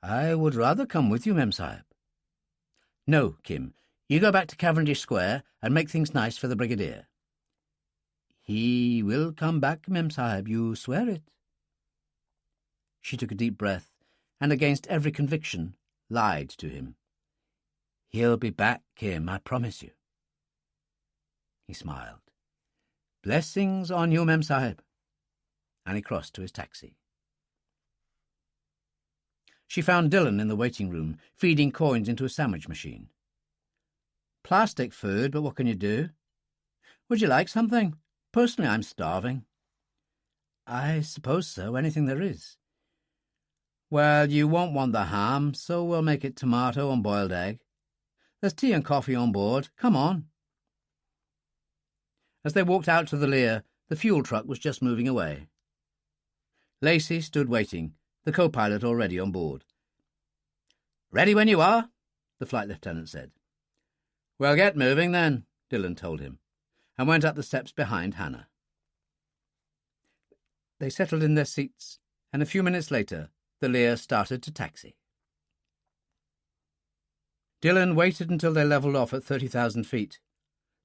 I would rather come with you, Mem-Sahib. No, Kim. You go back to Cavendish Square and make things nice for the Brigadier. He will come back, Mem Sahib, you swear it. She took a deep breath, and against every conviction, lied to him. He'll be back, Kim, I promise you. He smiled. Blessings on you, Mem Sahib. And he crossed to his taxi. She found Dillon in the waiting room, feeding coins into a sandwich machine. Plastic food, but what can you do? Would you like something? Personally, I'm starving. I suppose so, anything there is. Well, you won't want the ham, so we'll make it tomato and boiled egg. There's tea and coffee on board. Come on. As they walked out to the Lear, the fuel truck was just moving away. Lacey stood waiting, the co-pilot already on board. Ready when you are, the flight lieutenant said. Well, get moving then, Dillon told him, and went up the steps behind Hannah. They settled in their seats, and a few minutes later, the Lear started to taxi. Dillon waited until they levelled off at 30,000 feet,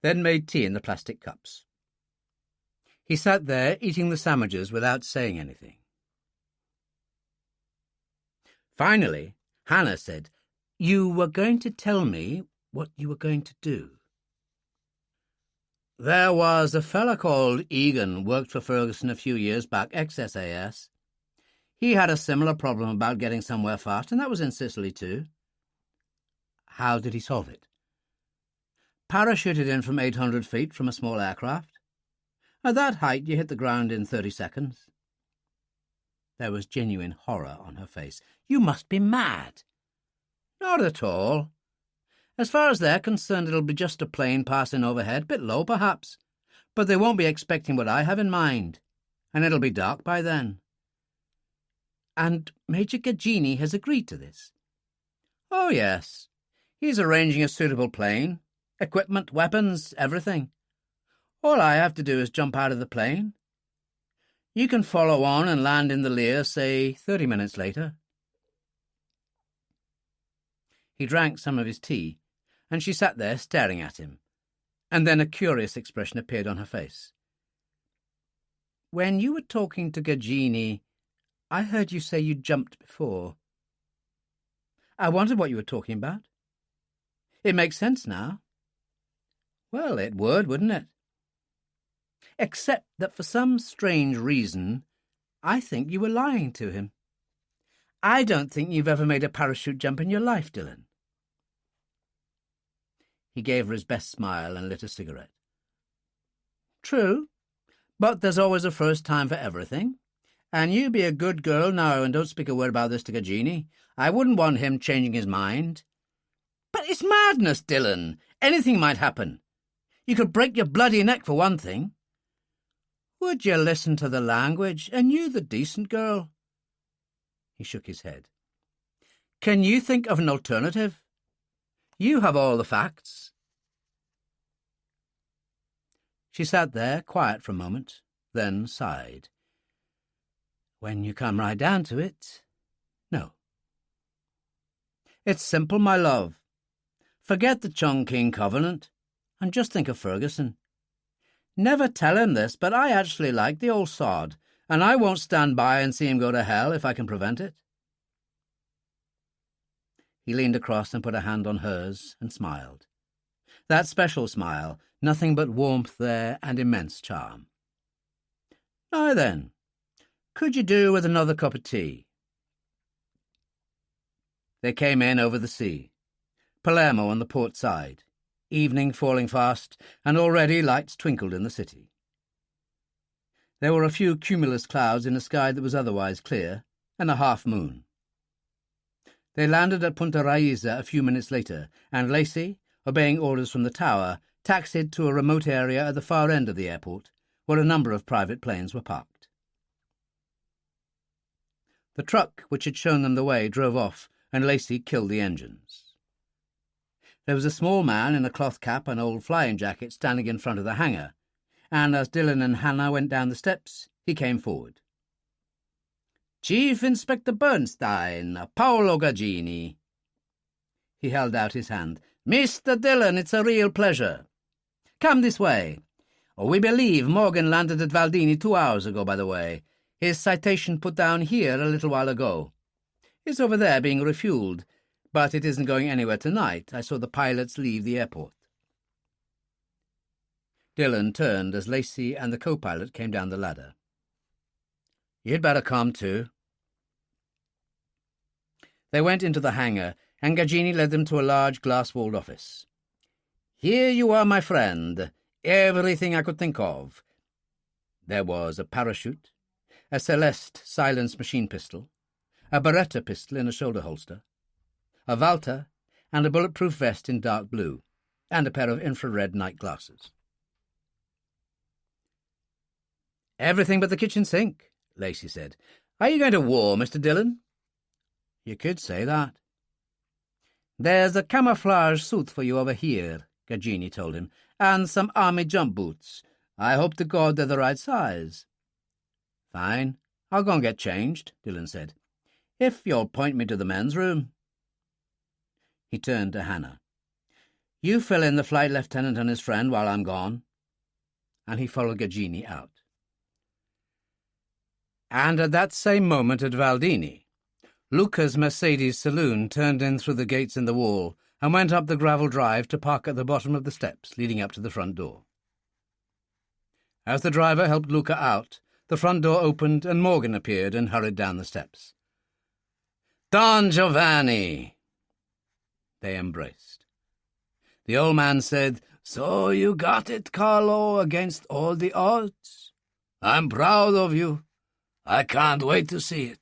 then made tea in the plastic cups. He sat there eating the sandwiches without saying anything. Finally, Hannah said, You were going to tell me what you were going to do. There was a fella called Egan, worked for Ferguson a few years back, ex-SAS. He had a similar problem about getting somewhere fast, and that was in Sicily too. How did he solve it? Parachuted in from 800 feet from a small aircraft. At that height, you hit the ground in 30 seconds. There was genuine horror on her face. You must be mad. Not at all. As far as they're concerned, it'll be just a plane passing overhead, bit low perhaps, but they won't be expecting what I have in mind, and it'll be dark by then. And Major Gagini has agreed to this? Oh, yes. He's arranging a suitable plane. Equipment, weapons, everything. All I have to do is jump out of the plane. You can follow on and land in the Lear, say, 30 minutes later. He drank some of his tea, and she sat there staring at him, and then a curious expression appeared on her face. When you were talking to Gagini, I heard you say you jumped before. I wondered what you were talking about. It makes sense now. Well, it would, wouldn't it? Except that for some strange reason, I think you were lying to him. I don't think you've ever made a parachute jump in your life, Dillon. He gave her his best smile and lit a cigarette. True, but there's always a first time for everything. And you be a good girl now and don't speak a word about this to Gagini. I wouldn't want him changing his mind. But it's madness, Dillon. Anything might happen. You could break your bloody neck for one thing. Would you listen to the language, and you the decent girl? He shook his head. Can you think of an alternative? You have all the facts. She sat there, quiet for a moment, then sighed. When you come right down to it, no. It's simple, my love. Forget the Chongqing covenant, and just think of Ferguson. Never tell him this, but I actually like the old sod, and I won't stand by and see him go to hell if I can prevent it. He leaned across and put a hand on hers and smiled. That special smile, nothing but warmth there and immense charm. Now then, could you do with another cup of tea? They came in over the sea. Palermo on the port side. Evening falling fast, and already lights twinkled in the city. There were a few cumulus clouds in a sky that was otherwise clear, and a half-moon. They landed at Punta Raisa a few minutes later, and Lacey, obeying orders from the tower, taxied to a remote area at the far end of the airport, where a number of private planes were parked. The truck which had shown them the way drove off, and Lacey killed the engines. There was a small man in a cloth cap and old flying jacket standing in front of the hangar, and as Dillon and Hannah went down the steps, he came forward. Chief Inspector Bernstein, Paolo Gagini. He held out his hand. Mr. Dillon, it's a real pleasure. Come this way. We believe Morgan landed at Valdini 2 hours ago, by the way. His citation put down here a little while ago. It's over there being refueled, but it isn't going anywhere tonight. I saw the pilots leave the airport. Dillon turned as Lacey and the co-pilot came down the ladder. You'd better come too. They went into the hangar, and Gagini led them to a large glass-walled office. Here you are, my friend. Everything I could think of. There was a parachute, a Celeste silenced machine pistol, a Beretta pistol in a shoulder holster, a Walter, and a bulletproof vest in dark blue, and a pair of infrared night glasses. Everything but the kitchen sink, Lacey said. Are you going to war, Mr. Dillon? You could say that. There's a camouflage suit for you over here, Gagini told him, and some army jump boots. I hope to God they're the right size. Fine. I'll go and get changed, Dillon said. If you'll point me to the men's room. He turned to Hannah. You fill in the flight lieutenant and his friend while I'm gone. And he followed Gagini out. And at that same moment at Valdini, Luca's Mercedes saloon turned in through the gates in the wall and went up the gravel drive to park at the bottom of the steps leading up to the front door. As the driver helped Luca out, the front door opened and Morgan appeared and hurried down the steps. Don Giovanni! They embraced. The old man said, So you got it, Carlo, against all the odds? I'm proud of you. I can't wait to see it.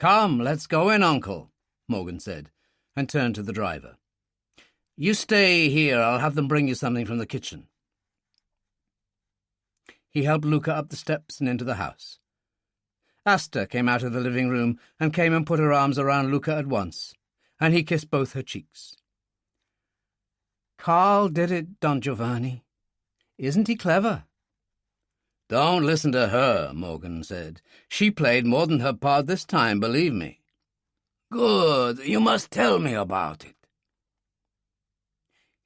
Come, let's go in, Uncle, Morgan said, and turned to the driver. You stay here. I'll have them bring you something from the kitchen. He helped Luca up the steps and into the house. Asta came out of the living room and came and put her arms around Luca at once, and he kissed both her cheeks. Carl did it, Don Giovanni. Isn't he clever? Don't listen to her, Morgan said. She played more than her part this time, believe me. Good. You must tell me about it.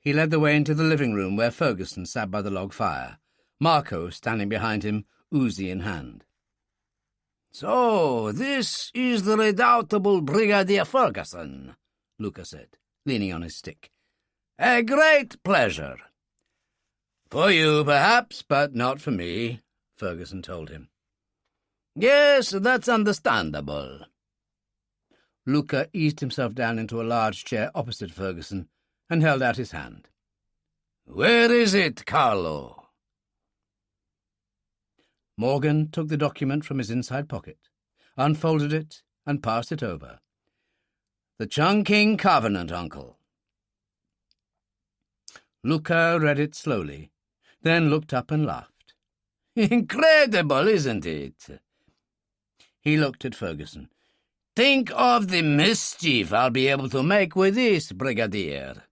He led the way into the living room where Ferguson sat by the log fire, Marco standing behind him, Uzi in hand. So, this is the redoubtable Brigadier Ferguson, Luca said, leaning on his stick. A great pleasure. For you, perhaps, but not for me, Ferguson told him. Yes, that's understandable. Luca eased himself down into a large chair opposite Ferguson and held out his hand. Where is it, Carlo? Morgan took the document from his inside pocket, unfolded it, and passed it over. The Chongqing Covenant, Uncle. Luca read it slowly, then looked up and laughed. Incredible, isn't it? He looked at Ferguson. Think of the mischief I'll be able to make with this, Brigadier.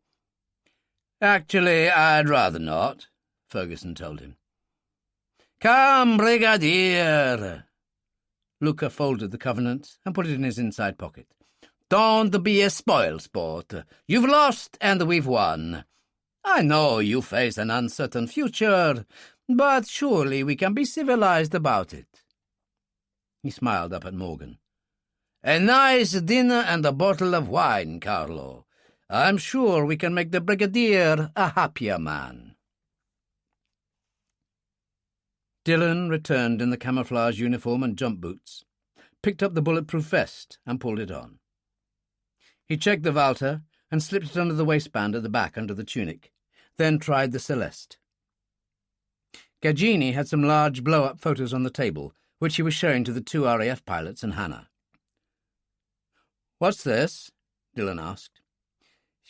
Actually, I'd rather not, Ferguson told him. Come, Brigadier. Luca folded the covenant and put it in his inside pocket. Don't be a spoilsport. You've lost and we've won. I know you face an uncertain future, but surely we can be civilized about it. He smiled up at Morgan. A nice dinner and a bottle of wine, Carlo. I'm sure we can make the Brigadier a happier man. Dillon returned in the camouflage uniform and jump boots, picked up the bulletproof vest and pulled it on. He checked the Walter and slipped it under the waistband at the back under the tunic, then tried the Celeste. Gagini had some large blow-up photos on the table, which he was showing to the 2 RAF pilots and Hannah. What's this? Dillon asked.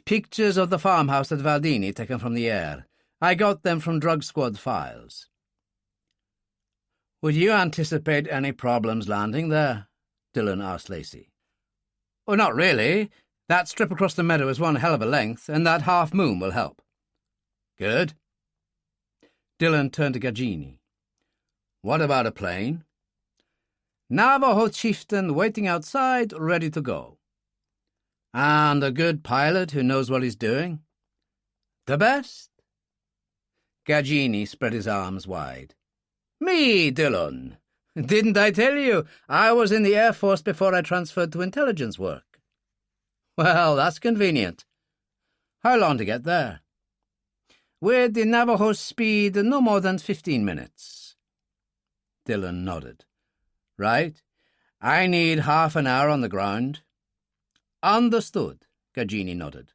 Pictures of the farmhouse at Valdini taken from the air. I got them from drug squad files. Would you anticipate any problems landing there? Dillon asked Lacey. Oh, not really. That strip across the meadow is one hell of a length, and that half-moon will help. Good. Dillon turned to Gagini. What about a plane? Navajo chieftain waiting outside, ready to go. And a good pilot who knows what he's doing? The best? Gagini spread his arms wide. Me, Dillon. Didn't I tell you I was in the Air Force before I transferred to intelligence work? Well, that's convenient. How long to get there? With the Navajo speed, no more than 15 minutes. Dillon nodded. Right. I need half an hour on the ground. Understood, Gagini nodded.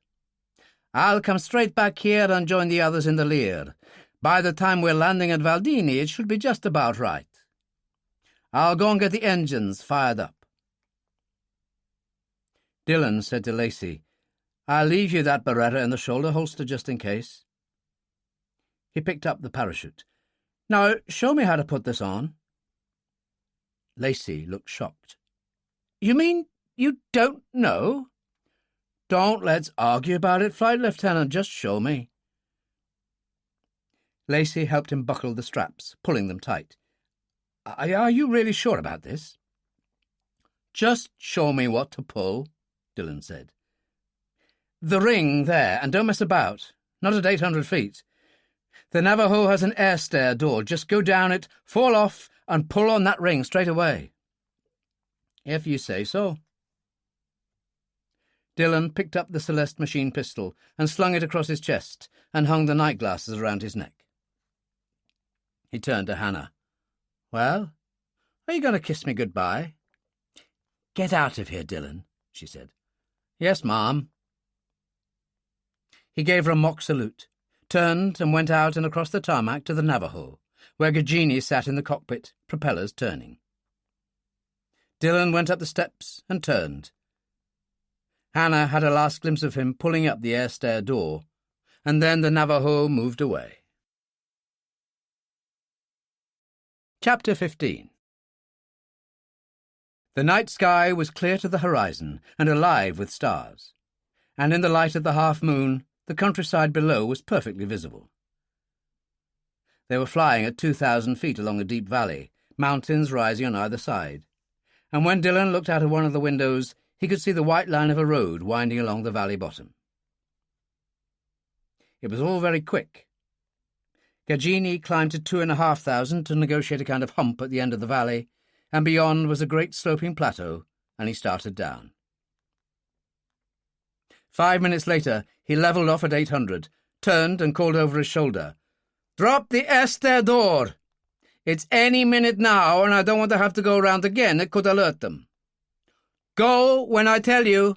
I'll come straight back here and join the others in the Lear. By the time we're landing at Valdini, it should be just about right. I'll go and get the engines fired up. Dillon said to Lacey, I'll leave you that Beretta in the shoulder holster just in case. He picked up the parachute. Now, show me how to put this on. Lacey looked shocked. You mean you don't know? Don't let's argue about it, Flight Lieutenant. Just show me. Lacey helped him buckle the straps, pulling them tight. Are you really sure about this? Just show me what to pull, Dillon said. The ring there, and don't mess about. Not at 800 feet. The Navajo has an air stair door. Just go down it, fall off, and pull on that ring straight away. If you say so. Dillon picked up the Celeste machine pistol and slung it across his chest and hung the night glasses around his neck. He turned to Hannah. Well, are you going to kiss me goodbye? Get out of here, Dillon, she said. Yes, Ma'am. He gave her a mock salute, turned and went out and across the tarmac to the Navajo, where Gagini sat in the cockpit, propellers turning. Dillon went up the steps and turned. Hannah had a last glimpse of him pulling up the air stair door, and then the Navajo moved away. Chapter 15. The night sky was clear to the horizon and alive with stars, and in the light of the half-moon the countryside below was perfectly visible. They were flying at 2,000 feet along a deep valley, mountains rising on either side, and when Dillon looked out of one of the windows, he could see the white line of a road winding along the valley bottom. It was all very quick. Gagini climbed to 2,500 to negotiate a kind of hump at the end of the valley, and beyond was a great sloping plateau, and he started down. 5 minutes later, he levelled off at 800, turned and called over his shoulder, Drop the air door! It's any minute now, and I don't want to have to go round again. It could alert them. Go when I tell you,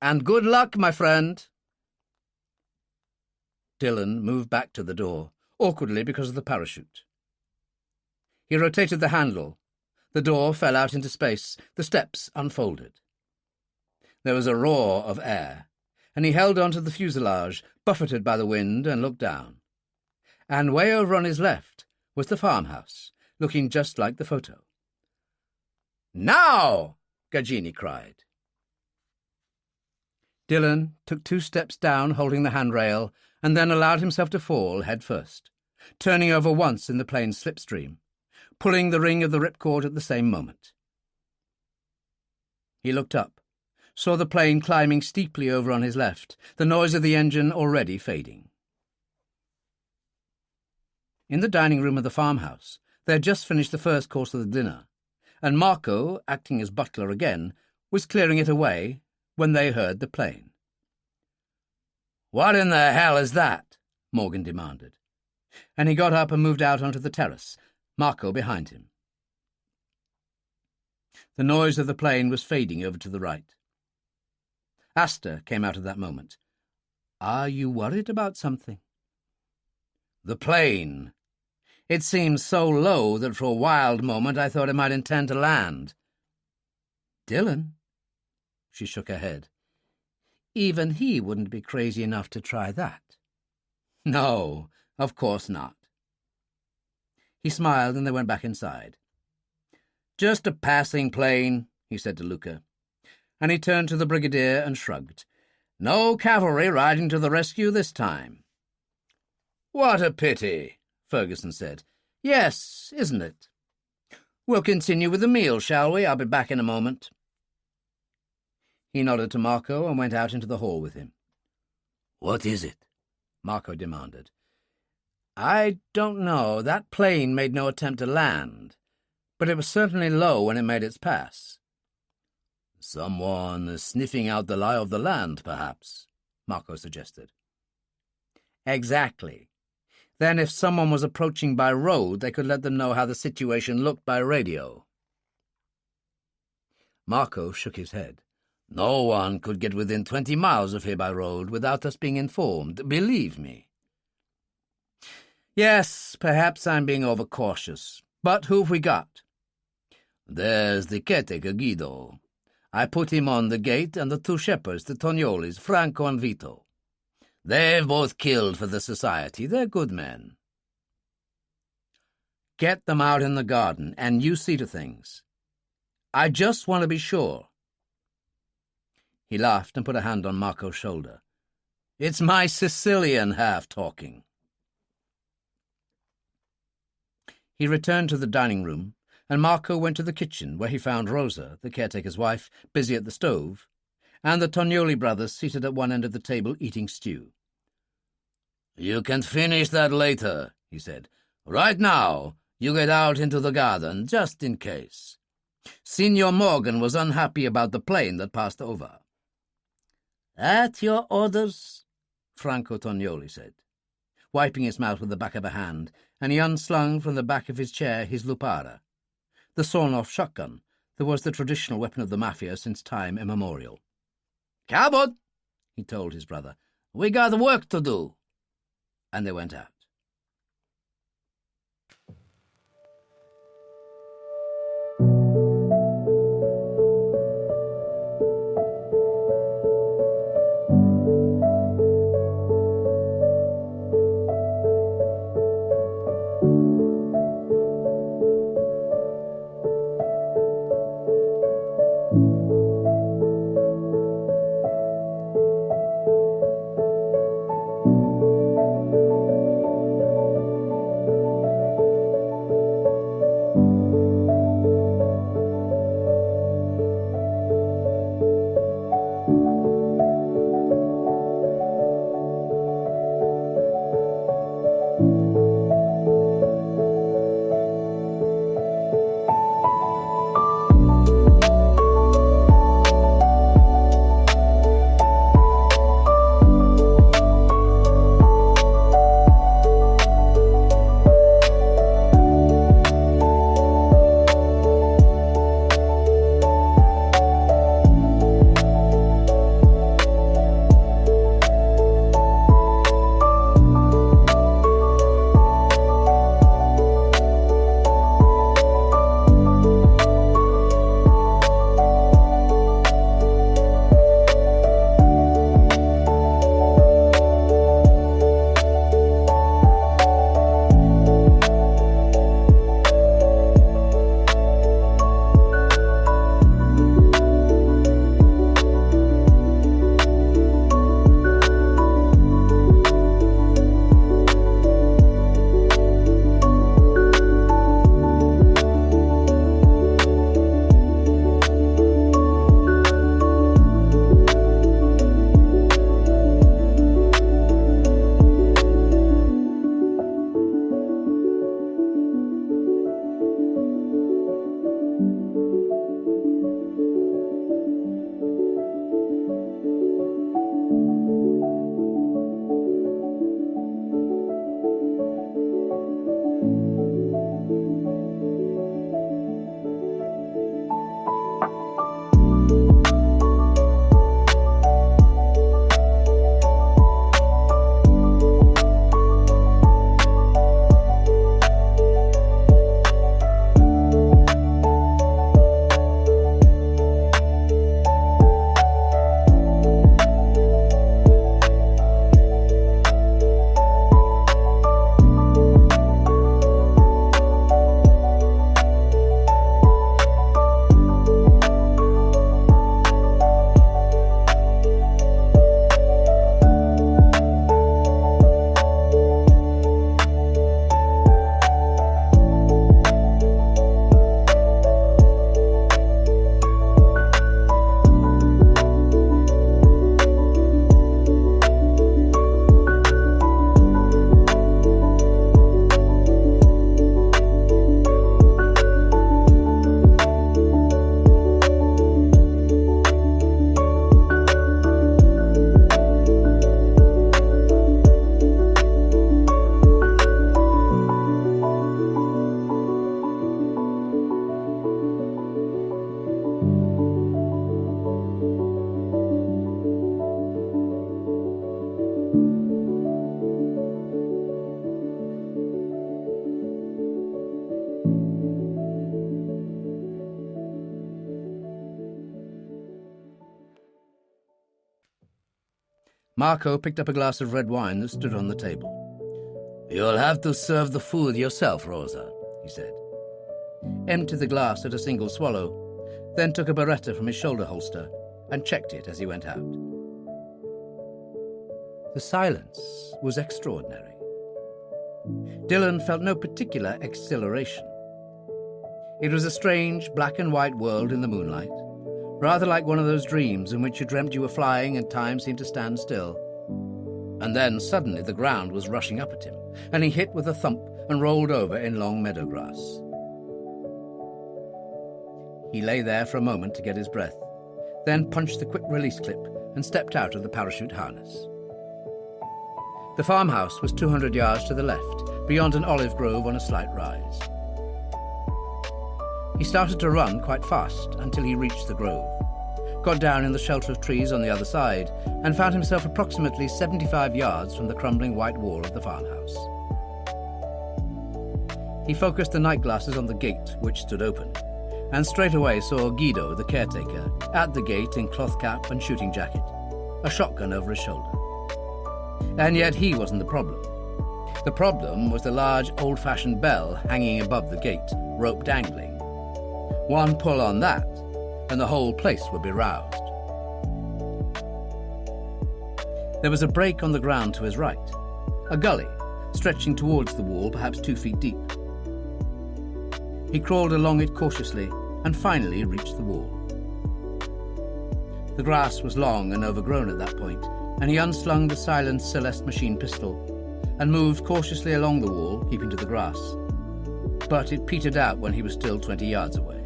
and good luck, my friend. Dillon moved back to the door, awkwardly because of the parachute. He rotated the handle. The door fell out into space. The steps unfolded. There was a roar of air, and he held on to the fuselage, buffeted by the wind, and looked down. And way over on his left was the farmhouse, looking just like the photo. Now! Gagini cried. Dillon took 2 steps down, holding the handrail, and then allowed himself to fall head first, turning over once in the plane's slipstream, pulling the ring of the ripcord at the same moment. He looked up, saw the plane climbing steeply over on his left, the noise of the engine already fading. In the dining room of the farmhouse, they had just finished the first course of the dinner, and Marco, acting as butler again, was clearing it away when they heard the plane. "What in the hell is that?" Morgan demanded, and he got up and moved out onto the terrace, Marco behind him. The noise of the plane was fading over to the right. Asta came out at that moment. "Are you worried about something?" "The plane. It seemed so low that for a wild moment I thought it might intend to land." "Dillon?" She shook her head. "Even he wouldn't be crazy enough to try that." "No, of course not." He smiled and they went back inside. "Just a passing plane," he said to Luca, and he turned to the brigadier and shrugged. "No cavalry riding to the rescue this time." "What a pity," Ferguson said. "Yes, isn't it? We'll continue with the meal, shall we? I'll be back in a moment." He nodded to Marco and went out into the hall with him. "What is it?" Marco demanded. I don't know. That plane made no attempt to land, but it was certainly low when it made its pass. Someone sniffing out the lie of the land, perhaps, Marco suggested. Exactly. Then if someone was approaching by road, they could let them know how the situation looked by radio. Marco shook his head. No one could get within 20 miles of here by road without us being informed, believe me. Yes, perhaps I'm being overcautious. But who've we got? There's the caretaker, Guido. I put him on the gate, and the two shepherds, the Tognolis, Franco and Vito. They've both killed for the society. They're good men. Get them out in the garden, and you see to things. I just want to be sure. He laughed and put a hand on Marco's shoulder. It's my Sicilian half talking. He returned to the dining room, and Marco went to the kitchen, where he found Rosa, the caretaker's wife, busy at the stove, and the Tognoli brothers seated at one end of the table eating stew. "You can finish that later," he said. "Right now, you get out into the garden, just in case. Signor Morgan was unhappy about the plane that passed over." "At your orders," Franco Tognoli said, wiping his mouth with the back of a hand, and he unslung from the back of his chair his lupara, the sawn-off shotgun that was the traditional weapon of the mafia since time immemorial. "Cabot," he told his brother, "we got work to do." And they went out. Marco picked up a glass of red wine that stood on the table. "You'll have to serve the food yourself, Rosa," he said. Emptied the glass at a single swallow, then took a beretta from his shoulder holster and checked it as he went out. The silence was extraordinary. Dillon felt no particular exhilaration. It was a strange black and white world in the moonlight, rather like one of those dreams in which you dreamt you were flying and time seemed to stand still. And then suddenly the ground was rushing up at him, and he hit with a thump and rolled over in long meadow grass. He lay there for a moment to get his breath, then punched the quick-release clip and stepped out of the parachute harness. The farmhouse was 200 yards to the left, beyond an olive grove on a slight rise. He started to run quite fast until he reached the grove, got down in the shelter of trees on the other side, and found himself approximately 75 yards from the crumbling white wall of the farmhouse. He focused the night glasses on the gate, which stood open, and straight away saw Guido, the caretaker, at the gate in cloth cap and shooting jacket, a shotgun over his shoulder. And yet he wasn't the problem. The problem was the large old-fashioned bell hanging above the gate, rope dangling. One pull on that, and the whole place would be roused. There was a break on the ground to his right, a gully, stretching towards the wall perhaps 2 feet deep. He crawled along it cautiously and finally reached the wall. The grass was long and overgrown at that point, and he unslung the silenced Celeste machine pistol and moved cautiously along the wall, keeping to the grass. But it petered out when he was still 20 yards away.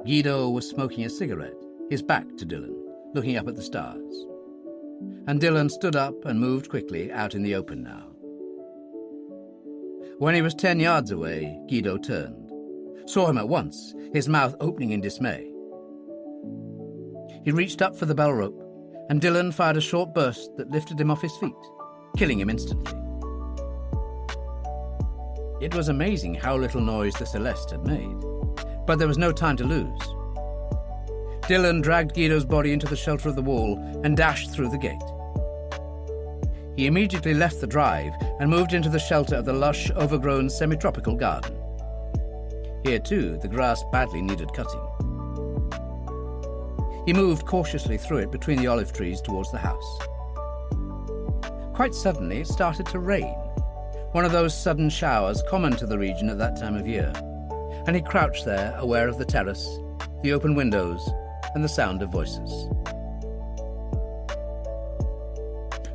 Guido was smoking a cigarette, his back to Dillon, looking up at the stars. And Dillon stood up and moved quickly out in the open now. When he was 10 yards away, Guido turned, saw him at once, his mouth opening in dismay. He reached up for the bell rope, and Dillon fired a short burst that lifted him off his feet, killing him instantly. It was amazing how little noise the Celeste had made, but there was no time to lose. Dillon dragged Guido's body into the shelter of the wall and dashed through the gate. He immediately left the drive and moved into the shelter of the lush, overgrown, semi-tropical garden. Here, too, the grass badly needed cutting. He moved cautiously through it between the olive trees towards the house. Quite suddenly, it started to rain, one of those sudden showers common to the region at that time of year, and he crouched there, aware of the terrace, the open windows, and the sound of voices.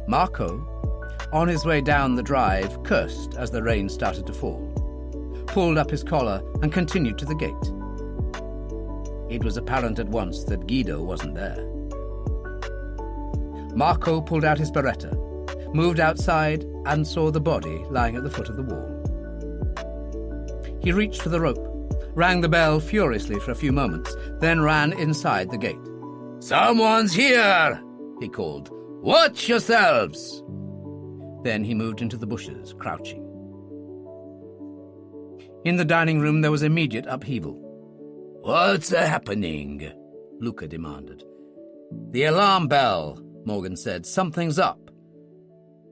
Marco, on his way down the drive, cursed as the rain started to fall, pulled up his collar and continued to the gate. It was apparent at once that Guido wasn't there. Marco pulled out his beretta, moved outside, and saw the body lying at the foot of the wall. He reached for the rope, rang the bell furiously for a few moments, then ran inside the gate. "Someone's here!" he called. "Watch yourselves!" Then he moved into the bushes, crouching. In the dining room there was immediate upheaval. "What's happening?" Luca demanded. "The alarm bell," Morgan said. "Something's up."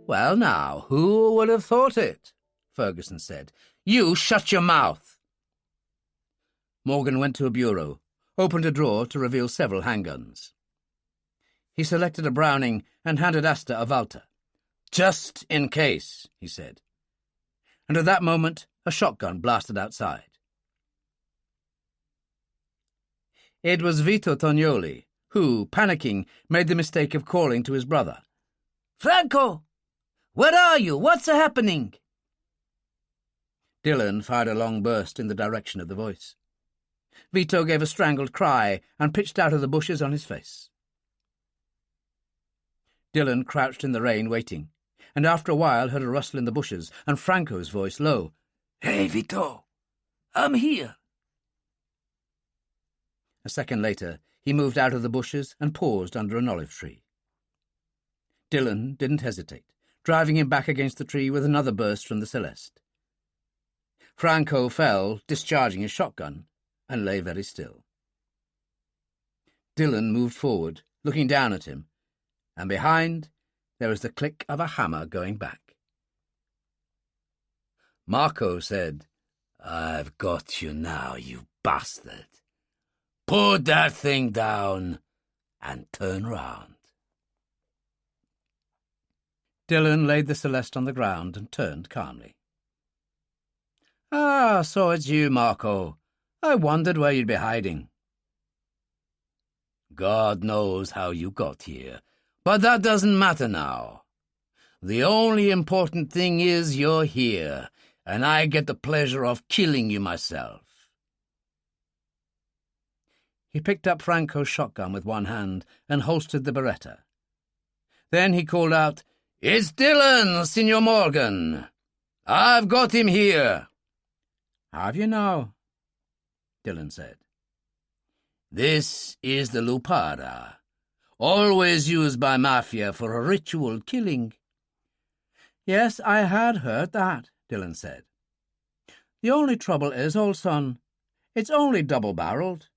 "Well now, who would have thought it?" Ferguson said. "You shut your mouth." Morgan went to a bureau, opened a drawer to reveal several handguns. He selected a Browning and handed Asta a Walter. "Just in case," he said. And at that moment, a shotgun blasted outside. It was Vito Tognoli, who, panicking, made the mistake of calling to his brother. "Franco! Where are you? What's happening?" Dillon fired a long burst in the direction of the voice. Vito gave a strangled cry and pitched out of the bushes on his face. Dillon crouched in the rain, waiting, and after a while heard a rustle in the bushes and Franco's voice, low. "Hey, Vito, I'm here." A second later, he moved out of the bushes and paused under an olive tree. Dillon didn't hesitate, driving him back against the tree with another burst from the Celeste. Franco fell, discharging his shotgun, and lay very still. Dillon moved forward looking down at him, and behind there was the click of a hammer going back. Marco said, "I've got you now, you bastard. Put that thing down and turn round." Dillon laid the Celeste on the ground and turned calmly. "Ah, so it's you, Marco. I wondered where you'd be hiding." "God knows how you got here, but that doesn't matter now. The only important thing is you're here, and I get the pleasure of killing you myself." He picked up Franco's shotgun with one hand and holstered the Beretta. Then he called out, "It's Dillon, Signor Morgan. I've got him here." "Have you now?" Dillon said. "This is the Lupada, always used by mafia for a ritual killing." "Yes, I had heard that," Dillon said. "The only trouble is, old son, it's only double-barreled,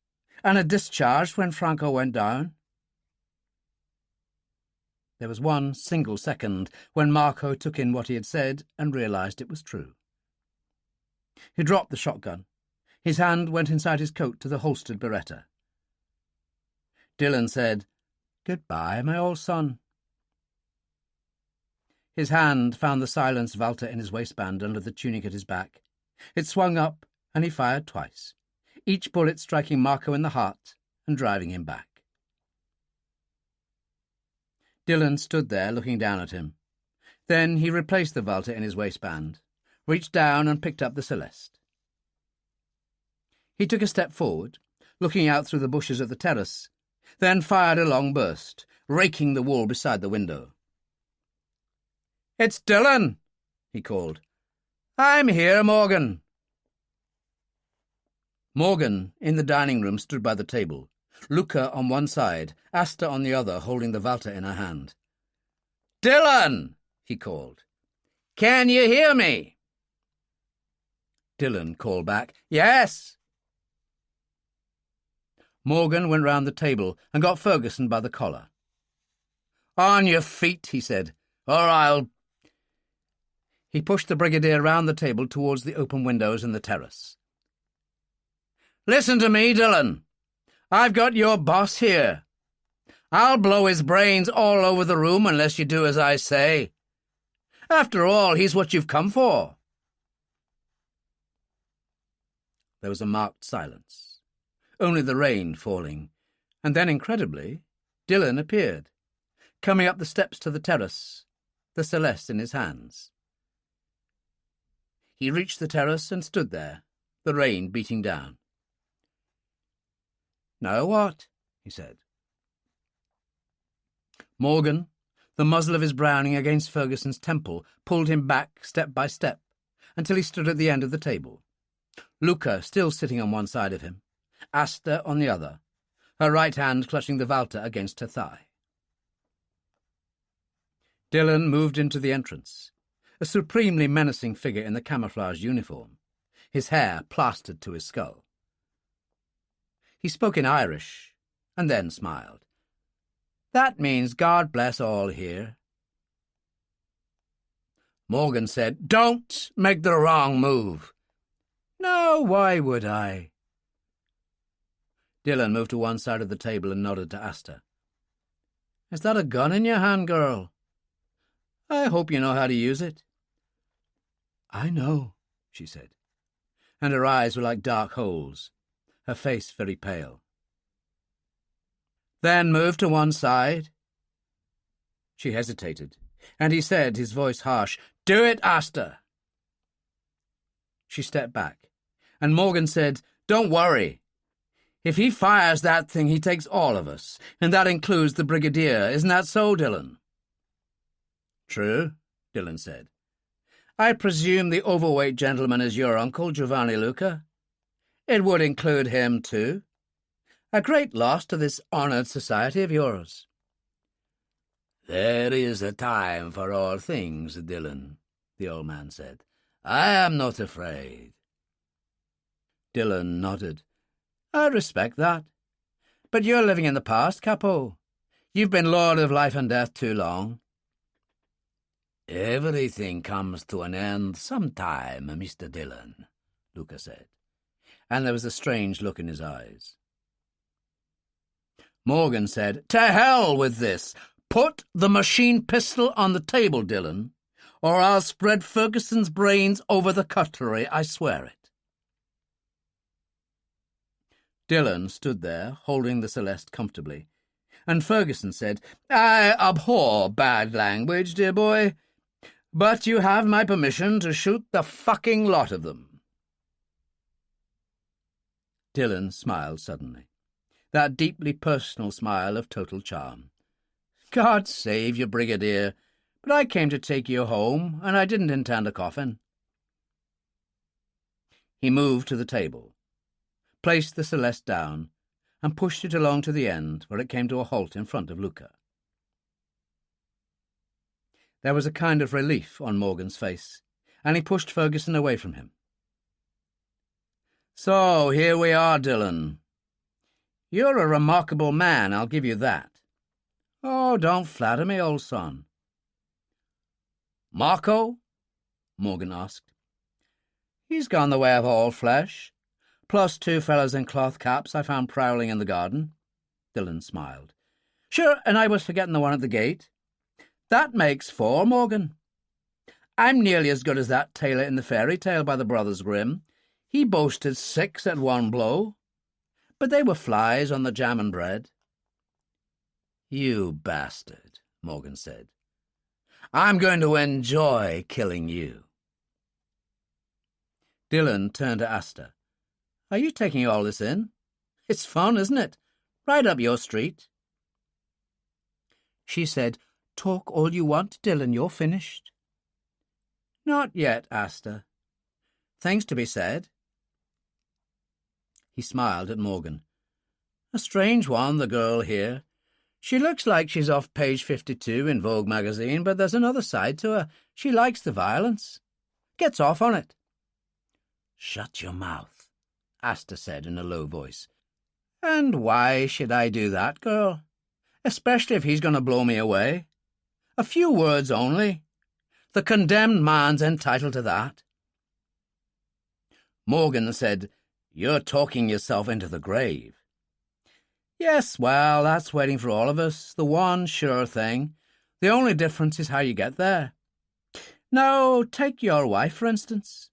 and it discharged when Franco went down." There was one single second when Marco took in what he had said and realized it was true. He dropped the shotgun. His hand went inside his coat to the holstered Beretta. Dillon said, "Goodbye, my old son." His hand found the silenced Walter in his waistband under the tunic at his back. It swung up, and he fired twice, each bullet striking Marco in the heart and driving him back. Dillon stood there looking down at him. Then he replaced the Walter in his waistband, reached down and picked up the Celeste. He took a step forward, looking out through the bushes of the terrace, then fired a long burst, raking the wall beside the window. "It's Dillon," he called. "I'm here, Morgan." Morgan, in the dining room, stood by the table, Luca on one side, Asta on the other, holding the Walter in her hand. "Dillon!" he called. "Can you hear me?" Dillon called back, "Yes." Morgan went round the table and got Ferguson by the collar. "On your feet," he said, "or I'll—" He pushed the brigadier round the table towards the open windows in the terrace. "Listen to me, Dillon. I've got your boss here. I'll blow his brains all over the room unless you do as I say. After all, he's what you've come for." There was a marked silence, only the rain falling, and then, incredibly, Dillon appeared, coming up the steps to the terrace, the Celeste in his hands. He reached the terrace and stood there, the rain beating down. "Now what?" he said. Morgan, the muzzle of his Browning against Ferguson's temple, pulled him back step by step until he stood at the end of the table. Luca still sitting on one side of him, Asta on the other, her right hand clutching the Walter against her thigh. Dillon moved into the entrance, a supremely menacing figure in the camouflage uniform, his hair plastered to his skull. He spoke in Irish, and then smiled. "That means God bless all here." Morgan said, "Don't make the wrong move." "No, why would I?" Dillon moved to one side of the table and nodded to Asta. "Is that a gun in your hand, girl? I hope you know how to use it." "I know," she said, and her eyes were like dark holes, her face very pale. "Then move to one side." She hesitated, and he said, his voice harsh, "Do it, Asta." She stepped back, and Morgan said, "Don't worry. If he fires that thing, he takes all of us, and that includes the brigadier. Isn't that so, Dillon?" "True," Dillon said. "I presume the overweight gentleman is your uncle, Giovanni Luca? It would include him, too. A great loss to this honoured society of yours." "There is a time for all things, Dillon," the old man said. "I am not afraid." Dillon nodded. "I respect that. But you're living in the past, Capo. You've been lord of life and death too long." "Everything comes to an end sometime, Mr. Dillon," Luca said, and there was a strange look in his eyes. Morgan said, "To hell with this! Put the machine pistol on the table, Dillon, or I'll spread Ferguson's brains over the cutlery, I swear it." Dillon stood there, holding the Celeste comfortably, and Ferguson said, "I abhor bad language, dear boy, but you have my permission to shoot the fucking lot of them." Dillon smiled suddenly, that deeply personal smile of total charm. "God save you, Brigadier, but I came to take you home, and I didn't intend a coffin." He moved to the table, placed the Celeste down, and pushed it along to the end, where it came to a halt in front of Luca. There was a kind of relief on Morgan's face, and he pushed Ferguson away from him. "So, here we are, Dillon. You're a remarkable man, I'll give you that." "Oh, don't flatter me, old son." "Marco?" Morgan asked. "He's gone the way of all flesh, plus 2 fellows in cloth caps I found prowling in the garden." Dillon smiled. "Sure, and I was forgetting the one at the gate. That makes 4, Morgan. I'm nearly as good as that tailor in the fairy tale by the Brothers Grimm. He boasted 6 at one blow, but they were flies on the jam and bread." "You bastard," Morgan said. "I'm going to enjoy killing you." Dillon turned to Asta. "Are you taking all this in? It's fun, isn't it? Right up your street." She said, "Talk all you want, Dillon, you're finished." "Not yet, Asta. Things to be said." He smiled at Morgan. "A strange one, the girl here. She looks like she's off page 52 in Vogue magazine, but there's another side to her. She likes the violence. Gets off on it." "Shut your mouth," Asta said in a low voice. "And why should I do that, girl? Especially if he's going to blow me away. A few words only. The condemned man's entitled to that." Morgan said, "You're talking yourself into the grave." "Yes, well, that's waiting for all of us. The one sure thing. The only difference is how you get there. Now, take your wife, for instance.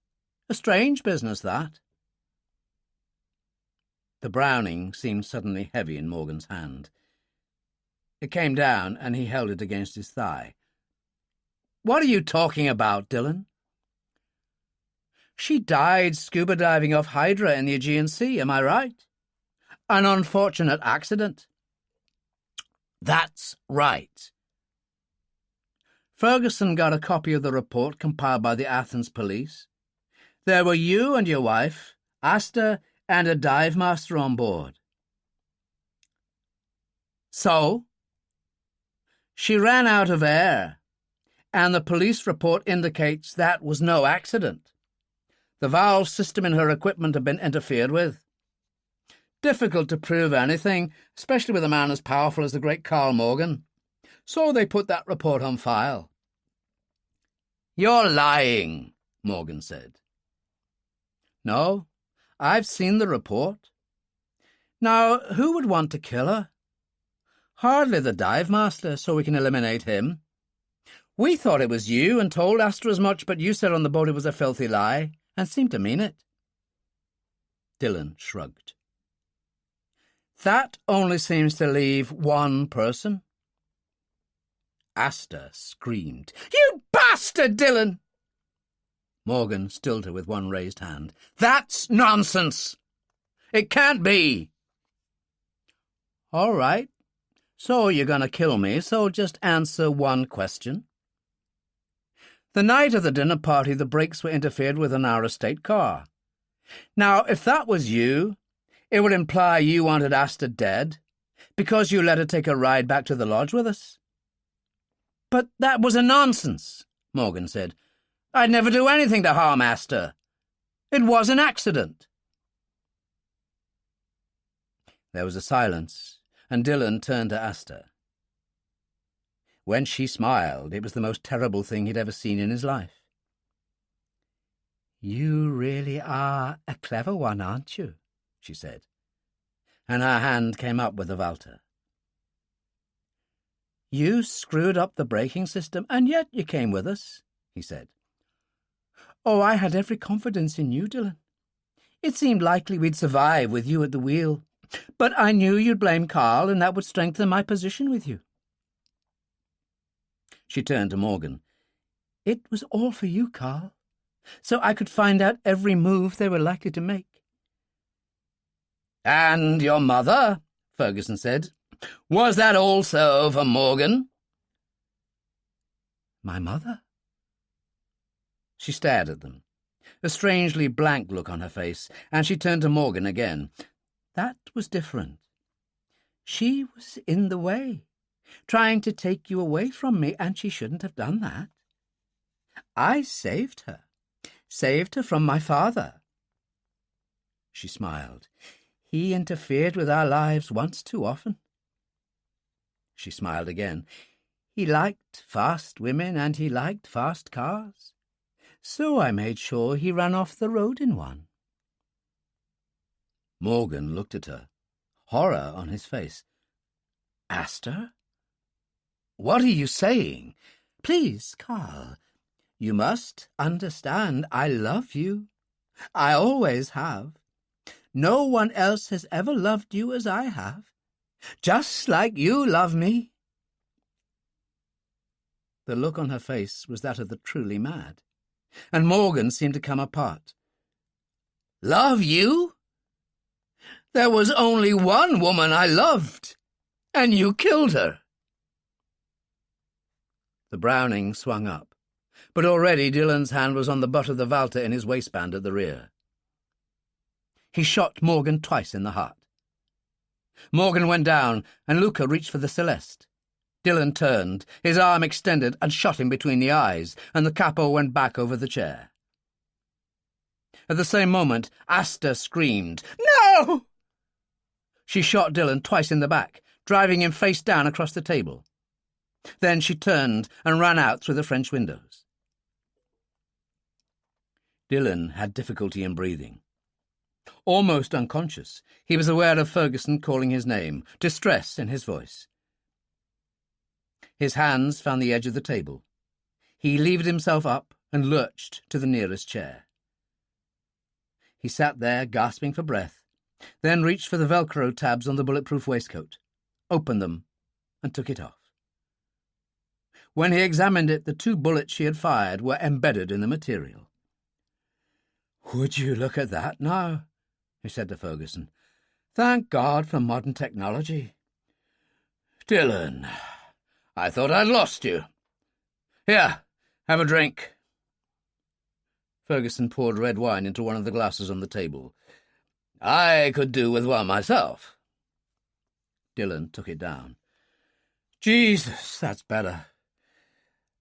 A strange business, that." The Browning seemed suddenly heavy in Morgan's hand. It came down, and he held it against his thigh. "What are you talking about, Dillon?" "She died scuba diving off Hydra in the Aegean Sea, am I right? An unfortunate accident." "That's right." "Ferguson got a copy of the report compiled by the Athens police. There were you and your wife, Asta, and a dive master on board." "So?" "She ran out of air, and the police report indicates that was no accident. The valve system in her equipment had been interfered with. Difficult to prove anything, especially with a man as powerful as the great Carl Morgan. So they put that report on file." "You're lying," Morgan said. "No, I've seen the report. Now, who would want to kill her? Hardly the dive master, so we can eliminate him. We thought it was you and told Asta as much, but you said on the boat it was a filthy lie, and seemed to mean it." Dillon shrugged. "That only seems to leave one person." Asta screamed. "You bastard, Dillon!" Morgan stilled her with one raised hand. "That's nonsense! It can't be!" "All right. So you're going to kill me, so just answer one question. The night of the dinner party, the brakes were interfered with in our estate car. Now, if that was you, it would imply you wanted Asta dead, because you let her take a ride back to the lodge with us." "But that was a nonsense," Morgan said. "I'd never do anything to harm Asta. It was an accident." There was a silence, and Dillon turned to Asta. When she smiled, it was the most terrible thing he'd ever seen in his life. "You really are a clever one, aren't you?" she said, and her hand came up with the Walter. "You screwed up the braking system, and yet you came with us," he said. "Oh, I had every confidence in you, Dillon. It seemed likely we'd survive with you at the wheel, but I knew you'd blame Carl, and that would strengthen my position with you." She turned to Morgan. "It was all for you, Carl, so I could find out every move they were likely to make." "And your mother," Ferguson said. "Was that also for Morgan?" "My mother?" She stared at them, a strangely blank look on her face, and she turned to Morgan again. "That was different. She was in the way, trying to take you away from me, and she shouldn't have done that. I saved her from my father." She smiled. "He interfered with our lives once too often." She smiled again. "He liked fast women and he liked fast cars, so I made sure he ran off the road in one." Morgan looked at her, horror on his face. "Aster? What are you saying?" "Please, Carl, you must understand I love you. I always have. No one else has ever loved you as I have, just like you love me." The look on her face was that of the truly mad, and Morgan seemed to come apart. "Love you? There was only one woman I loved, and you killed her." The Browning swung up, but already Dillon's hand was on the butt of the Walter in his waistband at the rear. He shot Morgan twice in the heart. Morgan went down, and Luca reached for the Celeste. Dillon turned, his arm extended, and shot him between the eyes, and the capo went back over the chair. At the same moment, Aster screamed, "No!" She shot Dillon twice in the back, driving him face down across the table. Then she turned and ran out through the French windows. Dillon had difficulty in breathing. Almost unconscious, he was aware of Ferguson calling his name, distress in his voice. His hands found the edge of the table. He levered himself up and lurched to the nearest chair. He sat there, gasping for breath, then reached for the Velcro tabs on the bulletproof waistcoat, opened them, and took it off. When he examined it, the 2 bullets she had fired were embedded in the material. "Would you look at that now?" he said to Ferguson. "Thank God for modern technology." "Dillon, I thought I'd lost you. Here, have a drink." Ferguson poured red wine into one of the glasses on the table. "I could do with one myself." Dillon took it down. "Jesus, that's better.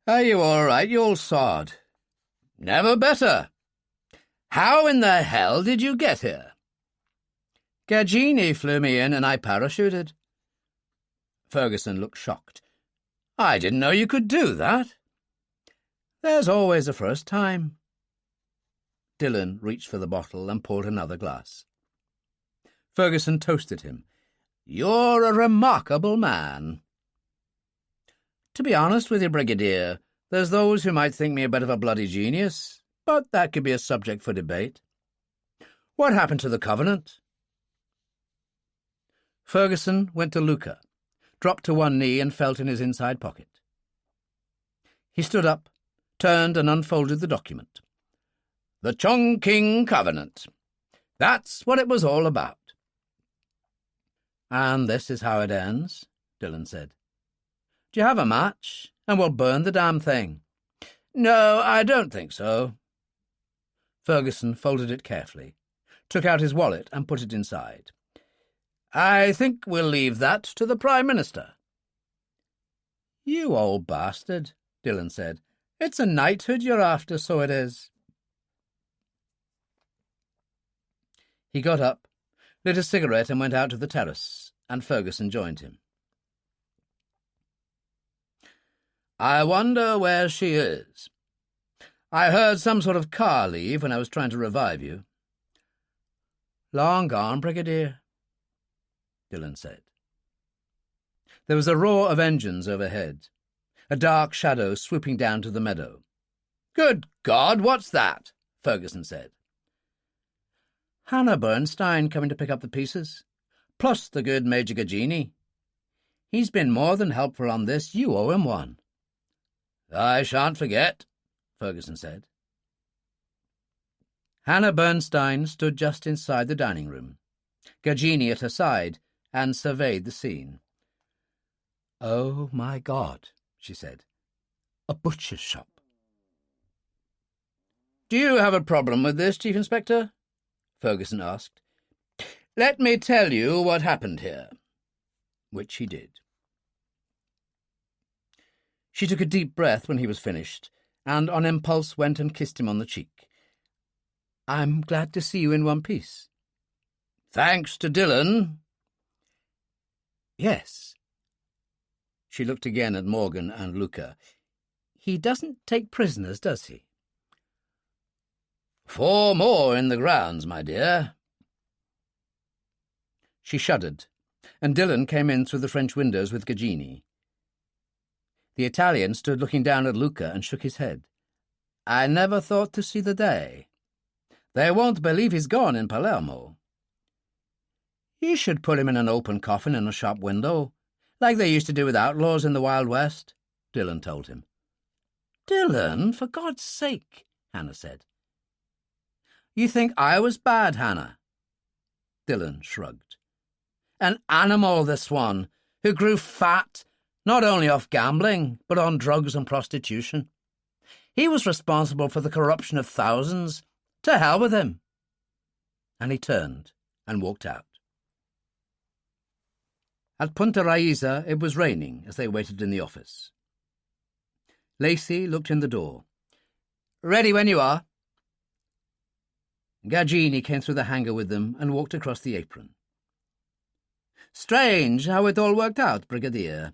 Are you all right, you old sod?" "Never better. How in the hell did you get here?" "Gagini flew me in and I parachuted." Ferguson looked shocked. "I didn't know you could do that." "There's always a first time." Dillon reached for the bottle and poured another glass. Ferguson toasted him. "You're a remarkable man." "To be honest with you, Brigadier, there's those who might think me a bit of a bloody genius, but that could be a subject for debate. What happened to the Covenant?" Ferguson went to Luca, dropped to one knee and felt in his inside pocket. He stood up, turned and unfolded the document. "The Chongqing Covenant. That's what it was all about." "And this is how it ends," Dillon said. "Do you have a match? And we'll burn the damn thing." "No, I don't think so." Ferguson folded it carefully, took out his wallet and put it inside. "I think we'll leave that to the Prime Minister." "You old bastard," Dillon said. "It's a knighthood you're after, so it is." He got up, lit a cigarette and went out to the terrace, and Ferguson joined him. I wonder where she is. I heard some sort of car leave when I was trying to revive you." "Long gone, Brigadier," Dillon said. There was a roar of engines overhead, a dark shadow swooping down to the meadow. "Good God, what's that?" Ferguson said. "Hannah Bernstein coming to pick up the pieces, plus the good Major Gagini. He's been more than helpful on this. You owe him one." "I shan't forget," Ferguson said. Hannah Bernstein stood just inside the dining room, Gagini at her side, and surveyed the scene. "Oh, my God," she said. "A butcher's shop." "Do you have a problem with this, Chief Inspector?" Ferguson asked. "Let me tell you what happened here." Which he did. She took a deep breath when he was finished, and on impulse went and kissed him on the cheek. "I'm glad to see you in one piece." "Thanks to Dillon." "Yes." She looked again at Morgan and Luca. "He doesn't take prisoners, does he?" "4 more in the grounds, my dear." She shuddered, and Dillon came in through the French windows with Gagini. The Italian stood looking down at Luca and shook his head. "I never thought to see the day. They won't believe he's gone in Palermo." "You should put him in an open coffin in a shop window, like they used to do with outlaws in the Wild West," Dillon told him. "Dillon, for God's sake," Hannah said. "You think I was bad, Hannah?" Dillon shrugged. "An animal, this one, who grew fat, not only off gambling, but on drugs and prostitution. He was responsible for the corruption of thousands. To hell with him." And he turned and walked out. At Punta Raisa it was raining as they waited in the office. Lacey looked in the door. "Ready when you are." Gagini came through the hangar with them and walked across the apron. "Strange how it all worked out, Brigadier.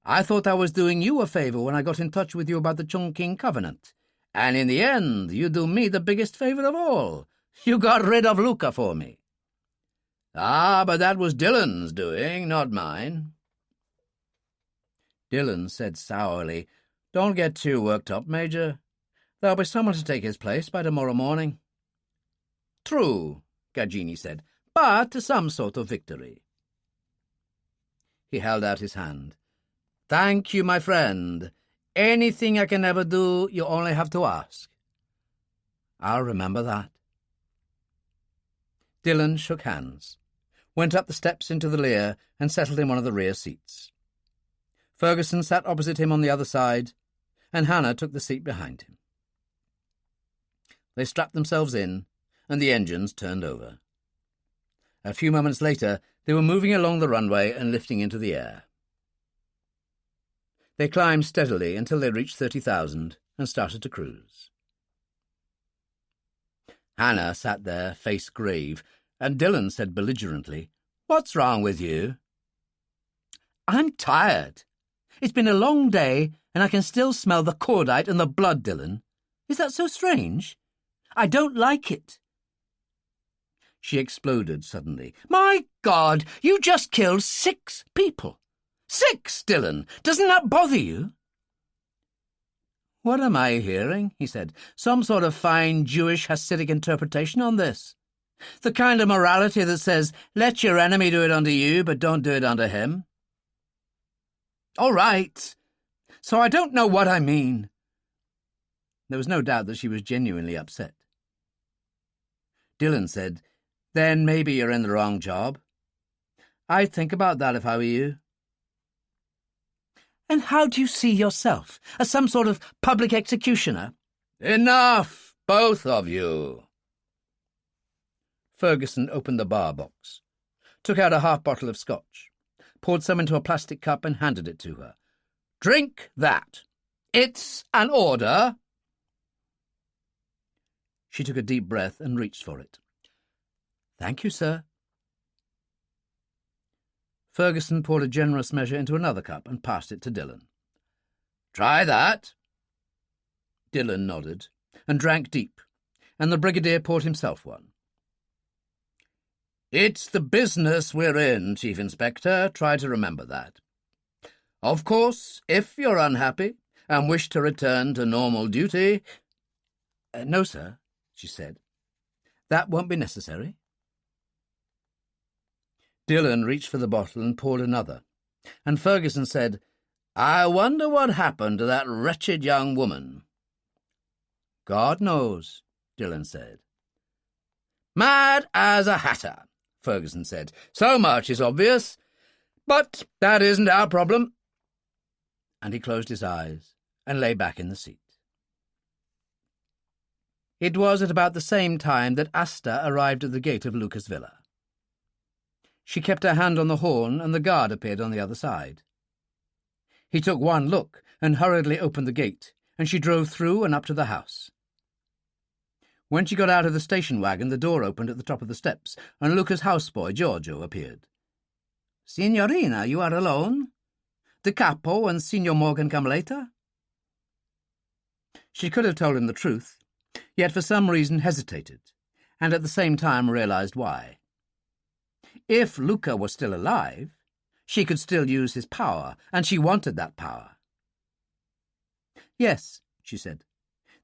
I thought I was doing you a favour when I got in touch with you about the Chongqing Covenant. And in the end, you do me the biggest favour of all. You got rid of Luca for me." "Ah, but that was Dillon's doing, not mine." Dillon said sourly, "Don't get too worked up, Major. There'll be someone to take his place by tomorrow morning." "True," Gagini said, "but some sort of victory." He held out his hand. "Thank you, my friend. Anything I can ever do, you only have to ask." "I'll remember that." Dillon shook hands, went up the steps into the Lear and settled in one of the rear seats. Ferguson sat opposite him on the other side, and Hannah took the seat behind him. They strapped themselves in, and the engines turned over. A few moments later, they were moving along the runway and lifting into the air. They climbed steadily until they reached 30,000 and started to cruise. Hannah sat there, face grave, and Dillon said belligerently, "What's wrong with you?" "I'm tired. It's been a long day, and I can still smell the cordite and the blood, Dillon. Is that so strange? I don't like it." She exploded suddenly. "My God, you just killed 6 people. 6, Dillon! Doesn't that bother you?" "What am I hearing?" he said. "Some sort of fine Jewish Hasidic interpretation on this? The kind of morality that says, let your enemy do it unto you, but don't do it unto him?" "All right. So I don't know what I mean." There was no doubt that she was genuinely upset. Dillon said, "Then maybe you're in the wrong job. I'd think about that if I were you." "And how do you see yourself? As some sort of public executioner?" "Enough, both of you." Ferguson opened the bar box, took out a half bottle of scotch, poured some into a plastic cup and handed it to her. "Drink that. It's an order." She took a deep breath and reached for it. "Thank you, sir." Ferguson poured a generous measure into another cup and passed it to Dillon. Try that. Dillon nodded and drank deep, and the brigadier poured himself one. It's the business we're in, Chief Inspector. Try to remember that. Of course, if you're unhappy and wish to return to normal duty— No, sir, she said. That won't be necessary. Dillon reached for the bottle and poured another, and Ferguson said, I wonder what happened to that wretched young woman. God knows, Dillon said. Mad as a hatter, Ferguson said. So much is obvious, but that isn't our problem. And he closed his eyes and lay back in the seat. It was at about the same time that Asta arrived at the gate of Luca's villa. She kept her hand on the horn, and the guard appeared on the other side. He took one look and hurriedly opened the gate, and she drove through and up to the house. When she got out of the station wagon, the door opened at the top of the steps, and Luca's houseboy, Giorgio, appeared. Signorina, you are alone? The capo and Signor Morgan come later? She could have told him the truth, yet for some reason hesitated, and at the same time realized why. If Luca was still alive, she could still use his power, and she wanted that power. Yes, she said.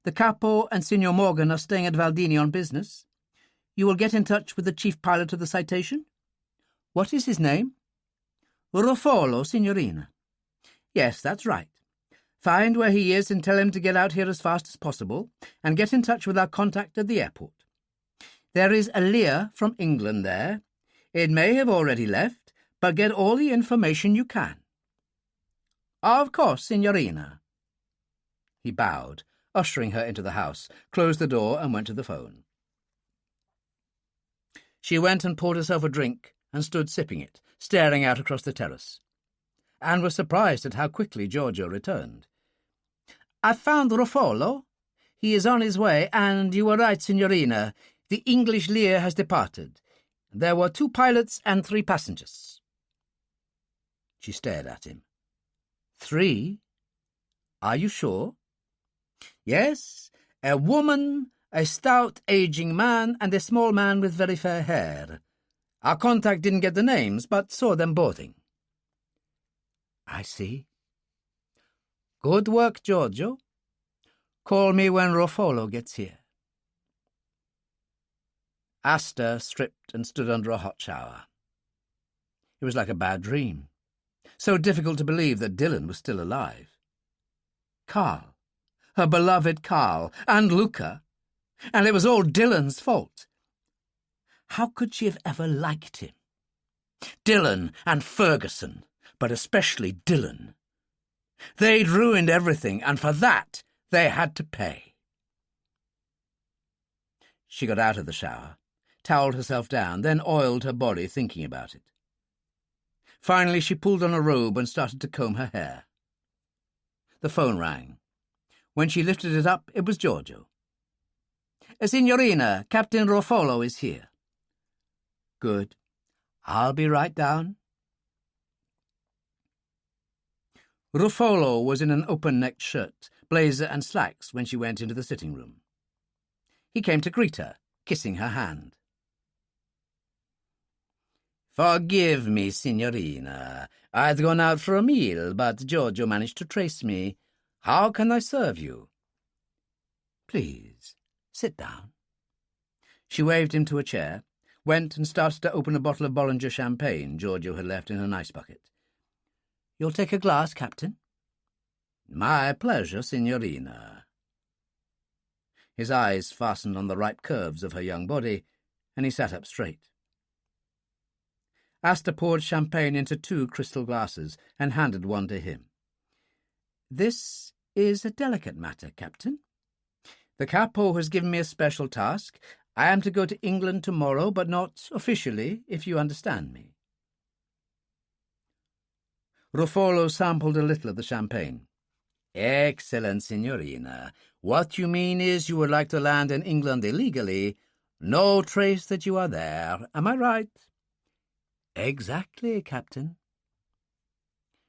The capo and Signor Morgan are staying at Valdini on business. You will get in touch with the chief pilot of the citation? What is his name? Ruffolo, Signorina. Yes, that's right. Find where he is and tell him to get out here as fast as possible, and get in touch with our contact at the airport. There is a Lear from England there. It may have already left, but get all the information you can. Of course, Signorina. He bowed, ushering her into the house, closed the door and went to the phone. She went and poured herself a drink and stood sipping it, staring out across the terrace, and was surprised at how quickly Giorgio returned. I found Ruffolo. He is on his way, and you were right, Signorina. The English Lear has departed. There were 2 pilots and 3 passengers. She stared at him. 3? Are you sure? Yes, a woman, a stout, aging man, and a small man with very fair hair. Our contact didn't get the names, but saw them boarding. I see. Good work, Giorgio. Call me when Ruffolo gets here. Asta stripped and stood under a hot shower. It was like a bad dream. So difficult to believe that Dillon was still alive. Carl, her beloved Carl, and Luca, and it was all Dillon's fault. How could she have ever liked him? Dillon and Ferguson, but especially Dillon. They'd ruined everything, and for that they had to pay. She got out of the shower, towelled herself down, then oiled her body thinking about it. Finally she pulled on a robe and started to comb her hair. The phone rang. When she lifted it up, it was Giorgio. Signorina, Captain Ruffolo is here. Good. I'll be right down. Ruffolo was in an open-necked shirt, blazer and slacks when she went into the sitting room. He came to greet her, kissing her hand. Forgive me, Signorina. I'd gone out for a meal, but Giorgio managed to trace me. How can I serve you? Please, sit down. She waved him to a chair, went and started to open a bottle of Bollinger champagne Giorgio had left in an ice bucket. You'll take a glass, Captain? My pleasure, Signorina. His eyes fastened on the ripe curves of her young body, and he sat up straight. Asta poured champagne into 2 crystal glasses and handed one to him. This is a delicate matter, Captain. The capo has given me a special task. I am to go to England tomorrow, but not officially, if you understand me. Ruffolo sampled a little of the champagne. Excellent, Signorina. What you mean is you would like to land in England illegally. No trace that you are there. Am I right? Exactly, Captain.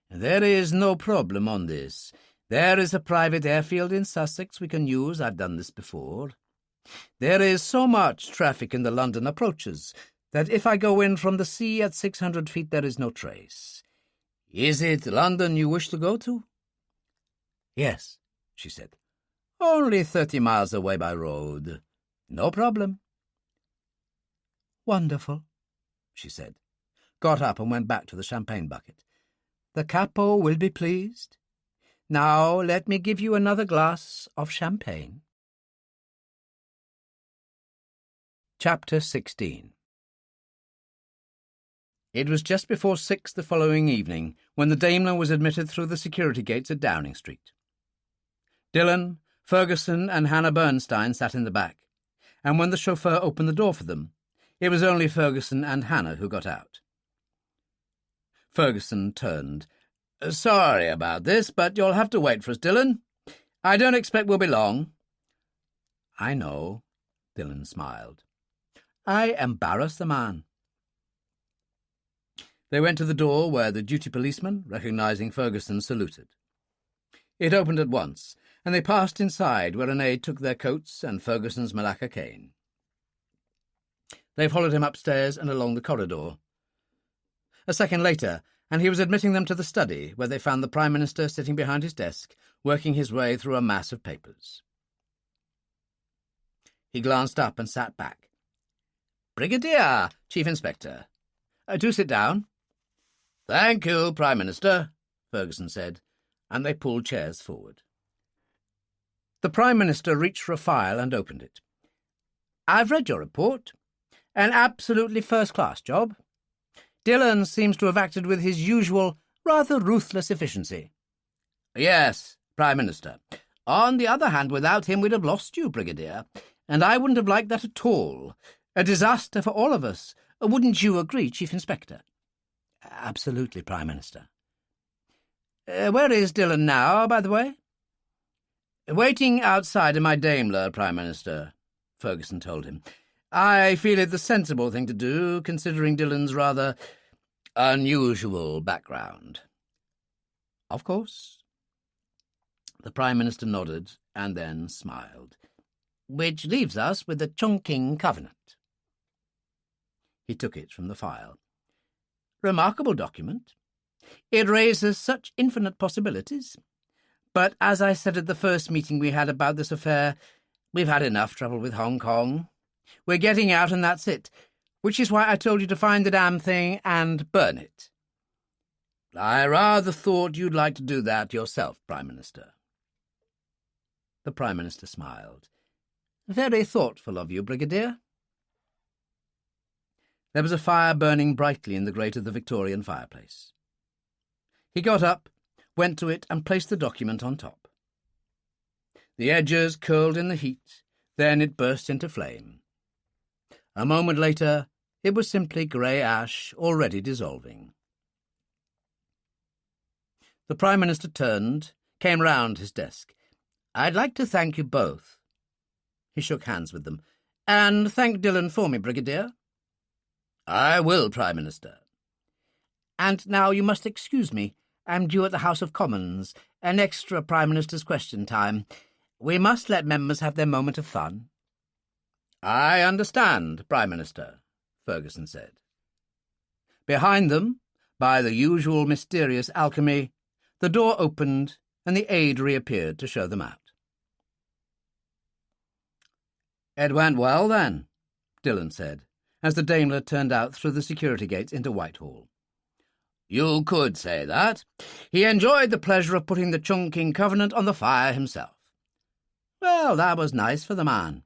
There is no problem on this. There is a private airfield in Sussex we can use. I've done this before. There is so much traffic in the London approaches that if I go in from the sea at 600 feet, there is no trace. Is it London you wish to go to?" "Yes," she said. "Only 30 miles away by road. No problem." "Wonderful," she said, got up and went back to the champagne bucket. "The capo will be pleased. Now let me give you another glass of champagne." Chapter 16. It was just before 6 the following evening when the Daimler was admitted through the security gates at Downing Street. Dillon, Ferguson and Hannah Bernstein sat in the back, and when the chauffeur opened the door for them, it was only Ferguson and Hannah who got out. Ferguson turned. "Sorry about this, but you'll have to wait for us, Dillon. I don't expect we'll be long." "I know," Dillon smiled. "I embarrassed the man." They went to the door where the duty policeman, recognising Ferguson, saluted. It opened at once, and they passed inside where an aide took their coats and Ferguson's Malacca cane. They followed him upstairs and along the corridor. A second later, and he was admitting them to the study, where they found the Prime Minister sitting behind his desk, working his way through a mass of papers. He glanced up and sat back. "Brigadier, Chief Inspector. Do sit down." "Thank you, Prime Minister," Ferguson said, and they pulled chairs forward. The Prime Minister reached for a file and opened it. "I've read your report. An absolutely first-class job. Dillon seems to have acted with his usual, rather ruthless efficiency." "Yes, Prime Minister. On the other hand, without him we'd have lost you, Brigadier, and I wouldn't have liked that at all. A disaster for all of us. Wouldn't you agree, Chief Inspector?" "Absolutely, Prime Minister." Where is Dillon now, by the way?" "Waiting outside in my Daimler, Prime Minister," Ferguson told him. "I feel it the sensible thing to do, considering Dillon's rather unusual background." "Of course." The Prime Minister nodded and then smiled. "Which leaves us with the Chongqing Covenant." He took it from the file. "Remarkable document. It raises such infinite possibilities. But as I said at the first meeting we had about this affair, we've had enough trouble with Hong Kong. We're getting out and that's it, which is why I told you to find the damn thing and burn it." "I rather thought you'd like to do that yourself, Prime Minister." The Prime Minister smiled. "Very thoughtful of you, Brigadier." There was a fire burning brightly in the grate of the Victorian fireplace. He got up, went to it, and placed the document on top. The edges curled in the heat, then it burst into flame. A moment later, it was simply grey ash already dissolving. The Prime Minister turned, came round his desk. "I'd like to thank you both." He shook hands with them. "And thank Dillon for me, Brigadier." "I will, Prime Minister." "And now you must excuse me. I'm due at the House of Commons. An extra Prime Minister's question time. We must let members have their moment of fun." "I understand, Prime Minister," Ferguson said. Behind them, by the usual mysterious alchemy, the door opened and the aide reappeared to show them out. "It went well, then," Dillon said, as the Daimler turned out through the security gates into Whitehall. "You could say that. He enjoyed the pleasure of putting the Chongqing Covenant on the fire himself." "Well, that was nice for the man."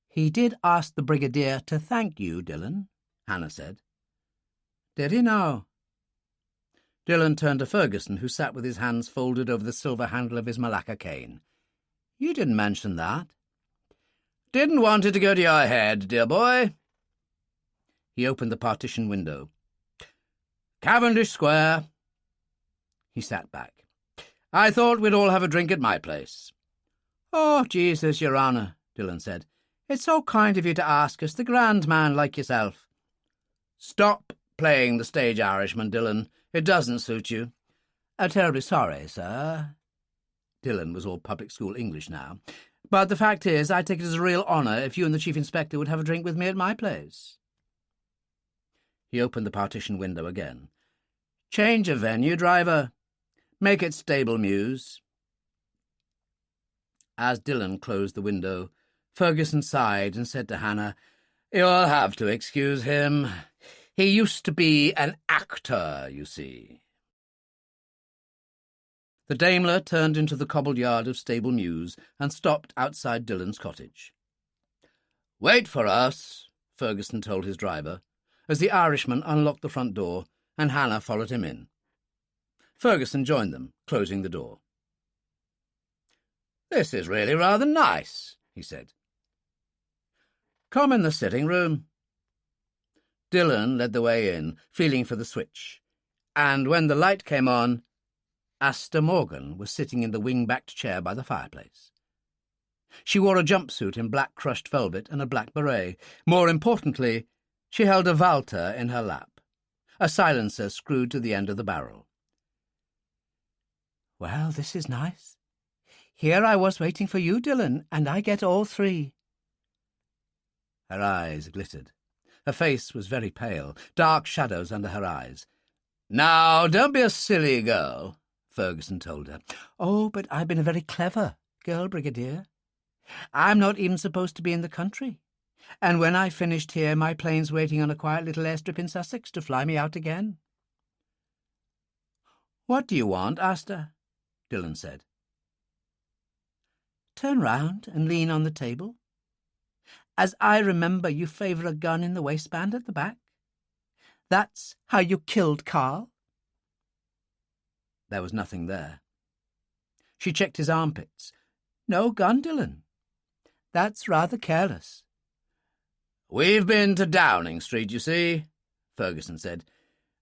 "He did ask the Brigadier to thank you, Dillon," Hannah said. "Did he now?" Dillon turned to Ferguson, who sat with his hands folded over the silver handle of his Malacca cane. "You didn't mention that." "Didn't want it to go to your head, dear boy." He opened the partition window. "Cavendish Square." He sat back. "I thought we'd all have a drink at my place." "Oh, Jesus, Your Honour," Dillon said. "It's so kind of you to ask us, the grand man like yourself." "Stop playing the stage Irishman, Dillon. It doesn't suit you. Terribly sorry, sir." Dillon was all public school English now. "But the fact is, I take it as a real honour if you and the Chief Inspector would have a drink with me at my place." He opened the partition window again. "Change of venue, driver. Make it Stable Mews." As Dillon closed the window, Ferguson sighed and said to Hannah, "You'll have to excuse him. He used to be an actor, you see." The Daimler turned into the cobbled yard of Stable Mews and stopped outside Dillon's cottage. "Wait for us," Ferguson told his driver, as the Irishman unlocked the front door and Hannah followed him in. Ferguson joined them, closing the door. "This is really rather nice," he said. "Come in the sitting room." Dillon led the way in, feeling for the switch, and when the light came on, Asta Morgan was sitting in the wing-backed chair by the fireplace. She wore a jumpsuit in black crushed velvet and a black beret. More importantly, she held a Walter in her lap, a silencer screwed to the end of the barrel. "Well, this is nice. Here I was waiting for you, Dillon, and I get all three." Her eyes glittered. Her face was very pale, dark shadows under her eyes. "Now, don't be a silly girl," Ferguson told her. "Oh, but I've been a very clever girl, Brigadier. I'm not even supposed to be in the country. And when I finished here, my plane's waiting on a quiet little airstrip in Sussex to fly me out again." "What do you want, Asta?" Dillon said. "Turn round and lean on the table. As I remember, you favour a gun in the waistband at the back. That's how you killed Carl." There was nothing there. She checked his armpits. "No gun, Dillon. That's rather careless." "We've been to Downing Street, you see," Ferguson said.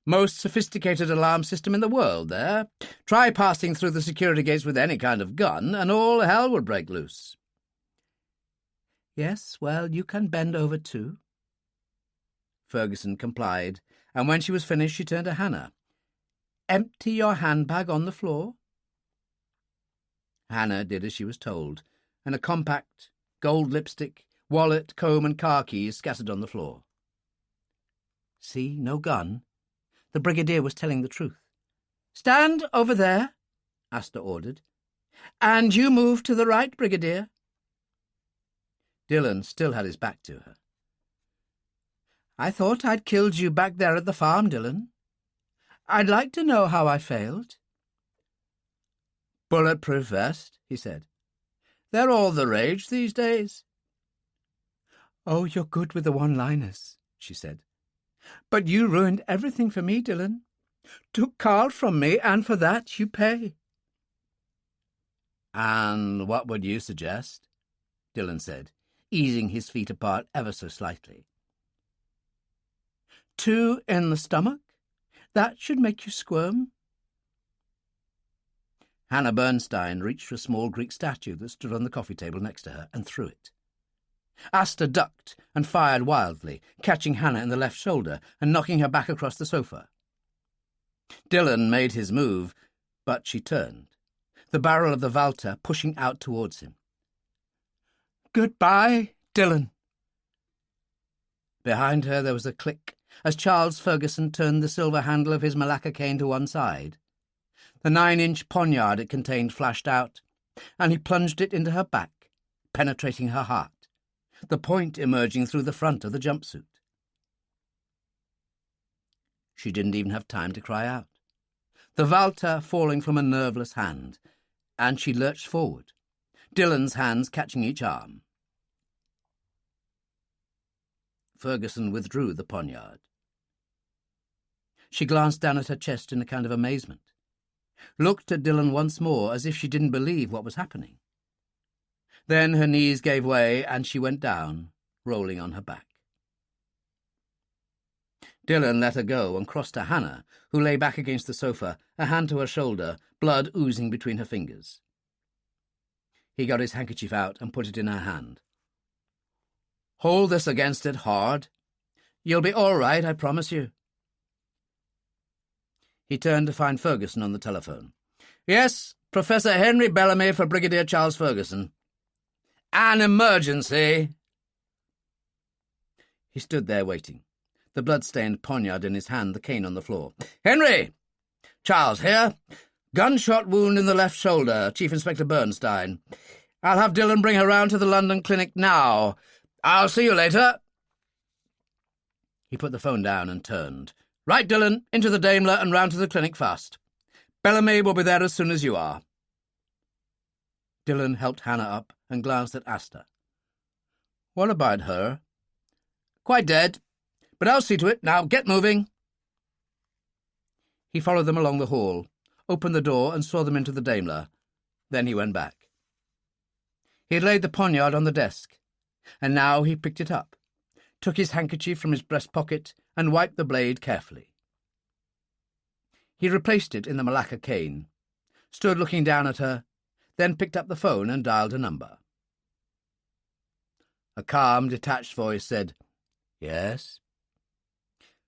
"Most sophisticated alarm system in the world there. Try passing through the security gates with any kind of gun, and all hell would break loose." "Yes, well, you can bend over too." Ferguson complied, and when she was finished she turned to Hannah. "Empty your handbag on the floor." Hannah did as she was told, and a compact, gold lipstick, wallet, comb and car keys scattered on the floor. "See, no gun." The Brigadier was telling the truth. "Stand over there," Asta ordered. "And you move to the right, Brigadier." Dillon still had his back to her. "I thought I'd killed you back there at the farm, Dillon. I'd like to know how I failed." "Bulletproof vest," he said. "They're all the rage these days." "Oh, you're good with the one-liners," she said. "But you ruined everything for me, Dillon. Took Carl from me, and for that you pay." "And what would you suggest?" Dillon said, easing his feet apart ever so slightly. 2 in the stomach? That should make you squirm." Hannah Bernstein reached for a small Greek statue that stood on the coffee table next to her and threw it. Asta ducked and fired wildly, catching Hannah in the left shoulder and knocking her back across the sofa. Dillon made his move, but she turned, the barrel of the Walter pushing out towards him. "Goodbye, Dillon." Behind her there was a click as Charles Ferguson turned the silver handle of his Malacca cane to one side. The 9-inch poniard it contained flashed out, and he plunged it into her back, penetrating her heart, the point emerging through the front of the jumpsuit. She didn't even have time to cry out, the Walter falling from a nerveless hand, and she lurched forward, Dillon's hands catching each arm. Ferguson withdrew the poniard. She glanced down at her chest in a kind of amazement, looked at Dillon once more as if she didn't believe what was happening. Then her knees gave way and she went down, rolling on her back. Dillon let her go and crossed to Hannah, who lay back against the sofa, a hand to her shoulder, blood oozing between her fingers. He got his handkerchief out and put it in her hand. "Hold this against it hard. You'll be all right, I promise you." He turned to find Ferguson on the telephone. "Yes, Professor Henry Bellamy for Brigadier Charles Ferguson." "An emergency." He stood there waiting, the blood-stained poniard in his hand, the cane on the floor. "Henry! Charles here. Gunshot wound in the left shoulder, Chief Inspector Bernstein. I'll have Dillon bring her round to the London clinic now. I'll see you later." He put the phone down and turned. "Right, Dillon, into the Daimler and round to the clinic fast. Bellamy will be there as soon as you are." Dillon helped Hannah up and glanced at Asta. "What about her?" "Quite dead, but I'll see to it. Now get moving." He followed them along the hall, opened the door and saw them into the Daimler. Then he went back. He had laid the poniard on the desk, and now he picked it up, took his handkerchief from his breast pocket and wiped the blade carefully. He replaced it in the Malacca cane, stood looking down at her, then picked up the phone and dialed a number. A calm, detached voice said, "Yes?"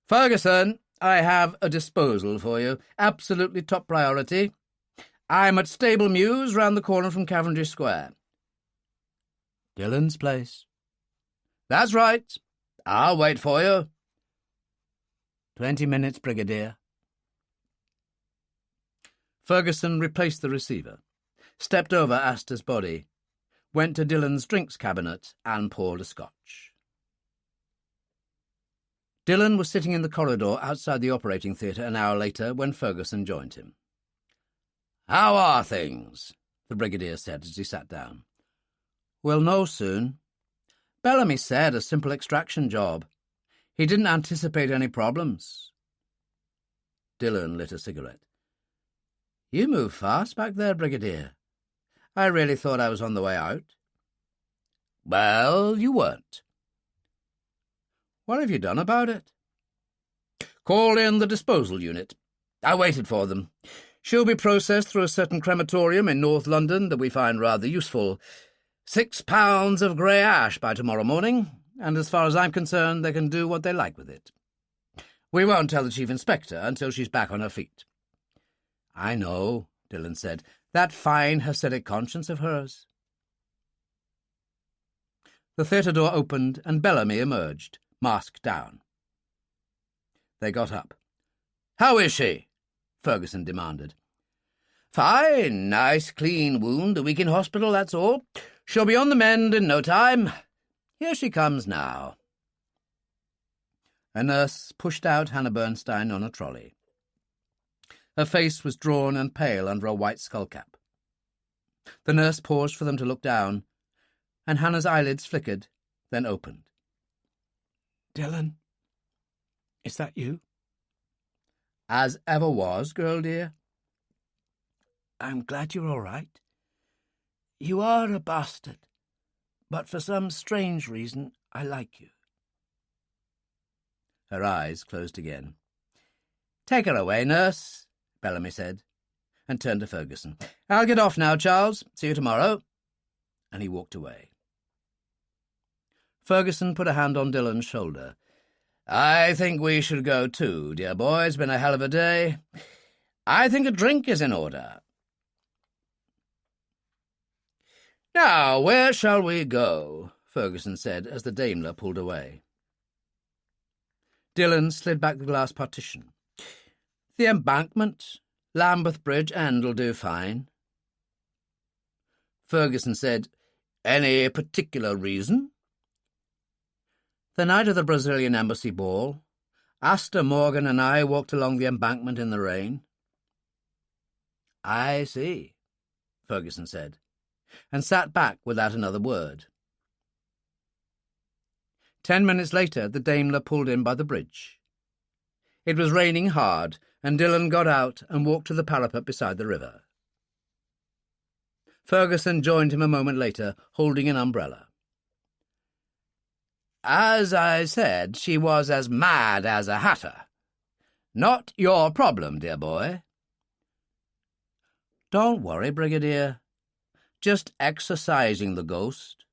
"Ferguson, I have a disposal for you. Absolutely top priority. I'm at Stable Mews, round the corner from Cavendish Square." "Dillon's place?" "That's right. I'll wait for you." 20 minutes, Brigadier." Ferguson replaced the receiver, stepped over Asta's body, went to Dillon's drinks cabinet and poured a scotch. Dillon was sitting in the corridor outside the operating theatre an hour later when Ferguson joined him. "How are things?" the Brigadier said as he sat down. "We'll know soon. Bellamy said a simple extraction job. He didn't anticipate any problems." Dillon lit a cigarette. "You move fast back there, Brigadier. I really thought I was on the way out." "Well, you weren't." "What have you done about it?" "Called in the disposal unit. I waited for them. She'll be processed through a certain crematorium in North London that we find rather useful. 6 pounds of grey ash by tomorrow morning, and as far as I'm concerned, they can do what they like with it. We won't tell the Chief Inspector until she's back on her feet." "I know," Dillon said. "That fine Hasidic conscience of hers." The theatre door opened and Bellamy emerged, mask down. They got up. "How is she?" Ferguson demanded. "Fine. Nice clean wound. A week in hospital, that's all. She'll be on the mend in no time. Here she comes now." A nurse pushed out Hannah Bernstein on a trolley. Her face was drawn and pale under a white skullcap. The nurse paused for them to look down, and Hannah's eyelids flickered, then opened. "Dillon, is that you?" "As ever was, girl dear." "I'm glad you're all right. You are a bastard, but for some strange reason I like you." Her eyes closed again. "Take her away, nurse," Bellamy said, and turned to Ferguson. "I'll get off now, Charles. See you tomorrow." And he walked away. Ferguson put a hand on Dillon's shoulder. "I think we should go too, dear boy. It's been a hell of a day. I think a drink is in order." "Now, where shall we go?" Ferguson said as the Daimler pulled away. Dillon slid back the glass partition. "The Embankment, Lambeth Bridge End'll do fine." Ferguson said, "Any particular reason?" "The night of the Brazilian Embassy ball, Asta Morgan and I walked along the Embankment in the rain." "I see," Ferguson said, and sat back without another word. 10 minutes later, the Daimler pulled in by the bridge. It was raining hard, and Dillon got out and walked to the parapet beside the river. Ferguson joined him a moment later, holding an umbrella. "As I said, she was as mad as a hatter. Not your problem, dear boy." "Don't worry, Brigadier. Just exorcising the ghost."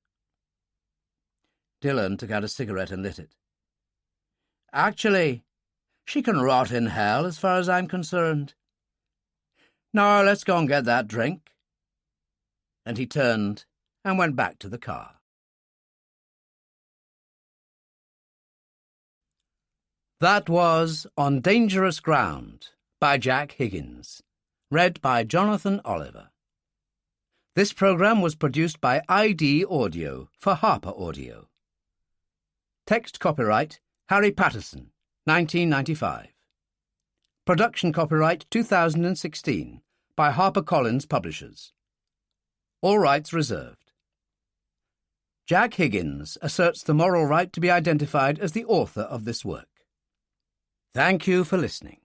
Dillon took out a cigarette and lit it. "Actually, She can rot in hell as far as I'm concerned. Now let's go and get that drink. And he turned and went back to the car. That was On Dangerous Ground by Jack Higgins, read by Jonathan Oliver. This program was produced by ID Audio for Harper Audio. Text copyright Harry Patterson, 1995. Production copyright 2016 by HarperCollins Publishers. All rights reserved. Jack Higgins asserts the moral right to be identified as the author of this work. Thank you for listening.